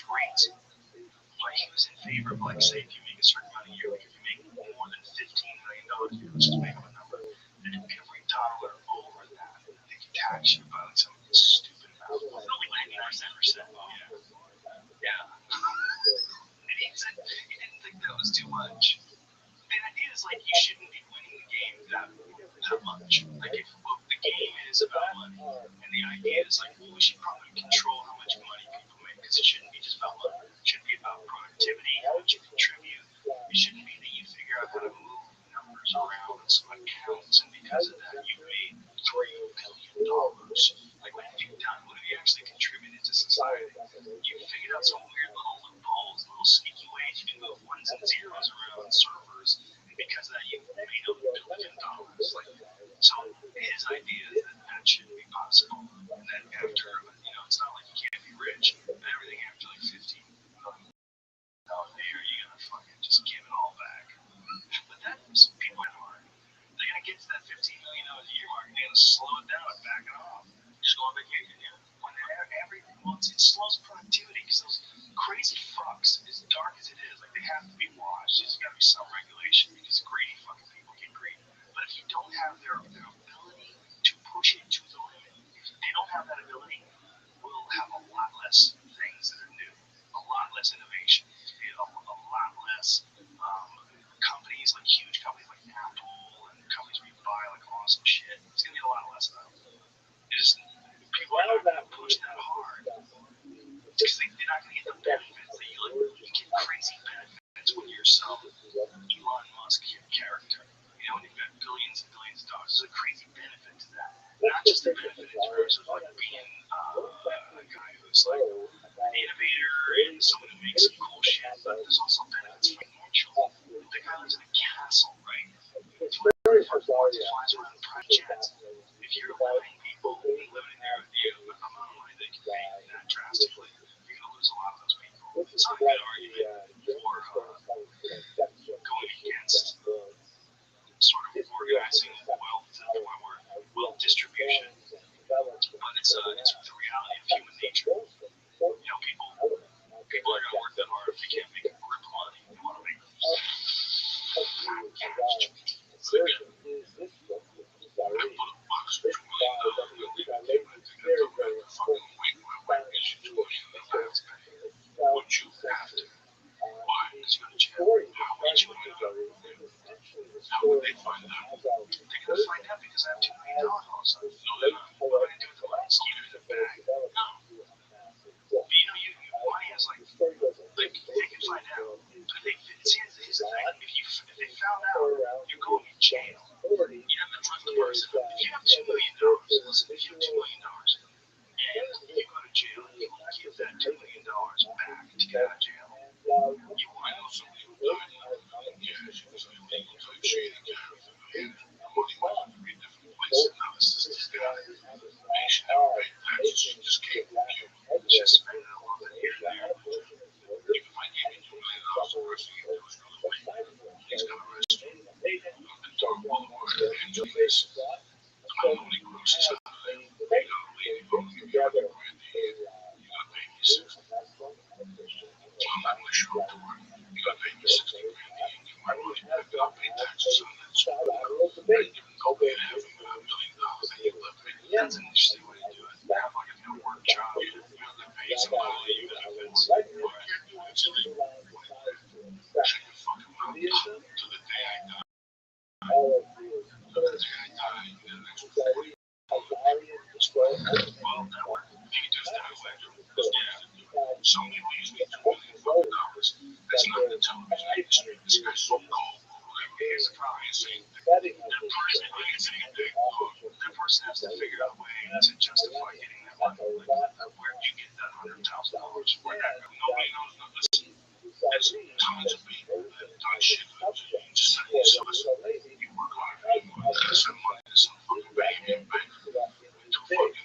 rates. But he was in favor of like, say, if you make a certain amount a year, like if you make more than $15 million a year, let's just make up a number, then every dollar over that, they can tax you by like some stupid amount. Well, it'll be like 90%. Yeah. And he said he didn't think that was too much. The idea is like you shouldn't be winning the game that much. Like if the game is about money, and the idea is like, well, we should probably control how much money people make because it shouldn't be just about money. It should be about productivity, how much you contribute. It shouldn't be that you figure out how to move numbers around in some accounts, and because of that, you made $3 billion. Like what have you done? What have you actually contributed to society? You figured out some weird little loopholes, little sneaky ways you can move ones and zeros around servers, and because of that, you made a billion dollars. Like, so his idea is that shouldn't be possible, and then after, it's not like you can't be rich, but everything after like $15 million a year, you gotta fucking just give it all back. But that's people are hard. They're gonna get to that $15 million a year mark, and they're gonna slow it down and back it off. Just go on vacation, When everything, it slows productivity because those crazy fucks, as dark as it is, like they have to be watched. There's got to be some regulation because greedy fucking people get greedy. But if you don't have their ability to push it to the limit, if they don't have that ability, we'll have a lot less things that are new, a lot less innovation, a lot less companies, like huge companies like Apple and companies where you buy like awesome shit. It's gonna be a lot less of that. People are not gonna push that hard because they're not gonna get the benefits. You get crazy benefits when you're some Elon Musk character. When you've got billions and billions of dollars, there's a crazy benefit to that. Not just the benefit in terms of like being a guy who's like an innovator and someone who makes some cool shit, but there's also benefits financial. The guy lives in a castle, right? Flies around in private jets. If you're allowing people limiting the amount of money they can make that drastically, you're going to lose a lot of those people. It's not a good argument for going against sort of organizing wealth to the point where wealth distribution, but it's the reality of human nature. People are going to work that hard if they can't make a grip money. They want to make cash. I put a box for $2 million and they fucking wait my mission $2 million. Would you have to? Why? Because you go to jail. How would you find out? How would they find out? They're going to find out because I have $2 million all of a sudden. No, they're not. What are they going to do with the money? Keep it in the bag? No. But money is like they can find out. But here's the thing. If they found out, you're going to jail. You have to trust the person. If you have $2 million, listen, if you have $2 million and you go to jail, you will give that $2 million back to get out of jail. You I know somebody who died in cash. It was illegal type shit. And the money went to 3 different places. Now this guy, he should never pay taxes. She just came from you. Just spend a little bit here and there. Even if I gave you $2 million, the first thing you do is go to me. He's going to arrest you. I've been talking all about Angelina's. I don't know any groceries out of there. You got a lady who'll give you $100 grand a year. You got to pay me 60. I'm not going to show up to work. You got to pay me 60 grand a year. Give my money back. I'll pay taxes on that. So I ain't giving nobody half $1 million and you let me. That's an interesting way to do it. Have like a work job. You have to pay somebody. You got to pay somebody. You can't do it. It's illegal. Shut your fucking mouth. To the day I die. To the day I die, you get an extra $40. Well, that works. If you just die like some people use me $2 million fucking dollars. That's not the television industry. This guy's so cold. Here's the problem. That person has to figure out a way to justify getting that money. Like, where do you get that $100,000? Nobody knows nothing. There's tons of people that have done shit. You just send yourself. You work hard. You send money to some fucking baby in bank. To fucking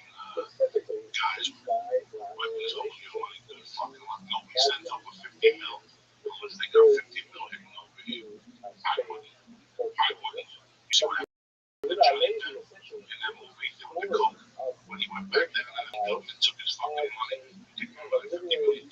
guys with weapons over your money. Fucking nobody sends over 50 mil. Unless they got 50 mil hidden over here. I wouldn't. You see what happened to Johnny Depp in that movie doing the coke? When he went back there and the government took his fucking money, he took like $50 million.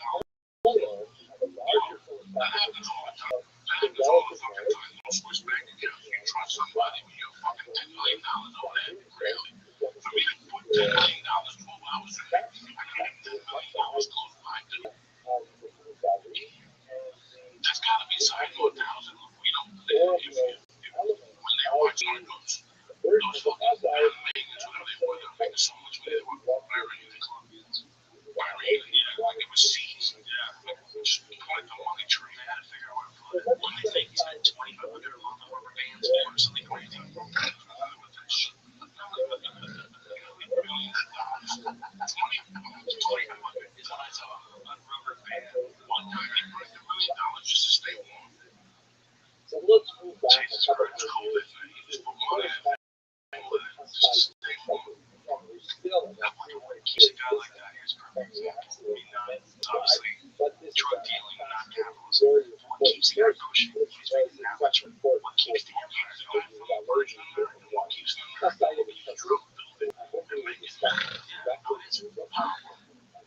That happens all the time. That happens all the fucking time. Don't switch bank accounts. You trust somebody with your fucking $10 million over there. Really? For me to put $10 million 12 hours a day, I gotta get $10 million close behind it. That's gotta be something more thousand. When they watch Narcos, those fucking Panamanians, whatever they were, they're making so much money. They were firing the Colombians. Firing, like it was seized. Like just like the money tree. They had to figure out where to put it. When they think he's got 2,500 a month on rubber bands or something crazy. Millions of dollars. That's money. 2,500 is what I saw on rubber the guy pushing. He's making that much. What keeps the empire going? What keeps them drone building and making it? Yeah, no, it's power.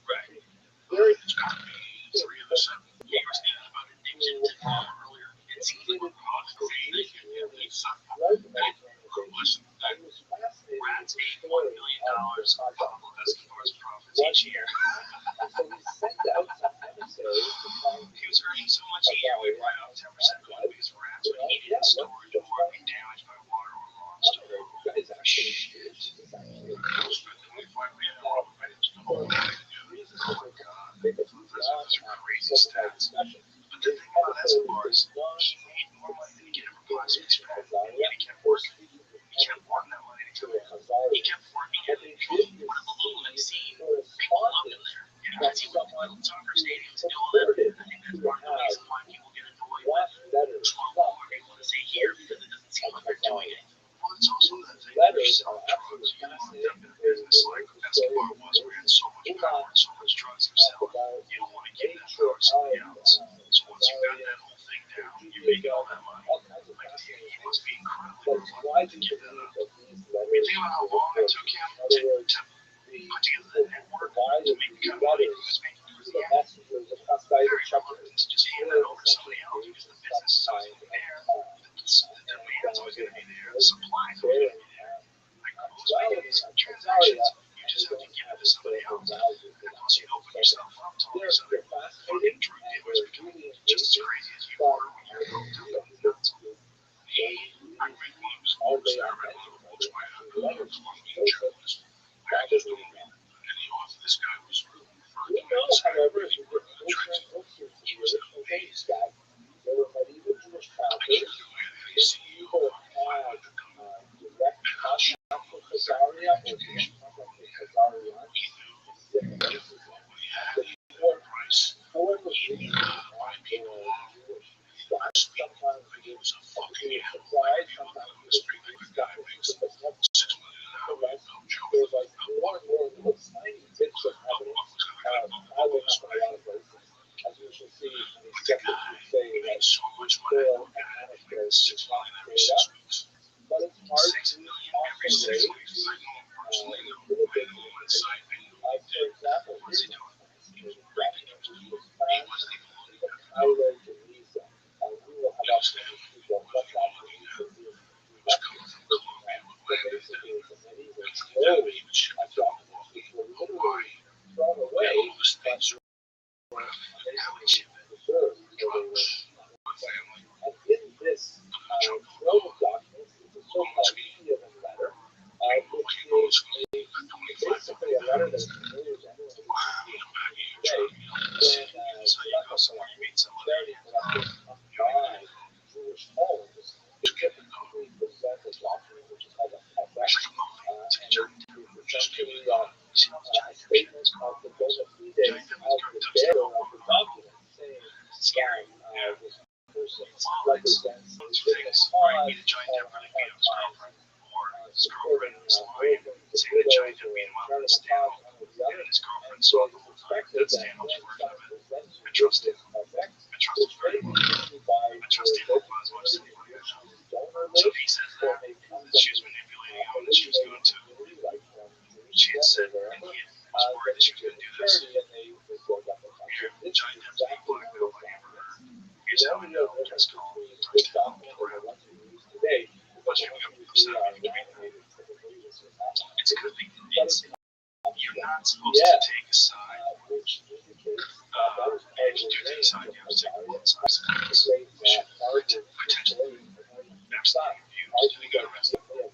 Right. It's got to be 3 of the 7 years about addiction to power earlier. It seems like we're not creating it. Listen, rats ate $1 million of Pablo Escobar's profits each year. He was earning so much a year, we write off 10% going because rats would eat it in storage or be damaged by water or lost. Shit. I was spending like $5 million on minutes to hold that together. Oh my god. Those are crazy stats. But the thing about Escobar is he made more money than he could ever possibly spend, and yet he kept working. He kept wanting that money to come in. He kept working at whatever little MC, people loved him there. You know, he would build soccer stadiums and do all that. I think that's part of the reason why people get annoyed with small Walmart. They want to say here because it doesn't seem like they're doing it. Well, it's also that thing where you're selling drugs. You don't want to dump in a business like Escobar was, where he had so much power and so much drugs himself. You don't want to give that power to somebody else. So once you've got that whole thing down, you're making all that money. Like, he must be incredibly reluctant to give that up. I mean, think about how long it took him to put together the network to make the kind of money he was making towards the end. Very reluctant to just hand that over to somebody else because the business is always going to be there. The demand is always going to be there. The supply is always going to be there. Like, most making these transactions, you just have to give it to somebody else. And plus, you open yourself up to all these other fucking drug dealers becoming just as crazy as you are when you're hooked up and nuts. I read one of his books. I read one of the books by a Colombian journalist. I just don't read. And the author, this guy was really fucking this guy really attractive. He was amazing. I can't remember the CEO of 500 company. And how she reputation. He knew what he had, he knew the price. He knew how to buy people off. Speak like he was a fucking animal. Like people that on the street, like a guy makes $6 million an hour. No joke. What motherfucker's gonna bump up this way? But the guy made so much money. One guy making $6 million every 6 weeks. $6 million every 6 weeks. I know him personally. I know him inside. I know what he did. What is he doing? He was ridiculous. He wasn't even looking at the number. He was there. He wasn't even looking at it. He was coming from Colombia with land in Denver. And from Denver, he was shipping to Milwaukee, Hawaii, and all the states around. How would he ship it? Trucks. One family. From the jungle of Pomorski. Like Milwaukee, Pomorski. 25 different families. Wow, in the back of your truck, you know, that's how you go somewhere, you meet somebody, you know, to get the car. It's like a movie. It's like a giant temper. Just give me the car. You see those giant dipshits? Giant dipshits car touched it over. It's scary. Yeah. Well, it's two things. Or you meet a giant dipper that beat up his girlfriend. Or his girlfriend was lying, saying the giant dipper beat him up in the stand-up. And his girlfriend saw the whole time. That stand-up's worth of it. I trust him. I trust him very much. I trust him as much as anyone I know. So if he says that she was manipulating him, that she was going to, she had said, and he was worried that she was going to do this. Here, giant dip's being blackmailed by Amber Heard. Here's how I know just call touchdown around. What's going to upset me in the community? It's because you're not supposed to take a side. And if you do take a side, you have to take one side. You should potentially abstain views and get arrested. Okay,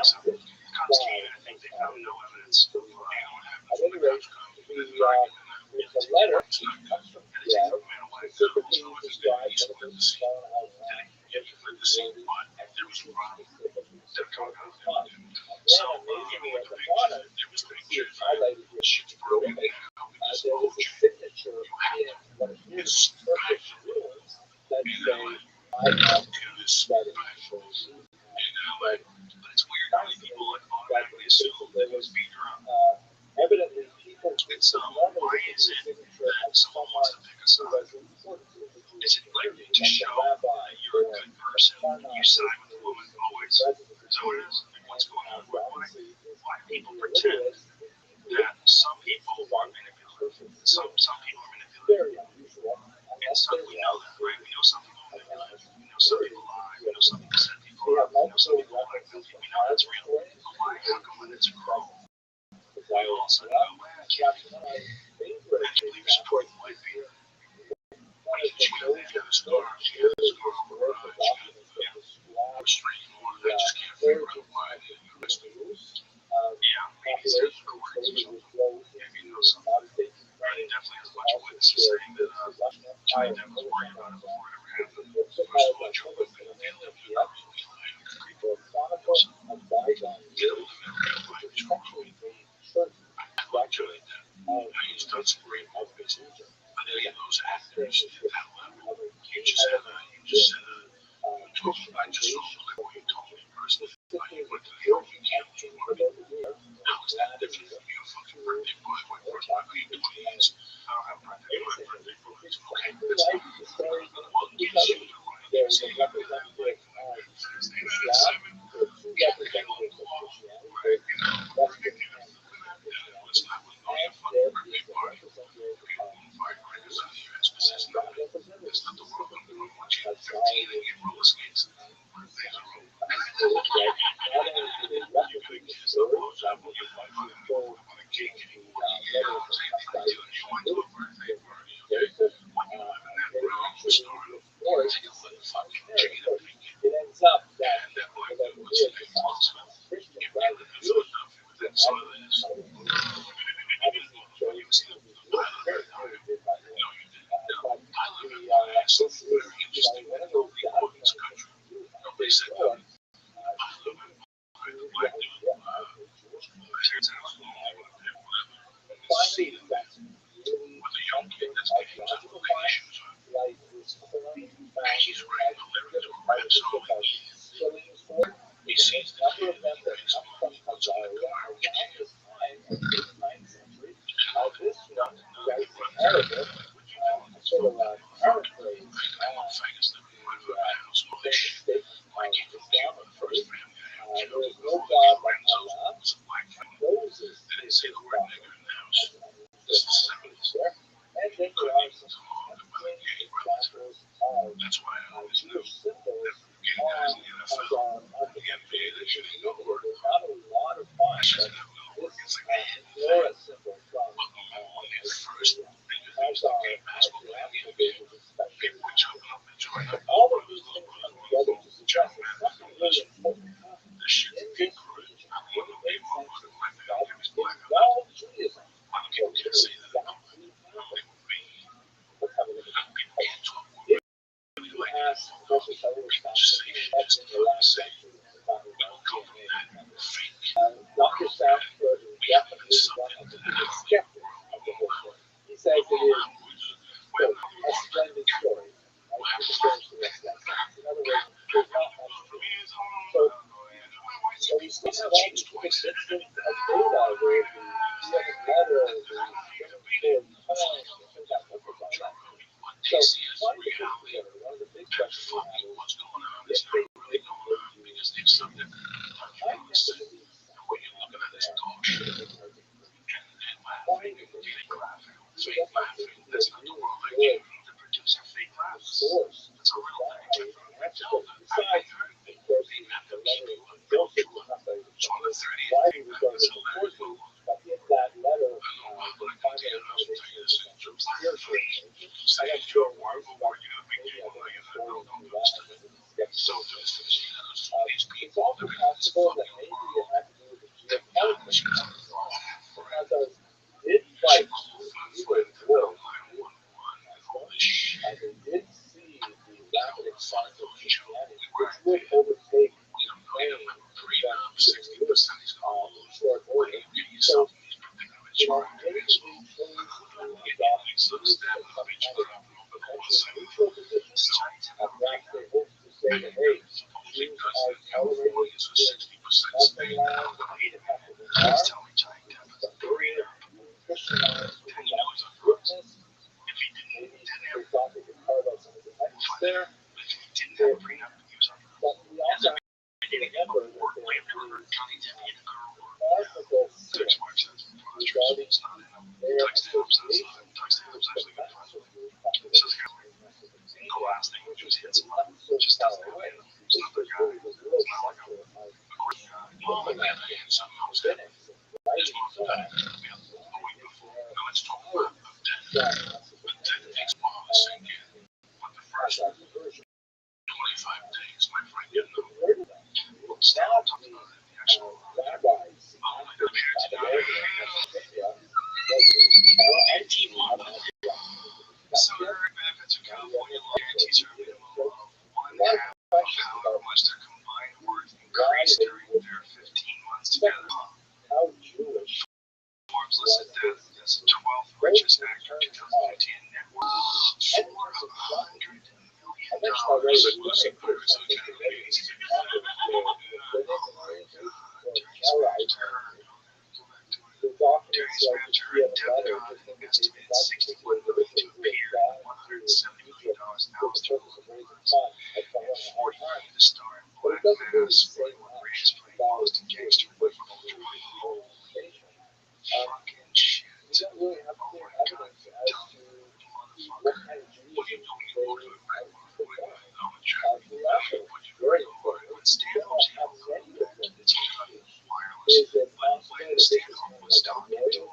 so cops came in. I think they found no evidence of what happened when the cops come. There's an argument that it's not good. And they take the man away. So I think he's fled the scene. Yeah, he fled the scene, but there was a problem. They're talking about him. So there was pictures that shit's broken now because of OJ. You have to get this back. In LA. Get this back. In LA. But it's weird how many people automatically assume that he was beating her up. It's why is it that someone wants to pick a side? Is it likely to show that you're a good person when you side with the woman always? Is that what it is? Like, what's going on? Why people pretend that some people are manipulative? Some people are manipulative. And some, we know that, right? We know some people are manipulative. We know some people lie. We know some people set people up. We know some people blackmail people. We know that's real. But why? How come when it's a girl, we all of a sudden go, well, I can't believe you're supporting white people? She got a scar. She got a scar on her eye. She got restraining order. I just can't figure out why they arrested her. Yeah, maybe it's got recordings or something. Maybe you know something. He definitely has a bunch of witnesses saying that Johnny Depp was worried about it before it ever happened. First of all, Joe Biden, they live in a get hold of every life Joe Biden. I like Johnny Depp. He's done some great movies. But any of those actors at that level, you just said I just don't like what you told me personally. You went to the European camp to work. How is that different from your fucking birthday boy? My birthday 20 years. I don't have a birthday boy. Birthday boy. Okay, that's not. What gives you the right to say you're like 7? Can't hang on the wall, right? You know, it's not when you go to your fucking birthday party. People want to fight crickets out here. It's not. It's not the world. I want you at 15 and get roller skates. Birthdays are over. You could have kissed the blowjob when you fucking want a cake anymore. You know what I'm saying? You went to a birthday party, okay? When you live in that realm of stardom, take a little fucking chicken and bacon. And that black dude was saying, get rid of that Philadelphia with that silence. You see the pilot of that? No, you didn't. No, I live in something very interesting that nobody in this country. Nobody said that. I live in the black dude. His house is only going to pay whatever. And this scene with a young kid that's getting his little lady shoes on. And he's writing the lyrics to a rap song and he sees the kid and he makes a movie. He puts him in the car with the kid. Say the word nigger in the house. This is the 70s. You couldn't even talk about gay brothers. That's why I always knew that gay guys in the NFL, the NBA, they should ain't gonna work. It's just not gonna work. It's like a hidden thing. But when they first introduced the gay basketball in the NBA, people were jumping up and joining up. Those brothers were John Madden. This shit's a big crime. I want to be more than my family. Give us black. A lot of people can't say that about me. They would be. People can't talk more really like that. People just say shit just to fucking say. We don't come from that fake world. We haven't been sucked into that fake world. We won't allow it. We won't allow it. We're not the ones that get. We'll have fun. For me, it's hold on. So we still have cheeks twice. What they see as reality, that fucking what's going on is not really going on because they've sucked it. And what you're looking at is dog shit. And laughing and getting laughing. Fake laughing. That's not the world I came from to produce. Fake laughs. It's a real thing. Tell them. I heard they have to keep you on film through it. So on the 30th thing, it's hilarious. I don't know why, but I come to your house and tell you this in terms of your face. Say it's your word for word. You got a big deal. Don't do this to me. Don't do this to me. You know, there's all these people that are in this fucking world. Technology is wrong. Right? She called my friend to know 911 and all this shit. You know, fuck those Joe. We weren't there. We don't know you. 60% he's gonna lose. Why do you get yourself in these predicaments? You're an asshole. Get your legs up, stab in the bitch, put up and open the wall, say, supposing does that California is a 60% state now. Please tell me Johnny Depp is a billionaire. 10 years on drugs. If he didn't have there. If he didn't have a prenup, he was on. But we also have I didn't to remember before. that I've never heard a county deputy and a girl or classical sex science wife says regarding it's not in them. their Doug Stanhope says association Doug Stanhope's actually good friends with him. with Says the last thing which was hits him up. It just doesn't have it. He's not the guy. It's not like a great guy. Well, on the other hand, something else happened. His mom's died a week before. No, it's 12 months. But then it takes a while to sink in. But the first 25 days, my friend didn't know. Well, Stanhope talked about it in the actual rabbis. oh my God, parents did not have so direct benefits of California law guarantees are a minimum of one half of however much their combined worth increased during their 15 months together. How Jewish. Forbes listed them as the 12th richest actor in 2015 net worth $400 million. Lucy Pirates of the Caribbean. During his marriage to her, Deb got an estimated $61 million to appear and $170 million in Alistair and 40 million to star in Black Mass, 41 Grace playing Boston gangster with fucking shit. Oh my God, you dumb motherfucker. What do you know when you walk to a back I'm a jerk. But you really are. When Stanhope's handle it's all done wireless. When Stanhope was talking to him,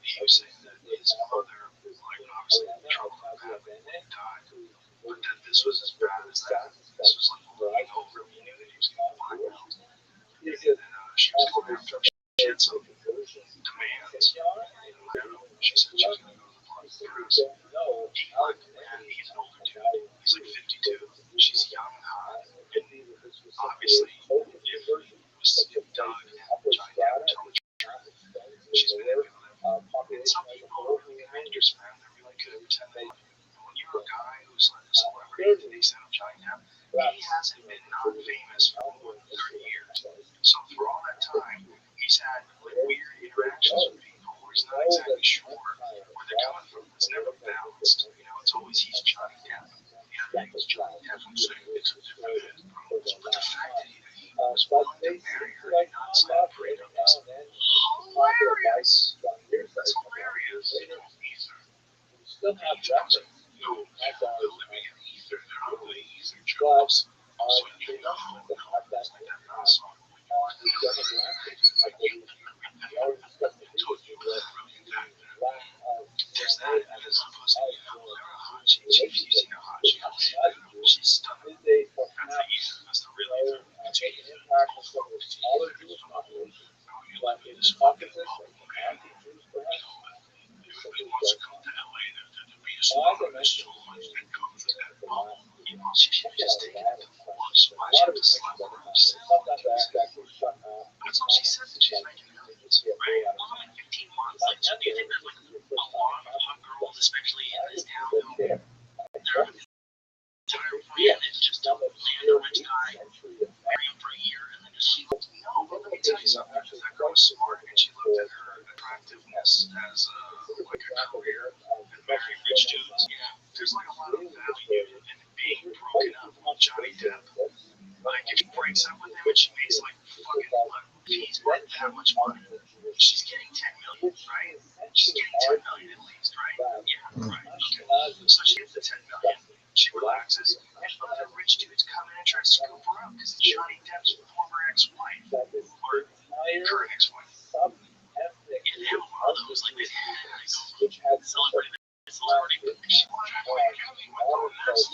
he was saying that his mother, like, obviously in trouble badly when he died, but that this was as bad as that. This was like moving over. He knew that he was getting blackmailed. And then she was going after him. She had some demands. She said she was going to go to the park press. And he's an older dude. He's like 52. She's young and hot. And obviously, if Doug and Johnny Depp tell the truth, she's manipulative. And some people are really actors, man. They're really good at pretending. When you're a guy who's like a celebrity to the extent of Johnny Depp, he hasn't been not famous for more than 30 years. So for all that time, he's had like weird interactions with people where he's not exactly sure where they're coming from. It's never balanced. You know, it's always he's Johnny Depp. The other thing is Johnny Depp. I'm saying it's a different head. But the fact that he was willing to marry her and not sign a prenup is hilarious. That's hilarious. Ether. Still have Ether. No, they're living in ether. They're on the ether jobs. So you know, like that song. There's that, and there's a pussy. She's using a hot chick. She's stunning. That's the ether. That's the real ether. It's ether. but in this opposition, Everybody wants to come to LA to be a star. There's so much that comes with that bubble. You know, she should just take it to once. Why she have to slap her herself? That's all she said that she's making millions. Right? Well, in 15 months, like, do you think that like a lot of hot girls, especially in this town, their entire plan is just to land a rich guy, marry him for a year, and then just leave him? No, but let me tell you something. That girl was smart, and she looked at her attractiveness as like a career and marrying rich dudes. Yeah, there's like a lot of value in being broken up with Johnny Depp. Like, if she breaks up with him and she makes like fucking like, he's worth that much money, she's getting 10 million, right? She's getting 10 million at least, right? Yeah, right. Okay. So she gets the 10 million. She relaxes, and other rich dudes come in and try to scoop her up because it's Johnny Depp's former ex-wife or current ex-wife. And have a lot of those, like, which had celebrity. She wanted to play Kelly with all this.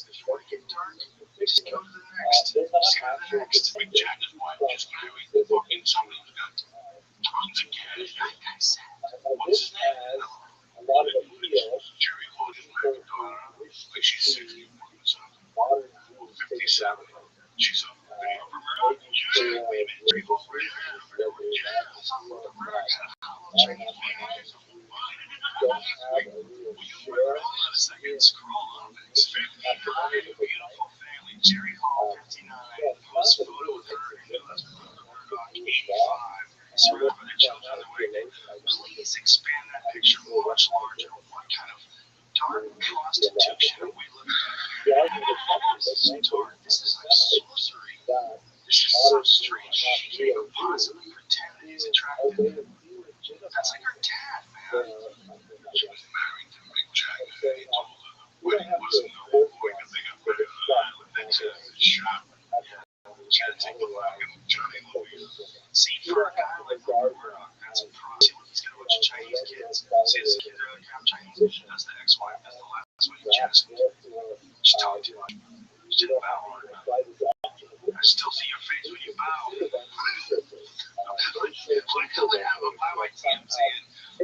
If you want to get dark, just go to the next. Just go to the next. Big Jack is one just married fucking somebody who's got tons of cash. Like I said, What's his name? a lot of appeal Jerry Logan's married daughter. Like she's 60 or something. modern Or 57. She's a video murder. Jerry Logan. Jerry Logan. Chinese man. don't have a real share. Hold on a second. Scroll up. It's family. Beautiful family. Jerry Hall, 59. Post photo with her and new husband, Murdoch, 85. Surrounded by their children on the way. Please expand that picture much larger. What kind of dark prostitution. We look at this is dark. This is like sorcery. This is so strange. She can't even possibly pretend that he's attractive. That's like her dad, man. She was married to Mick Jagger, and he told her the wedding wasn't the whole point because they got married on an island next to the shop. She had to take the fucking Johnny Louis. See, for a guy like Robert Murdoch, that's a pro. See, look, he's got a bunch of Chinese kids. See, this kid there, like half Chinese. That's the ex-wife. That's the last one you just. She's talking too much. She didn't bow hard enough. I still see your face when you bow. Like how they have a bow like TMZ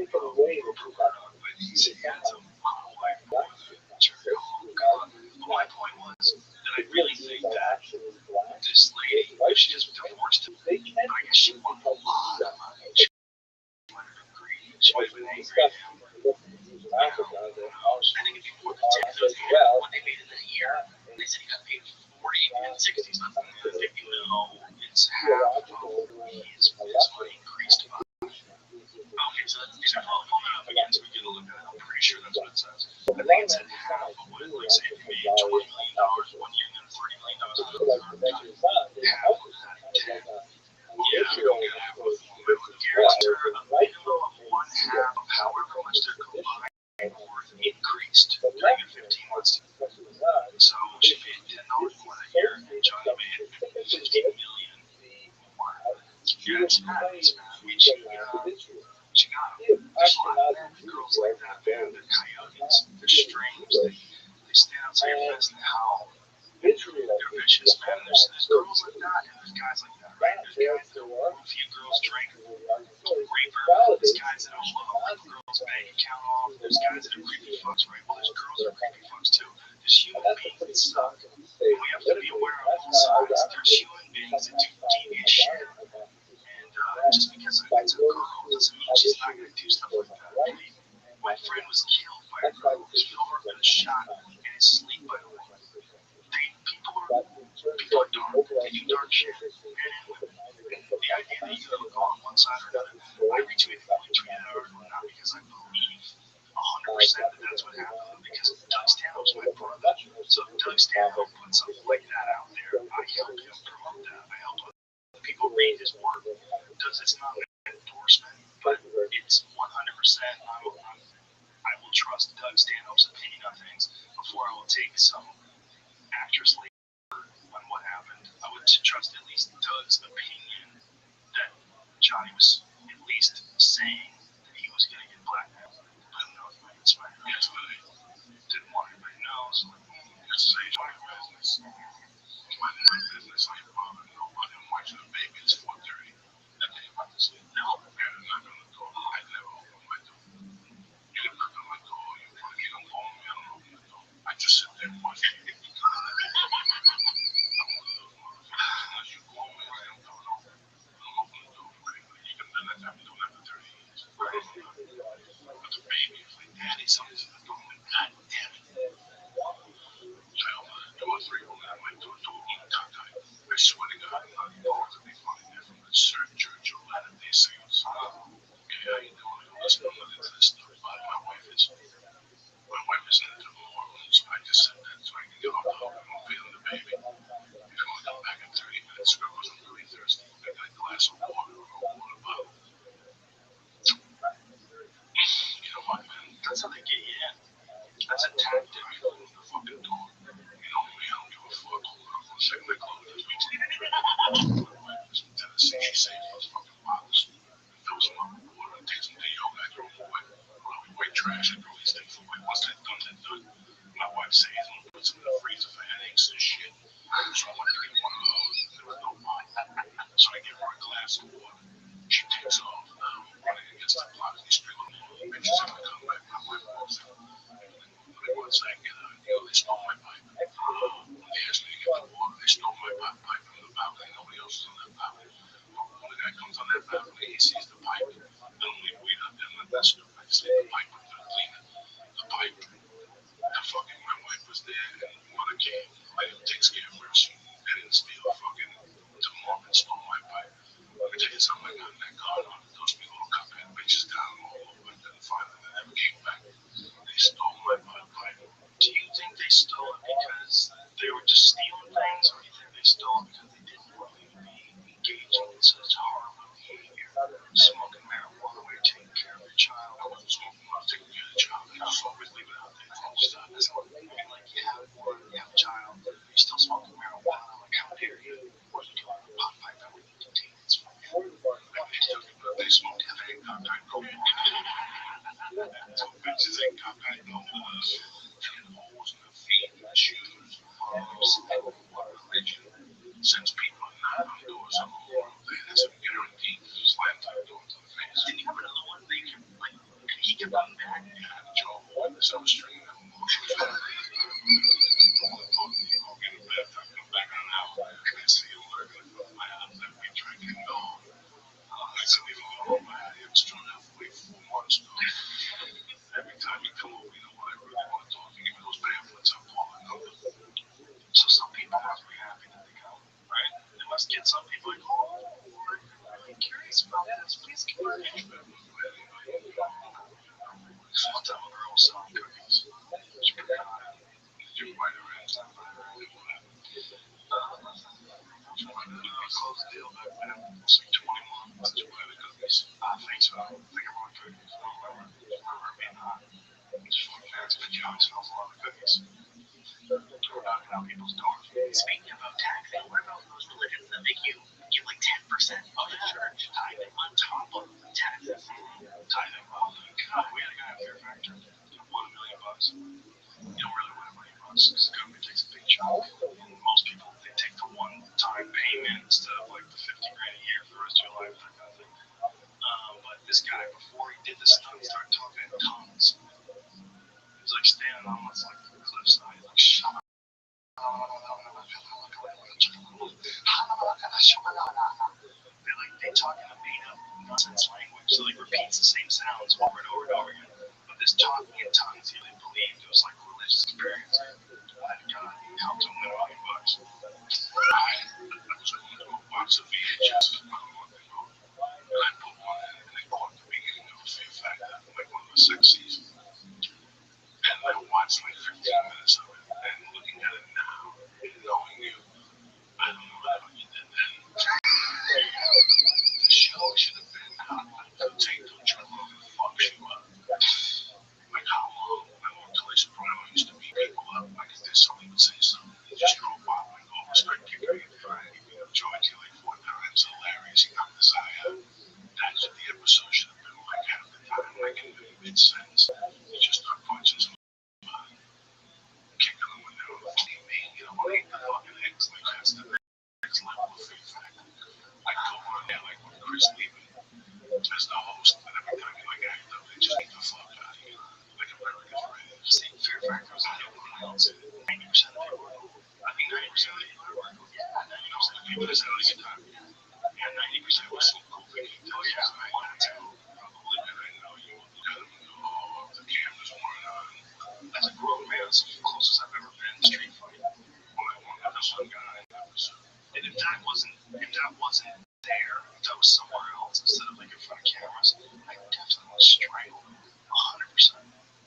and Rupert Murdoch, but he's handsome. Oh my God. But my point was that I really think that this lady, if she just divorced him, I guess she won a lot of money. She might have been greedy. She might have been angry at him. I think it'd be more than 10 million. What they made in a year, they said he got paid 40 and 60, so that's 50 mil. It's half of his money increased by. Okay, so that's, these are all coming up again, so we get a look at it. I'm pretty sure that's what it says. I think it said half of what, like, say, if you made $20 million one year and then $30 million another, half of that 10. Yeah, I'm going to get half of it. Guarantee her a minimum of one half of however much their combined worth increased during the 15 months. So she paid $10 more that year, and Johnny made $50 million more. Yeah, it's madness, man. I mean, she got him. There's a lot of men and girls like that, man. They're coyotes. They're strange. They stand outside your fence and howl. They're vicious, man. There's girls like that, and there's guys like that, right? There's guys that will a few girls drink, rape her. There's guys that will rip a girl's bank account off. There's guys that are creepy fucks, right? Well, there's girls that are creepy fucks too. There's human beings that suck. And we have to be aware of both sides. There's human beings that do devious shit. And just because it's a girl doesn't mean she's not going to do stuff like that. I mean, my friend was killed by a girl who's been over and shot in his sleep, by the way. People are dark. They do dark shit. And the idea that you have a go on one side or another, I retweeted that article not because I believe 100% that that's what happened, because Doug Stanhope's my brother. So if Doug Stanhope puts something like that out there, I help him promote that. I help people read his work. Because it's not an endorsement, but it's 100%. I will trust Doug Stanhope's opinion on things before I will take some actress on what happened. I would trust at least Doug's opinion that Johnny was at least saying that he was going to get blackmailed. But no, it's fine. That's fine. Didn't want anybody to know. So it's my business. My business. I ain't bothering nobody. I'm watching the baby. It's 4:30. That ain't about to sleep. No, I'm not going to go. I never open my door. You can knock on my door. You want to get on phone me. I don't open the door. I just sit there and watch it. Unless you call me, I am coming over. I'll open the door for you. You can do that after 30 years. But the baby is like, Daddy, something's in the door. I'm like, God damn it. So I open the door 3 I went to a door on Tata. I swear to God, I'm not going to be funny. They're from a certain church or Latter Day Saints. Okay, how you doing? Listen, I'm not into this stuff, but my wife is into the hormones. I just said that so I can get off the hook. I'm feeling the baby. If you want to come back in 30 minutes, because I'm really thirsty, I got a glass of water or a water bottle. You know what, man? That's how they get you in. That's a tactic. You open the fucking door. You know me, I don't give a fuck. Hold on for a second. I close this week's in Tennessee. She saved those fucking bottles. Fills them up with water. Takes them to yoga. I throw them away. White trash. I throw these things away. Once they're done, they're done. My wife says, I'm going to put some in the freezer for headaches and shit. So I went to get one of those. There was no bottle. So I give her a glass of water. She takes off. Running against the block. These three little bitches have to come back. My wife walks in. Once I get out, they stole my pipe. They asked me to get the water. They stole my pipe from the balcony. Nobody else is on that balcony. When the guy comes on that balcony, he sees the pipe. I don't leave weed out there. I'm not that stupid. I just leave the pipe up there to clean it. The pipe. My wife was there, and the water came. I didn't take care of her. They didn't steal fucking Tim Marvin stole my pipe. Let me tell you something. I got in that car. Those big little cuphead bitches down all over. I couldn't find them. They never came back. They stole my pipe. Every time you come over, you know what I really want to talk. You give me those pamphlets, I'm pulling up. So some people must be happy that they come, right? They must get some people like, oh, I'm curious about this. Please come on in. One time a girl was selling cookies. She put it on. Did you buy her ass? I buy her ass. She wanted to close the deal back then. It's like 21. Did you buy the cookies? I think so. I think I bought cookies. I don't remember. I remember it being hot. Just fucking fancy the junk smells a lot of cookies. Knocking on people's doors. Speaking about taxing, what about those religions that make you give like 10% of the church tithing on top of taxes? Tithing. Oh, God, we had a guy at Fear Factor who won $1 million. You don't really win $1 million because the government takes a big chunk. And most people, they take the one-time payment instead of like the 50 grand a year for the rest of your life, that kind of thing. But this guy, before he did the stunt, started talking in tongues. He was like standing on this like cliffside, like shut up. They talk in a made up nonsense language, so like repeats the same sounds over and over and over again. But this talking in tongues, he really believed it was like a religious experience. That God helped him win $1 million. I took him to a box of VHS a month ago, and I put one in, and they caught the beginning of a Fear Factor, like one of the sex seasons. And I watched like 15 minutes of it, and looking at it now, and knowing you, I don't know how you did that. The show should have been how to take the trouble and fuck you up. Like how long I went to a Soprano used to beat people up. Like if there's somebody would say something, they just drove by and go, respect you, you're fine. You know, George, you like 4 times, hilarious, you got this eye out. That's what the episode should have been like half the time. Like it made sense. You just start punching somebody, kicking them when they're on the TV, you know, like the fucking X, like that's the next level of Fear Factor. Like go on there, like with Chris Levy as the host, and every time you like act up, they just beat the fuck out of you. Like American Friends. See, Fear Factor was like everyone else. 90% of people, I think 90% of people are working. Yeah, 90% of people just having a good time. Yeah, 90% was so cool. Oh yeah, I wanted to. Probably, and I know you will look at them and go, oh, the camera's weren't on. As a grown man, it's the closest I've ever been to street fight. When I won that one guy, that was. And if that wasn't there, if that was somewhere else instead of like in front of cameras, I definitely would strangle him 100%.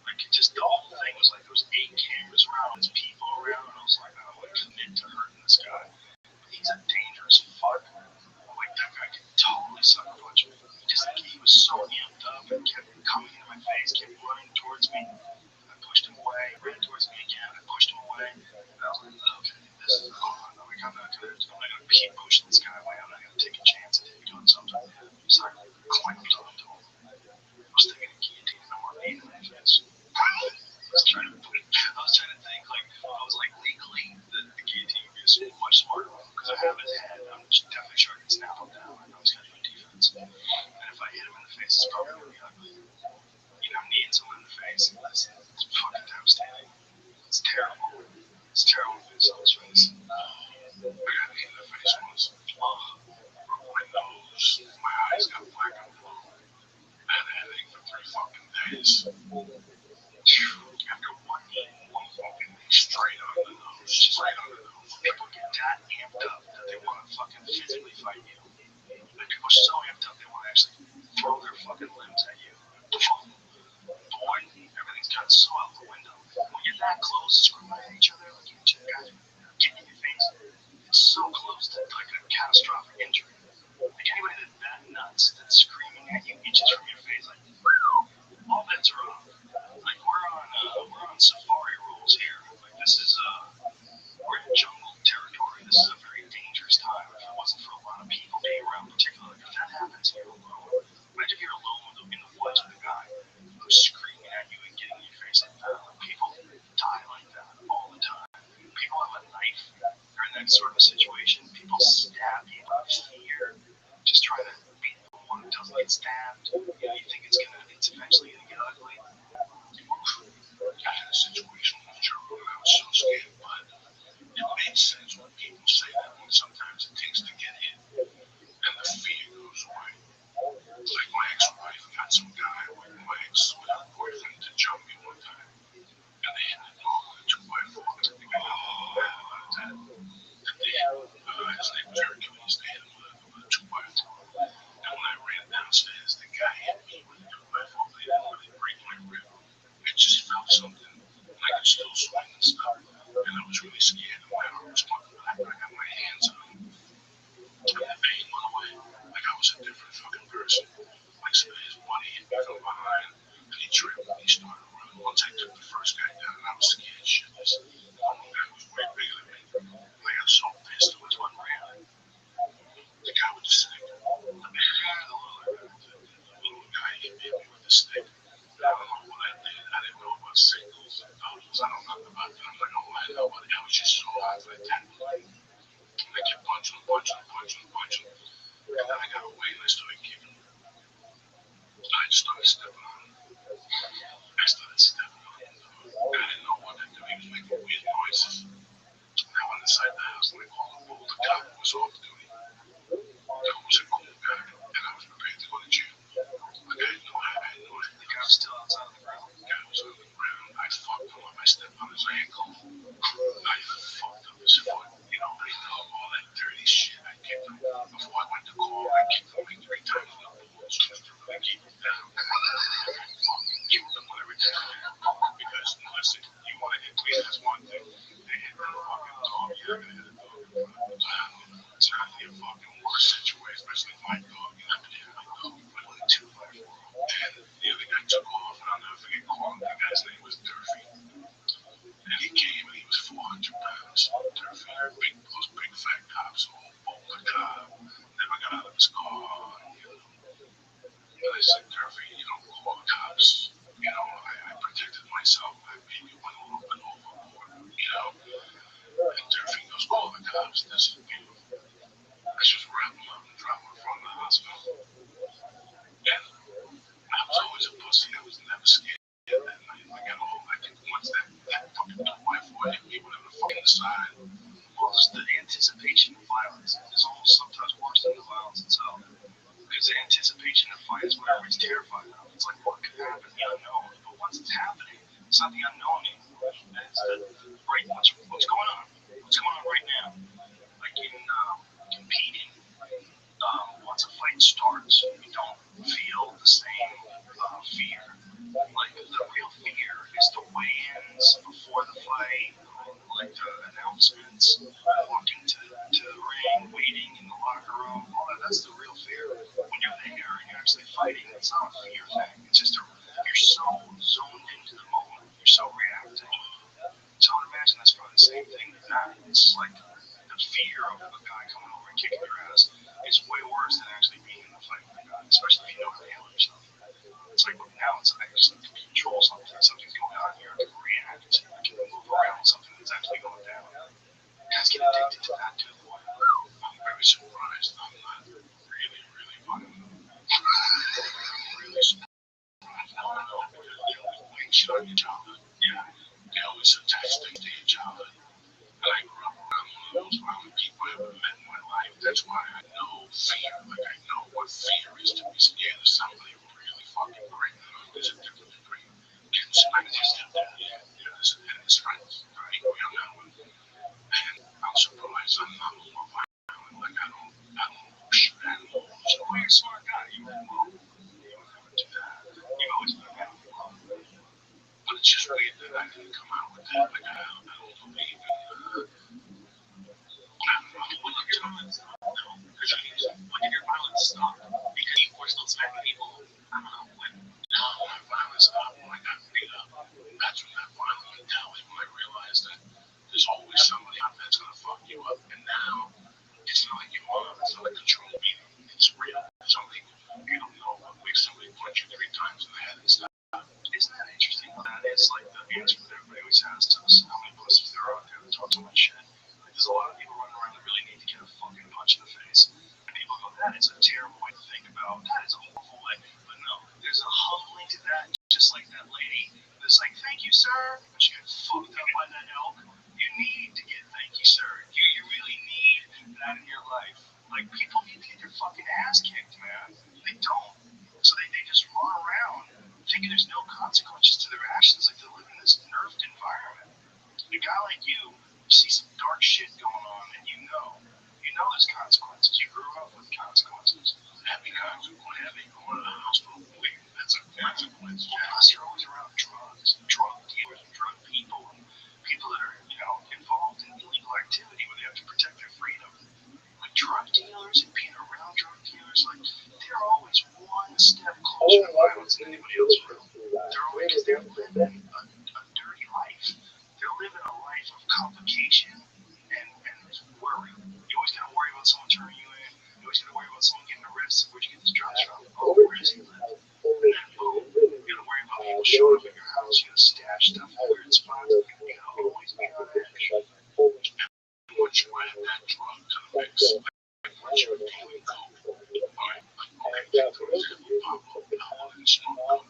Like it just the whole thing was like there was 8 cameras around, there's people around, and I was like, I don't want to commit to hurting this guy. But he's a dangerous fuck. Like that guy could totally sucker punch me. He was so amped up and kept coming into my face, kept running towards me. I pushed him away, ran towards me again, I pushed him away, and I was like, okay, this is on. Like I'm not gonna keep pushing this guy away. I'm not gonna take a chance at him doing something. So I clamped onto him. I was thinking of guillotine and more pain in my face. I was trying to think like I was like legally the guillotine would be a much smarter one because I have his head. I'm definitely sure I can snap him down. I know he's got good defense. And if I hit him in the face, it's probably gonna be ugly. You know, kneeing someone in the face, it's fucking devastating. It's terrible. It's terrible to do someone's face. I got hit in the face once. Broke my nose. My eyes got black and blue. I had a headache for 3 fucking days. After one knee, one fucking knee straight on the nose. Straight on the nose. People get that amped up that they want to fucking physically fight you. Like people are so amped up they want to actually throw their fucking limbs at you. Boy, everything's got so out the window. When you're that close, screwing at each other, like you guys getting in your face, it's so close to like a catastrophic injury. Like anybody that's that nuts, that's screaming at you inches from your face, like all bets are off. Like we're on safari rules here. Like this is we're in jungle territory. This is a very dangerous time. If it wasn't for a lot of people being around, particularly if that happens here alone. Imagine if you're alone in the woods with a guy who's screaming at you and getting in your face like that. Like, people die like that all the time. People have a knife. They're in that sort of situation. People stab people here, just trying to beat the one who doesn't get stabbed. You know, you think it's eventually gonna get ugly. I had a situation and stuff. And I was really scared of how I was going. But after I got my hands on him, the pain went away. Like I was a different fucking person. Like so his buddy hit me from behind and he tripped and he started running. Once I took the first guy down, and I was scared shitless. The one guy was way bigger than me. Like I was so pissed it was unreal. The guy with the stick. The bigger guy, the little guy hit me with the stick. I don't know what I did. I didn't know about signals and doubles. I don't know about that. I'm like, oh, I know, but I was just so hard for that. And I kept punching. And then I got away and I started kicking. I just started stepping on him. I started stepping on him. I didn't know what to do. He was making weird noises. And I went inside the house and I called the bull. The cop was off duty. That was a cool guy. And I was prepared to go to jail. Like I had no idea. The guy was still outside on the ground. The guy was on the ground. I fucked him up. I stepped on his ankle. I fucked up his foot. You know, I did all that dirty shit. I kicked him. Before I went to court, I kicked him like 3 times in the balls just to really keep him down. I fucking kicked him with everything I had. Because, listen, you want to hit me, that's one thing. They hit the fucking dog. You're going to hit a dog. It's not the fucking worst situation, especially my dog. You haven't hit my dog. I went 2-by-4. And the other guy took off, and I'll never forget calling the guy's name was Durfee. And he came and he was 400 pounds. Durfee, those big fat cops, all bowler cop, never got out of his car. And I said, Durfee, you don't call the cops. You know, I protected myself. I maybe went a little bit overboard, you know. And Durfee goes, call the cops. This is beautiful. I just wrap him up and drop him in front of the hospital. And I was always a pussy. I was never scared that night. Like at all. I think once that fucking 2-by-4 hit me, whatever the fucking side. Well, just the anticipation of violence is almost sometimes worse than the violence itself. Because the anticipation of fight is what everybody's terrified of. It's like what could happen, the unknown. But once it's happening, it's not the unknown anymore. It's the right. What's going on? What's going on right now? Like in competing, once a fight starts, you don't feel the same fear. Like the real fear is the weigh-ins before the fight, like the announcements, walking to the ring, waiting in the locker room. All that's the real fear. When you're there and you're actually fighting, it's not a fear thing. It's just you're so zoned into the moment. You're so reactive. So I would imagine that's probably the same thing with that. It's like the fear of a guy coming over and kicking your ass is way worse than actually being in the fight with the guy, especially if you know how to handle yourself. It's like now it's I just like to control something. Something's going on here. I can react. I can move around something that's actually going down. Guys get addicted to that too. I'm very surprised I'm not really, really violent. I'm really surprised. I don't know. They always blame shit on your childhood. Yeah. They always attach things to your childhood. And I grew up around one of those violent people I ever met in my life. That's why I know fear. Like I know what fear is to be scared of somebody really fucking great. There's a different degree. Getting spanked is different. And his friends. I agree on that one. And I'm surprised I'm not more violent. Like I don't shoot animals. Well, you're a smart guy. You don't never do that. You've always been a man of war. But it's just weird that I didn't come out with that. Like I don't believe in. I don't know. When did your violence stop? No, because when did your violence stop? Because you were still smacking people. I don't know when. No, my violence stopped when I got beat up. That's when that violent mentality, when I realized that there's always somebody out there that's gonna fuck you up. And now it's not like your mom, it's not like control me. It's real. Something you don't know what makes somebody punch you 3 times in the head and stuff. Isn't that interesting? That is like the answer that everybody always has to us. How many pussies there are out there that talk so much shit? Like, there's a lot of people running around that really need to get a fucking punch in the face. And people go, that is a terrible way to think about. That is a horrible way. But no, there's a humbling to that. Just like that lady that's like, thank you, sir. And she got fucked up by that elk. You need to get thank you, sir. You really need that in your life. Like, people need to get their fucking ass kicked, man. They don't. So they just run around thinking there's no consequences to their actions. Like, they live in this nerfed environment. A guy like you see some dark shit going on, and you know there's consequences. You grew up with consequences. Heavy consequence. Heavy going to the hospital. That's a consequence. Plus, you're always around drugs, drug dealers, drug people, and people that anybody else around. They're always, because they're living a dirty life. They're living a life of complication and worry. You always gotta worry about someone turning you in. You always gotta worry about someone getting arrested. Where'd you get this drugs from? Oh, where does he live? And then boom, you gotta worry about people showing up at your house. You gotta stash stuff in weird spots. You gotta always be on edge. Once you add that drug to the mix, like once you're dealing coke, alright, okay, take for example, Pablo, Pablo didn't smoke coke.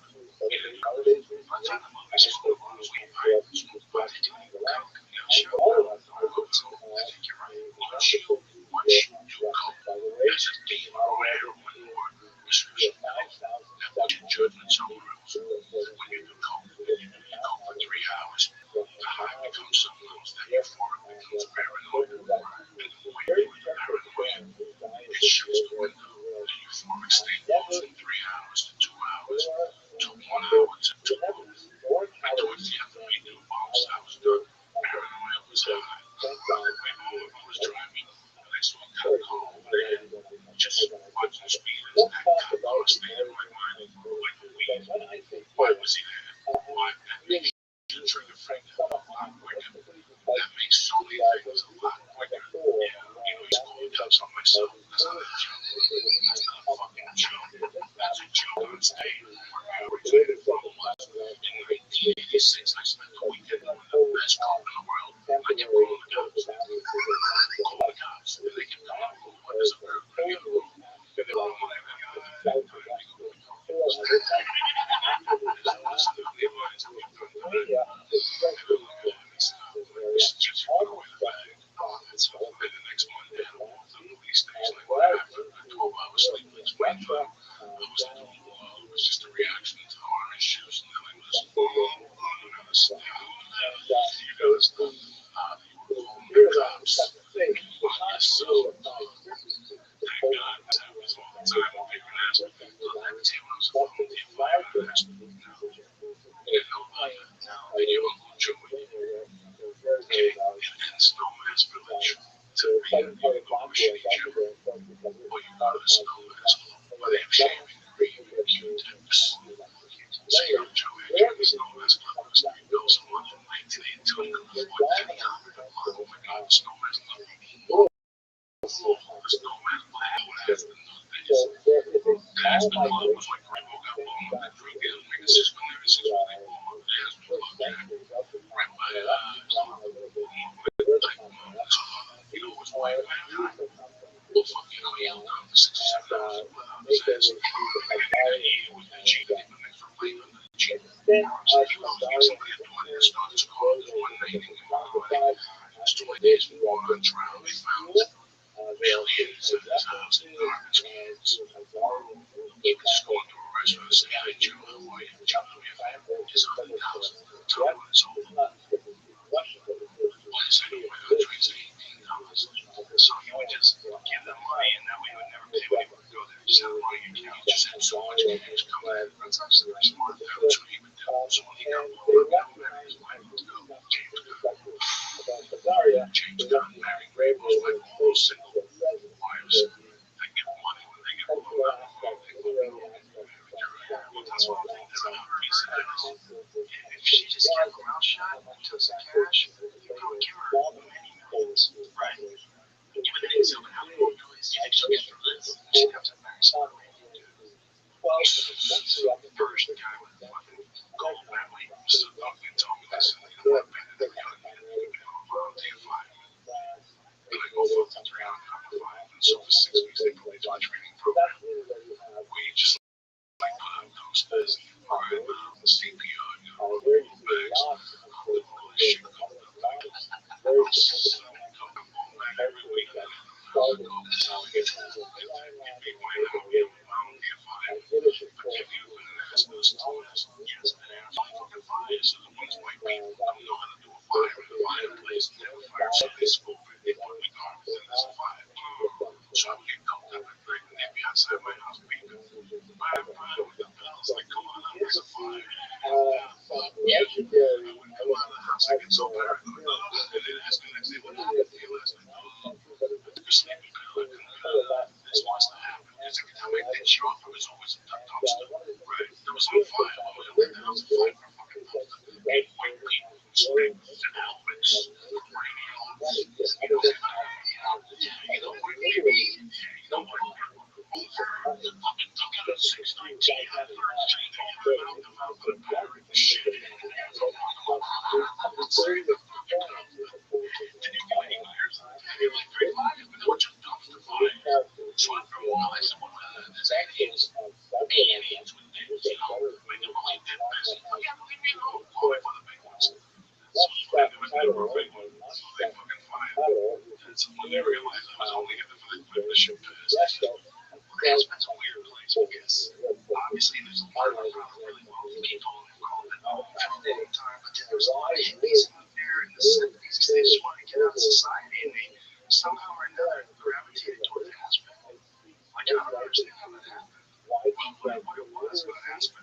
He didn't coke. By the time the movie smoked a lot of weed, right? But they didn't even coke. You know, sure, don't coke. So I think you're right. Once you do coke, it's just being on heroin or prescription pills, that puts your judgment somewhere else. When you do coke, and you do coke for 3 hours, the high becomes something else. That euphoric becomes paranoid. And the more you do it, the paranoia, it shoots the window. The euphoric state goes from 3 hours to 2 hours to 1 hour to 2 hours. And towards the end of me doing bombs, I was done. Paranoia was high. My mom was driving, and I saw a cop car over there. Just watching the speed as that cop car stayed in my mind. Like the weed. Why was he there? Why? That makes you trigger finger a lot quicker. That makes so many things a lot quicker. Yeah, you know, he's calling cops on myself. That's not a joke. That's not a fucking joke. That's a joke on stage. Where I originated from was in 1986. I spent the weekend doing the best coke in the world. I kept calling the cops. Calling the cops. And they kept coming over. What is a burglar in the room? And they were all like, time to go to the coke. Listen to the lines of your just put away the bag. And so then the next Monday, I walked to the police station. Like, what happened? 12 hours sleep. Explained to them. I wasn't doing well. It was just a reaction to the orange juice. And then I was, another step. You gotta stop. They were calling the cops. So, thank God this happens all the time when people ask me. Look, I would say when I was a volunteer firefighter, I asked me, no. They didn't know about it. They knew Uncle Joey. Okay, in Snowman's Village, to be you can go to a shitty gym, or you go to the Snowman's Club, where they have shaving cream and Q-tips. So you know, Joey, I joined the Snowman's Club because we built someone in 1982 could afford $1,000 a month. Oh my God, the Snowman's Club. The Snowman's Club has the nutties. That's the club was like Rainbow got blown up that drug deal, like a 6 1 every 6 1 they blow up the ass with club jack. Right by you know what's white man time? Well, fuck, you know, he held down for 6 or 7 hours and let out his ass. And he was the chief, and he went for life under the chief. So he was giving somebody a 20 to start his car. It was one night in Illinois. It was 20 days before on trial. They found aliens in his house in garbage cans. He was just going to a restaurant and say, hi, Joe, how are you? Joe, how are you? Here's $100,000. Tell me when it's over. Well, his second wife got trades at $18. So he would just give them money, and that way he would never pay when he would go there. Just have the money in your account. He just had so much cash coming in. That's actually very smart. That was what he would do. So when he got blown up, his wife would go, James got married. Most like all single wives that get money when they get blown up. They go, well, that's one thing that Rabbi says. If she just kept her mouth shut and took some cash, you probably give her many millions, right? Even the niggas helping out more millions, you think she'll get through this? She'd have to marry some Iranian dude. So the Persian guy with fucking gold family stood up and told me this, and you know, I've been in every other man, you can become a volunteer fireman. And I go for the 3 hour five, and so for 6 weeks they put me through a training program where you just like put out those right, CPR, you know, bags, the all this shit comes up. Come back every week. I would go, get me one out, you know, volunteer fire. But if you've been an ass those times, yes, and they're fucking fires. So the ones white people don't know how to do a fire in a fireplace and never fire, so they smoke it. They put me garbage and there's a fire. So I would get coked up at night and they'd be outside my house beeping. With the bells, like, come on, there's a fire. I wouldn't come out of the house, I get so paranoid. And then ask the next day, what happened to you last night? I took a sleeping pill. I couldn't. This must have happened. Because every time I did you off, it was always a dumpster. Right? There was no fire. never available. So they fucking find that's when they realized I was only in the ship business. Aspen's a weird place because obviously there's a lot of really wealthy people who called it home for a long time, but then there was a lot of hippies who moved there in the 70s because they just wanted to get out of society and they somehow or another gravitated toward Aspen. Like, I don't understand how that happened. Well, what it was about Aspen,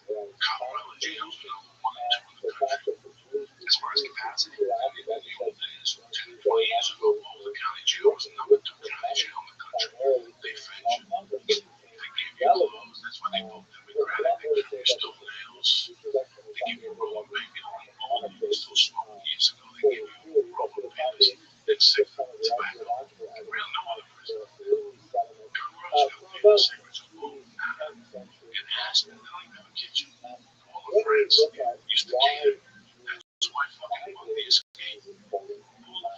Colorado jails were number one and two in the country as far as capacity. In the old days, 10, 20 years ago, Boulder County Jail was the number two county jail in the country. They fed you. They gave you clothes. That's why they vote Democratic. They give you still nails. They give you rolling baby on the bone. You can still smoke years ago. They give you rolling babies. It's sick tobacco. Real no other prison. Rothschild'S cigarettes are boom. In Aspen, they don't even have a kitchen. All the friends used to cater. That's why fucking on the escape. All the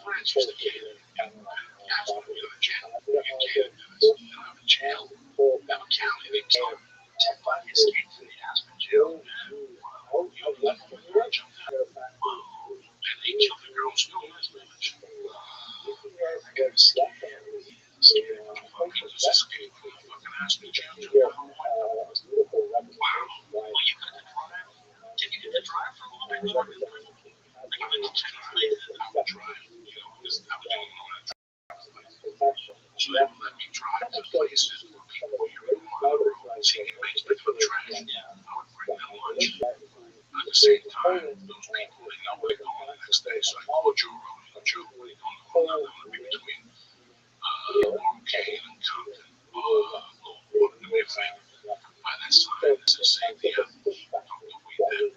friends used to cater. That's why we go to jail. You cater to us. You don't have a jail. You have a county. They tell 10-5 escaped from the Aspen jail. Well, you left them there and jumped out. And they killed the girl still in this village. I got scared. Scared what the fuck is this escape from the fucking Aspen jail? Wow. Well, you got to drive. Did you get to drive for a little bit? You were in prison. Like, I would drive, because I was doing all that driving. So they would let me drive to places where people were hearing on the road, seeing inmates pick up trash. I would bring them lunch. At the same time, those people, they know where they're going the next day. So I called Joe Rogan. Joe, where are you going? I'm going to be between Long Cane and Compton. What do we think? By that sign, this is St. Pierre. Don't do we there?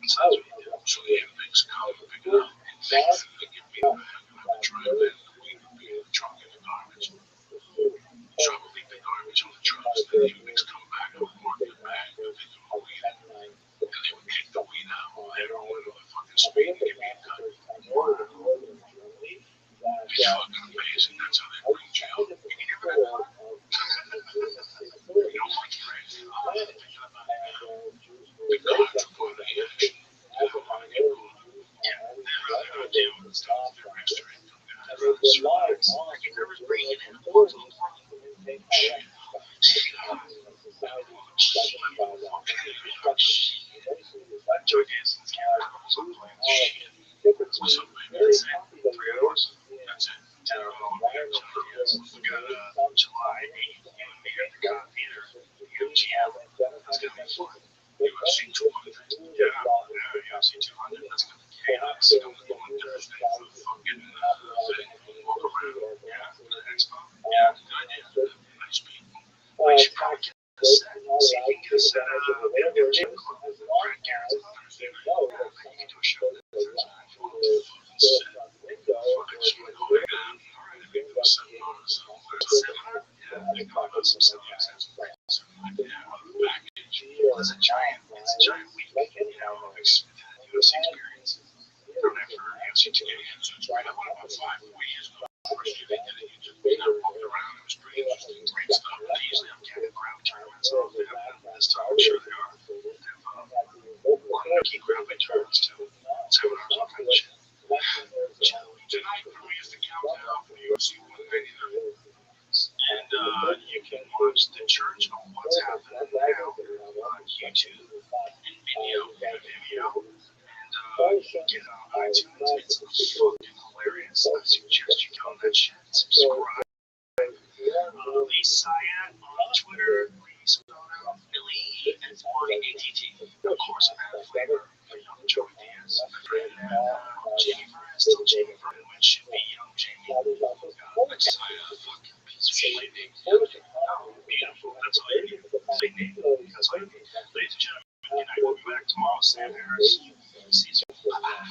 So that's what he did. So the inmates come and pick it up. They give me the bag and I would drive in. We would be in the truck in the garbage. So I would leave the garbage on the trucks. Then the inmates come back. I would mark the bag. I would take the weed in. And they would kick the weed out. Heroin or the fucking speed and give me a cut. It's fucking amazing. That's how they bring jail. You can never know. You know what's crazy? I'm thinking about it now. The cops are going to action. They don't want to get caught. Yeah, they're rather not deal with stuff. They're extra income guys. Survives. Like if there was bringing in a portal. Shit. Joe Danson's shit. What's up, baby? That's it. 3 hours. That's it. 10 hours. We got July 8th. You and me at the God Theater. UGM. That's going to be fun. UFC 200. Yeah, UFC 200. That's going to be chaos. I'm going on Thursday for the fucking thing. Walk around. Yeah, for the expo. Yeah, good. Yeah, nice people. We should probably get a set. See if we can get a set out of the gym club. Brad Garrett's on Thursday night. You can do a show there Thursday night. If you want to do a fucking set. Fucking just want to go hang out. All right, if you do a seminar or something. Seminar? Yeah, they talk about some seminars. That's great. Something like that. On the package. It's a giant week. UFC experience. From there for UFC to get in. So it's right up about 5 more years ago. First year they did it, you just walked around. It was pretty interesting, great stuff. They usually have Canada ground tournaments. I don't know if they have that this time. I'm sure they are. They have key ground tournaments too. Seminars, all kind of shit. Tonight for me is the countdown for the UFC 199. And you can watch the Church of What's Happening Now on YouTube and Vimeo. And you can get it on iTunes. It's fucking hilarious. I suggest you go on that shit and subscribe. Lee Syat on Twitter. Lee spelled out Billy S-Y-A-T-T. Of course, I have a flavor for young Joey Diaz. Jamie Vernon, still Jamie Vernon, when should be young Jamie. That's a fucking piece of shit name. Beautiful. That's all you need. Fake name. That's all you need. Ladies and gentlemen, good night. We'll be back tomorrow. Sam Harris. See you soon. Bye-bye.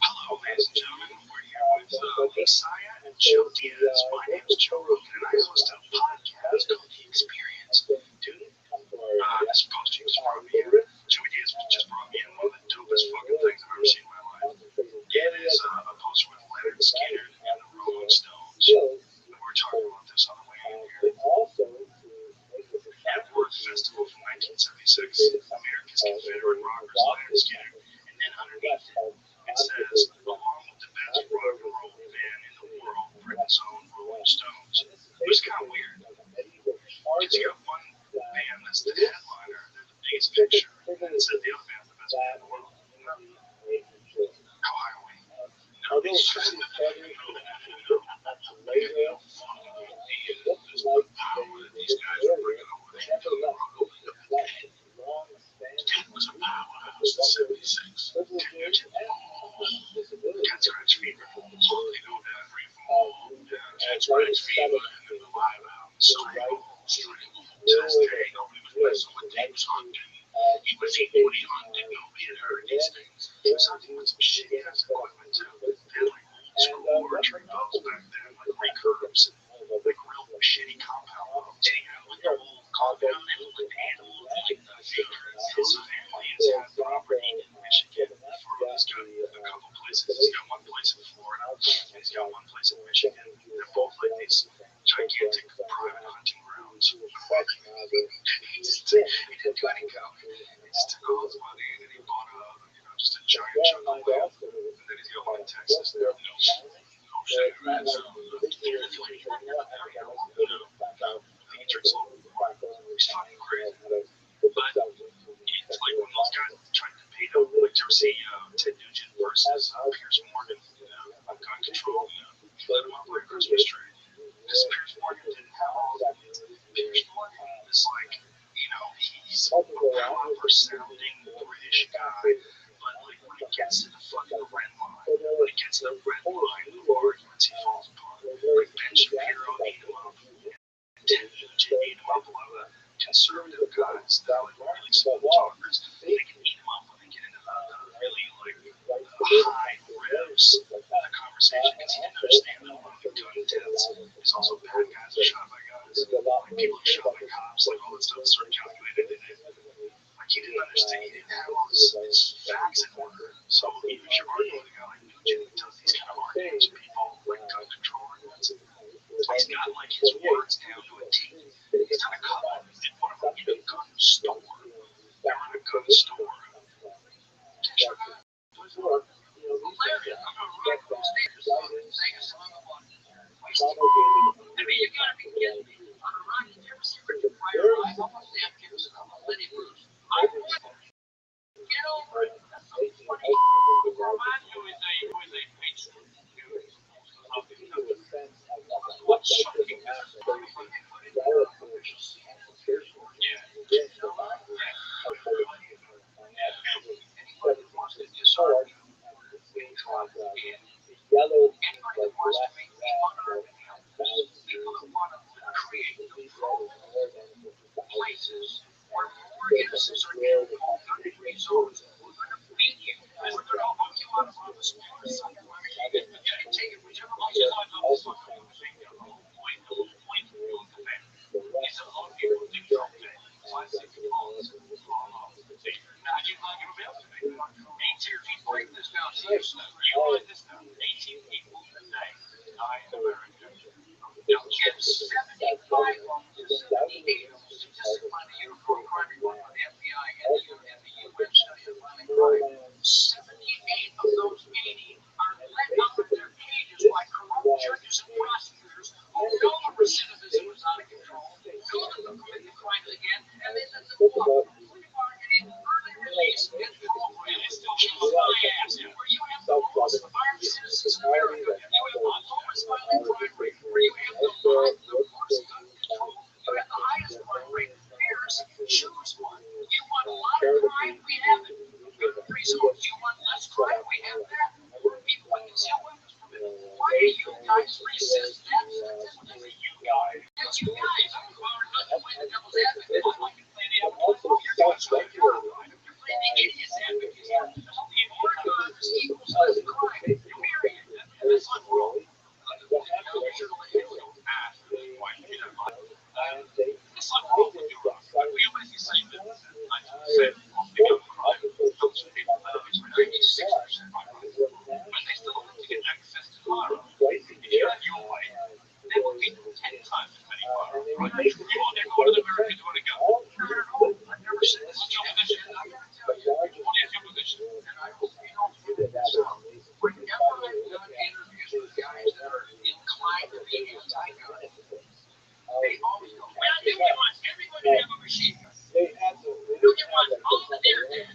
Hello, ladies and gentlemen. We're here with Lee Syat and Joe Diaz. My name is Joe Rogan, and I host a podcast called The Experience. Dude, brought me in. Joey Diaz just brought me in one of the dopest fucking things I've ever seen in my life. It is a poster with Leonard Skinner and the Rolling Stones. We were talking about this on the way in here. At Worth Festival from 1976, America's Confederate Rockers, Leonard Skinner, and then underneath it says, along with the best rock and roll band in the world, Britain's own Rolling Stones. It was kind of weird. Because you got one band that's the headliner, they're the biggest picture, and then it said the other band's the best band in the world. How high are we? No, it's just the power that these guys were bringing over there. It was a powerhouse in 76. Cat Scratch Fever. They go down, Freefall, Cat Scratch Fever, and then the live album, Strangle. To this day, nobody was messing with Dave was hunting. He was Woody hunting, nobody had heard these things. He was hunting with some shitty ass equipment too. They had like old school archery bows back then, like recurves, like real shitty compound bows. Like the old compound, they look like the animal, like the figure. His family has had property in Michigan for he's got a couple places. He's got one place in Florida, and he's got one place in Michigan. They're both like these gigantic private hunting grounds. He didn't do any cow. He just took all his money and then he bought just a giant chunk of land. And then he's got one in Texas there. No shit, right? So, he didn't do anything. He drinks a little water. He's fucking crazy. But it's like when those guys tried to beat him, like, did you ever see Ted Nugent versus Pierce Morgan on Gun Control? He lit him up like a Christmas tree. Because Pierce Morgan didn't have all of it. Pierce Morgan is like, he's a proper sounding British guy, but like when it gets to the fucking red line, the arguments he falls apart. Like Ben Shapiro ate him up, Ted Nugent ate him up, a lot of the conservative guys that are like really smooth talkers, they can eat him up when they get into the really like high ribs of the conversation because he didn't understand that a lot of the gun deaths is also bad guys are shot by guys. Like people are shot by cops, like all that stuff is sort of calculated in it. Like he didn't understand, he didn't have all his facts in order. So if you're arguing with a guy like Nugent who does these kind of arguments with people like gun control arguments, he's got like his words down to a T. He's done a couple of them. He did one of them in a gun store. They were in a gun store. Hilarious. I'm going to run from Staples and say a song about I mean, you gotta be kidding me. On a run, did you ever see Richard Pryor live? Almost Sam Gibson, almost Lenny Bruce. Get over it. That's so funny. Who is a patron? What's shocking is everybody put in their official scene. Yeah. Anybody that wants to disarm you, anybody that wants to make me unarmed and helpless, people that want to create new places where more innocents are getting called gun-free zones, we're going to beat you, and we're going to hook you out of the smaller side of our you can take it whichever way you want to go. The whole point of doing the thing is to allow people to control things. So I think the policy will fall off. Now, you're not going to be able to make it. 18 people break this down to you. You write this down. 18 people a day die in America. Now, 75 of them, 78 of them, statistic by the Uniform Crime Report by the FBI and the UN study of violent crime, 78 of those 80 are let out of their cages by corrupt judges and prosecutors who know the recidivism is out of control, know that they're committing crimes again, and they let them walk. Early release and program is still kicking my ass, where you have the most violent citizens in America, you have the lowest violent crime rate, where you have the worst gun control, you have the highest crime rate. Here's choose one. You want a lot of crime? We have it. Gun-free zones. You want less crime? We have that. More people with concealed weapons permitted. Why do you guys resist that statistic? You guys. It's you guys. I'm not playing the devil's advocate. I like to play the advocate. You're doing so good. You're playing the idiot's advocate here. The more guns equals less crime. Period. That's unwrong. It's like all we do. We always say that.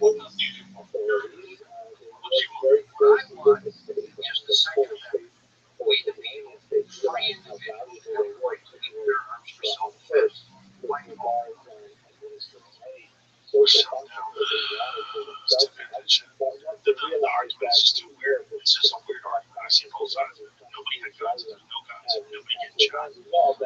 What I want is the second that we the people, free individuals, have the right to keep their arms for self-defense. Like the argument is just too weird. It's just a weird argument. I see both sides. Nobody had guns, there's no guns, nobody getting shot. I think people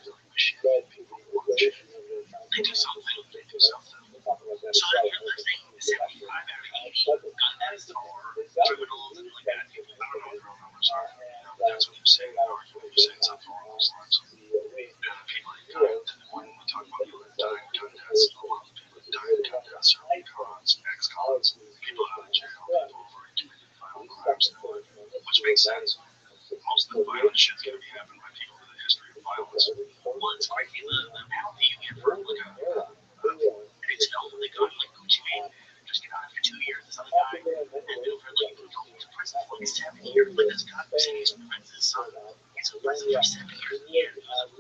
really wish people want shit. They do something, they do something. So then you're saying 75 out of 80 gun deaths or criminals and like that. I don't know what the real numbers are. That's what you're saying. You're saying something along those lines. Yeah, people are dying to the point when we talk about people that die in gun deaths. A lot of people that die in gun deaths are cons, ex-cons, people out of jail, people who've already committed violent crimes in their life, which makes sense. Most of the violent shit's going to be happening by people with a history of violence. Well, it's quite the penalty you get for like it's elderly gun like Gucci Mane. Just get out for 2 years. This other guy, and then for like go to prison for like 7 years. Like this guy who said he's friends with his son. He's in prison for 7 years in the end. And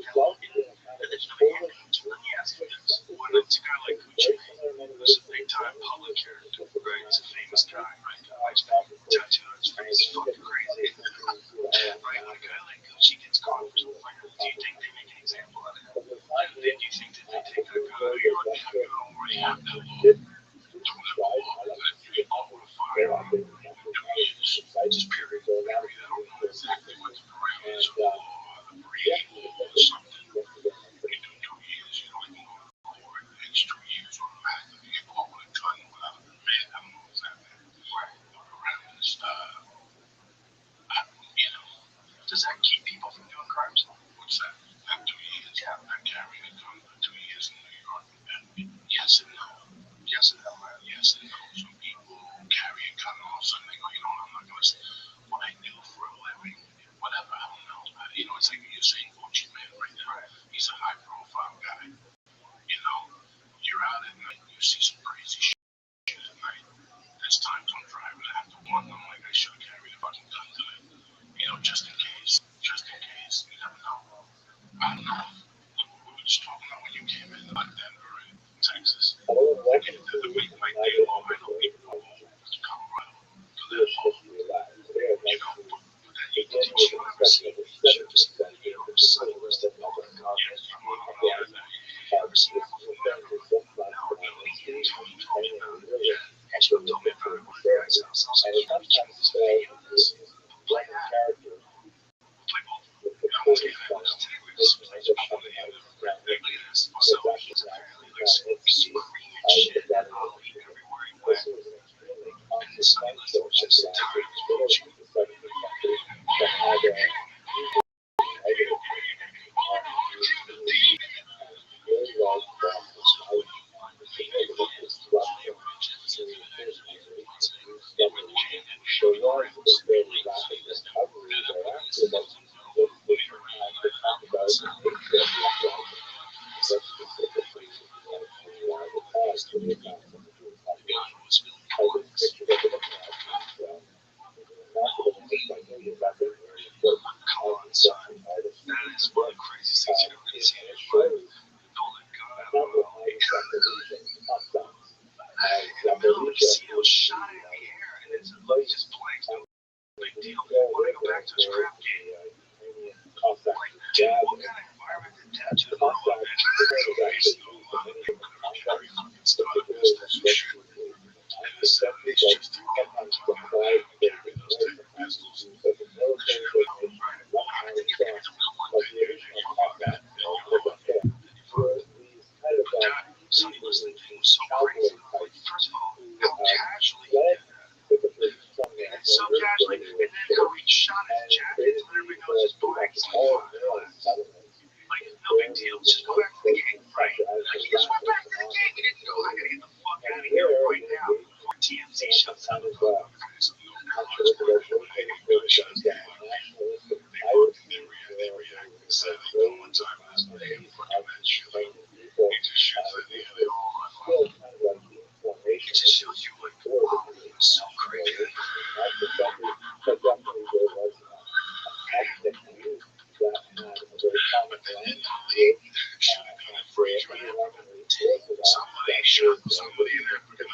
there's no handcuffs. Let me ask you this: when it's a guy like Gucci Mane, who's a big-time public character, right? He's a famous guy, right? Guy's tattooed on his face, he's fucking crazy, right? When a guy like Gucci gets caught for something like that, do you think they make an example out of him? And then do you think that they take that guy? You already have that law. Don't have a law that you get off with a firearm. Just period. I don't know exactly what the parameters of the law, the breed law, or something. You do 2 years, you don't even go to court. The next 2 years, automatically you get caught with a gun without a permit. I don't know exactly. Right. The parameters. Does that keep people from doing crimes? What's that? Not 2 years. Yeah. Not carrying a gun for 2 years in New York. Yes and no. Yes and no. Yes and no. Some people carry a gun and all of a sudden they go, I'm not going to what I do for a living, whatever, I don't know. It's like you're saying Gucci Mane right now. Right. He's a high profile guy. You're out at night, you see some crazy shit at night. There's times I'm driving after one, I'm like, I should have carried a fucking gun today. Just in case. Just in case. You never know. I don't know. We were just talking about when you came in Denver and Texas. Like the week like they all I know people from Colorado to live home. But then did you ever see that Sunny's the building? Yes, I'm on that. You ever see that from Denver? No, you told me about it. Yeah. And you told me about it when you guys house. I was like, you check this video of this. Play that. Play both. Let's get that. Technically, this is like one of the latest. So he's apparently like screaming shit at Ali everywhere he went. And Sunny Liston was just tired of watching. That is one of the craziest things you've ever seen in your life. Don't let go out of in the middle of a casino, shot in the air, and it's like just blanks. No big deal. Want to go back to his crap game? Like, dude, what kind of environment did tattoo grow up in? Every fucking startup business and shit. In the 70s, just to get them to carry those type of pistols. Because you never know, right? Well, I think if it's a real one, then you fuck that. Then you fuck it. But that Sonny Liston thing was so crazy. Like, first of all, how casually he did that. It's so casually, and then how he shot his jacket to let everybody know it's his black. It's like, like, no big deal. Just go back to the game, right? Like, he just went back to the game. He didn't go, I gotta get the fuck out of here right now before TMZ shuts down the fuck. They reacted sadly one time last night and fucking that shit. It just shows that they all are. It just shows you like, wow, it's so crazy. But then in the league, shooting down at Frazier and African somebody shot somebody in African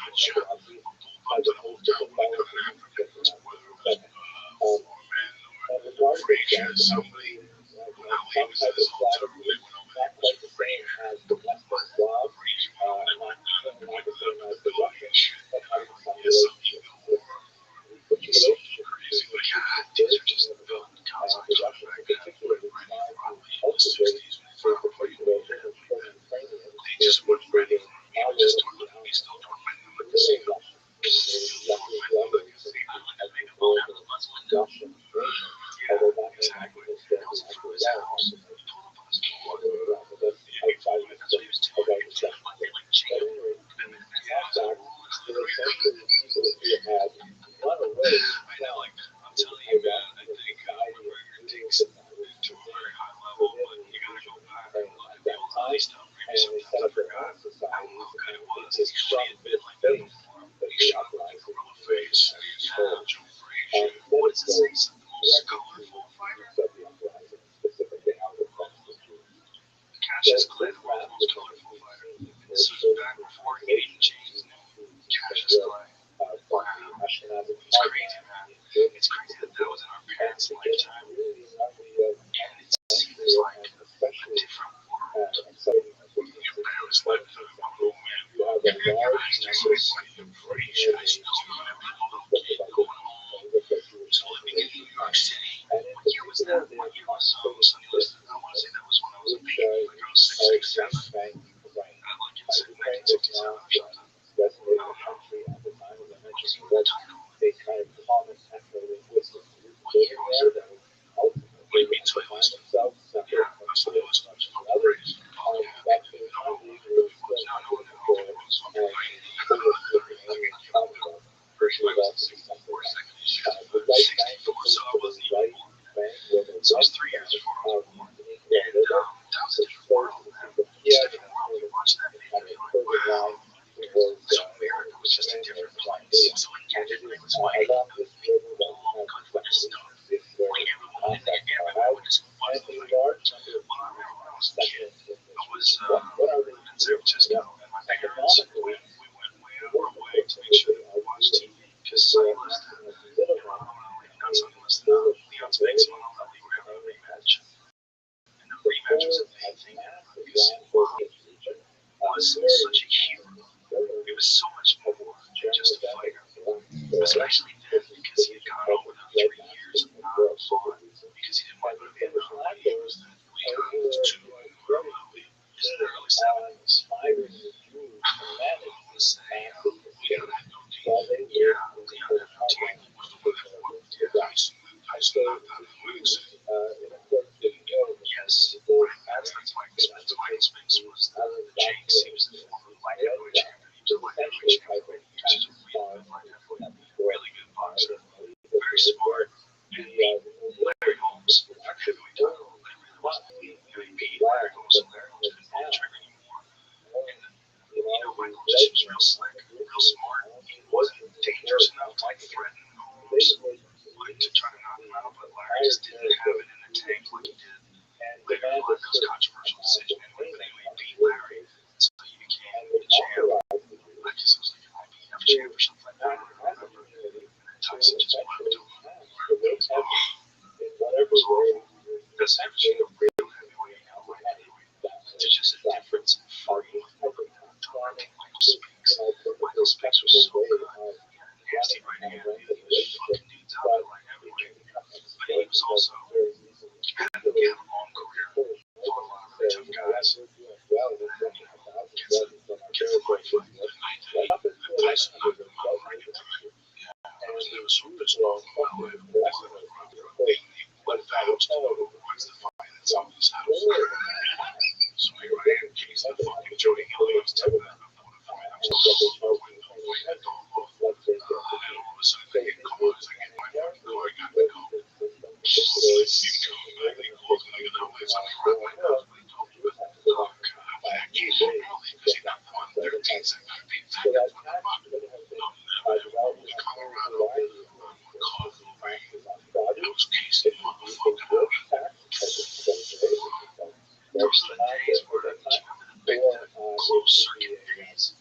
he's still tormenting the casino. Tormenting the casino. And make him go down to the bus window. Yeah, exactly. That was in front of his house. He pulled up on his lawn. Yeah, that's what he was doing. He was taking like jail. Yeah, I know, like, I'm telling you, man, I think McGregor takes it to a very high level, but you gotta go back and look at the old early stuff. Maybe sometimes I forgot how good it was. He had been like that before. He shot with like a gorilla face, and he had Joe Frazier. What does it say? He's the most colorful fighter? Cassius Clay, the world's most colorful fighter. This was back before he even changed his name. Cassius Clay. Wow. It's crazy, man. It's crazy that that was in our parents' lifetime. And it seems like a different world. Your parents' lifetime. Oh, man. I still see Frazier. I still remember the little kid going home to living in New York City. What year was that? What year was Sunny Liston? I want to say that was when I was a baby. Like I was 6, 6, 7. Like in 1967 or something. I don't know. What was even the title? What year was it? What do you mean Sunny Liston? Yeah, Sunny Liston was fucking crazy. Oh, yeah. No one knew who he was. No one knew who he was. Fucking First I was 64, second is 64, so I wasn't even born. So it was 3 years before I was born. And that was a different world, man. It's a different world. You watch that movie and you're like, wow. So America was just a different place. So when Captain Ray was fighting, all good stuff. Like everyone in there, everyone would just watch the fight. Well, I remember when I was a kid, I was in San Francisco, and my parents, we went way out of our way to make sure that we watched TV. Because Sunny Liston, not Sunny Liston, Leon's Banks and Muhammad Ali were having a rematch. And the rematch was amazing because was such a hero. It was so much more than just a fighter. Especially then, because he had gone over the 3 years of not fought because he didn't want to go to Vietnam. He was then we got to Muhammad Ali. This is the early 70s. I want to say Leon had no team. Yeah, Leon had no team. Was the one that fought Tyson knocked out in Atlantic City. Yes, that's Michael Spinks was the Jakes. He was the former light heavyweight champion. He was a light heavyweight champion. He was just a really good light heavyweight. Really good boxer. Very smart. And beat Larry Holmes for the heavyweight title. That really wasn't he beat Larry Holmes, and Larry Holmes didn't pull the trigger anymore. And Michael just was real slick, real smart. He wasn't dangerous enough to like threaten Holmes, like to try to knock him out, but Larry just didn't have it in the tank like he did later on. That was a controversial decision anyway, but anyway, he beat Larry, so he became the champ. I guess it was like an IBF champ or something like that, I don't remember. And then Tyson just whipped him. It was awful. That's never seen a real heavyweight and a light heavyweight. There's just a difference in fighting. Michael Spinks. Michael Spinks was so good. He had a nasty right hand. He was fucking dudes out at light heavyweight. But he was also had a long career. Fought a lot of really tough guys. And gets the money fight. And Tyson knocked him out right into it. Yeah, I was so pissed off about it. He let Valves to know who wants to fight. That's all his house. So he ran in case the fucking Jody Hillians took that before the fight. I'm so waiting that dog off. And all of a sudden they get called. As I get my fucking car, I got to go. He's coming back. He calls me like an hour. It's only right my nose. But he told me, oh God, I can't go early because he knocked him on 13 seconds. 13 seconds. What the fuck? I'm never moving to Colorado. I'm on Colorado Ring. I was casing motherfucking out. Those are the days where, do you remember the big closed circuit days?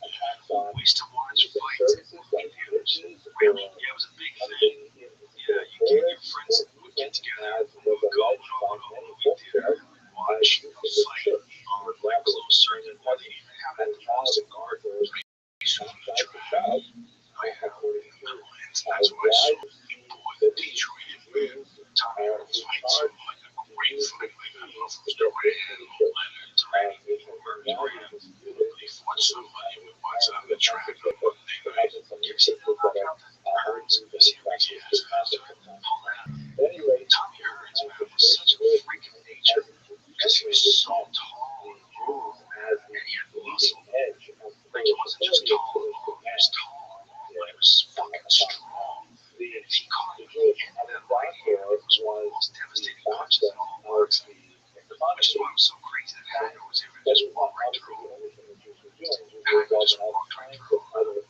We used to watch fights in movie theaters. Really? Yeah, it was a big thing. Yeah, your friends would get together and we would go to a movie theater and we'd watch a fight on like closed circuit, or they even have it at the Boston Garden race on the track. I have millions. That's why I saw Big Boy, the Detroit man. Tommy Earl fights him like a great fight. Like, I don't know if it was Duran or Leonard, Duran, or Duran. They fought somebody. We watched it on the traffic on Monday night. You ever seen them knock out the Hearns? You see Ricky has pull that. Tommy Hearns, man, was such a freak of nature because he was so tall and long, and he had muscle. Like, he wasn't just tall and long, he was tall and long, but he was fucking strong. And if he caught the end of that right hand, it was one of the most devastating punches in all boxing. Which is why it was so crazy that Hagler was able to just walk right through him. Hagler just walked right through him.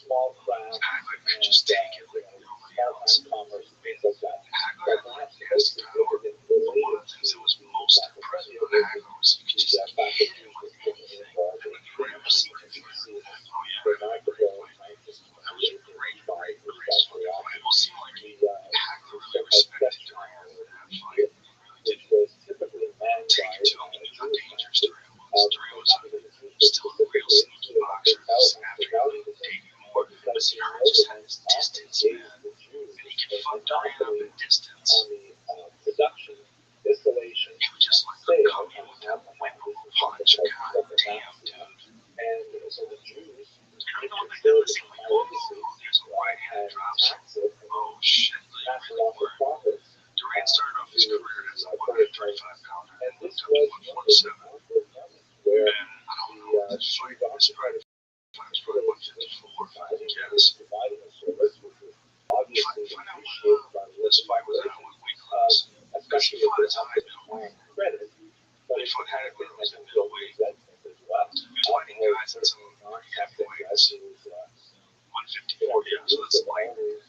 Hagler could just take it like nobody else. Hagler had like nasty power, but one of the things that was most impressive about Hagler was you could just hit him with anything, and when you were able to see him through, oh yeah, that was a great fight. That was a great fight. It will seem like Hagler really respected Duran for that fight. He really did take it to him. He knew how dangerous Duran was. Duran was still a real sneaky boxer after he won Davey Moore, but see, Hearns just had this distance, man, and he could fuck Duran up in distance. He would just like come in with that whip of a punch. God damn, dude. You know what they did? Let's see, like, oh, there's a right hand drops. Oh shit, they really were. Durant started off his career as a 135-pounder and moved up to 147. And I don't know, this fight was probably 154, if I had to guess. Find out what this fight was at, what weight class. Because he fought as high middleweight. But he fought Hagler, who was in middleweight. He was fighting guys at some pretty heavyweights. 154, yeah, so that's light middle.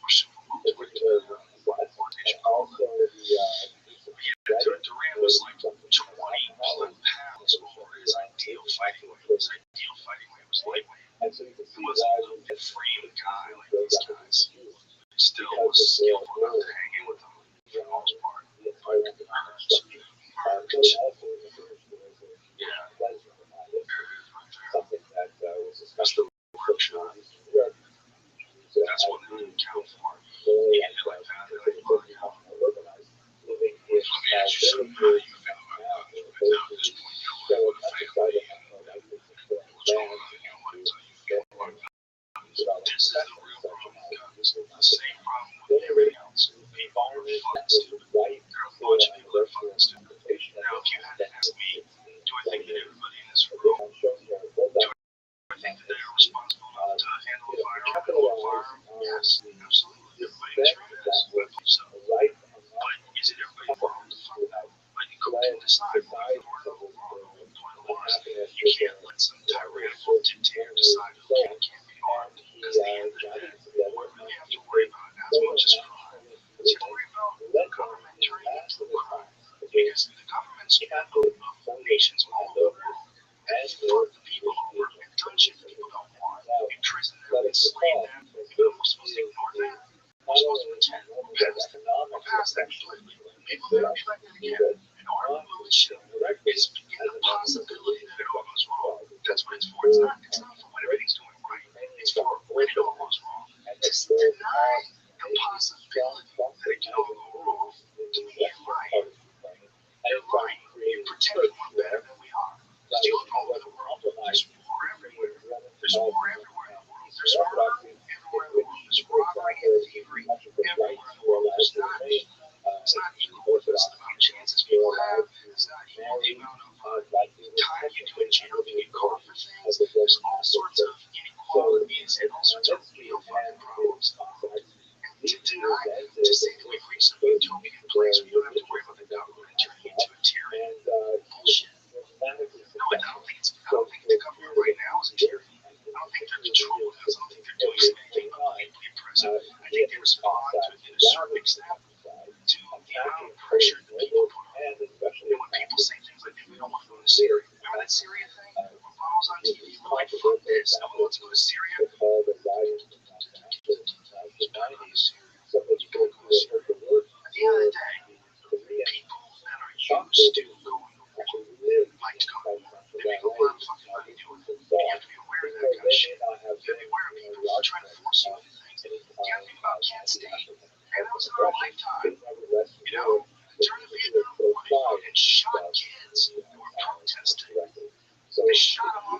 Or super welterweight. Durant was like 20 pounds over his ideal fighting weight. His ideal fighting weight was lightweight. He wasn't a little bit frame guy like these guys. He still was skillful enough to hang in with them for the most part. Yeah. That's the work shot. That's what they didn't count for. You get it like that, they're like, oh, yeah. Let me ask you something. How do you feel about Dodge right now at this point in your life with a family and what's going on in your life? How do you feel about guns? This is the real problem with guns. The same problem with everything else. People are fucking stupid. There are a bunch of people that are fucking stupid. Now, if you had to ask me, do I think that everybody in this room, do I think that they're responsible enough to handle a firearm and hold a firearm? Yes, absolutely. Everybody in this room is. I believe so. But is it everybody in the world to find out? But you can decide whether you're right or wrong. The point of the law is you can't let some tyrannical dictator decide who can and can't be armed. Because at the end of the day, what we really have to worry about as much as crime is you worry about the government turning into a crime. Because the governments of nations all over the world have fucked the people over and done shit that people don't want. Imprisoned them, enslaved them. You know, we're supposed to ignore that. We're supposed to pretend we're past that. We're past that completely. People never be like that again. And our revolution is in the possibility that it all goes wrong. That's what it's for. It's not for when everything's going right. It's for when it all goes wrong. To deny the possibility that it can all go wrong, to me, you're lying. You're lying. You're pretending we're better than we are. Because you look all over the world, there's war everywhere. There's war everywhere in the world. There's murder everywhere in the world. There's robbery and thievery everywhere in the world. It's not equal with the amount of chances people have. It's not equal the amount of time you do in jail if you get caught for things. There's all sorts of inequalities and all sorts of real fucking problems. And to deny, to say that we've reached some utopian place where you don't have to worry about the government turning into a tyranny, bullshit. No, I don't think the government right now is a tyranny. I don't think they're controlling us. I don't think they're doing anything unbelievably impressive. I think they respond to it in a certain extent to the amount of pressure that people put on. And when people say things like, we don't want to go to Syria. Remember that Syria thing? When Obama was on TV, we were like, fuck this. No one wants to go to Syria. You gotta go to Syria. You gotta go to Syria. At the end of the day, people that are used to going to war like to go to war. They make a lot of fucking money doing it. And you have to be aware of that kind of shit. You have to be aware of people who are trying to force you into things. You gotta think about Kent State. And that was in our lifetime. You know, during the Vietnam War, they fucking shot kids who were protesting. They shot them on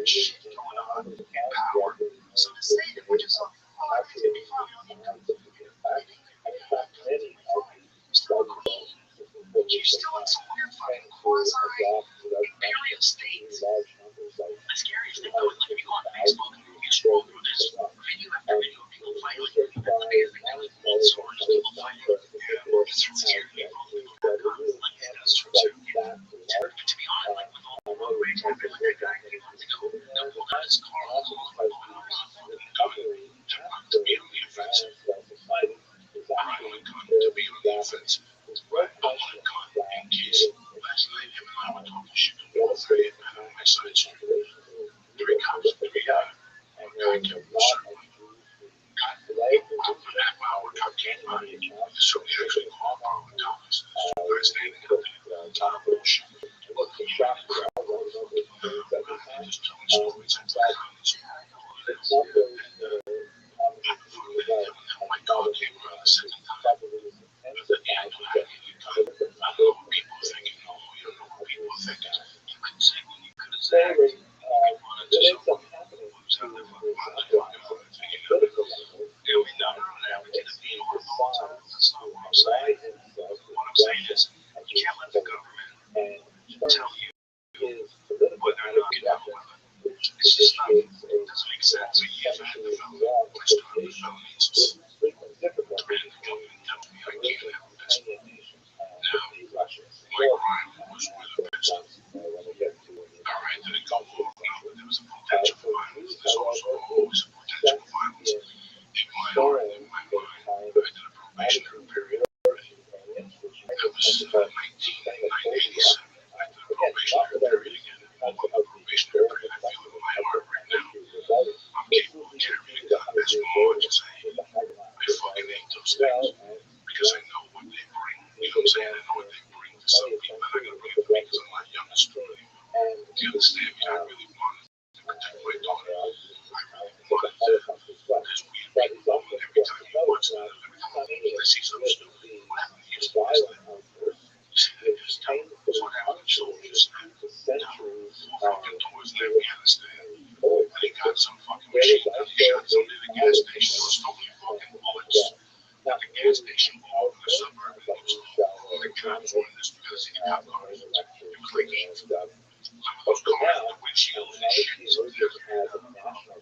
weird shit going on in power. So to say that we're just like, oh, everything's gonna be fine, we don't need guns. You're still a queen. You're still in some weird fucking quasi-imperial state. The scariest thing though is like if you go on Facebook and you scroll through this video after video of people fighting, the biggest thing now is cold swords, people fighting. Yeah, it's scary people with guns. Like, yeah, that's true too. But to be honest, like with all the road rage happening, like that guy, he wants to go pull out his car, pull out a fucking gun to be on the offensive. I want a gun to be on the offensive. I want a gun in case last night him and I were talking shit to Walter and on my side street. Three cops, one guy kept circling. An half-hour cop came by, so he actually called Carl and Thomas. There's two guys standing out there, ton of bullshit. Look, he had a crowd rolling over and just telling stories and guns. My dog came around the second time. At the end, I don't know what people are thinking. No, you don't know what people are thinking. You could say what you could have said. You wanted to someone who's out there fucking thinking of it. Yeah, we know that we did a being all the time. That's not what I'm saying. What I'm saying is, you can't let the government tell you whether or not you have a weapon. It's just not, it doesn't make sense. So you've had the felony, I started the felony, and the government tells me I can't have a pistol. Now, my crime was with a pistol. Alright, did it go long? No, but there was a potential for violence. There's also always a potential for violence. In my heart, in my mind, I did a probationary period. That was 1987. I did a probationary period again. I'm on the probationary period. I feel it in my heart right now. I'm capable of carrying a gun as much as I hate. I fucking hate those things because I know what they bring. You know what I'm saying? I know what they bring to some people, and I gotta bring it to me because I'm not young and stupid anymore. Do you understand me? I really wanted to protect my daughter. I really wanted to. There's weird people, and every time you watch that, every time I see something stupid, what happened to you last night? You see that this time, what happened to soldiers? Now, 4 fucking doors in Afghanistan. And they got some fucking machine gun. They shot somebody at the gas station. There was so many fucking bullets at the gas station all over the suburb. And it was all the cops running this because he got cars. It was like heat. Some of those cars, the windshields and shit. So there's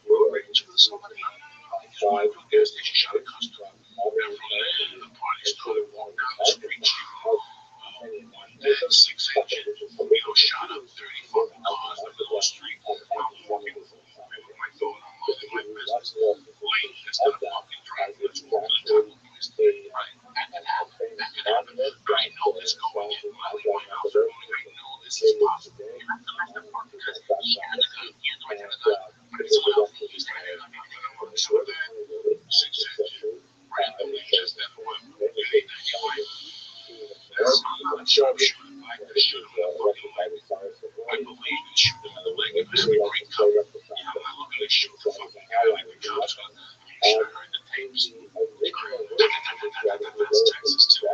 road rage for somebody. He just went to a gas station, shot a customer. And from there, the party started walking down the street shooting. 1.6 engine, shot up 30 fucking cars in the middle of the street. I'm walking with my daughter, I'm minding my business. Late, instead of fucking driving, let's walk to the top of the street. Right? That could happen. That could happen. I know this going in. When I leave my house, I know this is possible. You have to let them work because he had a gun. He had the right to have a gun. But it's someone else who's trying to have a gun. So that 6 engine, randomly just that one. You hate that you like. I'm not a sharpshooter. I could shoot him in the fucking leg. I believe in shooting him in the leg if it's a great cover. I'm not looking to shoot the fucking guy like the cops. I'm sure I heard the tapes. That's Texas too.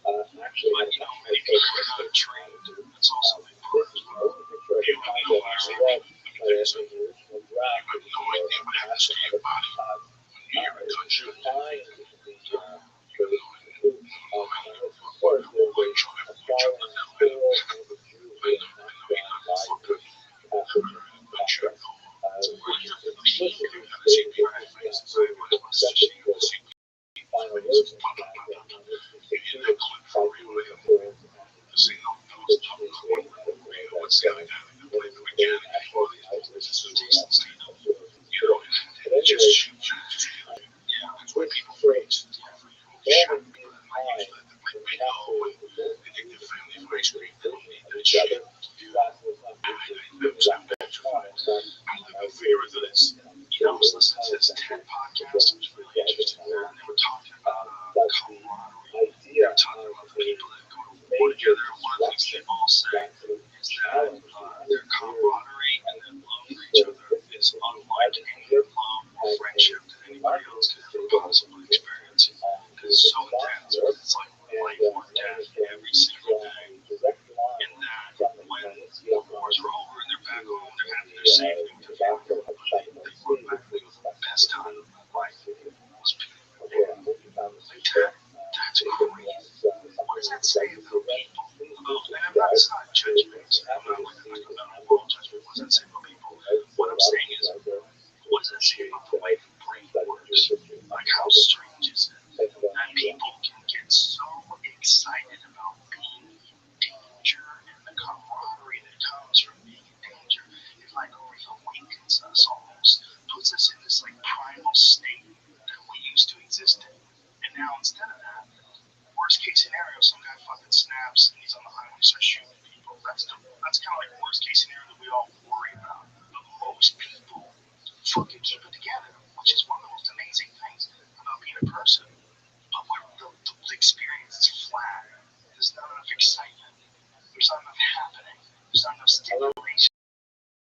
But many people are not trained. That's also a part as well. You have no idea. Let me tell you something. You have no idea what happens to your body when you hear a gunshot. You have no idea. No matter what you try to do, I know you're not gonna fuck up. But you're cool. You gotta see behind faces. I want to see you see people's faces. You need that clip for real. This ain't no stuff. What's the other guy that played the mechanic before this is Jason Statham. You know, it just shoots you. Yeah, that's why people freeze. Sure, people that might use that might be low and they take their family for ice cream. They don't need that shit. That was bad for me. I live in fear of this. You know, I was listening to this TED podcast. It was really interesting. They were talking about camaraderie. They were talking about the people that go to war together. And one of the things they all say is that their camaraderie and their love for each other is unlike any love or friendship that anybody else could ever possibly experience. Because it's so intense. It's like life or death every single day. And that when the wars are over and they're back home, they're happy, they're safe, they're with their family. They look back and they go, the best time of my life was being like that. That's crazy. What does that say about people? And I'm not judging it. I'm not like a moral judgment. What does that say about people? What I'm saying is, what does that say about the way the brain works? Like, how strange is it that people can get so excited about being in danger and the camaraderie that comes from being in danger? It like reawakens us almost, puts us in this like primal state that we used to exist in. And now instead of that, worst case scenario, some guy fucking snaps and he's on the highway and starts shooting people. That's kind of like worst case scenario that we all worry about. But most people fucking keep it together, which is one of the most amazing things about being a person. But where the experience is flat, there's not enough excitement, there's not enough happening, there's not enough stimulation.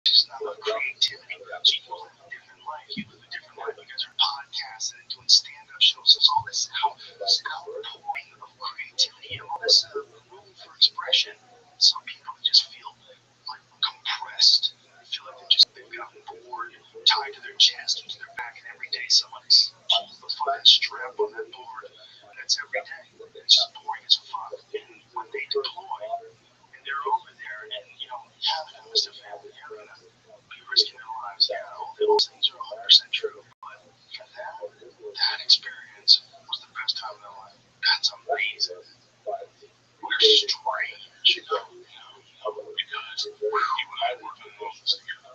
There's not enough creativity. So you live a different life. You live a different life. You guys are podcasting and doing stand-up shows. There's all this outpouring of creativity and all this room for expression. Some people just feel like compressed. They feel like they've gotten bored, tied to their chest or to their back, and every day someone pulls the fucking strap on that board. And that's every day. It's just boring as fuck. And when they deploy, and they're over there, and having a Mr. Family, you're gonna be risking their lives. Yeah, all those things are 100% true. But for them, that experience was the best time of their life. That's amazing. We're strange, because you and I work on an office together.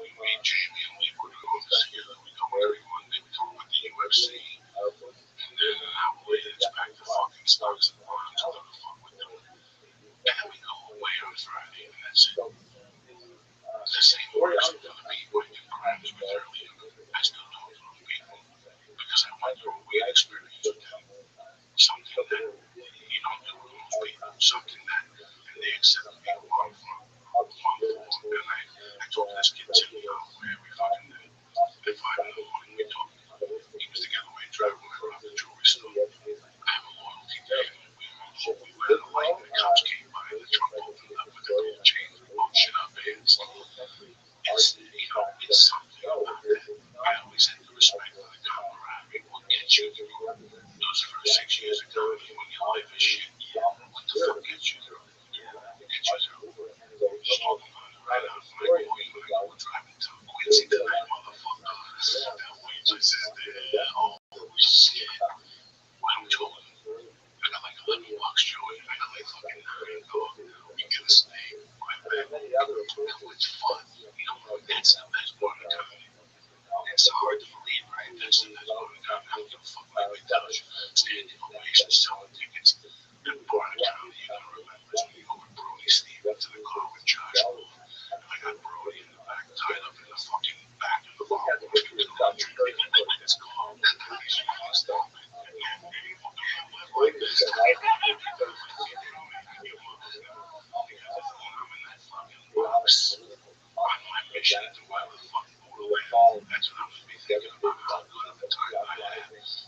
Me and Jamie and Lee work on an office together. We come every Monday, we talk about the UFC, and then an hour later it's back to fucking Sparks and Bonds, whatever the fuck we're doing. And then we go away on Friday, and that's it. The same works for the people in crimes with earlier. I still talk to those people because I went through a weird experience with them. Something that you don't do with most people. Something that and they accepted me one for. And I talked to this kid Tim every fucking day. At 5 in the morning we talked. He was the getaway driver when I robbed the jewelry store. I have a loyalty to him. We were at a light and the cops came by and the trunk opened up with the gold chains and bullshit up hands. It's something about that. I always had the respect for the camaraderie. What gets you through those first 6 years of comedy when you live as shit? Yeah. What the fuck gets you through? It gets you through. Smoking on the right out of my boy when I go driving to Quincy tonight, motherfucker. That waitress is there. Oh shit. What I'm talking. I got like $11, Joey. I got like fucking $9. We get a steak, right back. It's fun. That's the best part of comedy. It's hard to believe, right? That's the best part of comedy. I don't give a fuck what anybody tells you. Standing ovations, selling tickets. That part of comedy you gotta remember is when you go with Brody Steve into the car with Josh Wolf. I got Brody in the back, tied up in the fucking back of the car. It's called. Stop it. Like this. I'm in that fucking box. On my mission to wild the fucking borderland. That's what I was thinking about how good of a time I had. It's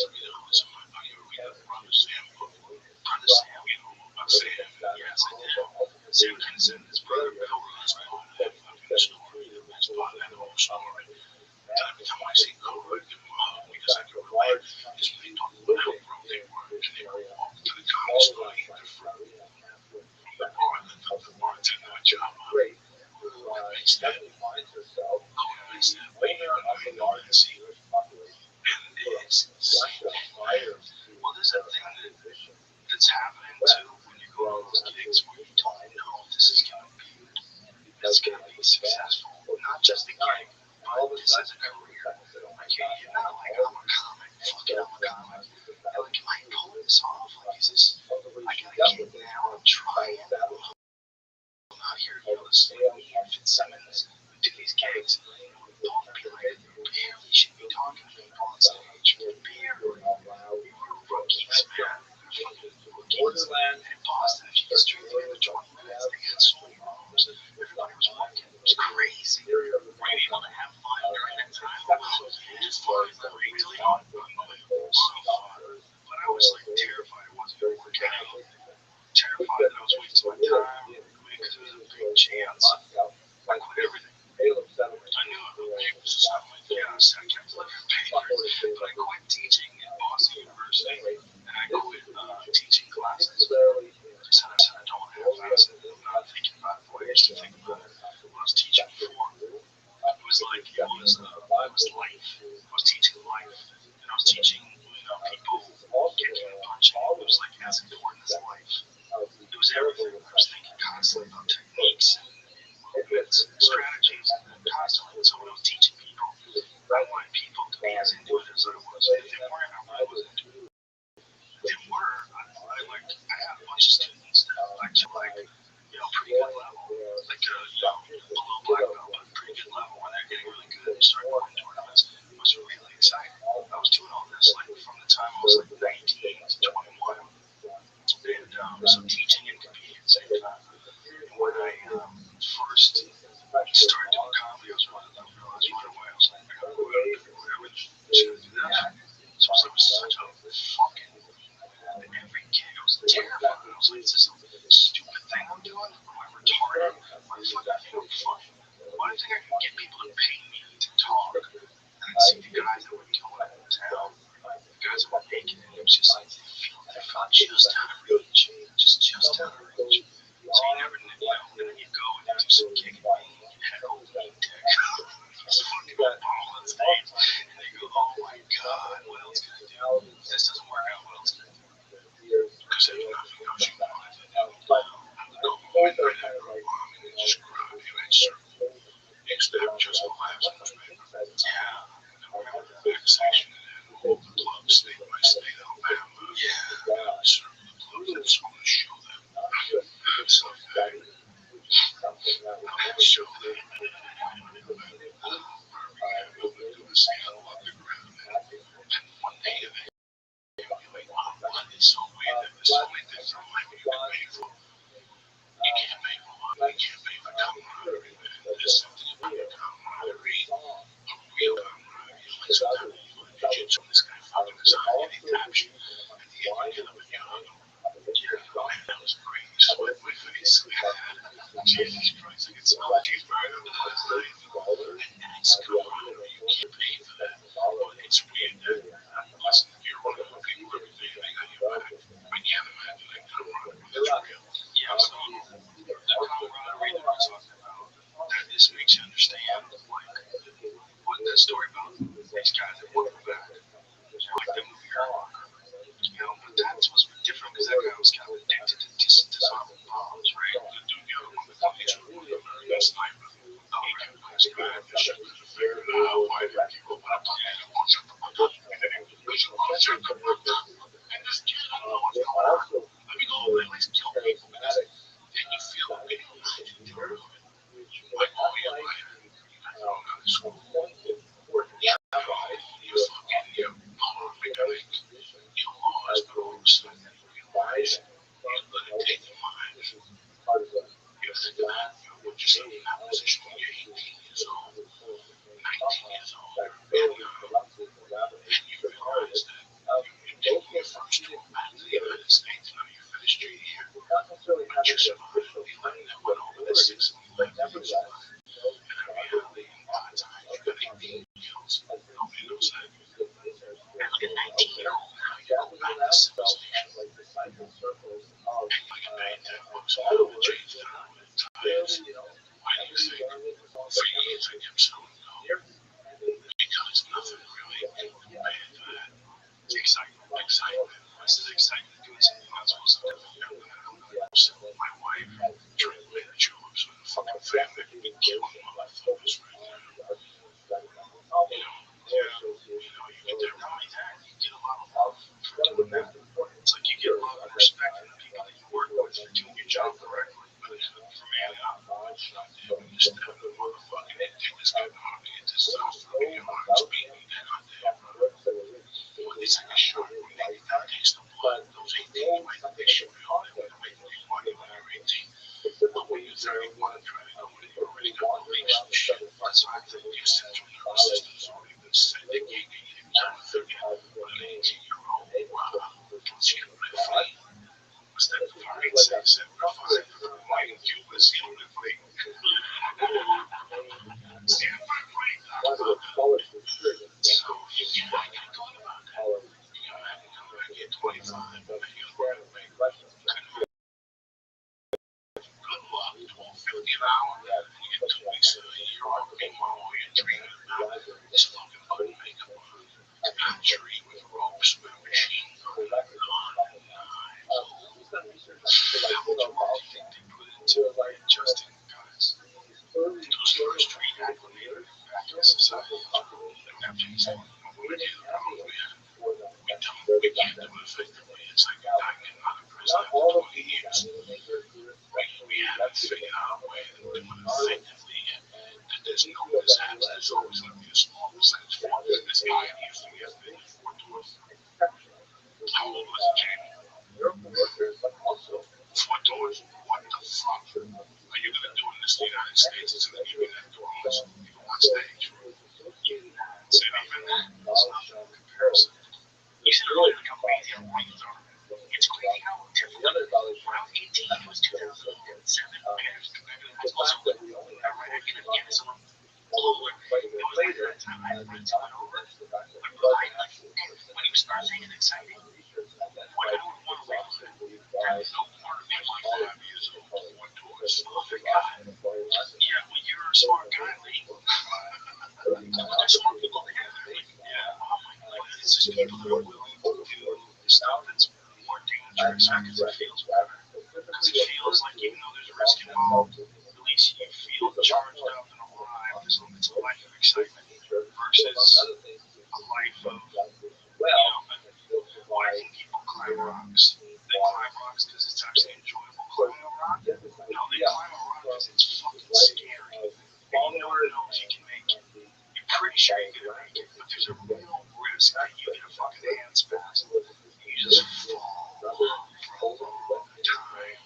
you read the Brother Sam book. Brother Sam, about Sam. Yes, I did. Sam Kinison, his brother Bill runs that fucking story. That's part of that whole story. And every time I see Cobra, I give him a hug because I can relate. Is when they talk about how broke they were and they were walking to the comedy store eating their fruit. The bartender at job. Makes that way you're and see. And it's well, there's a thing that's happening too when you go to those gigs where you don't know this is gonna be successful. Not just a gig, but this is a career. Like you're not like I'm a comic, fucking I'm a comic. You're like, am I pulling this off? Like, is this? I got a gig now. I'm trying. I'm out here, listening to me and Fitzsimmons do these gigs. Don't be like, barely should be talking to people on stage. Barely. We were rookies, man. Rookies. And in Boston, if you get straight together 20 minutes, they had so many rooms. Everybody was working. It was crazy. Were you able to have fun during that time? It's fun. Really fun. So fun. But I was like terrified it wasn't going to work out. Terrified that I was wasting my time because it was a big chance. used to think about it when I was teaching before. It was like it was life. I was teaching life, and I was teaching people kicking and punching. It was like as important as life. It was everything. I was thinking constantly about techniques and movements and strategies, and constantly. So when I was teaching people, I wanted people to be as into it as I was. And if they weren't, I really wasn't into it. If they were, I had a bunch of students that pretty good level, below black belt, but pretty good level, and they're getting really good and starting to win tournaments. It was really exciting. I was doing all this from the time I was 19 to 21, and so teaching and competing at the same time. And when I first started doing comedy, I realized right away, I was like, I gotta go out and do whatever. I'm just gonna do this. So it was such a fucking every gig, I was terrified. I was like, is this a stupid thing I'm doing? Am I retarded? Why the fuck do I think I'm funny? Why do you think I can get people to pay me to talk? And I'd see the guys that were killing it in town, the guys that were making it. It was just like they felt just out of reach, just out of reach. So you never, and then you go and you do some gig and you heckle me dick. Just fucking ball on stage, and they go, oh my god, what else can I do? If this doesn't work out, what else can I do? Because there's nothing else you wanted to do. Go home and write out your mom and just grab you and circle. Except just the last newspaper. Yeah. I remember the back section and all the clubs, state by state, Alabama. Yeah. Circle the clubs. I just want to show them. So I want to show them. I'm going to do a Seattle underground. And one day they like, what is so weird that there's so many things in life you can pay for. You can't pay for love, you can't pay for camaraderie, man. There's something about the camaraderie, a real camaraderie. Like sometimes you go to jiu-jitsu and this guy fucking is on and he taps you. At the end you get up and you hug him. Yeah, man, that was great. You sweat my face. Jesus Christ, I could smell the cheeseburger last night. And it's camaraderie, you can't pay for that. But it's weird that, listen, you're one of the people every day, they got your back. I can't imagine that camaraderie. That's real. Yeah, so the camaraderie that we're talking about, that just makes you understand, like, what that story about these guys that want to go back. Like the movie Rocker. But that was different because that guy was kind of addicted to disarming bombs, right? The other one, the police were one of the American sniper. He kept going back and shit to figure it out. Why did people want to play it? And then he was like, and this kid, I don't know what's going on. Let me go over and at least kill people because then you feel a bit like you're like, oh yeah, right. You got thrown out of school. Yeah, you fucking, you lost, but all of a sudden you realize you let it take your mind. You think of that, you're just in that position when you're 18 years old, 19 years old, and you realize that you're taking your first tour back to the United States. Now you finished your year, but you survived the 11 that went over the 6 and 11 you survived. And in reality, in God's eyes, you got 18 kills. Nobody knows that. And look at 19-year-old now, you go back to civilization. And you can pay 10 bucks an hour to change the tires. Why do you think? For years I kept selling gold. Because nothing really paid for that. Excitement. This is excitement doing something not supposed to do. I'm gonna sell my wife, trying to play the tulips with a fucking family. Be killing motherfuckers right now. You get that money there, you get a lot of love for doing that. It's like you get love and respect from the people that you work with for doing your job correctly. But for me, I'm just having a motherfucking take this guy behind me, get this stuff from me, your heart's beating, they're not there, bro. It's like a shark when they taste the blood. Those 18, you might think they shoot you all, they want to make money when you're 18. But when you're 31 and trying to go in, you already got beliefs and shit. That's why I think your central nervous system's already been set. They gave you but an 18-year-old, once you can live free, what's that fucking say? Sacrifice why you do this, you live free. Stand by free, so you can I get thought about that. You gotta have to come back at 25, and you're gonna make good luck, $12.50 an hour. society is wrong. Like Neptune's like, what we do wrong, we can't do it effectively. It's like I cannot impress that for 20 years. We haven't figured out a way to do it effectively yet. That there's no mishaps. There's always going to be a small percentage for this idea thing has been for doors. How old was it, Jamie? 4 doors? What the fuck? Are you going to do it in the United States? It's going to give you that door unless you go on stage. So even that is nothing in comparison. You said earlier like how crazy how long those are. It's crazy how different. When I was 18, it was 2007. I got to high school, so I read it again. So it was like that time I had friends who went over. When you start saying it's exciting, what I would want to live with it. There's no part of me like 5 years old. What doors? Oh my God. Yeah, well, you're a smart guy, Lee. There's smart people there. Yeah. Oh my God. It's just people that are willing to do the stuff that's more dangerous because it feels better. Because it feels like even though there's risk involved, at least you feel charged up and alive. It's a life of excitement versus a life of, why think people climb rocks? They climb rocks because it's actually enjoyable climbing a rock? No, they climb a rock because it's fucking scary. And no one knows you can make it. You're pretty sure you're gonna make it, but there's a real risk that you get a fucking hand spasm. You just fall for a long time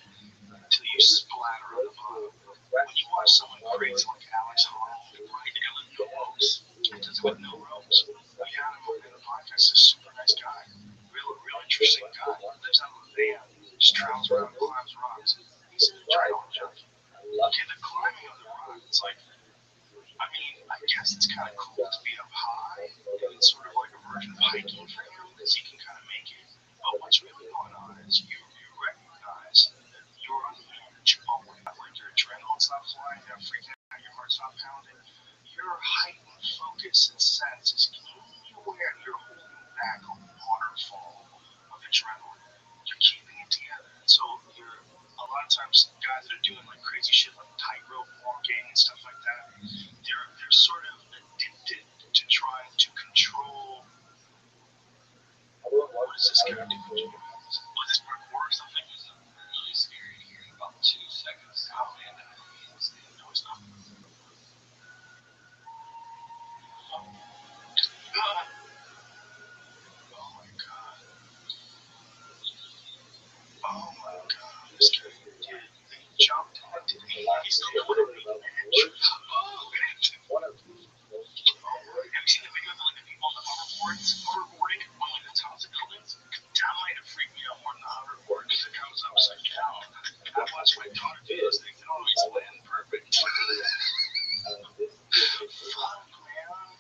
until you splatter on the bottom. When you watch someone crazy like Alex Honnold ride Ellen no ropes, it does it with no ropes. We had him on the podcast. He's a super nice guy, real interesting guy. Lives out of a van, just travels around, climbs rocks. He's an adrenaline junkie. Okay, the climbing of the rock, it's like, I mean, I guess it's kind of cool to be up high, and it's sort of like a version of hiking for you, because you can kind of make it. But what's really going on is you recognize that you're on the edge of like your adrenaline's not flying, you're not freaking out, your heart's not pounding. Your heightened focus and sense is keenly aware that you're holding back a waterfall of adrenaline. You're keeping it together. And so you're a lot of times guys that are doing like crazy shit like tightrope walking and stuff like that, they're sort of addicted to trying to control what is this guy doing? Well, this part works. I think it's really scary to hear in about 2 seconds. Oh man, no, it's not. Oh my god. Oh my god, this guy did. They jumped into the he's still doing it. Oh, have you seen the video of like the people on the hoverboarding on like the tops of buildings? That might have freaked me out more than the hoverboard because it comes upside down. I watched my daughter do those things and always land perfect. Fuck, man.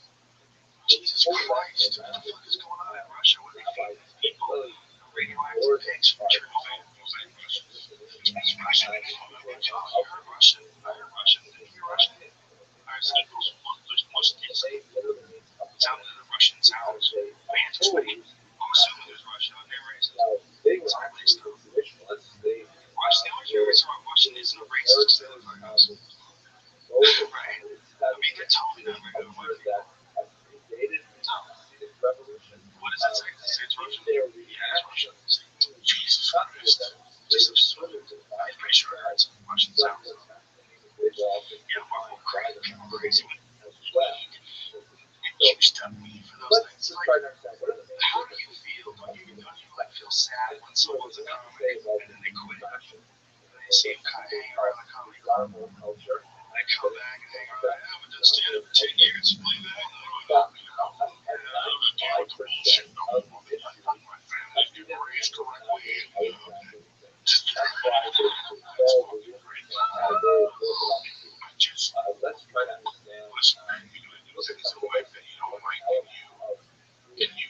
Jesus Christ. What the fuck is going on in Russia? What are they feeding these people? Radioactive pigs from Chernobyl. It's Russian. You heard Russian. I heard Russian. Did you hear Russian? Ours equals most things. It sounded the Russian sounds. My hands are sweaty. I'm assuming there's Russian on their races. It's all based on Russian. The only reason why Russian isn't a racist because they look like us. Right. I mean, they're totally not regular white people. What does it say? Does it say it's Russian? Yeah, it's Russian. Jesus Christ. Just absurd. I'm pretty sure I heard some Russian sounds. Yeah, Marvel crazy with weed. You stop weed for those things. Like, how do you feel? Don't you like feel sad when someone's a comic and then they quit? And they see him kind of hang around the comedy club. And they come back and hang around. I haven't done stand up for 10 years. Believe that? Listen, man, you know, there's a wife that you don't like and you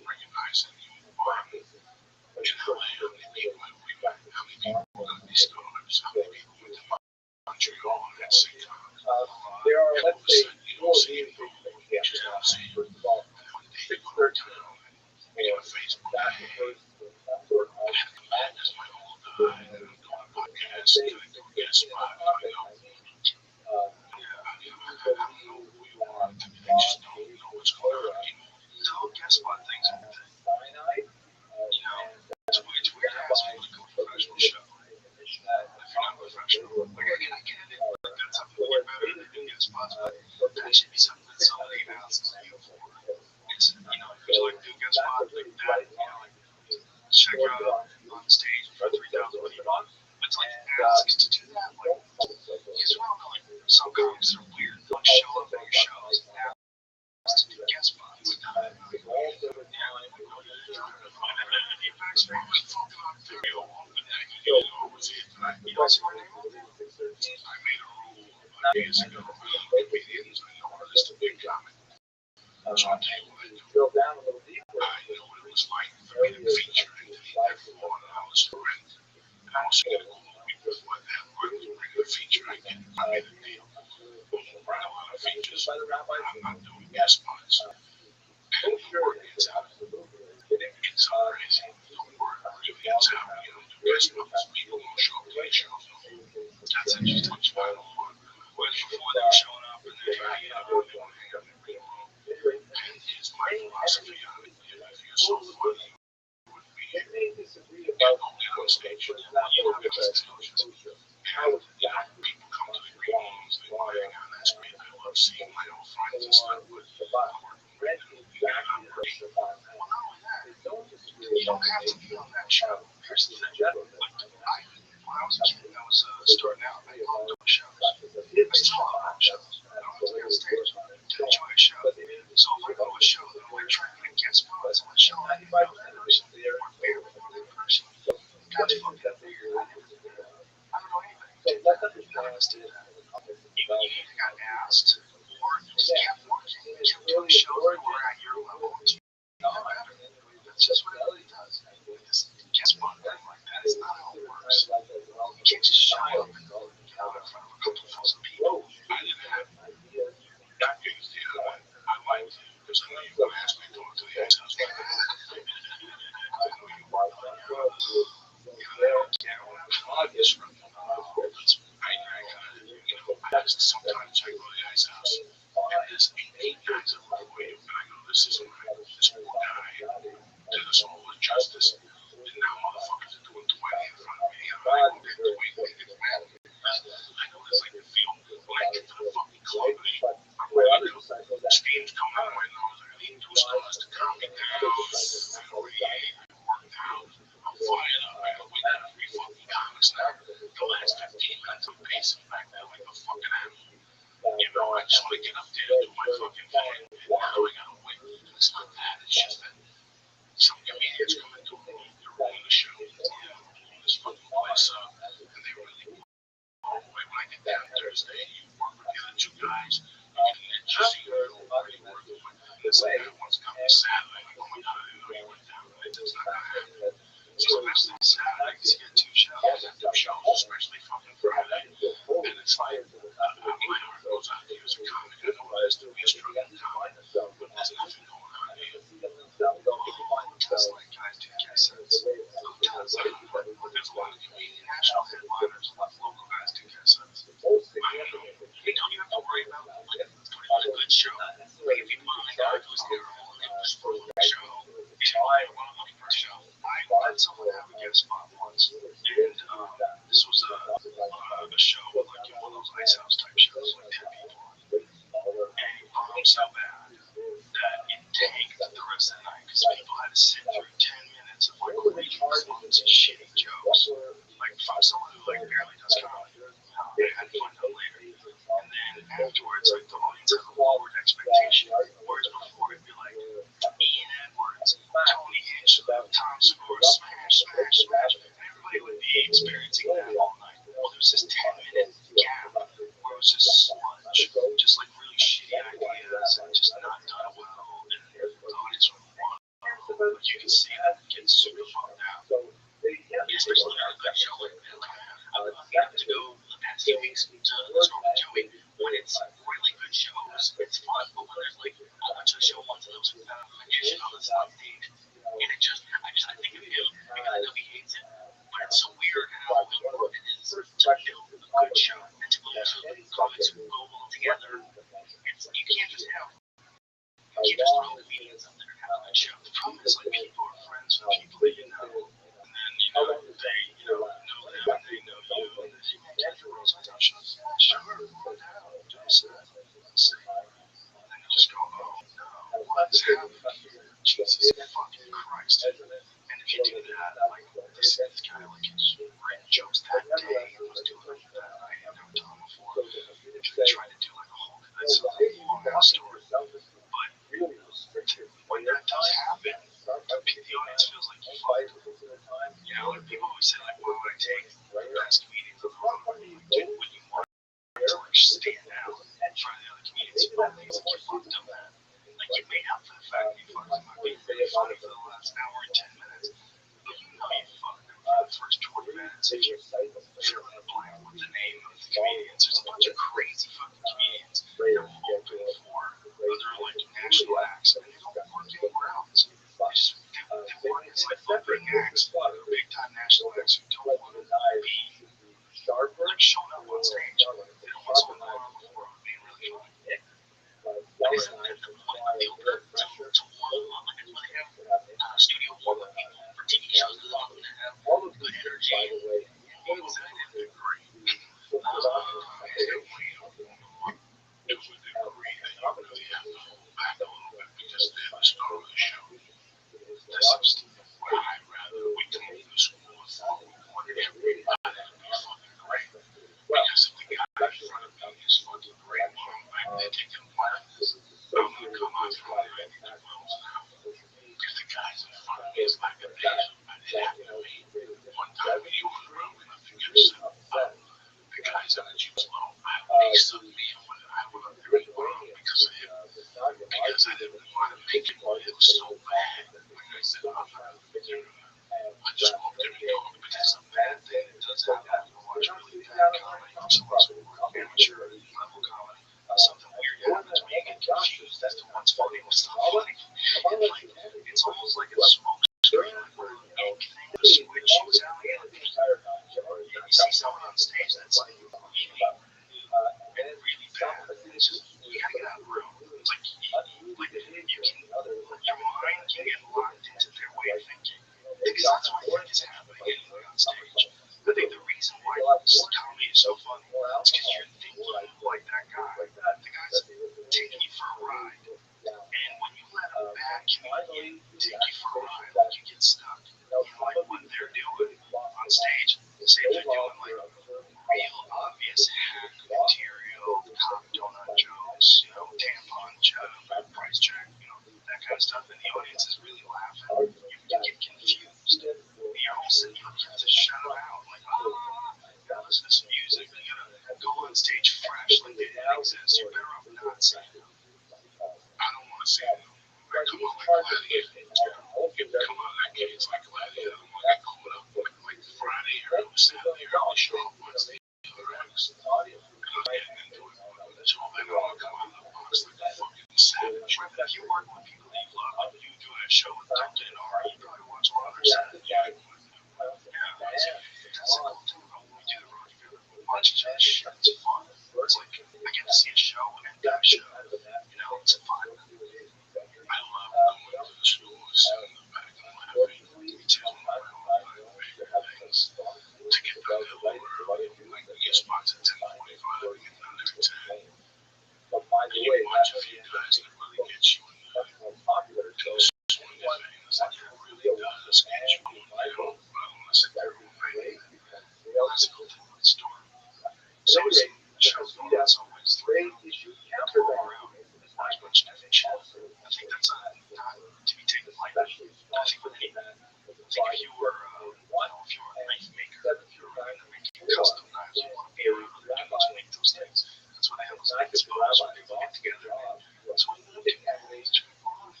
recognize that you are. And how many people have we met? How many people got these scars? How many people went to Montreal at that same time? And all of a sudden, you don't see any people. You just don't see them. And then one day you go to town and you have a Facebook page. Man, that's my old guy. And I'm doing a podcast. Can I go get a spot? And I go, yeah, Like, I get it. Like, that's something to get better and get spots, but that should be something that somebody asks you for. It's, you know, if you like do guest spot like that, you know, like check you out on the stage for 3,000 people. But to like ask to do that, like, because we all know, like, some comics are weird. They'll show up at your shows and ask to do guest spots. You know, see what I mean? I made a rule years ago. Comedians, I know artists to big comic. So I'll tell you what I do. I know what it was like for me to feature Anthony Therefore on Hollis to Rent. And I also get a cool week before that where I was bringing a feature. I made a deal. Boom, right, a lot of features. I'm not doing guest spots. And the word gets out. It's so crazy. The word really gets out. You know, do guest spots. People won't show up to your shows. That's interesting. Which I don't want. Whereas before they were showing up and they're trying to get up and they want to hang out in the green room. And here's my philosophy on it. If you're so funny, you wouldn't be here. You go get on stage. You go get the explosions. And, you know, people come to the green rooms. They want to hang out. That's great. I love seeing my old friends and stuff. But I'm working with them. I'm working. Well, not only that, you don't have to be on that show. Here's the thing. Like, when I was a kid, I was starting out. I loved doing shows. I still love doing shows. I want to be on stage to enjoy a show. So if I go to a show that I'm like trying to get guest spots on a show, I didn't know that person or barely know that person. That's fucking weird. I don't know anything. None of us did that. You either got asked or you just kept working. You kept doing shows that were at your level until you got better. That's just what everybody does. This guest spot thing like that is not how it works. You can't just show up and get out in front of a couple thousand people. I didn't have that biggest deal. I liked it because I know you were going to ask me to go to the X-House. I know you were. Yeah, when I was on this run, I kind of, you know, sometimes I go to the Ice House and there's 18 guys that look away and I go, this isn't right. This poor guy did us all injustice. And now motherfuckers are doing 20 in front of me. And I go get 20 and get mad. I know it's like the feel when I get to the fucking club and I'm ready to go. Steam's coming out of my nose. I need two stars to calm me down. I already ate. I worked out. I'm fired up. I gotta wait for 3 fucking comics now. The last 15 minutes I'm pacing back there like a fucking animal. You know, I just want to get up there and do my fucking thing. And now I gotta wait. It's not that. It's just that some comedians come into a room, they're running the show, you know, blowing this fucking place up, and they really blow away. When I get down Thursday, you work with the other 2 guys, you get an itch, you see who you're already working with, and it's like that one's coming Saturday, like, oh my god, I didn't know you went down, and it's not gonna happen. So especially Saturday, because you get 2 shows, and 2 shows, especially fucking Friday, and it's like, my heart goes out to you as a comic. I know it has to be a struggling comic, but there's nothing going on here. Just like guys do guest sets. Who does that? There's a lot of comedian national headliners, a lot of local guys do guest sets. I don't know. You don't have to worry about like putting on a good show. Like if you put on a guy who's there and it was for a show, you know, I'm looking for a show. I let someone have a guest spot once, and this was a show like one of those Ice House type shows, like 10 people on it. And he bombed so bad that it tanked the rest of the night because people had to sit through 10 minutes of like regional clubs and shitty jokes, like from someone who like barely does comedy. They had to find out later. And then afterwards, like the audience had a lowered expectation, whereas before it'd be like Ian Edwards, Tony Hinch, Tom Segura, smash, smash, smash, and everybody would be experiencing that all night. Well, there was this 10-minute gap where it was just sludge, just like really shitty ideas and just not done well, and the audience would want to, like you can see them get super fucked out. Especially on a good show like that. Like, I've had to go the past few weeks to this one with Joey when it's really good shows. It's fun, but when there's like, I went to a show once and there was a magician on the stage, and I think of him because I know he hates it, but it's so weird how important it is to build a good show and to build two comics who go well together. You can't just have, you can't just throw comedians up there and have a good show. The problem is like people are friends with people that you know. And then, they know them and they know you, and then you make it girls with touch us. Sure, go down, do a set, see. And then you just go, oh no, what is happening here? Jesus fucking Christ. And if you do that, like this guy, like he's writing jokes that day and was doing it that night, I've never done before. If you try to do like a whole, that's a long ass story. But when that does happen, the audience feels like you fucked them. You know, and people always say like, why would I take the best comedians of the room? Dude, when you want to like stand out in front of the other comedians, you know, it's like you fucked them, man. Like you made up for the fact that you fucked them by being really funny for the last hour and 10 minutes. But you know you fucked them for the first 20 minutes if you fill in the blank with the name of the comedians. There's a bunch of crazy fucking comedians that will open for other like national acts and they don't work anywhere else. They want it's like opening acts, big time national acts who don't want to be like showing up on stage. They don't want someone going on the floor being really funny. Like isn't that the point of the opener to warm up and let him studio warm up people for TV shows that love to have good energy and things that I didn't agree. It would agree that you really have to hold back a little bit because they're the star of the show. This is why I'd rather we come to the school of thought we wanted everybody to be fucking great. Because if the guy in front of me is fucking great while I'm back there taking classes, I'm gonna come out from there and get 12 an hour. If the guys in front of me is like a patient, I didn't have to be. One time when you were around, when I figured out the guys on the juice low, he sucked me in when I went up there and wrong because of him. Because I didn't want to make it, it was so bad. Like I said, I'm not gonna be there. I just go up there and go, but that's a bad thing. It does happen. You watch really bad comedy from someone who's more amateur level comedy. Something weird happens when you get confused as to what's funny and what's not funny. And like, it's almost like a smoke screen, like where ink thing, the switch is out here. You see someone on stage that's like really bad. It's just, you gotta get out of the room. It's like, you can, your mind can get locked into their way of thinking. Because that's what I think is happening anyway on stage. I think the reason why comedy is so funny is because you're thinking like that guy. The guy's taking you for a ride. And when you let a bad comedian take you for a ride, like you get stuck. You know, like what they're doing on stage. Say if they're doing like real obvious hack material, cock donut jokes, you know, tampon joke, price check, you know, that kind of stuff, and the audience is really laughing. You get confused. You're all sitting, you have to shut them out. Like, you gotta listen to some music. You gotta go on stage fresh, like they didn't exist. You're better off not saying them. I don't want to say it. I come on like Gladiator. Come on that case like Gladiator. I'm gonna get caught up like Friday or Saturday early show up Wednesday other acts. And I'm getting into it. But it's all they want to come out of the box like a fucking savage. Right, but if you work with people that you love, you doing a show with Duncan and Ari, you probably watch one other set. Yeah, that's the cool thing about when we do the road together. We watch each other's shit. It's fun. It's like I get to see a show and that show. You know, it's fun. I love going to the schools, sitting in the back and laughing. It's one of my favorite things. To get back there a little early, like we get spots at 10:45, we get down there at 10. And you watch a few guys that really get you in the swing of things, and it really does get you going down. I don't want to sit there all night. Well, that's a cool thing about the story. So it's shows going on so much through. You can go around and watch a bunch of different shit. I think that's not to be taken lightly. I think with any, I think if you were, if you were a knife maker, if you were making custom knives, you want to be around other dudes who make those things. That's why they have those big expos where people get together. That's what you do. It's just go on.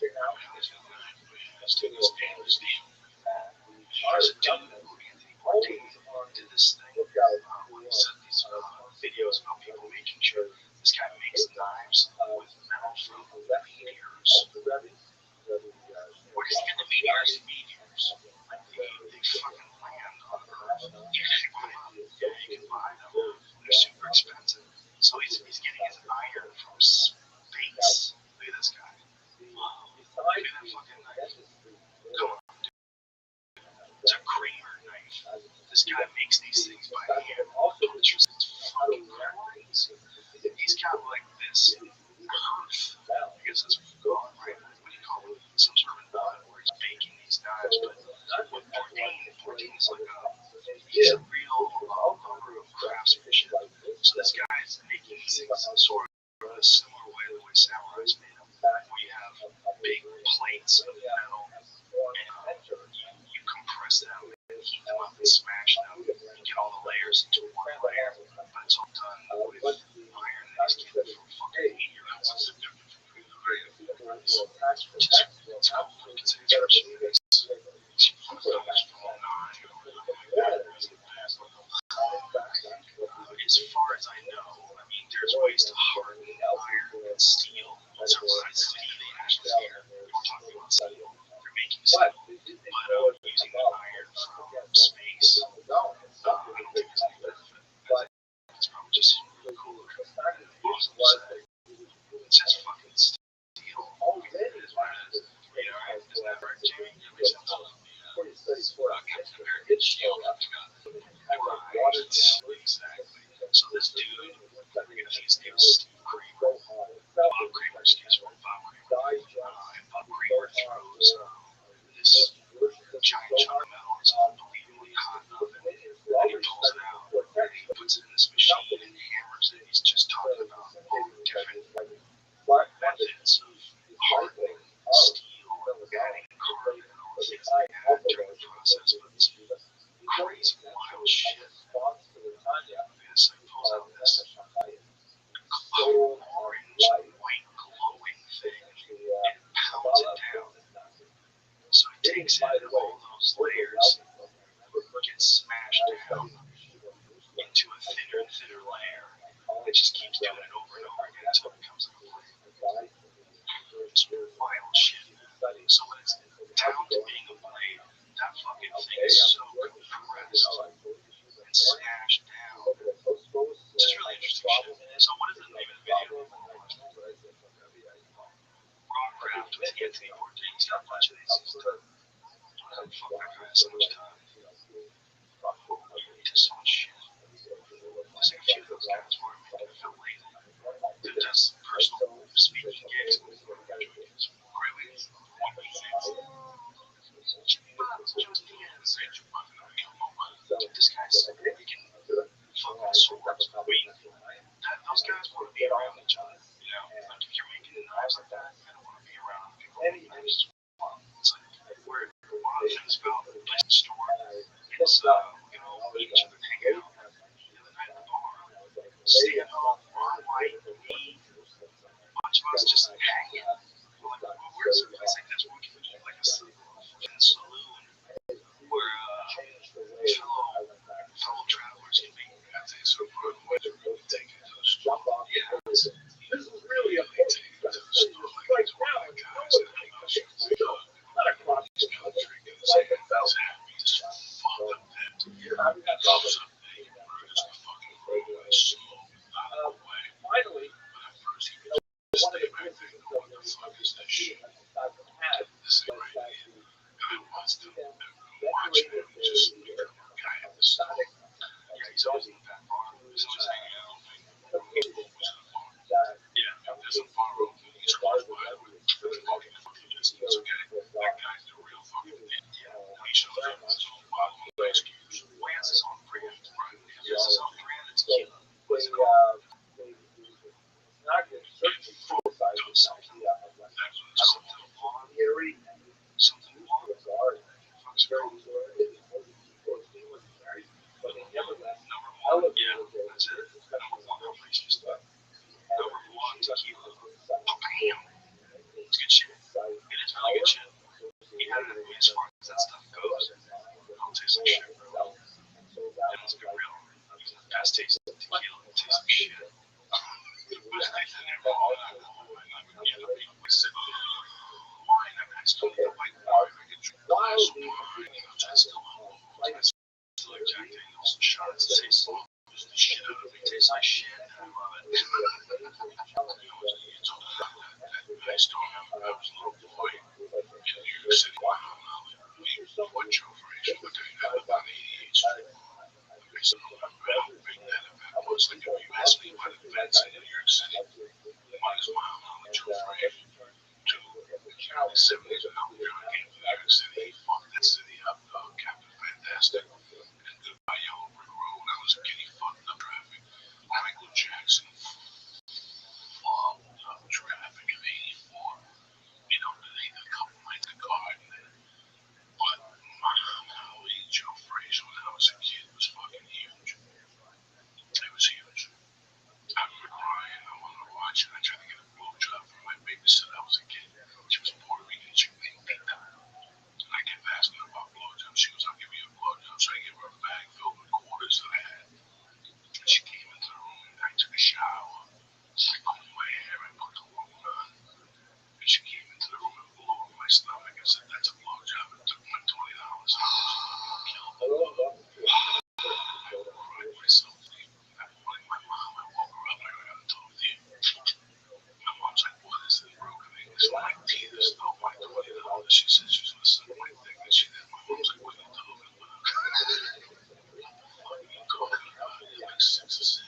Let's do this game, this deal. There's a dude, Anthony Bourdain, did this thing when he said these videos about people making sure this guy makes knives with metal from meteors. Where does he get the meteors? Like they fucking land on Earth. You can buy them. Yeah, you can buy them. They're super expensive. So he's getting his iron from space. Look at this guy. Look at that fucking knife. Come on. It's a Kramer knife. This guy makes these things by hand. It's he's got like this hearth, I guess that's what you call it, right? What do you call it? Some sort of oven where he's baking these knives. But with Bourdain is like he's a real lover of craftsmanship. So this guy is making these things in sort of a similar way to the way samurais made them, where you have big plates of metal and you compress them and heat them up and smash them. You get all the layers into one layer, but it's all done with iron that he's getting from fucking 8 ounces of different it's cool because it's as far as I know, I mean, there's ways to harden iron and steel. So I see the actions here. We're talking about steel. They're making steel, but using the iron from space. I don't think it's any benefit. I think it's probably just really cool. Awesome to say. It's just fucking steel. It is what it is. You know, right? Isn't that right, Jamie? That makes sense. Captain America's shield. Right. Exactly. So this dude, I think his name is Steve Kramer. Bob Kramer, excuse me. Bob Kramer. And Bob Kramer throws this giant chunk of metal. It's unbelievably hot oven. And he pulls it out. And he puts it in this machine and hammers it. He's just talking about all the different methods of hardening steel and adding carbon and all the things that they have during the process. But it's crazy, wild shit. So he pulls out this orange, white, glowing thing and pounds it down. So he takes it and all those layers get smashed down into a thinner and thinner layer. It just keeps doing it over and over again until it becomes like a blade. It's wild shit, man. So when it's down to being a blade, that fucking thing is so compressed and smashed down. It's just really interesting shit. So what is the name of the video? Rockcraft with Anthony Bourdain. He's got a bunch of these. He's done. Fuck, that guy has so much time. He does so much shit. There's like a few of those guys where I'm making a film lately that does personal speaking gigs and great ways. This guy's making fucking swords. I mean, those guys want to be around each other. You know, like if you're making knives like that, you don't want to be around people with knives. It's like one of the things about the place in the store is we can all meet each other and hang out. The other night at the bar, staying home, Ron White, me, a bunch of us just hanging. We're like, well, where's a place like this where we can meet like a saloon where fellow travelers can meet? I think so. What they're really taking to the store. Yeah, this is really a big thing to the store. Like it's one of the guys that hang out here. He's country and his hand's happy. Just fuck up that. And all of a sudden, they just fucking roll and slow out of the way. But at first, he would just stay back there. What the fuck is this shit? This thing right here. I watched him and watching him just become a guy at the store. Yeah, he's always in the back bar. He's always hanging out. He's always in the bar. Yeah, there's a bar open. He's close by. We're walking in fucking distance, okay? That guy's the real fucking thing. Yeah, when he shows up with his own bottle of ice cubes. Well, he has his own brand, right? He has his own brand of tequila. What's it called? Something long. Something long. Fuck's it called? Number one, yeah, that's it. Number one, how please just number one tequila. Bam! It's good shit. It is really good shit. Yeah, I mean, as far as that stuff goes, I'll taste like shit, bro. Yeah, let's be real. The best tasting tequila tastes like shit. The best tasting alcohol. Wine, I still need to like wine. I can drink glass of wine. You know, I still like Jack Daniels and shots. It tastes the shit out of me. It tastes like shit. I love it. I still have I was a little boy in New York City. What Joe Frazier, what they have about ADHD. I said, how big that event was, like a US asleep by the fence in New York City. Money's mom on the Joe Frey to the 70s and how John came to New York City. He fucked that city up, Captain Fantastic. And goodbye Yellow Brick Road. I was getting fucked up traffic. Michael Jackson fogged up traffic in 84. You know, they did a couple nights in the garden. But my Howie Joe Frazier when I was a kid was fucking huge. It was huge. I remember crying. I wanted to watch it. I tried to get a blowjob from my babysitter. I was a kid. She was Puerto Rican. She named Tita. And I kept asking her about blowjobs. She was, I'll give you a blowjob. So I gave her a bag filled with quarters that I had. And she came into the room and I took a shower. I combed my hair and put the cologne on. And she came into the room and blew on my stomach and said, that's a blowjob. And took my $20. Killed her. I cried myself to sleep. That morning, my mom, I woke her up. I got to talk to you. My mom's like, what is this broken English? My teeth stole my $20. She said she was going to suck my dick. And she did. My mom's like, what are you talking about? What the fuck are you talking about? You're like 6 or 7